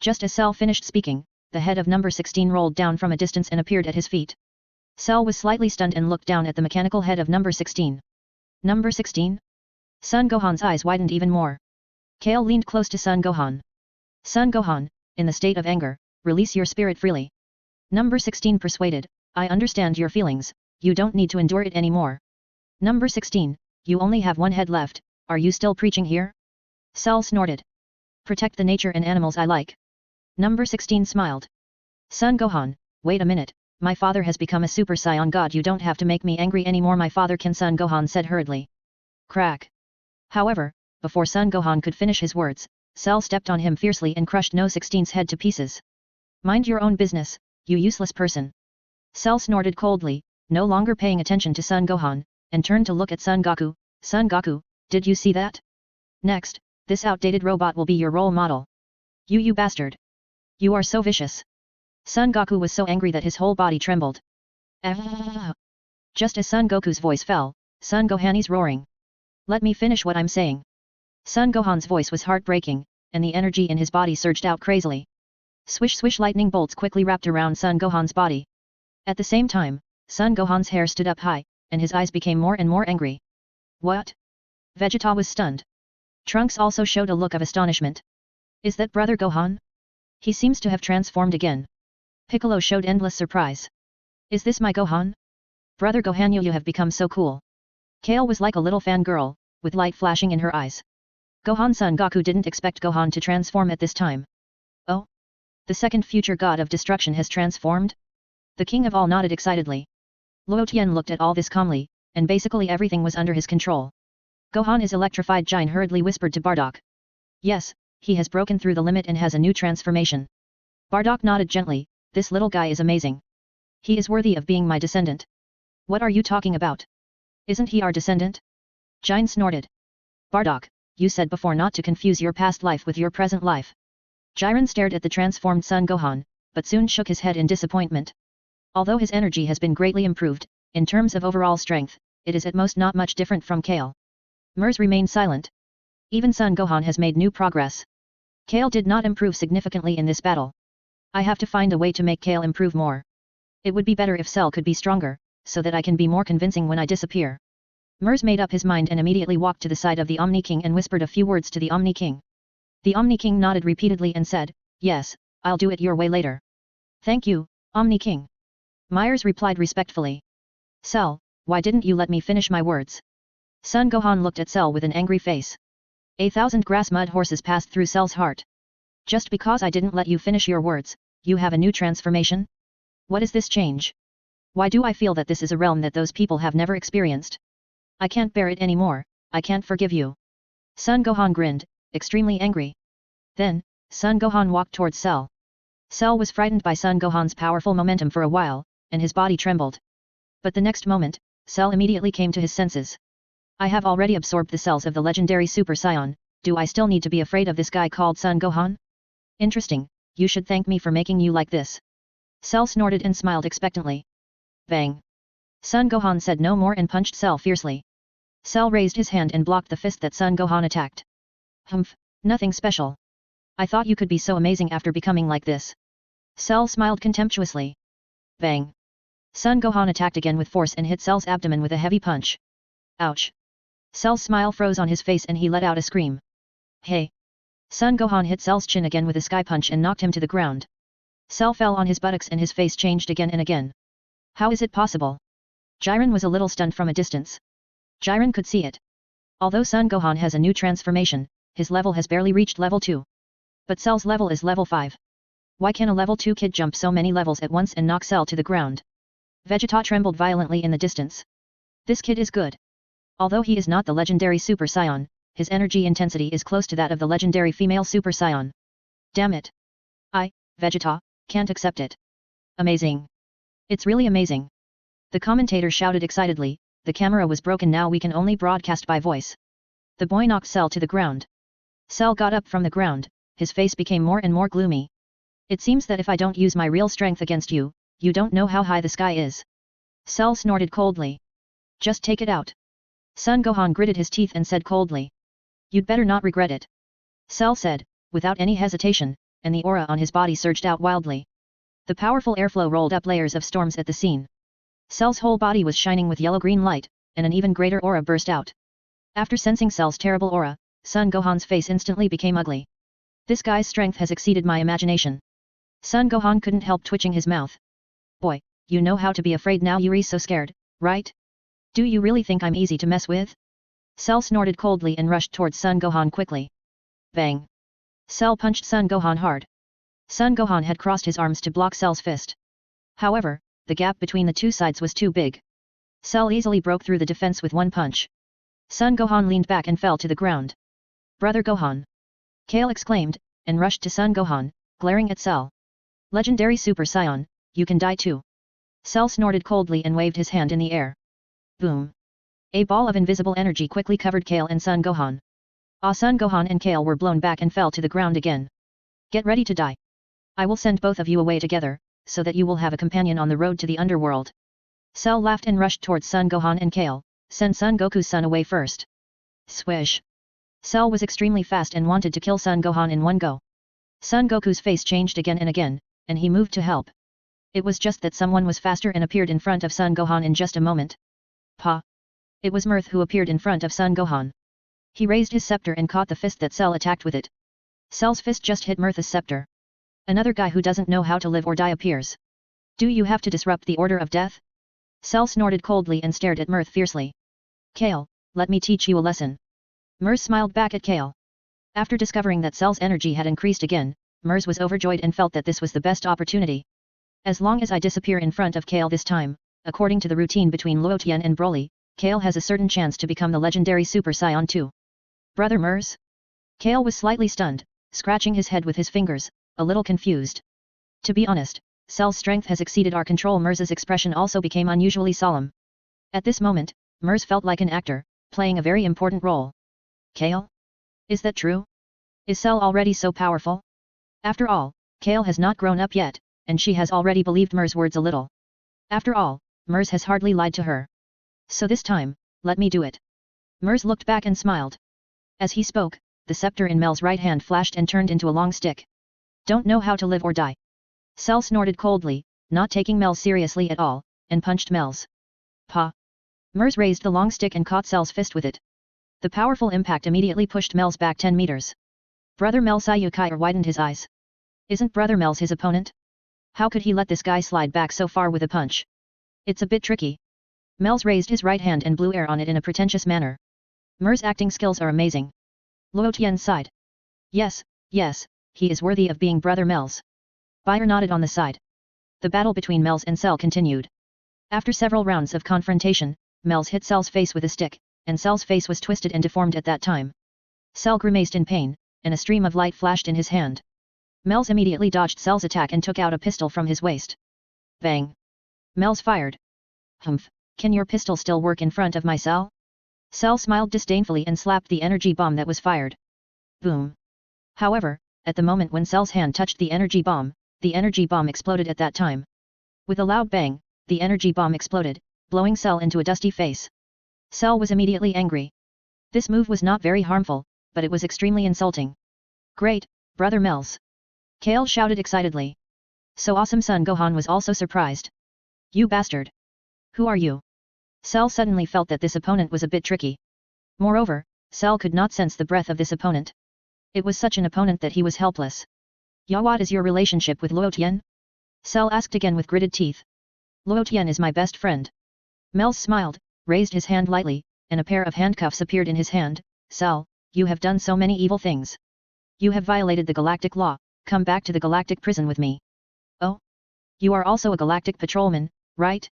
Just as Cell finished speaking, the head of number 16 rolled down from a distance and appeared at his feet. Cell was slightly stunned and looked down at the mechanical head of number 16. Number 16? Son Gohan's eyes widened even more. Kale leaned close to Son Gohan. Son Gohan, in the state of anger, release your spirit freely. Number 16 persuaded, I understand your feelings, you don't need to endure it anymore. Number 16, you only have one head left, are you still preaching here? Cell snorted. Protect the nature and animals I like. Number 16 smiled. Son Gohan, wait a minute, my father has become a Super Saiyan God, you don't have to make me angry anymore, my father can, Son Gohan said hurriedly. Crack. However, before Son Gohan could finish his words, Cell stepped on him fiercely and crushed No 16's head to pieces. Mind your own business, you useless person. Cell snorted coldly, no longer paying attention to Son Gohan, and turned to look at Son Goku. Son Goku, did you see that? Next, this outdated robot will be your role model. You bastard. You are so vicious. Son Goku was so angry that his whole body trembled. Ah! Just as Son Goku's voice fell, Son Gohan's roaring. Let me finish what I'm saying. Son Gohan's voice was heartbreaking, and the energy in his body surged out crazily. Swish swish, lightning bolts quickly wrapped around Son Gohan's body. At the same time, Son Gohan's hair stood up high, and his eyes became more and more angry. What? Vegeta was stunned. Trunks also showed a look of astonishment. Is that Brother Gohan? He seems to have transformed again. Piccolo showed endless surprise. Is this my Gohan? Brother Gohan, you have become so cool. Kale was like a little fangirl, with light flashing in her eyes. Gohan's son Goku didn't expect Gohan to transform at this time. Oh? The second future god of destruction has transformed? The king of all nodded excitedly. Luo Tian looked at all this calmly, and basically everything was under his control. Gohan is electrified, Jin hurriedly whispered to Bardock. Yes, he has broken through the limit and has a new transformation. Bardock nodded gently, this little guy is amazing. He is worthy of being my descendant. What are you talking about? Isn't he our descendant? Jin snorted. Bardock, you said before not to confuse your past life with your present life. Jiren stared at the transformed Son Gohan, but soon shook his head in disappointment. Although his energy has been greatly improved, in terms of overall strength, it is at most not much different from Kale. Mers remained silent. Even Son Gohan has made new progress. Kale did not improve significantly in this battle. I have to find a way to make Kale improve more. It would be better if Cell could be stronger, so that I can be more convincing when I disappear. Mers made up his mind and immediately walked to the side of the Omni King and whispered a few words to the Omni King. The Omni King nodded repeatedly and said, yes, I'll do it your way later. Thank you, Omni King. Myers replied respectfully. Cell, why didn't you let me finish my words? Son Gohan looked at Cell with an angry face. 1,000 grass mud horses passed through Cell's heart. Just because I didn't let you finish your words, you have a new transformation? What is this change? Why do I feel that this is a realm that those people have never experienced? I can't bear it anymore, I can't forgive you. Son Gohan grinned, extremely angry. Then, Sun Gohan walked towards Cell. Cell was frightened by Sun Gohan's powerful momentum for a while, and his body trembled. But the next moment, Cell immediately came to his senses. I have already absorbed the cells of the legendary Super Saiyan, do I still need to be afraid of this guy called Sun Gohan? Interesting, you should thank me for making you like this. Cell snorted and smiled expectantly. Bang! Sun Gohan said no more and punched Cell fiercely. Cell raised his hand and blocked the fist that Sun Gohan attacked. Humph, nothing special. I thought you could be so amazing after becoming like this. Cell smiled contemptuously. Bang! Sun Gohan attacked again with force and hit Cell's abdomen with a heavy punch. Ouch! Cell's smile froze on his face and he let out a scream. Hey! Sun Gohan hit Cell's chin again with a sky punch and knocked him to the ground. Cell fell on his buttocks and his face changed again and again. How is it possible? Jiren was a little stunned from a distance. Jiren could see it. Although Sun Gohan has a new transformation, his level has barely reached level 2. But Cell's level is level 5. Why can a level 2 kid jump so many levels at once and knock Cell to the ground? Vegeta trembled violently in the distance. This kid is good. Although he is not the legendary Super Saiyan, his energy intensity is close to that of the legendary female Super Saiyan. Damn it. Vegeta, can't accept it. Amazing. It's really amazing. The commentator shouted excitedly, the camera was broken, now we can only broadcast by voice. The boy knocked Cell to the ground. Cell got up from the ground, his face became more and more gloomy. It seems that if I don't use my real strength against you, you don't know how high the sky is. Cell snorted coldly. Just take it out. Sun Gohan gritted his teeth and said coldly. You'd better not regret it. Cell said, without any hesitation, and the aura on his body surged out wildly. The powerful airflow rolled up layers of storms at the scene. Cell's whole body was shining with yellow-green light, and an even greater aura burst out. After sensing Cell's terrible aura, Sun Gohan's face instantly became ugly. This guy's strength has exceeded my imagination. Sun Gohan couldn't help twitching his mouth. Boy, you know how to be afraid now, you're so scared, right? Do you really think I'm easy to mess with? Cell snorted coldly and rushed towards Sun Gohan quickly. Bang! Cell punched Sun Gohan hard. Sun Gohan had crossed his arms to block Cell's fist. However, the gap between the two sides was too big. Cell easily broke through the defense with one punch. Sun Gohan leaned back and fell to the ground. Brother Gohan! Kale exclaimed, and rushed to Sun Gohan, glaring at Cell. Legendary Super Saiyan, you can die too. Cell snorted coldly and waved his hand in the air. Boom! A ball of invisible energy quickly covered Kale and Sun Gohan. Sun Gohan and Kale were blown back and fell to the ground again. Get ready to die. I will send both of you away together, so that you will have a companion on the road to the underworld. Cell laughed and rushed towards Sun Gohan and Kale. Send Son Goku's son away first. Swish! Cell was extremely fast and wanted to kill Son Gohan in one go. Son Goku's face changed again and again, and he moved to help. It was just that someone was faster and appeared in front of Son Gohan in just a moment. Pa! It was Mirth who appeared in front of Son Gohan. He raised his scepter and caught the fist that Cell attacked with it. Cell's fist just hit Mirth's scepter. Another guy who doesn't know how to live or die appears. Do you have to disrupt the order of death? Cell snorted coldly and stared at Mirth fiercely. Kale, let me teach you a lesson. Mirth smiled back at Kale. After discovering that Cell's energy had increased again, Mirth was overjoyed and felt that this was the best opportunity. As long as I disappear in front of Kale this time, according to the routine between Luotian and Broly, Kale has a certain chance to become the legendary Super Saiyan too. Brother Mirth? Kale was slightly stunned, scratching his head with his fingers, a little confused. To be honest, Cell's strength has exceeded our control. Mirth's expression also became unusually solemn. At this moment, Mirth felt like an actor, playing a very important role. Kale? Is that true? Is Cell already so powerful? After all, Kale has not grown up yet, and she has already believed Mirth's words a little. After all, Mirth has hardly lied to her. So this time, let me do it. Mirth looked back and smiled. As he spoke, the scepter in Mel's right hand flashed and turned into a long stick. Don't know how to live or die. Cell snorted coldly, not taking Mel seriously at all, and punched Mel's. Pa! Mirth raised the long stick and caught Cell's fist with it. The powerful impact immediately pushed Mel's back 10 meters. Brother Mel Sayukaier widened his eyes. Isn't Brother Mel's his opponent? How could he let this guy slide back so far with a punch? It's a bit tricky. Mel's raised his right hand and blew air on it in a pretentious manner. Mirth's acting skills are amazing. Luotian sighed. Yes, he is worthy of being Brother Mel's. Bayer nodded on the side. The battle between Mel's and Cell continued. After several rounds of confrontation, Mel's hit Cell's face with a stick, and Cell's face was twisted and deformed at that time. Cell grimaced in pain, and a stream of light flashed in his hand. Mel's immediately dodged Cell's attack and took out a pistol from his waist. Bang! Mel's fired. Humph, can your pistol still work in front of my Cell? Cell smiled disdainfully and slapped the energy bomb that was fired. Boom! However, at the moment when Cell's hand touched the energy bomb exploded at that time. With a loud bang, the energy bomb exploded, blowing Cell into a dusty face. Cell was immediately angry. This move was not very harmful, but it was extremely insulting. Great, Brother Mel's! Kale shouted excitedly. So awesome. Son Gohan was also surprised. You bastard! Who are you? Cell suddenly felt that this opponent was a bit tricky. Moreover, Cell could not sense the breath of this opponent. It was such an opponent that he was helpless. Ya, what is your relationship with Luo Tian? Cell asked again with gritted teeth. Luo Tian is my best friend. Mel smiled, raised his hand lightly, and a pair of handcuffs appeared in his hand. Cell, you have done so many evil things. You have violated the galactic law, come back to the galactic prison with me. Oh? You are also a galactic patrolman, right?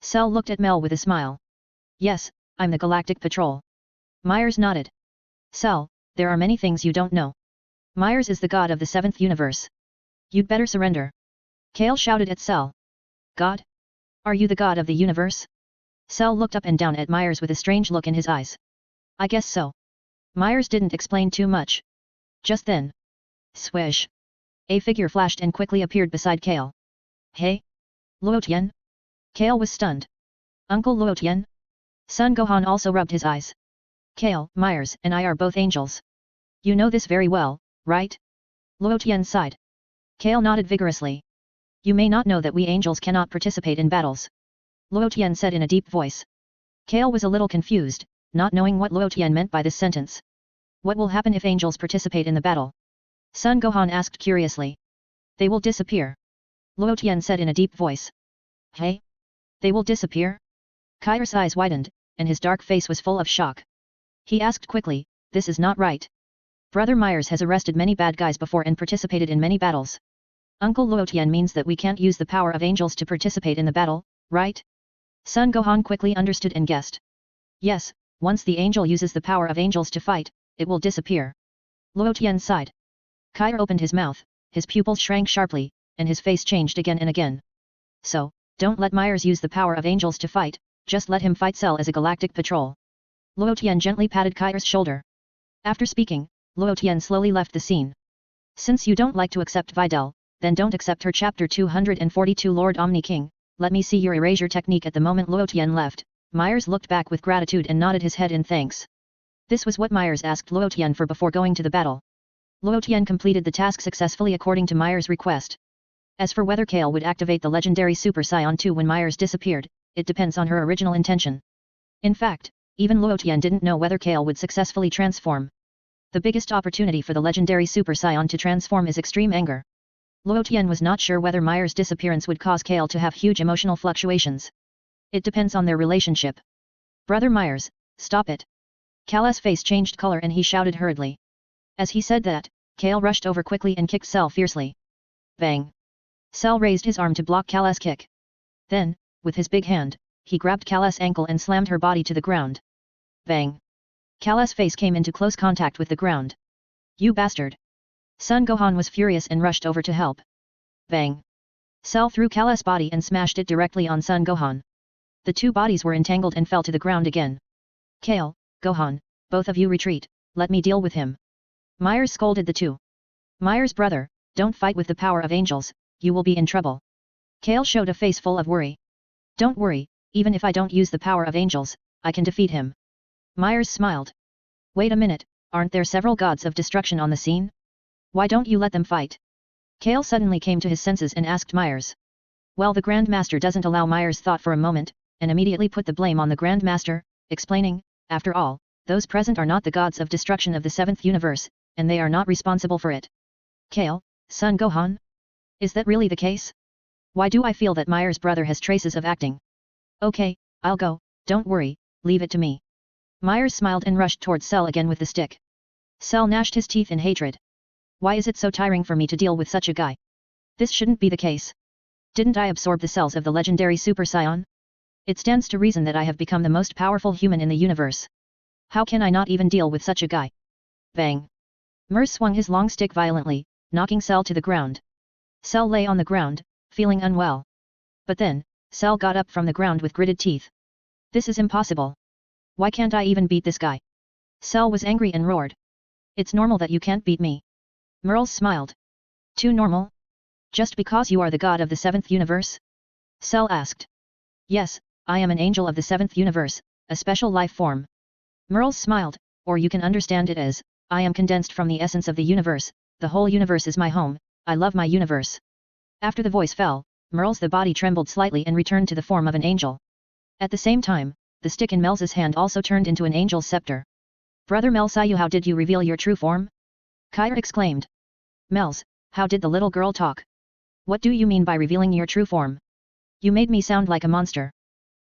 Cell looked at Mel with a smile. Yes, I'm the galactic patrol. Myers nodded. Cell, there are many things you don't know. Myers is the god of the 7th universe. You'd better surrender. Kale shouted at Cell. God? Are you the god of the universe? Cell looked up and down at Myers with a strange look in his eyes. I guess so. Myers didn't explain too much. Just then. Swish. A figure flashed and quickly appeared beside Kale. Hey? Luo Tian? Kale was stunned. Uncle Luo Tian? Son Gohan also rubbed his eyes. Kale, Myers, and I are both angels. You know this very well, right? Luo Tian sighed. Kale nodded vigorously. You may not know that we angels cannot participate in battles. Luo Tian said in a deep voice. Kale was a little confused, not knowing what Luo Tian meant by this sentence. What will happen if angels participate in the battle? Son Gohan asked curiously. They will disappear. Luo Tian said in a deep voice. Hey? They will disappear? Kai's eyes widened, and his dark face was full of shock. He asked quickly, this is not right. Brother Myers has arrested many bad guys before and participated in many battles. Uncle Luo Tian means that we can't use the power of angels to participate in the battle, right? Son Gohan quickly understood and guessed. Yes, once the angel uses the power of angels to fight, it will disappear. Luo Tian sighed. Kai opened his mouth, his pupils shrank sharply, and his face changed again and again. So, don't let Myers use the power of angels to fight, just let him fight Cell as a galactic patrol. Luo Tian gently patted Kai's shoulder. After speaking, Luo Tian slowly left the scene. Since you don't like to accept Videl, then don't accept her. Chapter 242 Lord Omni King, let me see your erasure technique. At the moment Luo Tian left, Myers looked back with gratitude and nodded his head in thanks. This was what Myers asked Luo Tian for before going to the battle. Luo Tian completed the task successfully according to Myers' request. As for whether Kale would activate the legendary Super Saiyan 2 when Myers disappeared, it depends on her original intention. In fact, even Luo Tian didn't know whether Kale would successfully transform. The biggest opportunity for the legendary Super Saiyan to transform is extreme anger. Luo Tian was not sure whether Myers' disappearance would cause Kale to have huge emotional fluctuations. It depends on their relationship. Brother Myers, stop it. Kale's face changed color and he shouted hurriedly. As he said that, Kale rushed over quickly and kicked Cell fiercely. Bang! Cell raised his arm to block Kale's kick. Then, with his big hand, he grabbed Kale's ankle and slammed her body to the ground. Bang! Kale's face came into close contact with the ground. You bastard! Son Gohan was furious and rushed over to help. Bang! Cell threw Kale's body and smashed it directly on Son Gohan. The two bodies were entangled and fell to the ground again. Kale, Gohan, both of you retreat, let me deal with him. Myers scolded the two. Myers' brother, don't fight with the power of angels, you will be in trouble. Kale showed a face full of worry. Don't worry, even if I don't use the power of angels, I can defeat him. Myers smiled. Wait a minute, aren't there several gods of destruction on the scene? Why don't you let them fight? Kale suddenly came to his senses and asked Myers. Well, the Grand Master doesn't allow. Myers thought for a moment, and immediately put the blame on the Grand Master, explaining, after all, those present are not the gods of destruction of the 7th universe, and they are not responsible for it. Kale, Son Gohan? Is that really the case? Why do I feel that Myers' brother has traces of acting? Okay, I'll go, don't worry, leave it to me. Myers smiled and rushed towards Cell again with the stick. Cell gnashed his teeth in hatred. Why is it so tiring for me to deal with such a guy? This shouldn't be the case. Didn't I absorb the cells of the legendary Super Saiyan? It stands to reason that I have become the most powerful human in the universe. How can I not even deal with such a guy? Bang! Myers swung his long stick violently, knocking Cell to the ground. Cell lay on the ground, feeling unwell. But then, Cell got up from the ground with gritted teeth. This is impossible. Why can't I even beat this guy? Cell was angry and roared. It's normal that you can't beat me. Merles smiled. Too normal? Just because you are the god of the 7th universe? Cell asked. Yes, I am an angel of the 7th universe, a special life form. Merles smiled, or you can understand it as, I am condensed from the essence of the universe, the whole universe is my home, I love my universe. After the voice fell, Merles' the body trembled slightly and returned to the form of an angel. At the same time, the stick in Mel's hand also turned into an angel's scepter. Brother Mel Sayu, how did you reveal your true form? Kyra exclaimed. Mels, how did the little girl talk? What do you mean by revealing your true form? You made me sound like a monster.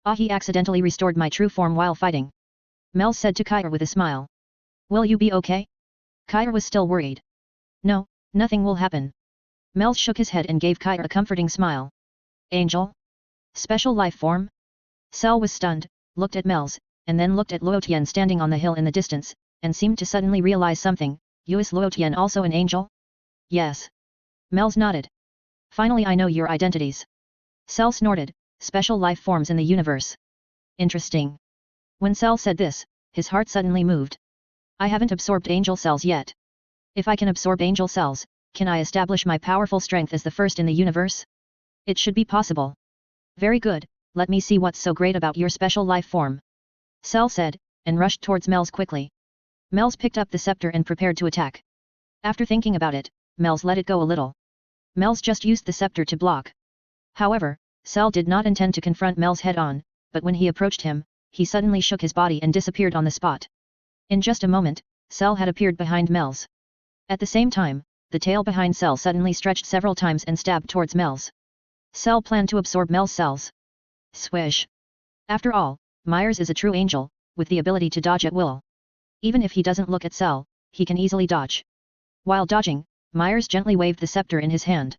Ah, he accidentally restored my true form while fighting. Mel said to Kyra with a smile. Will you be okay? Kyra was still worried. No, nothing will happen. Mel shook his head and gave Kyra a comforting smile. Angel? Special life form? Cell was stunned, looked at Mel's, and then looked at Luotian standing on the hill in the distance, and seemed to suddenly realize something. Is Luotian also an angel? Yes. Mel's nodded. Finally I know your identities. Cell snorted, special life forms in the universe. Interesting. When Cell said this, his heart suddenly moved. I haven't absorbed angel cells yet. If I can absorb angel cells, can I establish my powerful strength as the first in the universe? It should be possible. Very good, let me see what's so great about your special life form. Cell said, and rushed towards Mel's quickly. Mel's picked up the scepter and prepared to attack. After thinking about it, Mel's let it go a little. Mel's just used the scepter to block. However, Cell did not intend to confront Mel's head-on, but when he approached him, he suddenly shook his body and disappeared on the spot. In just a moment, Cell had appeared behind Mel's. At the same time, the tail behind Cell suddenly stretched several times and stabbed towards Mel's. Cell planned to absorb Mel's cells. Swish! After all, Myers is a true angel, with the ability to dodge at will. Even if he doesn't look at Cell, he can easily dodge. While dodging, Myers gently waved the scepter in his hand.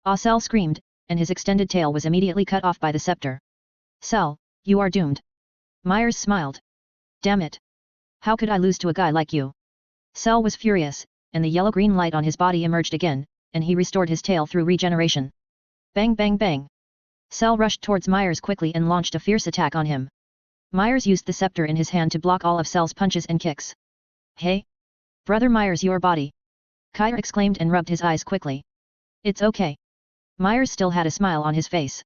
Ah! Cell screamed, and his extended tail was immediately cut off by the scepter. Cell, you are doomed. Myers smiled. Damn it! How could I lose to a guy like you? Cell was furious, and the yellow-green light on his body emerged again, and he restored his tail through regeneration. Bang bang bang! Cell rushed towards Myers quickly and launched a fierce attack on him. Myers used the scepter in his hand to block all of Cell's punches and kicks. Hey! Brother Myers, your body! Kyra exclaimed and rubbed his eyes quickly. It's okay. Myers still had a smile on his face.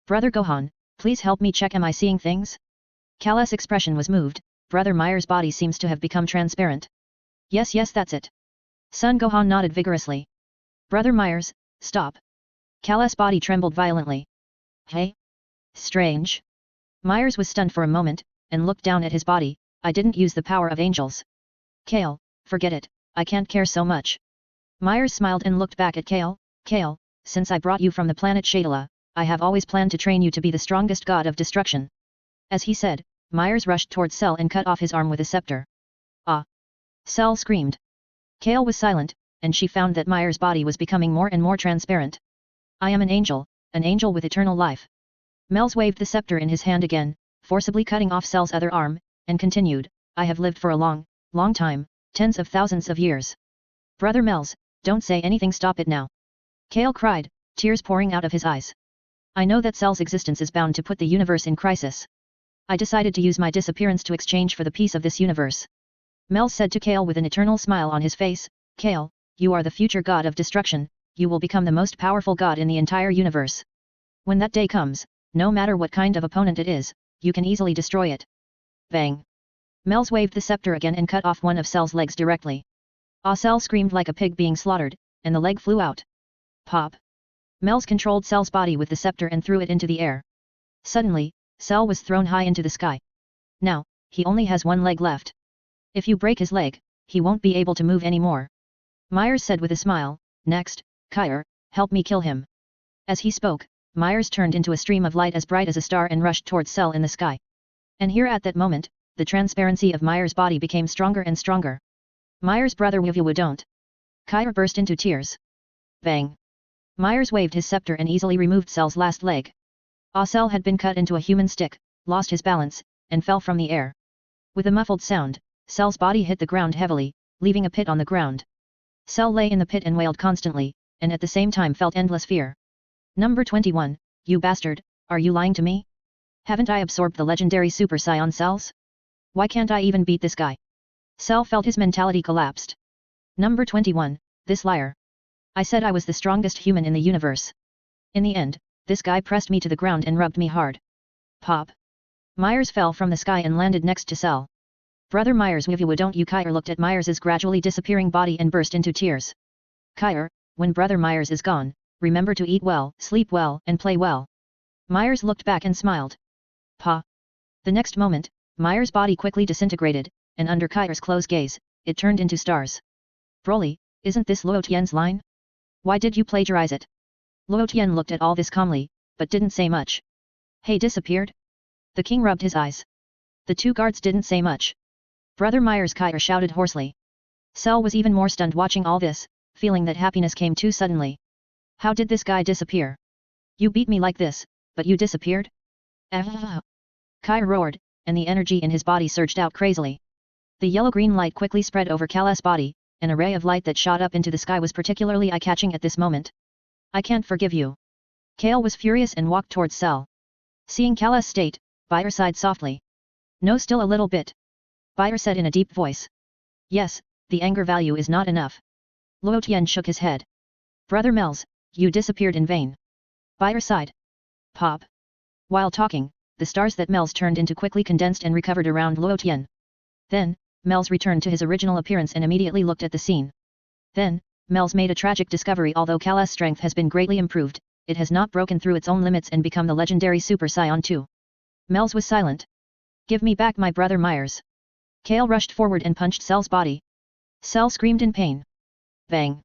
Brother Gohan, please help me check, am I seeing things? Kal's expression was moved. Brother Myers' body seems to have become transparent. Yes, that's it. Son Gohan nodded vigorously. Brother Myers, stop. Kal's body trembled violently. Hey? Strange. Myers was stunned for a moment, and looked down at his body. I didn't use the power of angels. Kale, forget it, I can't care so much. Myers smiled and looked back at Kale. Kale, since I brought you from the planet Shadala, I have always planned to train you to be the strongest god of destruction. As he said, Myers rushed towards Cell and cut off his arm with a scepter. Ah! Cell screamed. Kale was silent, and she found that Myers' body was becoming more and more transparent. I am an angel with eternal life. Mel's waved the scepter in his hand again, forcibly cutting off Cell's other arm, and continued, I have lived for a long, long time, tens of thousands of years. Brother Mels, don't say anything, stop it now. Kale cried, tears pouring out of his eyes. I know that Cell's existence is bound to put the universe in crisis. I decided to use my disappearance to exchange for the peace of this universe. Mel said to Kale with an eternal smile on his face, Kale, you are the future god of destruction, you will become the most powerful god in the entire universe. When that day comes, no matter what kind of opponent it is, you can easily destroy it. Bang! Mels waved the scepter again and cut off one of Cell's legs directly. Cell screamed like a pig being slaughtered, and the leg flew out. Pop! Mels controlled Cell's body with the scepter and threw it into the air. Suddenly, Cell was thrown high into the sky. Now, he only has one leg left. If you break his leg, he won't be able to move anymore. Myers said with a smile, next, Kyra, help me kill him. As he spoke, Myers turned into a stream of light as bright as a star and rushed towards Cell in the sky. And here at that moment, the transparency of Myers' body became stronger and stronger. Myers' brother Wivu don't. Kyra burst into tears. Bang! Myers waved his scepter and easily removed Cell's last leg. Cell had been cut into a human stick, lost his balance, and fell from the air. With a muffled sound, Cell's body hit the ground heavily, leaving a pit on the ground. Cell lay in the pit and wailed constantly, and at the same time felt endless fear. Number 21, you bastard, are you lying to me? Haven't I absorbed the legendary Super Saiyan cells? Why can't I even beat this guy? Cell felt his mentality collapsed. Number 21, this liar. I said I was the strongest human in the universe. In the end, this guy pressed me to the ground and rubbed me hard. Pop. Myers fell from the sky and landed next to Cell. Brother Myers, don't you? Kyer looked at Myers's gradually disappearing body and burst into tears. Kyer, when Brother Myers is gone, remember to eat well, sleep well, and play well. Myers looked back and smiled. Pa. The next moment, Myers' body quickly disintegrated, and under Kyer's close gaze, it turned into stars. Broly, isn't this Luo Tian's line? Why did you plagiarize it? Luo Tian looked at all this calmly, but didn't say much. Hey, disappeared? The king rubbed his eyes. The two guards didn't say much. Brother Myers, Kyer shouted hoarsely. Cell was even more stunned watching all this, feeling that happiness came too suddenly. How did this guy disappear? You beat me like this, but you disappeared? Ah! Kyer roared, and the energy in his body surged out crazily. The yellow-green light quickly spread over Kala's body, an array of light that shot up into the sky was particularly eye-catching at this moment. I can't forgive you. Kale was furious and walked towards Cell. Seeing Kala's state, Bayer sighed softly. No, still a little bit. Bayer said in a deep voice. Yes, the anger value is not enough. Luo Tian shook his head. Brother Melz, you disappeared in vain. Bayer sighed. Pop. While talking, the stars that Melz turned into quickly condensed and recovered around Luo Tian. Then, Melz returned to his original appearance and immediately looked at the scene. Then, Melz made a tragic discovery. Although Kala's strength has been greatly improved, it has not broken through its own limits and become the legendary Super Saiyan 2. Melz was silent. Give me back my brother Myers. Kale rushed forward and punched Cell's body. Cell screamed in pain. Bang.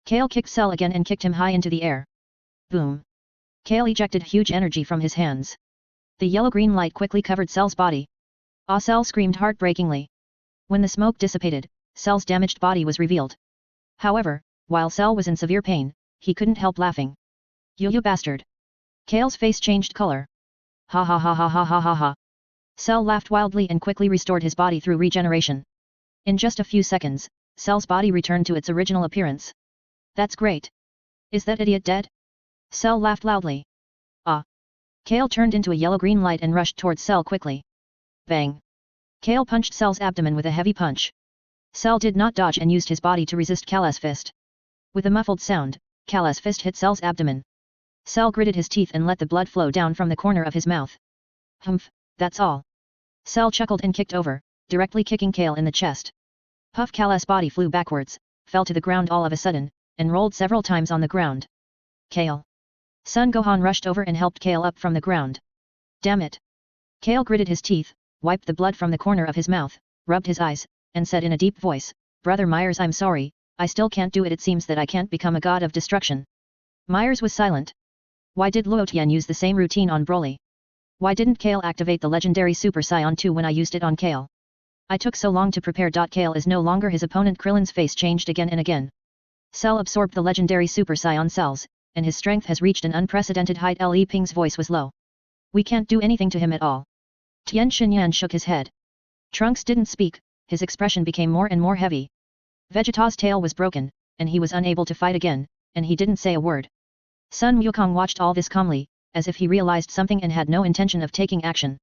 Kale kicked Cell again and kicked him high into the air. Boom. Kale ejected huge energy from his hands. The yellow-green light quickly covered Cell's body. Ah! Cell screamed heartbreakingly. When the smoke dissipated, Cell's damaged body was revealed. However, while Cell was in severe pain, he couldn't help laughing. You bastard. Kale's face changed color. Ha ha ha ha ha ha ha ha. Cell laughed wildly and quickly restored his body through regeneration. In just a few seconds, Cell's body returned to its original appearance. That's great. Is that idiot dead? Cell laughed loudly. Ah. Kale turned into a yellow-green light and rushed towards Cell quickly. Bang. Kale punched Cell's abdomen with a heavy punch. Cell did not dodge and used his body to resist Kala's fist. With a muffled sound, Kala's fist hit Cell's abdomen. Cell gritted his teeth and let the blood flow down from the corner of his mouth. Humph, that's all. Cell chuckled and kicked over, directly kicking Kale in the chest. Puff! Kala's body flew backwards, fell to the ground all of a sudden, and rolled several times on the ground. Kale. Son Gohan rushed over and helped Kale up from the ground. Damn it. Kale gritted his teeth, wiped the blood from the corner of his mouth, rubbed his eyes, and said in a deep voice, Brother Myers, I'm sorry, I still can't do it. It seems that I can't become a god of destruction. Myers was silent. Why did Luo Tian use the same routine on Broly? Why didn't Kale activate the legendary Super Saiyan 2 when I used it on Kale? I took so long to prepare. Kale is no longer his opponent. Krillin's face changed again and again. Cell absorbed the legendary Super Saiyan cells, and his strength has reached an unprecedented height. Li Ping's voice was low. We can't do anything to him at all. Tian Xinyan shook his head. Trunks didn't speak, his expression became more and more heavy. Vegeta's tail was broken, and he was unable to fight again, and he didn't say a word. Sun Wukong watched all this calmly, as if he realized something and had no intention of taking action.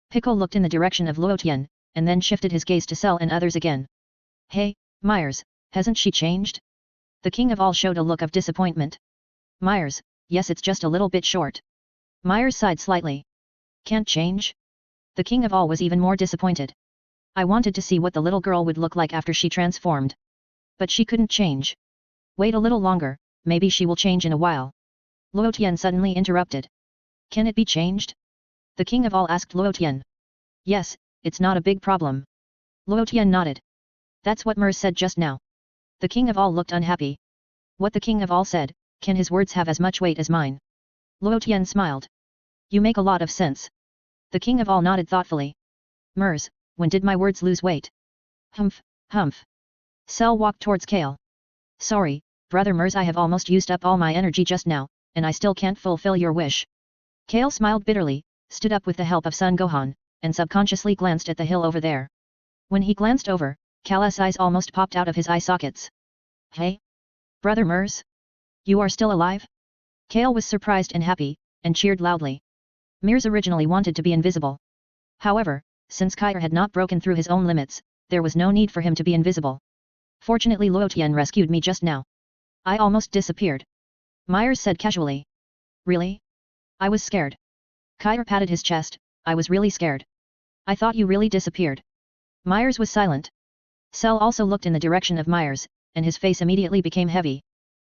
Pickle looked in the direction of Luo Tian, and then shifted his gaze to Cell and others again. Hey, Myers, hasn't she changed? The king of all showed a look of disappointment. Myers, yes, it's just a little bit short. Myers sighed slightly. Can't change? The king of all was even more disappointed. I wanted to see what the little girl would look like after she transformed. But she couldn't change. Wait a little longer, maybe she will change in a while. Luo Tian suddenly interrupted. Can it be changed? The king of all asked Luo Tian. Yes, it's not a big problem. Luo Tian nodded. That's what Mers said just now. The king of all looked unhappy. What the king of all said, can his words have as much weight as mine? Luo Tian smiled. You make a lot of sense. The king of all nodded thoughtfully. Mers, when did my words lose weight? Humph, humph. Cell walked towards Kale. Sorry, brother Mers, I have almost used up all my energy just now, and I still can't fulfill your wish. Kale smiled bitterly, stood up with the help of Son Gohan, and subconsciously glanced at the hill over there. When he glanced over, Kala's eyes almost popped out of his eye sockets. Hey? Brother Mers? You are still alive? Kale was surprised and happy, and cheered loudly. Mers originally wanted to be invisible. However, since Kyer had not broken through his own limits, there was no need for him to be invisible. Fortunately Luotian rescued me just now. I almost disappeared. Myers said casually. Really? I was scared. Kyer patted his chest. I was really scared. I thought you really disappeared. Myers was silent. Cell also looked in the direction of Myers, and his face immediately became heavy.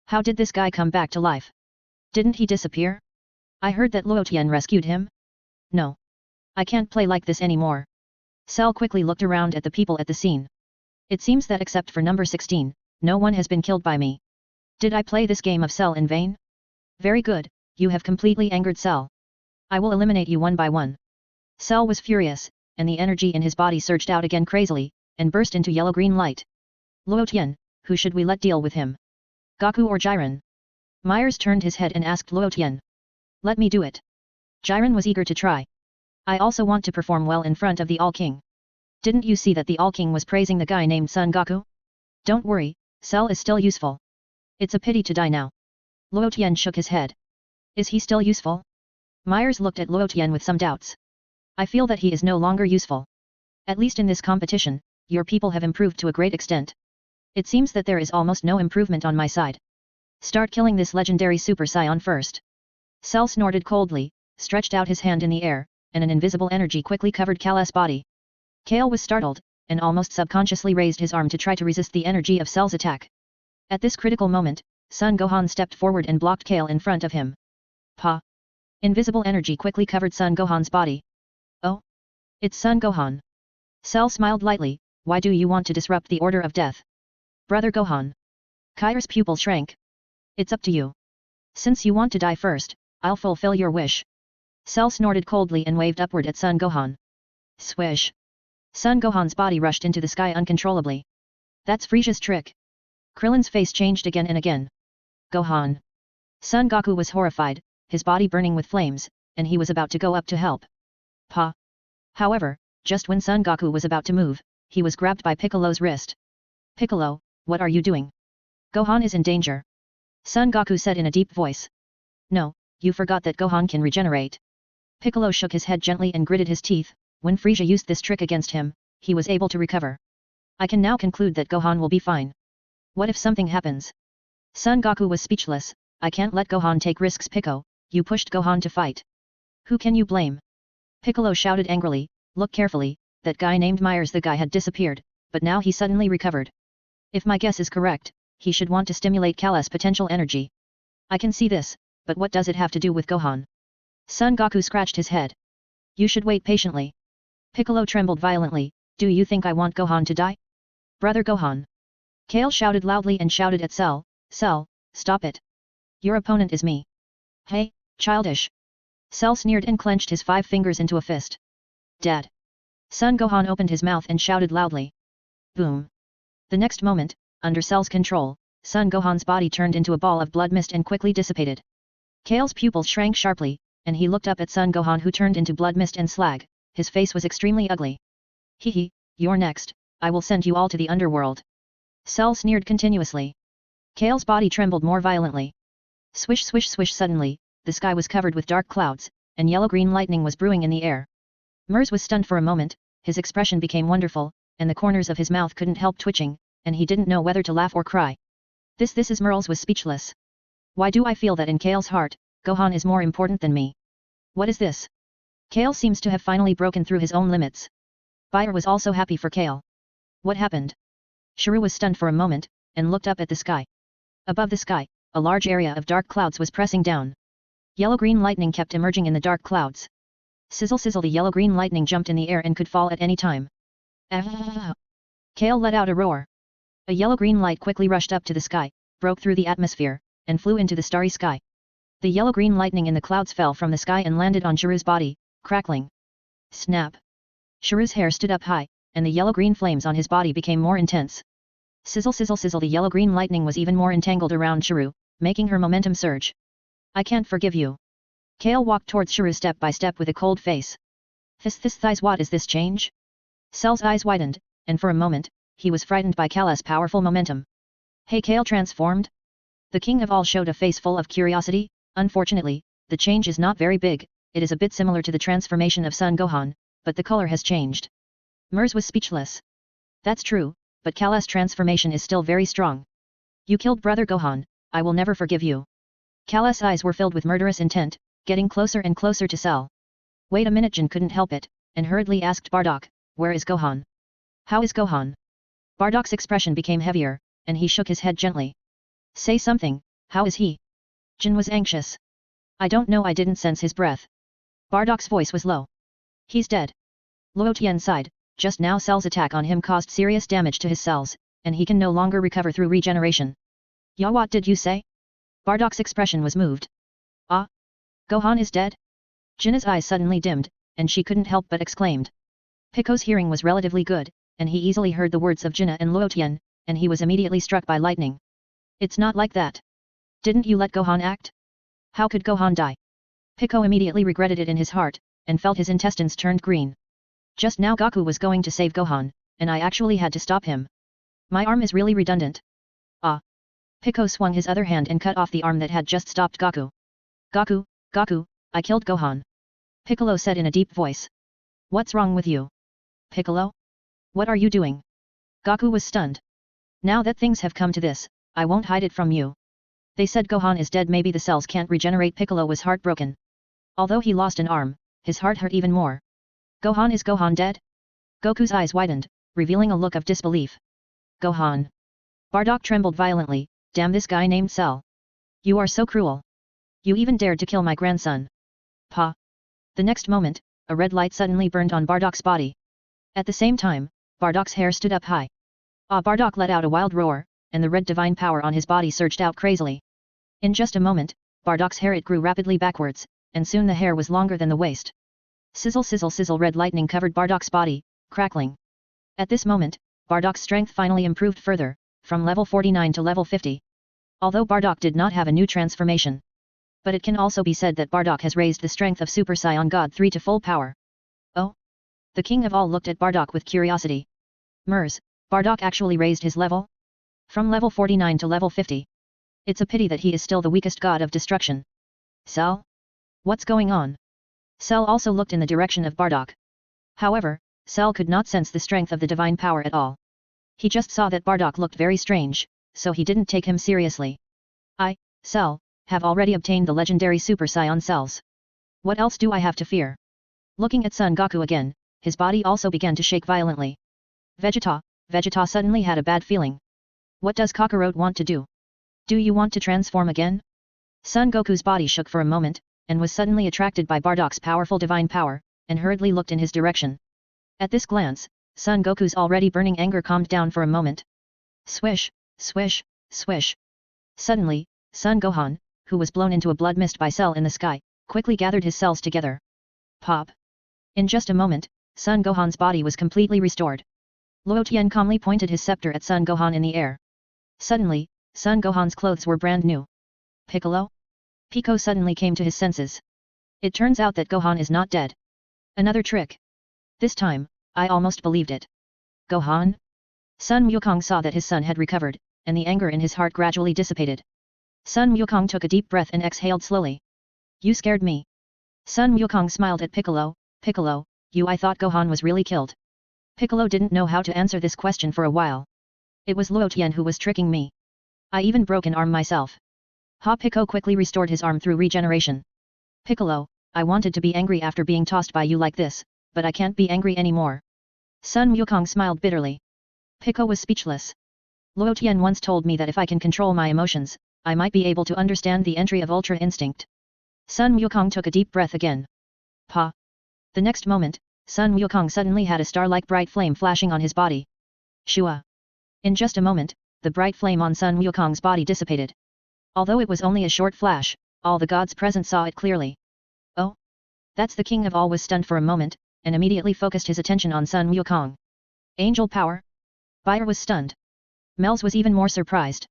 How did this guy come back to life? Didn't he disappear? I heard that Luotian rescued him? No. I can't play like this anymore. Cell quickly looked around at the people at the scene. It seems that except for number 16, no one has been killed by me. Did I play this game of Cell in vain? Very good, you have completely angered Cell. I will eliminate you one by one. Cell was furious, and the energy in his body surged out again crazily, and burst into yellow-green light. Luotian, who should we let deal with him? Gaku or Jiren? Myers turned his head and asked Luotian. Let me do it. Jiren was eager to try. I also want to perform well in front of the All-King. Didn't you see that the All-King was praising the guy named Son Gaku? Don't worry, Cell is still useful. It's a pity to die now. Luotian shook his head. Is he still useful? Myers looked at Luotian with some doubts. I feel that he is no longer useful. At least in this competition, your people have improved to a great extent. It seems that there is almost no improvement on my side. Start killing this legendary Super Saiyan first. Cell snorted coldly, stretched out his hand in the air, and an invisible energy quickly covered Kala's body. Kale was startled, and almost subconsciously raised his arm to try to resist the energy of Cell's attack. At this critical moment, Son Gohan stepped forward and blocked Kale in front of him. Pa! Invisible energy quickly covered Son Gohan's body. Oh? It's Son Gohan. Cell smiled lightly. Why do you want to disrupt the order of death? Brother Gohan. Kyre's pupil shrank. It's up to you. Since you want to die first, I'll fulfill your wish. Cell snorted coldly and waved upward at Son Gohan. Swish. Son Gohan's body rushed into the sky uncontrollably. That's Frisia's trick. Krillin's face changed again and again. Gohan. Son Goku was horrified, his body burning with flames, and he was about to go up to help. Pa. However, just when Son Goku was about to move, he was grabbed by Piccolo's wrist. Piccolo, what are you doing? Gohan is in danger. Son Goku said in a deep voice. No, you forgot that Gohan can regenerate. Piccolo shook his head gently and gritted his teeth. When Frisia used this trick against him, he was able to recover. I can now conclude that Gohan will be fine. What if something happens? Son Goku was speechless. I can't let Gohan take risks. Piccolo, you pushed Gohan to fight. Who can you blame? Piccolo shouted angrily. Look carefully, that guy named Myers, the guy had disappeared, but now he suddenly recovered. If my guess is correct, he should want to stimulate Kala's potential energy. I can see this, but what does it have to do with Gohan? Son Goku scratched his head. You should wait patiently. Piccolo trembled violently. Do you think I want Gohan to die? Brother Gohan. Kale shouted loudly and shouted at Cell. Cell, stop it. Your opponent is me. Hey, childish. Cell sneered and clenched his 5 fingers into a fist. Dad. Son Gohan opened his mouth and shouted loudly. Boom. The next moment, under Cell's control, Son Gohan's body turned into a ball of blood mist and quickly dissipated. Kale's pupils shrank sharply, and he looked up at Son Gohan, who turned into blood mist and slag. His face was extremely ugly. Hehe, you're next, I will send you all to the underworld. Cell sneered continuously. Kale's body trembled more violently. Swish swish swish. Suddenly, the sky was covered with dark clouds, and yellow-green lightning was brewing in the air. Mers was stunned for a moment, his expression became wonderful, and the corners of his mouth couldn't help twitching, and he didn't know whether to laugh or cry. This is Merles was speechless. Why do I feel that in Kale's heart, Gohan is more important than me? What is this? Kale seems to have finally broken through his own limits. Bayer was also happy for Kale. What happened? Shuru was stunned for a moment, and looked up at the sky. Above the sky, a large area of dark clouds was pressing down. Yellow-green lightning kept emerging in the dark clouds. Sizzle sizzle, the yellow-green lightning jumped in the air and could fall at any time. Ah! Kale let out a roar. A yellow-green light quickly rushed up to the sky, broke through the atmosphere, and flew into the starry sky. The yellow-green lightning in the clouds fell from the sky and landed on Shuru's body, crackling. Snap! Shuru's hair stood up high, and the yellow-green flames on his body became more intense. Sizzle sizzle sizzle, the yellow-green lightning was even more entangled around Shuru, making her momentum surge. I can't forgive you. Kale walked towards Shuru step by step with a cold face. This thighs, what is this change? Cell's eyes widened, and for a moment, he was frightened by Kala's powerful momentum. Hey Kale transformed? The king of all showed a face full of curiosity. Unfortunately, the change is not very big, it is a bit similar to the transformation of Son Gohan, but the color has changed. Mers was speechless. That's true, but Kala's transformation is still very strong. You killed brother Gohan, I will never forgive you. Kala's eyes were filled with murderous intent, getting closer and closer to Cell. Wait a minute, Jin couldn't help it, and hurriedly asked Bardock, where is Gohan? How is Gohan? Bardock's expression became heavier, and he shook his head gently. Say something, how is he? Jin was anxious. I don't know, I didn't sense his breath. Bardock's voice was low. He's dead. Luo Tian sighed, just now Cell's attack on him caused serious damage to his cells, and he can no longer recover through regeneration. Ya, what did you say? Bardock's expression was moved. Ah? Gohan is dead? Jinna's eyes suddenly dimmed, and she couldn't help but exclaimed. Pico's hearing was relatively good, and he easily heard the words of Jinna and Luo Tian, and he was immediately struck by lightning. It's not like that. Didn't you let Gohan act? How could Gohan die? Pico immediately regretted it in his heart, and felt his intestines turned green. Just now Goku was going to save Gohan, and I actually had to stop him. My arm is really redundant. Ah. Pico swung his other hand and cut off the arm that had just stopped Goku. Goku, I killed Gohan. Piccolo said in a deep voice. What's wrong with you? Piccolo? What are you doing? Goku was stunned. Now that things have come to this, I won't hide it from you. They said Gohan is dead, maybe the cells can't regenerate. Piccolo was heartbroken. Although he lost an arm, his heart hurt even more. Is Gohan dead? Goku's eyes widened, revealing a look of disbelief. Gohan. Bardock trembled violently, damn this guy named Cell. You are so cruel. You even dared to kill my grandson. Pa. The next moment, a red light suddenly burned on Bardock's body. At the same time, Bardock's hair stood up high. Ah! Bardock let out a wild roar, and the red divine power on his body surged out crazily. In just a moment, Bardock's hair it grew rapidly backwards, and soon the hair was longer than the waist. Sizzle sizzle sizzle, red lightning covered Bardock's body, crackling. At this moment, Bardock's strength finally improved further, from level 49 to level 50. Although Bardock did not have a new transformation. But it can also be said that Bardock has raised the strength of Super Saiyan God 3 to full power. Oh? The king of all looked at Bardock with curiosity. Mers, Bardock actually raised his level? From level 49 to level 50. It's a pity that he is still the weakest god of destruction. Cell? What's going on? Cell also looked in the direction of Bardock. However, Cell could not sense the strength of the divine power at all. He just saw that Bardock looked very strange, so he didn't take him seriously. I, Cell, have already obtained the legendary Super Saiyan cells. What else do I have to fear? Looking at Son Goku again, his body also began to shake violently. Vegeta suddenly had a bad feeling. What does Kakarot want to do? Do you want to transform again? Son Goku's body shook for a moment, and was suddenly attracted by Bardock's powerful divine power, and hurriedly looked in his direction. At this glance, Son Goku's already burning anger calmed down for a moment. Swish, swish, swish. Suddenly, Son Gohan, who was blown into a blood mist by Cell in the sky, quickly gathered his cells together. Pop! In just a moment, Son Gohan's body was completely restored. Luo Tian calmly pointed his scepter at Son Gohan in the air. Suddenly, Son Gohan's clothes were brand new. Piccolo? Pico suddenly came to his senses. It turns out that Gohan is not dead. Another trick. This time, I almost believed it. Gohan? Sun Wukong saw that his son had recovered, and the anger in his heart gradually dissipated. Sun Wukong took a deep breath and exhaled slowly. You scared me. Sun Wukong smiled at Piccolo. Piccolo, I thought Gohan was really killed. Piccolo didn't know how to answer this question for a while. It was Luo Tian who was tricking me. I even broke an arm myself. Ha! Pico quickly restored his arm through regeneration. Piccolo, I wanted to be angry after being tossed by you like this, but I can't be angry anymore. Sun Wukong smiled bitterly. Pico was speechless. Luo Tian once told me that if I can control my emotions, I might be able to understand the entry of Ultra Instinct. Sun Wukong took a deep breath again. Pa! The next moment, Sun Wukong suddenly had a star-like bright flame flashing on his body. Shua! In just a moment, the bright flame on Sun Wukong's body dissipated. Although it was only a short flash, all the gods present saw it clearly. Oh? That's the king of all was stunned for a moment, and immediately focused his attention on Sun Wukong. Angel power? Bayer was stunned. Mels was even more surprised.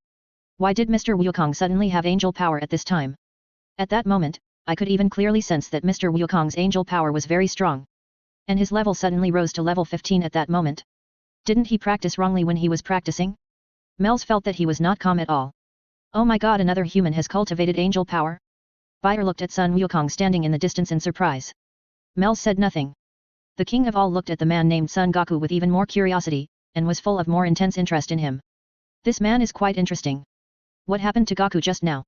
Why did Mr. Wukong suddenly have angel power at this time? At that moment, I could even clearly sense that Mr. Wukong's angel power was very strong. And his level suddenly rose to level 15 at that moment. Didn't he practice wrongly when he was practicing? Mel's felt that he was not calm at all. Oh my god, another human has cultivated angel power? Buyer looked at Sun Wukong standing in the distance in surprise. Mel said nothing. The king of all looked at the man named Sun Goku with even more curiosity, and was full of more intense interest in him. This man is quite interesting. What happened to Goku just now?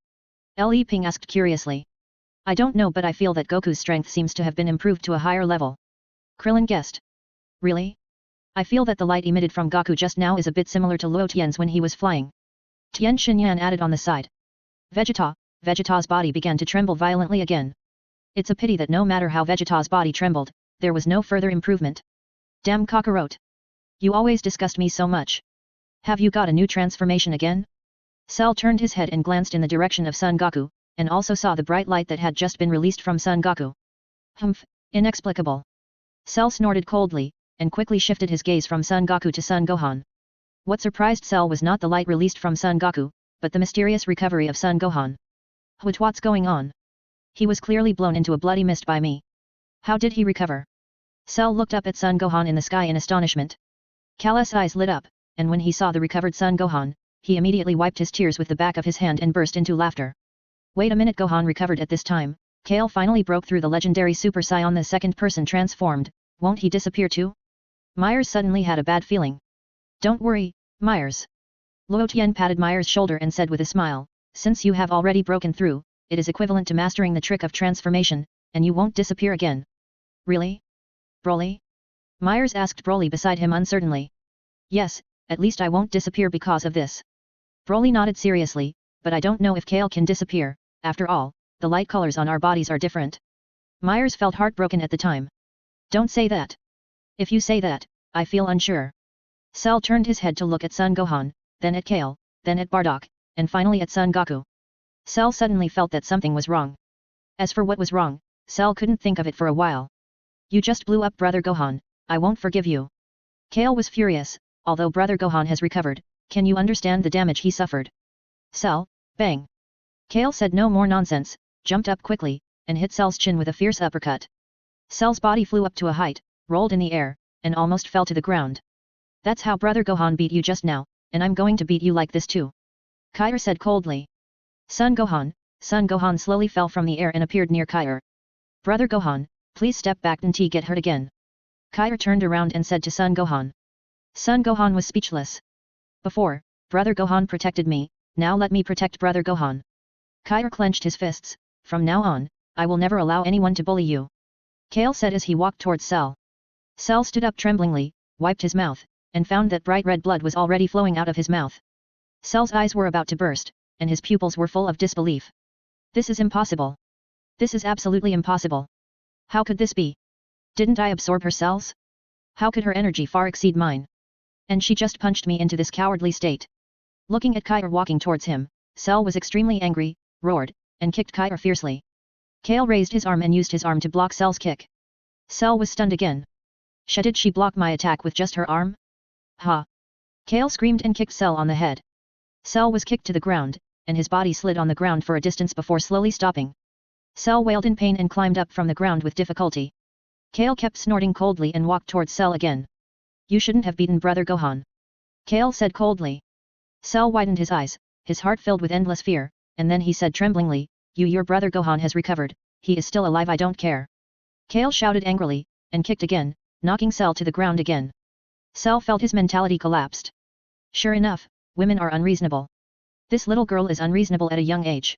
Li Ping asked curiously. I don't know, but I feel that Goku's strength seems to have been improved to a higher level. Krillin guessed. Really? I feel that the light emitted from Goku just now is a bit similar to Luo Tian's when he was flying. Tian Xinyan added on the side. Vegeta's body began to tremble violently again. It's a pity that no matter how Vegeta's body trembled, there was no further improvement. Damn cockroach. You always disgust me so much. Have you got a new transformation again? Cell turned his head and glanced in the direction of Son Goku, and also saw the bright light that had just been released from Son Goku. Humph, inexplicable. Cell snorted coldly, and quickly shifted his gaze from Son Goku to Son Gohan. What surprised Cell was not the light released from Son Goku, but the mysterious recovery of Son Gohan. What's going on? He was clearly blown into a bloody mist by me. How did he recover? Cell looked up at Son Gohan in the sky in astonishment. Cal's eyes lit up, and when he saw the recovered Son Gohan, he immediately wiped his tears with the back of his hand and burst into laughter. Wait a minute, Gohan recovered at this time. Kale finally broke through the legendary Super Saiyan, the second person transformed. Won't he disappear too? Myers suddenly had a bad feeling. Don't worry, Myers. Luo Tian patted Myers' shoulder and said with a smile, since you have already broken through, it is equivalent to mastering the trick of transformation, and you won't disappear again. Really? Broly? Myers asked Broly beside him uncertainly. Yes, at least I won't disappear because of this. Broly nodded seriously, but I don't know if Kale can disappear. After all, the light colors on our bodies are different. Myers felt heartbroken at the time. Don't say that. If you say that, I feel unsure. Cell turned his head to look at Son Gohan, then at Kale, then at Bardock, and finally at Son Goku. Cell suddenly felt that something was wrong. As for what was wrong, Cell couldn't think of it for a while. You just blew up Brother Gohan, I won't forgive you. Kale was furious. Although Brother Gohan has recovered, can you understand the damage he suffered? Cell, bang. Kale said no more nonsense, jumped up quickly, and hit Cell's chin with a fierce uppercut. Cell's body flew up to a height, rolled in the air, and almost fell to the ground. That's how Brother Gohan beat you just now, and I'm going to beat you like this too. Kair said coldly. Son Gohan slowly fell from the air and appeared near Kair. Brother Gohan, please step back and get hurt again. Kair turned around and said to Son Gohan. Son Gohan was speechless. Before, Brother Gohan protected me, now let me protect Brother Gohan. Kair clenched his fists. From now on, I will never allow anyone to bully you. Kale said as he walked towards Cell. Cell stood up tremblingly, wiped his mouth, and found that bright red blood was already flowing out of his mouth. Cell's eyes were about to burst, and his pupils were full of disbelief. This is impossible. This is absolutely impossible. How could this be? Didn't I absorb her cells? How could her energy far exceed mine? And she just punched me into this cowardly state. Looking at Kair walking towards him, Cell was extremely angry, roared, and kicked Kair fiercely. Kale raised his arm and used his arm to block Cell's kick. Cell was stunned again. Did she block my attack with just her arm? Ha! Kale screamed and kicked Cell on the head. Cell was kicked to the ground, and his body slid on the ground for a distance before slowly stopping. Cell wailed in pain and climbed up from the ground with difficulty. Kale kept snorting coldly and walked towards Cell again. You shouldn't have beaten Brother Gohan. Kale said coldly. Cell widened his eyes, his heart filled with endless fear, and then he said tremblingly, your Brother Gohan has recovered, he is still alive, I don't care. Kale shouted angrily, and kicked again, knocking Cell to the ground again. Cell felt his mentality collapsed. Sure enough, women are unreasonable. This little girl is unreasonable at a young age.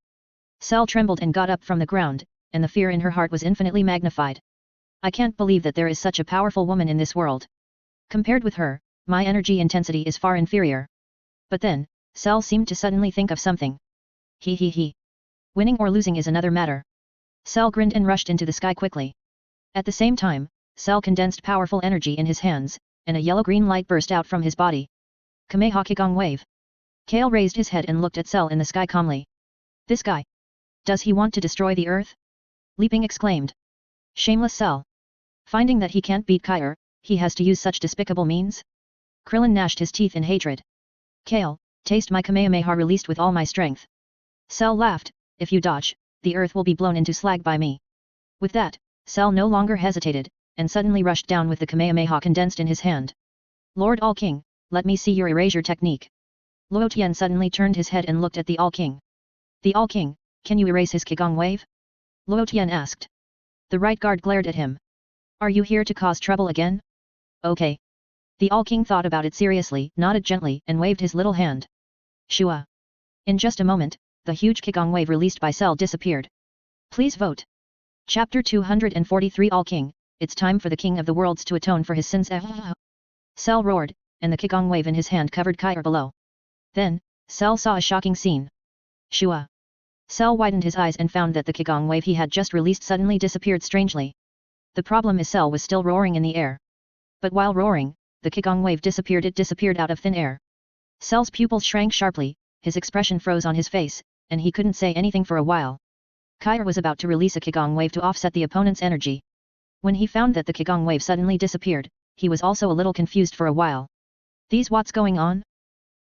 Cell trembled and got up from the ground, and the fear in her heart was infinitely magnified. I can't believe that there is such a powerful woman in this world. Compared with her, my energy intensity is far inferior. But then, Cell seemed to suddenly think of something. He. Winning or losing is another matter. Cell grinned and rushed into the sky quickly. At the same time, Cell condensed powerful energy in his hands, and a yellow-green light burst out from his body. Kameha Kigong Wave. Kale raised his head and looked at Cell in the sky calmly. This guy. Does he want to destroy the earth? Leaping exclaimed. Shameless Cell. Finding that he can't beat Kair, he has to use such despicable means? Krillin gnashed his teeth in hatred. Kale, taste my Kamehameha released with all my strength. Cell laughed, if you dodge, the earth will be blown into slag by me. With that, Cell no longer hesitated, and suddenly rushed down with the Kamehameha condensed in his hand. Lord All-King, let me see your erasure technique. Luo Tian suddenly turned his head and looked at the All-King. The All-King, can you erase his Qigong wave? Luo Tian asked. The right guard glared at him. Are you here to cause trouble again? Okay. The All-King thought about it seriously, nodded gently, and waved his little hand. Shua. In just a moment, the huge Qigong wave released by Cell disappeared. Please vote. Chapter 243 All-King, it's time for the King of the Worlds to atone for his sins. Cell roared, and the Qigong wave in his hand covered Kai'er below. Then, Cell saw a shocking scene. Shua. Cell widened his eyes and found that the Qigong wave he had just released suddenly disappeared strangely. The problem is Cell was still roaring in the air. But while roaring, the Qigong wave disappeared. It disappeared out of thin air. Cell's pupils shrank sharply, his expression froze on his face, and he couldn't say anything for a while. Kai'er was about to release a Qigong wave to offset the opponent's energy. When he found that the Qigong wave suddenly disappeared, he was also a little confused for a while. What's going on?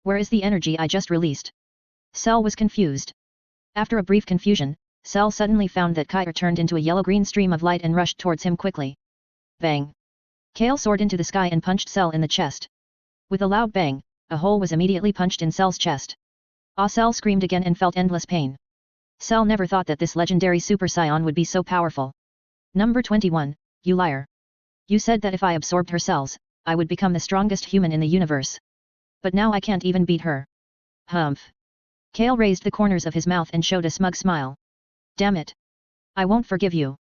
Where is the energy I just released? Cell was confused. After a brief confusion, Cell suddenly found that Kai'er turned into a yellow-green stream of light and rushed towards him quickly. Bang! Kale soared into the sky and punched Cell in the chest. With a loud bang, a hole was immediately punched in Cell's chest. Cell screamed again and felt endless pain. Cell never thought that this legendary Super Saiyan would be so powerful. Number 21, you liar. You said that if I absorbed her cells, I would become the strongest human in the universe. But now I can't even beat her. Humph. Kale raised the corners of his mouth and showed a smug smile. Damn it. I won't forgive you.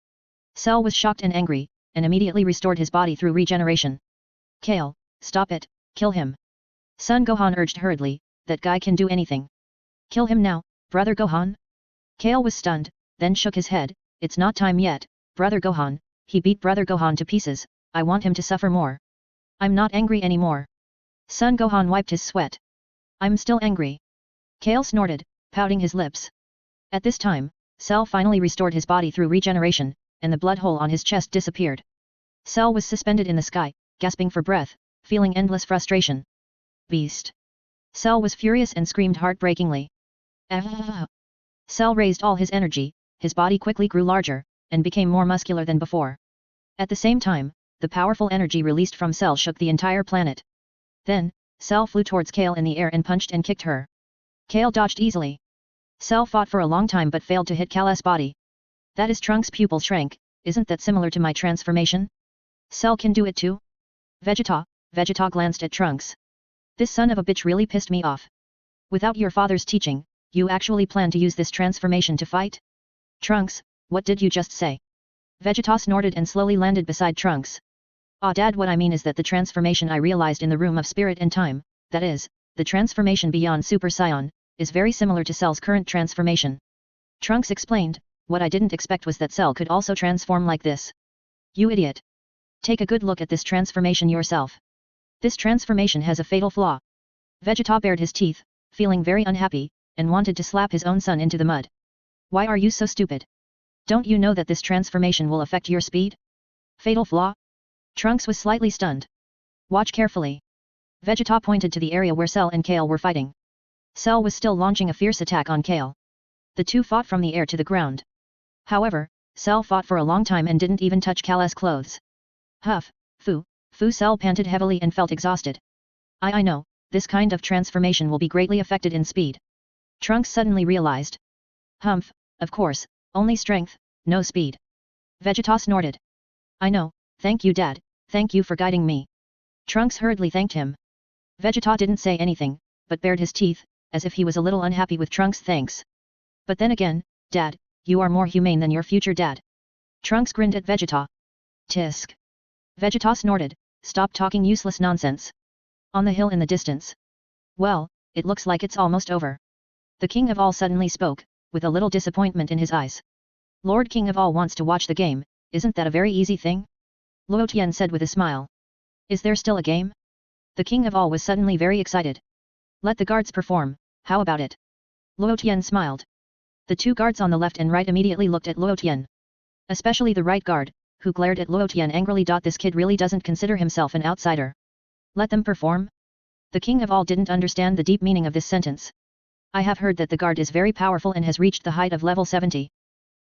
Cell was shocked and angry, and immediately restored his body through regeneration. Kale, stop it, kill him. Son Gohan urged hurriedly, that guy can do anything. Kill him now, brother Gohan? Kale was stunned, then shook his head, it's not time yet, brother Gohan, he beat brother Gohan to pieces, I want him to suffer more. I'm not angry anymore. Son Gohan wiped his sweat. I'm still angry. Kale snorted, pouting his lips. At this time, Cell finally restored his body through regeneration, and the blood hole on his chest disappeared. Cell was suspended in the sky, gasping for breath, feeling endless frustration. Beast. Cell was furious and screamed heartbreakingly. Ah! Cell raised all his energy, his body quickly grew larger, and became more muscular than before. At the same time, the powerful energy released from Cell shook the entire planet. Then, Cell flew towards Kale in the air and punched and kicked her. Kale dodged easily. Cell fought for a long time but failed to hit Kale's body. That is Trunks' pupil shrank, isn't that similar to my transformation? Cell can do it too? Vegeta glanced at Trunks. This son of a bitch really pissed me off. Without your father's teaching, you actually plan to use this transformation to fight? Trunks, what did you just say? Vegeta snorted and slowly landed beside Trunks. Dad, what I mean is that the transformation I realized in the Room of Spirit and Time, that is, the transformation beyond Super Saiyan, is very similar to Cell's current transformation. Trunks explained, what I didn't expect was that Cell could also transform like this. You idiot. Take a good look at this transformation yourself. This transformation has a fatal flaw. Vegeta bared his teeth, feeling very unhappy, and wanted to slap his own son into the mud. Why are you so stupid? Don't you know that this transformation will affect your speed? Fatal flaw? Trunks was slightly stunned. Watch carefully. Vegeta pointed to the area where Cell and Kale were fighting. Cell was still launching a fierce attack on Kale. The two fought from the air to the ground. However, Cell fought for a long time and didn't even touch Kale's clothes. Huff, Fu, Cell panted heavily and felt exhausted. I know, this kind of transformation will be greatly affected in speed. Trunks suddenly realized. Humph, of course, only strength, no speed. Vegeta snorted. I know, thank you Dad, thank you for guiding me. Trunks hurriedly thanked him. Vegeta didn't say anything, but bared his teeth, as if he was a little unhappy with Trunks' thanks. But then again, Dad, you are more humane than your future dad. Trunks grinned at Vegeta. Tisk. Vegeta snorted, stop talking useless nonsense. On the hill in the distance. Well, it looks like it's almost over. The King of All suddenly spoke, with a little disappointment in his eyes. Lord King of All wants to watch the game, isn't that a very easy thing? Luo Tian said with a smile. Is there still a game? The King of All was suddenly very excited. Let the guards perform, how about it? Luo Tian smiled. The two guards on the left and right immediately looked at Luo Tian. Especially the right guard, who glared at Luo Tian angrily. This kid really doesn't consider himself an outsider. Let them perform? The King of All didn't understand the deep meaning of this sentence. I have heard that the guard is very powerful and has reached the height of level 70.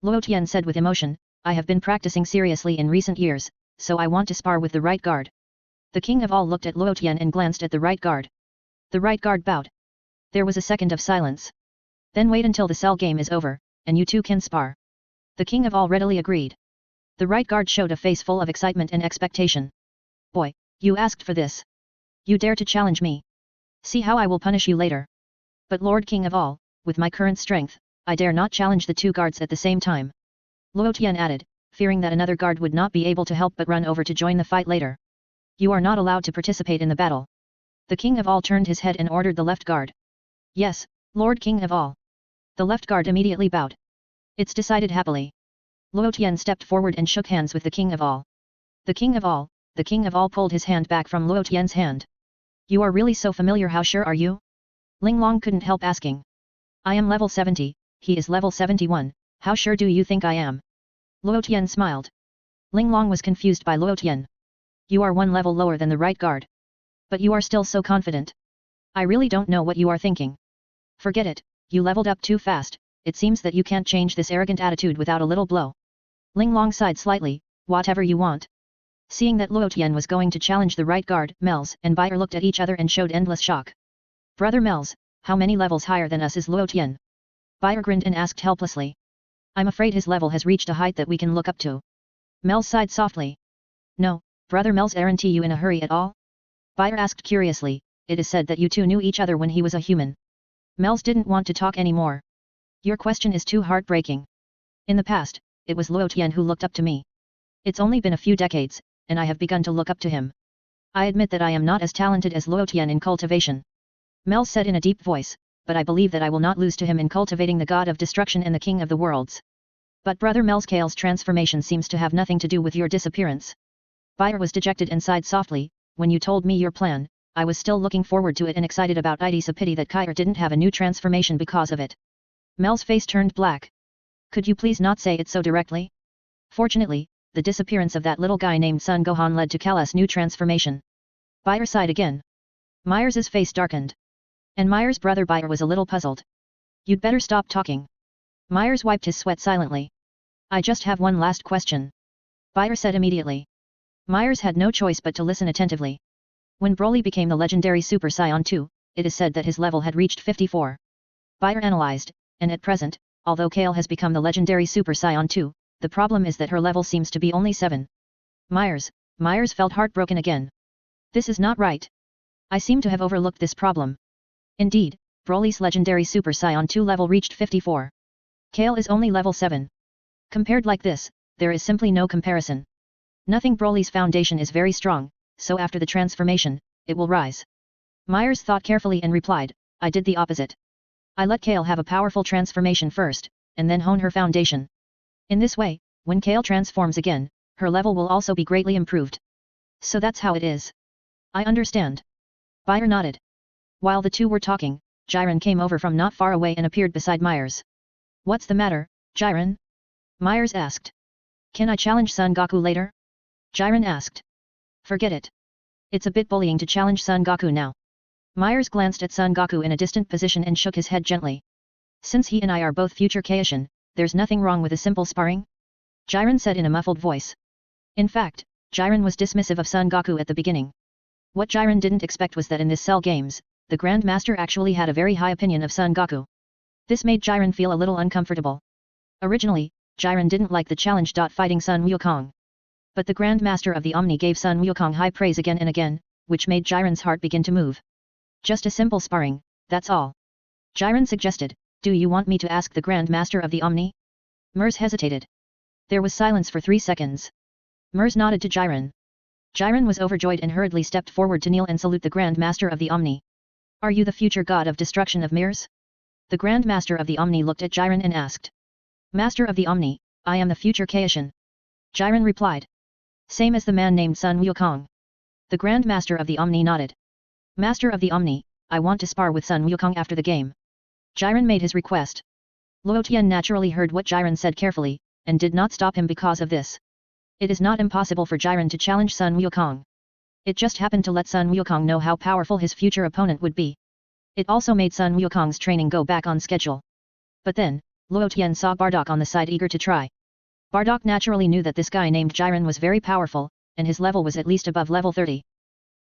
Luo Tian said with emotion, I have been practicing seriously in recent years, so I want to spar with the right guard. The King of All looked at Luo Tian and glanced at the right guard. The right guard bowed. There was a second of silence. Then wait until the cell game is over, and you two can spar. The king of all readily agreed. The right guard showed a face full of excitement and expectation. Boy, you asked for this. You dare to challenge me. See how I will punish you later. But Lord King of all, with my current strength, I dare not challenge the two guards at the same time. Luo Tian added, fearing that another guard would not be able to help but run over to join the fight later. You are not allowed to participate in the battle. The king of all turned his head and ordered the left guard. Yes, Lord King of all. The left guard immediately bowed. It's decided happily. Luo Tian stepped forward and shook hands with the king of all. The king of all pulled his hand back from Luo Tian's hand. You are really so familiar, how sure are you? Ling Long couldn't help asking. I am level 70, he is level 71, how sure do you think I am? Luo Tian smiled. Ling Long was confused by Luo Tian. You are one level lower than the right guard. But you are still so confident. I really don't know what you are thinking. Forget it, you leveled up too fast, it seems that you can't change this arrogant attitude without a little blow. Ling Long sighed slightly, whatever you want. Seeing that Luo Tian was going to challenge the right guard, Mels and Bayer looked at each other and showed endless shock. Brother Mels, how many levels higher than us is Luo Tian? Bayer grinned and asked helplessly. I'm afraid his level has reached a height that we can look up to. Mels sighed softly. No, Brother Mels, aren't you in a hurry at all? Bayer asked curiously, it is said that you two knew each other when he was a human. Mels didn't want to talk anymore. Your question is too heartbreaking. In the past, it was Luo Tian who looked up to me. It's only been a few decades, and I have begun to look up to him. I admit that I am not as talented as Luo Tian in cultivation. Mel said in a deep voice, but I believe that I will not lose to him in cultivating the god of destruction and the king of the worlds. But Brother Mel's Kale's transformation seems to have nothing to do with your disappearance. Bayer was dejected and sighed softly, when you told me your plan, I was still looking forward to it and excited about it. It's a pity that Kyer didn't have a new transformation because of it. Mel's face turned black. Could you please not say it so directly? Fortunately, the disappearance of that little guy named Sun Gohan led to Kala's new transformation. Bayer sighed again. Myers's face darkened. And Myers' brother Bayer was a little puzzled. You'd better stop talking. Myers wiped his sweat silently. I just have one last question. Bayer said immediately. Myers had no choice but to listen attentively. When Broly became the legendary Super Saiyan 2, it is said that his level had reached 54. Bayer analyzed, and at present, although Kale has become the legendary Super Saiyan 2, the problem is that her level seems to be only 7. Myers felt heartbroken again. This is not right. I seem to have overlooked this problem. Indeed, Broly's legendary Super Saiyan 2 level reached 54. Kale is only level 7. Compared like this, there is simply no comparison. Nothing. Broly's foundation is very strong, so after the transformation, it will rise. Myers thought carefully and replied, I did the opposite. I let Kale have a powerful transformation first, and then hone her foundation. In this way, when Kale transforms again, her level will also be greatly improved. So that's how it is. I understand. Bayer nodded. While the two were talking, Jiren came over from not far away and appeared beside Myers. What's the matter, Jiren? Myers asked. Can I challenge Son Goku later? Jiren asked. Forget it. It's a bit bullying to challenge Son Goku now. Myers glanced at Son Goku in a distant position and shook his head gently. Since he and I are both future Kaishin, there's nothing wrong with a simple sparring? Jiren said in a muffled voice. In fact, Jiren was dismissive of Son Goku at the beginning. What Jiren didn't expect was that in this Cell Games, the Grand Master actually had a very high opinion of Son Goku. This made Jiren feel a little uncomfortable. Originally, Jiren didn't like the challenge. Fighting Sun Wukong. But the Grand Master of the Omni gave Sun Wukong high praise again and again, which made Jiren's heart begin to move. Just a simple sparring, that's all. Jiren suggested, do you want me to ask the Grand Master of the Omni? Mers hesitated. There was silence for 3 seconds. Mers nodded to Jiren. Jiren was overjoyed and hurriedly stepped forward to kneel and salute the Grand Master of the Omni. Are you the future god of destruction of mirrors? The Grand Master of the Omni looked at Jiren and asked. Master of the Omni, I am the future Kaishin. Jiren replied. Same as the man named Sun Wukong. The Grand Master of the Omni nodded. Master of the Omni, I want to spar with Sun Wukong after the game. Jiren made his request. Luo Tian naturally heard what Jiren said carefully, and did not stop him because of this. It is not impossible for Jiren to challenge Sun Wukong. It just happened to let Sun Wukong know how powerful his future opponent would be. It also made Sun Wukong's training go back on schedule. But then, Luo Tian saw Bardock on the side eager to try. Bardock naturally knew that this guy named Jiren was very powerful, and his level was at least above level 30.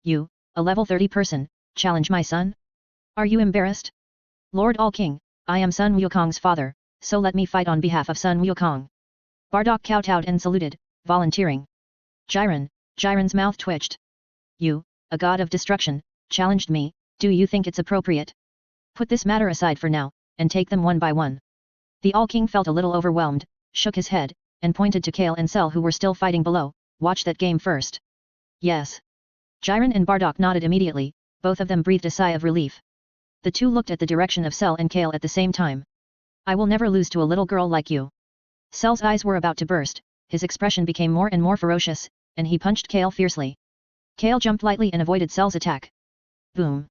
You, a level 30 person, challenge my son? Are you embarrassed? Lord All-King, I am Sun Wukong's father, so let me fight on behalf of Sun Wukong. Bardock kowtowed and saluted, volunteering. Jiren's mouth twitched. You, a god of destruction, challenged me, do you think it's appropriate? Put this matter aside for now, and take them one by one. The All-King felt a little overwhelmed, shook his head, and pointed to Kale and Cell who were still fighting below. Watch that game first. Yes. Jiren and Bardock nodded immediately, both of them breathed a sigh of relief. The two looked at the direction of Cell and Kale at the same time. I will never lose to a little girl like you. Cell's eyes were about to burst, his expression became more and more ferocious, and he punched Kale fiercely. Kale jumped lightly and avoided Cell's attack. Boom.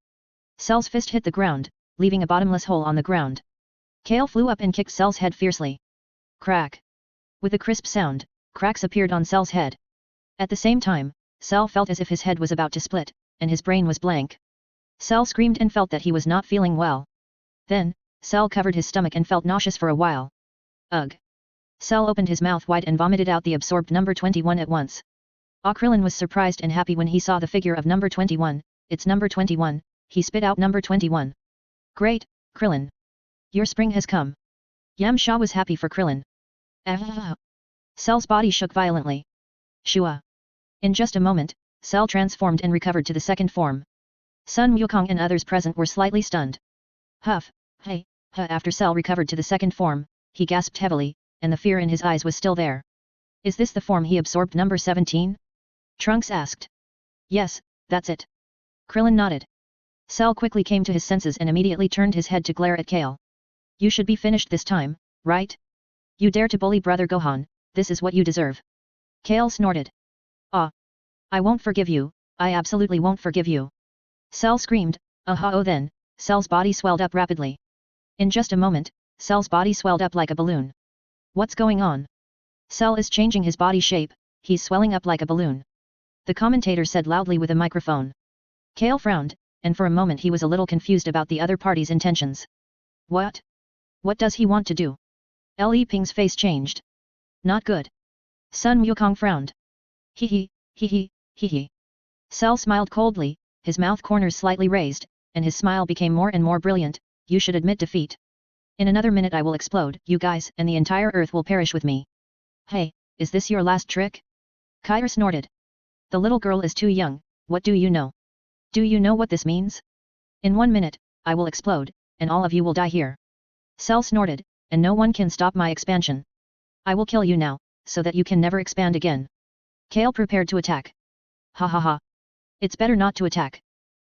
Cell's fist hit the ground, leaving a bottomless hole on the ground. Kale flew up and kicked Cell's head fiercely. Crack. With a crisp sound, cracks appeared on Cell's head. At the same time, Cell felt as if his head was about to split, and his brain was blank. Cell screamed and felt that he was not feeling well. Then, Cell covered his stomach and felt nauseous for a while. Ugh. Cell opened his mouth wide and vomited out the absorbed number 21 at once. Krillin was surprised and happy when he saw the figure of number 21, it's number 21, he spit out number 21. Great, Krillin. Your spring has come. Yamcha was happy for Krillin. Ah! Cell's body shook violently. Shua. In just a moment, Cell transformed and recovered to the second form. Sun Wukong and others present were slightly stunned. Huff, hey, after Cell recovered to the second form, he gasped heavily, and the fear in his eyes was still there. Is this the form he absorbed number 17? Trunks asked. Yes, that's it. Krillin nodded. Cell quickly came to his senses and immediately turned his head to glare at Kale. You should be finished this time, right? You dare to bully Brother Gohan, this is what you deserve. Kale snorted. Ah! I won't forgive you, I absolutely won't forgive you. Cell screamed, oh then, Cell's body swelled up rapidly. In just a moment, Cell's body swelled up like a balloon. What's going on? Cell is changing his body shape, he's swelling up like a balloon. The commentator said loudly with a microphone. Kale frowned, and for a moment he was a little confused about the other party's intentions. What? What does he want to do? Le Ping's face changed. Not good. Sun Wukong frowned. Hee hee. Cell smiled coldly, his mouth corners slightly raised, and his smile became more and more brilliant. You should admit defeat. In another minute I will explode, you guys, and the entire earth will perish with me. Hey, is this your last trick? Kyra snorted. The little girl is too young, what do you know? Do you know what this means? In 1 minute, I will explode, and all of you will die here. Cell snorted, and no one can stop my expansion. I will kill you now, so that you can never expand again. Kale prepared to attack. Ha ha ha. It's better not to attack.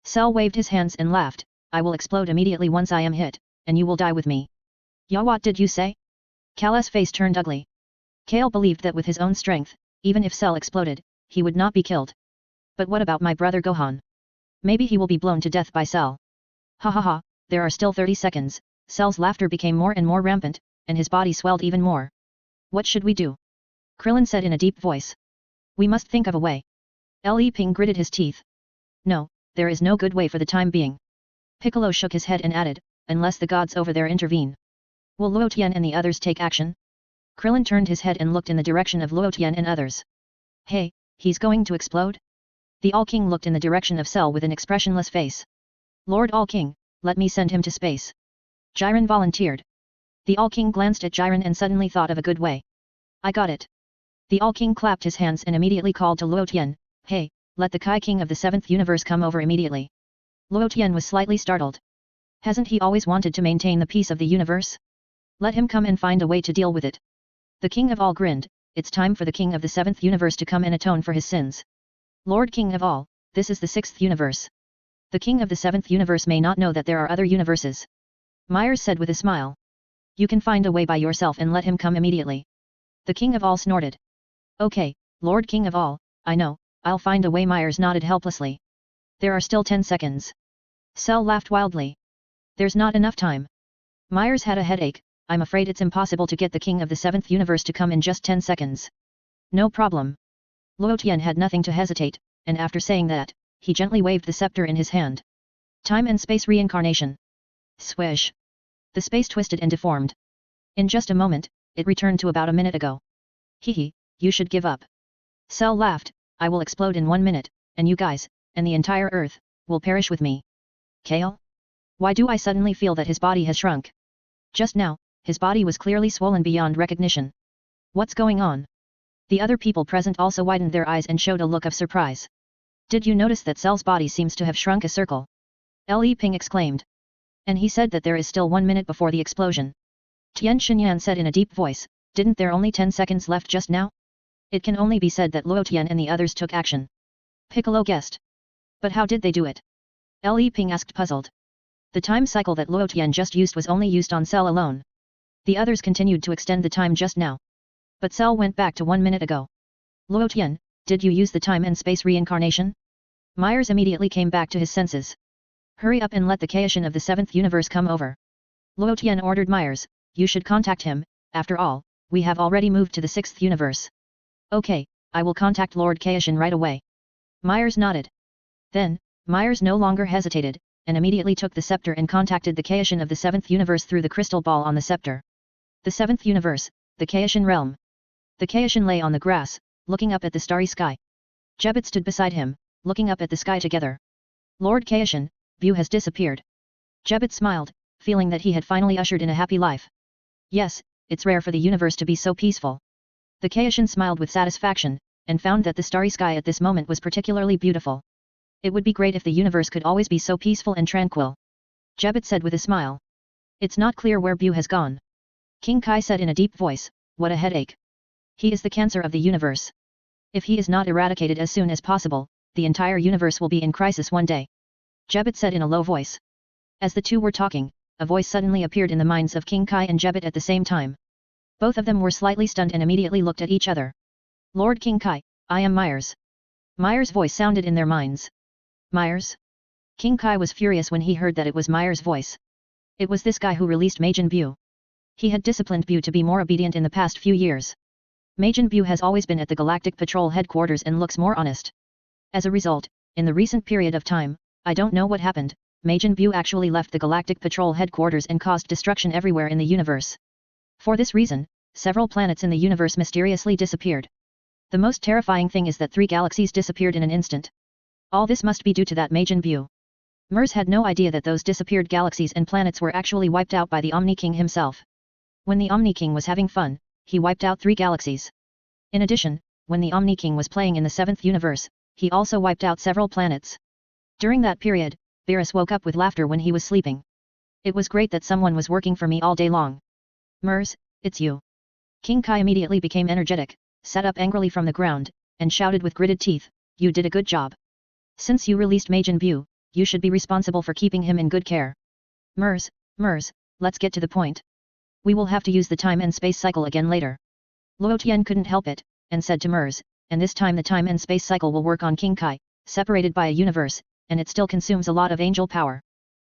Cell waved his hands and laughed, I will explode immediately once I am hit, and you will die with me. Ya, what did you say? Kale's face turned ugly. Kale believed that with his own strength, even if Cell exploded, he would not be killed. But what about my brother Gohan? Maybe he will be blown to death by Cell. Ha ha ha, there are still 30 seconds, Cell's laughter became more and more rampant, and his body swelled even more. What should we do? Krillin said in a deep voice. We must think of a way. Le Ping gritted his teeth. No, there is no good way for the time being. Piccolo shook his head and added, unless the gods over there intervene. Will Luo Tian and the others take action? Krillin turned his head and looked in the direction of Luo Tian and others. Hey, he's going to explode? The All-King looked in the direction of Cell with an expressionless face. Lord All-King, let me send him to space. Jiren volunteered. The All-King glanced at Jiren and suddenly thought of a good way. I got it. The All-King clapped his hands and immediately called to Luo Tian, hey, let the Kai King of the 7th universe come over immediately. Luo Tian was slightly startled. Hasn't he always wanted to maintain the peace of the universe? Let him come and find a way to deal with it. The King of All grinned, it's time for the King of the 7th universe to come and atone for his sins. Lord King of All, this is the 6th universe. The King of the 7th universe may not know that there are other universes. Myers said with a smile. You can find a way by yourself and let him come immediately. The King of All snorted. Okay, Lord King of All, I know, I'll find a way. Myers nodded helplessly. There are still 10 seconds. Cell laughed wildly. There's not enough time. Myers had a headache, I'm afraid it's impossible to get the King of the 7th universe to come in just 10 seconds. No problem. Luo Tian had nothing to hesitate, and after saying that, he gently waved the scepter in his hand. Time and space reincarnation. Swish. The space twisted and deformed. In just a moment, it returned to about a minute ago. Hee, you should give up. Cell laughed, I will explode in 1 minute, and you guys, and the entire Earth, will perish with me. Kale? Why do I suddenly feel that his body has shrunk? Just now, his body was clearly swollen beyond recognition. What's going on? The other people present also widened their eyes and showed a look of surprise. Did you notice that Cell's body seems to have shrunk a circle? Li Ping exclaimed. And he said that there is still 1 minute before the explosion. Tian Xinyan said in a deep voice, didn't there only 10 seconds left just now? It can only be said that Luo Tian and the others took action. Piccolo guessed. But how did they do it? Li Ping asked puzzled. The time cycle that Luo Tian just used was only used on Cell alone. The others continued to extend the time just now. But Cell went back to 1 minute ago. Luo Tian, did you use the time and space reincarnation? Myers immediately came back to his senses. Hurry up and let the Kaishin of the 7th universe come over. Luo Tian ordered Myers, you should contact him, after all, we have already moved to the 6th universe. Okay, I will contact Lord Kaishin right away. Myers nodded. Then, Myers no longer hesitated, and immediately took the scepter and contacted the Kaishin of the 7th universe through the crystal ball on the scepter. The 7th universe, the Kaishin realm. The Kaishin lay on the grass, looking up at the starry sky. Jebet stood beside him, looking up at the sky together. Lord Kaishin, Bu has disappeared. Jebet smiled, feeling that he had finally ushered in a happy life. Yes, it's rare for the universe to be so peaceful. The Kaishin smiled with satisfaction, and found that the starry sky at this moment was particularly beautiful. It would be great if the universe could always be so peaceful and tranquil. Jebet said with a smile. It's not clear where Bu has gone. King Kai said in a deep voice, what a headache. He is the cancer of the universe. If he is not eradicated as soon as possible, the entire universe will be in crisis one day. Jebet said in a low voice. As the two were talking, a voice suddenly appeared in the minds of King Kai and Jebet at the same time. Both of them were slightly stunned and immediately looked at each other. Lord King Kai, I am Myers. Myers' voice sounded in their minds. Myers? King Kai was furious when he heard that it was Myers' voice. It was this guy who released Majin Bu. He had disciplined Bu to be more obedient in the past few years. Majin Bu has always been at the Galactic Patrol headquarters and looks more honest. As a result, in the recent period of time, I don't know what happened, Majin Bu actually left the Galactic Patrol headquarters and caused destruction everywhere in the universe. For this reason, several planets in the universe mysteriously disappeared. The most terrifying thing is that 3 galaxies disappeared in an instant. All this must be due to that Majin Bu. Mers had no idea that those disappeared galaxies and planets were actually wiped out by the Omni King himself. When the Omni King was having fun, he wiped out 3 galaxies. In addition, when the Omni King was playing in the 7th universe, he also wiped out several planets. During that period, Beerus woke up with laughter when he was sleeping. It was great that someone was working for me all day long. Mers, it's you. King Kai immediately became energetic, sat up angrily from the ground, and shouted with gritted teeth, you did a good job. Since you released Majin Bu, you should be responsible for keeping him in good care. Mers, let's get to the point. We will have to use the time and space cycle again later. Luo Tian couldn't help it, and said to Mers, and this time the time and space cycle will work on King Kai, separated by a universe, and it still consumes a lot of angel power.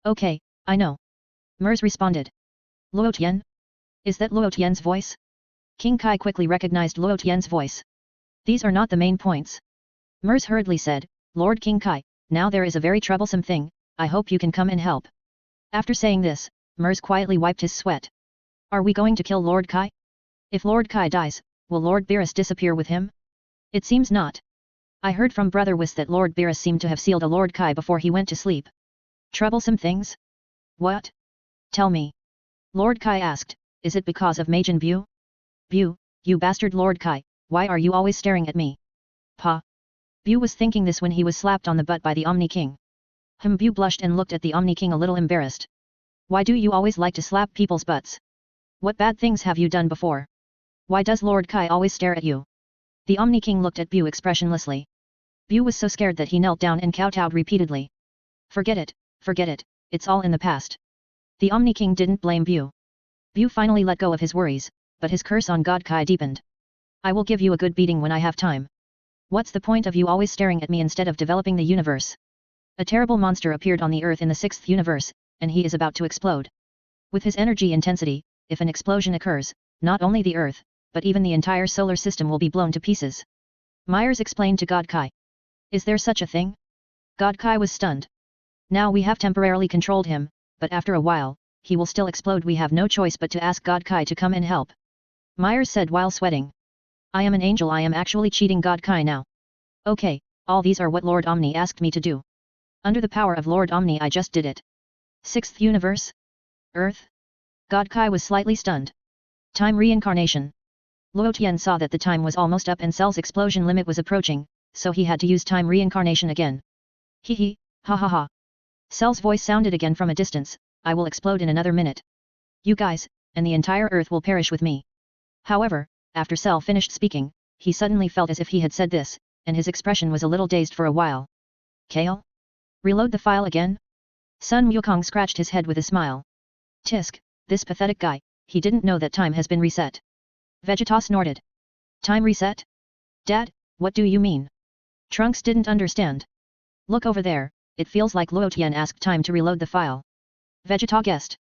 Okay, I know. Mers responded. Luo Tian? Is that Luo Tian's voice? King Kai quickly recognized Luo Tian's voice. These are not the main points. Mers hurriedly said, Lord King Kai, now there is a very troublesome thing, I hope you can come and help. After saying this, Mers quietly wiped his sweat. Are we going to kill Lord Kai? If Lord Kai dies, will Lord Beerus disappear with him? It seems not. I heard from Brother Whis that Lord Beerus seemed to have sealed a Lord Kai before he went to sleep. Troublesome things? What? Tell me. Lord Kai asked, is it because of Majin Bu? Bu, you bastard Lord Kai, why are you always staring at me? Pa. Bu was thinking this when he was slapped on the butt by the Omni King. Bu blushed and looked at the Omni King a little embarrassed. Why do you always like to slap people's butts? What bad things have you done before? Why does Lord Kai always stare at you? The Omni King looked at Bu expressionlessly. Bu was so scared that he knelt down and kowtowed repeatedly. Forget it, it's all in the past. The Omni King didn't blame Bu. Bu finally let go of his worries, but his curse on God Kai deepened. I will give you a good beating when I have time. What's the point of you always staring at me instead of developing the universe? A terrible monster appeared on the earth in the 6th universe, and he is about to explode. With his energy intensity, if an explosion occurs, not only the earth, but even the entire solar system will be blown to pieces. Myers explained to God Kai. Is there such a thing? God Kai was stunned. Now we have temporarily controlled him, but after a while, he will still explode. We have no choice but to ask God Kai to come and help. Myers said while sweating. I am an angel, I am actually cheating God Kai now. Okay, all these are what Lord Omni asked me to do. Under the power of Lord Omni I just did it. Sixth universe? Earth? God Kai was slightly stunned. Time reincarnation. Luo Tian saw that the time was almost up and Cell's explosion limit was approaching, so he had to use time reincarnation again. Hee, ha ha ha. Cell's voice sounded again from a distance, I will explode in another minute. You guys, and the entire Earth will perish with me. However, after Cell finished speaking, he suddenly felt as if he had said this, and his expression was a little dazed for a while. Kale? Reload the file again? Sun Wukong scratched his head with a smile. Tisk, this pathetic guy, he didn't know that time has been reset. Vegeta snorted. Time reset? Dad, what do you mean? Trunks didn't understand. Look over there, it feels like Luo Tian asked time to reload the file. Vegeta guessed.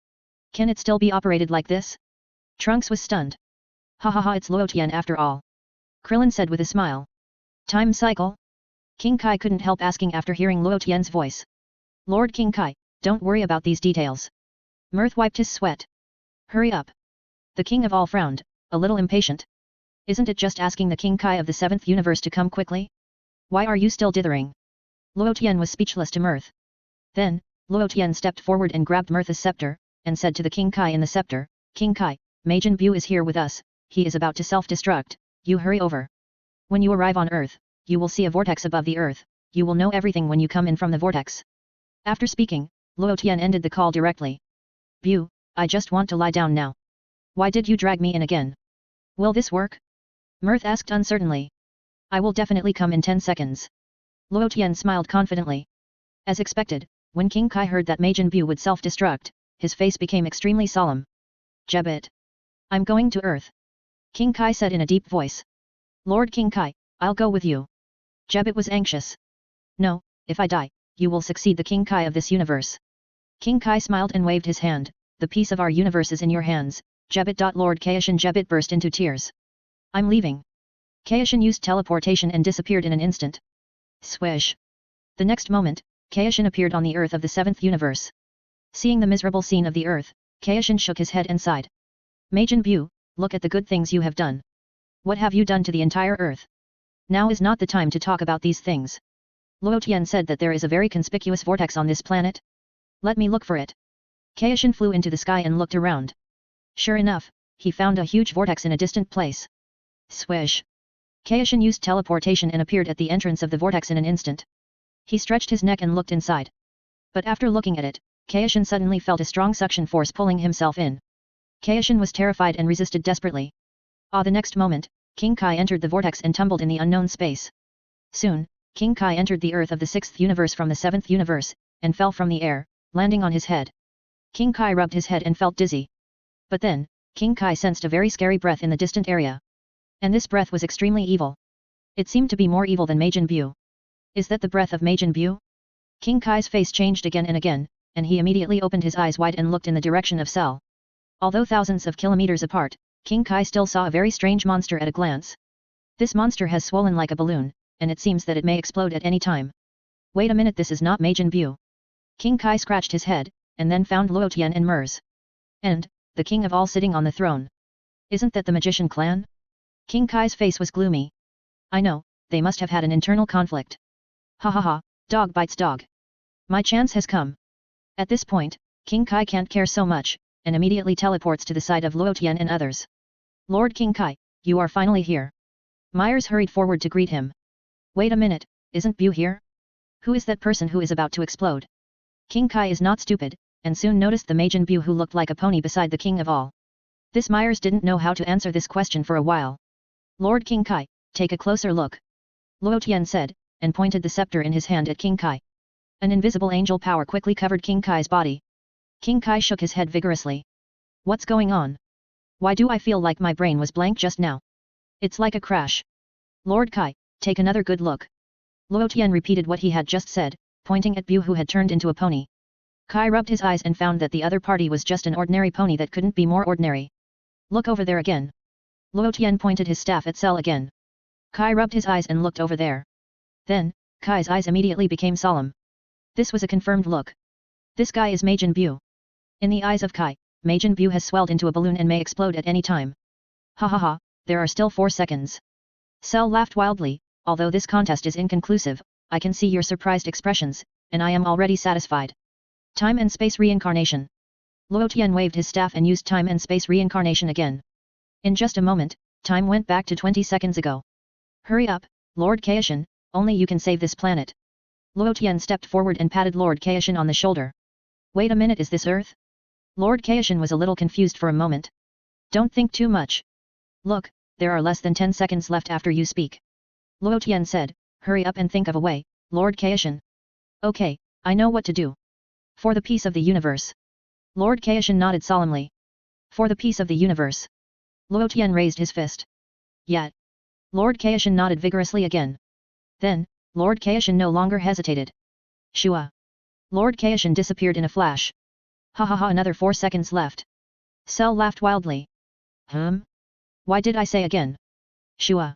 Can it still be operated like this? Trunks was stunned. Ha ha ha, it's Luo Tian after all. Krillin said with a smile. Time cycle? King Kai couldn't help asking after hearing Luo Tian's voice. Lord King Kai, don't worry about these details. Mirth wiped his sweat. Hurry up. The king of all frowned, a little impatient. Isn't it just asking the King Kai of the 7th universe to come quickly? Why are you still dithering? Luo Tian was speechless to Mirth. Then, Luo Tian stepped forward and grabbed Mirth's scepter, and said to the King Kai in the scepter, King Kai, Majin Buu is here with us, he is about to self-destruct, you hurry over. When you arrive on Earth, you will see a vortex above the Earth, you will know everything when you come in from the vortex. After speaking, Luo Tian ended the call directly. Buu, I just want to lie down now. Why did you drag me in again? Will this work? Mirth asked uncertainly. I will definitely come in 10 seconds. Luo Tian smiled confidently. As expected, when King Kai heard that Majin Buu would self-destruct, his face became extremely solemn. Jebbit. I'm going to Earth. King Kai said in a deep voice. Lord King Kai, I'll go with you. Jebbit was anxious. No, if I die, you will succeed the King Kai of this universe. King Kai smiled and waved his hand, the peace of our universe is in your hands, Jebbit. Lord Kaishin Jebbit burst into tears. I'm leaving. Kaishin used teleportation and disappeared in an instant. Swish. The next moment, Kaishin appeared on the Earth of the 7th universe. Seeing the miserable scene of the Earth, Kaishin shook his head and sighed. Majin Buu, look at the good things you have done. What have you done to the entire Earth? Now is not the time to talk about these things. Luo Tian said that there is a very conspicuous vortex on this planet. Let me look for it. Kaishin flew into the sky and looked around. Sure enough, he found a huge vortex in a distant place. Swish. Kaishin used teleportation and appeared at the entrance of the vortex in an instant. He stretched his neck and looked inside. But after looking at it, Kaishin suddenly felt a strong suction force pulling himself in. Kaishin was terrified and resisted desperately. The next moment, King Kai entered the vortex and tumbled in the unknown space. Soon, King Kai entered the Earth of the 6th universe from the 7th universe, and fell from the air, landing on his head. King Kai rubbed his head and felt dizzy. But then, King Kai sensed a very scary breath in the distant area. And this breath was extremely evil. It seemed to be more evil than Majin Buu. Is that the breath of Majin Buu? King Kai's face changed again and again, and he immediately opened his eyes wide and looked in the direction of Cell. Although thousands of kilometers apart, King Kai still saw a very strange monster at a glance. This monster has swollen like a balloon, and it seems that it may explode at any time. Wait a minute, this is not Majin Buu. King Kai scratched his head, and then found Luo Tian and Mers. And, the king of all sitting on the throne. Isn't that the magician clan? King Kai's face was gloomy. I know, they must have had an internal conflict. Ha ha ha, dog bites dog. My chance has come. At this point, King Kai can't care so much, and immediately teleports to the side of Luo Tian and others. Lord King Kai, you are finally here. Myers hurried forward to greet him. Wait a minute, isn't Buu here? Who is that person who is about to explode? King Kai is not stupid, and soon noticed the Majin Buu who looked like a pony beside the king of all. This Myers didn't know how to answer this question for a while. Lord King Kai, take a closer look. Luo Tian said, and pointed the scepter in his hand at King Kai. An invisible angel power quickly covered King Kai's body. King Kai shook his head vigorously. What's going on? Why do I feel like my brain was blank just now? It's like a crash. Lord Kai, take another good look. Luo Tian repeated what he had just said, pointing at Buu who had turned into a pony. Kai rubbed his eyes and found that the other party was just an ordinary pony that couldn't be more ordinary. Look over there again. Luo Tian pointed his staff at Cell again. Kai rubbed his eyes and looked over there. Then, Kai's eyes immediately became solemn. This was a confirmed look. This guy is Majin Buu. In the eyes of Kai, Majin Buu has swelled into a balloon and may explode at any time. Ha ha ha, there are still 4 seconds. Cell laughed wildly, although this contest is inconclusive, I can see your surprised expressions, and I am already satisfied. Time and space reincarnation. Luo Tian waved his staff and used time and space reincarnation again. In just a moment, time went back to 20 seconds ago. Hurry up, Lord Kaishan, only you can save this planet. Luo Tian stepped forward and patted Lord Kaishan on the shoulder. Wait a minute, is this Earth? Lord Kaishan was a little confused for a moment. Don't think too much. Look, there are less than 10 seconds left after you speak. Luo Tian said, hurry up and think of a way, Lord Kaishan. Okay, I know what to do. For the peace of the universe. Lord Kaishan nodded solemnly. For the peace of the universe. Luo Tian raised his fist. Yet. Lord Kaishan nodded vigorously again. Then, Lord Kaishan no longer hesitated. Shua. Lord Kaishan disappeared in a flash. Ha ha ha, another 4 seconds left. Cell laughed wildly. Why did I say again? Shua.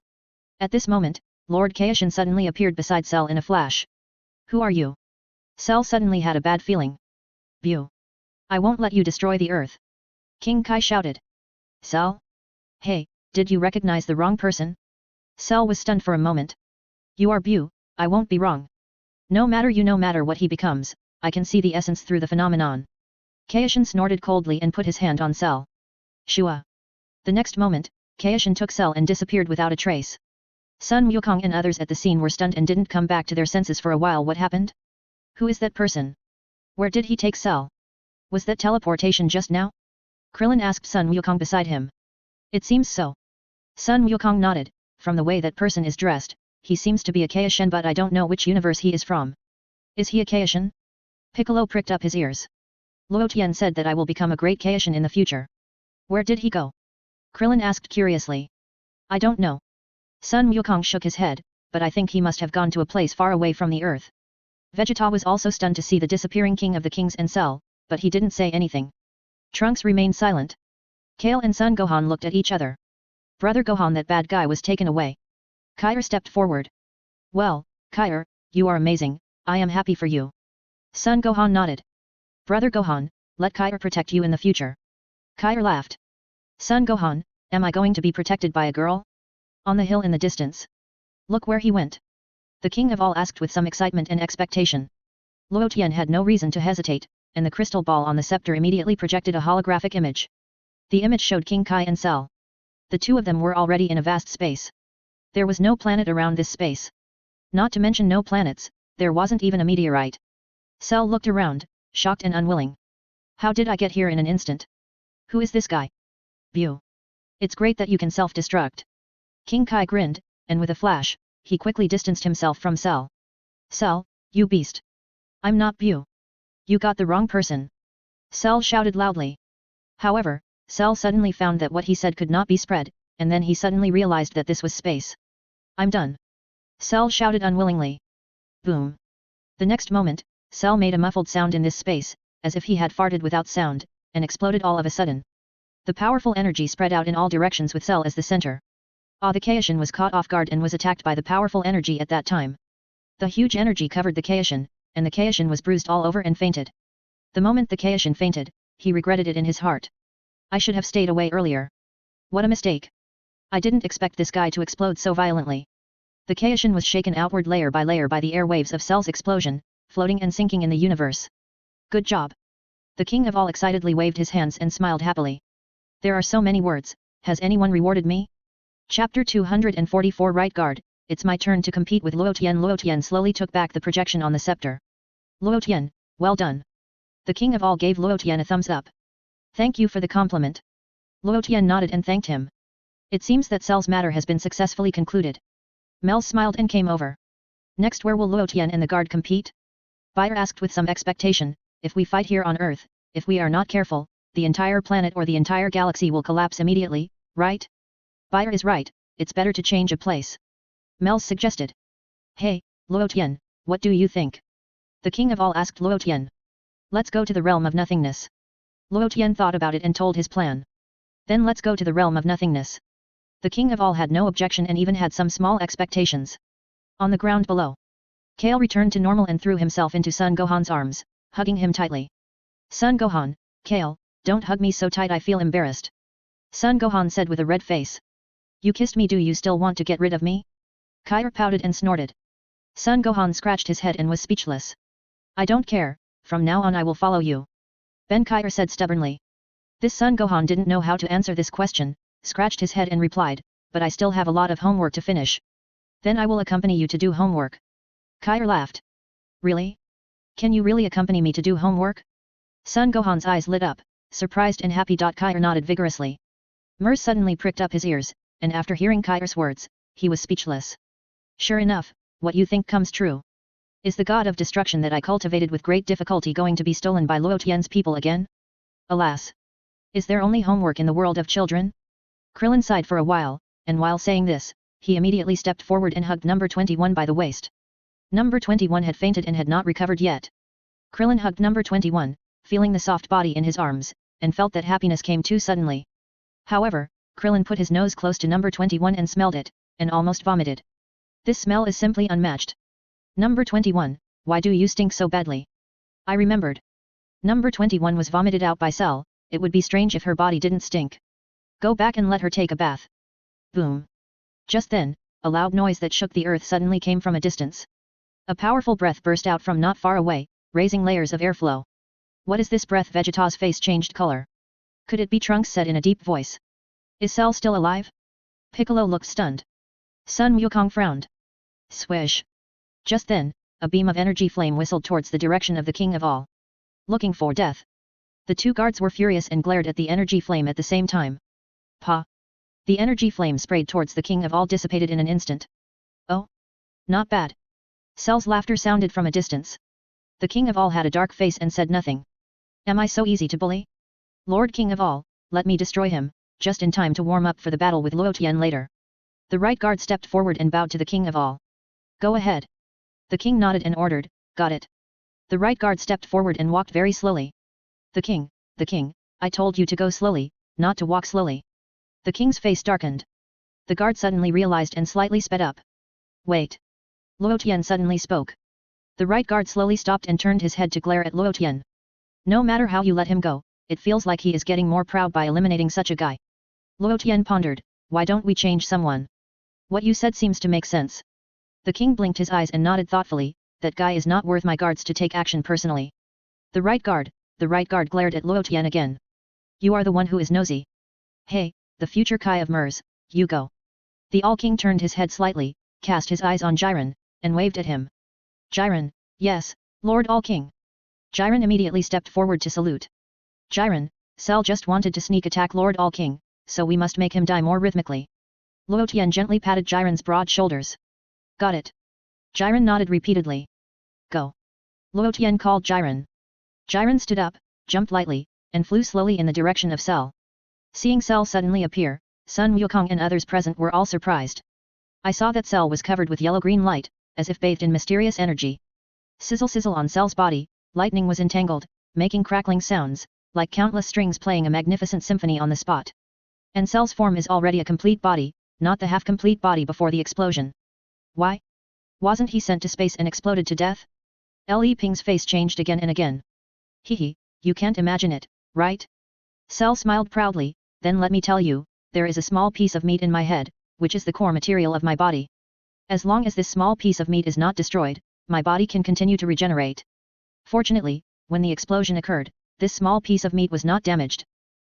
At this moment, Lord Kaishan suddenly appeared beside Cell in a flash. Who are you? Cell suddenly had a bad feeling. Bu. I won't let you destroy the earth. King Kai shouted. Cell? Hey, did you recognize the wrong person? Cell was stunned for a moment. You are Bu, I won't be wrong. No matter what he becomes, I can see the essence through the phenomenon. Kaishan snorted coldly and put his hand on Cell. Shua. The next moment, Kaishan took Cell and disappeared without a trace. Sun Wukong and others at the scene were stunned and didn't come back to their senses for a while. What happened? Who is that person? Where did he take Cell? Was that teleportation just now? Krillin asked Sun Wukong beside him. It seems so. Sun Wukong nodded. From the way that person is dressed, he seems to be a Kaishan, but I don't know which universe he is from. Is he a Kaishan? Piccolo pricked up his ears. Luo Tian said that I will become a great Kaishan in the future. Where did he go? Krillin asked curiously. I don't know. Sun Wukong shook his head, but I think he must have gone to a place far away from the earth. Vegeta was also stunned to see the disappearing king of the kings and Cell, but he didn't say anything. Trunks remained silent. Kale and Son Gohan looked at each other. Brother Gohan, that bad guy was taken away. Kair stepped forward. Well, Kair, you are amazing, I am happy for you. Son Gohan nodded. Brother Gohan, let Kair protect you in the future. Kair laughed. Son Gohan, am I going to be protected by a girl? On the hill in the distance. Look where he went. The king of all asked with some excitement and expectation. Luo Tian had no reason to hesitate, and the crystal ball on the scepter immediately projected a holographic image. The image showed King Kai and Cell. The two of them were already in a vast space. There was no planet around this space. Not to mention no planets, there wasn't even a meteorite. Cell looked around, shocked and unwilling. How did I get here in an instant? Who is this guy? Bu. It's great that you can self-destruct. King Kai grinned, and with a flash, he quickly distanced himself from Cell. Cell, you beast. I'm not Bu. You got the wrong person. Cell shouted loudly. However, Cell suddenly found that what he said could not be spread, and then he suddenly realized that this was space. I'm done. Cell shouted unwillingly. Boom. The next moment, Cell made a muffled sound in this space, as if he had farted without sound, and exploded all of a sudden. The powerful energy spread out in all directions with Cell as the center. The Kaishan was caught off guard and was attacked by the powerful energy at that time. The huge energy covered the Kaishan, and the Kaishan was bruised all over and fainted. The moment the Kaishan fainted, he regretted it in his heart. I should have stayed away earlier. What a mistake. I didn't expect this guy to explode so violently. The Kaishan was shaken outward layer by the air waves of Cell's explosion, floating and sinking in the universe. Good job. The king of all excitedly waved his hands and smiled happily. There are so many words, has anyone rewarded me? Chapter 244 Right Guard, it's my turn to compete with Luo Tian. Luo Tian slowly took back the projection on the scepter. Luo Tian, well done. The king of all gave Luo Tian a thumbs up. Thank you for the compliment. Luo Tian nodded and thanked him. It seems that Cell's matter has been successfully concluded. Mel smiled and came over. Next, where will Luo Tian and the guard compete? Bayer asked with some expectation. If we fight here on Earth, if we are not careful, the entire planet or the entire galaxy will collapse immediately, right? Bayer is right, it's better to change a place. Mel suggested. Hey, Luo Tian, what do you think? The king of all asked Luo Tian. Let's go to the realm of nothingness. Luo Tian thought about it and told his plan. Then let's go to the realm of nothingness. The king of all had no objection and even had some small expectations. On the ground below, Kale returned to normal and threw himself into Son Gohan's arms, hugging him tightly. Son Gohan, Kale, don't hug me so tight, I feel embarrassed. Son Gohan said with a red face. You kissed me, do you still want to get rid of me? Kair pouted and snorted. Son Gohan scratched his head and was speechless. I don't care, from now on I will follow you. Ben Kair said stubbornly. This Son Gohan didn't know how to answer this question, scratched his head and replied, but I still have a lot of homework to finish. Then I will accompany you to do homework. Kair laughed. Really? Can you really accompany me to do homework? Son Gohan's eyes lit up, surprised and happy. Kair nodded vigorously. Mers suddenly pricked up his ears, and after hearing Kair's words, he was speechless. Sure enough, what you think comes true. Is the god of destruction that I cultivated with great difficulty going to be stolen by Luo Tian's people again? Alas! Is there only homework in the world of children? Krillin sighed for a while, and while saying this, he immediately stepped forward and hugged number 21 by the waist. Number 21 had fainted and had not recovered yet. Krillin hugged number 21, feeling the soft body in his arms, and felt that happiness came too suddenly. However, Krillin put his nose close to number 21 and smelled it, and almost vomited. This smell is simply unmatched. Number 21, why do you stink so badly? I remembered. Number 21 was vomited out by Cell, it would be strange if her body didn't stink. Go back and let her take a bath. Boom. Just then, a loud noise that shook the earth suddenly came from a distance. A powerful breath burst out from not far away, raising layers of airflow. What is this breath? Vegeta's face changed color. Could it be? Trunks said in a deep voice. Is Cell still alive? Piccolo looked stunned. Sun Wukong frowned. Swish. Just then, a beam of energy flame whistled towards the direction of the King of All. Looking for death. The two guards were furious and glared at the energy flame at the same time. Pa! The energy flame sprayed towards the King of All dissipated in an instant. Oh? Not bad. Cell's laughter sounded from a distance. The King of All had a dark face and said nothing. Am I so easy to bully? Lord King of All, let me destroy him, just in time to warm up for the battle with Luo Tian later. The right guard stepped forward and bowed to the King of All. Go ahead. The king nodded and ordered, got it. The right guard stepped forward and walked very slowly. The king, I told you to go slowly, not to walk slowly. The king's face darkened. The guard suddenly realized and slightly sped up. Wait. Luo Tian suddenly spoke. The right guard slowly stopped and turned his head to glare at Luo Tian. No matter how you let him go, it feels like he is getting more proud by eliminating such a guy. Luo Tian pondered, why don't we change someone? What you said seems to make sense. The king blinked his eyes and nodded thoughtfully, that guy is not worth my guards to take action personally. The right guard glared at Luo Tian again. You are the one who is nosy. Hey, the future Kai of Mers, you go. The All-King turned his head slightly, cast his eyes on Jiren, and waved at him. Jiren, yes, Lord All-King. Jiren immediately stepped forward to salute. Jiren, Cell just wanted to sneak attack Lord All-King, so we must make him die more rhythmically. Luo Tian gently patted Jiren's broad shoulders. Got it. Jiren nodded repeatedly. Go. Luo Tian called Jiren. Jiren stood up, jumped lightly, and flew slowly in the direction of Cell. Seeing Cell suddenly appear, Sun Wukong and others present were all surprised. I saw that Cell was covered with yellow-green light, as if bathed in mysterious energy. Sizzle sizzle on Cell's body, lightning was entangled, making crackling sounds, like countless strings playing a magnificent symphony on the spot. And Cell's form is already a complete body, not the half-complete body before the explosion. Why? Wasn't he sent to space and exploded to death? Li Ping's face changed again and again. Hehe, you can't imagine it, right? Cell smiled proudly, then let me tell you, there is a small piece of meat in my head, which is the core material of my body. As long as this small piece of meat is not destroyed, my body can continue to regenerate. Fortunately, when the explosion occurred, this small piece of meat was not damaged.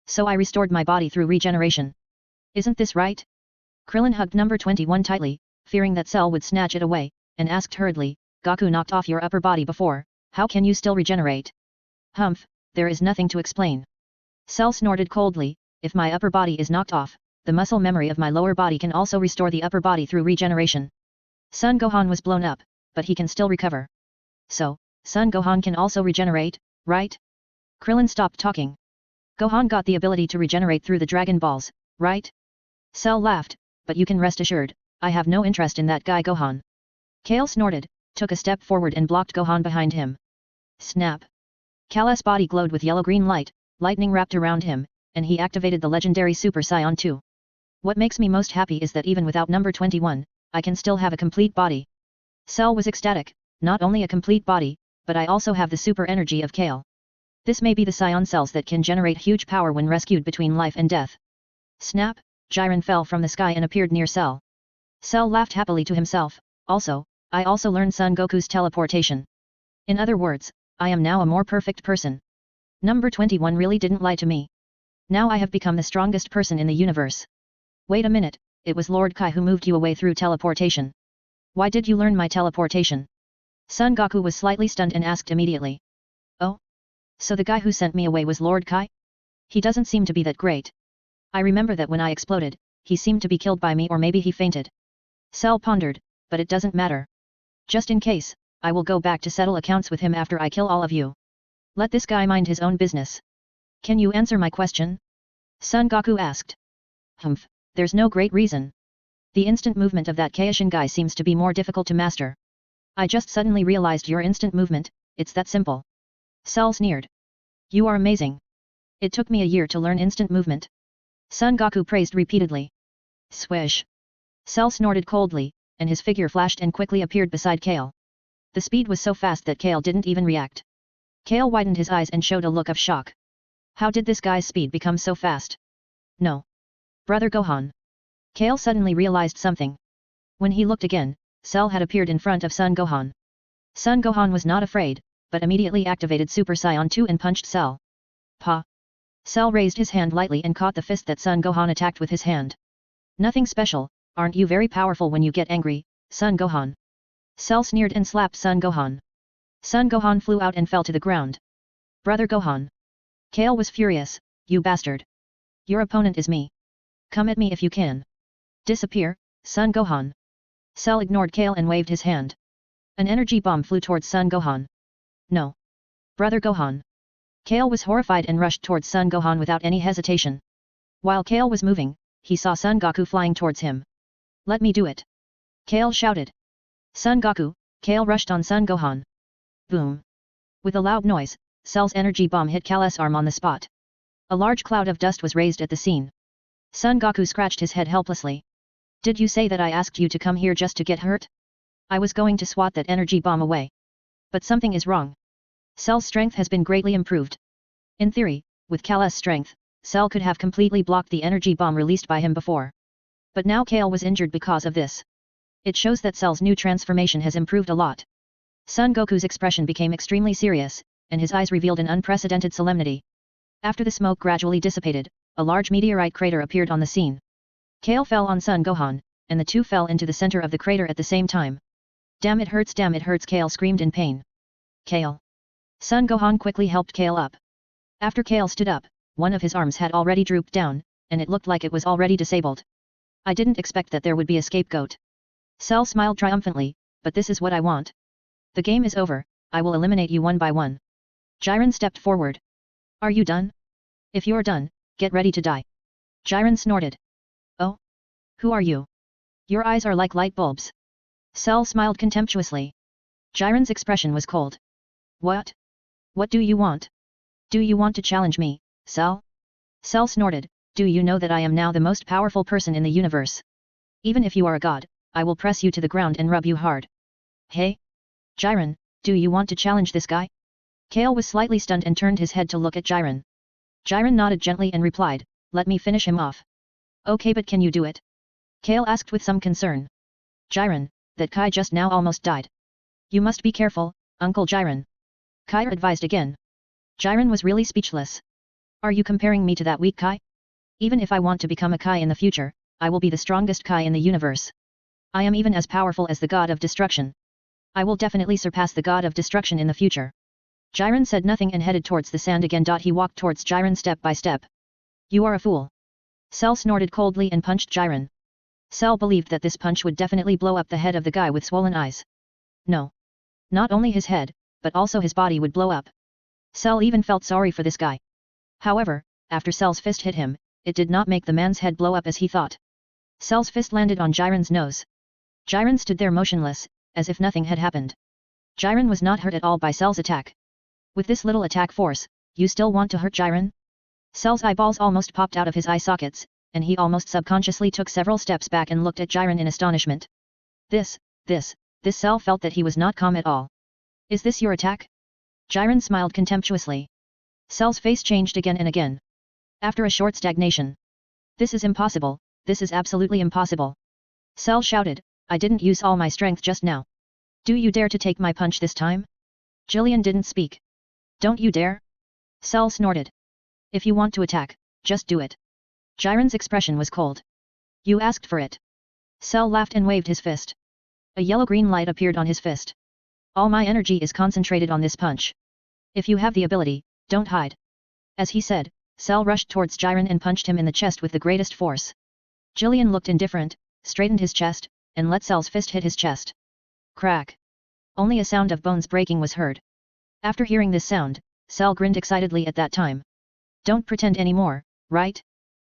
So I restored my body through regeneration. Isn't this right? Krillin hugged number 21 tightly, fearing that Cell would snatch it away, and asked hurriedly, Goku knocked off your upper body before, how can you still regenerate? Humph, there is nothing to explain. Cell snorted coldly, if my upper body is knocked off, the muscle memory of my lower body can also restore the upper body through regeneration. Son Gohan was blown up, but he can still recover. So, Son Gohan can also regenerate, right? Krillin stopped talking. Gohan got the ability to regenerate through the Dragon Balls, right? Cell laughed, but you can rest assured, I have no interest in that guy Gohan. Kale snorted, took a step forward and blocked Gohan behind him. Snap! Kale's body glowed with yellow-green light, lightning wrapped around him, and he activated the legendary Super Saiyan 2. What makes me most happy is that even without number 21, I can still have a complete body. Cell was ecstatic, not only a complete body, but I also have the super energy of Kale. This may be the Saiyan cells that can generate huge power when rescued between life and death. Snap! Jiren fell from the sky and appeared near Cell. Cell laughed happily to himself, I also learned Son Goku's teleportation. In other words, I am now a more perfect person. Number 21 really didn't lie to me. Now I have become the strongest person in the universe. Wait a minute, it was Lord Kai who moved you away through teleportation. Why did you learn my teleportation? Son Goku was slightly stunned and asked immediately. Oh? So the guy who sent me away was Lord Kai? He doesn't seem to be that great. I remember that when I exploded, he seemed to be killed by me, or maybe he fainted. Cell pondered, but it doesn't matter. Just in case, I will go back to settle accounts with him after I kill all of you. Let this guy mind his own business. Can you answer my question? Son Goku asked. Humph, there's no great reason. The instant movement of that Kaishin guy seems to be more difficult to master. I just suddenly realized your instant movement, it's that simple. Cell sneered. You are amazing. It took me a year to learn instant movement. Son Goku praised repeatedly. Swish. Cell snorted coldly, and his figure flashed and quickly appeared beside Kale. The speed was so fast that Kale didn't even react. Kale widened his eyes and showed a look of shock. How did this guy's speed become so fast? No. Brother Gohan. Kale suddenly realized something. When he looked again, Cell had appeared in front of Son Gohan. Son Gohan was not afraid, but immediately activated Super Saiyan 2 and punched Cell. Pa. Cell raised his hand lightly and caught the fist that Son Gohan attacked with his hand. Nothing special, aren't you very powerful when you get angry, Son Gohan? Cell sneered and slapped Son Gohan. Son Gohan flew out and fell to the ground. Brother Gohan. Kale was furious, you bastard. Your opponent is me. Come at me if you can. Disappear, Son Gohan. Cell ignored Kale and waved his hand. An energy bomb flew towards Son Gohan. No. Brother Gohan. Kale was horrified and rushed towards Son Gohan without any hesitation. While Kale was moving, he saw Son Goku flying towards him. Let me do it. Kale shouted. Son Goku, Kale rushed on Son Gohan. Boom. With a loud noise, Cell's energy bomb hit Kale's arm on the spot. A large cloud of dust was raised at the scene. Son Goku scratched his head helplessly. Did you say that I asked you to come here just to get hurt? I was going to swat that energy bomb away. But something is wrong. Cell's strength has been greatly improved. In theory, with Kale's strength, Cell could have completely blocked the energy bomb released by him before. But now Kale was injured because of this. It shows that Cell's new transformation has improved a lot. Son Goku's expression became extremely serious, and his eyes revealed an unprecedented solemnity. After the smoke gradually dissipated, a large meteorite crater appeared on the scene. Kale fell on Son Gohan, and the two fell into the center of the crater at the same time. Damn it hurts, Kale screamed in pain. Kale. Son Gohan quickly helped Kale up. After Kale stood up, one of his arms had already drooped down, and it looked like it was already disabled. I didn't expect that there would be a scapegoat. Cell smiled triumphantly, but this is what I want. The game is over, I will eliminate you one by one. Jiren stepped forward. Are you done? If you're done, get ready to die. Jiren snorted. Oh? Who are you? Your eyes are like light bulbs. Cell smiled contemptuously. Jiren's expression was cold. What? What do you want? Do you want to challenge me, Cell? Cell snorted, do you know that I am now the most powerful person in the universe? Even if you are a god, I will press you to the ground and rub you hard. Hey? Jiren, do you want to challenge this guy? Kale was slightly stunned and turned his head to look at Jiren. Jiren nodded gently and replied, let me finish him off. Okay, but can you do it? Kale asked with some concern. Jiren, that Kai just now almost died. You must be careful, Uncle Jiren. Kai advised again. Jiren was really speechless. Are you comparing me to that weak Kai? Even if I want to become a Kai in the future, I will be the strongest Kai in the universe. I am even as powerful as the god of destruction. I will definitely surpass the god of destruction in the future. Jiren said nothing and headed towards the sand again. He walked towards Jiren step by step. You are a fool. Cell snorted coldly and punched Jiren. Cell believed that this punch would definitely blow up the head of the guy with swollen eyes. No. Not only his head, but also his body would blow up. Cell even felt sorry for this guy. However, after Cell's fist hit him, it did not make the man's head blow up as he thought. Cell's fist landed on Jiren's nose. Jiren stood there motionless, as if nothing had happened. Jiren was not hurt at all by Cell's attack. With this little attack force, you still want to hurt Jiren? Cell's eyeballs almost popped out of his eye sockets, and he almost subconsciously took several steps back and looked at Jiren in astonishment. This Cell felt that he was not calm at all. Is this your attack? Jiren smiled contemptuously. Cell's face changed again and again. After a short stagnation. This is impossible, this is absolutely impossible. Cell shouted, I didn't use all my strength just now. Do you dare to take my punch this time? Jillian didn't speak. Don't you dare! Cell snorted. If you want to attack, just do it. Jiren's expression was cold. You asked for it. Cell laughed and waved his fist. A yellow-green light appeared on his fist. All my energy is concentrated on this punch. If you have the ability, don't hide. As he said, Cell rushed towards Jiren and punched him in the chest with the greatest force. Jillian looked indifferent, straightened his chest, and let Cell's fist hit his chest. Crack. Only a sound of bones breaking was heard. After hearing this sound, Cell grinned excitedly at that time. Don't pretend anymore, right?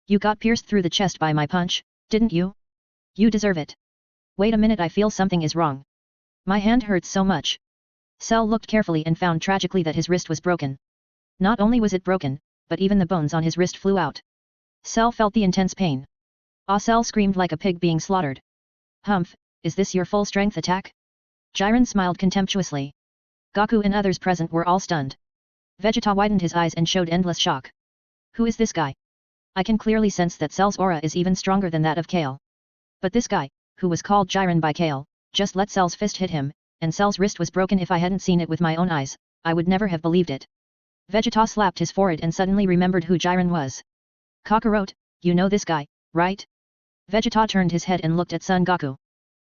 You got pierced through the chest by my punch, didn't you? You deserve it. Wait a minute, I feel something is wrong. My hand hurts so much. Cell looked carefully and found tragically that his wrist was broken. Not only was it broken, but even the bones on his wrist flew out. Cell felt the intense pain. Cell screamed like a pig being slaughtered. Humph, is this your full strength attack? Jiren smiled contemptuously. Goku and others present were all stunned. Vegeta widened his eyes and showed endless shock. Who is this guy? I can clearly sense that Cell's aura is even stronger than that of Kale. But this guy, who was called Jiren by Kale, just let Cell's fist hit him, and Cell's wrist was broken. If I hadn't seen it with my own eyes, I would never have believed it. Vegeta slapped his forehead and suddenly remembered who Jiren was. Kakarot, you know this guy, right? Vegeta turned his head and looked at Son Goku.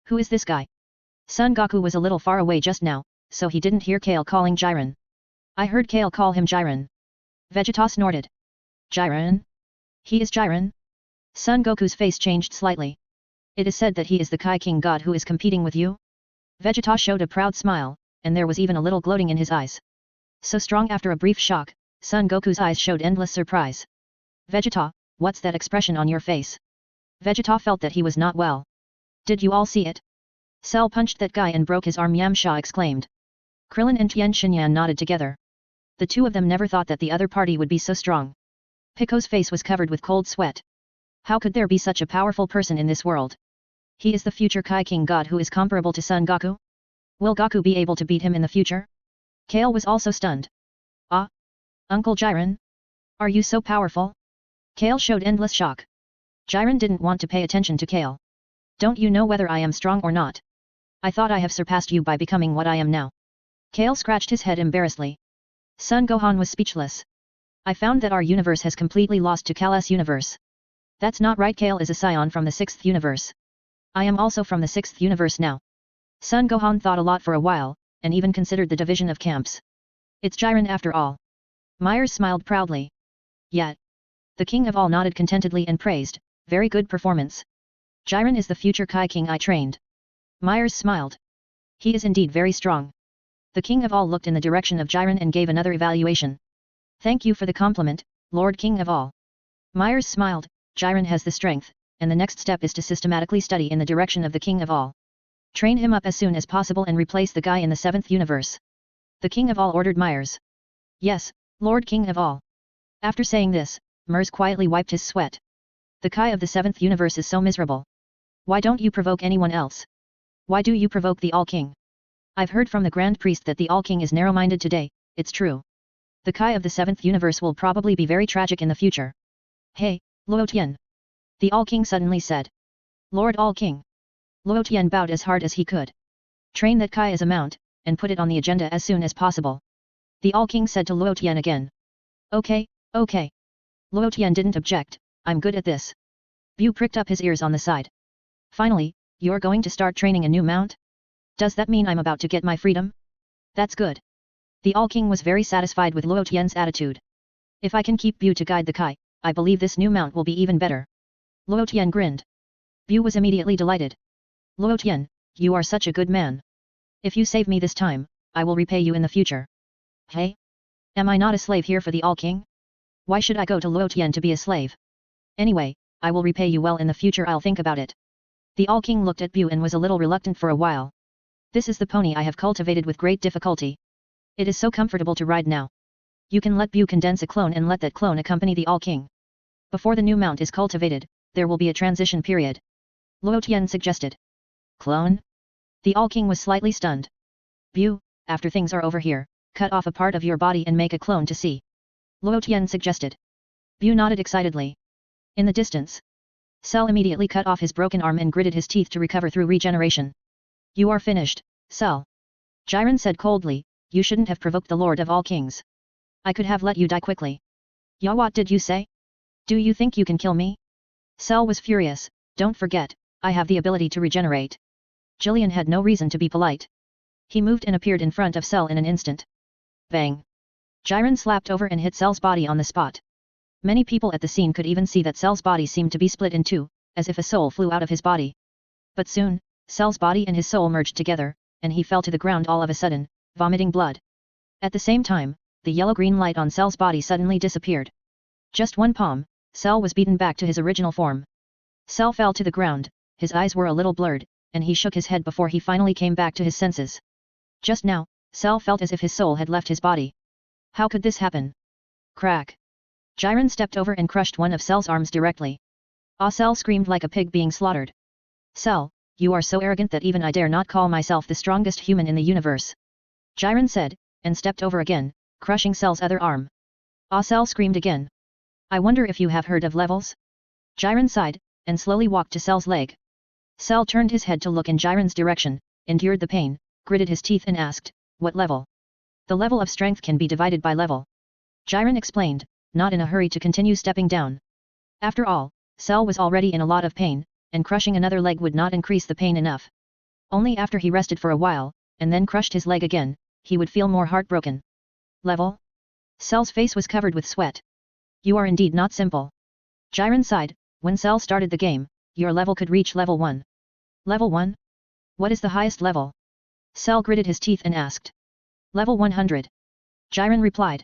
Who is this guy? Son Goku was a little far away just now, so he didn't hear Kale calling Jiren. I heard Kale call him Jiren. Vegeta snorted. Jiren? He is Jiren? Son Goku's face changed slightly. It is said that he is the Kai King God who is competing with you? Vegeta showed a proud smile, and there was even a little gloating in his eyes. So strong. After a brief shock, Son Goku's eyes showed endless surprise. Vegeta, what's that expression on your face? Vegeta felt that he was not well. Did you all see it? Cell punched that guy and broke his arm, Yamcha exclaimed. Krillin and Tien Shinyan nodded together. The two of them never thought that the other party would be so strong. Pico's face was covered with cold sweat. How could there be such a powerful person in this world? He is the future Kai King God who is comparable to Son Goku? Will Goku be able to beat him in the future? Kale was also stunned. Ah? Uncle Jiren? Are you so powerful? Kale showed endless shock. Jiren didn't want to pay attention to Kale. Don't you know whether I am strong or not? I thought I have surpassed you by becoming what I am now. Kale scratched his head embarrassedly. Son Gohan was speechless. I found that our universe has completely lost to Kale's universe. That's not right. Kale is a Saiyan from the 6th universe. I am also from the 6th universe now. Son Gohan thought a lot for a while, and even considered the division of camps. It's Jiren after all. Myers smiled proudly. Yet. The king of all nodded contentedly and praised, very good performance. Jiren is the future Kai King I trained. Myers smiled. He is indeed very strong. The king of all looked in the direction of Jiren and gave another evaluation. Thank you for the compliment, Lord King of all. Myers smiled. Jiren has the strength, and the next step is to systematically study in the direction of the king of all. Train him up as soon as possible and replace the guy in the 7th universe. The king of all ordered Myers. Yes, Lord King of all. After saying this, Myers quietly wiped his sweat. The Kai of the 7th universe is so miserable. Why don't you provoke anyone else? Why do you provoke the All-King? I've heard from the Grand Priest that the All-King is narrow-minded today, it's true. The Kai of the 7th universe will probably be very tragic in the future. Hey, Luo Tian. The All-King suddenly said. Lord All-King. Luo Tian bowed as hard as he could. Train that Kai as a mount, and put it on the agenda as soon as possible. The All-King said to Luo Tian again. Okay, okay. Luo Tian didn't object, I'm good at this. Bu pricked up his ears on the side. Finally, you're going to start training a new mount? Does that mean I'm about to get my freedom? That's good. The All-King was very satisfied with Luo Tian's attitude. If I can keep Bu to guide the Kai, I believe this new mount will be even better. Luo Tian grinned. Bu was immediately delighted. Luo Tian, you are such a good man. If you save me this time, I will repay you in the future. Hey? Am I not a slave here for the All-King? Why should I go to Luo Tian to be a slave? Anyway, I will repay you well in the future. I'll think about it. The All-King looked at Bu and was a little reluctant for a while. This is the pony I have cultivated with great difficulty. It is so comfortable to ride now. You can let Bu condense a clone and let that clone accompany the All-King. Before the new mount is cultivated, there will be a transition period. Luo Tian suggested. Clone? The All-King was slightly stunned. Bu, after things are over here, cut off a part of your body and make a clone to see. Luo Tian suggested. Bu nodded excitedly. In the distance. Cell immediately cut off his broken arm and gritted his teeth to recover through regeneration. You are finished, Cell. Jiren said coldly, you shouldn't have provoked the Lord of all Kings. I could have let you die quickly. Yeah, what did you say? Do you think you can kill me? Cell was furious. Don't forget, I have the ability to regenerate. Jillian had no reason to be polite. He moved and appeared in front of Cell in an instant. Bang! Jiren slapped over and hit Cell's body on the spot. Many people at the scene could even see that Cell's body seemed to be split in two, as if a soul flew out of his body. But soon, Cell's body and his soul merged together, and he fell to the ground all of a sudden, vomiting blood. At the same time, the yellow-green light on Cell's body suddenly disappeared. Just one palm, Cell was beaten back to his original form. Cell fell to the ground, his eyes were a little blurred, and he shook his head before he finally came back to his senses. Just now, Cell felt as if his soul had left his body. How could this happen? Crack! Jiren stepped over and crushed one of Cell's arms directly. Ah! Cell screamed like a pig being slaughtered. Cell, you are so arrogant that even I dare not call myself the strongest human in the universe. Jiren said, and stepped over again, crushing Cell's other arm. Ah! Cell screamed again. I wonder if you have heard of levels? Jiren sighed, and slowly walked to Cell's leg. Cell turned his head to look in Jiren's direction, endured the pain, gritted his teeth and asked, what level? The level of strength can be divided by level. Jiren explained, not in a hurry to continue stepping down. After all, Cell was already in a lot of pain, and crushing another leg would not increase the pain enough. Only after he rested for a while, and then crushed his leg again, he would feel more heartbroken. Level? Cell's face was covered with sweat. You are indeed not simple. Jiren sighed, when Cell started the game, your level could reach level 1. Level 1? What is the highest level? Cell gritted his teeth and asked. Level 100. Jiren replied.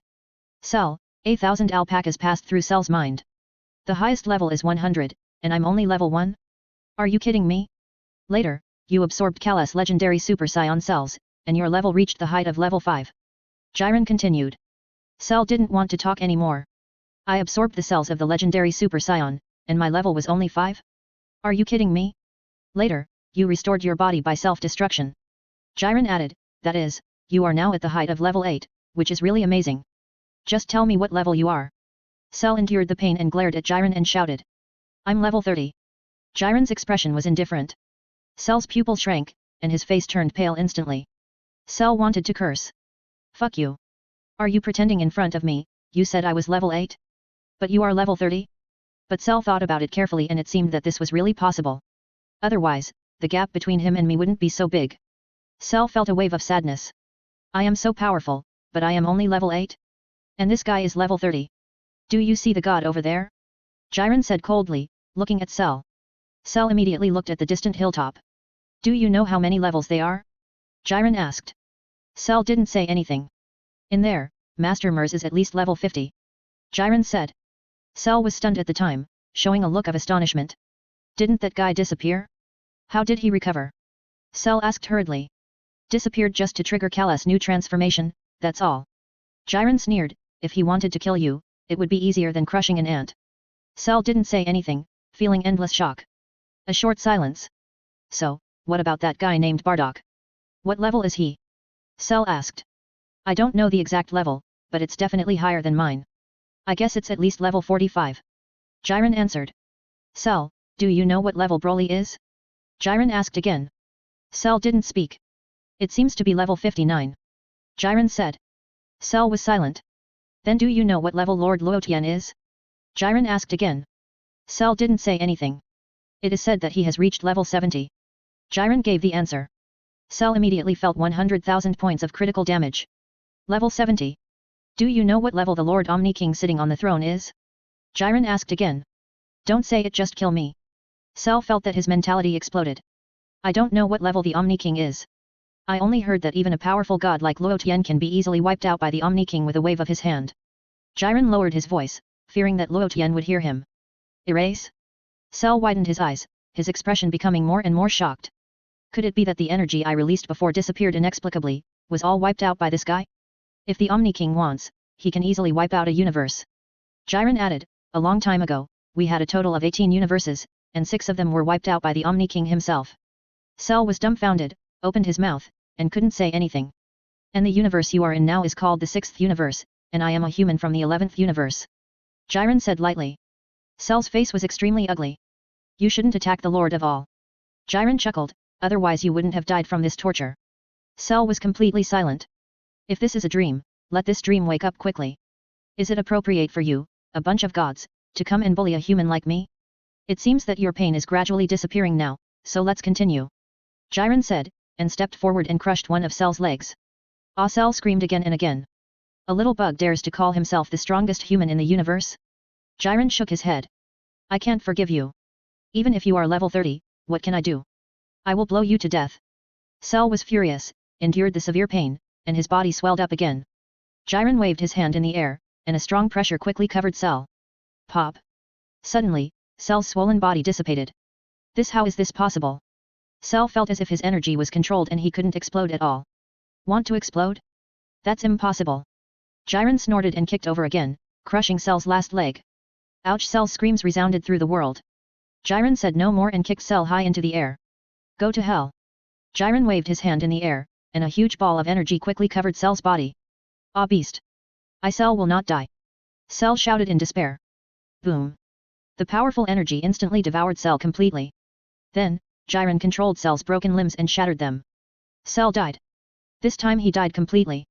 Cell, 1,000 alpacas passed through Cell's mind. The highest level is 100, and I'm only level 1? Are you kidding me? Later, you absorbed Kalas legendary Super Saiyan cells, and your level reached the height of level 5. Jiren continued. Cell didn't want to talk anymore. I absorbed the cells of the legendary Super Saiyan, and my level was only 5? Are you kidding me? Later, you restored your body by self-destruction. Jiren added, that is, you are now at the height of level 8, which is really amazing. Just tell me what level you are. Cell endured the pain and glared at Jiren and shouted. I'm level 30. Jiren's expression was indifferent. Cell's pupil shrank, and his face turned pale instantly. Cell wanted to curse. Fuck you. Are you pretending in front of me? You said I was level 8? But you are level 30? But Cell thought about it carefully and it seemed that this was really possible. Otherwise, the gap between him and me wouldn't be so big. Cell felt a wave of sadness. I am so powerful, but I am only level 8? And this guy is level 30. Do you see the god over there? Jiren said coldly, looking at Cell. Cell immediately looked at the distant hilltop. Do you know how many levels they are? Jiren asked. Cell didn't say anything. In there, Master Mers is at least level 50. Jiren said. Cell was stunned at the time, showing a look of astonishment. Didn't that guy disappear? How did he recover? Cell asked hurriedly. Disappeared just to trigger Kalas' new transformation, that's all. Jiren sneered, if he wanted to kill you, it would be easier than crushing an ant. Cell didn't say anything, feeling endless shock. A short silence. So, what about that guy named Bardock? What level is he? Cell asked. I don't know the exact level, but it's definitely higher than mine. I guess it's at least level 45. Jiren answered. Cell, do you know what level Broly is? Jiren asked again. Cell didn't speak. It seems to be level 59. Jiren said. Cell was silent. Then do you know what level Lord Luotian is? Jiren asked again. Cell didn't say anything. It is said that he has reached level 70. Jiren gave the answer. Cell immediately felt 100,000 points of critical damage. Level 70. Do you know what level the Lord Omni King sitting on the throne is? Jiren asked again. Don't say it, just kill me. Cell felt that his mentality exploded. I don't know what level the Omni King is. I only heard that even a powerful god like Luotian can be easily wiped out by the Omni King with a wave of his hand. Jiren lowered his voice, fearing that Luotian would hear him. Erase? Cell widened his eyes, his expression becoming more and more shocked. Could it be that the energy I released before disappeared inexplicably, was all wiped out by this guy? If the Omni King wants, he can easily wipe out a universe. Jiren added, a long time ago, we had a total of 18 universes, and 6 of them were wiped out by the Omni King himself. Cell was dumbfounded, opened his mouth, and couldn't say anything. And the universe you are in now is called the 6th universe, and I am a human from the 11th universe. Jiren said lightly. Cell's face was extremely ugly. You shouldn't attack the Lord of all. Jiren chuckled, otherwise you wouldn't have died from this torture. Cell was completely silent. If this is a dream, let this dream wake up quickly. Is it appropriate for you, a bunch of gods, to come and bully a human like me? It seems that your pain is gradually disappearing now, so let's continue. Jiren said, and stepped forward and crushed one of Cell's legs. Cell screamed again and again. A little bug dares to call himself the strongest human in the universe? Jiren shook his head. I can't forgive you. Even if you are level 30, what can I do? I will blow you to death. Cell was furious, endured the severe pain, and his body swelled up again. Jiren waved his hand in the air, and a strong pressure quickly covered Cell. Pop. Suddenly, Cell's swollen body dissipated. How is this possible? Cell felt as if his energy was controlled and he couldn't explode at all. Want to explode? That's impossible. Jiren snorted and kicked over again, crushing Cell's last leg. Ouch! Cell's screams resounded through the world. Jiren said no more and kicked Cell high into the air. Go to hell. Jiren waved his hand in the air, and a huge ball of energy quickly covered Cell's body. Ah, beast! Cell will not die. Cell shouted in despair. Boom! The powerful energy instantly devoured Cell completely. Then, Jiren controlled Cell's broken limbs and shattered them. Cell died. This time he died completely.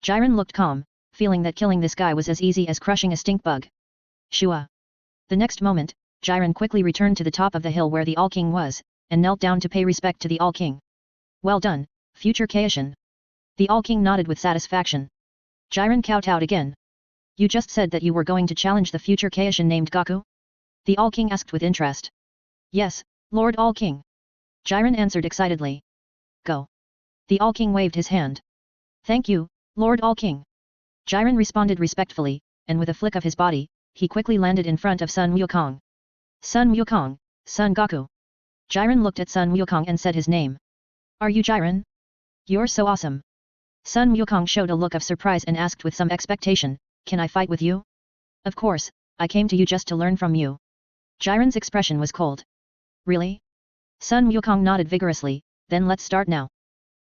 Jiren looked calm, feeling that killing this guy was as easy as crushing a stink bug. Shua. The next moment, Jiren quickly returned to the top of the hill where the All-King was, and knelt down to pay respect to the All-King. Well done, future Kaishin. The All-King nodded with satisfaction. Jiren kowtowed again. You just said that you were going to challenge the future Kaishin named Gaku? The All-King asked with interest. Yes, Lord All-King. Jiren answered excitedly. Go. The All-King waved his hand. Thank you, Lord All-King. Jiren responded respectfully, and with a flick of his body, he quickly landed in front of Sun Wukong. Sun Wukong, Sun Gaku. Jiren looked at Sun Wukong and said his name. Are you Jiren? You're so awesome. Sun Wukong showed a look of surprise and asked with some expectation, can I fight with you? Of course, I came to you just to learn from you. Jiren's expression was cold. Really? Sun Wukong nodded vigorously, then let's start now.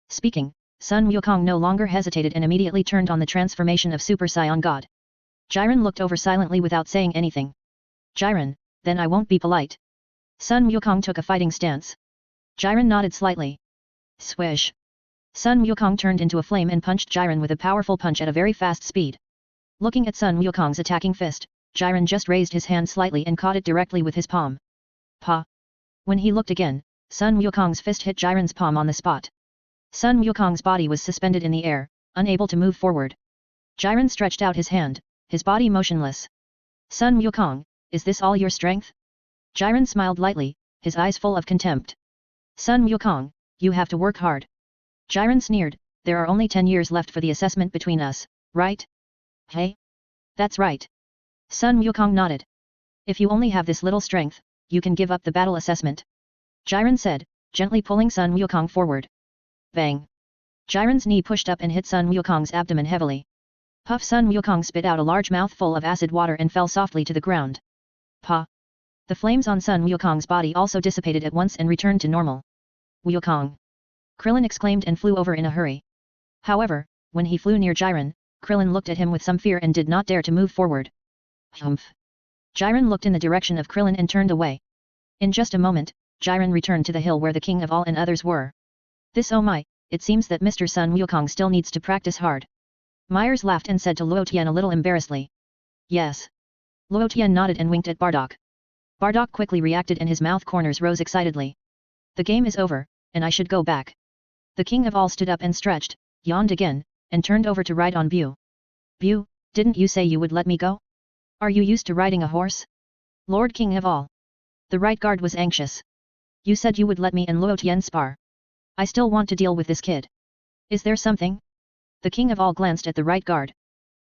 Speaking, Sun Wukong no longer hesitated and immediately turned on the transformation of Super Saiyan God. Jiren looked over silently without saying anything. Jiren, then I won't be polite. Sun Wukong took a fighting stance. Jiren nodded slightly. Swish. Sun Wukong turned into a flame and punched Jiren with a powerful punch at a very fast speed. Looking at Sun Wukong's attacking fist, Jiren just raised his hand slightly and caught it directly with his palm. Pa. When he looked again, Sun Wukong's fist hit Jiren's palm on the spot. Sun Wukong's body was suspended in the air, unable to move forward. Jiren stretched out his hand, his body motionless. Sun Wukong, is this all your strength? Jiren smiled lightly, his eyes full of contempt. Sun Wukong, you have to work hard. Jiren sneered, there are only 10 years left for the assessment between us, right? Hey? That's right. Sun Wukong nodded. If you only have this little strength, you can give up the battle assessment. Jiren said, gently pulling Sun Wukong forward. Bang. Jiren's knee pushed up and hit Sun Wukong's abdomen heavily. Puff! Sun Wukong spit out a large mouthful of acid water and fell softly to the ground. Pa. The flames on Sun Wukong's body also dissipated at once and returned to normal. Wukong. Krillin exclaimed and flew over in a hurry. However, when he flew near Jiren, Krillin looked at him with some fear and did not dare to move forward. Humph. Jiren looked in the direction of Krillin and turned away. In just a moment, Jiren returned to the hill where the King of All and others were. Oh my, it seems that Mr. Sun Wukong still needs to practice hard. Myers laughed and said to Luo Tian a little embarrassedly. Yes. Luo Tian nodded and winked at Bardock. Bardock quickly reacted and his mouth corners rose excitedly. The game is over, and I should go back. The King of All stood up and stretched, yawned again, and turned over to ride on Bu. Bu, didn't you say you would let me go? Are you used to riding a horse? Lord King of All. The right guard was anxious. You said you would let me and Luo Tian spar. I still want to deal with this kid. Is there something? The King of All glanced at the right guard.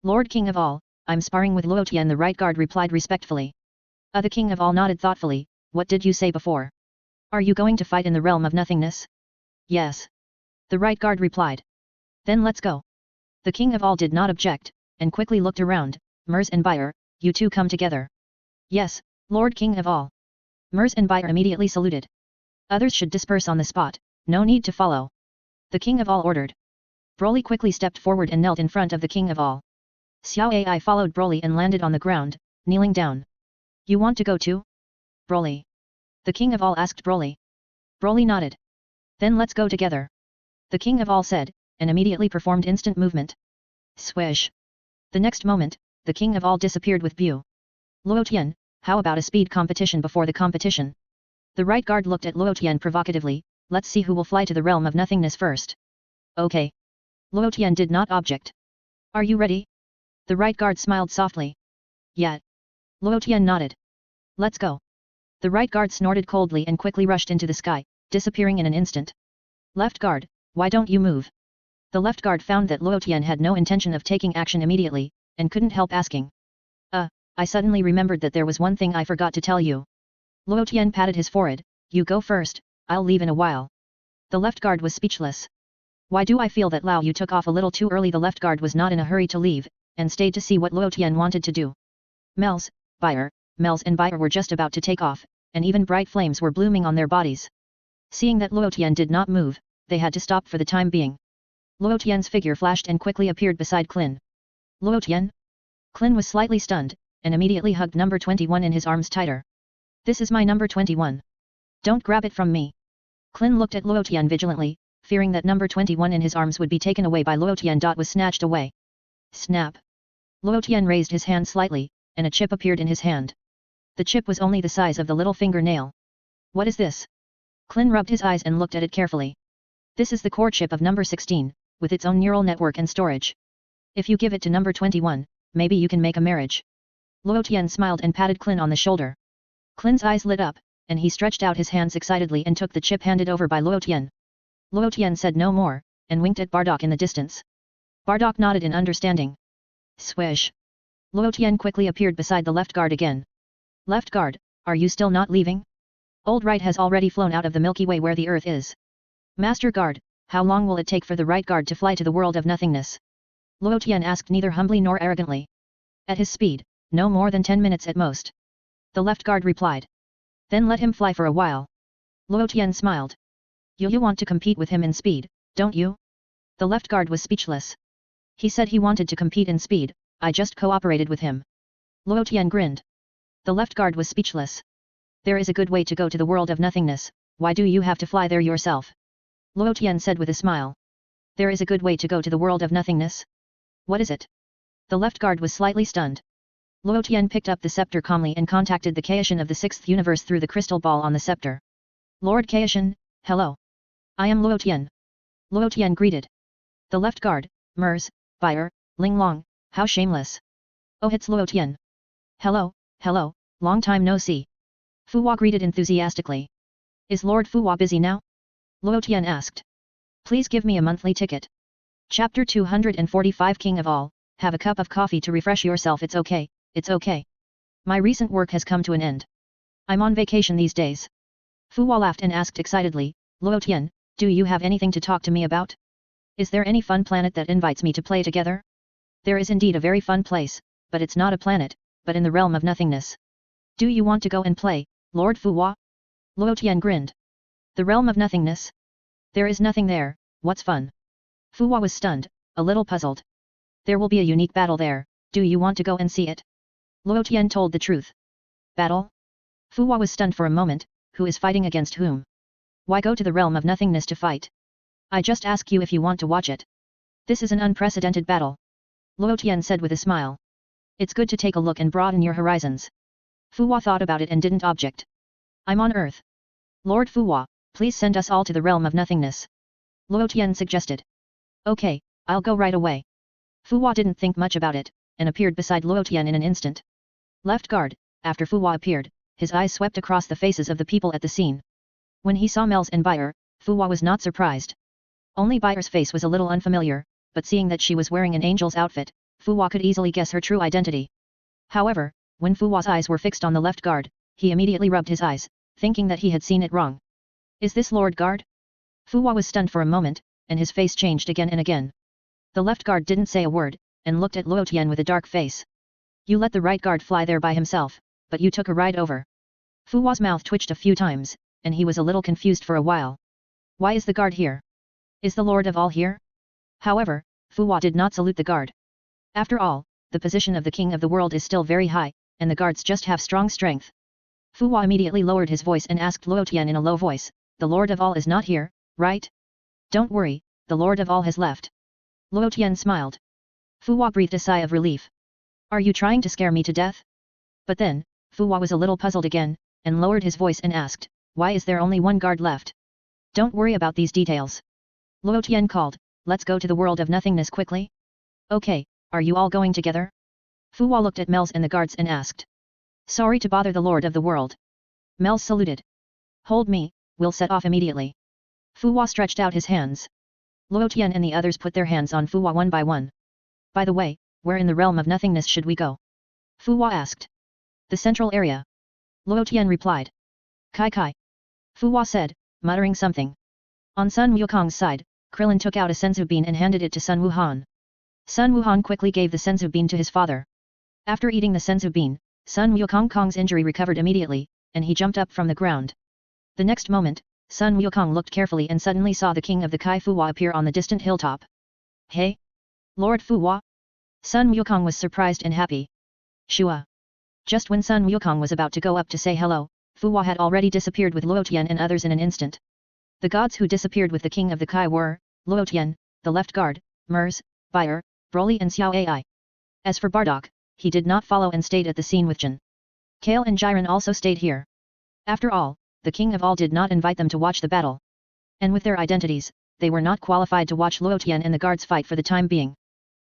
Lord King of All, I'm sparring with Luo Tian, the right guard replied respectfully. The King of All nodded thoughtfully, what did you say before? Are you going to fight in the realm of nothingness? Yes. The right guard replied. Then let's go. The King of All did not object, and quickly looked around. Mers and Bayer, you two come together. Yes, Lord King of All. Mers and Bayer immediately saluted. Others should disperse on the spot, no need to follow. The King of All ordered. Broly quickly stepped forward and knelt in front of the King of All. Xiao Ai followed Broly and landed on the ground, kneeling down. You want to go too? Broly. The King of All asked Broly. Broly nodded. Then let's go together. The King of All said, and immediately performed instant movement. Swish. The next moment, the king of all disappeared with Bu. Luo Tian, how about a speed competition before the competition? The right guard looked at Luo Tian provocatively, let's see who will fly to the realm of nothingness first. Okay. Luo Tian did not object. Are you ready? The right guard smiled softly. Yeah. Luo Tian nodded. Let's go. The right guard snorted coldly and quickly rushed into the sky, disappearing in an instant. Left guard, why don't you move? The left guard found that Luo Tian had no intention of taking action immediately, and couldn't help asking. I suddenly remembered that there was one thing I forgot to tell you. Luo Tian patted his forehead, you go first, I'll leave in a while. The left guard was speechless. Why do I feel that Lao Yu took off a little too early? The left guard was not in a hurry to leave, and stayed to see what Luo Tian wanted to do. Mel's and Bayer were just about to take off, and even bright flames were blooming on their bodies. Seeing that Luo Tian did not move, they had to stop for the time being. Luo Tian's figure flashed and quickly appeared beside Clin. Luo Tian? Clin was slightly stunned, and immediately hugged number 21 in his arms tighter. This is my number 21. Don't grab it from me. Clin looked at Luo Tian vigilantly, fearing that number 21 in his arms would be taken away by Luo Tian. Was snatched away. Snap. Luo Tian raised his hand slightly, and a chip appeared in his hand. The chip was only the size of the little fingernail. What is this? Clin rubbed his eyes and looked at it carefully. This is the core chip of number 16, with its own neural network and storage. If you give it to number 21, maybe you can make a marriage. Luo Tian smiled and patted Clin on the shoulder. Clin's eyes lit up, and he stretched out his hands excitedly and took the chip handed over by Luo Tian. Luo Tian said no more, and winked at Bardock in the distance. Bardock nodded in understanding. Swish. Luo Tian quickly appeared beside the left guard again. Left guard, are you still not leaving? Old right has already flown out of the Milky Way where the Earth is. Master guard, how long will it take for the right guard to fly to the world of nothingness? Luo Tian asked neither humbly nor arrogantly. At his speed, no more than 10 minutes at most. The left guard replied. Then let him fly for a while. Luo Tian smiled. You want to compete with him in speed, don't you? The left guard was speechless. He said he wanted to compete in speed, I just cooperated with him. Luo Tian grinned. The left guard was speechless. There is a good way to go to the world of nothingness, why do you have to fly there yourself? Luo Tian said with a smile. There is a good way to go to the world of nothingness? What is it? The left guard was slightly stunned. Luo Tian picked up the scepter calmly and contacted the Kaishan of the 6th universe through the crystal ball on the scepter. Lord Kaishan, hello. I am Luo Tian. Luo Tian greeted. The left guard, Mers, Bayer, Ling Long, how shameless. Oh, it's Luo Tian. Hello, long time no see. Fu Hua greeted enthusiastically. Is Lord Fu Hua busy now? Luo Tian asked. Please give me a monthly ticket. Chapter 245 King of All, have a cup of coffee to refresh yourself. It's okay. It's okay. My recent work has come to an end. I'm on vacation these days. Fu Hua laughed and asked excitedly, Luo Tian, do you have anything to talk to me about? Is there any fun planet that invites me to play together? There is indeed a very fun place, but it's not a planet, but in the realm of nothingness. Do you want to go and play, Lord Fu Hua? Luo Tian grinned. The realm of nothingness? There is nothing there, what's fun? Fu Hua was stunned, a little puzzled. There will be a unique battle there, do you want to go and see it? Luo Tian told the truth. Battle? Fu Hua was stunned for a moment, who is fighting against whom? Why go to the realm of nothingness to fight? I just ask you if you want to watch it. This is an unprecedented battle. Luo Tian said with a smile. It's good to take a look and broaden your horizons. Fu Hua thought about it and didn't object. I'm on Earth. Lord Fu Hua, please send us all to the realm of nothingness. Luo Tian suggested. Okay, I'll go right away. Fu Hua didn't think much about it, and appeared beside Luo Tian in an instant. Left guard, after Fu Hua appeared, his eyes swept across the faces of the people at the scene. When he saw Mel's and Bayer, Fu Hua was not surprised. Only Bayer's face was a little unfamiliar, but seeing that she was wearing an angel's outfit, Fu Hua could easily guess her true identity. However, when Fu Hua's eyes were fixed on the left guard, he immediately rubbed his eyes, thinking that he had seen it wrong. Is this Lord Guard? Fu Hua was stunned for a moment, and his face changed again and again. The left guard didn't say a word, and looked at Luo Tian with a dark face. You let the right guard fly there by himself, but you took a ride over. Fu Hua's mouth twitched a few times, and he was a little confused for a while. Why is the guard here? Is the Lord of all here? However, Fu Hua did not salute the guard. After all, the position of the king of the world is still very high, and the guards just have strong strength. Fu Hua immediately lowered his voice and asked Luo Tian in a low voice, the Lord of all is not here, right? Don't worry, the Lord of all has left. Luo Tian smiled. Fu Hua breathed a sigh of relief. Are you trying to scare me to death? But then, Fu Hua was a little puzzled again, and lowered his voice and asked, why is there only one guard left? Don't worry about these details. Luo Tian called, let's go to the world of nothingness quickly. Okay, are you all going together? Fu Hua looked at Mel's and the guards and asked. Sorry to bother the Lord of the World. Mel saluted. Hold me, we'll set off immediately. Fu Hua stretched out his hands. Luo Tian and the others put their hands on Fu Hua one by one. By the way, where in the realm of nothingness should we go? Fu Hua asked. The central area. Luo Tian replied. Kai Kai. Fu Hua said, muttering something. On Sun Wukong's side, Krillin took out a senzu bean and handed it to Sun Wuhan. Sun Wuhan quickly gave the senzu bean to his father. After eating the senzu bean, Sun Wukong's injury recovered immediately, and he jumped up from the ground. The next moment, Sun Wukong looked carefully and suddenly saw the king of the Kai Fu Hua appear on the distant hilltop. Hey! Lord Fu Hua! Sun Wukong was surprised and happy. Shua! Just when Sun Wukong was about to go up to say hello, Fu Hua had already disappeared with Luo Tian and others in an instant. The gods who disappeared with the king of the Kai were, Luo Tian, the left guard, Mers, Bayer, Broly and Xiao Ai. As for Bardock, he did not follow and stayed at the scene with Jin. Kale and Jiren also stayed here. After all, the king of all did not invite them to watch the battle. And with their identities, they were not qualified to watch Luo Tian and the guards fight for the time being.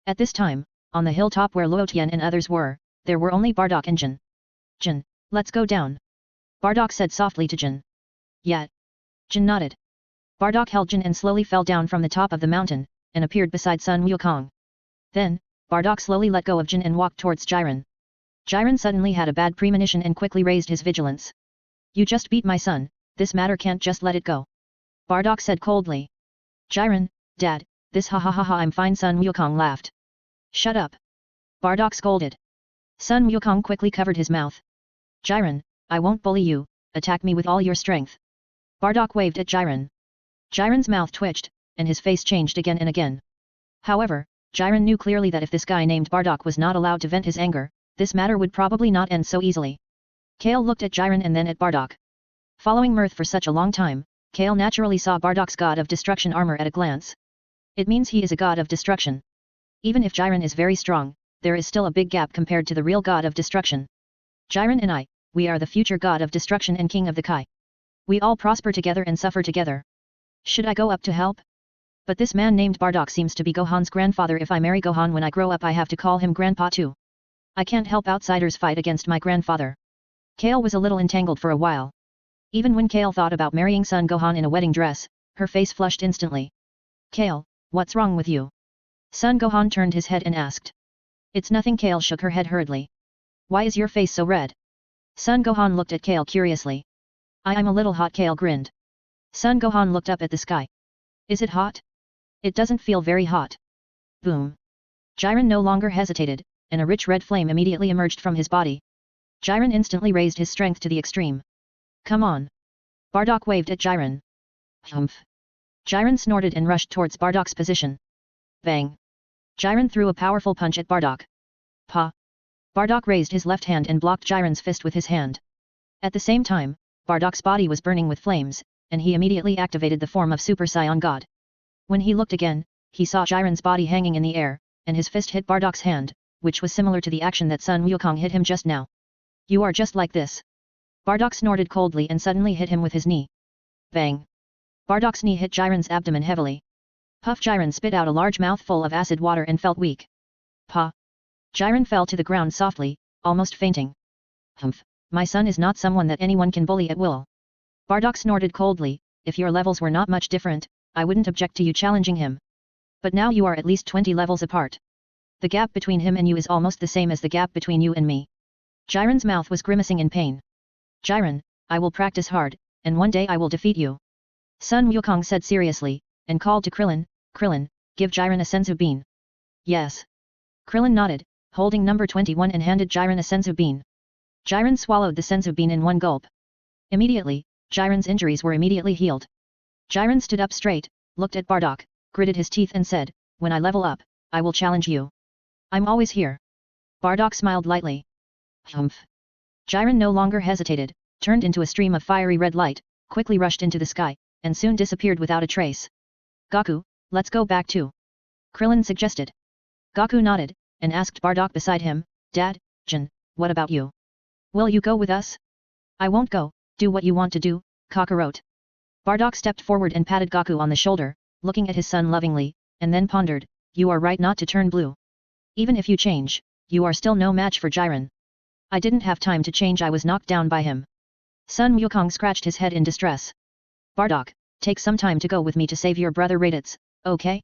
At this time, on the hilltop where Luo Tian and others were, there were only Bardock and Jin. Jin, let's go down. Bardock said softly to Jin. Yeah. Jin nodded. Bardock held Jin and slowly fell down from the top of the mountain, and appeared beside Sun Wukong. Then, Bardock slowly let go of Jin and walked towards Jiren. Jiren suddenly had a bad premonition and quickly raised his vigilance. You just beat my son, this matter can't just let it go. Bardock said coldly. Jiren, Dad, this ha ha ha ha I'm fine Sun Wukong laughed. Shut up. Bardock scolded. Sun Wukong quickly covered his mouth. Jiren, I won't bully you, attack me with all your strength. Bardock waved at Jiren. Jiren's mouth twitched, and his face changed again and again. However, Jiren knew clearly that if this guy named Bardock was not allowed to vent his anger, this matter would probably not end so easily. Kale looked at Jiren and then at Bardock. Following Mirth for such a long time, Kale naturally saw Bardock's god of destruction armor at a glance. It means he is a god of destruction. Even if Jiren is very strong, there is still a big gap compared to the real god of destruction. Jiren and I, we are the future god of destruction and king of the Kai. We all prosper together and suffer together. Should I go up to help? But this man named Bardock seems to be Gohan's grandfather. If I marry Gohan when I grow up I have to call him grandpa too. I can't help outsiders fight against my grandfather. Kale was a little entangled for a while. Even when Kale thought about marrying son Gohan in a wedding dress, her face flushed instantly. Kale, what's wrong with you? Son Gohan turned his head and asked. It's nothing. Kale shook her head hurriedly. Why is your face so red? Son Gohan looked at Kale curiously. I'm a little hot. Kale grinned. Son Gohan looked up at the sky. Is it hot? It doesn't feel very hot. Boom. Jiren no longer hesitated, and a rich red flame immediately emerged from his body. Jiren instantly raised his strength to the extreme. Come on. Bardock waved at Jiren. Humph. Jiren snorted and rushed towards Bardock's position. Bang. Jiren threw a powerful punch at Bardock. Pa. Bardock raised his left hand and blocked Jiren's fist with his hand. At the same time, Bardock's body was burning with flames, and he immediately activated the form of Super Saiyan God. When he looked again, he saw Jiren's body hanging in the air, and his fist hit Bardock's hand, which was similar to the action that Sun Wukong hit him just now. You are just like this. Bardock snorted coldly and suddenly hit him with his knee. Bang. Bardock's knee hit Jiren's abdomen heavily. Puff. Jiren spit out a large mouthful of acid water and felt weak. Pa. Jiren fell to the ground softly, almost fainting. Humph, my son is not someone that anyone can bully at will. Bardock snorted coldly, if your levels were not much different, I wouldn't object to you challenging him. But now you are at least 20 levels apart. The gap between him and you is almost the same as the gap between you and me. Jiren's mouth was grimacing in pain. Jiren, I will practice hard, and one day I will defeat you. Sun Wukong said seriously, and called to Krillin, Krillin, give Jiren a senzu bean. Yes. Krillin nodded, holding number 21 and handed Jiren a senzu bean. Jiren swallowed the senzu bean in one gulp. Immediately, Jiren's injuries were immediately healed. Jiren stood up straight, looked at Bardock, gritted his teeth and said, when I level up, I will challenge you. I'm always here. Bardock smiled lightly. Humph. Jiren no longer hesitated, turned into a stream of fiery red light, quickly rushed into the sky, and soon disappeared without a trace. Goku, let's go back too. Krillin suggested. Goku nodded, and asked Bardock beside him, Dad, Jin, what about you? Will you go with us? I won't go, do what you want to do, Kakarot. Bardock stepped forward and patted Gaku on the shoulder, looking at his son lovingly, and then pondered, you are right not to turn blue. Even if you change, you are still no match for Jiren. I didn't have time to change, I was knocked down by him. Sun Wukong scratched his head in distress. Bardock, take some time to go with me to save your brother Raditz, okay?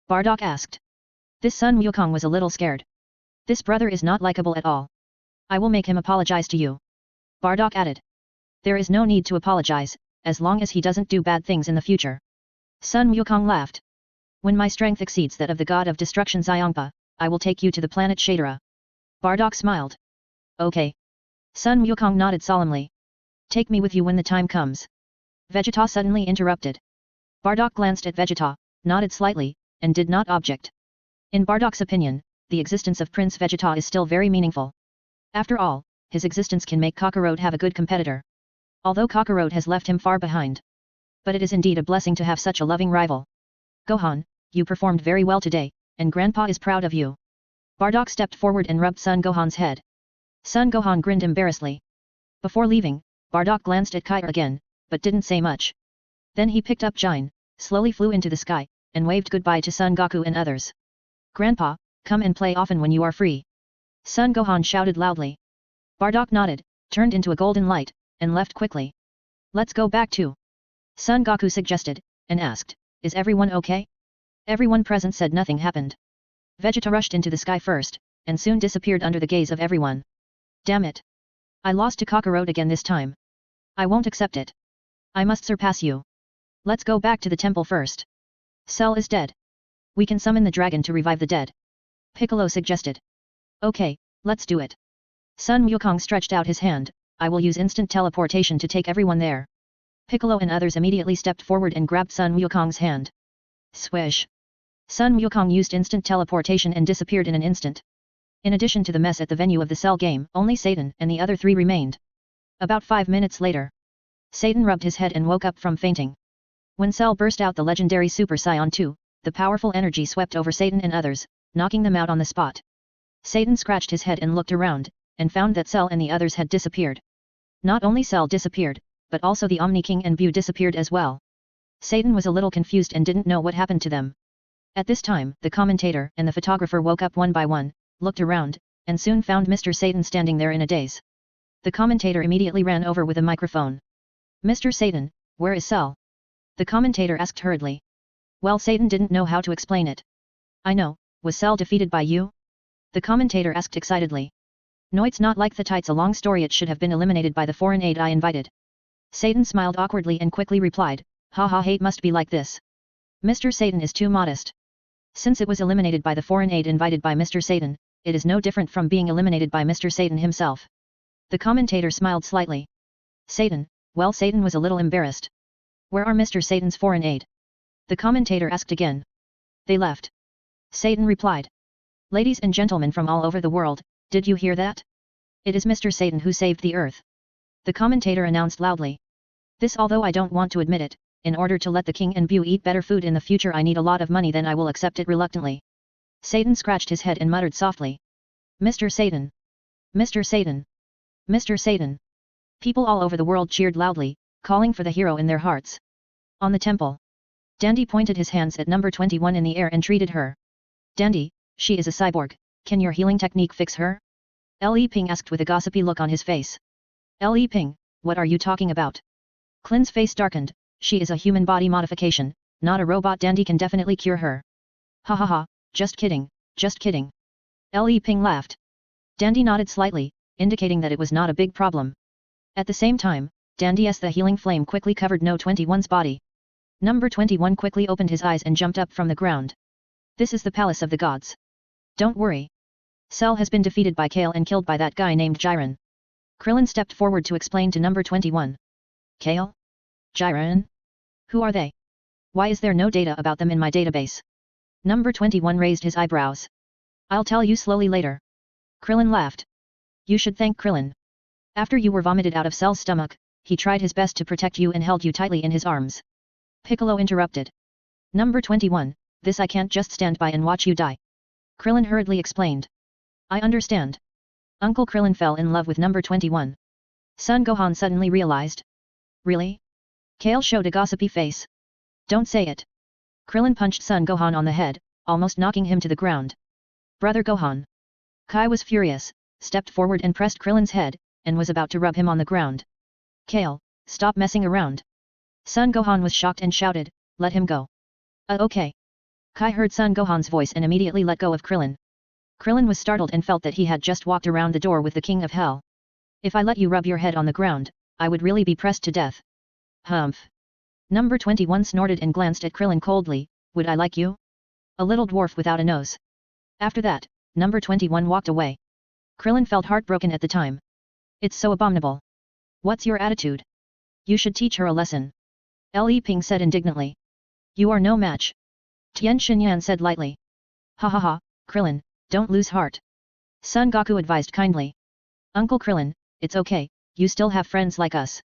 Bardock asked. This Sun Wukong was a little scared. This brother is not likable at all. I will make him apologize to you. Bardock added. There is no need to apologize, as long as he doesn't do bad things in the future. Sun Wukong laughed. When my strength exceeds that of the god of destruction Xiangpa, I will take you to the planet Shadera. Bardock smiled. Okay. Sun Wukong nodded solemnly. Take me with you when the time comes. Vegeta suddenly interrupted. Bardock glanced at Vegeta, nodded slightly, and did not object. In Bardock's opinion, the existence of Prince Vegeta is still very meaningful. After all, his existence can make Kakarot have a good competitor. Although Kakarot has left him far behind. But it is indeed a blessing to have such a loving rival. Gohan, you performed very well today, and Grandpa is proud of you. Bardock stepped forward and rubbed Son Gohan's head. Son Gohan grinned embarrassedly. Before leaving, Bardock glanced at Kai again, but didn't say much. Then he picked up Jin, slowly flew into the sky, and waved goodbye to Son Goku and others. Grandpa, come and play often when you are free. Son Gohan shouted loudly. Bardock nodded, turned into a golden light, and left quickly. Let's go back too. Son Goku suggested, and asked, is everyone okay? Everyone present said nothing happened. Vegeta rushed into the sky first, and soon disappeared under the gaze of everyone. Damn it! I lost to Kakarot again this time. I won't accept it. I must surpass you. Let's go back to the temple first. Cell is dead. We can summon the dragon to revive the dead. Piccolo suggested. Okay, let's do it. Sun Wukong stretched out his hand, I will use instant teleportation to take everyone there. Piccolo and others immediately stepped forward and grabbed Sun Wukong's hand. Swish! Sun Wukong used instant teleportation and disappeared in an instant. In addition to the mess at the venue of the Cell game, only Satan and the other three remained. About 5 minutes later, Satan rubbed his head and woke up from fainting. When Cell burst out the legendary Super Saiyan 2, the powerful energy swept over Satan and others, knocking them out on the spot. Satan scratched his head and looked around, and found that Cell and the others had disappeared. Not only Cell disappeared, but also the Omni King and Bu disappeared as well. Satan was a little confused and didn't know what happened to them. At this time, the commentator and the photographer woke up one by one, looked around, and soon found Mr. Satan standing there in a daze. The commentator immediately ran over with a microphone. Mr. Satan, where is Cell? The commentator asked hurriedly. Well, Satan didn't know how to explain it. I know, was Cell defeated by you? The commentator asked excitedly. No, it's not like the tights, a long story, it should have been eliminated by the foreign aid I invited. Satan smiled awkwardly and quickly replied, haha, hate must be like this. Mr. Satan is too modest. Since it was eliminated by the foreign aid invited by Mr. Satan, it is no different from being eliminated by Mr. Satan himself. The commentator smiled slightly. Satan, well, Satan was a little embarrassed. Where are Mr. Satan's foreign aid? The commentator asked again. They left. Satan replied. Ladies and gentlemen from all over the world, did you hear that? It is Mr. Satan who saved the earth. The commentator announced loudly. This, although I don't want to admit it, in order to let the king and Bu eat better food in the future I need a lot of money, then I will accept it reluctantly. Satan scratched his head and muttered softly. Mr. Satan! Mr. Satan! Mr. Satan! People all over the world cheered loudly, calling for the hero in their hearts. On the temple. Dandy pointed his hands at number 21 in the air and treated her. Dandy, she is a cyborg, can your healing technique fix her? Li Ping asked with a gossipy look on his face. Li Ping, what are you talking about? Klin's face darkened, she is a human body modification, not a robot. Dandy can definitely cure her. Ha ha ha, just kidding, just kidding. Li Ping laughed. Dandy nodded slightly, indicating that it was not a big problem. At the same time, Dandy's the healing flame quickly covered No 21's body. Number 21 quickly opened his eyes and jumped up from the ground. This is the palace of the gods. Don't worry. Cell has been defeated by Kale and killed by that guy named Jiren. Krillin stepped forward to explain to number 21. Kale? Jiren? Who are they? Why is there no data about them in my database? Number 21 raised his eyebrows. I'll tell you slowly later. Krillin laughed. You should thank Krillin. After you were vomited out of Cell's stomach, he tried his best to protect you and held you tightly in his arms. Piccolo interrupted. Number 21, this I can't just stand by and watch you die. Krillin hurriedly explained. I understand. Uncle Krillin fell in love with number 21. Son Gohan suddenly realized. Really? Kale showed a gossipy face. Don't say it. Krillin punched Son Gohan on the head, almost knocking him to the ground. Brother Gohan. Kai was furious, stepped forward and pressed Krillin's head, and was about to rub him on the ground. Kale, stop messing around. Son Gohan was shocked and shouted, let him go. Okay. Kai heard Son Gohan's voice and immediately let go of Krillin. Krillin was startled and felt that he had just walked around the door with the King of Hell. If I let you rub your head on the ground, I would really be pressed to death. Humph. Number 21 snorted and glanced at Krillin coldly, would I like you? A little dwarf without a nose. After that, number 21 walked away. Krillin felt heartbroken at the time. It's so abominable. What's your attitude? You should teach her a lesson. Li Ping said indignantly. You are no match. Tien Shinyan said lightly. Ha ha ha, Krillin, don't lose heart. Son Goku advised kindly. Uncle Krillin, it's okay, you still have friends like us.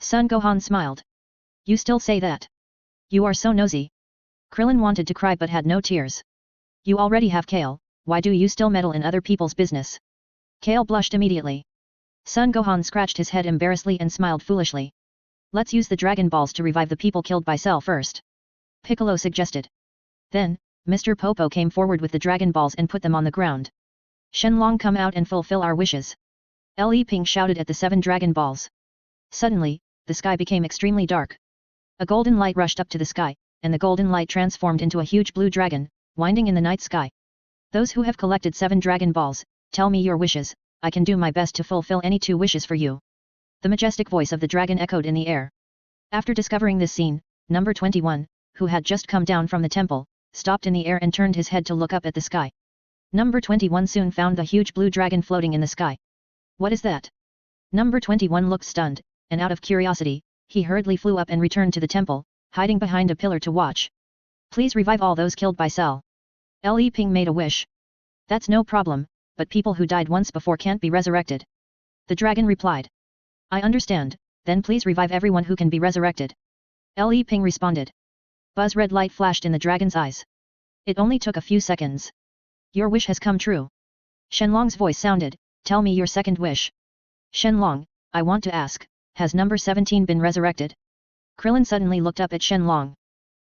Son Gohan smiled. You still say that? You are so nosy. Krillin wanted to cry but had no tears. You already have Kale, why do you still meddle in other people's business? Kale blushed immediately. Son Gohan scratched his head embarrassedly and smiled foolishly. Let's use the Dragon Balls to revive the people killed by Cell first. Piccolo suggested. Then, Mr. Popo came forward with the Dragon Balls and put them on the ground. Shenlong, come out and fulfill our wishes. Li Ping shouted at the 7 Dragon Balls. Suddenly, the sky became extremely dark. A golden light rushed up to the sky, and the golden light transformed into a huge blue dragon, winding in the night sky. Those who have collected 7 Dragon Balls, tell me your wishes, I can do my best to fulfill any 2 wishes for you. The majestic voice of the dragon echoed in the air. After discovering this scene, number 21, who had just come down from the temple, stopped in the air and turned his head to look up at the sky. Number 21 soon found the huge blue dragon floating in the sky. What is that? Number 21 looked stunned, and out of curiosity, he hurriedly flew up and returned to the temple, hiding behind a pillar to watch. Please revive all those killed by Cell. Li Ping made a wish. That's no problem, but people who died once before can't be resurrected. The dragon replied. I understand, then please revive everyone who can be resurrected. Li Ping responded. Buzz red light flashed in the dragon's eyes. It only took a few seconds. Your wish has come true. Shenlong's voice sounded, tell me your second wish. Shenlong, I want to ask, has number 17 been resurrected? Krillin suddenly looked up at Shenlong.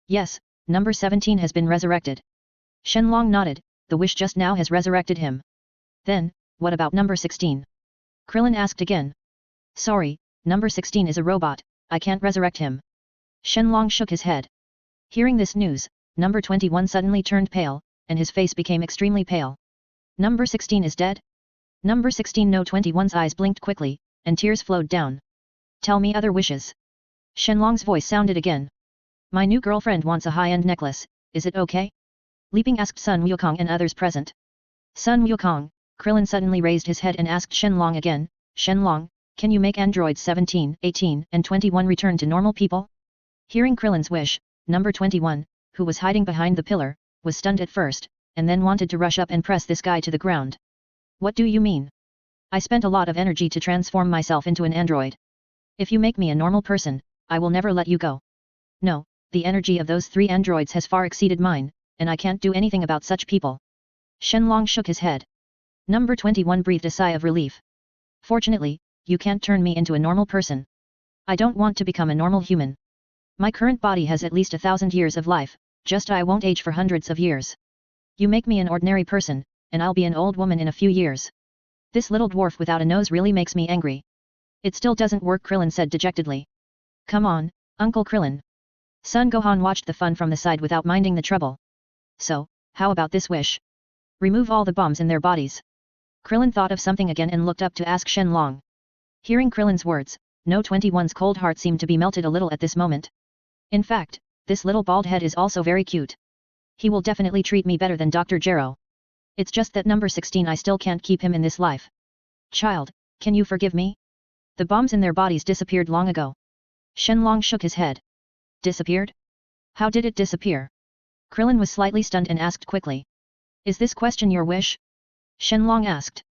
Yes, number 17 has been resurrected. Shenlong nodded, the wish just now has resurrected him. Then, what about number 16? Krillin asked again. Sorry, number 16 is a robot, I can't resurrect him. Shenlong shook his head. Hearing this news, number 21 suddenly turned pale, and his face became extremely pale. Number 16 is dead? Number 16 no 21's eyes blinked quickly, and tears flowed down. Tell me other wishes. Shenlong's voice sounded again. My new girlfriend wants a high-end necklace, is it okay? Leaping asked Sun Wukong and others present. Sun Wukong, Krillin suddenly raised his head and asked Shenlong again, Shenlong, can you make androids 17, 18, and 21 return to normal people? Hearing Krillin's wish, number 21, who was hiding behind the pillar, was stunned at first, and then wanted to rush up and press this guy to the ground. What do you mean? I spent a lot of energy to transform myself into an android. If you make me a normal person, I will never let you go. No, the energy of those 3 androids has far exceeded mine, and I can't do anything about such people. Shenlong shook his head. Number 21 breathed a sigh of relief. Fortunately, you can't turn me into a normal person. I don't want to become a normal human. My current body has at least 1,000 years of life, just I won't age for hundreds of years. You make me an ordinary person, and I'll be an old woman in a few years. This little dwarf without a nose really makes me angry. It still doesn't work, Krillin said dejectedly. Come on, Uncle Krillin. Son Gohan watched the fun from the side without minding the trouble. So, how about this wish? Remove all the bombs in their bodies. Krillin thought of something again and looked up to ask Shenlong. Hearing Krillin's words, no 21's cold heart seemed to be melted a little at this moment. In fact, this little bald head is also very cute. He will definitely treat me better than Dr. Gero. It's just that number 16 I still can't keep him in this life. Child, can you forgive me? The bombs in their bodies disappeared long ago. Shenlong shook his head. Disappeared? How did it disappear? Krillin was slightly stunned and asked quickly. Is this question your wish? Shenlong asked.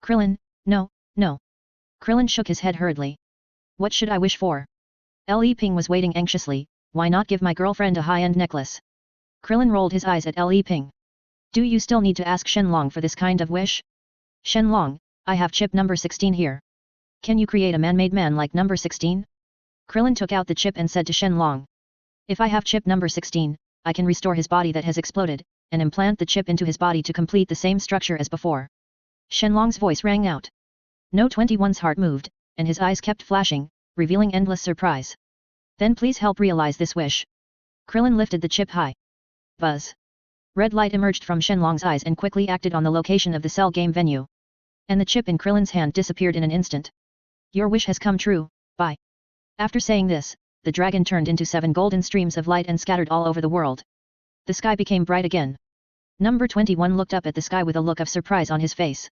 Krillin, no, no. Krillin shook his head hurriedly. What should I wish for? Li Ping was waiting anxiously, why not give my girlfriend a high-end necklace? Krillin rolled his eyes at Li Ping. Do you still need to ask Shenlong for this kind of wish? Shenlong, I have chip number 16 here. Can you create a man-made man like number 16? Krillin took out the chip and said to Shenlong. If I have chip number 16, I can restore his body that has exploded, and implant the chip into his body to complete the same structure as before. Shenlong's voice rang out. No 21's heart moved, and his eyes kept flashing, revealing endless surprise. Then please help realize this wish. Krillin lifted the chip high. Buzz. Red light emerged from Shenlong's eyes and quickly acted on the location of the cell game venue. And the chip in Krillin's hand disappeared in an instant. Your wish has come true, bye. After saying this, the dragon turned into 7 golden streams of light and scattered all over the world. The sky became bright again. Number 21 looked up at the sky with a look of surprise on his face.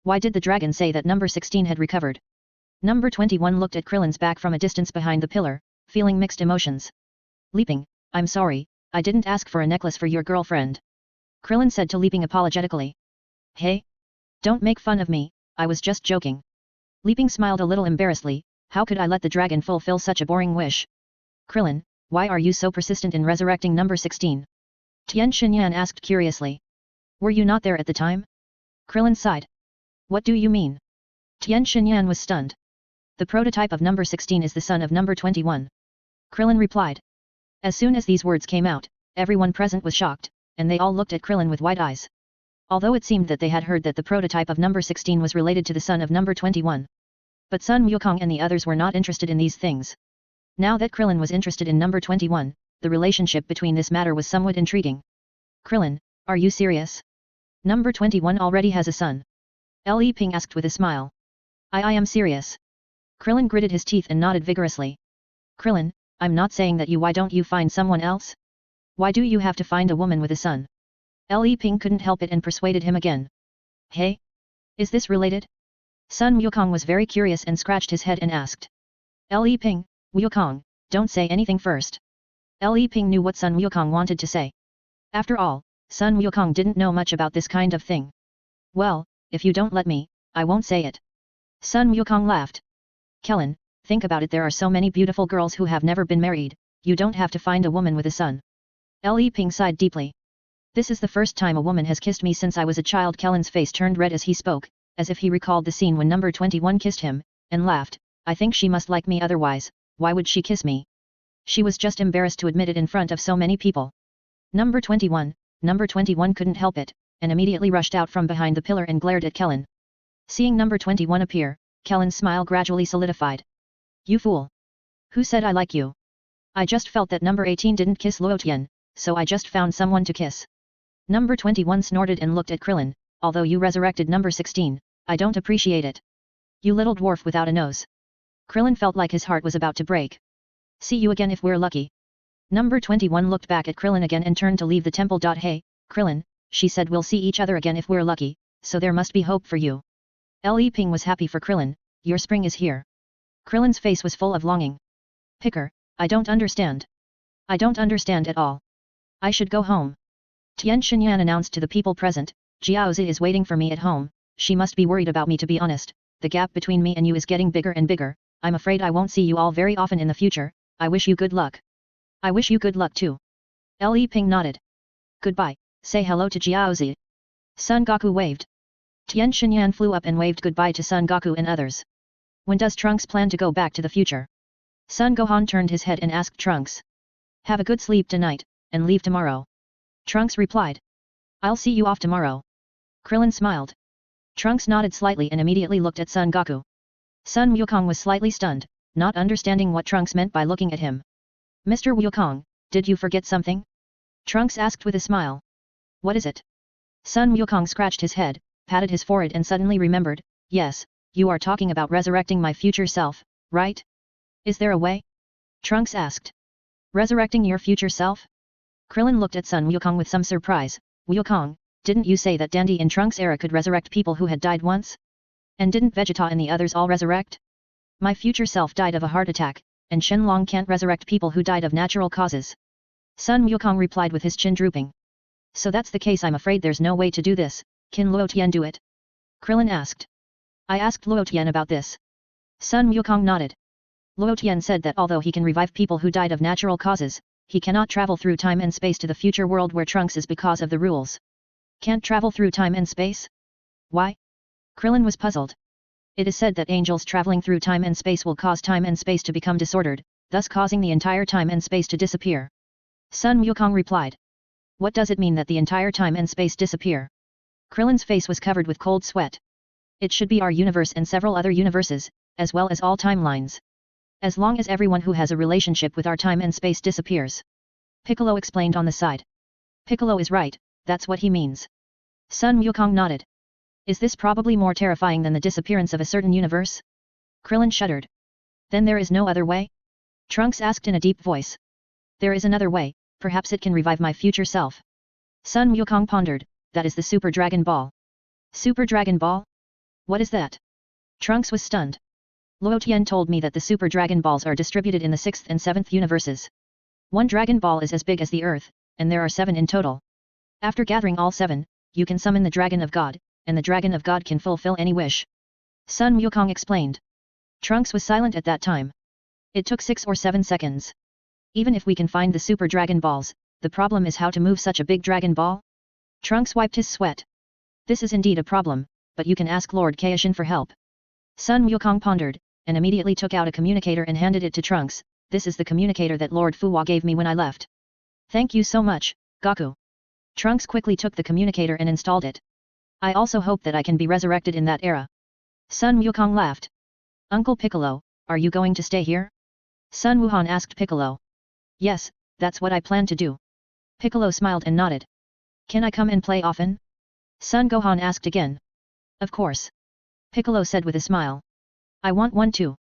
Why did the dragon say that number 16 had recovered? Number 21 looked at Krillin's back from a distance behind the pillar, feeling mixed emotions. Leaping, I'm sorry, I didn't ask for a necklace for your girlfriend. Krillin said to Leaping apologetically. Hey? Don't make fun of me, I was just joking. Leaping smiled a little embarrassedly. How could I let the dragon fulfill such a boring wish? Krillin, why are you so persistent in resurrecting number 16? Tien Shinyan asked curiously. Were you not there at the time? Krillin sighed. What do you mean? Tien Shinyan was stunned. The prototype of number 16 is the son of number 21. Krillin replied. As soon as these words came out, everyone present was shocked, and they all looked at Krillin with wide eyes. Although it seemed that they had heard that the prototype of number 16 was related to the son of number 21. But Sun Wukong and the others were not interested in these things. Now that Krillin was interested in number 21, the relationship between this matter was somewhat intriguing. Krillin, are you serious? Number 21 already has a son. Li Ping asked with a smile. I am serious. Krillin gritted his teeth and nodded vigorously. Krillin, I'm not saying that why don't you find someone else? Why do you have to find a woman with a son? Li Ping couldn't help it and persuaded him again. Hey? Is this related? Sun Wukong was very curious and scratched his head and asked. Li Ping, Wukong, don't say anything first. Li Ping knew what Sun Wukong wanted to say. After all, Sun Wukong didn't know much about this kind of thing. Well, if you don't let me, I won't say it. Sun Wukong laughed. Kellen, think about it, there are so many beautiful girls who have never been married, you don't have to find a woman with a son. Li Ping sighed deeply. This is the first time a woman has kissed me since I was a child. Kellen's face turned red as he spoke, as if he recalled the scene when number 21 kissed him, and laughed. I think she must like me, otherwise, why would she kiss me? She was just embarrassed to admit it in front of so many people. Number 21 couldn't help it, and immediately rushed out from behind the pillar and glared at Kellen. Seeing number 21 appear, Kellen's smile gradually solidified. You fool! Who said I like you? I just felt that number 18 didn't kiss Luo Tian, so I just found someone to kiss. Number 21 snorted and looked at Krillin. Although you resurrected number 16, I don't appreciate it. You little dwarf without a nose. Krillin felt like his heart was about to break. See you again if we're lucky. Number 21 looked back at Krillin again and turned to leave the temple. Hey, Krillin, she said we'll see each other again if we're lucky, so there must be hope for you. Li Ping was happy for Krillin. Your spring is here. Krillin's face was full of longing. Picker, I don't understand. I don't understand at all. I should go home. Tien Shinyan announced to the people present. Jiaozi is waiting for me at home, she must be worried about me. To be honest, the gap between me and you is getting bigger and bigger. I'm afraid I won't see you all very often in the future. I wish you good luck. I wish you good luck too. Li Ping nodded. Goodbye, say hello to Jiaozi. Sun Goku waved. Tien Shinyan flew up and waved goodbye to Sun Goku and others. When does Trunks plan to go back to the future? Sun Gohan turned his head and asked Trunks. Have a good sleep tonight, and leave tomorrow. Trunks replied. I'll see you off tomorrow. Krillin smiled. Trunks nodded slightly and immediately looked at Sun Goku. Sun Wukong was slightly stunned, not understanding what Trunks meant by looking at him. Mr. Wukong, did you forget something? Trunks asked with a smile. What is it? Sun Wukong scratched his head, patted his forehead and suddenly remembered. Yes, you are talking about resurrecting my future self, right? Is there a way? Trunks asked. Resurrecting your future self? Krillin looked at Sun Wukong with some surprise. Wukong, didn't you say that Dandy in Trunks' era could resurrect people who had died once? And didn't Vegeta and the others all resurrect? My future self died of a heart attack, and Shenlong can't resurrect people who died of natural causes. Sun Wukong replied with his chin drooping. So that's the case. I'm afraid there's no way to do this. Can Luo Tian do it? Krillin asked. I asked Luo Tian about this. Sun Wukong nodded. Luo Tian said that although he can revive people who died of natural causes, he cannot travel through time and space to the future world where Trunks is because of the rules. Can't travel through time and space? Why? Krillin was puzzled. It is said that angels traveling through time and space will cause time and space to become disordered, thus causing the entire time and space to disappear. Sun Wukong replied. What does it mean that the entire time and space disappear? Krillin's face was covered with cold sweat. It should be our universe and several other universes, as well as all timelines. As long as everyone who has a relationship with our time and space disappears. Piccolo explained on the side. Piccolo is right, that's what he means. Sun Wukong nodded. Is this probably more terrifying than the disappearance of a certain universe? Krillin shuddered. Then there is no other way? Trunks asked in a deep voice. There is another way, perhaps it can revive my future self. Sun Wukong pondered, that is the Super Dragon Ball. Super Dragon Ball? What is that? Trunks was stunned. Luo Tian told me that the Super Dragon Balls are distributed in the 6th and 7th universes. One Dragon Ball is as big as the Earth, and there are 7 in total. After gathering all 7, you can summon the Dragon of God, and the Dragon of God can fulfill any wish. Sun Wukong explained. Trunks was silent at that time. It took 6 or 7 seconds. Even if we can find the Super Dragon Balls, the problem is how to move such a big Dragon Ball? Trunks wiped his sweat. This is indeed a problem, but you can ask Lord Kaishin for help. Sun Wukong pondered, and immediately took out a communicator and handed it to Trunks. This is the communicator that Lord Fuwa gave me when I left. Thank you so much, Goku. Trunks quickly took the communicator and installed it. I also hope that I can be resurrected in that era. Sun Wukong laughed. Uncle Piccolo, are you going to stay here? Sun Wuhan asked Piccolo. Yes, that's what I plan to do. Piccolo smiled and nodded. Can I come and play often? Sun Gohan asked again. Of course. Piccolo said with a smile. I want one too.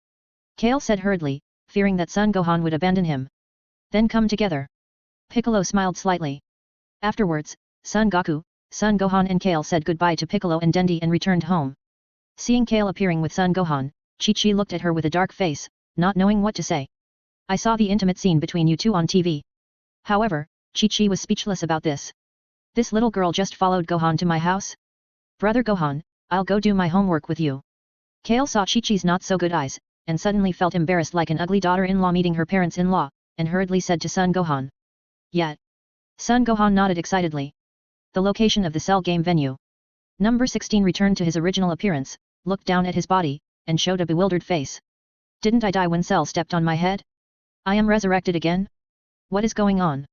Kale said hurriedly, fearing that Sun Gohan would abandon him. Then come together. Piccolo smiled slightly. Afterwards, Sun Goku, Sun Gohan and Kale said goodbye to Piccolo and Dendi and returned home. Seeing Kale appearing with Sun Gohan, Chi-Chi looked at her with a dark face, not knowing what to say. I saw the intimate scene between you two on TV. However, Chi-Chi was speechless about this. This little girl just followed Gohan to my house? Brother Gohan, I'll go do my homework with you. Kale saw Chi-Chi's not so good eyes, and suddenly felt embarrassed like an ugly daughter-in-law meeting her parents-in-law, and hurriedly said to Sun Gohan. Yet. Sun Gohan nodded excitedly. The location of the Cell game venue. Number 16 returned to his original appearance, looked down at his body, and showed a bewildered face. Didn't I die when Cell stepped on my head? I am resurrected again? What is going on?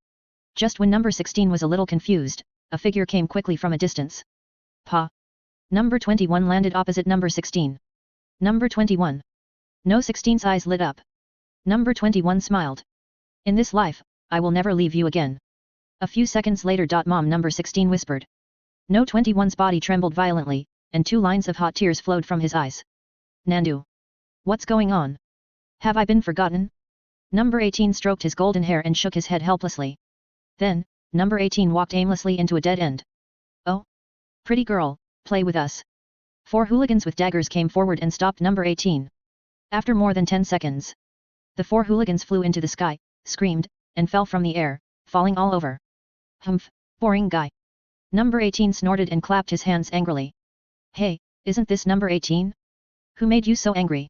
Just when number 16 was a little confused, a figure came quickly from a distance. Pa. Number 21 landed opposite number 16. Number 21. No 16's eyes lit up. Number 21 smiled. In this life, I will never leave you again. A few seconds later. Mom number 16 whispered. No 21's body trembled violently, and 2 lines of hot tears flowed from his eyes. Nandu. What's going on? Have I been forgotten? Number 18 stroked his golden hair and shook his head helplessly. Then, number 18 walked aimlessly into a dead end. Oh? Pretty girl, play with us. 4 hooligans with daggers came forward and stopped number 18. After more than 10 seconds. The 4 hooligans flew into the sky, screamed, and fell from the air, falling all over. Humph, boring guy. Number 18 snorted and clapped his hands angrily. Hey, isn't this number 18? Who made you so angry?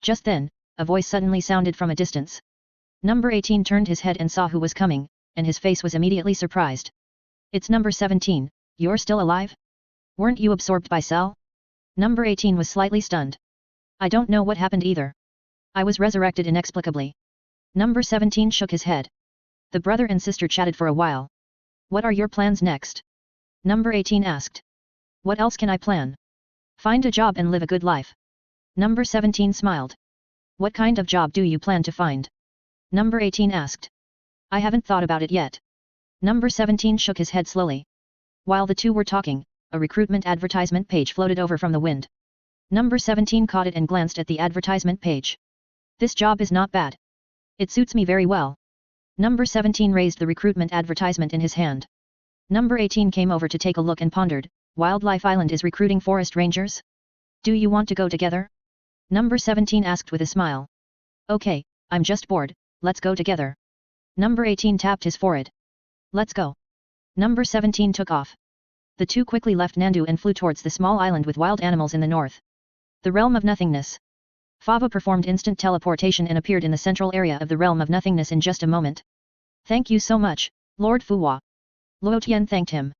Just then, a voice suddenly sounded from a distance. Number 18 turned his head and saw who was coming, and his face was immediately surprised. It's number 17, you're still alive? Weren't you absorbed by Cell? Number 18 was slightly stunned. I don't know what happened either. I was resurrected inexplicably. Number 17 shook his head. The brother and sister chatted for a while. What are your plans next? Number 18 asked. What else can I plan? Find a job and live a good life. Number 17 smiled. What kind of job do you plan to find? Number 18 asked. I haven't thought about it yet. Number 17 shook his head slowly. While the two were talking, a recruitment advertisement page floated over from the wind. Number 17 caught it and glanced at the advertisement page. This job is not bad. It suits me very well. Number 17 raised the recruitment advertisement in his hand. Number 18 came over to take a look and pondered, Wildlife Island is recruiting forest rangers? Do you want to go together? Number 17 asked with a smile. Okay, I'm just bored, let's go together. Number 18 tapped his forehead. Let's go. Number 17 took off. The two quickly left Nandu and flew towards the small island with wild animals in the north. The realm of nothingness. Fava performed instant teleportation and appeared in the central area of the realm of nothingness in just a moment. Thank you so much, Lord Fuwa. Luo Tian thanked him.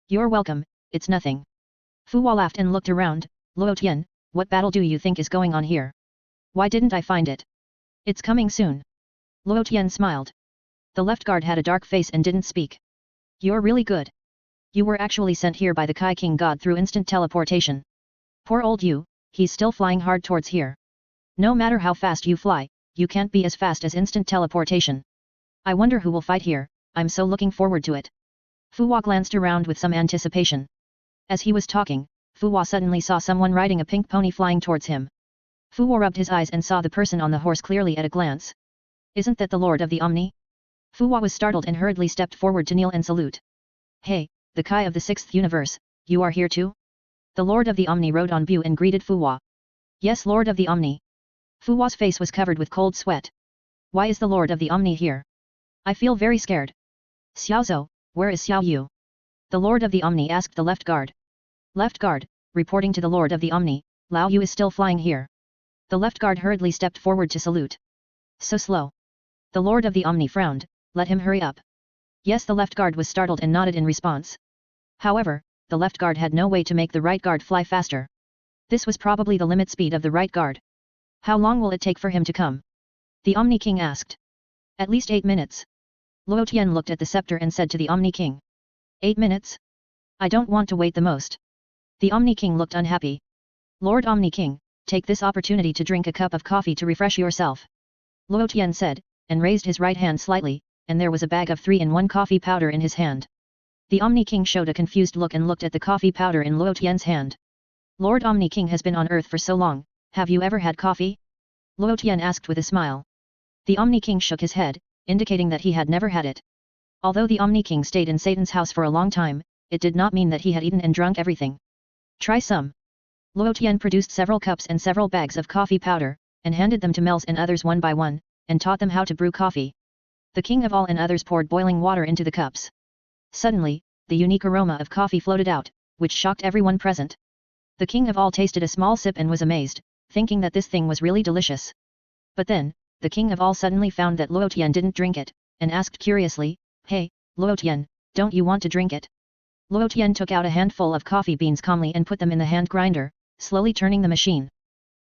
You're welcome, it's nothing. Fuwa laughed and looked around, Luo Tian, what battle do you think is going on here? Why didn't I find it? It's coming soon. Luo Tian smiled. The left guard had a dark face and didn't speak. You're really good. You were actually sent here by the Kai King God through instant teleportation. Poor old you, he's still flying hard towards here. No matter how fast you fly, you can't be as fast as instant teleportation. I wonder who will fight here, I'm so looking forward to it. Fu Hua glanced around with some anticipation. As he was talking, Fu Hua suddenly saw someone riding a pink pony flying towards him. Fu Hua rubbed his eyes and saw the person on the horse clearly at a glance. Isn't that the Lord of the Omni? Fu Hua was startled and hurriedly stepped forward to kneel and salute. Hey, the Kai of the 6th universe, you are here too? The Lord of the Omni rode on Bu and greeted Fu Hua. Yes, Lord of the Omni. Fu Hua's face was covered with cold sweat. Why is the Lord of the Omni here? I feel very scared. Xiao Zhou, where is Xiao Yu? The Lord of the Omni asked the left guard. Left guard, reporting to the Lord of the Omni, Lao Yu is still flying here. The left guard hurriedly stepped forward to salute. So slow. The Lord of the Omni frowned, let him hurry up. Yes, the left guard was startled and nodded in response. However, the left guard had no way to make the right guard fly faster. This was probably the limit speed of the right guard. How long will it take for him to come? The Omni King asked. At least 8 minutes. Luo Tian looked at the scepter and said to the Omni King. 8 minutes? I don't want to wait the most. The Omni King looked unhappy. Lord Omni King, take this opportunity to drink a cup of coffee to refresh yourself. Luo Tian said, and raised his right hand slightly, and there was a bag of 3-in-1 coffee powder in his hand. The Omni King showed a confused look and looked at the coffee powder in Luo Tian's hand. Lord Omni King has been on Earth for so long, have you ever had coffee? Luo Tian asked with a smile. The Omni King shook his head, indicating that he had never had it. Although the Omni King stayed in Satan's house for a long time, it did not mean that he had eaten and drunk everything. Try some. Luo Tian produced several cups and several bags of coffee powder, and handed them to Mels and others one by one, and taught them how to brew coffee. The king of all and others poured boiling water into the cups. Suddenly, the unique aroma of coffee floated out, which shocked everyone present. The king of all tasted a small sip and was amazed, thinking that this thing was really delicious. But then, the king of all suddenly found that Luo Tian didn't drink it, and asked curiously, Hey, Luo Tian, don't you want to drink it? Luo Tian took out a handful of coffee beans calmly and put them in the hand grinder, slowly turning the machine.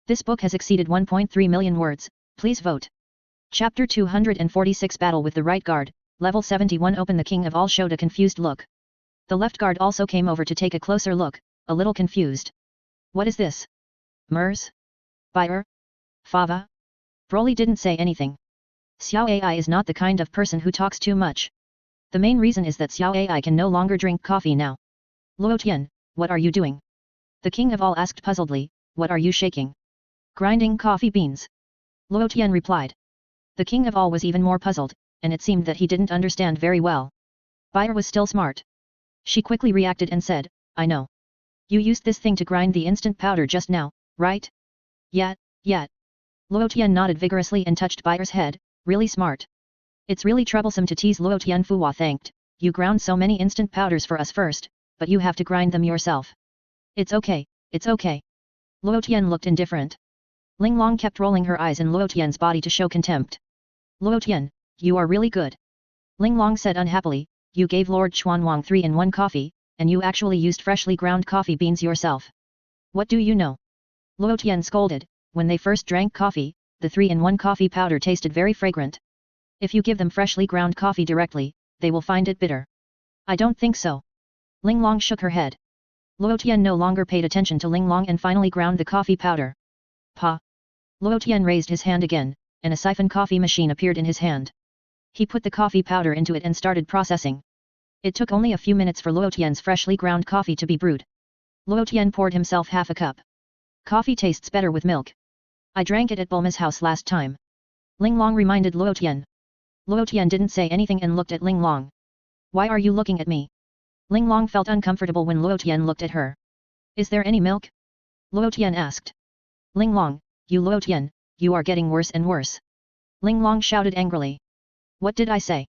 This book has exceeded 1.3 million words, please vote. Chapter 246 Battle with the Right Guard, Level 71 Open. The king of all showed a confused look. The left guard also came over to take a closer look, a little confused. What is this? Mers? Bayer? Fava? Broly didn't say anything. Xiao Ai is not the kind of person who talks too much. The main reason is that Xiao Ai can no longer drink coffee now. Luo Tian, what are you doing? The king of all asked puzzledly, what are you shaking? Grinding coffee beans. Luo Tian replied. The king of all was even more puzzled, and it seemed that he didn't understand very well. Bayer was still smart. She quickly reacted and said, I know. You used this thing to grind the instant powder just now, right? Yeah. Luo Tian nodded vigorously and touched Bayer's head, really smart. It's really troublesome to tease Luo Tian. Fu Hua thanked, you ground so many instant powders for us first, but you have to grind them yourself. It's okay. Luo Tian looked indifferent. Ling Long kept rolling her eyes in Luo Tian's body to show contempt. Luo Tian, you are really good. Ling Long said unhappily, you gave Lord Xuanwang 3-in-1 coffee, and you actually used freshly ground coffee beans yourself. What do you know? Luo Tian scolded, when they first drank coffee, the 3-in-1 coffee powder tasted very fragrant. If you give them freshly ground coffee directly, they will find it bitter. I don't think so. Ling Long shook her head. Luo Tian no longer paid attention to Ling Long and finally ground the coffee powder. Pa! Luo Tian raised his hand again, and a siphon coffee machine appeared in his hand. He put the coffee powder into it and started processing. It took only a few minutes for Luo Tian's freshly ground coffee to be brewed. Luo Tian poured himself half a cup. Coffee tastes better with milk. I drank it at Bulma's house last time. Ling Long reminded Luo Tian. Luo Tian didn't say anything and looked at Ling Long. Why are you looking at me? Ling Long felt uncomfortable when Luo Tian looked at her. Is there any milk? Luo Tian asked. Ling Long, you Luo Tian, you are getting worse and worse. Ling Long shouted angrily. What did I say?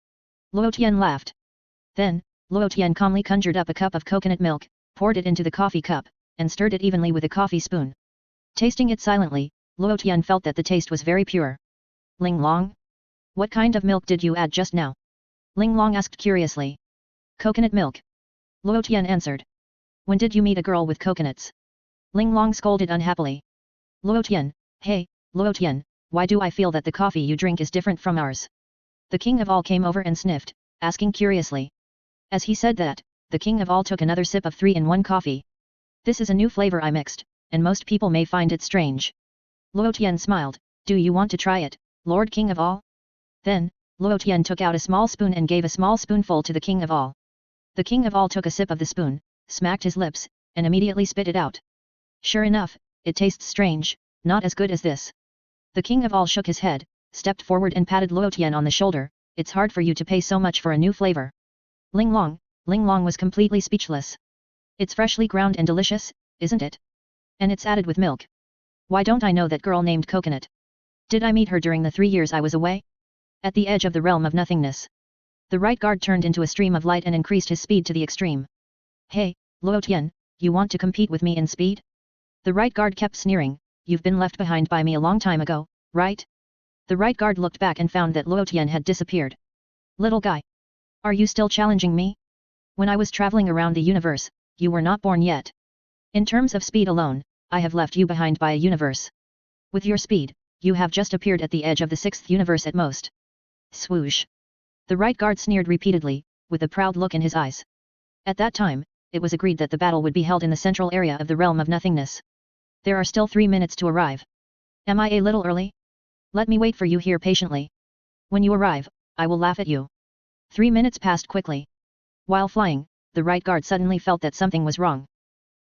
Luo Tian laughed. Then, Luo Tian calmly conjured up a cup of coconut milk, poured it into the coffee cup, and stirred it evenly with a coffee spoon. Tasting it silently, Luo Tian felt that the taste was very pure. Ling Long? What kind of milk did you add just now? Ling Long asked curiously. Coconut milk. Luo Tian answered. When did you meet a girl with coconuts? Ling Long scolded unhappily. Luo Tian, hey, Luo Tian, why do I feel that the coffee you drink is different from ours? The king of all came over and sniffed, asking curiously. As he said that, the king of all took another sip of 3-in-1 coffee. This is a new flavor I mixed, and most people may find it strange. Luo Tian smiled, do you want to try it, Lord King of all? Then, Luo Tian took out a small spoon and gave a small spoonful to the king of all. The king of all took a sip of the spoon, smacked his lips, and immediately spit it out. Sure enough, it tastes strange, not as good as this. The king of all shook his head, stepped forward and patted Luo Tian on the shoulder, it's hard for you to pay so much for a new flavor. Ling Long was completely speechless. It's freshly ground and delicious, isn't it? And it's added with milk. Why don't I know that girl named Coconut? Did I meet her during the 3 years I was away? At the edge of the realm of nothingness. The right guard turned into a stream of light and increased his speed to the extreme. Hey, Luo Tian, you want to compete with me in speed? The right guard kept sneering, you've been left behind by me a long time ago, right? The right guard looked back and found that Luo Tian had disappeared. Little guy. Are you still challenging me? When I was traveling around the universe, you were not born yet. In terms of speed alone, I have left you behind by a universe. With your speed, you have just appeared at the edge of the 6th universe at most. Swoosh. The right guard sneered repeatedly, with a proud look in his eyes. At that time, it was agreed that the battle would be held in the central area of the realm of nothingness. There are still 3 minutes to arrive. Am I a little early? Let me wait for you here patiently. When you arrive, I will laugh at you. 3 minutes passed quickly. While flying, the right guard suddenly felt that something was wrong.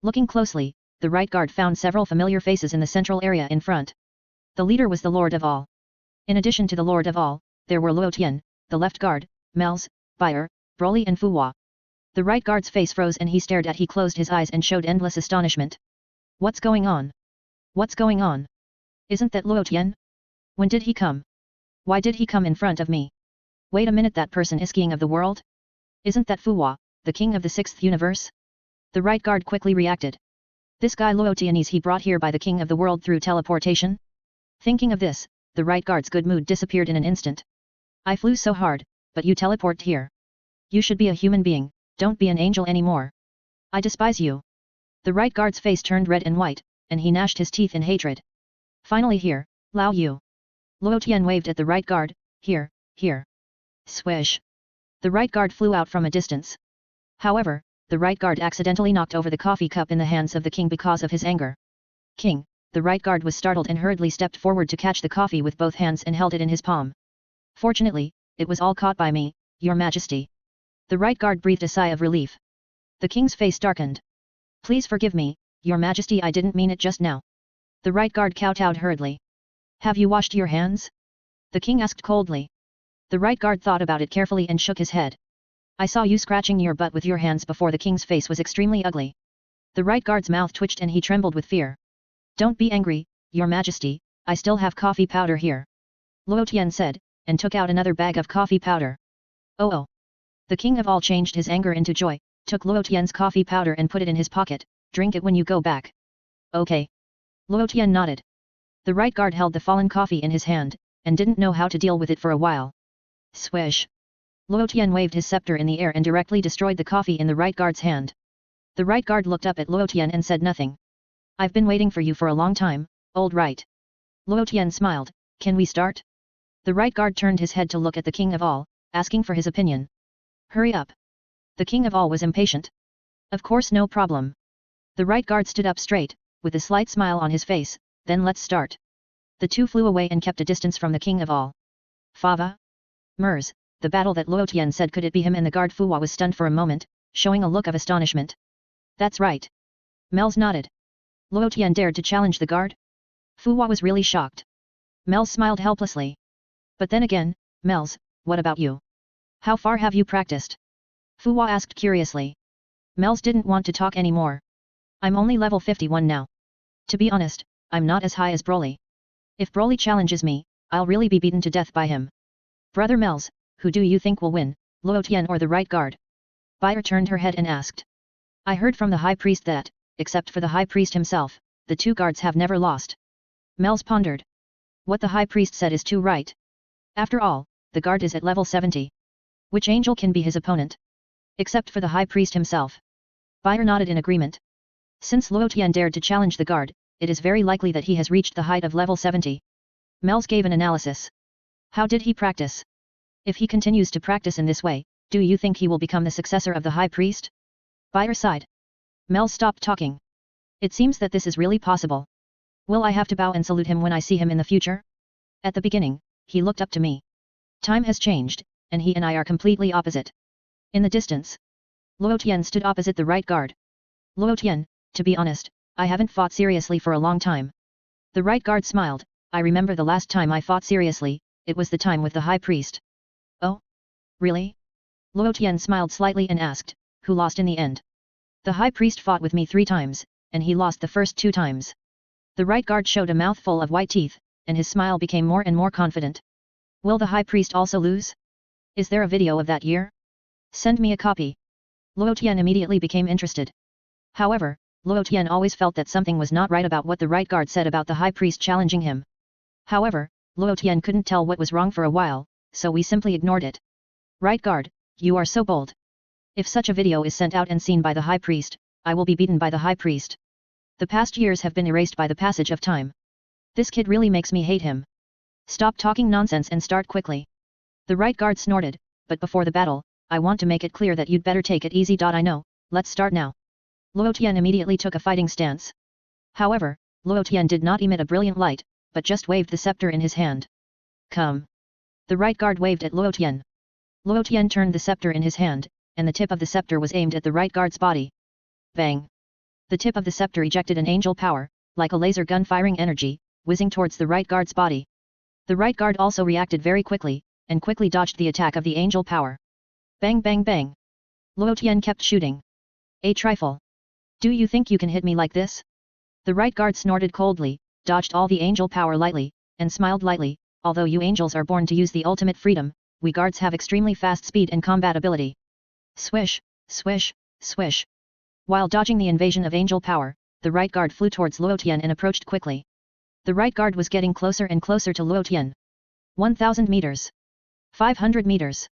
Looking closely, the right guard found several familiar faces in the central area in front. The leader was the Lord of All. In addition to the Lord of All, there were Luo Tian, the left guard, Mel's, Bayer, Broly and Fuhua. The right guard's face froze and he closed his eyes and showed endless astonishment. What's going on? What's going on? Isn't that Luo Tian? When did he come? Why did he come in front of me? Wait a minute, that person is king of the world? Isn't that Fuhua, the king of the 6th universe? The right guard quickly reacted. This guy Luo Tian is he brought here by the king of the world through teleportation? Thinking of this, the right guard's good mood disappeared in an instant. I flew so hard, but you teleported here. You should be a human being, don't be an angel anymore. I despise you. The right guard's face turned red and white, and he gnashed his teeth in hatred. Finally here, Lao Yu. Luo Tian waved at the right guard, here. Swish. The right guard flew out from a distance. However, the right guard accidentally knocked over the coffee cup in the hands of the king because of his anger. King, the right guard was startled and hurriedly stepped forward to catch the coffee with both hands and held it in his palm. Fortunately, it was all caught by me, Your Majesty. The right guard breathed a sigh of relief. The king's face darkened. Please forgive me, Your Majesty, I didn't mean it just now. The right guard kowtowed hurriedly. Have you washed your hands? The king asked coldly. The right guard thought about it carefully and shook his head. I saw you scratching your butt with your hands before. The king's face was extremely ugly. The right guard's mouth twitched and he trembled with fear. Don't be angry, Your Majesty, I still have coffee powder here. Luo Tian said, and took out another bag of coffee powder. Oh. The king of all changed his anger into joy, took Luo Tian's coffee powder and put it in his pocket, drink it when you go back. Okay. Luo Tian nodded. The right guard held the fallen coffee in his hand, and didn't know how to deal with it for a while. Swish. Luo Tian waved his scepter in the air and directly destroyed the coffee in the right guard's hand. The right guard looked up at Luo Tian and said nothing. I've been waiting for you for a long time, old right. Luo Tian smiled, can we start? The right guard turned his head to look at the king of all, asking for his opinion. Hurry up. The king of all was impatient. Of course, no problem. The right guard stood up straight, with a slight smile on his face, then let's start. The two flew away and kept a distance from the king of all. Fava? Mers, the battle that Luo Tian said, could it be him? And the guard Fuhua was stunned for a moment, showing a look of astonishment. That's right. Mel's nodded. Luo Tian dared to challenge the guard? Fuhua was really shocked. Mel smiled helplessly. But then again, Mels, what about you? How far have you practiced? Fuhua asked curiously. Mels didn't want to talk anymore. I'm only level 51 now. To be honest, I'm not as high as Broly. If Broly challenges me, I'll really be beaten to death by him. Brother Mels, who do you think will win, Luo Tian or the right guard? Bayer turned her head and asked. I heard from the high priest that, except for the high priest himself, the two guards have never lost. Mels pondered. What the high priest said is too right. After all, the guard is at level 70. Which angel can be his opponent? Except for the high priest himself. Bayer nodded in agreement. Since Luo Tian dared to challenge the guard, it is very likely that he has reached the height of level 70. Mel's gave an analysis. How did he practice? If he continues to practice in this way, do you think he will become the successor of the high priest? Buyer sighed. Mel stopped talking. It seems that this is really possible. Will I have to bow and salute him when I see him in the future? At the beginning, he looked up to me. Time has changed, and he and I are completely opposite. In the distance, Luo Tian stood opposite the right guard. Luo Tian, to be honest, I haven't fought seriously for a long time. The right guard smiled. I remember the last time I fought seriously, it was the time with the high priest. Oh? Really? Luo Tian smiled slightly and asked, who lost in the end? The high priest fought with me 3 times, and he lost the first 2 times. The right guard showed a mouthful of white teeth, and his smile became more and more confident. Will the high priest also lose? Is there a video of that year? Send me a copy. Luo Tian immediately became interested. However, Luo Tian always felt that something was not right about what the right guard said about the high priest challenging him. However, Luo Tian couldn't tell what was wrong for a while, so we simply ignored it. Right guard, you are so bold. If such a video is sent out and seen by the high priest, I will be beaten by the high priest. The past years have been erased by the passage of time. This kid really makes me hate him. Stop talking nonsense and start quickly. The right guard snorted, but before the battle, I want to make it clear that you'd better take it easy. I know, let's start now. Luo Tian immediately took a fighting stance. However, Luo Tian did not emit a brilliant light, but just waved the scepter in his hand. Come. The right guard waved at Luo Tian. Luo Tian turned the scepter in his hand, and the tip of the scepter was aimed at the right guard's body. Bang! The tip of the scepter ejected an angel power, like a laser gun firing energy, whizzing towards the right guard's body. The right guard also reacted very quickly, and quickly dodged the attack of the angel power. Bang bang bang! Luo Tian kept shooting. A trifle. Do you think you can hit me like this? The right guard snorted coldly, dodged all the angel power lightly, and smiled lightly. Although you angels are born to use the ultimate freedom, we guards have extremely fast speed and combat ability. Swish, swish, swish. While dodging the invasion of angel power, the right guard flew towards Luo Tian and approached quickly. The right guard was getting closer and closer to Luo Tian. 1000 meters. 500 meters.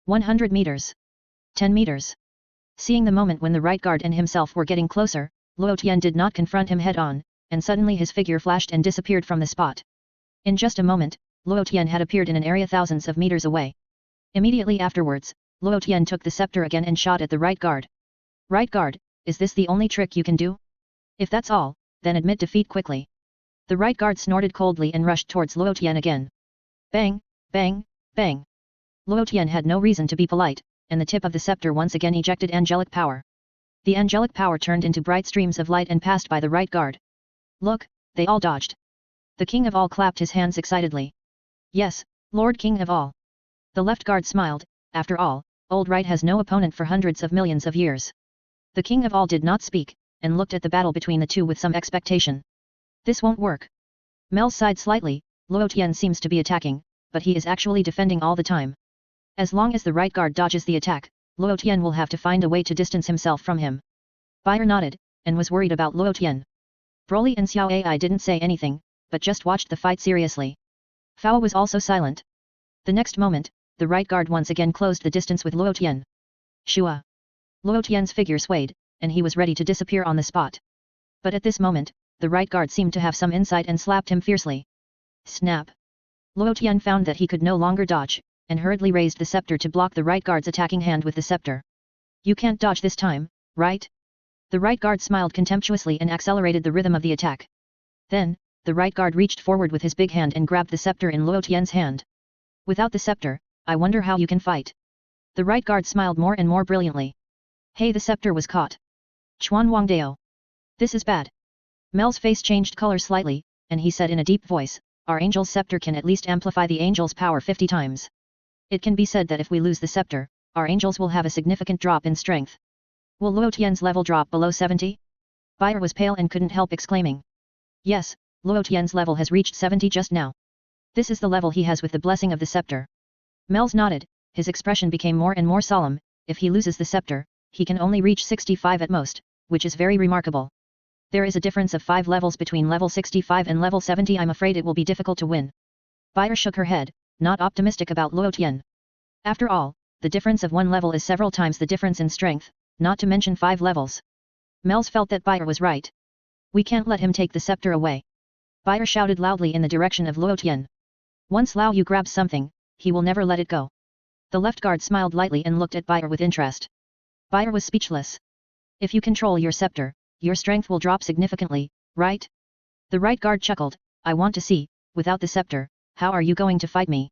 100 meters. 10 meters. Seeing the moment when the right guard and himself were getting closer, Luo Tian did not confront him head-on, and suddenly his figure flashed and disappeared from the spot. In just a moment, Luo Tian had appeared in an area thousands of meters away. Immediately afterwards, Luo Tian took the scepter again and shot at the right guard. Right guard, is this the only trick you can do? If that's all, then admit defeat quickly. The right guard snorted coldly and rushed towards Luo Tian again. Bang, bang, bang. Luo Tian had no reason to be polite, and the tip of the scepter once again ejected angelic power. The angelic power turned into bright streams of light and passed by the right guard. Look, they all dodged. The king of all clapped his hands excitedly. Yes, Lord King of all. The left guard smiled. After all, old right has no opponent for hundreds of millions of years. The king of all did not speak, and looked at the battle between the two with some expectation. This won't work. Mel sighed slightly. Luo Tian seems to be attacking, but he is actually defending all the time. As long as the right guard dodges the attack, Luo Tian will have to find a way to distance himself from him. Buyer nodded, and was worried about Luo Tian. Broly and Xiao Ai didn't say anything, but just watched the fight seriously. Fao was also silent. The next moment, the right guard once again closed the distance with Luo Tian. Shua! Luo Tian's figure swayed, and he was ready to disappear on the spot. But at this moment, the right guard seemed to have some insight and slapped him fiercely. Snap! Luo Tian found that he could no longer dodge, and hurriedly raised the scepter to block the right guard's attacking hand with the scepter. You can't dodge this time, right? The right guard smiled contemptuously and accelerated the rhythm of the attack. Then, the right guard reached forward with his big hand and grabbed the scepter in Luo Tian's hand. Without the scepter, I wonder how you can fight. The right guard smiled more and more brilliantly. Hey, the scepter was caught. Chuan Wangdao. This is bad. Mel's face changed color slightly, and he said in a deep voice, our angel's scepter can at least amplify the angel's power 50 times. It can be said that if we lose the scepter, our angels will have a significant drop in strength. Will Luo Tian's level drop below 70? Buyer was pale and couldn't help exclaiming. Yes, Luo Tian's level has reached 70 just now. This is the level he has with the blessing of the scepter. Mel's nodded, his expression became more and more solemn. If he loses the scepter, he can only reach 65 at most, which is very remarkable. There is a difference of 5 levels between level 65 and level 70. I'm afraid it will be difficult to win. Buyer shook her head, not optimistic about Luo Tian. After all, the difference of 1 level is several times the difference in strength, not to mention 5 levels. Mels felt that Bayer was right. We can't let him take the scepter away. Bayer shouted loudly in the direction of Luo Tian. Once Lao Yu grabs something, he will never let it go. The left guard smiled lightly and looked at Bayer with interest. Bayer was speechless. If you control your scepter, your strength will drop significantly, right? The right guard chuckled, I want to see, without the scepter, how are you going to fight me?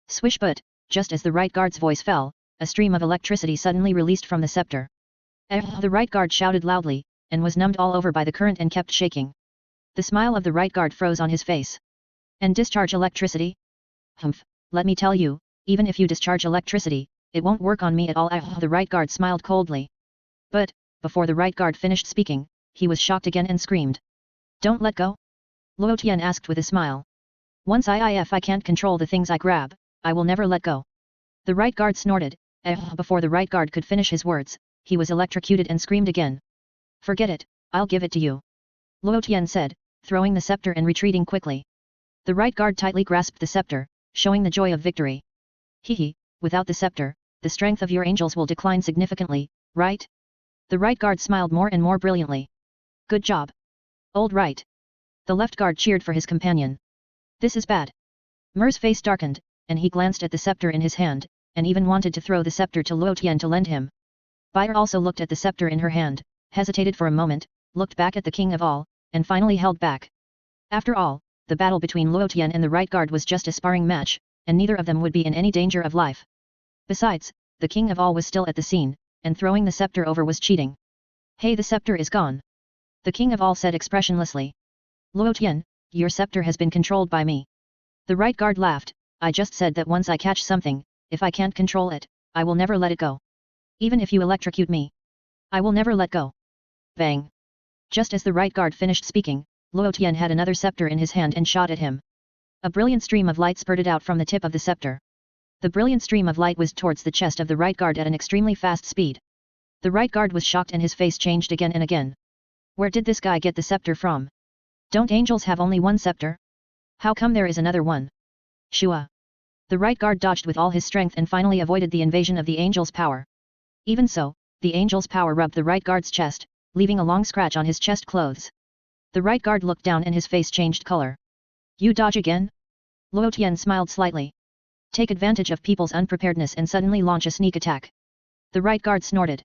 Swish, but, just as the right guard's voice fell, a stream of electricity suddenly released from the scepter. The right guard shouted loudly, and was numbed all over by the current and kept shaking. The smile of the right guard froze on his face. And discharge electricity? Humph, let me tell you, even if you discharge electricity, it won't work on me at all. The right guard smiled coldly. But, before the right guard finished speaking, he was shocked again and screamed. Don't let go? Luo Tian asked with a smile. Once I can't control the things I grab, I will never let go. The right guard snorted. Before the right guard could finish his words, he was electrocuted and screamed again. Forget it, I'll give it to you. Luo Tian said, throwing the scepter and retreating quickly. The right guard tightly grasped the scepter, showing the joy of victory. Hehe, without the scepter, the strength of your angels will decline significantly, right? The right guard smiled more and more brilliantly. Good job. Old right. The left guard cheered for his companion. This is bad. Mer's face darkened, and he glanced at the scepter in his hand, and even wanted to throw the scepter to Luo Tian to lend him. Bayer also looked at the scepter in her hand, hesitated for a moment, looked back at the king of all, and finally held back. After all, the battle between Luo Tian and the right guard was just a sparring match, and neither of them would be in any danger of life. Besides, the king of all was still at the scene, and throwing the scepter over was cheating. Hey, the scepter is gone. The king of all said expressionlessly. Luo Tian, your scepter has been controlled by me. The right guard laughed, I just said that once I catch something, if I can't control it, I will never let it go. Even if you electrocute me, I will never let go. Bang. Just as the right guard finished speaking, Luo Tian had another scepter in his hand and shot at him. A brilliant stream of light spurted out from the tip of the scepter. The brilliant stream of light whizzed towards the chest of the right guard at an extremely fast speed. The right guard was shocked and his face changed again and again. Where did this guy get the scepter from? Don't angels have only one scepter? How come there is another one? Shua. The right guard dodged with all his strength and finally avoided the invasion of the angel's power. Even so, the angel's power rubbed the right guard's chest, leaving a long scratch on his chest clothes. The right guard looked down and his face changed color. You dodge again? Luo Tian smiled slightly. Take advantage of people's unpreparedness and suddenly launch a sneak attack. The right guard snorted.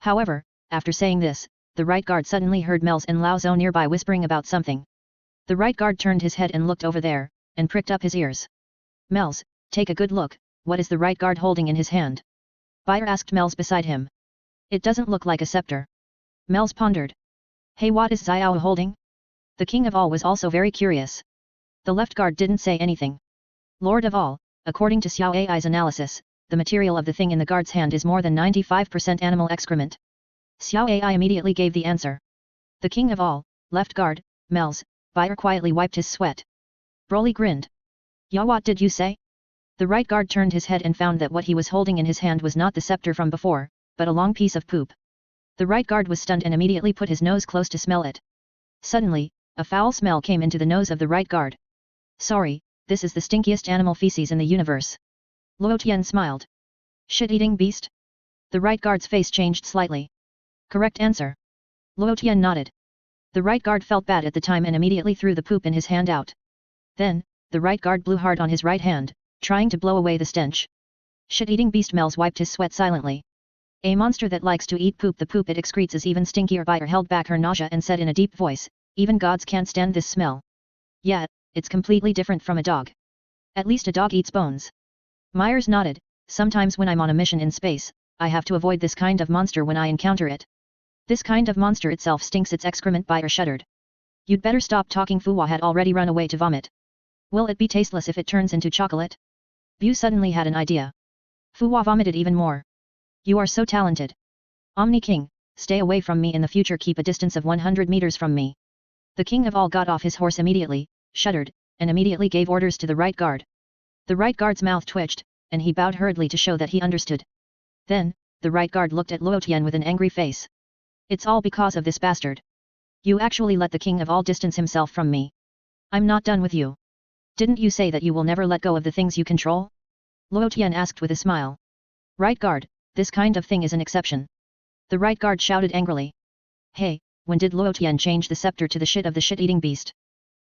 However, after saying this, the right guard suddenly heard Mels and Lao Zhou nearby whispering about something. The right guard turned his head and looked over there, and pricked up his ears. Mels, take a good look, what is the right guard holding in his hand? Bayer asked Mels beside him. It doesn't look like a scepter. Mels pondered. Hey, what is Xiao holding? The king of all was also very curious. The left guard didn't say anything. Lord of all, according to Xiao Ai's analysis, the material of the thing in the guard's hand is more than 95% animal excrement. Xiao Ai immediately gave the answer. The king of all, left guard, Mels, Bayer quietly wiped his sweat. Broly grinned. Ya, what did you say? The right guard turned his head and found that what he was holding in his hand was not the scepter from before, but a long piece of poop. The right guard was stunned and immediately put his nose close to smell it. Suddenly, a foul smell came into the nose of the right guard. Sorry, this is the stinkiest animal feces in the universe. Luo Tian smiled. Shit-eating beast? The right guard's face changed slightly. Correct answer. Luo Tian nodded. The right guard felt bad at the time and immediately threw the poop in his hand out. Then, the right guard blew hard on his right hand, trying to blow away the stench. Shit-eating beast. Mels wiped his sweat silently. A monster that likes to eat poop, the poop it excretes is even stinkier. Bayer held back her nausea and said in a deep voice, even gods can't stand this smell. Yeah, it's completely different from a dog. At least a dog eats bones. Myers nodded, sometimes when I'm on a mission in space, I have to avoid this kind of monster when I encounter it. This kind of monster itself stinks its excrement. Bayer shuddered. You'd better stop talking. Fuwa had already run away to vomit. Will it be tasteless if it turns into chocolate? Bu suddenly had an idea. Fuwa vomited even more. You are so talented. Omni King, stay away from me in the future. Keep a distance of 100 meters from me. The king of all got off his horse immediately, shuddered, and immediately gave orders to the right guard. The right guard's mouth twitched, and he bowed hurriedly to show that he understood. Then, the right guard looked at Luo Tian with an angry face. It's all because of this bastard. You actually let the king of all distance himself from me. I'm not done with you. Didn't you say that you will never let go of the things you control? Luo Tian asked with a smile. Right guard, this kind of thing is an exception. The right guard shouted angrily. Hey, when did Luo Tian change the scepter to the shit of the shit-eating beast?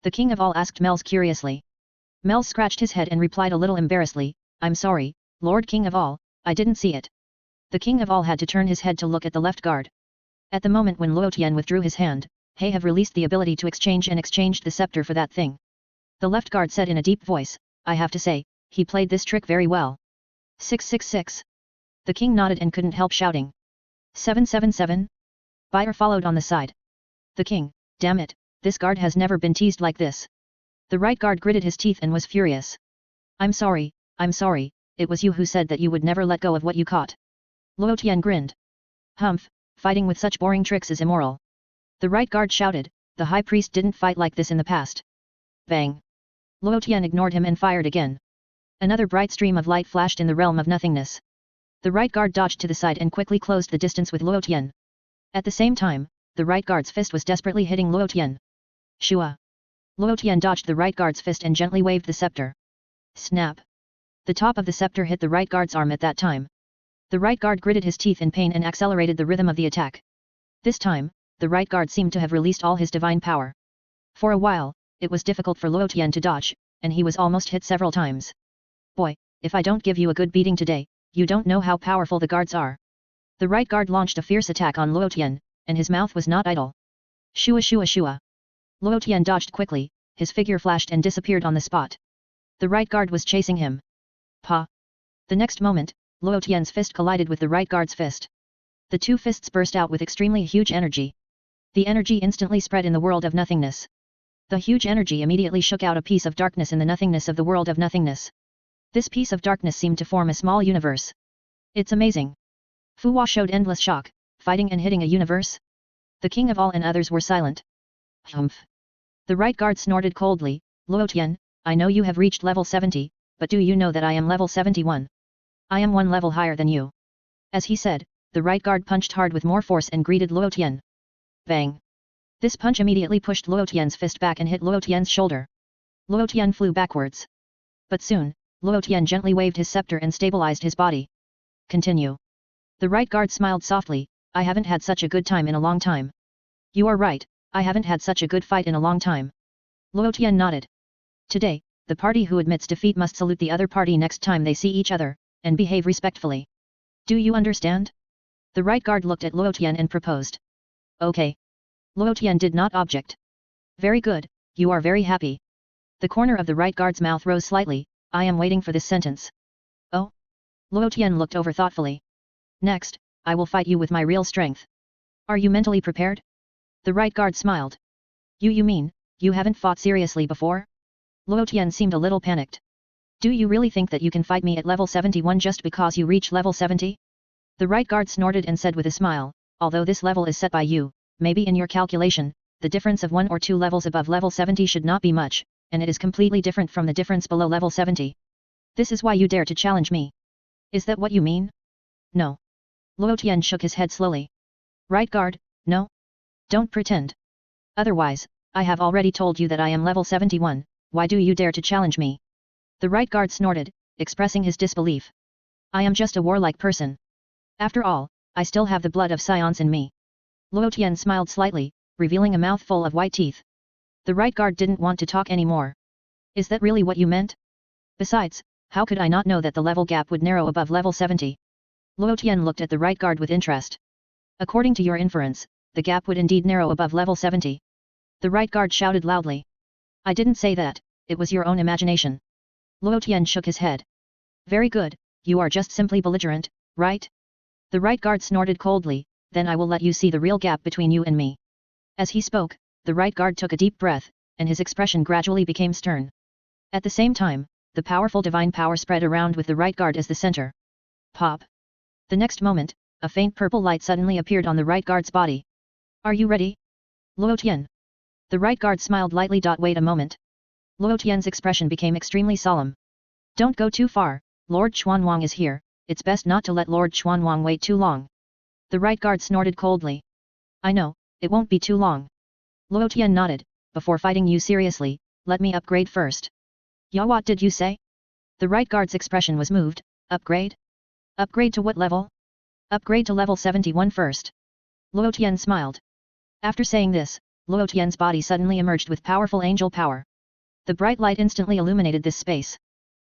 The king of all asked Mel's curiously. Mel scratched his head and replied a little embarrassedly, I'm sorry, Lord King of all, I didn't see it. The king of all had to turn his head to look at the left guard. At the moment when Luo Tian withdrew his hand, He have released the ability to exchange and exchanged the scepter for that thing. The left guard said in a deep voice, I have to say, he played this trick very well. 666. The king nodded and couldn't help shouting. 777? Buyer followed on the side. The king, damn it, this guard has never been teased like this. The right guard gritted his teeth and was furious. I'm sorry, it was you who said that you would never let go of what you caught. Luo Tian grinned. Humph, fighting with such boring tricks is immoral. The right guard shouted, the high priest didn't fight like this in the past. Bang. Luo Tian ignored him and fired again. Another bright stream of light flashed in the realm of nothingness. The right guard dodged to the side and quickly closed the distance with Luo Tian. At the same time, the right guard's fist was desperately hitting Luo Tian. Shua. Luo Tian dodged the right guard's fist and gently waved the scepter. Snap. The top of the scepter hit the right guard's arm at that time. The right guard gritted his teeth in pain and accelerated the rhythm of the attack. This time, the right guard seemed to have released all his divine power. For a while, it was difficult for Luo Tian to dodge, and he was almost hit several times. Boy, if I don't give you a good beating today, you don't know how powerful the guards are. The right guard launched a fierce attack on Luo Tian, and his mouth was not idle. Shua shua shua. Luo Tian dodged quickly, his figure flashed and disappeared on the spot. The right guard was chasing him. Pa. The next moment, Luo Tian's fist collided with the right guard's fist. The two fists burst out with extremely huge energy. The energy instantly spread in the world of nothingness. The huge energy immediately shook out a piece of darkness in the nothingness of the world of nothingness. This piece of darkness seemed to form a small universe. It's amazing. Fu Hua showed endless shock, fighting and hitting a universe? The king of all and others were silent. Humph. The right guard snorted coldly, Luo Tian, I know you have reached level 70, but do you know that I am level 71? I am one level higher than you. As he said, the right guard punched hard with more force and greeted Luo Tian. Bang. This punch immediately pushed Luo Tian's fist back and hit Luo Tian's shoulder. Luo Tian flew backwards. But soon, Luo Tian gently waved his scepter and stabilized his body. Continue. The right guard smiled softly, I haven't had such a good time in a long time. You are right, I haven't had such a good fight in a long time. Luo Tian nodded. Today, the party who admits defeat must salute the other party next time they see each other, and behave respectfully. Do you understand? The right guard looked at Luo Tian and proposed. Okay. Luo Tian did not object. Very good, you are very happy. The corner of the right guard's mouth rose slightly, I am waiting for this sentence. Oh? Luo Tian looked over thoughtfully. Next, I will fight you with my real strength. Are you mentally prepared? The right guard smiled. You mean, you haven't fought seriously before? Luo Tian seemed a little panicked. Do you really think that you can fight me at level 71 just because you reach level 70? The right guard snorted and said with a smile, although this level is set by you, maybe in your calculation, the difference of 1 or 2 levels above level 70 should not be much, and it is completely different from the difference below level 70. This is why you dare to challenge me. Is that what you mean? No. Luo Tian shook his head slowly. Right guard, no? Don't pretend. Otherwise, I have already told you that I am level 71, why do you dare to challenge me? The right guard snorted, expressing his disbelief. I am just a warlike person. After all, I still have the blood of Saiyans in me. Luo Tian smiled slightly, revealing a mouthful of white teeth. The right guard didn't want to talk anymore. Is that really what you meant? Besides, how could I not know that the level gap would narrow above level 70? Luo Tian looked at the right guard with interest. According to your inference, the gap would indeed narrow above level 70. The right guard shouted loudly. I didn't say that, it was your own imagination. Luo Tian shook his head. Very good, you are just simply belligerent, right? The right guard snorted coldly, then I will let you see the real gap between you and me. As he spoke, the right guard took a deep breath, and his expression gradually became stern. At the same time, the powerful divine power spread around with the right guard as the center. Pop. The next moment, a faint purple light suddenly appeared on the right guard's body. Are you ready? Luo Tian. The right guard smiled lightly. Wait a moment. Luo Tian's expression became extremely solemn. Don't go too far, Lord Chuanwang is here, it's best not to let Lord Chuanwang wait too long. The right guard snorted coldly. I know, it won't be too long. Luo Tian nodded, before fighting you seriously, let me upgrade first. Ya, what did you say? The right guard's expression was moved. Upgrade? Upgrade to what level? Upgrade to level 71 first. Luo Tian smiled. After saying this, Luo Tian's body suddenly emerged with powerful angel power. The bright light instantly illuminated this space.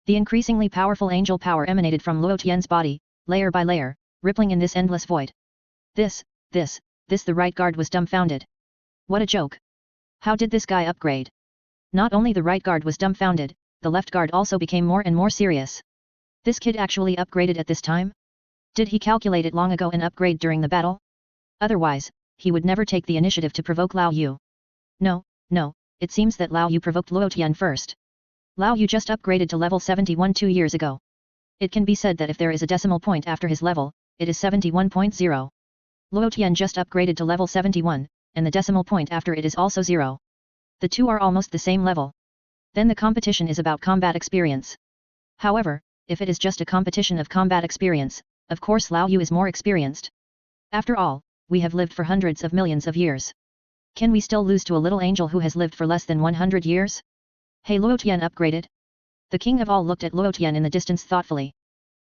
The increasingly powerful angel power emanated from Luo Tian's body, layer by layer, rippling in this endless void. This, the right guard was dumbfounded. What a joke. How did this guy upgrade? Not only the right guard was dumbfounded, the left guard also became more and more serious. This kid actually upgraded at this time? Did he calculate it long ago and upgrade during the battle? Otherwise, he would never take the initiative to provoke Lao Yu. No, it seems that Lao Yu provoked Luo Tian first. Lao Yu just upgraded to level 71 2 years ago. It can be said that if there is a decimal point after his level, it is 71.0. Luo Tian just upgraded to level 71, and the decimal point after it is also 0. The two are almost the same level. Then the competition is about combat experience. However, if it is just a competition of combat experience, of course Lao Yu is more experienced. After all, we have lived for hundreds of millions of years. Can we still lose to a little angel who has lived for less than 100 years? Hey, Luo Tian upgraded? The king of all looked at Luo Tian in the distance thoughtfully.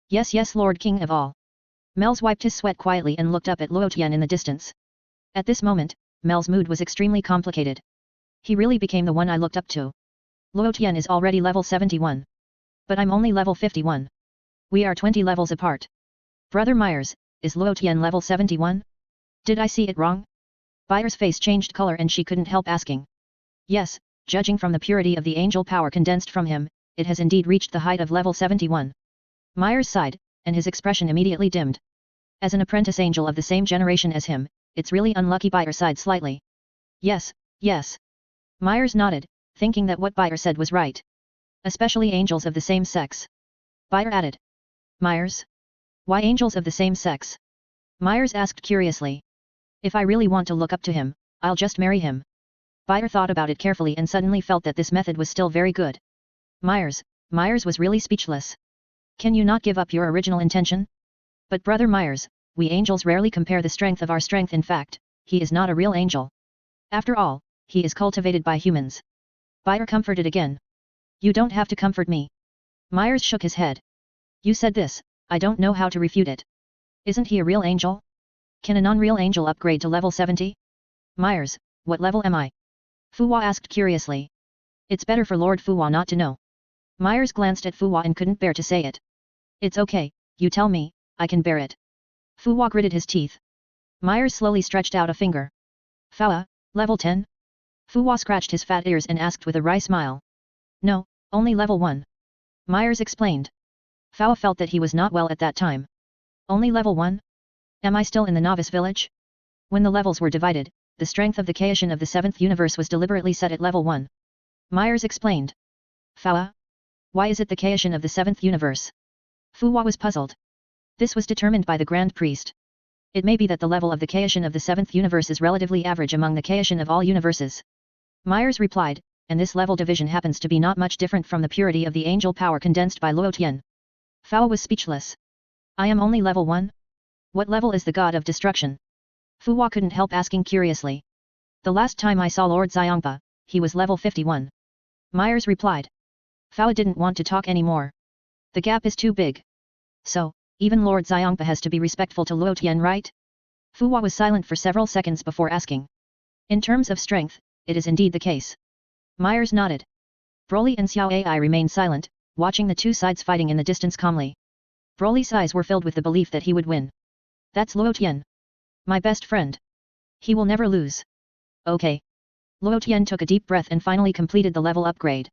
Yes, Lord King of all. Mel's wiped his sweat quietly and looked up at Luo Tian in the distance. At this moment, Mel's mood was extremely complicated. He really became the one I looked up to. Luo Tian is already level 71. But I'm only level 51. We are 20 levels apart. Brother Myers, is Luo Tian level 71? Did I see it wrong? Byer's face changed color and she couldn't help asking. Yes, judging from the purity of the angel power condensed from him, it has indeed reached the height of level 71. Myers sighed, and his expression immediately dimmed. As an apprentice angel of the same generation as him, it's really unlucky. Byer sighed slightly. Yes. Myers nodded, thinking that what Byer said was right. Especially angels of the same sex. Byer added. Myers? Why angels of the same sex? Myers asked curiously. If I really want to look up to him, I'll just marry him. Byer thought about it carefully and suddenly felt that this method was still very good. Myers was really speechless. Can you not give up your original intention? But Brother Myers, we angels rarely compare the strength of our strength. In fact, he is not a real angel. After all, he is cultivated by humans. Byer comforted again. You don't have to comfort me. Myers shook his head. You said this, I don't know how to refute it. Isn't he a real angel? Can a non-real angel upgrade to level 70? Myers, what level am I? Fuwa asked curiously. It's better for Lord Fuwa not to know. Myers glanced at Fuwa and couldn't bear to say it. It's okay, you tell me, I can bear it. Fuwa gritted his teeth. Myers slowly stretched out a finger. Fuwa, level 10? Fuwa scratched his fat ears and asked with a wry smile. No, only level 1. Myers explained. Fuwa felt that he was not well at that time. Only level 1? Am I still in the novice village? When the levels were divided, the strength of the Kaishin of the 7th universe was deliberately set at level 1. Myers explained. Fuwa? Why is it the Kaishin of the 7th universe? Fuwa was puzzled. This was determined by the Grand Priest. It may be that the level of the Kaishin of the 7th universe is relatively average among the Kaishin of all universes. Myers replied, and this level division happens to be not much different from the purity of the angel power condensed by Luo Tian. Fuwa was speechless. I am only level 1? What level is the god of destruction? Fuwa couldn't help asking curiously. The last time I saw Lord Xiangpa, he was level 51. Myers replied. Fuwa didn't want to talk anymore. The gap is too big. So, even Lord Xiangpa has to be respectful to Luo Tian, right? Fuwa was silent for several seconds before asking. In terms of strength, it is indeed the case. Myers nodded. Broly and Xiao Ai remained silent, watching the two sides fighting in the distance calmly. Broly's eyes were filled with the belief that he would win. That's Luo Tian. My best friend. He will never lose. Okay. Luo Tian took a deep breath and finally completed the level upgrade.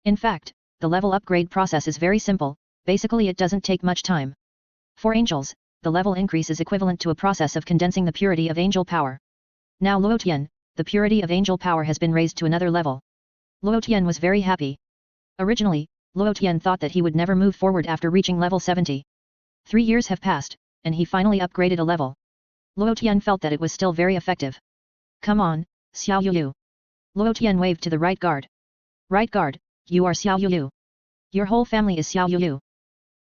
In fact, the level upgrade process is very simple, basically it doesn't take much time. For angels, the level increase is equivalent to a process of condensing the purity of angel power. Now Luo Tian, the purity of angel power has been raised to another level. Luo Tian was very happy. Originally, Luo Tian thought that he would never move forward after reaching level 70. 3 years have passed, and he finally upgraded a level. Luo Tian felt that it was still very effective. Come on, Xiao Yu. Luo Tian waved to the right guard. Right guard, you are Xiao Yu. Your whole family is Xiao Yu.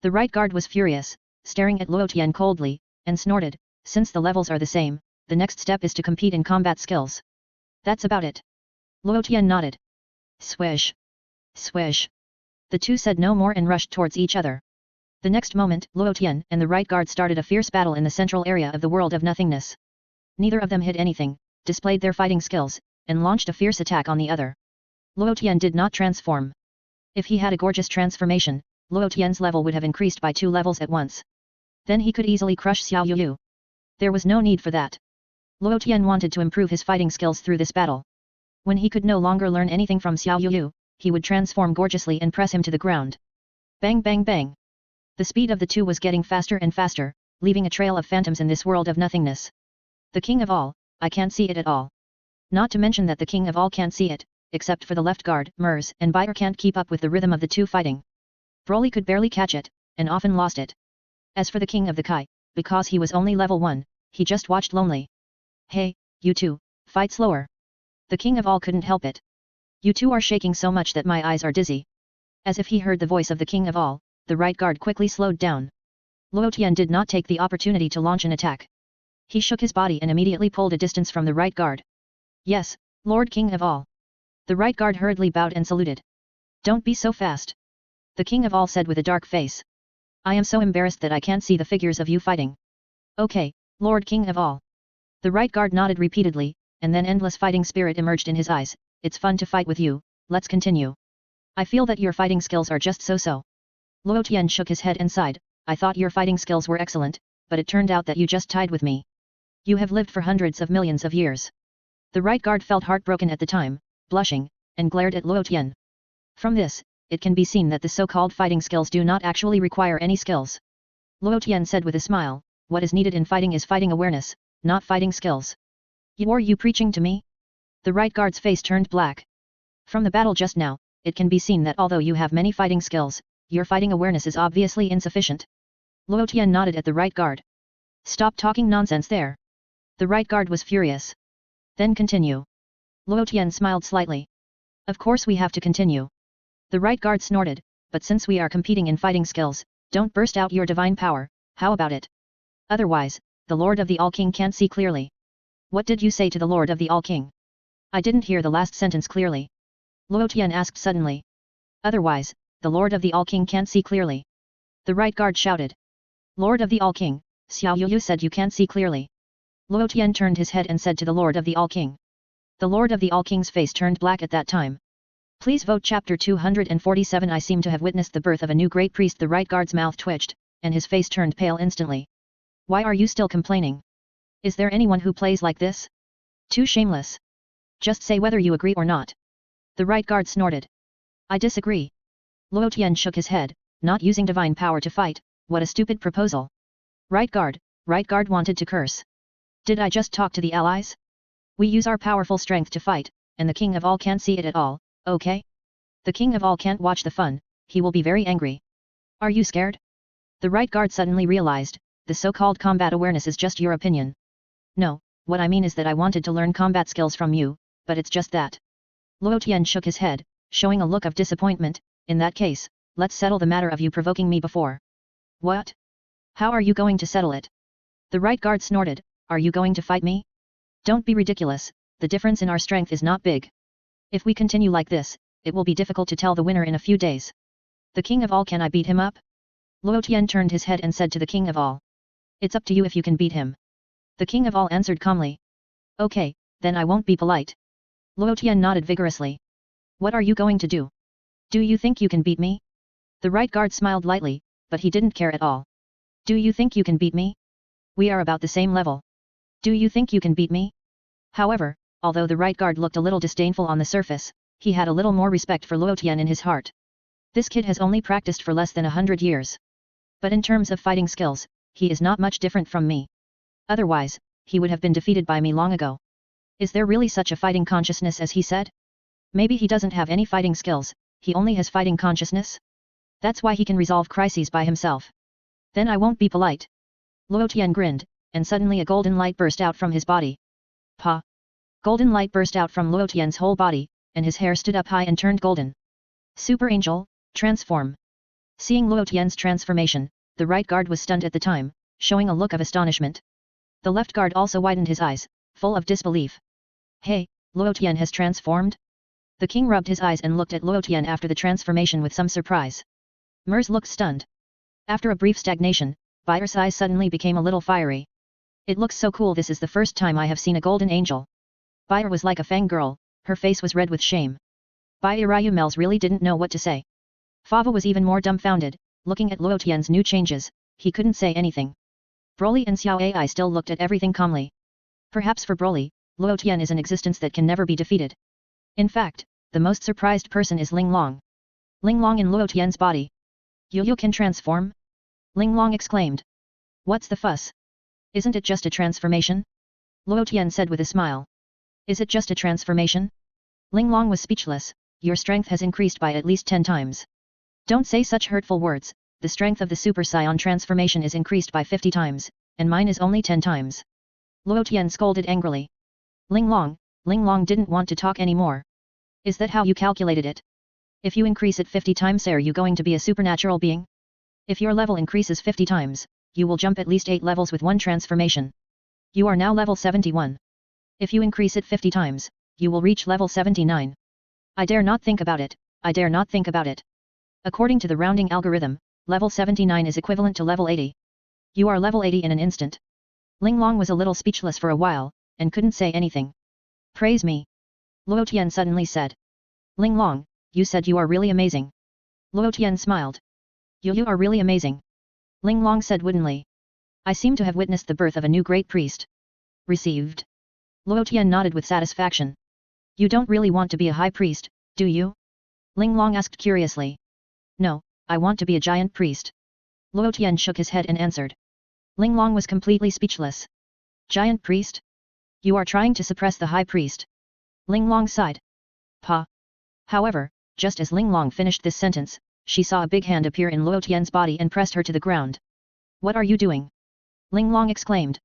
The right guard was furious, staring at Luo Tian coldly, and snorted, since the levels are the same, the next step is to compete in combat skills. That's about it. Luo Tian nodded. Swish. Swish. The two said no more and rushed towards each other. The next moment, Luo Tian and the right guard started a fierce battle in the central area of the world of nothingness. Neither of them hit anything, displayed their fighting skills, and launched a fierce attack on the other. Luo Tian did not transform. If he had a gorgeous transformation, Luo Tian's level would have increased by 2 levels at once. Then he could easily crush Xiao Yu. There was no need for that. Luo Tian wanted to improve his fighting skills through this battle. When he could no longer learn anything from Xiao Yu, he would transform gorgeously and press him to the ground. Bang bang bang. The speed of the two was getting faster and faster, leaving a trail of phantoms in this world of nothingness. The king of all, I can't see it at all. Not to mention that the king of all can't see it, except for the left guard, Mers and Bayer can't keep up with the rhythm of the two fighting. Broly could barely catch it, and often lost it. As for the king of the Kai, because he was only level 1, he just watched lonely. Hey, you two, fight slower. The king of all couldn't help it. You two are shaking so much that my eyes are dizzy. As if he heard the voice of the king of all, the right guard quickly slowed down. Luo Tian did not take the opportunity to launch an attack. He shook his body and immediately pulled a distance from the right guard. Yes, Lord King of all. The right guard hurriedly bowed and saluted. Don't be so fast. The king of all said with a dark face. I am so embarrassed that I can't see the figures of you fighting. Okay, Lord King of all. The right guard nodded repeatedly, and then endless fighting spirit emerged in his eyes. It's fun to fight with you, let's continue. I feel that your fighting skills are just so-so. Luo Tian shook his head and sighed. I thought your fighting skills were excellent, but it turned out that you just tied with me. You have lived for hundreds of millions of years. The right guard felt heartbroken at the time, blushing, and glared at Luo Tian. From this, it can be seen that the so-called fighting skills do not actually require any skills. Luo Tian said with a smile, what is needed in fighting is fighting awareness, not fighting skills. Are you preaching to me? The right guard's face turned black. From the battle just now, it can be seen that although you have many fighting skills, your fighting awareness is obviously insufficient. Luo Tian nodded at the right guard. Stop talking nonsense there. The right guard was furious. Then continue. Luo Tian smiled slightly. Of course we have to continue. The right guard snorted, but since we are competing in fighting skills, don't burst out your divine power, how about it? Otherwise, the Lord of the All-King can't see clearly. What did you say to the Lord of the All-King? I didn't hear the last sentence clearly. Luo Tian asked suddenly. Otherwise, the Lord of the All-King can't see clearly. The right guard shouted. Lord of the All-King, Xiao Yu said you can't see clearly. Luo Tian turned his head and said to the Lord of the All-King. The Lord of the All-King's face turned black at that time. Please vote chapter 247. I seem to have witnessed the birth of a new great priest. The right guard's mouth twitched, and his face turned pale instantly. Why are you still complaining? Is there anyone who plays like this? Too shameless. Just say whether you agree or not. The right guard snorted. I disagree. Luo Tian shook his head, not using divine power to fight, what a stupid proposal. Right guard wanted to curse. Did I just talk to the allies? We use our powerful strength to fight, and the king of all can't see it at all, okay? The king of all can't watch the fun, he will be very angry. Are you scared? The right guard suddenly realized, the so-called combat awareness is just your opinion. No, what I mean is that I wanted to learn combat skills from you, but it's just that. Luo Tian shook his head, showing a look of disappointment. In that case, let's settle the matter of you provoking me before. What? How are you going to settle it? The right guard snorted, are you going to fight me? Don't be ridiculous, the difference in our strength is not big. If we continue like this, it will be difficult to tell the winner in a few days. The king of all, can I beat him up? Luo Tian turned his head and said to the king of all. It's up to you if you can beat him. The king of all answered calmly. Okay, then I won't be polite. Luo Tian nodded vigorously. What are you going to do? Do you think you can beat me? The right guard smiled lightly, but he didn't care at all. Do you think you can beat me? We are about the same level. Do you think you can beat me? However, although the right guard looked a little disdainful on the surface, he had a little more respect for Luo Tian in his heart. This kid has only practiced for less than 100 years. But in terms of fighting skills, he is not much different from me. Otherwise, he would have been defeated by me long ago. Is there really such a fighting consciousness as he said? Maybe he doesn't have any fighting skills, he only has fighting consciousness? That's why he can resolve crises by himself. Then I won't be polite. Luo Tian grinned, and suddenly a golden light burst out from his body. Pa! Golden light burst out from Luo Tian's whole body, and his hair stood up high and turned golden. Super Angel, transform! Seeing Luo Tian's transformation, the right guard was stunned at the time, showing a look of astonishment. The left guard also widened his eyes, full of disbelief. Hey, Luo Tian has transformed? The king rubbed his eyes and looked at Luo Tian after the transformation with some surprise. Mers looked stunned. After a brief stagnation, Bayer's eyes suddenly became a little fiery. It looks so cool. This is the first time I have seen a golden angel. Bayer was like a fangirl, her face was red with shame. Bayer really didn't know what to say. Fava was even more dumbfounded, looking at Luo Tian's new changes, he couldn't say anything. Broly and Xiao Ai still looked at everything calmly. Perhaps for Broly, Luo Tian is an existence that can never be defeated. In fact, the most surprised person is Ling Long. Ling Long in Luo Tian's body. Yu can transform? Ling Long exclaimed. What's the fuss? Isn't it just a transformation? Luo Tian said with a smile. Is it just a transformation? Ling Long was speechless. Your strength has increased by at least 10 times. Don't say such hurtful words, the strength of the Super Saiyan transformation is increased by 50 times, and mine is only 10 times. Luo Tian scolded angrily. Ling Long didn't want to talk anymore. Is that how you calculated it? If you increase it 50 times, are you going to be a supernatural being? If your level increases 50 times, you will jump at least 8 levels with one transformation. You are now level 71. If you increase it 50 times, you will reach level 79. I dare not think about it, I dare not think about it. According to the rounding algorithm, level 79 is equivalent to level 80. You are level 80 in an instant. Ling Long was a little speechless for a while, and couldn't say anything. Praise me. Luo Tian suddenly said. Ling Long, you said you are really amazing. Luo Tian smiled. You are really amazing. Ling Long said woodenly. I seem to have witnessed the birth of a new great priest. Received. Luo Tian nodded with satisfaction. You don't really want to be a high priest, do you? Ling Long asked curiously. No, I want to be a giant priest. Luo Tian shook his head and answered. Ling Long was completely speechless. Giant priest? You are trying to suppress the high priest. Ling Long sighed. Pa. However, just as Ling Long finished this sentence, she saw a big hand appear in Luo Tian's body and pressed her to the ground. What are you doing? Ling Long exclaimed.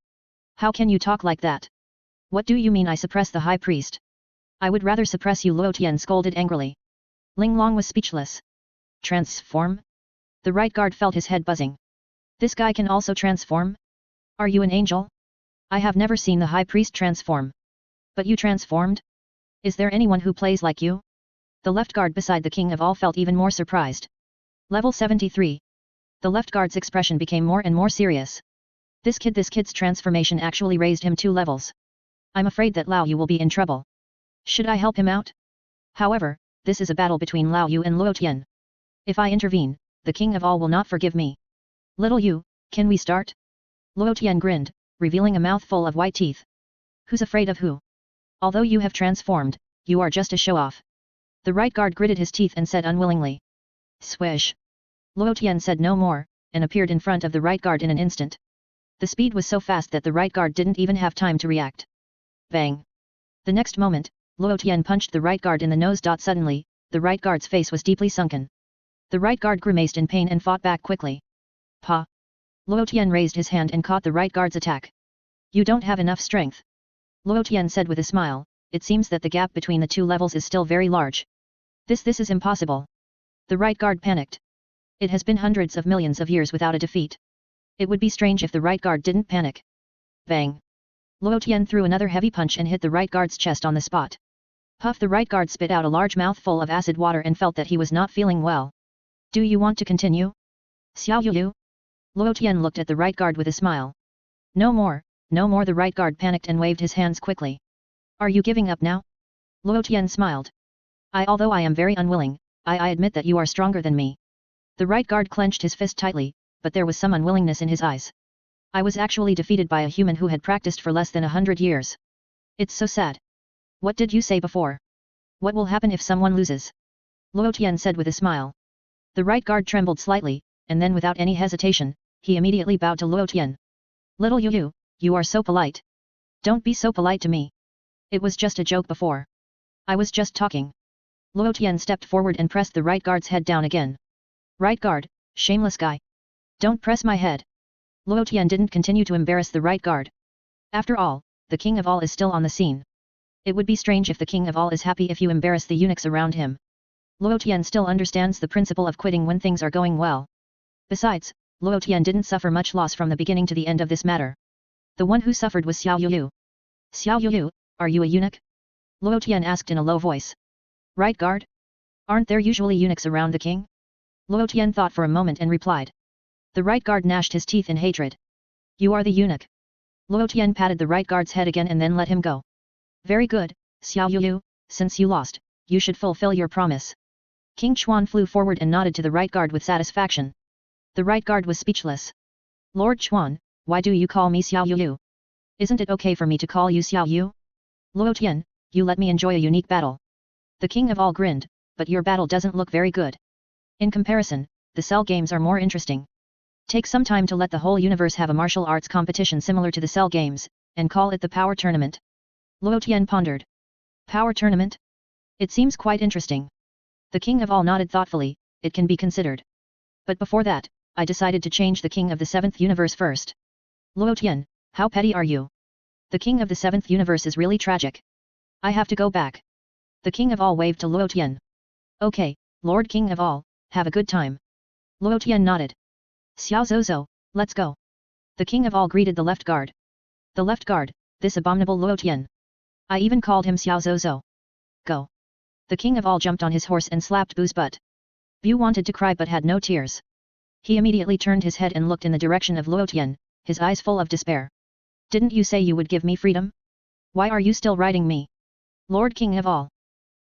How can you talk like that? What do you mean I suppress the high priest? I would rather suppress you, Luo Tian scolded angrily. Ling Long was speechless. Transform? The right guard felt his head buzzing. This guy can also transform? Are you an angel? I have never seen the high priest transform. But you transformed? Is there anyone who plays like you? The left guard beside the king of all felt even more surprised. Level 73. The left guard's expression became more and more serious. This kid's transformation actually raised him 2 levels. I'm afraid that Lao Yu will be in trouble. Should I help him out? However, this is a battle between Lao Yu and Luo Tian. If I intervene, the king of all will not forgive me. Little Yu, can we start? Luo Tian grinned, revealing a mouthful of white teeth. Who's afraid of who? Although you have transformed, you are just a show-off. The right guard gritted his teeth and said unwillingly. Swish. Luo Tian said no more, and appeared in front of the right guard in an instant. The speed was so fast that the right guard didn't even have time to react. Bang. The next moment, Luo Tian punched the right guard in the nose. Suddenly, the right guard's face was deeply sunken. The right guard grimaced in pain and fought back quickly. Pa. Luo Tian raised his hand and caught the right guard's attack. You don't have enough strength. Luo Tian said with a smile, it seems that the gap between the 2 levels is still very large. This is impossible. The right guard panicked. It has been hundreds of millions of years without a defeat. It would be strange if the right guard didn't panic. Bang. Luo Tian threw another heavy punch and hit the right guard's chest on the spot. Puff! The right guard spit out a large mouthful of acid water and felt that he was not feeling well. Do you want to continue? Xiao Yu? Luo Tian looked at the right guard with a smile. No more, no more. The right guard panicked and waved his hands quickly. Are you giving up now? Luo Tian smiled. Although I am very unwilling, I admit that you are stronger than me. The right guard clenched his fist tightly, but there was some unwillingness in his eyes. I was actually defeated by a human who had practiced for less than 100 years. It's so sad. What did you say before? What will happen if someone loses? Luo Tian said with a smile. The right guard trembled slightly, and then without any hesitation, he immediately bowed to Luo Tian. Little Yu, you are so polite. Don't be so polite to me. It was just a joke before. I was just talking. Luo Tian stepped forward and pressed the right guard's head down again. Right guard, shameless guy. Don't press my head. Luo Tian didn't continue to embarrass the right guard. After all, the king of all is still on the scene. It would be strange if the king of all is happy if you embarrass the eunuchs around him. Luo Tian still understands the principle of quitting when things are going well. Besides, Luo Tian didn't suffer much loss from the beginning to the end of this matter. The one who suffered was Xiao Yu. Xiao Yu, are you a eunuch? Luo Tian asked in a low voice. Right guard? Aren't there usually eunuchs around the king? Luo Tian thought for a moment and replied. The right guard gnashed his teeth in hatred. You are the eunuch. Luo Tian patted the right guard's head again and then let him go. Very good, Xiao Yu, since you lost, you should fulfill your promise. King Chuan flew forward and nodded to the right guard with satisfaction. The right guard was speechless. Lord Chuan, why do you call me Xiao Yu? Isn't it okay for me to call you Xiao Yu? Luo Tian, you let me enjoy a unique battle. The king of all grinned, but your battle doesn't look very good. In comparison, the Cell games are more interesting. Take some time to let the whole universe have a martial arts competition similar to the Cell games, and call it the Power Tournament. Luo Tian pondered. Power Tournament? It seems quite interesting. The king of all nodded thoughtfully, it can be considered. But before that, I decided to change the king of the 7th universe first. Luo Tian, how petty are you? The king of the 7th universe is really tragic. I have to go back. The king of all waved to Luo Tian. Okay, Lord King of all, have a good time. Luo Tian nodded. Xiao Zozo, let's go. The king of all greeted the left guard. The left guard, this abominable Luo Tian. I even called him Xiao Zozo. Go. The king of all jumped on his horse and slapped Bu's butt. Bu wanted to cry but had no tears. He immediately turned his head and looked in the direction of Luo Tian, his eyes full of despair. Didn't you say you would give me freedom? Why are you still riding me? Lord King of all.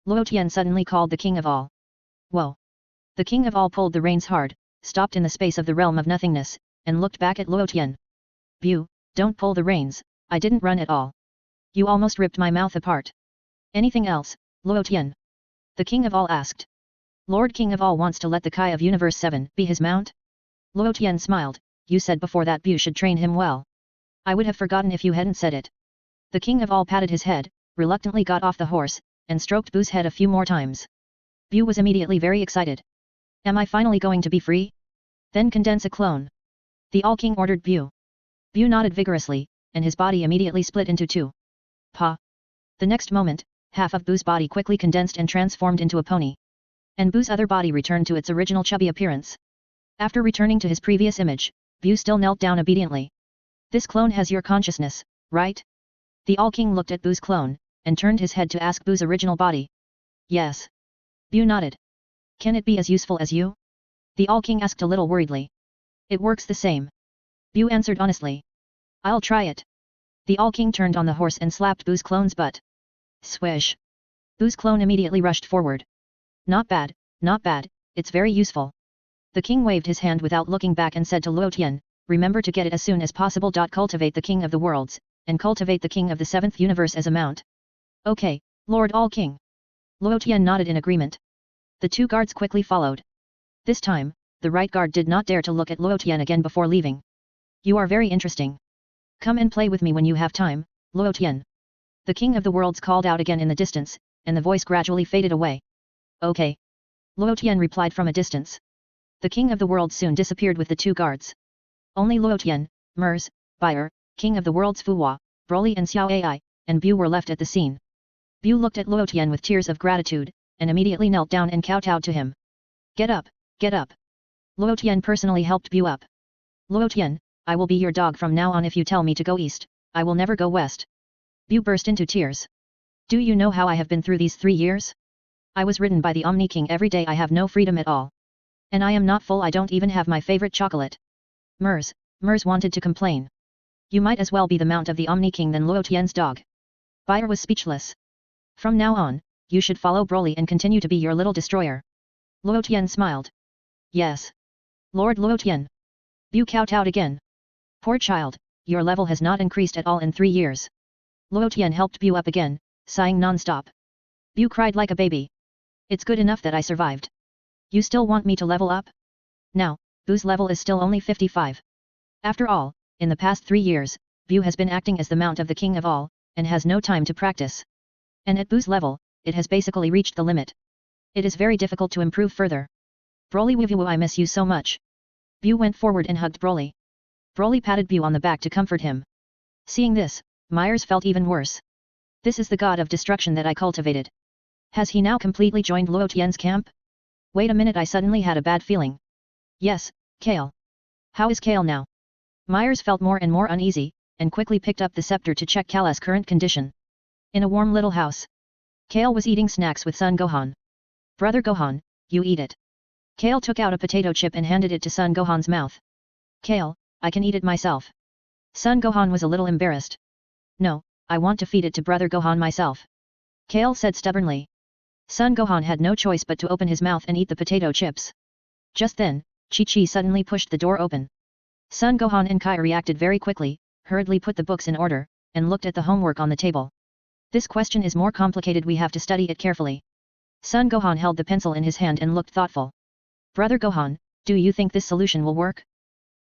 Luo Tian suddenly called the king of all. Whoa. The king of all pulled the reins hard, stopped in the space of the realm of nothingness, and looked back at Luo Tian. Bu, don't pull the reins, I didn't run at all. You almost ripped my mouth apart. Anything else, Luo Tian? The king of all asked. Lord King of all wants to let the Kai of Universe 7 be his mount? Luo Tian smiled, you said before that Bu should train him well. I would have forgotten if you hadn't said it. The king of all patted his head, reluctantly got off the horse, and stroked Bu's head a few more times. Bu was immediately very excited. Am I finally going to be free? Then condense a clone. The All-King ordered Bu. Bu nodded vigorously, and his body immediately split into two. Pa! The next moment, half of Bu's body quickly condensed and transformed into a pony. And Bu's other body returned to its original chubby appearance. After returning to his previous image, Bu still knelt down obediently. This clone has your consciousness, right? The All-King looked at Bu's clone, and turned his head to ask Bu's original body. Yes. Bu nodded. Can it be as useful as you? The All-King asked a little worriedly. It works the same. Bu answered honestly. I'll try it. The All-King turned on the horse and slapped Bu's clone's butt. Swish. Bu's clone immediately rushed forward. Not bad, it's very useful. The king waved his hand without looking back and said to Luo Tian, remember to get it as soon as possible. Cultivate the king of the worlds, and cultivate the king of the 7th universe as a mount. Okay, Lord All-King. Luo Tian nodded in agreement. The two guards quickly followed. This time, the right guard did not dare to look at Luo Tian again before leaving. You are very interesting. Come and play with me when you have time, Luo Tian. The king of the worlds called out again in the distance, and the voice gradually faded away. Okay. Luo Tian replied from a distance. The king of the world soon disappeared with the two guards. Only Luo Tian, Mers, Bayer, king of the world's Fuhua, Broly and Xiao Ai, and Bu were left at the scene. Bu looked at Luo Tian with tears of gratitude, and immediately knelt down and kowtowed to him. Get up, get up. Luo Tian personally helped Bu up. Luo Tian, I will be your dog from now on. If you tell me to go east, I will never go west. Bu burst into tears. Do you know how I have been through these 3 years? I was ridden by the Omni King every day. I have no freedom at all. And I am not full. I don't even have my favorite chocolate. Mers wanted to complain. You might as well be the mount of the Omni King than Luo Tian's dog. Bayer was speechless. From now on, you should follow Broly and continue to be your little destroyer. Luo Tian smiled. Yes. Lord Luo Tian. Bu kowtowed again. Poor child, your level has not increased at all in 3 years. Luo Tian helped Bu up again, sighing non-stop. Bu cried like a baby. It's good enough that I survived. You still want me to level up? Now, Bu's level is still only 55. After all, in the past 3 years, Bu has been acting as the mount of the king of all, and has no time to practice. And at Bu's level, it has basically reached the limit. It is very difficult to improve further. Broly Wivu, I miss you so much. Bu went forward and hugged Broly. Broly patted Bu on the back to comfort him. Seeing this, Myers felt even worse. This is the god of destruction that I cultivated. Has he now completely joined Luo Tian's camp? Wait a minute, I suddenly had a bad feeling. Yes, Kale. How is Kale now? Myers felt more and more uneasy, and quickly picked up the scepter to check Kale's current condition. In a warm little house. Kale was eating snacks with son Gohan. Brother Gohan, you eat it. Kale took out a potato chip and handed it to son Gohan's mouth. Kale, I can eat it myself. Son Gohan was a little embarrassed. No, I want to feed it to Brother Gohan myself. Kale said stubbornly. Son Gohan had no choice but to open his mouth and eat the potato chips. Just then, Chi-Chi suddenly pushed the door open. Son Gohan and Kai reacted very quickly, hurriedly put the books in order, and looked at the homework on the table. This question is more complicated, we have to study it carefully. Son Gohan held the pencil in his hand and looked thoughtful. Brother Gohan, do you think this solution will work?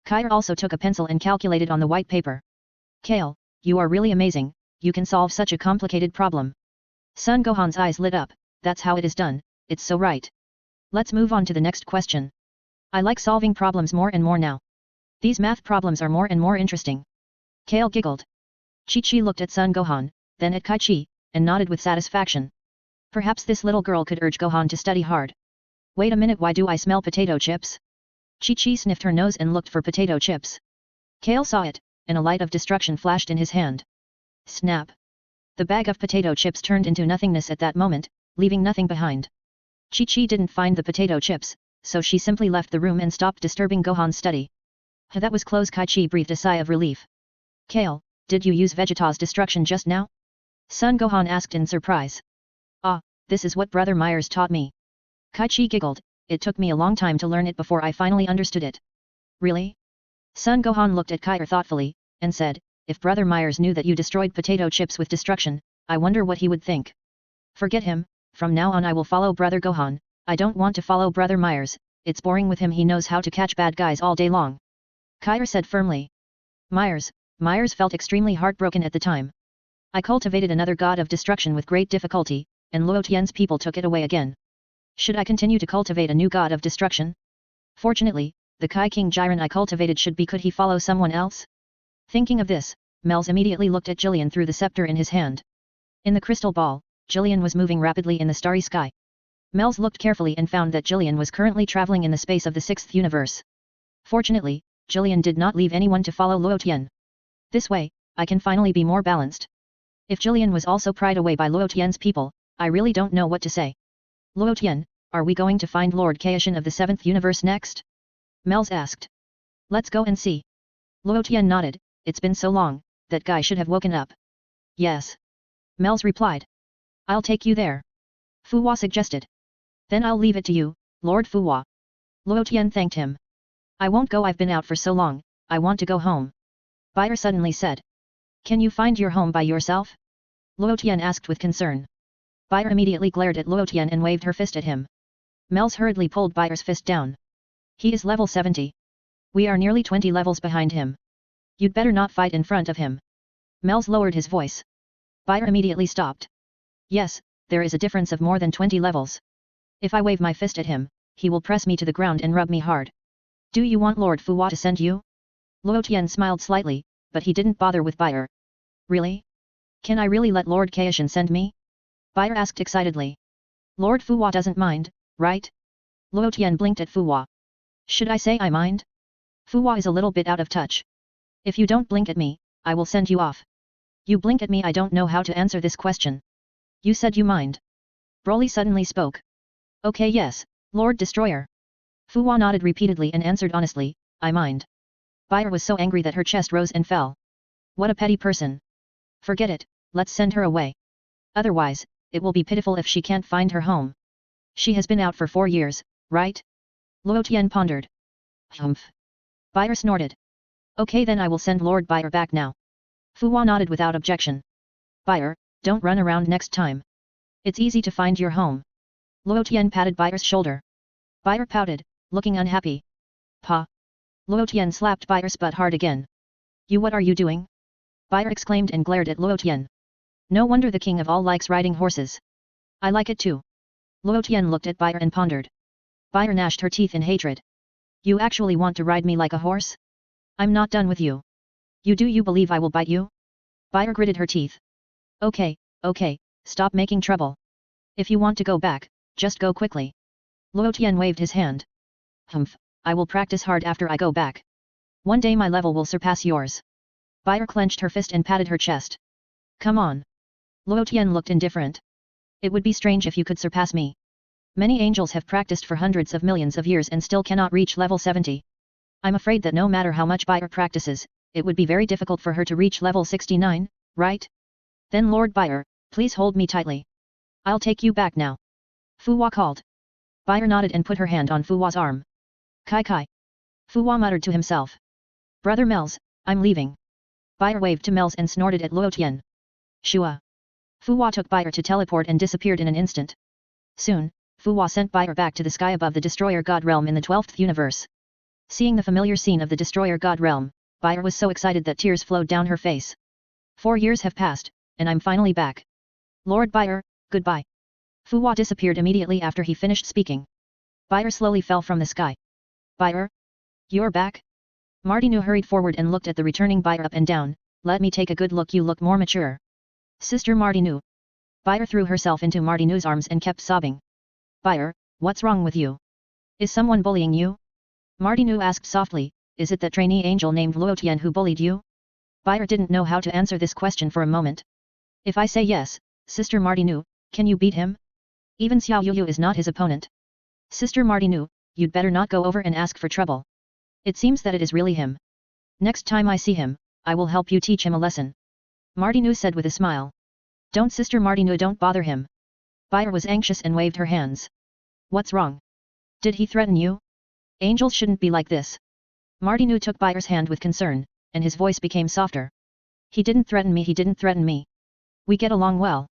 Kai also took a pencil and calculated on the white paper. Kale, you are really amazing, you can solve such a complicated problem. Son Gohan's eyes lit up, that's how it is done, it's so right. Let's move on to the next question. I like solving problems more and more now. These math problems are more and more interesting. Kale giggled. Chi-Chi looked at Son Gohan, then at Kai-Chi, and nodded with satisfaction. Perhaps this little girl could urge Gohan to study hard. Wait a minute, why do I smell potato chips? Chi-Chi sniffed her nose and looked for potato chips. Kale saw it, and a light of destruction flashed in his hand. Snap! The bag of potato chips turned into nothingness at that moment, leaving nothing behind. Chi-Chi didn't find the potato chips, so she simply left the room and stopped disturbing Gohan's study. That was close. Kai-Chi breathed a sigh of relief. Kale, did you use Vegeta's destruction just now? Son Gohan asked in surprise. Ah, this is what Brother Myers taught me. Kai-Chi giggled, it took me a long time to learn it before I finally understood it. Really? Son Gohan looked at Kai thoughtfully, and said, if Brother Myers knew that you destroyed potato chips with destruction, I wonder what he would think. Forget him, from now on I will follow Brother Gohan, I don't want to follow Brother Myers, it's boring with him, he knows how to catch bad guys all day long. Kai said firmly. Myers felt extremely heartbroken at the time. I cultivated another god of destruction with great difficulty, and Luo Tian's people took it away again. Should I continue to cultivate a new god of destruction? Fortunately, the Kai King Jiren I cultivated should be, could he follow someone else? Thinking of this, Mel's immediately looked at Jillian through the scepter in his hand. In the crystal ball, Jillian was moving rapidly in the starry sky. Mel's looked carefully and found that Jillian was currently traveling in the space of the 6th universe. Fortunately, Jillian did not leave anyone to follow Luo Tian. This way, I can finally be more balanced. If Jillian was also pried away by Luo Tian's people, I really don't know what to say. Luo Tian, are we going to find Lord Kaishin of the 7th universe next? Mel's asked. Let's go and see. Luo Tian nodded, it's been so long, that guy should have woken up. Yes. Mel's replied. I'll take you there. Fu Hua suggested. Then I'll leave it to you, Lord Fu Hua. Luo Tian thanked him. I won't go, I've been out for so long, I want to go home. Bayer suddenly said. Can you find your home by yourself? Luo Tian asked with concern. Bayer immediately glared at Luo Tian and waved her fist at him. Mel's hurriedly pulled Bayer's fist down. He is level 70. We are nearly 20 levels behind him. You'd better not fight in front of him. Mel's lowered his voice. Bayer immediately stopped. Yes, there is a difference of more than 20 levels. If I wave my fist at him, he will press me to the ground and rub me hard. Do you want Lord Fu Hua to send you? Luo Tian smiled slightly, but he didn't bother with Bayer. Really? Can I really let Lord Kaishin send me? Bayer asked excitedly. Lord Fu Hua doesn't mind, right? Luo Tian blinked at Fu Hua. Should I say I mind? Fu Hua is a little bit out of touch. If you don't blink at me, I will send you off. You blink at me, I don't know how to answer this question. You said you mind. Broly suddenly spoke. Okay, yes, Lord Destroyer. Fu Hua nodded repeatedly and answered honestly, I mind. Bayer was so angry that her chest rose and fell. What a petty person. Forget it, let's send her away. Otherwise, it will be pitiful if she can't find her home. She has been out for 4 years, right? Luo Tian pondered. Humph. Bayer snorted. Okay, then I will send Lord Bayer back now. Fu Hua nodded without objection. Bayer, don't run around next time. It's easy to find your home. Luo Tian patted Bayer's shoulder. Bayer pouted, looking unhappy. Pa. Luo Tian slapped Bayer's butt hard again. You, what are you doing? Bayer exclaimed and glared at Luo Tian. No wonder the king of all likes riding horses. I like it too. Luo Tian looked at Bayer and pondered. Bayer gnashed her teeth in hatred. You actually want to ride me like a horse? I'm not done with you. Do you believe I will bite you? Bayer gritted her teeth. Okay, stop making trouble. If you want to go back, just go quickly. Luo Tian waved his hand. Humph, I will practice hard after I go back. One day my level will surpass yours. Bayer clenched her fist and patted her chest. Come on. Luo Tian looked indifferent. It would be strange if you could surpass me. Many angels have practiced for hundreds of millions of years and still cannot reach level 70. I'm afraid that no matter how much Bayer practices, it would be very difficult for her to reach level 69, right? Then Lord Buyer, please hold me tightly. I'll take you back now. Fu Hua called. Buyer nodded and put her hand on Fu Hua's arm. Kai Kai. Fu Hua muttered to himself. Brother Mel's, I'm leaving. Buyer waved to Mel's and snorted at Luo Tian. Shua. Fu Hua took Buyer to teleport and disappeared in an instant. Soon, Fu Hua sent Buyer back to the sky above the Destroyer God realm in the 12th universe. Seeing the familiar scene of the Destroyer God realm, Buyer was so excited that tears flowed down her face. 4 years have passed, and I'm finally back. Lord Buyer, goodbye. Fu Hua disappeared immediately after he finished speaking. Buyer slowly fell from the sky. Buyer? You're back? Martinu hurried forward and looked at the returning Buyer up and down. Let me take a good look, you look more mature. Sister Martinu. Buyer threw herself into Martinu's arms and kept sobbing. Buyer, what's wrong with you? Is someone bullying you? Martinu asked softly, is it that trainee angel named Luo Tian who bullied you? Buyer didn't know how to answer this question for a moment. If I say yes, Sister Martinu, can you beat him? Even Xiao Yuyu is not his opponent. Sister Martinu, you'd better not go over and ask for trouble. It seems that it is really him. Next time I see him, I will help you teach him a lesson. Martinu said with a smile. Don't Sister Martinu, don't bother him. Buyer was anxious and waved her hands. What's wrong? Did he threaten you? Angels shouldn't be like this. Martinu took Buyer's hand with concern, and his voice became softer. He didn't threaten me, he didn't threaten me. We get along well.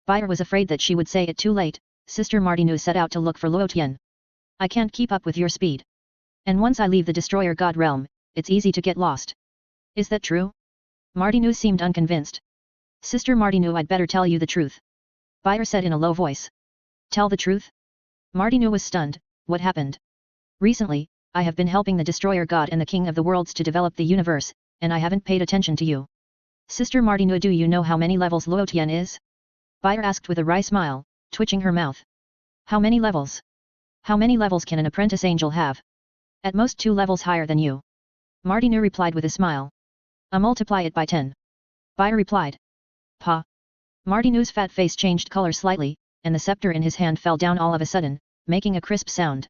Buyer was afraid that she would say it too late. Sister Martinu set out to look for Luo Tian. I can't keep up with your speed. And once I leave the Destroyer God realm, it's easy to get lost. Is that true? Martinu seemed unconvinced. Sister Martinu, I'd better tell you the truth. Buyer said in a low voice. Tell the truth? Martinu was stunned. What happened? Recently, I have been helping the Destroyer God and the King of the Worlds to develop the universe, and I haven't paid attention to you. Sister Martinu, do you know how many levels Luo Tian is? Buyer asked with a wry smile, twitching her mouth. How many levels? How many levels can an apprentice angel have? At most 2 levels higher than you. Martinu replied with a smile. Multiply it by 10. Buyer replied. Pa. Martinu's fat face changed color slightly, and the scepter in his hand fell down all of a sudden, making a crisp sound.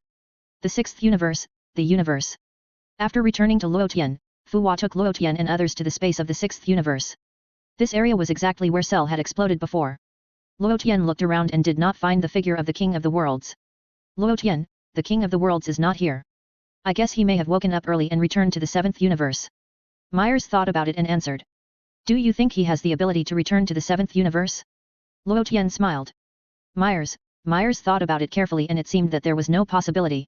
The 6th universe, the universe. After returning to Luo Tian, Fu Hua took Luo Tian and others to the space of the 6th universe. This area was exactly where Cell had exploded before. Luo Tian looked around and did not find the figure of the King of the Worlds. Luo Tian, the King of the Worlds is not here. I guess he may have woken up early and returned to the 7th universe. Myers thought about it and answered. Do you think he has the ability to return to the 7th universe? Luo Tian smiled. Myers thought about it carefully and it seemed that there was no possibility.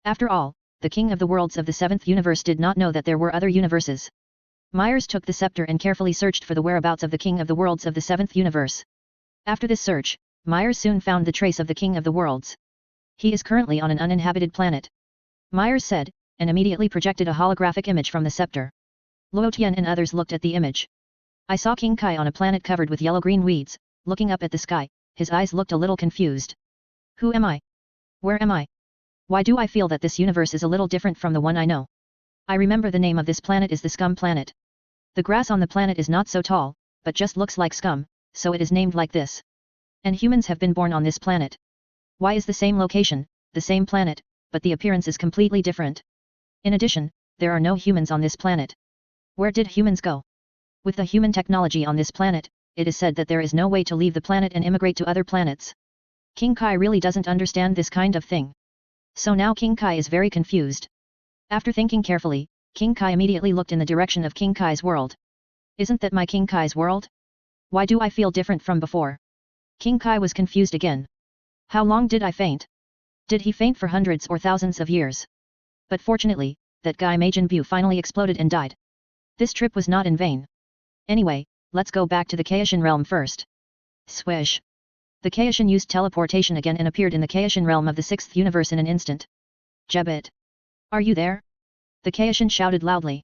After all, the King of the Worlds of the 7th universe did not know that there were other universes. Myers took the scepter and carefully searched for the whereabouts of the King of the Worlds of the 7th universe. After this search, Myers soon found the trace of the King of the Worlds. He is currently on an uninhabited planet. Myers said, and immediately projected a holographic image from the scepter. Luo Tian and others looked at the image. I saw King Kai on a planet covered with yellow-green weeds, looking up at the sky, his eyes looked a little confused. Who am I? Where am I? Why do I feel that this universe is a little different from the one I know? I remember the name of this planet is the Scum Planet. The grass on the planet is not so tall, but just looks like scum, so it is named like this. And humans have been born on this planet. Why is the same location, the same planet, but the appearance is completely different? In addition, there are no humans on this planet. Where did humans go? With the human technology on this planet, it is said that there is no way to leave the planet and immigrate to other planets. King Kai really doesn't understand this kind of thing. So now King Kai is very confused. After thinking carefully, King Kai immediately looked in the direction of King Kai's world. Isn't that my King Kai's world? Why do I feel different from before? King Kai was confused again. How long did I faint? Did he faint for hundreds or thousands of years? But fortunately, that guy Majin Bu finally exploded and died. This trip was not in vain. Anyway, let's go back to the Kaishan realm first. Swish. The Kaishan used teleportation again and appeared in the Kaishan realm of the 6th universe in an instant. Jebit. Are you there? The Kaishan shouted loudly.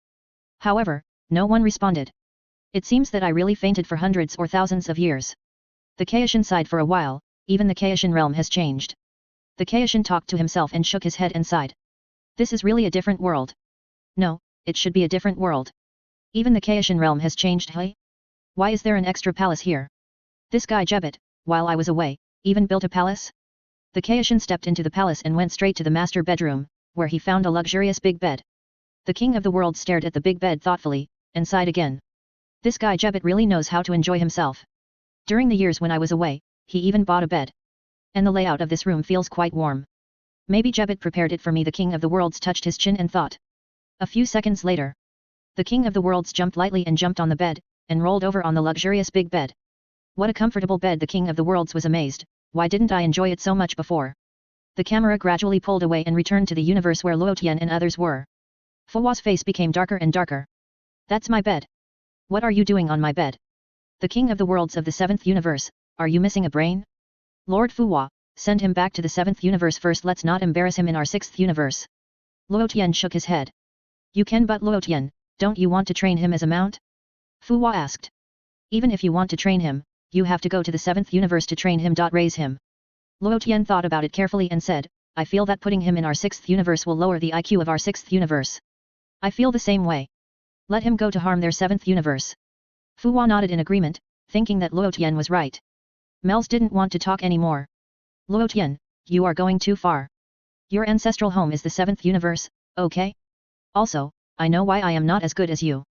However, no one responded. It seems that I really fainted for hundreds or thousands of years. The Kaishan sighed for a while, even the Kaishan realm has changed. The Kaishan talked to himself and shook his head and sighed. This is really a different world. No, it should be a different world. Even the Kaishan realm has changed, hey? Why is there an extra palace here? This guy Jebit, while I was away, even built a palace? The Kaishan stepped into the palace and went straight to the master bedroom, where he found a luxurious big bed. The King of the World stared at the big bed thoughtfully, and sighed again. This guy Jebit really knows how to enjoy himself. During the years when I was away, he even bought a bed. And the layout of this room feels quite warm. Maybe Jebet prepared it for me. The King of the Worlds touched his chin and thought. A few seconds later, the King of the Worlds jumped lightly and jumped on the bed, and rolled over on the luxurious big bed. What a comfortable bed! The King of the Worlds was amazed. Why didn't I enjoy it so much before? The camera gradually pulled away and returned to the universe where Luo Tian and others were. Fuwa's face became darker and darker. That's my bed. What are you doing on my bed? The King of the Worlds of the 7th universe, are you missing a brain? Lord Fuwa, send him back to the 7th universe first. Let's not embarrass him in our 6th universe. Luo Tian shook his head. You can, but Luo Tian, don't you want to train him as a mount? Fuwa asked. Even if you want to train him, you have to go to the 7th universe to train him. Raise him. Luo Tian thought about it carefully and said, I feel that putting him in our 6th universe will lower the IQ of our 6th universe. I feel the same way. Let him go to harm their 7th universe. Fuwa nodded in agreement, thinking that Luo Tian was right. Mels didn't want to talk anymore. Luo Tian, you are going too far. Your ancestral home is the 7th universe, okay? Also, I know why I am not as good as you.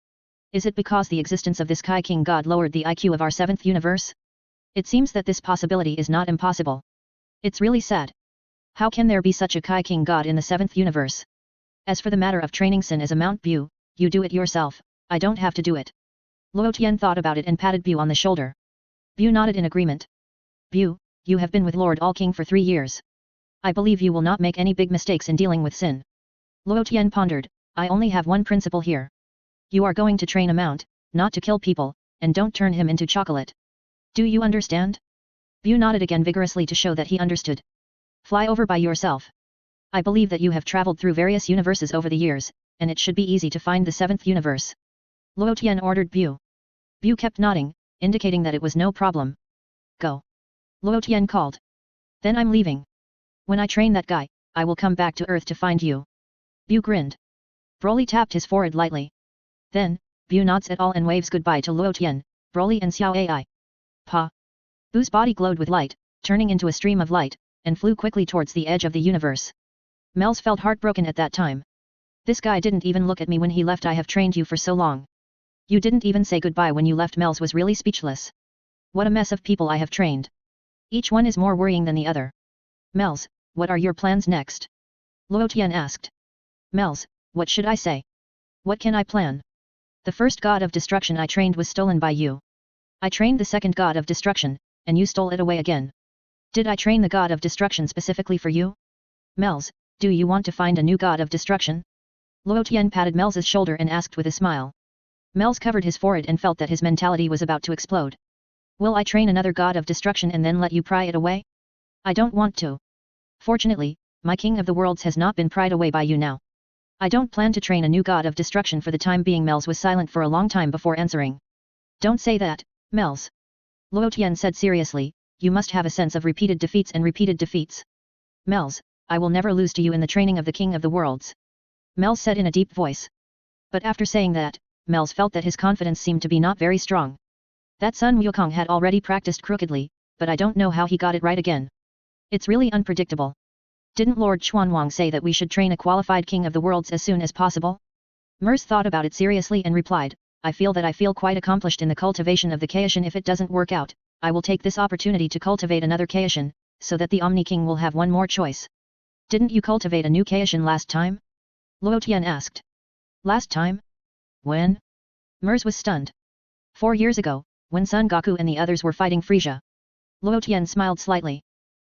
Is it because the existence of this Kai King God lowered the IQ of our 7th universe? It seems that this possibility is not impossible. It's really sad. How can there be such a Kai King God in the 7th universe? As for the matter of training Sin as a Mount Bu, you do it yourself, I don't have to do it. Luo Tian thought about it and patted Bu on the shoulder. Bu nodded in agreement. Bu, you have been with Lord All King for 3 years. I believe you will not make any big mistakes in dealing with Sin. Luo Tian pondered, I only have one principle here. You are going to train a mount, not to kill people, and don't turn him into chocolate. Do you understand? Bu nodded again vigorously to show that he understood. Fly over by yourself. I believe that you have traveled through various universes over the years, and it should be easy to find the 7th universe. Luo Tian ordered Bu. Bu kept nodding, indicating that it was no problem. Go. Luo Tian called. Then I'm leaving. When I train that guy, I will come back to Earth to find you. Bu grinned. Broly tapped his forehead lightly. Then, Bu nods at all and waves goodbye to Luo Tian, Broly and Xiao Ai. Pa. Bu's body glowed with light, turning into a stream of light, and flew quickly towards the edge of the universe. Mels felt heartbroken at that time. This guy didn't even look at me when he left. I have trained you for so long. You didn't even say goodbye when you left. Mels was really speechless. What a mess of people I have trained. Each one is more worrying than the other. Mels, what are your plans next? Luo Tian asked. Mels, what should I say? What can I plan? The first god of destruction I trained was stolen by you. I trained the second god of destruction, and you stole it away again. Did I train the god of destruction specifically for you? Mels, do you want to find a new god of destruction? Luo Tian patted Mels's shoulder and asked with a smile. Mels covered his forehead and felt that his mentality was about to explode. Will I train another god of destruction and then let you pry it away? I don't want to. Fortunately, my King of the Worlds has not been pried away by you now. I don't plan to train a new god of destruction for the time being. Mels was silent for a long time before answering. Don't say that, Mels. Luo Tian said seriously, you must have a sense of repeated defeats and repeated defeats. Mels, I will never lose to you in the training of the King of the Worlds. Mels said in a deep voice. But after saying that, Mels felt that his confidence seemed to be not very strong. That Sun Wukong had already practiced crookedly, but I don't know how he got it right again. It's really unpredictable. Didn't Lord Chuanwang say that we should train a qualified King of the Worlds as soon as possible? Mers thought about it seriously and replied, I feel quite accomplished in the cultivation of the Kaishin. If it doesn't work out, I will take this opportunity to cultivate another Kaishin, so that the Omni King will have one more choice. Didn't you cultivate a new Kaishin last time? Luo Tian asked. Last time? When? Mers was stunned. 4 years ago, when Son Goku and the others were fighting Frisia. Luo Tian smiled slightly.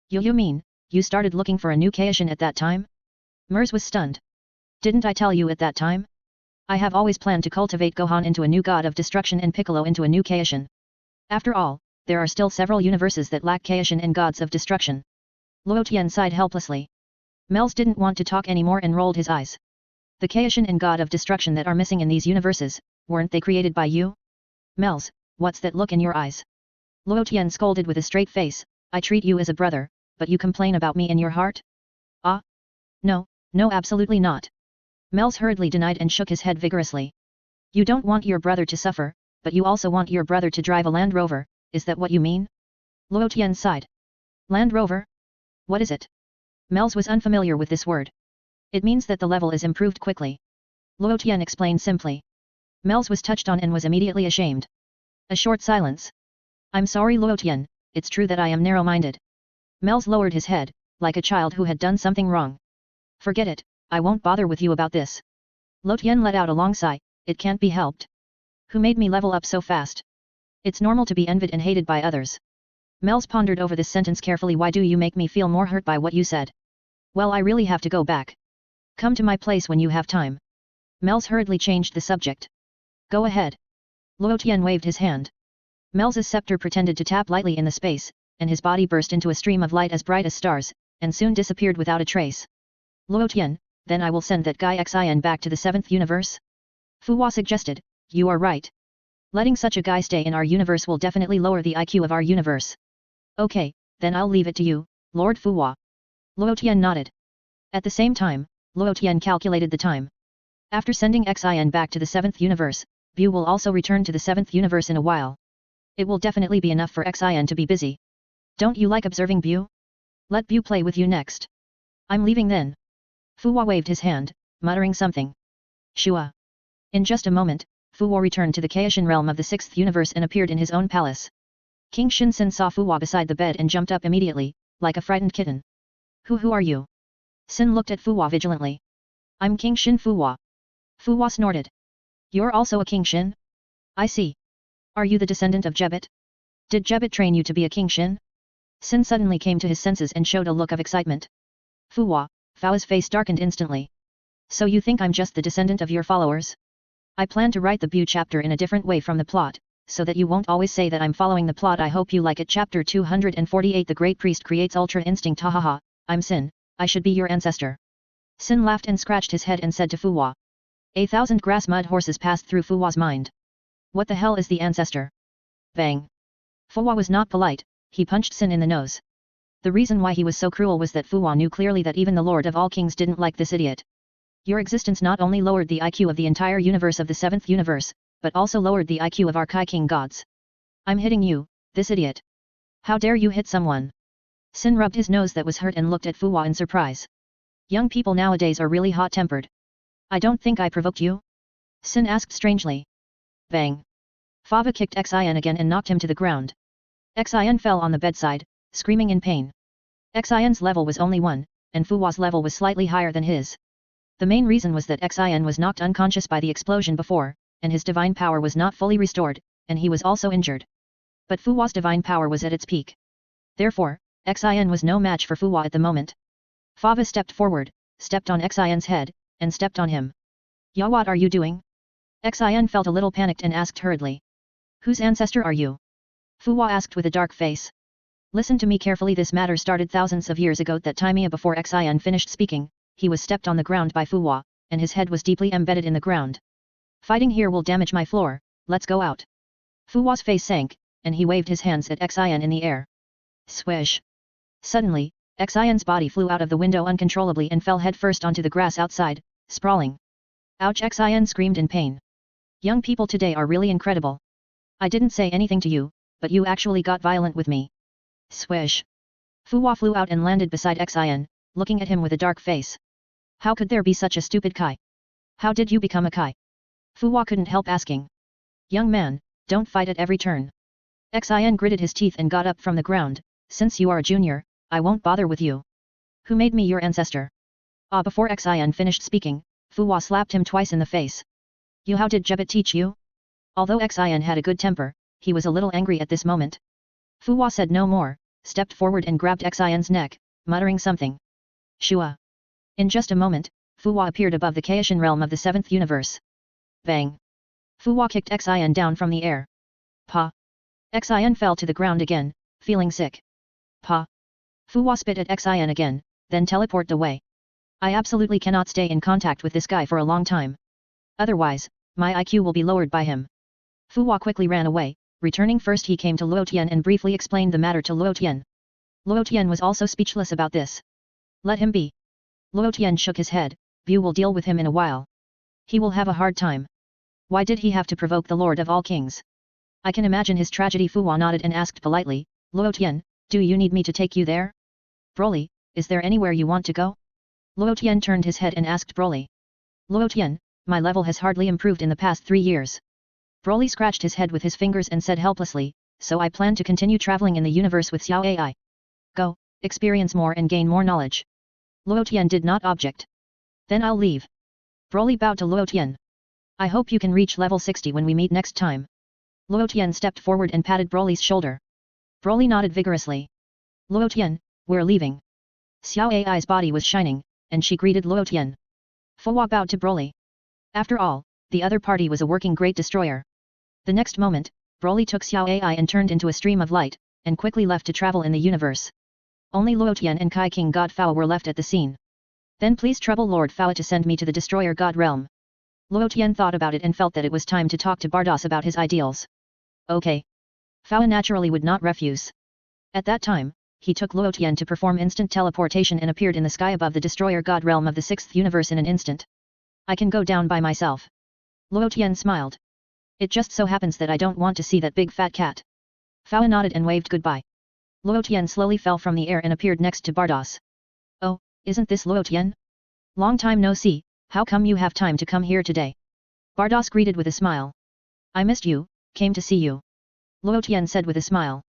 You mean, you started looking for a new Kaishin at that time? Mers was stunned. Didn't I tell you at that time? I have always planned to cultivate Gohan into a new god of destruction and Piccolo into a new Kaishin. After all, there are still several universes that lack Kaishin and gods of destruction. Luo Tian sighed helplessly. Mels didn't want to talk anymore and rolled his eyes. The Kaishin and god of destruction that are missing in these universes, weren't they created by you? Mels, what's that look in your eyes? Luo Tian scolded with a straight face, I treat you as a brother, but you complain about me in your heart? Ah? No, absolutely not. Mels hurriedly denied and shook his head vigorously. You don't want your brother to suffer, but you also want your brother to drive a Land Rover, is that what you mean? Luo Tian sighed. Land Rover? What is it? Mels was unfamiliar with this word. It means that the level is improved quickly. Luo Tian explained simply. Mels was touched on and was immediately ashamed. A short silence. I'm sorry Luo Tian, it's true that I am narrow-minded. Mel's lowered his head, like a child who had done something wrong. Forget it, I won't bother with you about this. Luo Tian let out a long sigh, it can't be helped. Who made me level up so fast? It's normal to be envied and hated by others. Mel's pondered over this sentence carefully. Why do you make me feel more hurt by what you said? Well, I really have to go back. Come to my place when you have time. Mel's hurriedly changed the subject. Go ahead. Luo Tian waved his hand. Mel's scepter pretended to tap lightly in the space, and his body burst into a stream of light as bright as stars, and soon disappeared without a trace. Luo Tian, then I will send that guy Xian back to the 7th universe? Fu Hua suggested, you are right. Letting such a guy stay in our universe will definitely lower the IQ of our universe. Okay, then I'll leave it to you, Lord Fu Hua. Luo Tian nodded. At the same time, Luo Tian calculated the time. After sending Xian back to the 7th universe, Bu will also return to the 7th universe in a while. It will definitely be enough for Xian to be busy. Don't you like observing Bu? Let Bu play with you next. I'm leaving then. Fu Hua waved his hand, muttering something. Shua. In just a moment, Fu Hua returned to the Kaishan realm of the 6th universe and appeared in his own palace. King Shinsen saw Fu Hua beside the bed and jumped up immediately, like a frightened kitten. Who are you? Sin looked at Fu Hua vigilantly. I'm King Shin Fu Hua. Fu Hua snorted. You're also a King Shin? I see. Are you the descendant of Jebet? Did Jebet train you to be a King Shin? Sin suddenly came to his senses and showed a look of excitement. Fu Hua, Fao's face darkened instantly. So you think I'm just the descendant of your followers? I plan to write the Bu chapter in a different way from the plot, so that you won't always say that I'm following the plot. I hope you like it. Chapter 248 The Great Priest Creates Ultra Instinct. Hahaha, I'm Sin, I should be your ancestor. Sin laughed and scratched his head and said to Fu Hua. 1,000 grass mud horses passed through Fu Hua's mind. What the hell is the ancestor? Bang. Fu Hua was not polite, he punched Sin in the nose. The reason why he was so cruel was that Fu Hua knew clearly that even the Lord of all Kings didn't like this idiot. Your existence not only lowered the IQ of the entire universe of the 7th universe, but also lowered the IQ of our Kai King gods. I'm hitting you, this idiot. How dare you hit someone? Sin rubbed his nose that was hurt and looked at Fu Hua in surprise. Young people nowadays are really hot-tempered. I don't think I provoked you? Sin asked strangely. Bang. Fava kicked Xian again and knocked him to the ground. Xian fell on the bedside, screaming in pain. Xian's level was only 1, and Fu Hua's level was slightly higher than his. The main reason was that Xian was knocked unconscious by the explosion before, and his divine power was not fully restored, and he was also injured. But Fu Hua's divine power was at its peak. Therefore, Xian was no match for Fu Hua at the moment. Fava stepped forward, stepped on Xian's head, and stepped on him. Ya, what are you doing? Xian felt a little panicked and asked hurriedly. Whose ancestor are you? Fu Hua asked with a dark face. Listen to me carefully. This matter started thousands of years ago. That time before Xian finished speaking, he was stepped on the ground by Fu Hua, and his head was deeply embedded in the ground. Fighting here will damage my floor, let's go out. Fu Hua's face sank, and he waved his hands at Xian in the air. Swish. Suddenly, Xian's body flew out of the window uncontrollably and fell headfirst onto the grass outside, sprawling. Ouch! Xian screamed in pain. Young people today are really incredible. I didn't say anything to you, but you actually got violent with me. Swish. Fu Hua flew out and landed beside Xian, looking at him with a dark face. How could there be such a stupid Kai? How did you become a Kai? Fu Hua couldn't help asking. Young man, don't fight at every turn. Xian gritted his teeth and got up from the ground. Since you are a junior, I won't bother with you. Who made me your ancestor? Before Xian finished speaking, Fu Hua slapped him twice in the face. You, how did Jebet teach you? Although Xian had a good temper, he was a little angry at this moment. Fu Hua said no more, stepped forward and grabbed Xian's neck, muttering something. Shua. In just a moment, Fu Hua appeared above the Kaishan realm of the 7th universe. Bang. Fu Hua kicked Xian down from the air. Pa. Xian fell to the ground again, feeling sick. Pa. Fu Hua spit at Xian again, then teleported away. I absolutely cannot stay in contact with this guy for a long time. Otherwise, my IQ will be lowered by him. Fu Hua quickly ran away. Returning first, he came to Luo Tian and briefly explained the matter to Luo Tian. Luo Tian was also speechless about this. Let him be. Luo Tian shook his head. Bu will deal with him in a while. He will have a hard time. Why did he have to provoke the Lord of all Kings? I can imagine his tragedy. Fu Hua nodded and asked politely, Luo Tian, do you need me to take you there? Broly, is there anywhere you want to go? Luo Tian turned his head and asked Broly. Luo Tian, my level has hardly improved in the past 3 years. Broly scratched his head with his fingers and said helplessly, so I plan to continue traveling in the universe with Xiao AI. Go, experience more and gain more knowledge. Luo Tian did not object. Then I'll leave. Broly bowed to Luo Tian. I hope you can reach level 60 when we meet next time. Luo Tian stepped forward and patted Broly's shoulder. Broly nodded vigorously. Luo Tian, we're leaving. Xiao Ai's body was shining, and she greeted Luo Tian. Fuwa bowed to Broly. After all, the other party was a working great destroyer. The next moment, Broly took Xiao Ai and turned into a stream of light, and quickly left to travel in the universe. Only Luo Tian and Kai King God Fao were left at the scene. Then please trouble Lord Fao to send me to the destroyer God realm. Luo Tian thought about it and felt that it was time to talk to Bardos about his ideals. Okay. Fao naturally would not refuse. At that time, he took Luo Tian to perform instant teleportation and appeared in the sky above the destroyer God realm of the 6th universe in an instant. I can go down by myself. Luo Tian smiled. It just so happens that I don't want to see that big fat cat. Fao nodded and waved goodbye. Luo Tian slowly fell from the air and appeared next to Bardos. Oh, isn't this Luo Tian? Long time no see, how come you have time to come here today? Bardos greeted with a smile. I missed you, came to see you. Luo Tian said with a smile.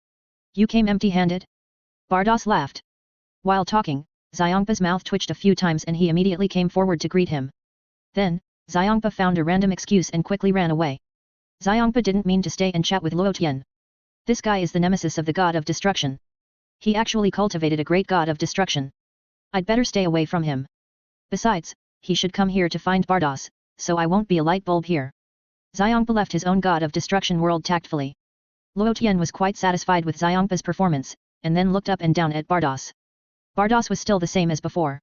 You came empty-handed? Bardos laughed. While talking, Xiangpa's mouth twitched a few times and he immediately came forward to greet him. Then, Xiangpa found a random excuse and quickly ran away. Xiangpa didn't mean to stay and chat with Luo Tian. This guy is the nemesis of the god of destruction. He actually cultivated a great god of destruction. I'd better stay away from him. Besides, he should come here to find Bardos, so I won't be a light bulb here. Xiangpa left his own god of destruction world tactfully. Luo Tian was quite satisfied with Xiangpa's performance, and then looked up and down at Bardos. Bardos was still the same as before.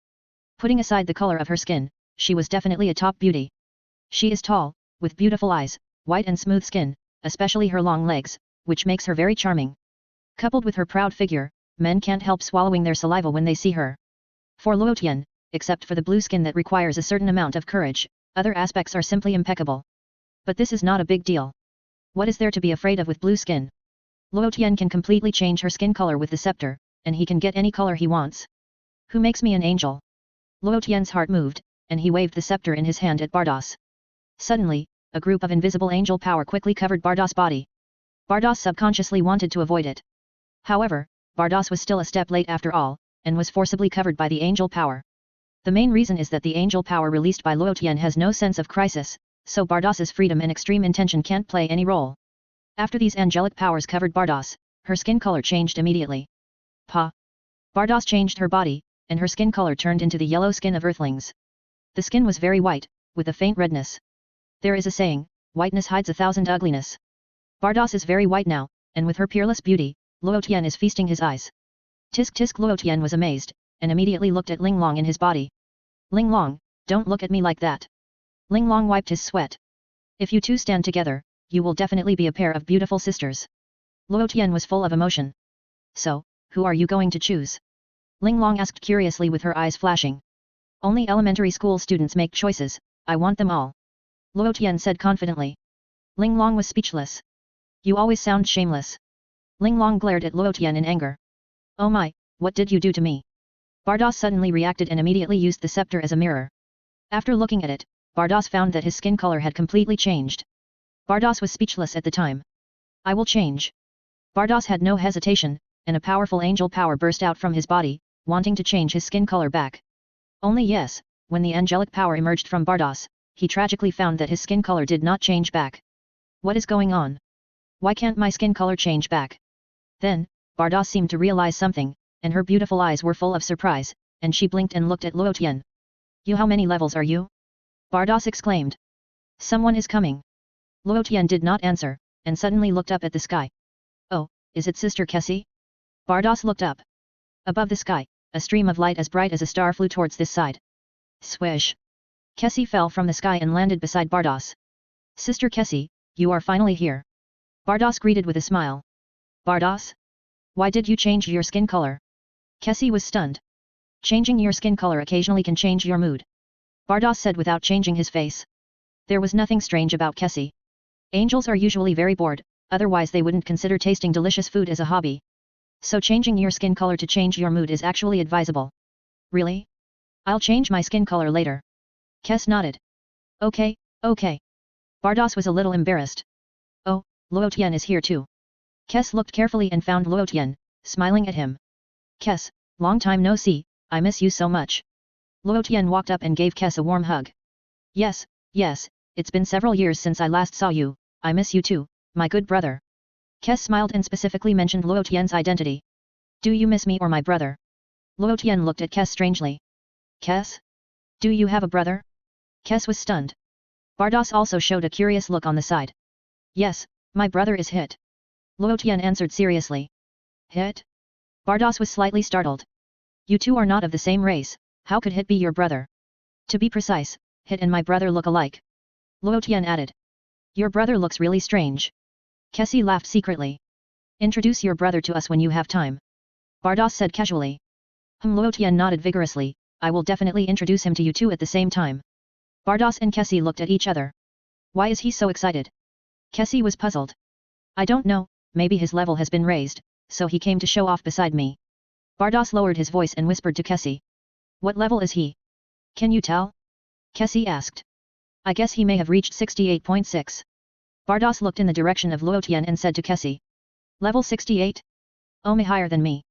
Putting aside the color of her skin, she was definitely a top beauty. She is tall, with beautiful eyes, white and smooth skin, especially her long legs, which makes her very charming. Coupled with her proud figure, men can't help swallowing their saliva when they see her. For Luo Tian, except for the blue skin that requires a certain amount of courage, other aspects are simply impeccable. But this is not a big deal. What is there to be afraid of with blue skin? Luo Tian can completely change her skin color with the scepter, and he can get any color he wants. Who makes me an angel? Luo Tian's heart moved, and he waved the scepter in his hand at Bardos. Suddenly, a group of invisible angel power quickly covered Bardos' body. Bardos subconsciously wanted to avoid it. However, Bardos was still a step late after all, and was forcibly covered by the angel power. The main reason is that the angel power released by Luo Tian has no sense of crisis, so Bardos's freedom and extreme intention can't play any role. After these angelic powers covered Bardos, her skin color changed immediately. Pa! Bardos changed her body, and her skin color turned into the yellow skin of earthlings. The skin was very white, with a faint redness. There is a saying, whiteness hides 1,000 ugliness. Bardos is very white now, and with her peerless beauty, Luo Tian is feasting his eyes. Tisk tisk Luo Tian was amazed, and immediately looked at Ling Long in his body. Ling Long, don't look at me like that. Ling Long wiped his sweat. If you two stand together, you will definitely be a pair of beautiful sisters. Luo Tian was full of emotion. So, who are you going to choose? Ling Long asked curiously with her eyes flashing. Only elementary school students make choices, I want them all. Luo Tian said confidently. Ling Long was speechless. You always sound shameless. Ling Long glared at Luo Tian in anger. Oh my, what did you do to me? Bardos suddenly reacted and immediately used the scepter as a mirror. After looking at it, Bardos found that his skin color had completely changed. Bardos was speechless at the time. I will change. Bardos had no hesitation, and a powerful angel power burst out from his body, wanting to change his skin color back. Only yes, when the angelic power emerged from Bardos, he tragically found that his skin color did not change back. What is going on? Why can't my skin color change back? Then, Bardos seemed to realize something, and her beautiful eyes were full of surprise, and she blinked and looked at Luo Tian. You, how many levels are you? Bardos exclaimed. Someone is coming. Luo Tian did not answer, and suddenly looked up at the sky. Oh, is it Sister Kessie? Bardos looked up. Above the sky, a stream of light as bright as a star flew towards this side. Swish! Kessie fell from the sky and landed beside Bardos. Sister Kessie, you are finally here. Bardos greeted with a smile. Bardos? Why did you change your skin color? Kessie was stunned. Changing your skin color occasionally can change your mood. Bardos said without changing his face. There was nothing strange about Kessie. Angels are usually very bored, otherwise they wouldn't consider tasting delicious food as a hobby. So changing your skin color to change your mood is actually advisable. Really? I'll change my skin color later. Kes nodded. Okay, okay. Bardos was a little embarrassed. Oh, Luo Tian is here too. Kes looked carefully and found Luo Tian, smiling at him. Kes, long time no see, I miss you so much. Luo Tian walked up and gave Kes a warm hug. Yes, it's been several years since I last saw you, I miss you too, my good brother. Kes smiled and specifically mentioned Luo Tian's identity. Do you miss me or my brother? Luo Tian looked at Kes strangely. Kes? Do you have a brother? Kes was stunned. Bardos also showed a curious look on the side. Yes, my brother is Hit. Luo Tian answered seriously. Hit? Bardos was slightly startled. You two are not of the same race, how could Hit be your brother? To be precise, Hit and my brother look alike. Luo Tian added. Your brother looks really strange. Kessie laughed secretly. Introduce your brother to us when you have time. Bardos said casually. Luo Tian nodded vigorously, I will definitely introduce him to you two at the same time. Bardos and Kessie looked at each other. Why is he so excited? Kessie was puzzled. I don't know, maybe his level has been raised, so he came to show off beside me. Bardos lowered his voice and whispered to Kessie. What level is he? Can you tell? Kessie asked. I guess he may have reached 68.6. Bardos looked in the direction of Luo Tian and said to Kessie. Level 68? Oh, may higher than me.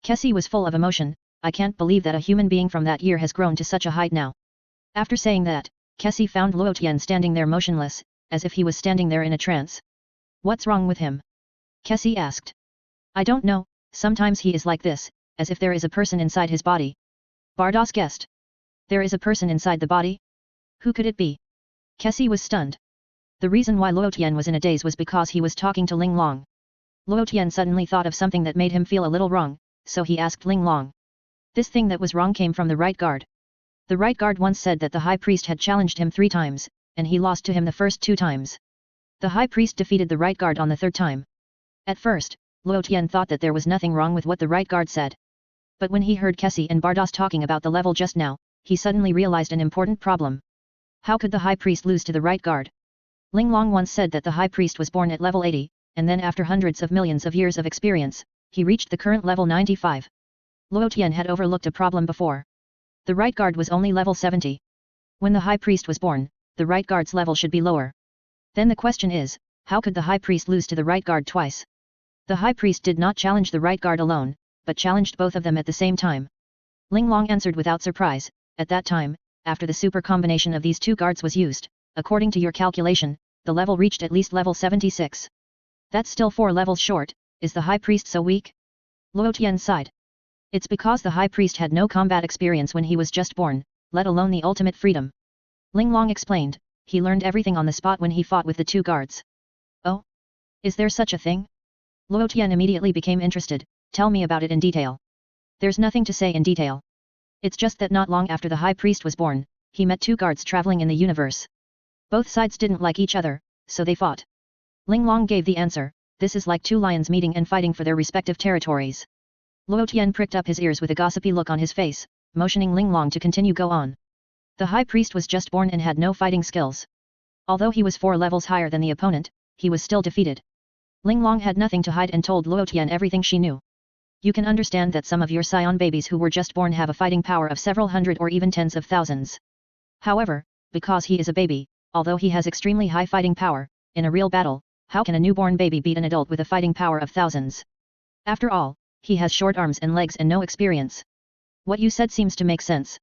Kessie was full of emotion, I can't believe that a human being from that year has grown to such a height now. After saying that, Kessie found Luo Tian standing there motionless, as if he was standing there in a trance. What's wrong with him? Kessie asked. I don't know, sometimes he is like this, as if there is a person inside his body. Bardos guessed. There is a person inside the body? Who could it be? Kessie was stunned. The reason why Luo Tian was in a daze was because he was talking to Ling Long. Luo Tian suddenly thought of something that made him feel a little wrong, so he asked Ling Long. This thing that was wrong came from the right guard. The right guard once said that the high priest had challenged him 3 times, and he lost to him the first 2 times. The high priest defeated the right guard on the 3rd time. At first, Luo Tian thought that there was nothing wrong with what the right guard said. But when he heard Kessie and Bardos talking about the level just now, he suddenly realized an important problem. How could the high priest lose to the right guard? Ling Long once said that the high priest was born at level 80, and then after hundreds of millions of years of experience, he reached the current level 95. Luo Tian had overlooked a problem before. The right guard was only level 70. When the high priest was born, the right guard's level should be lower. Then the question is, how could the high priest lose to the right guard twice? The high priest did not challenge the right guard alone, but challenged both of them at the same time. Ling Long answered without surprise, at that time, after the super combination of these 2 guards was used, according to your calculation, the level reached at least level 76. That's still 4 levels short, is the high priest so weak? Luo Tian sighed. It's because the high priest had no combat experience when he was just born, let alone the ultimate freedom. Ling Long explained, he learned everything on the spot when he fought with the 2 guards. Oh? Is there such a thing? Luo Tian immediately became interested, tell me about it in detail. There's nothing to say in detail. It's just that not long after the high priest was born, he met 2 guards traveling in the universe. Both sides didn't like each other, so they fought. Ling Long gave the answer, this is like 2 lions meeting and fighting for their respective territories. Luo Tian pricked up his ears with a gossipy look on his face, motioning Ling Long to continue go on. The high priest was just born and had no fighting skills. Although he was 4 levels higher than the opponent, he was still defeated. Ling Long had nothing to hide and told Luo Tian everything she knew. You can understand that some of your Saiyan babies who were just born have a fighting power of several hundred or even tens of thousands. However, because he is a baby, although he has extremely high fighting power, in a real battle, how can a newborn baby beat an adult with a fighting power of thousands? After all, he has short arms and legs and no experience. What you said seems to make sense.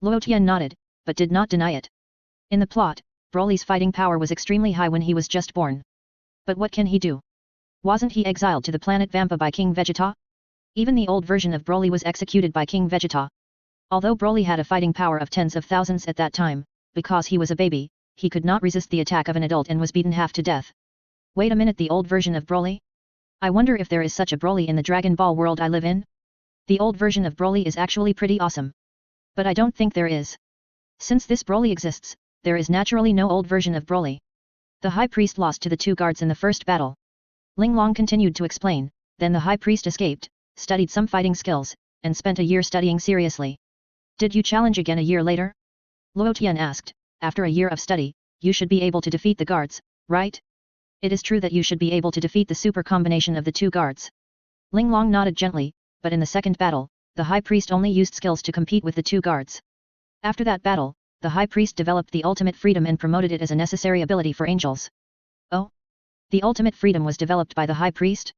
Luo Tian nodded, but did not deny it. In the plot, Broly's fighting power was extremely high when he was just born. But what can he do? Wasn't he exiled to the planet Vampa by King Vegeta? Even the old version of Broly was executed by King Vegeta. Although Broly had a fighting power of tens of thousands at that time, because he was a baby, he could not resist the attack of an adult and was beaten half to death. Wait a minute, the old version of Broly? I wonder if there is such a Broly in the Dragon Ball world I live in? The old version of Broly is actually pretty awesome. But I don't think there is. Since this Broly exists, there is naturally no old version of Broly. The high priest lost to the 2 guards in the first battle. Ling Long continued to explain, then the high priest escaped, studied some fighting skills, and spent a year studying seriously. Did you challenge again a year later? Luo Tian asked, after a year of study, you should be able to defeat the guards, right? It is true that you should be able to defeat the super combination of the 2 guards. Ling Long nodded gently, but in the second battle, the high priest only used skills to compete with the 2 guards. After that battle, the high priest developed the ultimate freedom and promoted it as a necessary ability for angels. Oh? The ultimate freedom was developed by the high priest?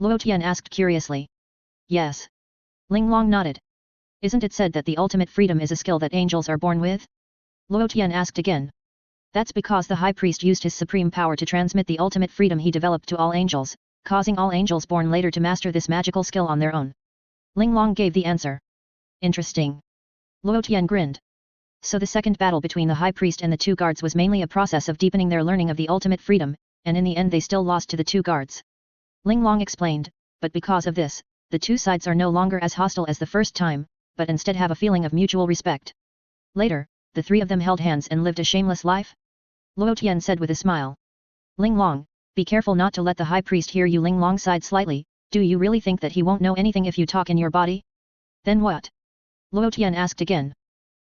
Luo Tian asked curiously. Yes. Ling Long nodded. Isn't it said that the ultimate freedom is a skill that angels are born with? Luo Tian asked again. That's because the high priest used his supreme power to transmit the ultimate freedom he developed to all angels, causing all angels born later to master this magical skill on their own. Ling Long gave the answer. Interesting. Luo Tian grinned. So the second battle between the high priest and the two guards was mainly a process of deepening their learning of the ultimate freedom, and in the end they still lost to the two guards. Ling Long explained, but because of this, the two sides are no longer as hostile as the first time, but instead have a feeling of mutual respect. Later, the three of them held hands and lived a shameless life? Luo Tian said with a smile. Ling Long, be careful not to let the high priest hear you. Ling Long sighed slightly. Do you really think that he won't know anything if you talk in your body? Then what? Luo Tian asked again.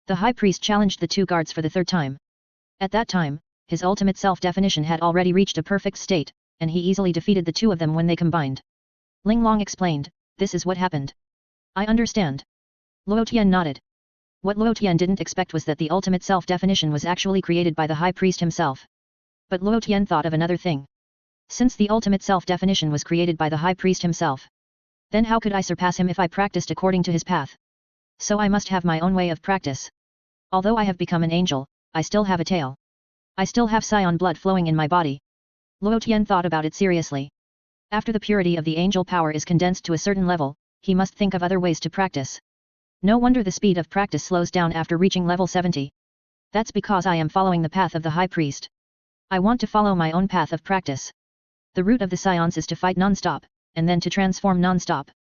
The high priest challenged the two guards for the third time. At that time, his ultimate self-definition had already reached a perfect state, and he easily defeated the two of them when they combined. Ling Long explained, this is what happened. I understand. Luo Tian nodded. What Luo Tian didn't expect was that the ultimate self-definition was actually created by the high priest himself. But Luo Tian thought of another thing. Since the ultimate self-definition was created by the high priest himself, then how could I surpass him if I practiced according to his path? So I must have my own way of practice. Although I have become an angel, I still have a tail. I still have Saiyan blood flowing in my body. Luo Tian thought about it seriously. After the purity of the angel power is condensed to a certain level, he must think of other ways to practice. No wonder the speed of practice slows down after reaching level 70. That's because I am following the path of the high priest. I want to follow my own path of practice. The root of the Saiyans is to fight non-stop, and then to transform non-stop.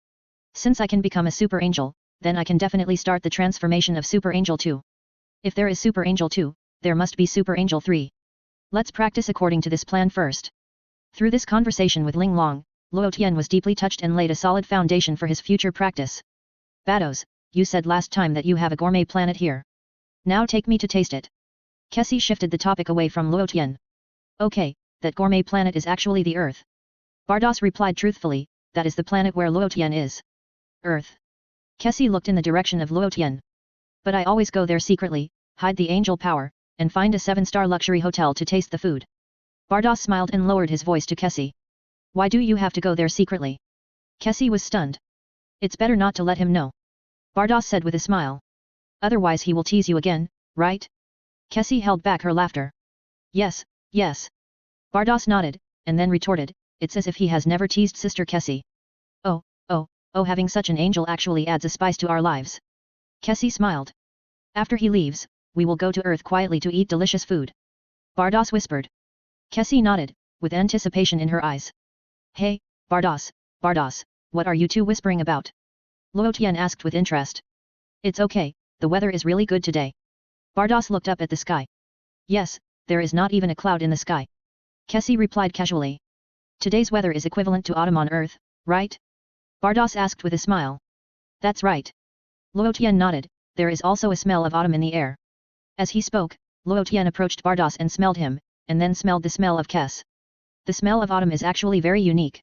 Since I can become a super angel, then I can definitely start the transformation of Super Angel 2. If there is Super Angel 2, there must be Super Angel 3. Let's practice according to this plan first. Through this conversation with Ling Long, Luo Tian was deeply touched and laid a solid foundation for his future practice. Bados, you said last time that you have a gourmet planet here. Now take me to taste it. Kessie shifted the topic away from Luo Tian. Okay, that gourmet planet is actually the Earth. Bardos replied truthfully, that is the planet where Luo Tian is. Earth. Kessie looked in the direction of Luo Tian. But I always go there secretly, hide the angel power, and find a 7-star luxury hotel to taste the food. Bardos smiled and lowered his voice to Kessie. Why do you have to go there secretly? Kessie was stunned. It's better not to let him know. Bardos said with a smile. Otherwise he will tease you again, right? Kessie held back her laughter. Yes, yes. Bardos nodded, and then retorted, it's as if he has never teased Sister Kessie. Oh, having such an angel actually adds a spice to our lives. Kessie smiled. After he leaves, we will go to Earth quietly to eat delicious food. Bardos whispered. Kessie nodded, with anticipation in her eyes. Hey, Bardos, what are you two whispering about? Luo Tian asked with interest. It's okay, the weather is really good today. Bardos looked up at the sky. Yes, there is not even a cloud in the sky. Kessie replied casually. Today's weather is equivalent to autumn on Earth, right? Bardos asked with a smile. That's right. Luo Tian nodded, there is also a smell of autumn in the air. As he spoke, Luo Tian approached Bardos and smelled him, and then smelled the smell of Kes. The smell of autumn is actually very unique.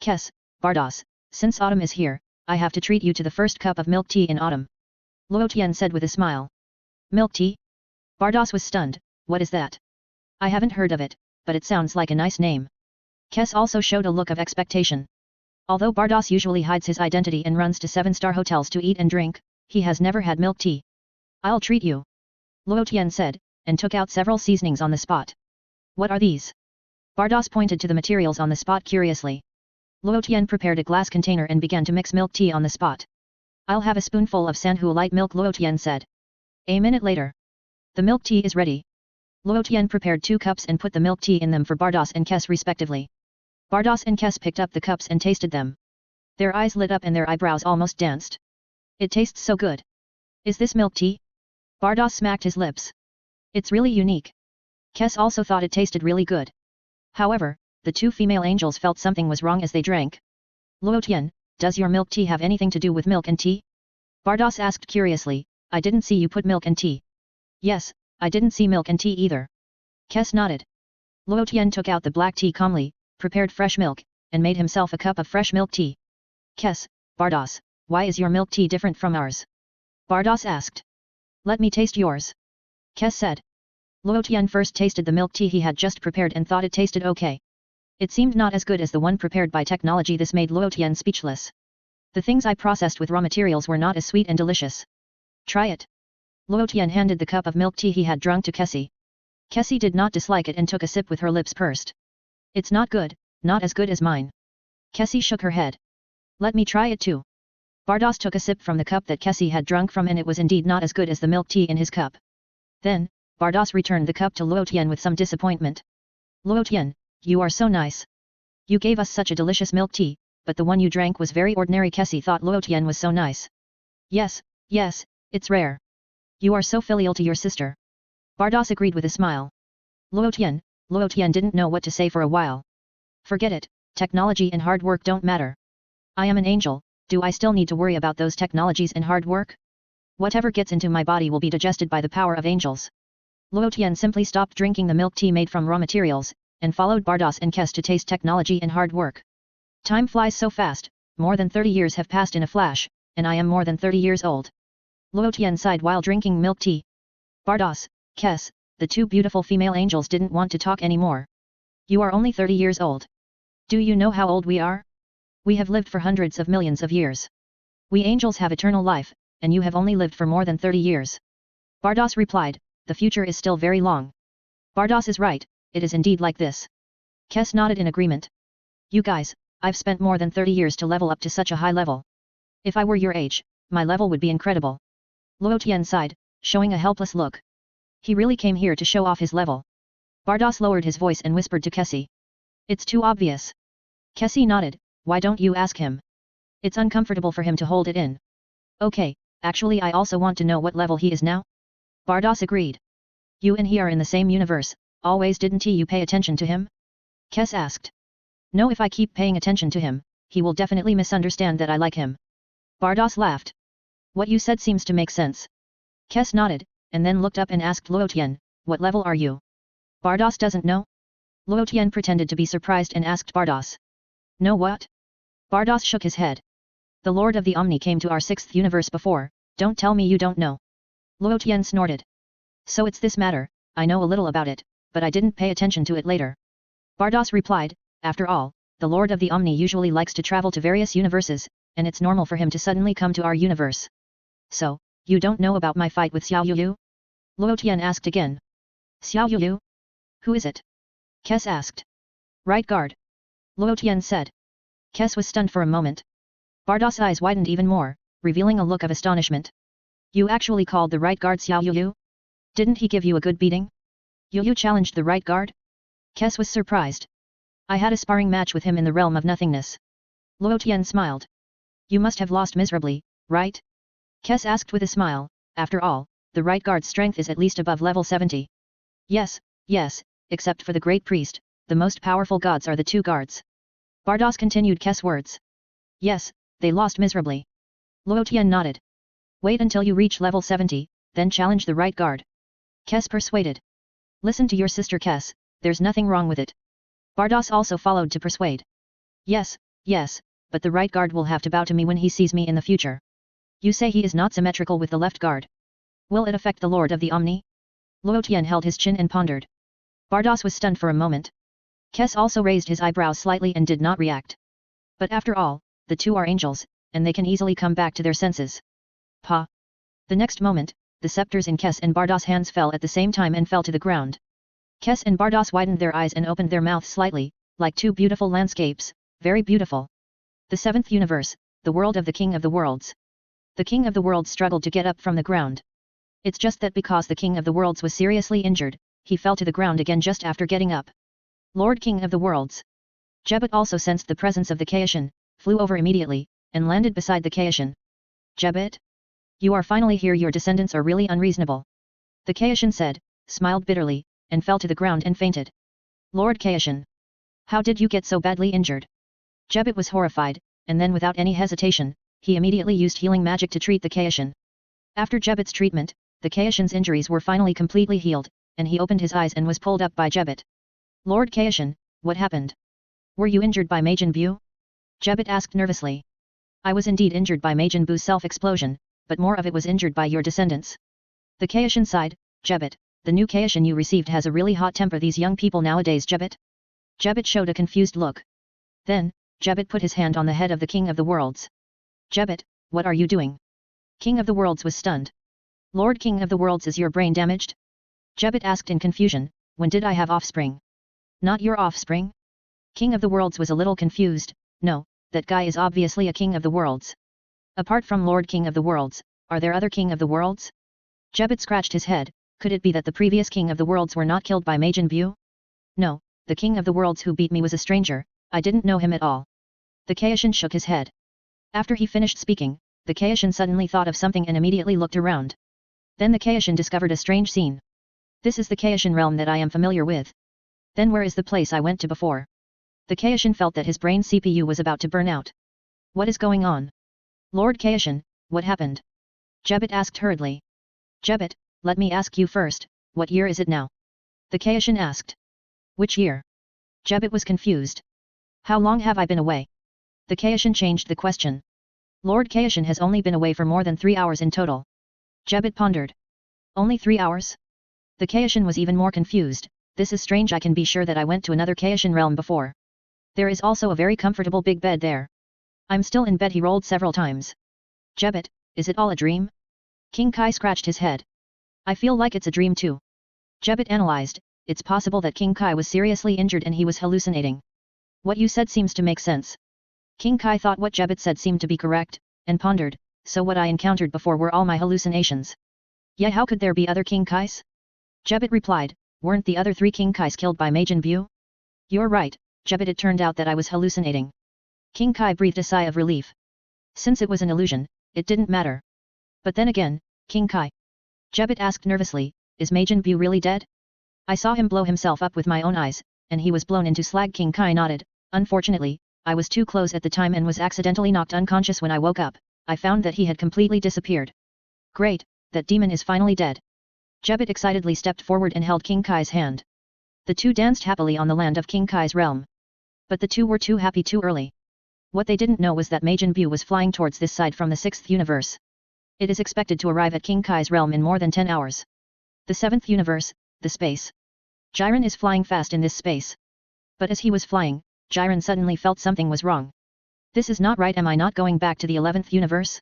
Kes, Bardos, since autumn is here, I have to treat you to the first cup of milk tea in autumn. Luo Tian said with a smile. Milk tea? Bardos was stunned, what is that? I haven't heard of it, but it sounds like a nice name. Kes also showed a look of expectation. Although Bardos usually hides his identity and runs to 7-star hotels to eat and drink, he has never had milk tea. I'll treat you. Luo Tian said, and took out several seasonings on the spot. What are these? Bardos pointed to the materials on the spot curiously. Luo Tian prepared a glass container and began to mix milk tea on the spot. I'll have a spoonful of Sanhu light milk, Luo Tian said. A minute later. The milk tea is ready. Luo Tian prepared 2 cups and put the milk tea in them for Bardos and Kes respectively. Bardos and Kes picked up the cups and tasted them. Their eyes lit up and their eyebrows almost danced. It tastes so good. Is this milk tea? Bardos smacked his lips. It's really unique. Kes also thought it tasted really good. However, the 2 female angels felt something was wrong as they drank. Luo Tian, does your milk tea have anything to do with milk and tea? Bardos asked curiously, I didn't see you put milk and tea. Yes, I didn't see milk and tea either. Kes nodded. Luo Tian took out the black tea calmly, prepared fresh milk, and made himself a cup of fresh milk tea. Kes, Bardos, why is your milk tea different from ours? Bardos asked. Let me taste yours. Kes said. Luo Tian first tasted the milk tea he had just prepared and thought it tasted okay. It seemed not as good as the one prepared by technology. This made Luo Tian speechless. The things I processed with raw materials were not as sweet and delicious. Try it. Luo Tian handed the cup of milk tea he had drunk to Kessie. Kessie did not dislike it and took a sip with her lips pursed. It's not good, not as good as mine. Kessie shook her head. Let me try it too. Bardos took a sip from the cup that Kessie had drunk from, and it was indeed not as good as the milk tea in his cup. Then, Bardos returned the cup to Luo Tian with some disappointment. Luo Tian, you are so nice. You gave us such a delicious milk tea, but the one you drank was very ordinary. Kessie thought Luo Tian was so nice. Yes, yes, it's rare. You are so filial to your sister. Bardos agreed with a smile. Luo Tian didn't know what to say for a while. Forget it, technology and hard work don't matter. I am an angel, do I still need to worry about those technologies and hard work? Whatever gets into my body will be digested by the power of angels. Luo Tian simply stopped drinking the milk tea made from raw materials, and followed Bardos and Kes to taste technology and hard work. Time flies so fast, more than 30 years have passed in a flash, and I am more than 30 years old. Luo Tian sighed while drinking milk tea. Bardos, Kes, the two beautiful female angels didn't want to talk anymore. You are only 30 years old. Do you know how old we are? We have lived for hundreds of millions of years. We angels have eternal life, and you have only lived for more than 30 years. Bardos replied, the future is still very long. Bardos is right, it is indeed like this. Kes nodded in agreement. You guys, I've spent more than 30 years to level up to such a high level. If I were your age, my level would be incredible. Luo Tian sighed, showing a helpless look. He really came here to show off his level. Bardos lowered his voice and whispered to Kessie. It's too obvious. Kessie nodded, why don't you ask him? It's uncomfortable for him to hold it in. Okay, actually I also want to know what level he is now. Bardos agreed. You and he are in the same universe, always didn't you pay attention to him? Kes asked. No, if I keep paying attention to him, he will definitely misunderstand that I like him. Bardos laughed. What you said seems to make sense. Kes nodded, and then looked up and asked Luo Tian, what level are you? Bardos doesn't know? Luo Tian pretended to be surprised and asked Bardos. No what? Bardos shook his head. The Lord of the Omni came to our 6th universe before, don't tell me you don't know. Luo Tian snorted. So it's this matter, I know a little about it, but I didn't pay attention to it later. Bardos replied, after all, the Lord of the Omni usually likes to travel to various universes, and it's normal for him to suddenly come to our universe. So, you don't know about my fight with Xiao Yuyu? Luo Tian asked again. Xiao Yuyu? Who is it? Kes asked. Right guard. Luo Tian said. Kes was stunned for a moment. Bardos' eyes widened even more, revealing a look of astonishment. You actually called the right guard Xiao Yuyu? Didn't he give you a good beating? Yuyu challenged the right guard? Kes was surprised. I had a sparring match with him in the realm of nothingness. Luo Tian smiled. You must have lost miserably, right? Kes asked with a smile, after all, the right guard's strength is at least above level 70. Yes, yes, except for the great priest, the most powerful gods are the two guards. Bardos continued Kes' words. Yes, they lost miserably. Luo Tian nodded. Wait until you reach level 70, then challenge the right guard. Kes persuaded. Listen to your sister Kes, there's nothing wrong with it. Bardos also followed to persuade. Yes, yes, but the right guard will have to bow to me when he sees me in the future. You say he is not symmetrical with the left guard. Will it affect the Lord of the Omni? Luo Tian held his chin and pondered. Bardos was stunned for a moment. Kes also raised his eyebrows slightly and did not react. But after all, the two are angels, and they can easily come back to their senses. Pa! The next moment, the scepters in Kes and Bardos' hands fell at the same time and fell to the ground. Kes and Bardos widened their eyes and opened their mouths slightly, like two beautiful landscapes, very beautiful. The 7th universe, the world of the King of the Worlds. The King of the Worlds struggled to get up from the ground. It's just that because the King of the Worlds was seriously injured, he fell to the ground again just after getting up. Lord King of the Worlds. Jebet also sensed the presence of the Kaishan, flew over immediately, and landed beside the Kaishan. Jebet? You are finally here. Your descendants are really unreasonable. The Kaishan said, smiled bitterly, and fell to the ground and fainted. Lord Kaishan. How did you get so badly injured? Jebet was horrified, and then without any hesitation, he immediately used healing magic to treat the Kaishan. After Jebet's treatment, the Kaishan's injuries were finally completely healed, and he opened his eyes and was pulled up by Jebet. Lord Kaishan, what happened? Were you injured by Majin Bu? Jebet asked nervously. I was indeed injured by Majin Bu's self-explosion, but more of it was injured by your descendants. The Kaishan sighed. Jebet, the new Kaishan you received has a really hot temper. These young people nowadays. Jebet? Jebet showed a confused look. Then, Jebet put his hand on the head of the King of the Worlds. Jebet, what are you doing? King of the Worlds was stunned. Lord King of the Worlds, is your brain damaged? Jebet asked in confusion, when did I have offspring? Not your offspring? King of the Worlds was a little confused. No, that guy is obviously a King of the Worlds. Apart from Lord King of the Worlds, are there other King of the Worlds? Jebet scratched his head. Could it be that the previous King of the Worlds were not killed by Majin Buu? No, the King of the Worlds who beat me was a stranger, I didn't know him at all. The Kaishin shook his head. After he finished speaking, the Kaishin suddenly thought of something and immediately looked around. Then the Kaishin discovered a strange scene. This is the Kaishin realm that I am familiar with. Then where is the place I went to before? The Kaishin felt that his brain CPU was about to burn out. What is going on? Lord Kaishin, what happened? Jebet asked hurriedly. Jebet, let me ask you first, what year is it now? The Kaishin asked. Which year? Jebet was confused. How long have I been away? The Kaishin changed the question. Lord Kaishin has only been away for more than 3 hours in total. Jebet pondered. Only 3 hours? The Kaishin was even more confused. This is strange, I can be sure that I went to another Kaishin realm before. There is also a very comfortable big bed there. I'm still in bed, he rolled several times. Jebet, is it all a dream? King Kai scratched his head. I feel like it's a dream too. Jebet analyzed, it's possible that King Kai was seriously injured and he was hallucinating. What you said seems to make sense. King Kai thought what Jebet said seemed to be correct, and pondered, so what I encountered before were all my hallucinations. Yeah, how could there be other King Kais? Jebet replied, weren't the other 3 King Kais killed by Majin Buu? You're right, Jebet, it turned out that I was hallucinating. King Kai breathed a sigh of relief. Since it was an illusion, it didn't matter. But then again, King Kai. Jebet asked nervously, is Majin Buu really dead? I saw him blow himself up with my own eyes, and he was blown into slag. King Kai nodded. Unfortunately, I was too close at the time and was accidentally knocked unconscious. When I woke up, I found that he had completely disappeared. Great, that demon is finally dead. Jebet excitedly stepped forward and held King Kai's hand. The two danced happily on the land of King Kai's realm. But the two were too happy too early. What they didn't know was that Majin Buu was flying towards this side from the 6th universe. It is expected to arrive at King Kai's realm in more than 10 hours. The 7th universe, the space. Jiren is flying fast in this space. But as he was flying, Jiren suddenly felt something was wrong. This is not right. Am I not going back to the 11th universe?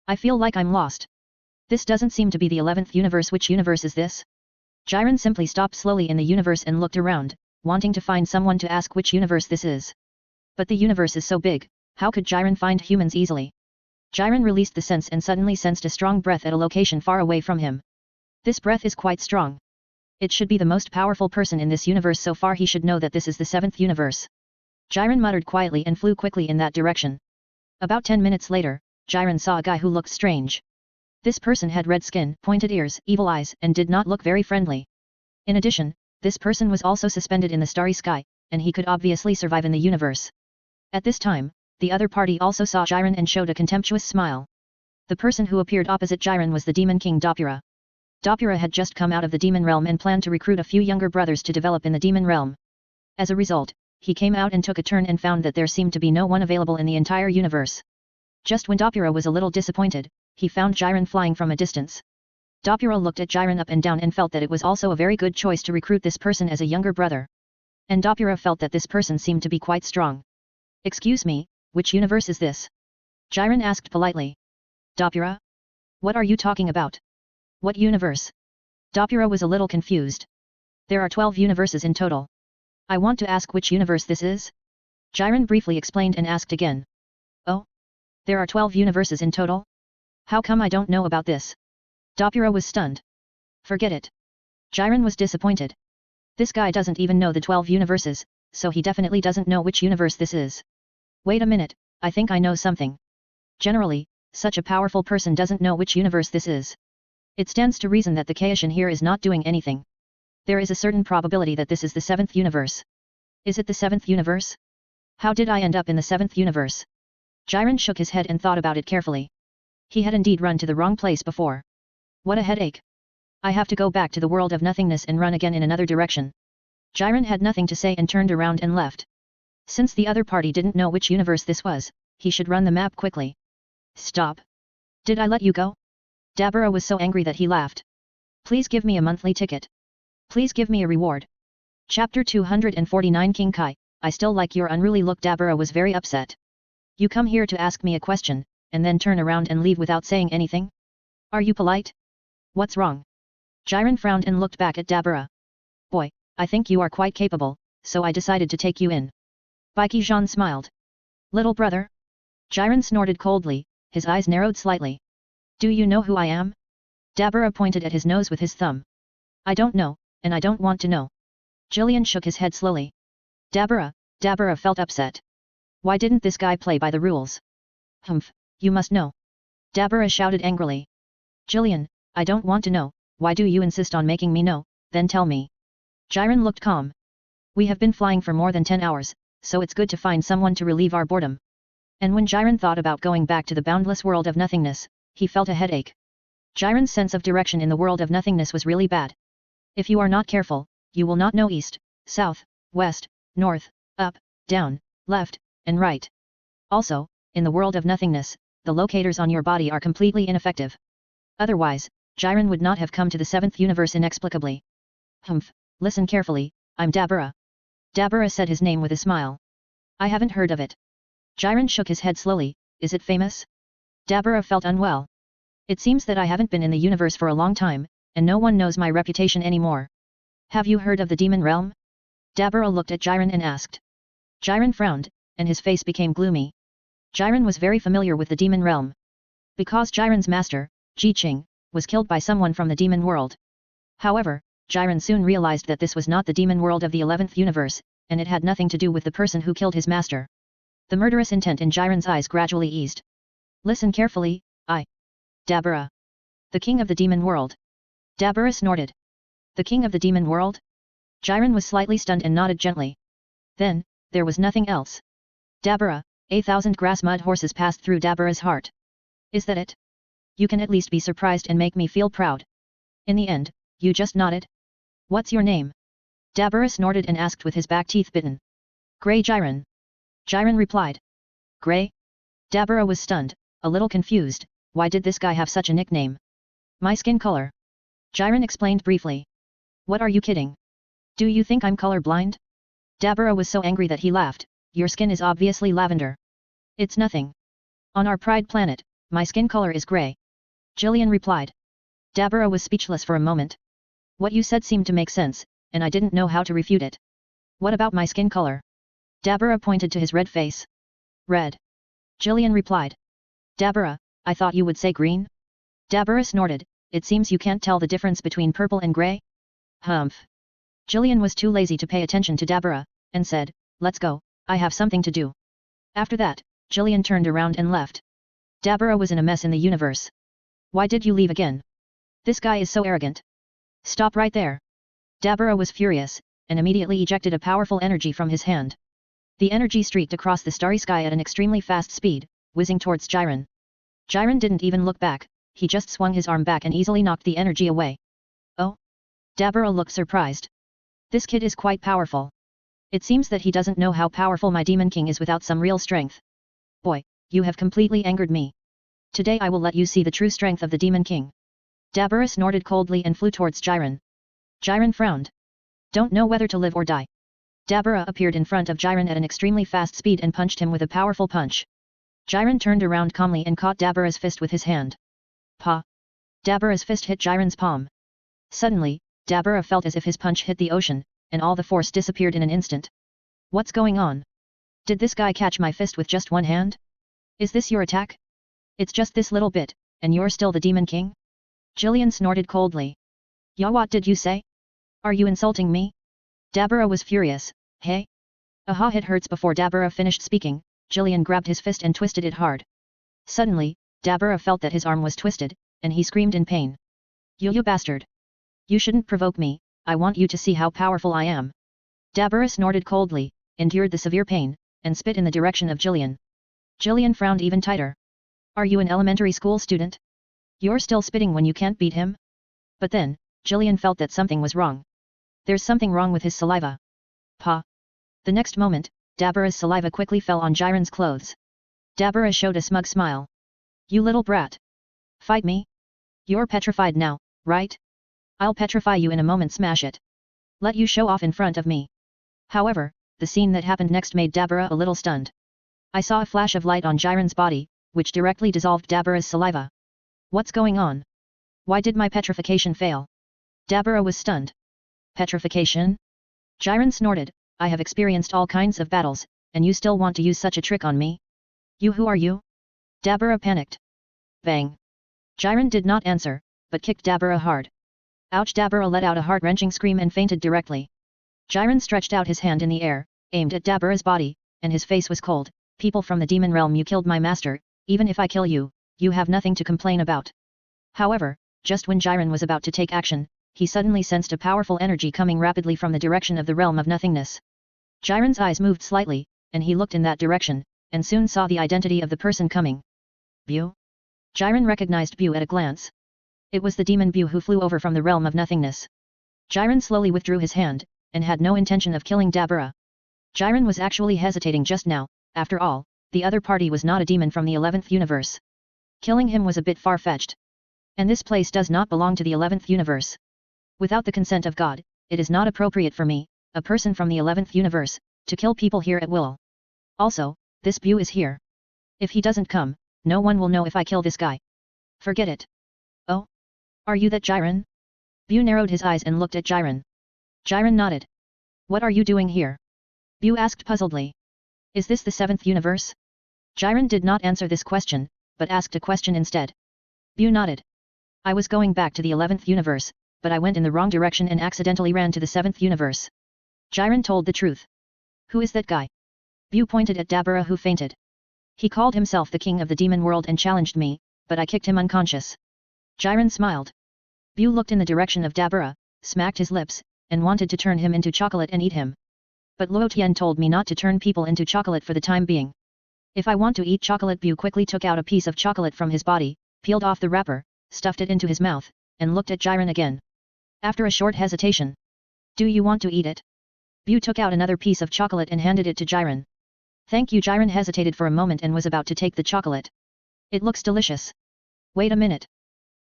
I feel like I'm lost. This doesn't seem to be the 11th universe. Which universe is this? Jiren simply stopped slowly in the universe and looked around, wanting to find someone to ask which universe this is. But the universe is so big, how could Jiren find humans easily? Jiren released the sense and suddenly sensed a strong breath at a location far away from him. This breath is quite strong. It should be the most powerful person in this universe so far. He should know that this is the 7th universe. Jiren muttered quietly and flew quickly in that direction. About 10 minutes later, Jiren saw a guy who looked strange. This person had red skin, pointed ears, evil eyes, and did not look very friendly. In addition, this person was also suspended in the starry sky, and he could obviously survive in the universe. At this time, the other party also saw Jiren and showed a contemptuous smile. The person who appeared opposite Jiren was the Demon King Dopura. Dopura had just come out of the demon realm and planned to recruit a few younger brothers to develop in the demon realm. As a result, he came out and took a turn and found that there seemed to be no one available in the entire universe. Just when Dopura was a little disappointed, he found Jiren flying from a distance. Dopura looked at Jiren up and down and felt that it was also a very good choice to recruit this person as a younger brother. And Dopura felt that this person seemed to be quite strong. Excuse me, which universe is this? Jiren asked politely. Dopura? What are you talking about? What universe? Dopura was a little confused. There are 12 universes in total. I want to ask which universe this is? Jiren briefly explained and asked again. Oh? There are 12 universes in total? How come I don't know about this? Dopura was stunned. Forget it. Jiren was disappointed. This guy doesn't even know the 12 universes, so he definitely doesn't know which universe this is. Wait a minute, I think I know something. Generally, such a powerful person doesn't know which universe this is. It stands to reason that the Kaishin here is not doing anything. There is a certain probability that this is the 7th universe. Is it the 7th universe? How did I end up in the 7th universe? Jiren shook his head and thought about it carefully. He had indeed run to the wrong place before. What a headache. I have to go back to the world of nothingness and run again in another direction. Jiren had nothing to say and turned around and left. Since the other party didn't know which universe this was, he should run the map quickly. Stop. Did I let you go? Dabura was so angry that he laughed. Please give me a monthly ticket. Please give me a reward. Chapter 249 King Kai, I still like your unruly look. Dabura was very upset. You come here to ask me a question, and then turn around and leave without saying anything? Are you polite? What's wrong? Jiren frowned and looked back at Dabura. Boy, I think you are quite capable, so I decided to take you in. Baekhyun smiled. Little brother? Jiren snorted coldly, his eyes narrowed slightly. Do you know who I am? Dabura pointed at his nose with his thumb. I don't know, and I don't want to know. Jillian shook his head slowly. Dabura felt upset. Why didn't this guy play by the rules? Humph, you must know. Dabura shouted angrily. Jillian, I don't want to know, why do you insist on making me know, then tell me. Jiren looked calm. We have been flying for more than 10 hours, so it's good to find someone to relieve our boredom. And when Jiren thought about going back to the boundless world of nothingness, he felt a headache. Jiren's sense of direction in the world of nothingness was really bad. If you are not careful, you will not know east, south, west, north, up, down, left, and right. Also, in the world of nothingness, the locators on your body are completely ineffective. Otherwise, Jiren would not have come to the 7th universe inexplicably. Humph, listen carefully, I'm Dabura. Dabura said his name with a smile. I haven't heard of it. Jiren shook his head slowly, is it famous? Dabura felt unwell. It seems that I haven't been in the universe for a long time, and no one knows my reputation anymore. Have you heard of the demon realm? Dabura looked at Jiren and asked. Jiren frowned, and his face became gloomy. Jiren was very familiar with the demon realm. Because Jiren's master, Ji Qing, was killed by someone from the demon world. However, Jiren soon realized that this was not the demon world of the 11th universe, and it had nothing to do with the person who killed his master. The murderous intent in Jiren's eyes gradually eased. Listen carefully, Dabura. The king of the demon world. Dabura snorted. The king of the demon world? Jiren was slightly stunned and nodded gently. Then, there was nothing else. Dabura, 1,000 grass mud horses passed through Dabura's heart. Is that it? You can at least be surprised and make me feel proud. In the end, you just nodded? What's your name? Dabura snorted and asked with his back teeth bitten. Grey Jiren. Jiren replied. Grey? Dabura was stunned, a little confused. Why did this guy have such a nickname? My skin color. Jiren explained briefly. What are you kidding? Do you think I'm color blind? Dabura was so angry that he laughed. Your skin is obviously lavender. It's nothing. On our pride planet, my skin color is grey. Jillian replied. Dabura was speechless for a moment. What you said seemed to make sense, and I didn't know how to refute it. What about my skin color? Dabura pointed to his red face. Red. Jillian replied. Dabura, I thought you would say green? Dabura snorted, it seems you can't tell the difference between purple and grey? Humph. Jillian was too lazy to pay attention to Dabura, and said, let's go, I have something to do. After that, Jillian turned around and left. Dabura was in a mess in the universe. Why did you leave again? This guy is so arrogant. Stop right there. Dabura was furious, and immediately ejected a powerful energy from his hand. The energy streaked across the starry sky at an extremely fast speed, whizzing towards Jiren. Jiren didn't even look back, he just swung his arm back and easily knocked the energy away. Oh? Dabura looked surprised. This kid is quite powerful. It seems that he doesn't know how powerful my demon king is without some real strength. Boy, you have completely angered me. Today I will let you see the true strength of the demon king. Dabura snorted coldly and flew towards Jiren. Jiren frowned. Don't know whether to live or die. Dabura appeared in front of Jiren at an extremely fast speed and punched him with a powerful punch. Jiren turned around calmly and caught Dabura's fist with his hand. Pa! Dabura's fist hit Jiren's palm. Suddenly, Dabura felt as if his punch hit the ocean, and all the force disappeared in an instant. What's going on? Did this guy catch my fist with just one hand? Is this your attack? It's just this little bit, and you're still the demon king? Jillian snorted coldly. Ya, what did you say? Are you insulting me? Dabura was furious. Hey? Aha, it hurts. Before Dabura finished speaking, Jillian grabbed his fist and twisted it hard. Suddenly, Dabura felt that his arm was twisted, and he screamed in pain. You bastard! You shouldn't provoke me, I want you to see how powerful I am. Dabura snorted coldly, endured the severe pain, and spit in the direction of Jillian. Jillian frowned even tighter. Are you an elementary school student? You're still spitting when you can't beat him? But then, Jillian felt that something was wrong. There's something wrong with his saliva. Pa! The next moment, Dabura's saliva quickly fell on Jiren's clothes. Dabura showed a smug smile. You little brat! Fight me? You're petrified now, right? I'll petrify you in a moment. Smash it. Let you show off in front of me. However, the scene that happened next made Dabura a little stunned. I saw a flash of light on Jiren's body, which directly dissolved Dabura's saliva. What's going on? Why did my petrification fail? Dabura was stunned. Petrification? Jiren snorted, I have experienced all kinds of battles, and you still want to use such a trick on me? You, who are you? Dabura panicked. Bang. Jiren did not answer, but kicked Dabura hard. Ouch! Dabura let out a heart-wrenching scream and fainted directly. Jiren stretched out his hand in the air, aimed at Dabura's body, and his face was cold. People from the demon realm, you killed my master, even if I kill you, you have nothing to complain about. However, just when Jiren was about to take action, he suddenly sensed a powerful energy coming rapidly from the direction of the realm of nothingness. Jiren's eyes moved slightly, and he looked in that direction, and soon saw the identity of the person coming. Bu? Jiren recognized Bu at a glance. It was the demon Bu who flew over from the realm of nothingness. Jiren slowly withdrew his hand, and had no intention of killing Dabura. Jiren was actually hesitating just now. After all, the other party was not a demon from the 11th universe. Killing him was a bit far-fetched. And this place does not belong to the 11th universe. Without the consent of God, it is not appropriate for me, a person from the 11th universe, to kill people here at will. Also, this Bu is here. If he doesn't come, no one will know if I kill this guy. Forget it. Oh? Are you that Jiren? Bu narrowed his eyes and looked at Jiren. Jiren nodded. What are you doing here? Bu asked puzzledly. Is this the 7th universe? Jiren did not answer this question, but asked a question instead. Bu nodded. I was going back to the 11th universe, but I went in the wrong direction and accidentally ran to the 7th universe. Jiren told the truth. Who is that guy? Bu pointed at Dabura, who fainted. He called himself the king of the demon world and challenged me, but I kicked him unconscious. Jiren smiled. Bu looked in the direction of Dabura, smacked his lips, and wanted to turn him into chocolate and eat him. But Luo Tian told me not to turn people into chocolate for the time being. If I want to eat chocolate, Bu quickly took out a piece of chocolate from his body, peeled off the wrapper, stuffed it into his mouth, and looked at Jiren again. After a short hesitation. Do you want to eat it? Bu took out another piece of chocolate and handed it to Jiren. Thank you. Jiren hesitated for a moment and was about to take the chocolate. It looks delicious. Wait a minute.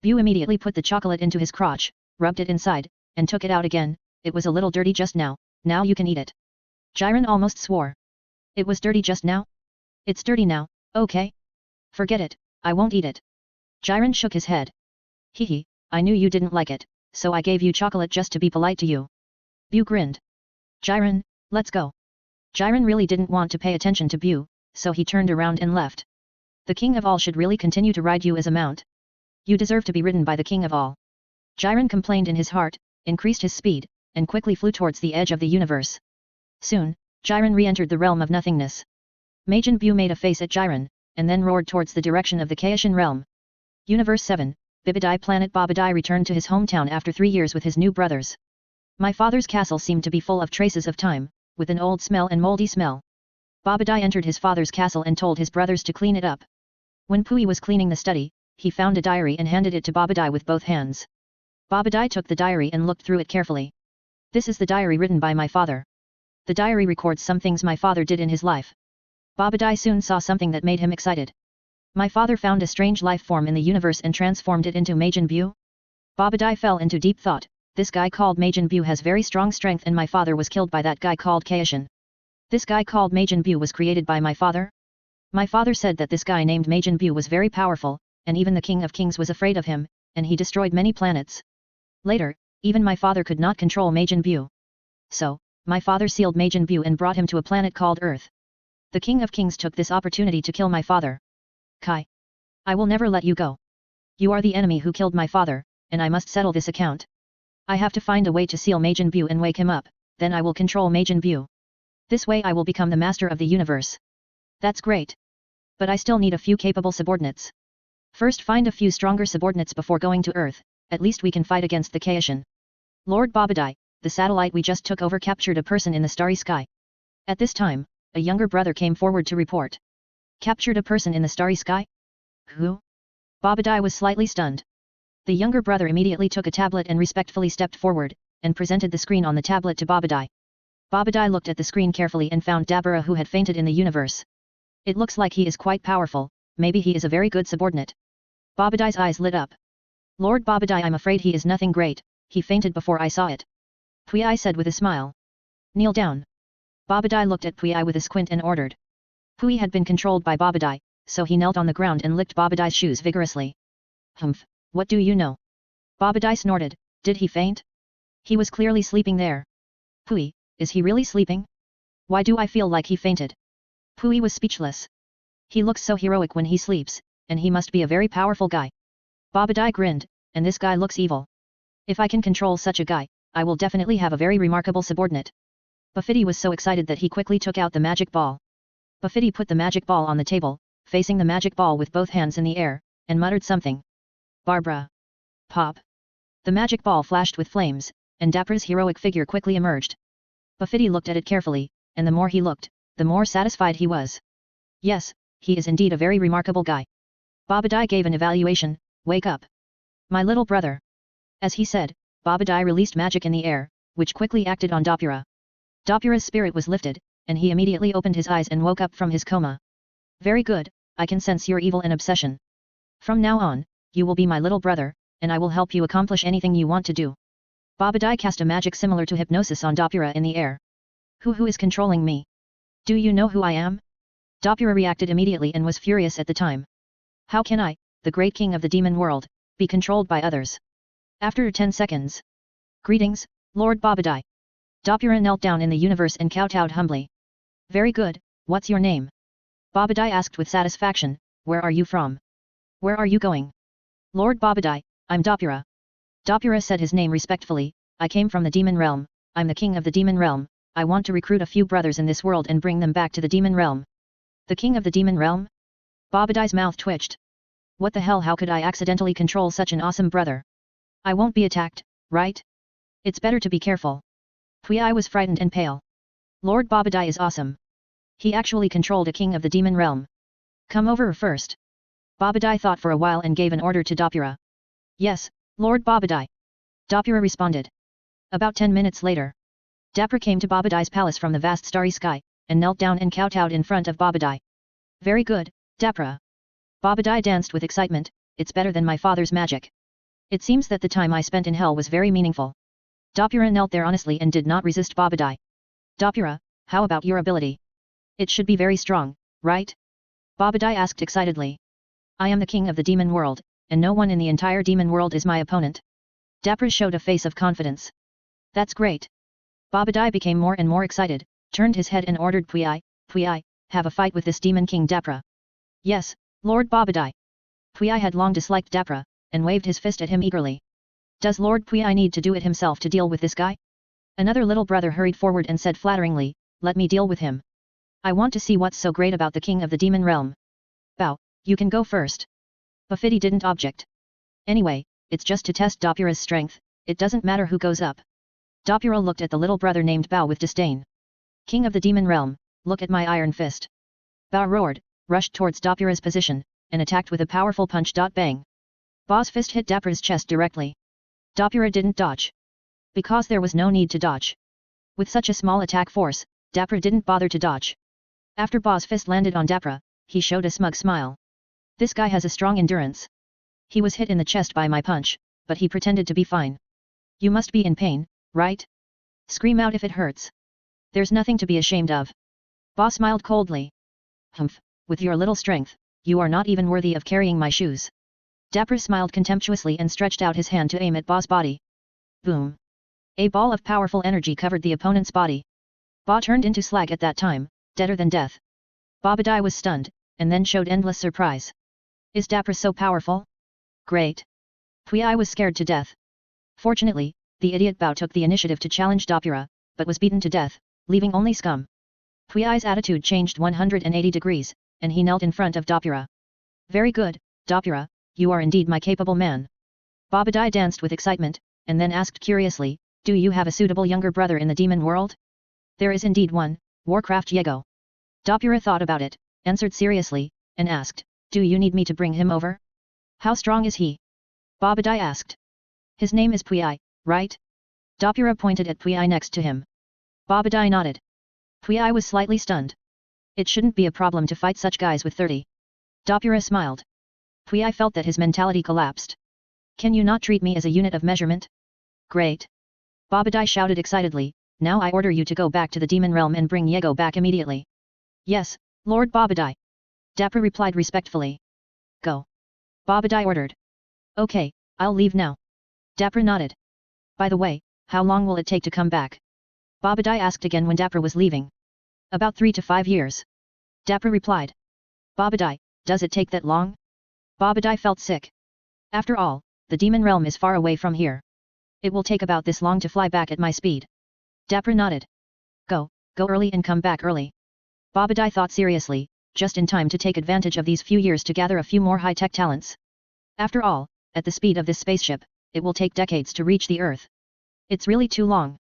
Bu immediately put the chocolate into his crotch, rubbed it inside, and took it out again. It was a little dirty just now, now you can eat it. Jiren almost swore. It was dirty just now? It's dirty now, okay? Forget it, I won't eat it. Jiren shook his head. Hehe, I knew you didn't like it, so I gave you chocolate just to be polite to you. Bu grinned. Jiren, let's go. Jiren really didn't want to pay attention to Bu, so he turned around and left. The king of all should really continue to ride you as a mount. You deserve to be ridden by the king of all. Jiren complained in his heart, increased his speed, and quickly flew towards the edge of the universe. Soon, Jiren re-entered the realm of nothingness. Majin Bu made a face at Jiren, and then roared towards the direction of the Kaishan realm. Universe 7, Bibidai planet. Babadai returned to his hometown after 3 years with his new brothers. My father's castle seemed to be full of traces of time, with an old smell and moldy smell. Babadai entered his father's castle and told his brothers to clean it up. When Pui was cleaning the study, he found a diary and handed it to Babadai with both hands. Babadai took the diary and looked through it carefully. This is the diary written by my father. The diary records some things my father did in his life. Babadai soon saw something that made him excited. My father found a strange life form in the universe and transformed it into Majin Bu. Babadai fell into deep thought. This guy called Majin Bu has very strong strength, and my father was killed by that guy called Kaishan. This guy called Majin Bu was created by my father? My father said that this guy named Majin Bu was very powerful, and even the King of Kings was afraid of him, and he destroyed many planets. Later, even my father could not control Majin Bu. So, my father sealed Majin Bu and brought him to a planet called Earth. The King of Kings took this opportunity to kill my father. Kai. I will never let you go. You are the enemy who killed my father, and I must settle this account. I have to find a way to seal Majin Bu and wake him up, then I will control Majin Bu. This way I will become the master of the universe. That's great. But I still need a few capable subordinates. First find a few stronger subordinates before going to Earth, at least we can fight against the Kaishan. Lord Babadai, the satellite we just took over captured a person in the starry sky. At this time, a younger brother came forward to report. Captured a person in the starry sky? Who? Babadai was slightly stunned. The younger brother immediately took a tablet and respectfully stepped forward, and presented the screen on the tablet to Babadai. Babadai looked at the screen carefully and found Dabura, who had fainted in the universe. It looks like he is quite powerful, maybe he is a very good subordinate. Babadai's eyes lit up. Lord Babadai, I'm afraid he is nothing great, he fainted before I saw it. Pui said with a smile. Kneel down. Babadai looked at Pui with a squint and ordered. Pui had been controlled by Babadai, so he knelt on the ground and licked Babadai's shoes vigorously. Humph, what do you know? Babadai snorted, did he faint? He was clearly sleeping there. Pui, is he really sleeping? Why do I feel like he fainted? Pui was speechless. He looks so heroic when he sleeps, and he must be a very powerful guy. Babadai grinned, and this guy looks evil. If I can control such a guy, I will definitely have a very remarkable subordinate. Buffetti was so excited that he quickly took out the magic ball. Buffetti put the magic ball on the table, facing the magic ball with both hands in the air, and muttered something. Barbara. Pop. The magic ball flashed with flames, and Dapra's heroic figure quickly emerged. Buffetti looked at it carefully, and the more he looked, the more satisfied he was. Yes, he is indeed a very remarkable guy. Babadai gave an evaluation, wake up. My little brother. As he said, Babadai released magic in the air, which quickly acted on Dapura. Dapura's spirit was lifted, and he immediately opened his eyes and woke up from his coma. Very good, I can sense your evil and obsession. From now on, you will be my little brother, and I will help you accomplish anything you want to do. Babadai cast a magic similar to hypnosis on Dapura in the air. Who is controlling me? Do you know who I am? Dapura reacted immediately and was furious at the time. How can I, the great king of the demon world, be controlled by others? After 10 seconds. Greetings, Lord Babadai. Dapura knelt down in the universe and kowtowed humbly. Very good, what's your name? Babadai asked with satisfaction, where are you from? Where are you going? Lord Babadai, I'm Dapura. Dapura said his name respectfully, I came from the demon realm, I'm the king of the demon realm, I want to recruit a few brothers in this world and bring them back to the demon realm. The king of the demon realm? Babadai's mouth twitched. What the hell, how could I accidentally control such an awesome brother? I won't be attacked, right? It's better to be careful. Pui was frightened and pale. Lord Babadai is awesome. He actually controlled a king of the demon realm. Come over first. Babadai thought for a while and gave an order to Dapura. Yes, Lord Babadai. Dapura responded. About 10 minutes later. Dapura came to Babadai's palace from the vast starry sky, and knelt down and kowtowed in front of Babadai. Very good, Dapura. Babadai danced with excitement, it's better than my father's magic. It seems that the time I spent in hell was very meaningful. Dapura knelt there honestly and did not resist Babadai. Dapura, how about your ability? It should be very strong, right? Babadai asked excitedly. I am the king of the demon world, and no one in the entire demon world is my opponent. Dapura showed a face of confidence. That's great. Babadai became more and more excited, turned his head and ordered Pui, have a fight with this demon king Dapura. Yes, Lord Babadai. Pui had long disliked Dapura, and waved his fist at him eagerly. Does Lord Pui need to do it himself to deal with this guy? Another little brother hurried forward and said flatteringly, let me deal with him. I want to see what's so great about the king of the demon realm. Bow, you can go first. Buffetti didn't object. Anyway, it's just to test Dapura's strength, it doesn't matter who goes up. Dapura looked at the little brother named Bao with disdain. King of the demon realm, look at my iron fist. Bao roared, rushed towards Dapura's position, and attacked with a powerful punch. Bang. Bao's fist hit Dapura's chest directly. Dapura didn't dodge. Because there was no need to dodge. With such a small attack force, Dapura didn't bother to dodge. After Bao's fist landed on Dapura, he showed a smug smile. This guy has a strong endurance. He was hit in the chest by my punch, but he pretended to be fine. You must be in pain, right? Scream out if it hurts. There's nothing to be ashamed of. Bao smiled coldly. Humph, with your little strength, you are not even worthy of carrying my shoes. Dapura smiled contemptuously and stretched out his hand to aim at Bao's body. Boom. A ball of powerful energy covered the opponent's body. Bao turned into slag at that time, deader than death. Babadai was stunned, and then showed endless surprise. Is Dapura so powerful? Great. Pui was scared to death. Fortunately, the idiot Bao took the initiative to challenge Dapura, but was beaten to death, leaving only scum. Pui's attitude changed 180 degrees, and he knelt in front of Dapura. Very good, Dapura, you are indeed my capable man. Babadai danced with excitement, and then asked curiously, do you have a suitable younger brother in the demon world? There is indeed one, Warcraft Yego. Dapura thought about it, answered seriously, and asked, do you need me to bring him over? How strong is he? Babadai asked. His name is Pui, right? Dapura pointed at Pui next to him. Babadai nodded. Pui was slightly stunned. It shouldn't be a problem to fight such guys with 30. Dapura smiled. Pui felt that his mentality collapsed. Can you not treat me as a unit of measurement? Great. Babadai shouted excitedly, now I order you to go back to the demon realm and bring Yego back immediately. Yes, Lord Babadai. Dapper replied respectfully. Go. Babadai ordered. Okay, I'll leave now. Dapper nodded. By the way, how long will it take to come back? Babadai asked again when Dapper was leaving. About 3 to 5 years. Dapper replied. Babadai, does it take that long? Babadai felt sick. After all, the demon realm is far away from here. It will take about this long to fly back at my speed. Dapper nodded. Go early and come back early. Babadai thought seriously, just in time to take advantage of these few years to gather a few more high-tech talents. After all, at the speed of this spaceship, it will take decades to reach the Earth. It's really too long.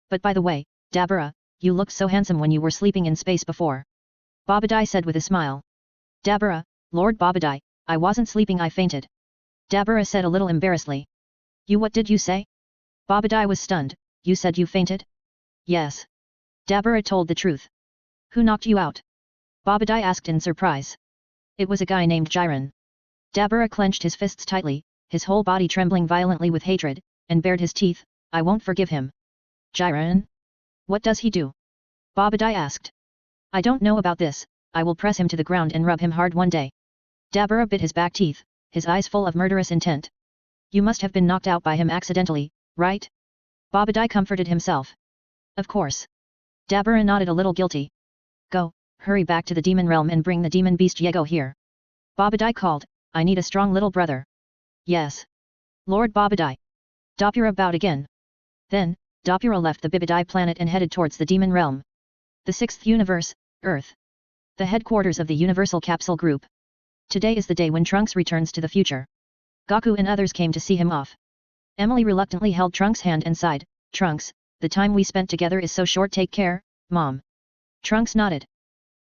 But by the way, Dabura, you looked so handsome when you were sleeping in space before. Babadai said with a smile. Dabura, Lord Babadai, I wasn't sleeping, I fainted. Dabura said a little embarrassedly. What did you say? Babadai was stunned. You said you fainted? Yes. Dabura told the truth. Who knocked you out? Babadai asked in surprise. It was a guy named Jiren. Dabura clenched his fists tightly, his whole body trembling violently with hatred, and bared his teeth. I won't forgive him. Jiren? What does he do? Babadai asked. I don't know about this, I will press him to the ground and rub him hard one day. Dabura bit his back teeth, his eyes full of murderous intent. You must have been knocked out by him accidentally, right? Babadai comforted himself. Of course. Dabura nodded a little guilty. Go, hurry back to the demon realm and bring the demon beast Yego here. Babadai called, I need a strong little brother. Yes. Lord Babadai. Dabura bowed again. Then, Dabura left the Bibidai planet and headed towards the demon realm. The 6th universe, Earth. The headquarters of the Universal Capsule Group. Today is the day when Trunks returns to the future. Goku and others came to see him off. Emily reluctantly held Trunks' hand and sighed, Trunks, the time we spent together is so short, take care, Mom. Trunks nodded.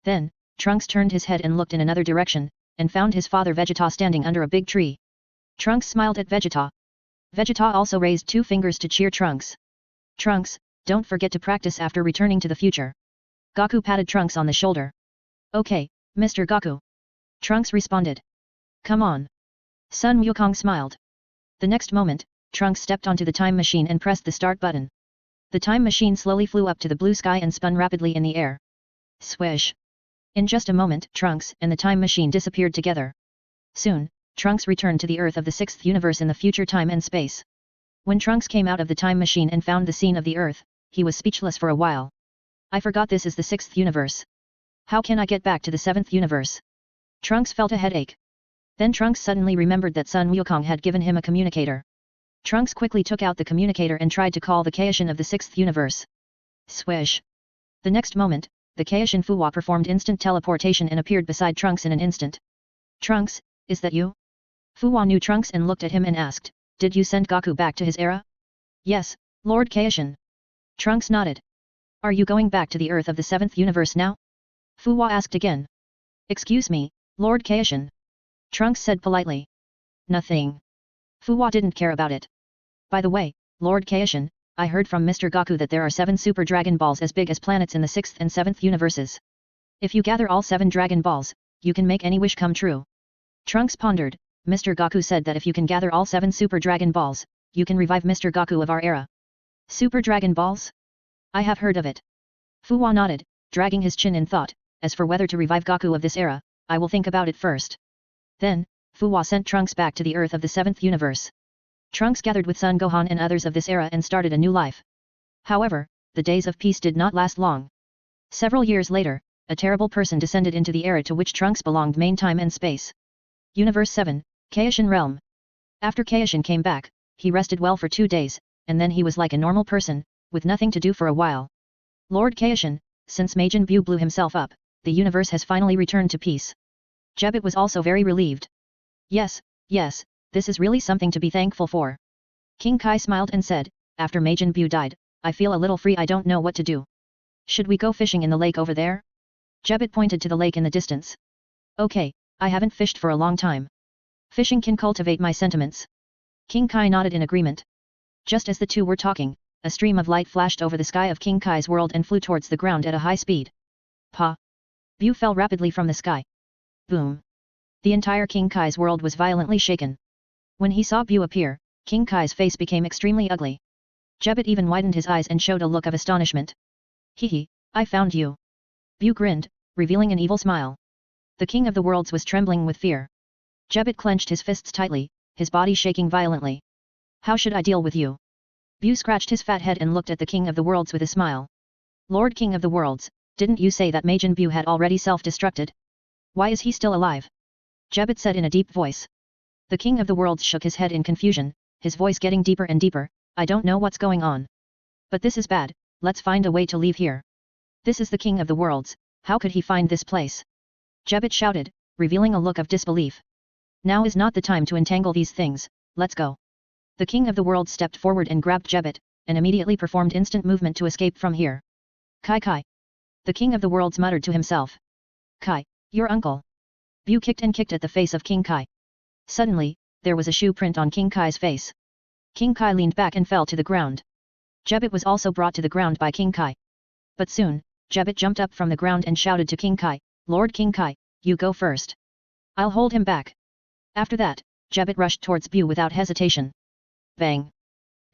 Then, Trunks turned his head and looked in another direction, and found his father Vegeta standing under a big tree. Trunks smiled at Vegeta. Vegeta also raised 2 fingers to cheer Trunks. Trunks, don't forget to practice after returning to the future. Goku patted Trunks on the shoulder. Okay, Mr. Goku. Trunks responded. Come on. Sun Wukong smiled. The next moment, Trunks stepped onto the time machine and pressed the start button. The time machine slowly flew up to the blue sky and spun rapidly in the air. Swish. In just a moment, Trunks and the time machine disappeared together. Soon, Trunks returned to the Earth of the 6th universe in the future time and space. When Trunks came out of the time machine and found the scene of the Earth, he was speechless for a while. I forgot this is the 6th universe. How can I get back to the 7th universe? Trunks felt a headache. Then Trunks suddenly remembered that Sun Wukong had given him a communicator. Trunks quickly took out the communicator and tried to call the Kaishin of the 6th universe. Swish. The next moment, the Kaishin Fuwa performed instant teleportation and appeared beside Trunks in an instant. Trunks, is that you? Fuwa knew Trunks and looked at him and asked, did you send Goku back to his era? Yes, Lord Kaishin. Trunks nodded. Are you going back to the Earth of the 7th universe now? Fuwa asked again. Excuse me, Lord Kaishin. Trunks said politely. Nothing. Fuwa didn't care about it. By the way, Lord Kaishin, I heard from Mr. Goku that there are 7 Super Dragon Balls as big as planets in the 6th and 7th universes. If you gather all 7 Dragon Balls, you can make any wish come true. Trunks pondered. Mr. Goku said that if you can gather all 7 Super Dragon Balls, you can revive Mr. Goku of our era. Super Dragon Balls? I have heard of it. Fuwa nodded, dragging his chin in thought. As for whether to revive Goku of this era, I will think about it first. Then, Fuwa sent Trunks back to the Earth of the 7th universe. Trunks gathered with Son Gohan and others of this era and started a new life. However, the days of peace did not last long. Several years later, a terrible person descended into the era to which Trunks belonged, main time and space. Universe 7, Kaishin Realm. After Kaishin came back, he rested well for 2 days, and then he was like a normal person, with nothing to do for a while. Lord Kaishin, since Majin Buu blew himself up, the universe has finally returned to peace. Jebit was also very relieved. Yes, this is really something to be thankful for. King Kai smiled and said, after Majin Buu died, I feel a little free, I don't know what to do. Should we go fishing in the lake over there? Jebit pointed to the lake in the distance. Okay, I haven't fished for a long time. Fishing can cultivate my sentiments. King Kai nodded in agreement. Just as the two were talking, a stream of light flashed over the sky of King Kai's world and flew towards the ground at a high speed. Pa! Buu fell rapidly from the sky. Boom! The entire King Kai's world was violently shaken. When he saw Buu appear, King Kai's face became extremely ugly. Jebet even widened his eyes and showed a look of astonishment. Hehe, I found you. Bu grinned, revealing an evil smile. The king of the worlds was trembling with fear. Jebet clenched his fists tightly, his body shaking violently. How should I deal with you? Bu scratched his fat head and looked at the king of the worlds with a smile. Lord King of the Worlds, didn't you say that Majin Bu had already self-destructed? Why is he still alive? Jebet said in a deep voice. The king of the worlds shook his head in confusion, his voice getting deeper and deeper. I don't know what's going on. But this is bad, let's find a way to leave here. This is the king of the worlds, how could he find this place? Jebet shouted, revealing a look of disbelief. Now is not the time to entangle these things, let's go. The king of the worlds stepped forward and grabbed Jebet, and immediately performed instant movement to escape from here. Kai. The king of the worlds muttered to himself. Kai, your uncle. Bu kicked at the face of King Kai. Suddenly, there was a shoe print on King Kai's face. King Kai leaned back and fell to the ground. Jebet was also brought to the ground by King Kai. But soon, Jebet jumped up from the ground and shouted to King Kai, Lord King Kai, you go first. I'll hold him back. After that, Jebet rushed towards Bu without hesitation. Bang!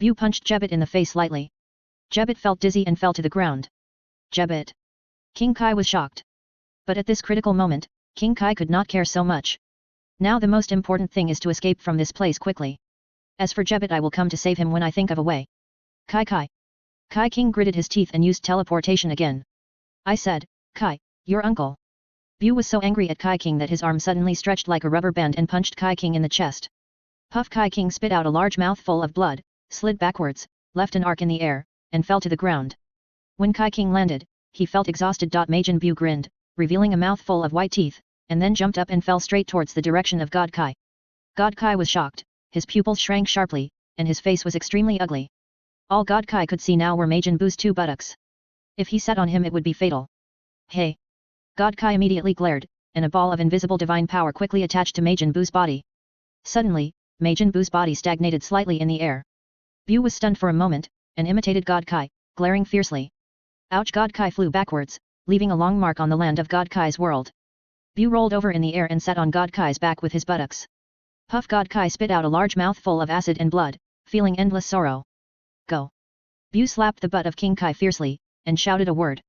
Bu punched Jebet in the face lightly. Jebet felt dizzy and fell to the ground. Jebet! King Kai was shocked. But at this critical moment, King Kai could not care so much. Now the most important thing is to escape from this place quickly. As for Jebet, I will come to save him when I think of a way. Kai. Kai King gritted his teeth and used teleportation again. I said, Kai, your uncle. Bu was so angry at Kai King that his arm suddenly stretched like a rubber band and punched Kai King in the chest. Puff! Kai King spit out a large mouthful of blood, slid backwards, left an arc in the air, and fell to the ground. When Kai King landed, he felt exhausted. Majin Bu grinned, revealing a mouthful of white teeth, and then jumped up and fell straight towards the direction of God Kai. God Kai was shocked, his pupils shrank sharply, and his face was extremely ugly. All God Kai could see now were Majin Bu's 2 buttocks. If he sat on him it would be fatal. Hey! God Kai immediately glared, and a ball of invisible divine power quickly attached to Majin Bu's body. Suddenly, Majin Bu's body stagnated slightly in the air. Bu was stunned for a moment, and imitated God Kai, glaring fiercely. Ouch! God Kai flew backwards, leaving a long mark on the land of God Kai's world. Bu rolled over in the air and sat on God Kai's back with his buttocks. Puff! God Kai spit out a large mouthful of acid and blood, feeling endless sorrow. Go! Bu slapped the butt of King Kai fiercely, and shouted a word.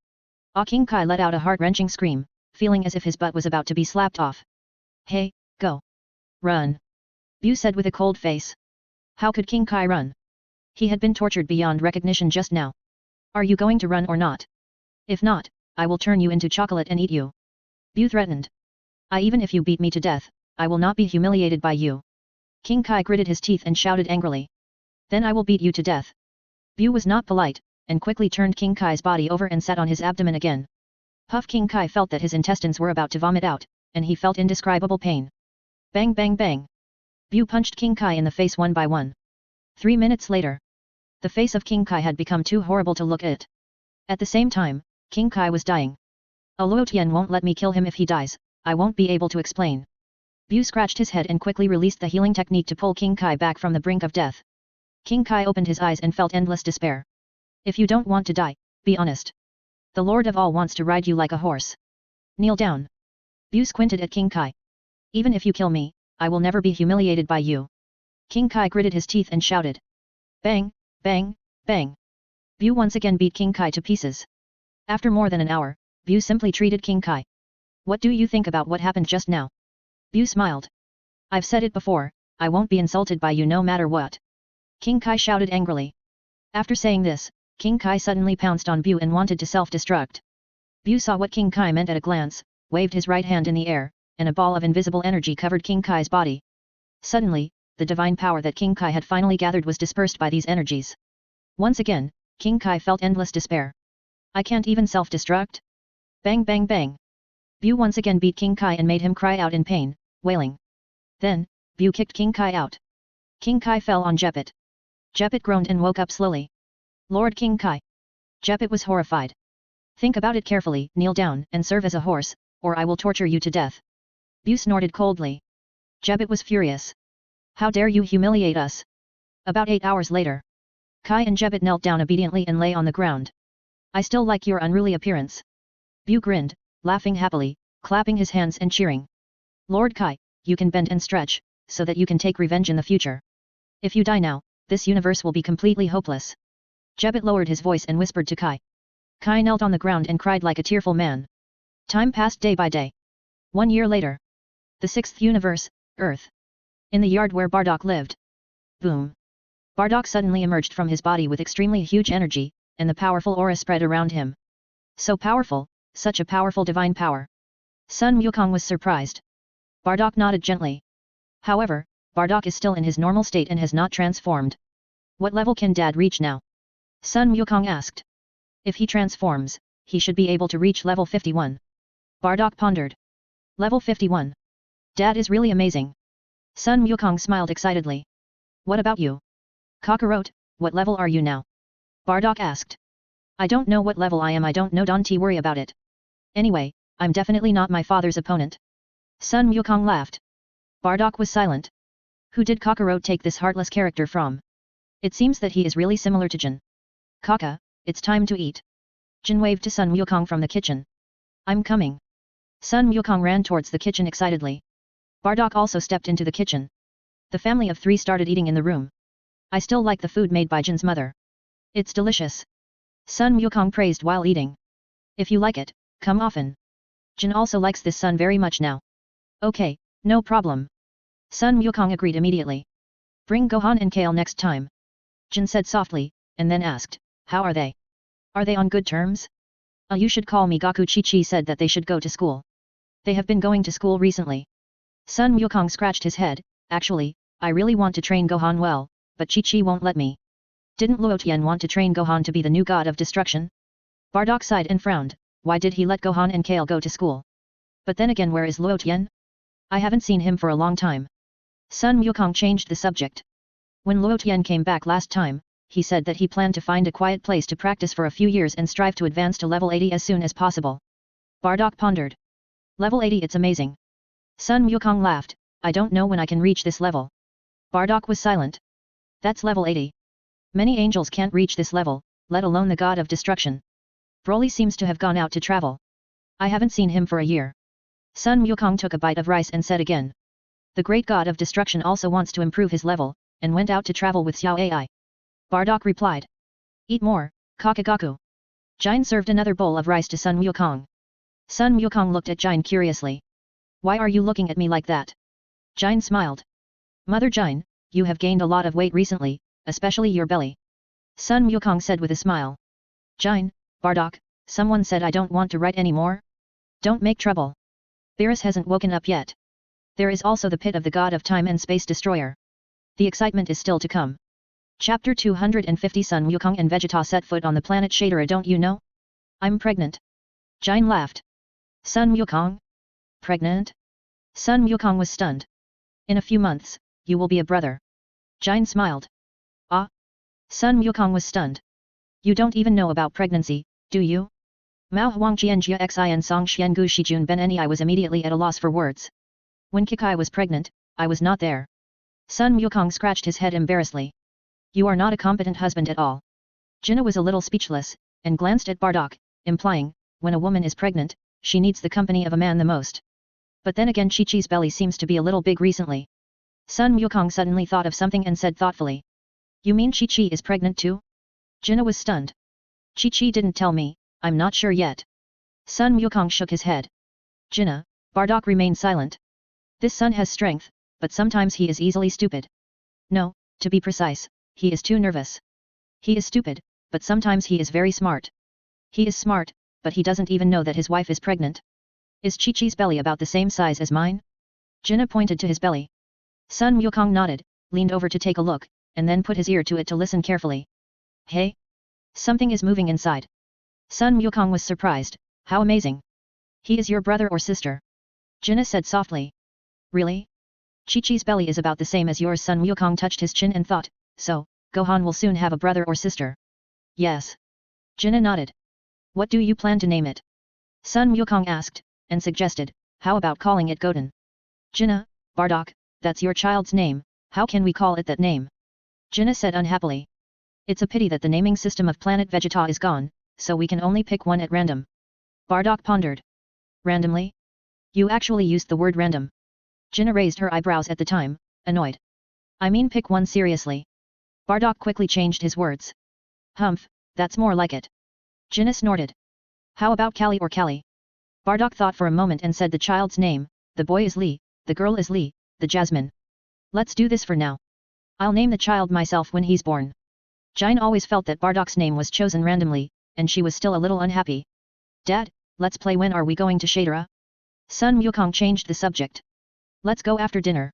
King Kai let out a heart-wrenching scream, feeling as if his butt was about to be slapped off. Hey, go! Run! Bu said with a cold face. How could King Kai run? He had been tortured beyond recognition just now. Are you going to run or not? If not, I will turn you into chocolate and eat you. Bu threatened. Even if you beat me to death, I will not be humiliated by you. King Kai gritted his teeth and shouted angrily. Then I will beat you to death. Bu was not polite, and quickly turned King Kai's body over and sat on his abdomen again. Puff! King Kai felt that his intestines were about to vomit out, and he felt indescribable pain. Bang bang bang! Bu punched King Kai in the face one by one. 3 minutes later. The face of King Kai had become too horrible to look at. At the same time, King Kai was dying. Luo Tian won't let me kill him if he dies, I won't be able to explain. Bu scratched his head and quickly released the healing technique to pull King Kai back from the brink of death. King Kai opened his eyes and felt endless despair. If you don't want to die, be honest. The Lord of all wants to ride you like a horse. Kneel down. Bu squinted at King Kai. Even if you kill me, I will never be humiliated by you. King Kai gritted his teeth and shouted. Bang, bang, bang. Bu once again beat King Kai to pieces. After more than an hour, Bu simply treated King Kai. What do you think about what happened just now? Bu smiled. I've said it before, I won't be insulted by you no matter what. King Kai shouted angrily. After saying this, King Kai suddenly pounced on Bu and wanted to self-destruct. Bu saw what King Kai meant at a glance, waved his right hand in the air, and a ball of invisible energy covered King Kai's body. Suddenly, the divine power that King Kai had finally gathered was dispersed by these energies. Once again, King Kai felt endless despair. I can't even self-destruct? Bang bang bang. Bu once again beat King Kai and made him cry out in pain, wailing. Then, Bu kicked King Kai out. King Kai fell on Jebet. Jebet groaned and woke up slowly. Lord King Kai. Jebet was horrified. Think about it carefully, kneel down and serve as a horse, or I will torture you to death. Bu snorted coldly. Jebet was furious. How dare you humiliate us? About 8 hours later. Kai and Jebet knelt down obediently and lay on the ground. I still like your unruly appearance. Bu grinned, laughing happily, clapping his hands and cheering. Lord Kai, you can bend and stretch, so that you can take revenge in the future. If you die now, this universe will be completely hopeless. Jebit lowered his voice and whispered to Kai. Kai knelt on the ground and cried like a tearful man. Time passed day by day. 1 year later. The 6th universe, Earth. In the yard where Bardock lived. Boom. Bardock suddenly emerged from his body with extremely huge energy, and the powerful aura spread around him. So powerful, such a powerful divine power. Sun Wukong was surprised. Bardock nodded gently. However, Bardock is still in his normal state and has not transformed. What level can Dad reach now? Sun Wukong asked. If he transforms, he should be able to reach level 51. Bardock pondered. Level 51. Dad is really amazing. Sun Wukong smiled excitedly. What about you? Kakarot, what level are you now? Bardock asked. I don't know what level I am, I don't know, don't worry about it. Anyway, I'm definitely not my father's opponent. Sun Wukong laughed. Bardock was silent. Who did Kakarot take this heartless character from? It seems that he is really similar to Jin. Kaka, it's time to eat. Jin waved to Sun Wukong from the kitchen. I'm coming. Sun Wukong ran towards the kitchen excitedly. Bardock also stepped into the kitchen. The family of 3 started eating in the room. I still like the food made by Jin's mother. It's delicious. Sun Wukong praised while eating. If you like it, come often. Jin also likes this son very much now. Okay, no problem. Sun Wukong agreed immediately. Bring Gohan and Kale next time. Jin said softly, and then asked, how are they? Are they on good terms? You should call me Gaku. Chi-Chi said that they should go to school. They have been going to school recently. Sun Wukong scratched his head. Actually, I really want to train Gohan well, but Chi-Chi won't let me. Didn't Luo Tian want to train Gohan to be the new god of destruction? Bardock sighed and frowned. Why did he let Gohan and Kale go to school? But then again, where is Luo Tian? I haven't seen him for a long time. Sun Wukong changed the subject. When Luo Tian came back last time, he said that he planned to find a quiet place to practice for a few years and strive to advance to level 80 as soon as possible. Bardock pondered. Level 80, it's amazing. Sun Wukong laughed. I don't know when I can reach this level. Bardock was silent. That's level 80. Many angels can't reach this level, let alone the god of destruction. Broly seems to have gone out to travel. I haven't seen him for a year. Sun Wukong took a bite of rice and said again. The great god of destruction also wants to improve his level, and went out to travel with Xiao Ai. Bardock replied. Eat more, Kakagaku. Jin served another bowl of rice to Sun Wukong. Sun Wukong looked at Jin curiously. Why are you looking at me like that? Jin smiled. Mother Jin, you have gained a lot of weight recently, especially your belly. Sun Wukong said with a smile. Jin, Bardock, someone said I don't want to write anymore? Don't make trouble. Beerus hasn't woken up yet. There is also the pit of the god of time and space destroyer. The excitement is still to come. Chapter 250. Sun Wukong and Vegeta set foot on the planet Shadera. Don't you know? I'm pregnant. Jin laughed. Sun Wukong? Pregnant? Sun Wukong was stunned. In a few months, you will be a brother. Jin smiled. Ah? Sun Wukong was stunned. You don't even know about pregnancy, do you? Mao Huang Jianjia Xin Song Xiangu Shijun Ben Nei. I was immediately at a loss for words. When Kikai was pregnant, I was not there. Sun Wukong scratched his head embarrassedly. You are not a competent husband at all. Jinna was a little speechless, and glanced at Bardock, implying, when a woman is pregnant, she needs the company of a man the most. But then again, Chi-Chi's belly seems to be a little big recently. Sun Wukong suddenly thought of something and said thoughtfully. You mean Chi-Chi is pregnant too? Jinna was stunned. Chi-Chi didn't tell me, I'm not sure yet. Sun Wukong shook his head. Jinna, Bardock remained silent. This son has strength, but sometimes he is easily stupid. No, to be precise, he is too nervous. He is stupid, but sometimes he is very smart. He is smart, but he doesn't even know that his wife is pregnant. Is Chi-Chi's belly about the same size as mine? Jinna pointed to his belly. Sun Wukong nodded, leaned over to take a look, and then put his ear to it to listen carefully. Hey? Something is moving inside. Sun Wukong was surprised. How amazing. He is your brother or sister? Jinna said softly. Really? Chi-Chi's belly is about the same as yours. Sun Wukong touched his chin and thought, so, Gohan will soon have a brother or sister. Yes. Jinna nodded. What do you plan to name it? Sun Wukong asked, and suggested, how about calling it Goten? Jinna, Bardock, that's your child's name, how can we call it that name? Jinna said unhappily. It's a pity that the naming system of planet Vegeta is gone, so we can only pick one at random. Bardock pondered. Randomly? You actually used the word random. Jinna raised her eyebrows at the time, annoyed. I mean pick one seriously. Bardock quickly changed his words. Humph, that's more like it. Jinna snorted. How about Callie or Callie? Bardock thought for a moment and said the child's name, the boy is Lee, the girl is Lee, the Jasmine. Let's do this for now. I'll name the child myself when he's born. Jine always felt that Bardock's name was chosen randomly, and she was still a little unhappy. Dad, let's play. When are we going to Shadera? Sun Wukong changed the subject. Let's go after dinner.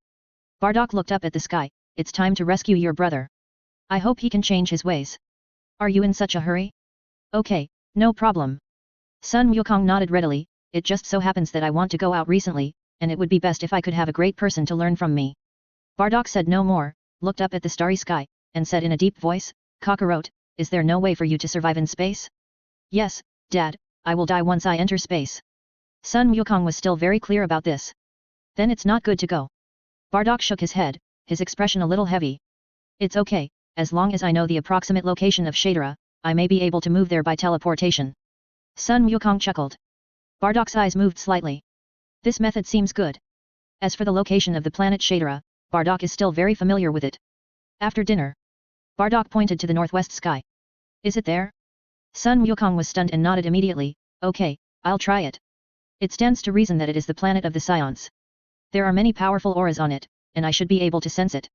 Bardock looked up at the sky. It's time to rescue your brother. I hope he can change his ways. Are you in such a hurry? Okay, no problem. Sun Wukong nodded readily. It just so happens that I want to go out recently, and it would be best if I could have a great person to learn from me. Bardock said no more, looked up at the starry sky, and said in a deep voice, Cockroach, is there no way for you to survive in space? Yes, Dad, I will die once I enter space. Sun Wukong was still very clear about this. Then it's not good to go. Bardock shook his head, his expression a little heavy. It's okay, as long as I know the approximate location of Shadera, I may be able to move there by teleportation. Sun Wukong chuckled. Bardock's eyes moved slightly. This method seems good. As for the location of the planet Shadera, Bardock is still very familiar with it. After dinner, Bardock pointed to the northwest sky. Is it there? Sun Wukong was stunned and nodded immediately. Okay, I'll try it. It stands to reason that it is the planet of the Saiyans. There are many powerful auras on it, and I should be able to sense it.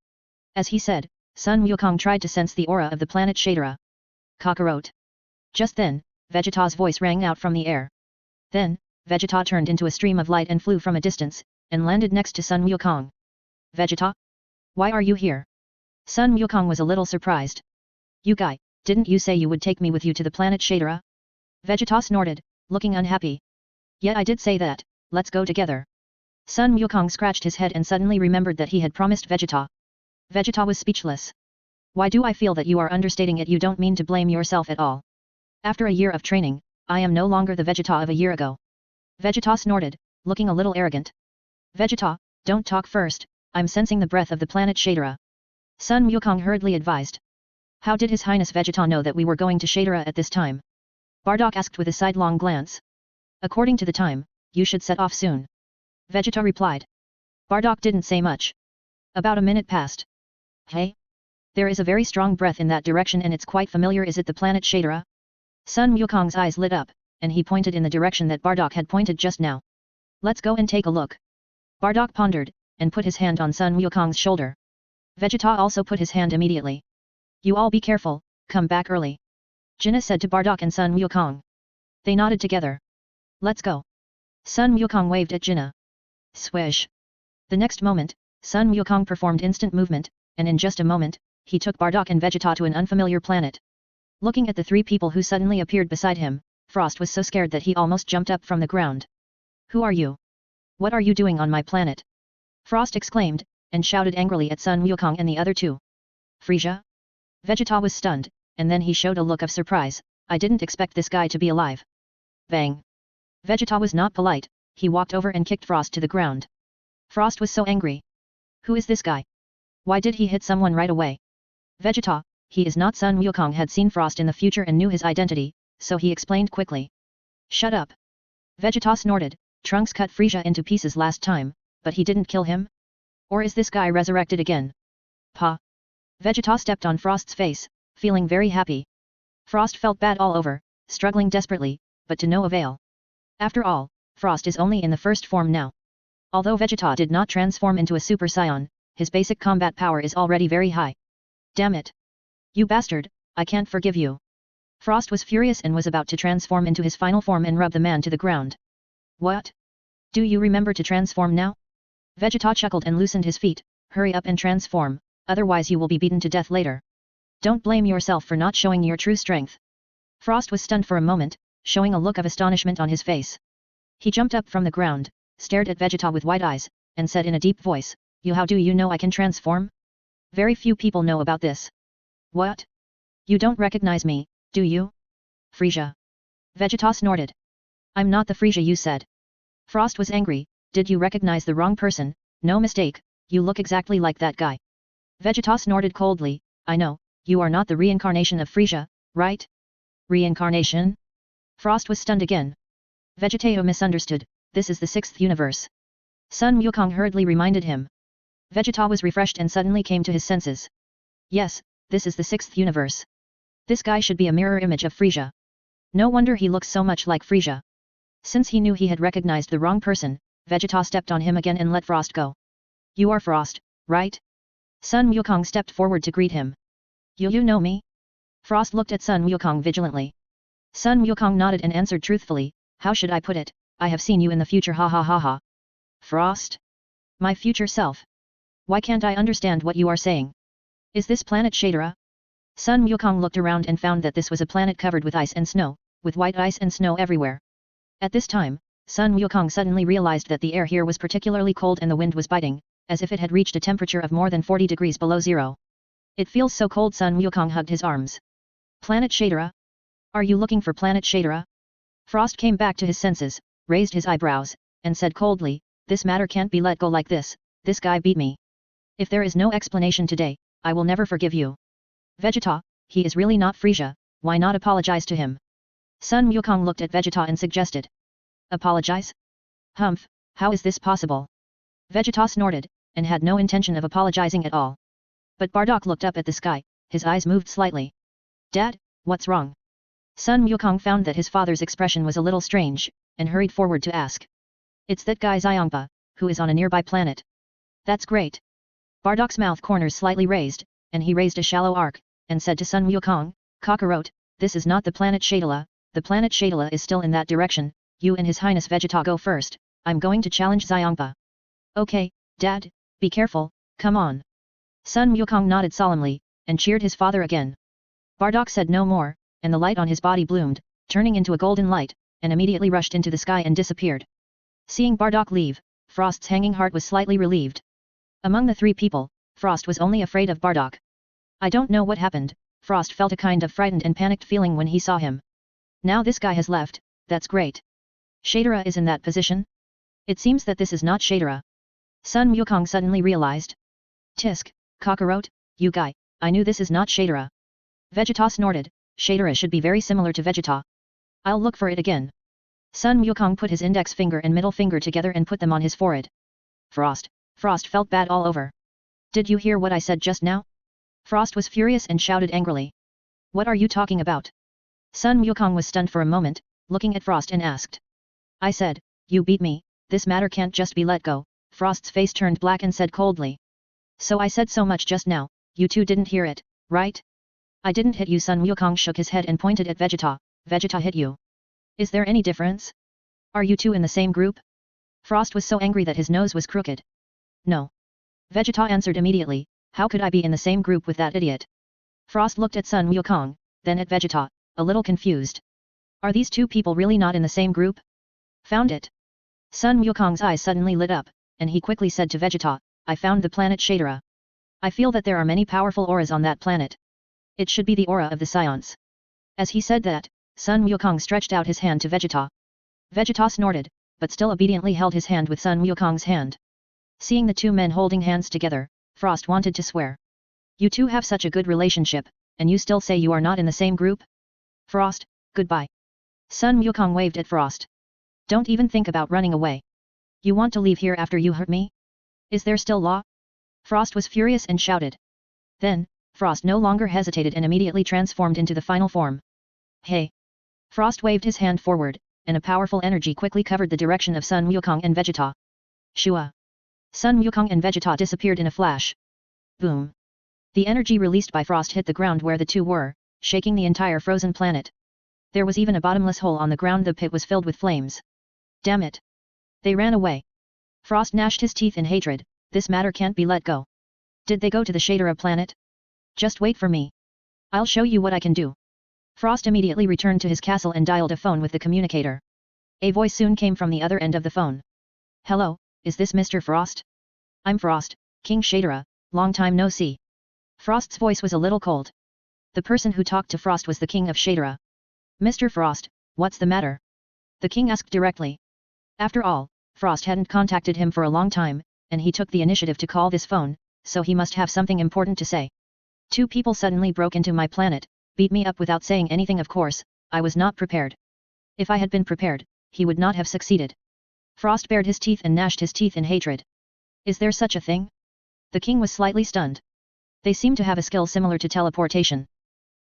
As he said, Sun Wukong tried to sense the aura of the planet Shadera. Cockroach. Just then, Vegeta's voice rang out from the air. Then, Vegeta turned into a stream of light and flew from a distance, and landed next to Sun Wukong. Vegeta? Why are you here? Sun Wukong was a little surprised. You guy, didn't you say you would take me with you to the planet Shadera? Vegeta snorted, looking unhappy. Yet I did say that, let's go together. Sun Wukong scratched his head and suddenly remembered that he had promised Vegeta. Vegeta was speechless. Why do I feel that you are understating it? You don't mean to blame yourself at all. After a year of training, I am no longer the Vegeta of a year ago. Vegeta snorted, looking a little arrogant. Vegeta, don't talk first, I'm sensing the breath of the planet Shadera. Sun Wukong hurriedly advised. How did His Highness Vegeta know that we were going to Shadera at this time? Bardock asked with a sidelong glance. According to the time, you should set off soon. Vegeta replied. Bardock didn't say much. About a minute passed. Hey? There is a very strong breath in that direction and it's quite familiar. Is it the planet Shadera? Sun Wukong's eyes lit up, and he pointed in the direction that Bardock had pointed just now. Let's go and take a look. Bardock pondered, and put his hand on Sun Wukong's shoulder. Vegeta also put his hand immediately. You all be careful, come back early. Jinna said to Bardock and Sun Wukong. They nodded together. Let's go. Sun Wukong waved at Jinna. Swish. The next moment, Sun Wukong performed instant movement, and in just a moment, he took Bardock and Vegeta to an unfamiliar planet. Looking at the three people who suddenly appeared beside him, Frost was so scared that he almost jumped up from the ground. Who are you? What are you doing on my planet? Frost exclaimed, and shouted angrily at Sun Wukong and the other two. Frisia? Vegeta was stunned, and then he showed a look of surprise. I didn't expect this guy to be alive. Bang! Vegeta was not polite, he walked over and kicked Frost to the ground. Frost was so angry. Who is this guy? Why did he hit someone right away? Vegeta, he is not. Sun Wukong had seen Frost in the future and knew his identity, so he explained quickly. Shut up. Vegeta snorted. Trunks cut Frisia into pieces last time, but he didn't kill him? Or is this guy resurrected again? Pa. Vegeta stepped on Frost's face, feeling very happy. Frost felt bad all over, struggling desperately, but to no avail. After all, Frost is only in the first form now. Although Vegeta did not transform into a Super Saiyan, his basic combat power is already very high. Damn it. You bastard, I can't forgive you. Frost was furious and was about to transform into his final form and rub the man to the ground. What? Do you remember to transform now? Vegeta chuckled and loosened his feet. Hurry up and transform, otherwise you will be beaten to death later. Don't blame yourself for not showing your true strength. Frost was stunned for a moment, showing a look of astonishment on his face. He jumped up from the ground, stared at Vegeta with wide eyes, and said in a deep voice, how do you know I can transform? Very few people know about this. What? You don't recognize me, do you? Frisia. Vegeta snorted. I'm not the Frisia you said. Frost was angry. Did you recognize the wrong person? No mistake, you look exactly like that guy. Vegeta snorted coldly. I know, you are not the reincarnation of Frisia, right? Reincarnation? Frost was stunned again. Vegetao misunderstood, this is the 6th universe. Sun Wukong hurriedly reminded him. Vegeta was refreshed and suddenly came to his senses. Yes, this is the 6th universe. This guy should be a mirror image of Frisia. No wonder he looks so much like Frisia. Since he knew he had recognized the wrong person, Vegeta stepped on him again and let Frost go. You are Frost, right? Sun Wukong stepped forward to greet him. You know me? Frost looked at Sun Wukong vigilantly. Sun Wukong nodded and answered truthfully, how should I put it, I have seen you in the future, ha ha ha ha. Frost? My future self. Why can't I understand what you are saying? Is this planet Shadera? Sun Wukong looked around and found that this was a planet covered with ice and snow, with white ice and snow everywhere. At this time, Sun Wukong suddenly realized that the air here was particularly cold and the wind was biting, as if it had reached a temperature of more than 40 degrees below zero. It feels so cold. Sun Wukong hugged his arms. Planet Shadera? Are you looking for Planet Shadera? Frost came back to his senses, raised his eyebrows, and said coldly, this matter can't be let go like this, this guy beat me. If there is no explanation today, I will never forgive you. Vegeta, he is really not Frisia, why not apologize to him? Sun Wukong looked at Vegeta and suggested. Apologize? Humph, how is this possible? Vegeta snorted, and had no intention of apologizing at all. But Bardock looked up at the sky, his eyes moved slightly. Dad, what's wrong? Sun Wukong found that his father's expression was a little strange, and hurried forward to ask. It's that guy Xiangpa, who is on a nearby planet. That's great. Bardock's mouth corners slightly raised, and he raised a shallow arc, and said to Sun Wukong, Kakarot, this is not the planet Shadela, the planet Shadela is still in that direction, you and His Highness Vegeta go first, I'm going to challenge Xiangpa. Okay, Dad, be careful, come on. Sun Wukong nodded solemnly, and cheered his father again. Bardock said no more, and the light on his body bloomed, turning into a golden light, and immediately rushed into the sky and disappeared. Seeing Bardock leave, Frost's hanging heart was slightly relieved. Among the three people, Frost was only afraid of Bardock. I don't know what happened, Frost felt a kind of frightened and panicked feeling when he saw him. Now this guy has left, that's great. Shadera is in that position? It seems that this is not Shadera. Sun Wukong suddenly realized. Tisk, Kakarot, you guy, I knew this is not Shadera. Vegeta snorted, Shadera should be very similar to Vegeta. I'll look for it again. Sun Wukong put his index finger and middle finger together and put them on his forehead. Frost felt bad all over. Did you hear what I said just now? Frost was furious and shouted angrily. What are you talking about? Sun Wukong was stunned for a moment, looking at Frost and asked. I said, you beat me, this matter can't just be let go. Frost's face turned black and said coldly. So I said so much just now, you two didn't hear it, right? I didn't hit you. Sun Wukong shook his head and pointed at Vegeta. Vegeta hit you. Is there any difference? Are you two in the same group? Frost was so angry that his nose was crooked. No. Vegeta answered immediately, how could I be in the same group with that idiot? Frost looked at Sun Wukong, then at Vegeta, a little confused. Are these two people really not in the same group? Found it. Sun Wukong's eyes suddenly lit up, and he quickly said to Vegeta, I found the planet Shadera. I feel that there are many powerful auras on that planet. It should be the aura of the Saiyans. As he said that, Sun Wukong stretched out his hand to Vegeta. Vegeta snorted, but still obediently held his hand with Sun Wukong's hand. Seeing the two men holding hands together, Frost wanted to swear. You two have such a good relationship, and you still say you are not in the same group? Frost, goodbye. Sun Wukong waved at Frost. Don't even think about running away. You want to leave here after you hurt me? Is there still law? Frost was furious and shouted. Then, Frost no longer hesitated and immediately transformed into the final form. Hey! Frost waved his hand forward, and a powerful energy quickly covered the direction of Sun Wukong and Vegeta. Shua! Sun Wukong and Vegeta disappeared in a flash. Boom! The energy released by Frost hit the ground where the two were, shaking the entire frozen planet. There was even a bottomless hole on the ground. The pit was filled with flames. Damn it! They ran away. Frost gnashed his teeth in hatred, this matter can't be let go. Did they go to the Shadera planet? Just wait for me. I'll show you what I can do. Frost immediately returned to his castle and dialed a phone with the communicator. A voice soon came from the other end of the phone. Hello, is this Mr. Frost? I'm Frost, King Shadera, long time no see. Frost's voice was a little cold. The person who talked to Frost was the King of Shadera. Mr. Frost, what's the matter? The king asked directly. After all, Frost hadn't contacted him for a long time, and he took the initiative to call this phone, so he must have something important to say. Two people suddenly broke into my planet, beat me up without saying anything. Of course, I was not prepared. If I had been prepared, he would not have succeeded. Frost bared his teeth and gnashed his teeth in hatred. Is there such a thing? The king was slightly stunned. They seem to have a skill similar to teleportation.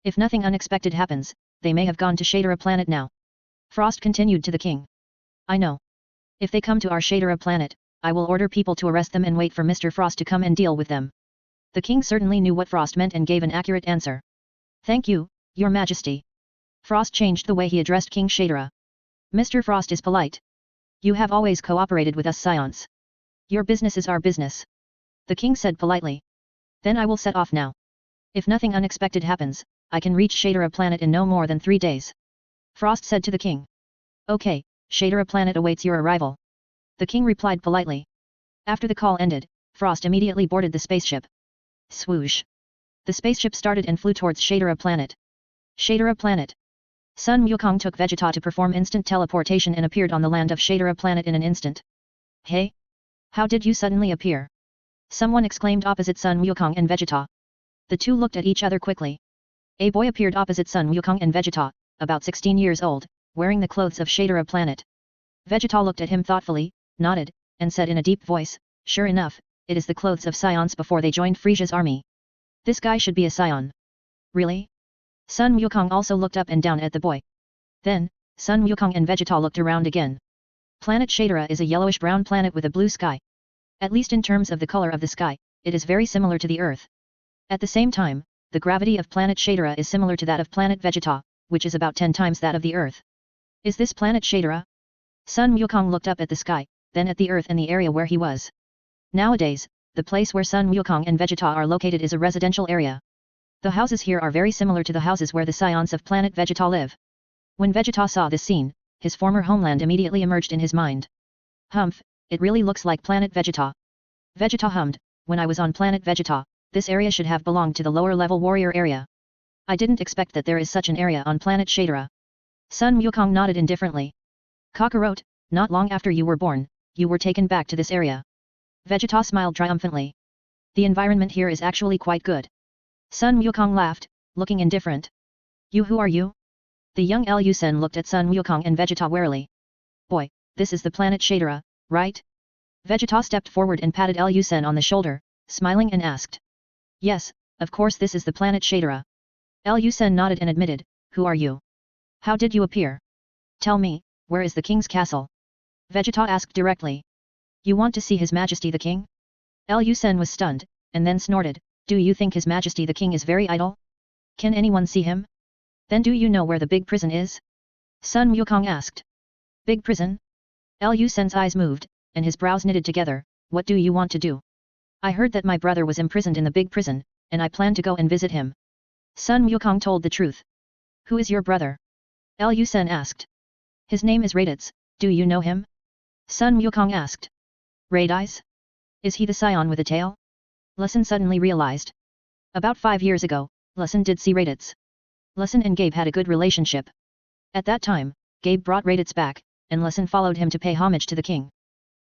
If nothing unexpected happens, they may have gone to Shadera planet now. Frost continued to the king. I know. If they come to our Shadera planet, I will order people to arrest them and wait for Mr. Frost to come and deal with them. The king certainly knew what Frost meant and gave an accurate answer. Thank you, Your Majesty. Frost changed the way he addressed King Shadera. Mr. Frost is polite. You have always cooperated with us Saiyans. Your business is our business. The king said politely. Then I will set off now. If nothing unexpected happens, I can reach Shadera planet in no more than 3 days. Frost said to the king. Okay, Shadera planet awaits your arrival. The king replied politely. After the call ended, Frost immediately boarded the spaceship. Swoosh. The spaceship started and flew towards Shadera planet. Shadera planet. Sun Wukong took Vegeta to perform instant teleportation and appeared on the land of Shadera planet in an instant. Hey? How did you suddenly appear? Someone exclaimed opposite Sun Wukong and Vegeta. The two looked at each other quickly. A boy appeared opposite Sun Wukong and Vegeta, about 16 years old, wearing the clothes of Shadera planet. Vegeta looked at him thoughtfully, nodded, and said in a deep voice, sure enough, it is the clothes of Saiyans before they joined Frisia's army. This guy should be a Saiyan. Really? Sun Wukong also looked up and down at the boy. Then, Sun Wukong and Vegeta looked around again. Planet Shadera is a yellowish-brown planet with a blue sky. At least in terms of the color of the sky, it is very similar to the Earth. At the same time, the gravity of planet Shadera is similar to that of planet Vegeta, which is about 10 times that of the Earth. Is this planet Shadera? Sun Wukong looked up at the sky, then at the Earth and the area where he was. Nowadays, the place where Sun Wukong and Vegeta are located is a residential area. The houses here are very similar to the houses where the Saiyans of planet Vegeta live. When Vegeta saw this scene, his former homeland immediately emerged in his mind. Humph, it really looks like planet Vegeta. Vegeta hummed, when I was on planet Vegeta, this area should have belonged to the lower level warrior area. I didn't expect that there is such an area on planet Shadera. Sun Wukong nodded indifferently. Kakarot, not long after you were born, you were taken back to this area. Vegeta smiled triumphantly. The environment here is actually quite good. Sun Wukong laughed, looking indifferent. You, who are you? The young Lusen looked at Sun Wukong and Vegeta warily. Boy, this is the planet Shadera, right? Vegeta stepped forward and patted Lusen on the shoulder, smiling and asked. Yes, of course this is the planet Shadera. Lusen nodded and admitted, who are you? How did you appear? Tell me, where is the king's castle? Vegeta asked directly. You want to see His Majesty the King? Lusen was stunned, and then snorted, do you think His Majesty the King is very idle? Can anyone see him? Then do you know where the big prison is? Sun Wukong asked. Big prison? Lusen's eyes moved, and his brows knitted together, what do you want to do? I heard that my brother was imprisoned in the big prison, and I plan to go and visit him. Sun Wukong told the truth. Who is your brother? Lusen asked. His name is Raditz, do you know him? Sun Wukong asked. Raditz? Is he the Saiyan with a tail? Lusen suddenly realized. About 5 years ago, Lusen did see Raditz. Lusen and Gabe had a good relationship. At that time, Gabe brought Raditz back, and Lusen followed him to pay homage to the king.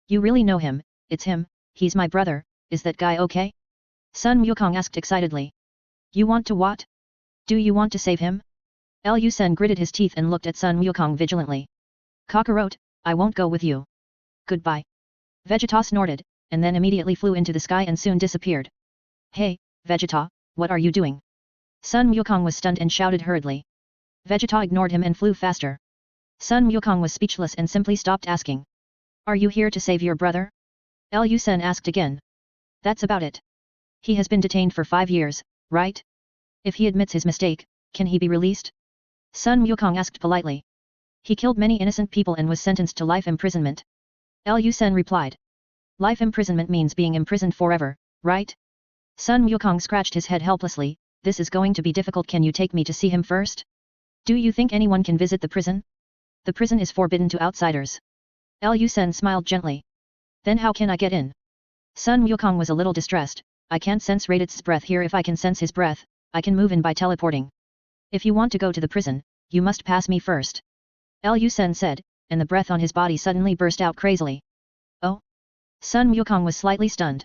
You really know him, it's him, he's my brother, is that guy okay? Sun Wukong asked excitedly. You want to what? Do you want to save him? Lusen gritted his teeth and looked at Sun Wukong vigilantly. Kakarot, I won't go with you. Goodbye. Vegeta snorted, and then immediately flew into the sky and soon disappeared. Hey, Vegeta, what are you doing? Sun Wukong was stunned and shouted hurriedly. Vegeta ignored him and flew faster. Sun Wukong was speechless and simply stopped asking. Are you here to save your brother? Lusen asked again. That's about it. He has been detained for 5 years, right? If he admits his mistake, can he be released? Sun Wukong asked politely. He killed many innocent people and was sentenced to life imprisonment. Lusen replied. Life imprisonment means being imprisoned forever, right? Sun Wukong scratched his head helplessly, this is going to be difficult, can you take me to see him first? Do you think anyone can visit the prison? The prison is forbidden to outsiders. Lusen smiled gently. Then how can I get in? Sun Wukong was a little distressed, I can't sense Raditz's breath here. If I can sense his breath, I can move in by teleporting. If you want to go to the prison, you must pass me first. Lusen said, and the breath on his body suddenly burst out crazily. Oh? Sun Wukong was slightly stunned.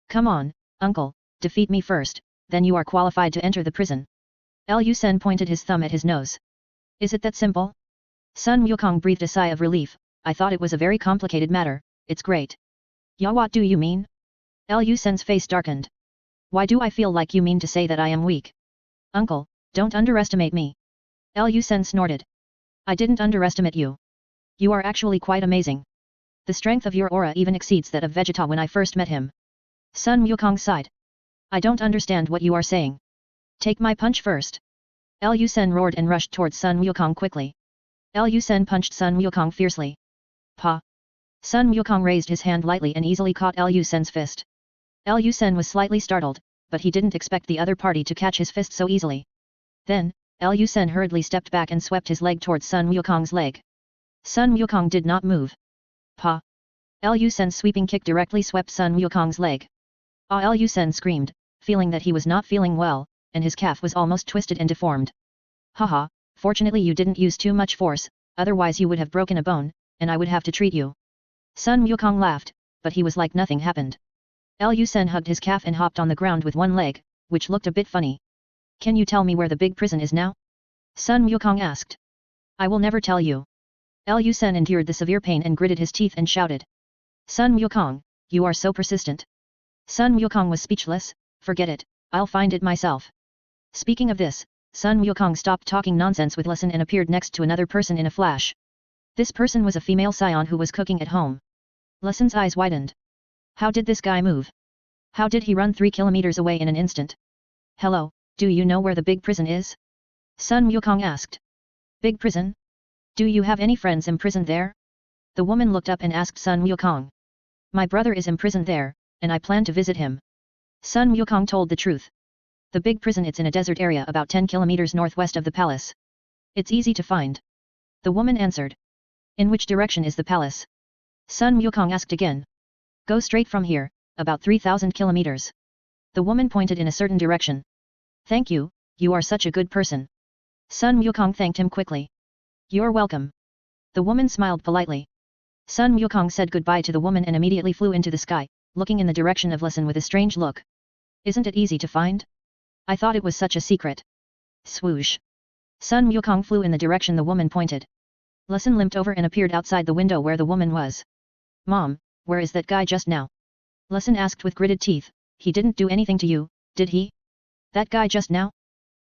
Come on, uncle, defeat me first, then you are qualified to enter the prison. Lusen pointed his thumb at his nose. Is it that simple? Sun Wukong breathed a sigh of relief, I thought it was a very complicated matter, it's great. Ya, what do you mean? Lusen's face darkened. Why do I feel like you mean to say that I am weak? Uncle, Don't underestimate me. Lu Sen snorted. I didn't underestimate you. You are actually quite amazing. The strength of your aura even exceeds that of Vegeta when I first met him. Sun Wukong sighed. I don't understand what you are saying. Take my punch first. Lu Sen roared and rushed towards Sun Wukong quickly. Lu Sen punched Sun Wukong fiercely. Pa! Sun Wukong raised his hand lightly and easily caught Lu Sen's fist. Lu Sen was slightly startled, but he didn't expect the other party to catch his fist so easily. Then, Lu Sen hurriedly stepped back and swept his leg towards Sun Wukong's leg. Sun Wukong did not move. Pa! Lu Sen's sweeping kick directly swept Sun Wukong's leg. Lu Sen screamed, feeling that he was not feeling well, and his calf was almost twisted and deformed. Haha, fortunately you didn't use too much force, otherwise you would have broken a bone, and I would have to treat you. Sun Wukong laughed, but he was like nothing happened. Lu Sen hugged his calf and hopped on the ground with one leg, which looked a bit funny. Can you tell me where the big prison is now? Sun Wukong asked. I will never tell you. Lu Sen endured the severe pain and gritted his teeth and shouted. Sun Wukong, you are so persistent. Sun Wukong was speechless. Forget it, I'll find it myself. Speaking of this, Sun Wukong stopped talking nonsense with Listen and appeared next to another person in a flash. This person was a female Saiyan who was cooking at home. Listen's eyes widened. How did this guy move? How did he run 3 kilometers away in an instant? Hello, do you know where the big prison is? Sun Wukong asked. Big prison? Do you have any friends imprisoned there? The woman looked up and asked Sun Wukong. My brother is imprisoned there, and I plan to visit him. Sun Wukong told the truth. The big prison it's in a desert area about 10 kilometers northwest of the palace. It's easy to find. The woman answered. In which direction is the palace? Sun Wukong asked again. Go straight from here, about 3,000 kilometers. The woman pointed in a certain direction. Thank you, you are such a good person. Sun Wukong thanked him quickly. You're welcome. The woman smiled politely. Sun Wukong said goodbye to the woman and immediately flew into the sky, looking in the direction of Listen with a strange look. Isn't it easy to find? I thought it was such a secret. Swoosh. Sun Wukong flew in the direction the woman pointed. Listen limped over and appeared outside the window where the woman was. Mom, where is that guy just now? Listen asked with gritted teeth. He didn't do anything to you, did he? That guy just now?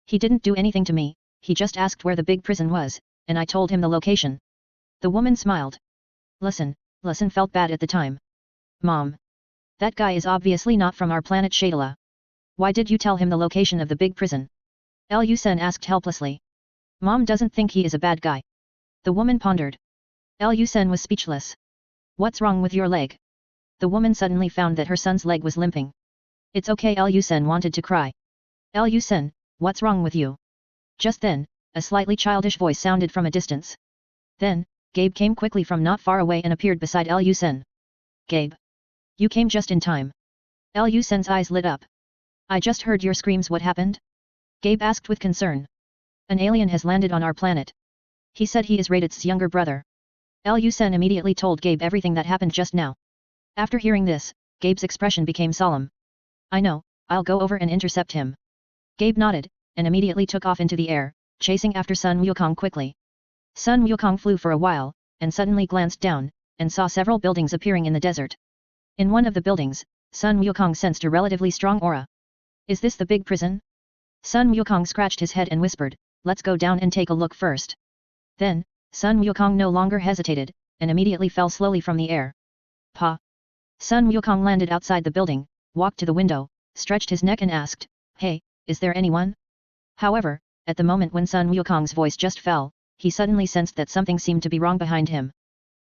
He didn't do anything to me, he just asked where the big prison was, and I told him the location. The woman smiled. Listen felt bad at the time. Mom. That guy is obviously not from our planet Shadala. Why did you tell him the location of the big prison? Lu Sen asked helplessly. Mom doesn't think he is a bad guy. The woman pondered. Lu Sen was speechless. What's wrong with your leg? The woman suddenly found that her son's leg was limping. It's okay, Lu Sen wanted to cry. Lu Sen, what's wrong with you? Just then, a slightly childish voice sounded from a distance. Then, Gabe came quickly from not far away and appeared beside Lu Sen. Gabe. You came just in time. Lu Sen's eyes lit up. I just heard your screams, what happened? Gabe asked with concern. An alien has landed on our planet. He said he is Radit's younger brother. Lu Sen immediately told Gabe everything that happened just now. After hearing this, Gabe's expression became solemn. I know, I'll go over and intercept him. Gabe nodded, and immediately took off into the air, chasing after Sun Wukong quickly. Sun Wukong flew for a while, and suddenly glanced down, and saw several buildings appearing in the desert. In one of the buildings, Sun Wukong sensed a relatively strong aura. Is this the big prison? Sun Wukong scratched his head and whispered, let's go down and take a look first. Then, Sun Wukong no longer hesitated, and immediately fell slowly from the air. Pa! Sun Wukong landed outside the building, walked to the window, stretched his neck and asked, hey, is there anyone? However, at the moment when Sun Wukong's voice just fell, he suddenly sensed that something seemed to be wrong behind him.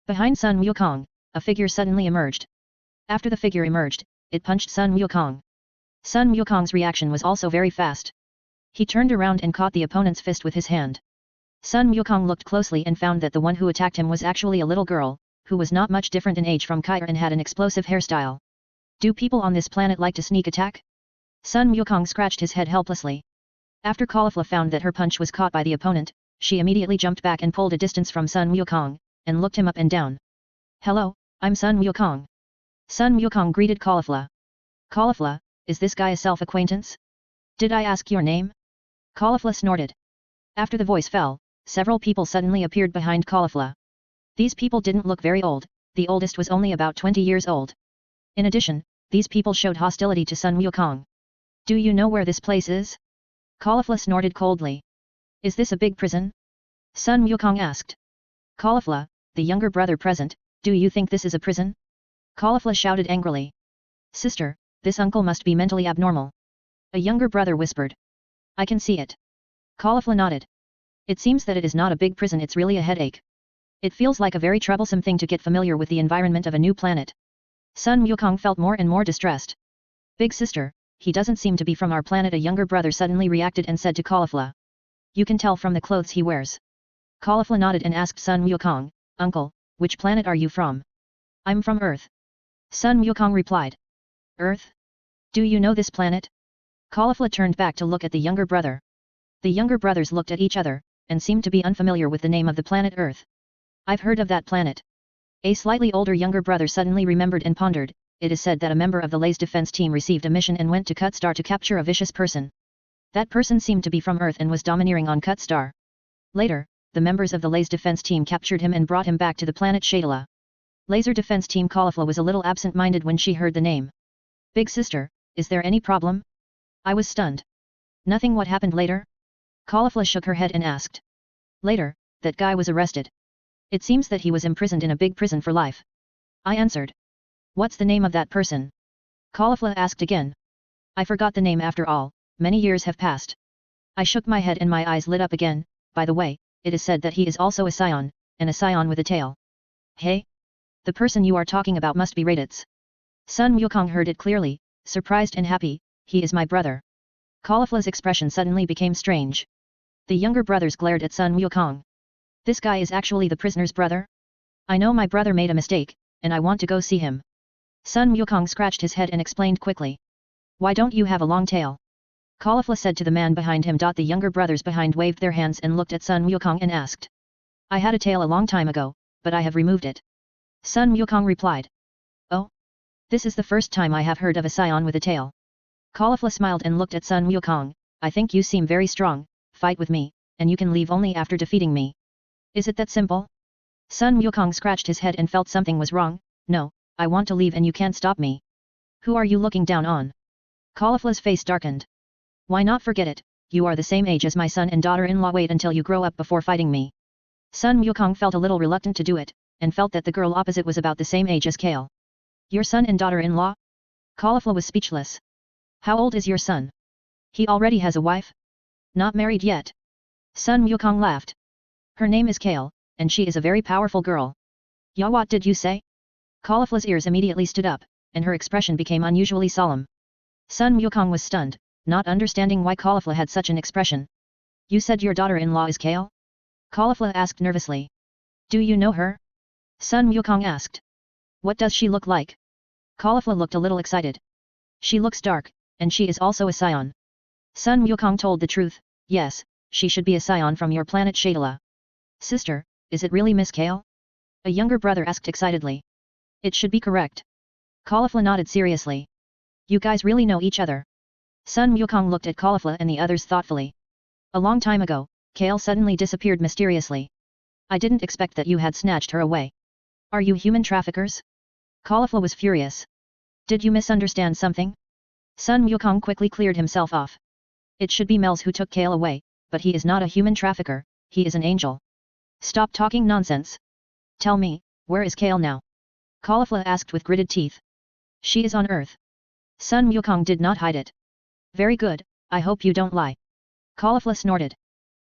Behind Sun Wukong, a figure suddenly emerged. After the figure emerged, it punched Sun Wukong. Sun Wukong's reaction was also very fast. He turned around and caught the opponent's fist with his hand. Sun Wukong looked closely and found that the one who attacked him was actually a little girl, who was not much different in age from Kair and had an explosive hairstyle. Do people on this planet like to sneak attack? Sun Wukong scratched his head helplessly. After Caulifla found that her punch was caught by the opponent, she immediately jumped back and pulled a distance from Sun Wukong, and looked him up and down. Hello, I'm Sun Wukong. Sun Wukong greeted Caulifla. Caulifla, is this guy a self-acquaintance? Did I ask your name? Caulifla snorted. After the voice fell, several people suddenly appeared behind Caulifla. These people didn't look very old, the oldest was only about 20 years old. In addition, these people showed hostility to Sun Wukong. Do you know where this place is? Caulifla snorted coldly. Is this a big prison? Sun Wukong asked. Caulifla, the younger brother present, do you think this is a prison? Caulifla shouted angrily. Sister, this uncle must be mentally abnormal. A younger brother whispered. I can see it. Caulifla nodded. It seems that it is not a big prison, it's really a headache. It feels like a very troublesome thing to get familiar with the environment of a new planet. Sun Wukong felt more and more distressed. Big sister, he doesn't seem to be from our planet. A younger brother suddenly reacted and said to Caulifla. You can tell from the clothes he wears. Caulifla nodded and asked Sun Wukong, Uncle, which planet are you from? I'm from Earth. Sun Wukong replied. Earth? Do you know this planet? Caulifla turned back to look at the younger brother. The younger brothers looked at each other, and seemed to be unfamiliar with the name of the planet Earth. I've heard of that planet. A slightly older younger brother suddenly remembered and pondered. It is said that a member of the Lay's defense team received a mission and went to Cut Star to capture a vicious person. That person seemed to be from Earth and was domineering on Cut Star. Later, the members of the Lay's defense team captured him and brought him back to the planet Shadala. Laser defense team Caulifla was a little absent-minded when she heard the name. Big sister, is there any problem? I was stunned. Nothing. What happened later? Caulifla shook her head and asked. Later, that guy was arrested. It seems that he was imprisoned in a big prison for life. I answered. What's the name of that person? Caulifla asked again. I forgot the name after all, many years have passed. I shook my head and my eyes lit up again. By the way, it is said that he is also a Saiyan, and a Saiyan with a tail. Hey? The person you are talking about must be Raditz. Sun Wukong heard it clearly, surprised and happy. He is my brother. Caulifla's expression suddenly became strange. The younger brothers glared at Sun Wukong. This guy is actually the prisoner's brother? I know my brother made a mistake, and I want to go see him. Sun Wukong scratched his head and explained quickly. Why don't you have a long tail? Caulifla said to the man behind him. The younger brothers behind waved their hands and looked at Sun Wukong and asked. I had a tail a long time ago, but I have removed it. Sun Wukong replied. Oh? This is the first time I have heard of a Saiyan with a tail. Caulifla smiled and looked at Sun Wukong. I think you seem very strong, fight with me, and you can leave only after defeating me. Is it that simple? Sun Wukong scratched his head and felt something was wrong. No, I want to leave and you can't stop me. Who are you looking down on? Caulifla's face darkened. Why not forget it, you are the same age as my son and daughter-in-law. Wait until you grow up before fighting me. Sun Wukong felt a little reluctant to do it, and felt that the girl opposite was about the same age as Kale. Your son and daughter-in-law? Caulifla was speechless. How old is your son? He already has a wife? Not married yet. Sun Wukong laughed. Her name is Kale, and she is a very powerful girl. Ya, what did you say? Caulifla's ears immediately stood up, and her expression became unusually solemn. Sun Wukong was stunned, not understanding why Caulifla had such an expression. You said your daughter-in-law is Kale? Caulifla asked nervously. Do you know her? Sun Wukong asked. What does she look like? Caulifla looked a little excited. She looks dark, and she is also a Saiyan. Sun Wukong told the truth. Yes, she should be a Saiyan from your planet Shadala. Sister, is it really Miss Kale? A younger brother asked excitedly. It should be correct. Caulifla nodded seriously. You guys really know each other. Sun Wukong looked at Caulifla and the others thoughtfully. A long time ago, Kale suddenly disappeared mysteriously. I didn't expect that you had snatched her away. Are you human traffickers? Caulifla was furious. Did you misunderstand something? Sun Wukong quickly cleared himself off. It should be Mel's who took Kale away, but he is not a human trafficker, he is an angel. Stop talking nonsense. Tell me, where is Kale now? Caulifla asked with gritted teeth. She is on Earth. Sun Wukong did not hide it. Very good, I hope you don't lie. Caulifla snorted.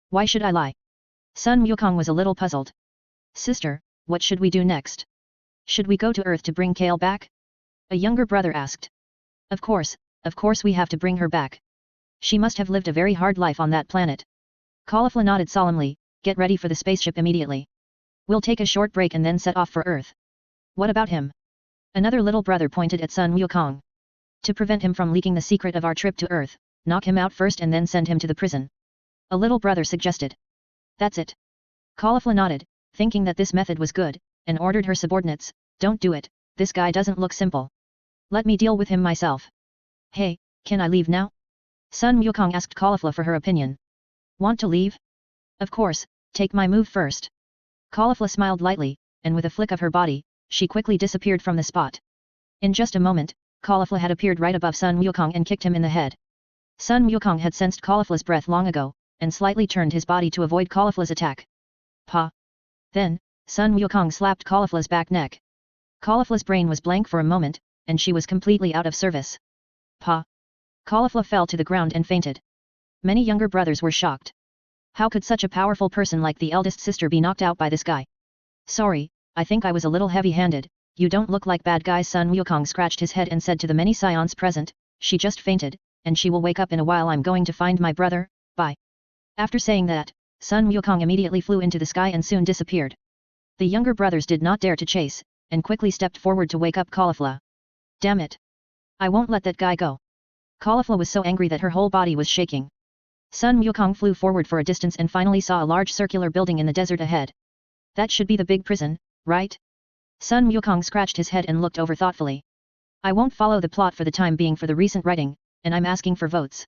Why should I lie? Sun Wukong was a little puzzled. Sister, what should we do next? Should we go to Earth to bring Kale back? A younger brother asked. Of course we have to bring her back. She must have lived a very hard life on that planet. Caulifla nodded solemnly. Get ready for the spaceship immediately. We'll take a short break and then set off for Earth. What about him? Another little brother pointed at Sun Wukong. To prevent him from leaking the secret of our trip to Earth, knock him out first and then send him to the prison. A little brother suggested. That's it. Caulifla nodded, thinking that this method was good, and ordered her subordinates, don't do it, this guy doesn't look simple. Let me deal with him myself. Hey, can I leave now? Sun Wukong asked Caulifla for her opinion. Want to leave? Of course, take my move first. Caulifla smiled lightly, and with a flick of her body, she quickly disappeared from the spot. In just a moment, Caulifla had appeared right above Sun Wukong and kicked him in the head. Sun Wukong had sensed Caulifla's breath long ago, and slightly turned his body to avoid Caulifla's attack. Pa! Then, Sun Wukong slapped Caulifla's back neck. Caulifla's brain was blank for a moment, and she was completely out of service. Pa! Caulifla fell to the ground and fainted. Many younger brothers were shocked. How could such a powerful person like the eldest sister be knocked out by this guy? Sorry, I think I was a little heavy-handed. You don't look like bad guys. Sun Wukong scratched his head and said to the many Saiyans present, she just fainted, and she will wake up in a while. I'm going to find my brother, bye. After saying that, Sun Wukong immediately flew into the sky and soon disappeared. The younger brothers did not dare to chase, and quickly stepped forward to wake up Caulifla. Damn it! I won't let that guy go. Caulifla was so angry that her whole body was shaking. Sun Wukong flew forward for a distance and finally saw a large circular building in the desert ahead. That should be the big prison, right? Sun Wukong scratched his head and looked over thoughtfully. I won't follow the plot for the time being for the recent writing, and I'm asking for votes.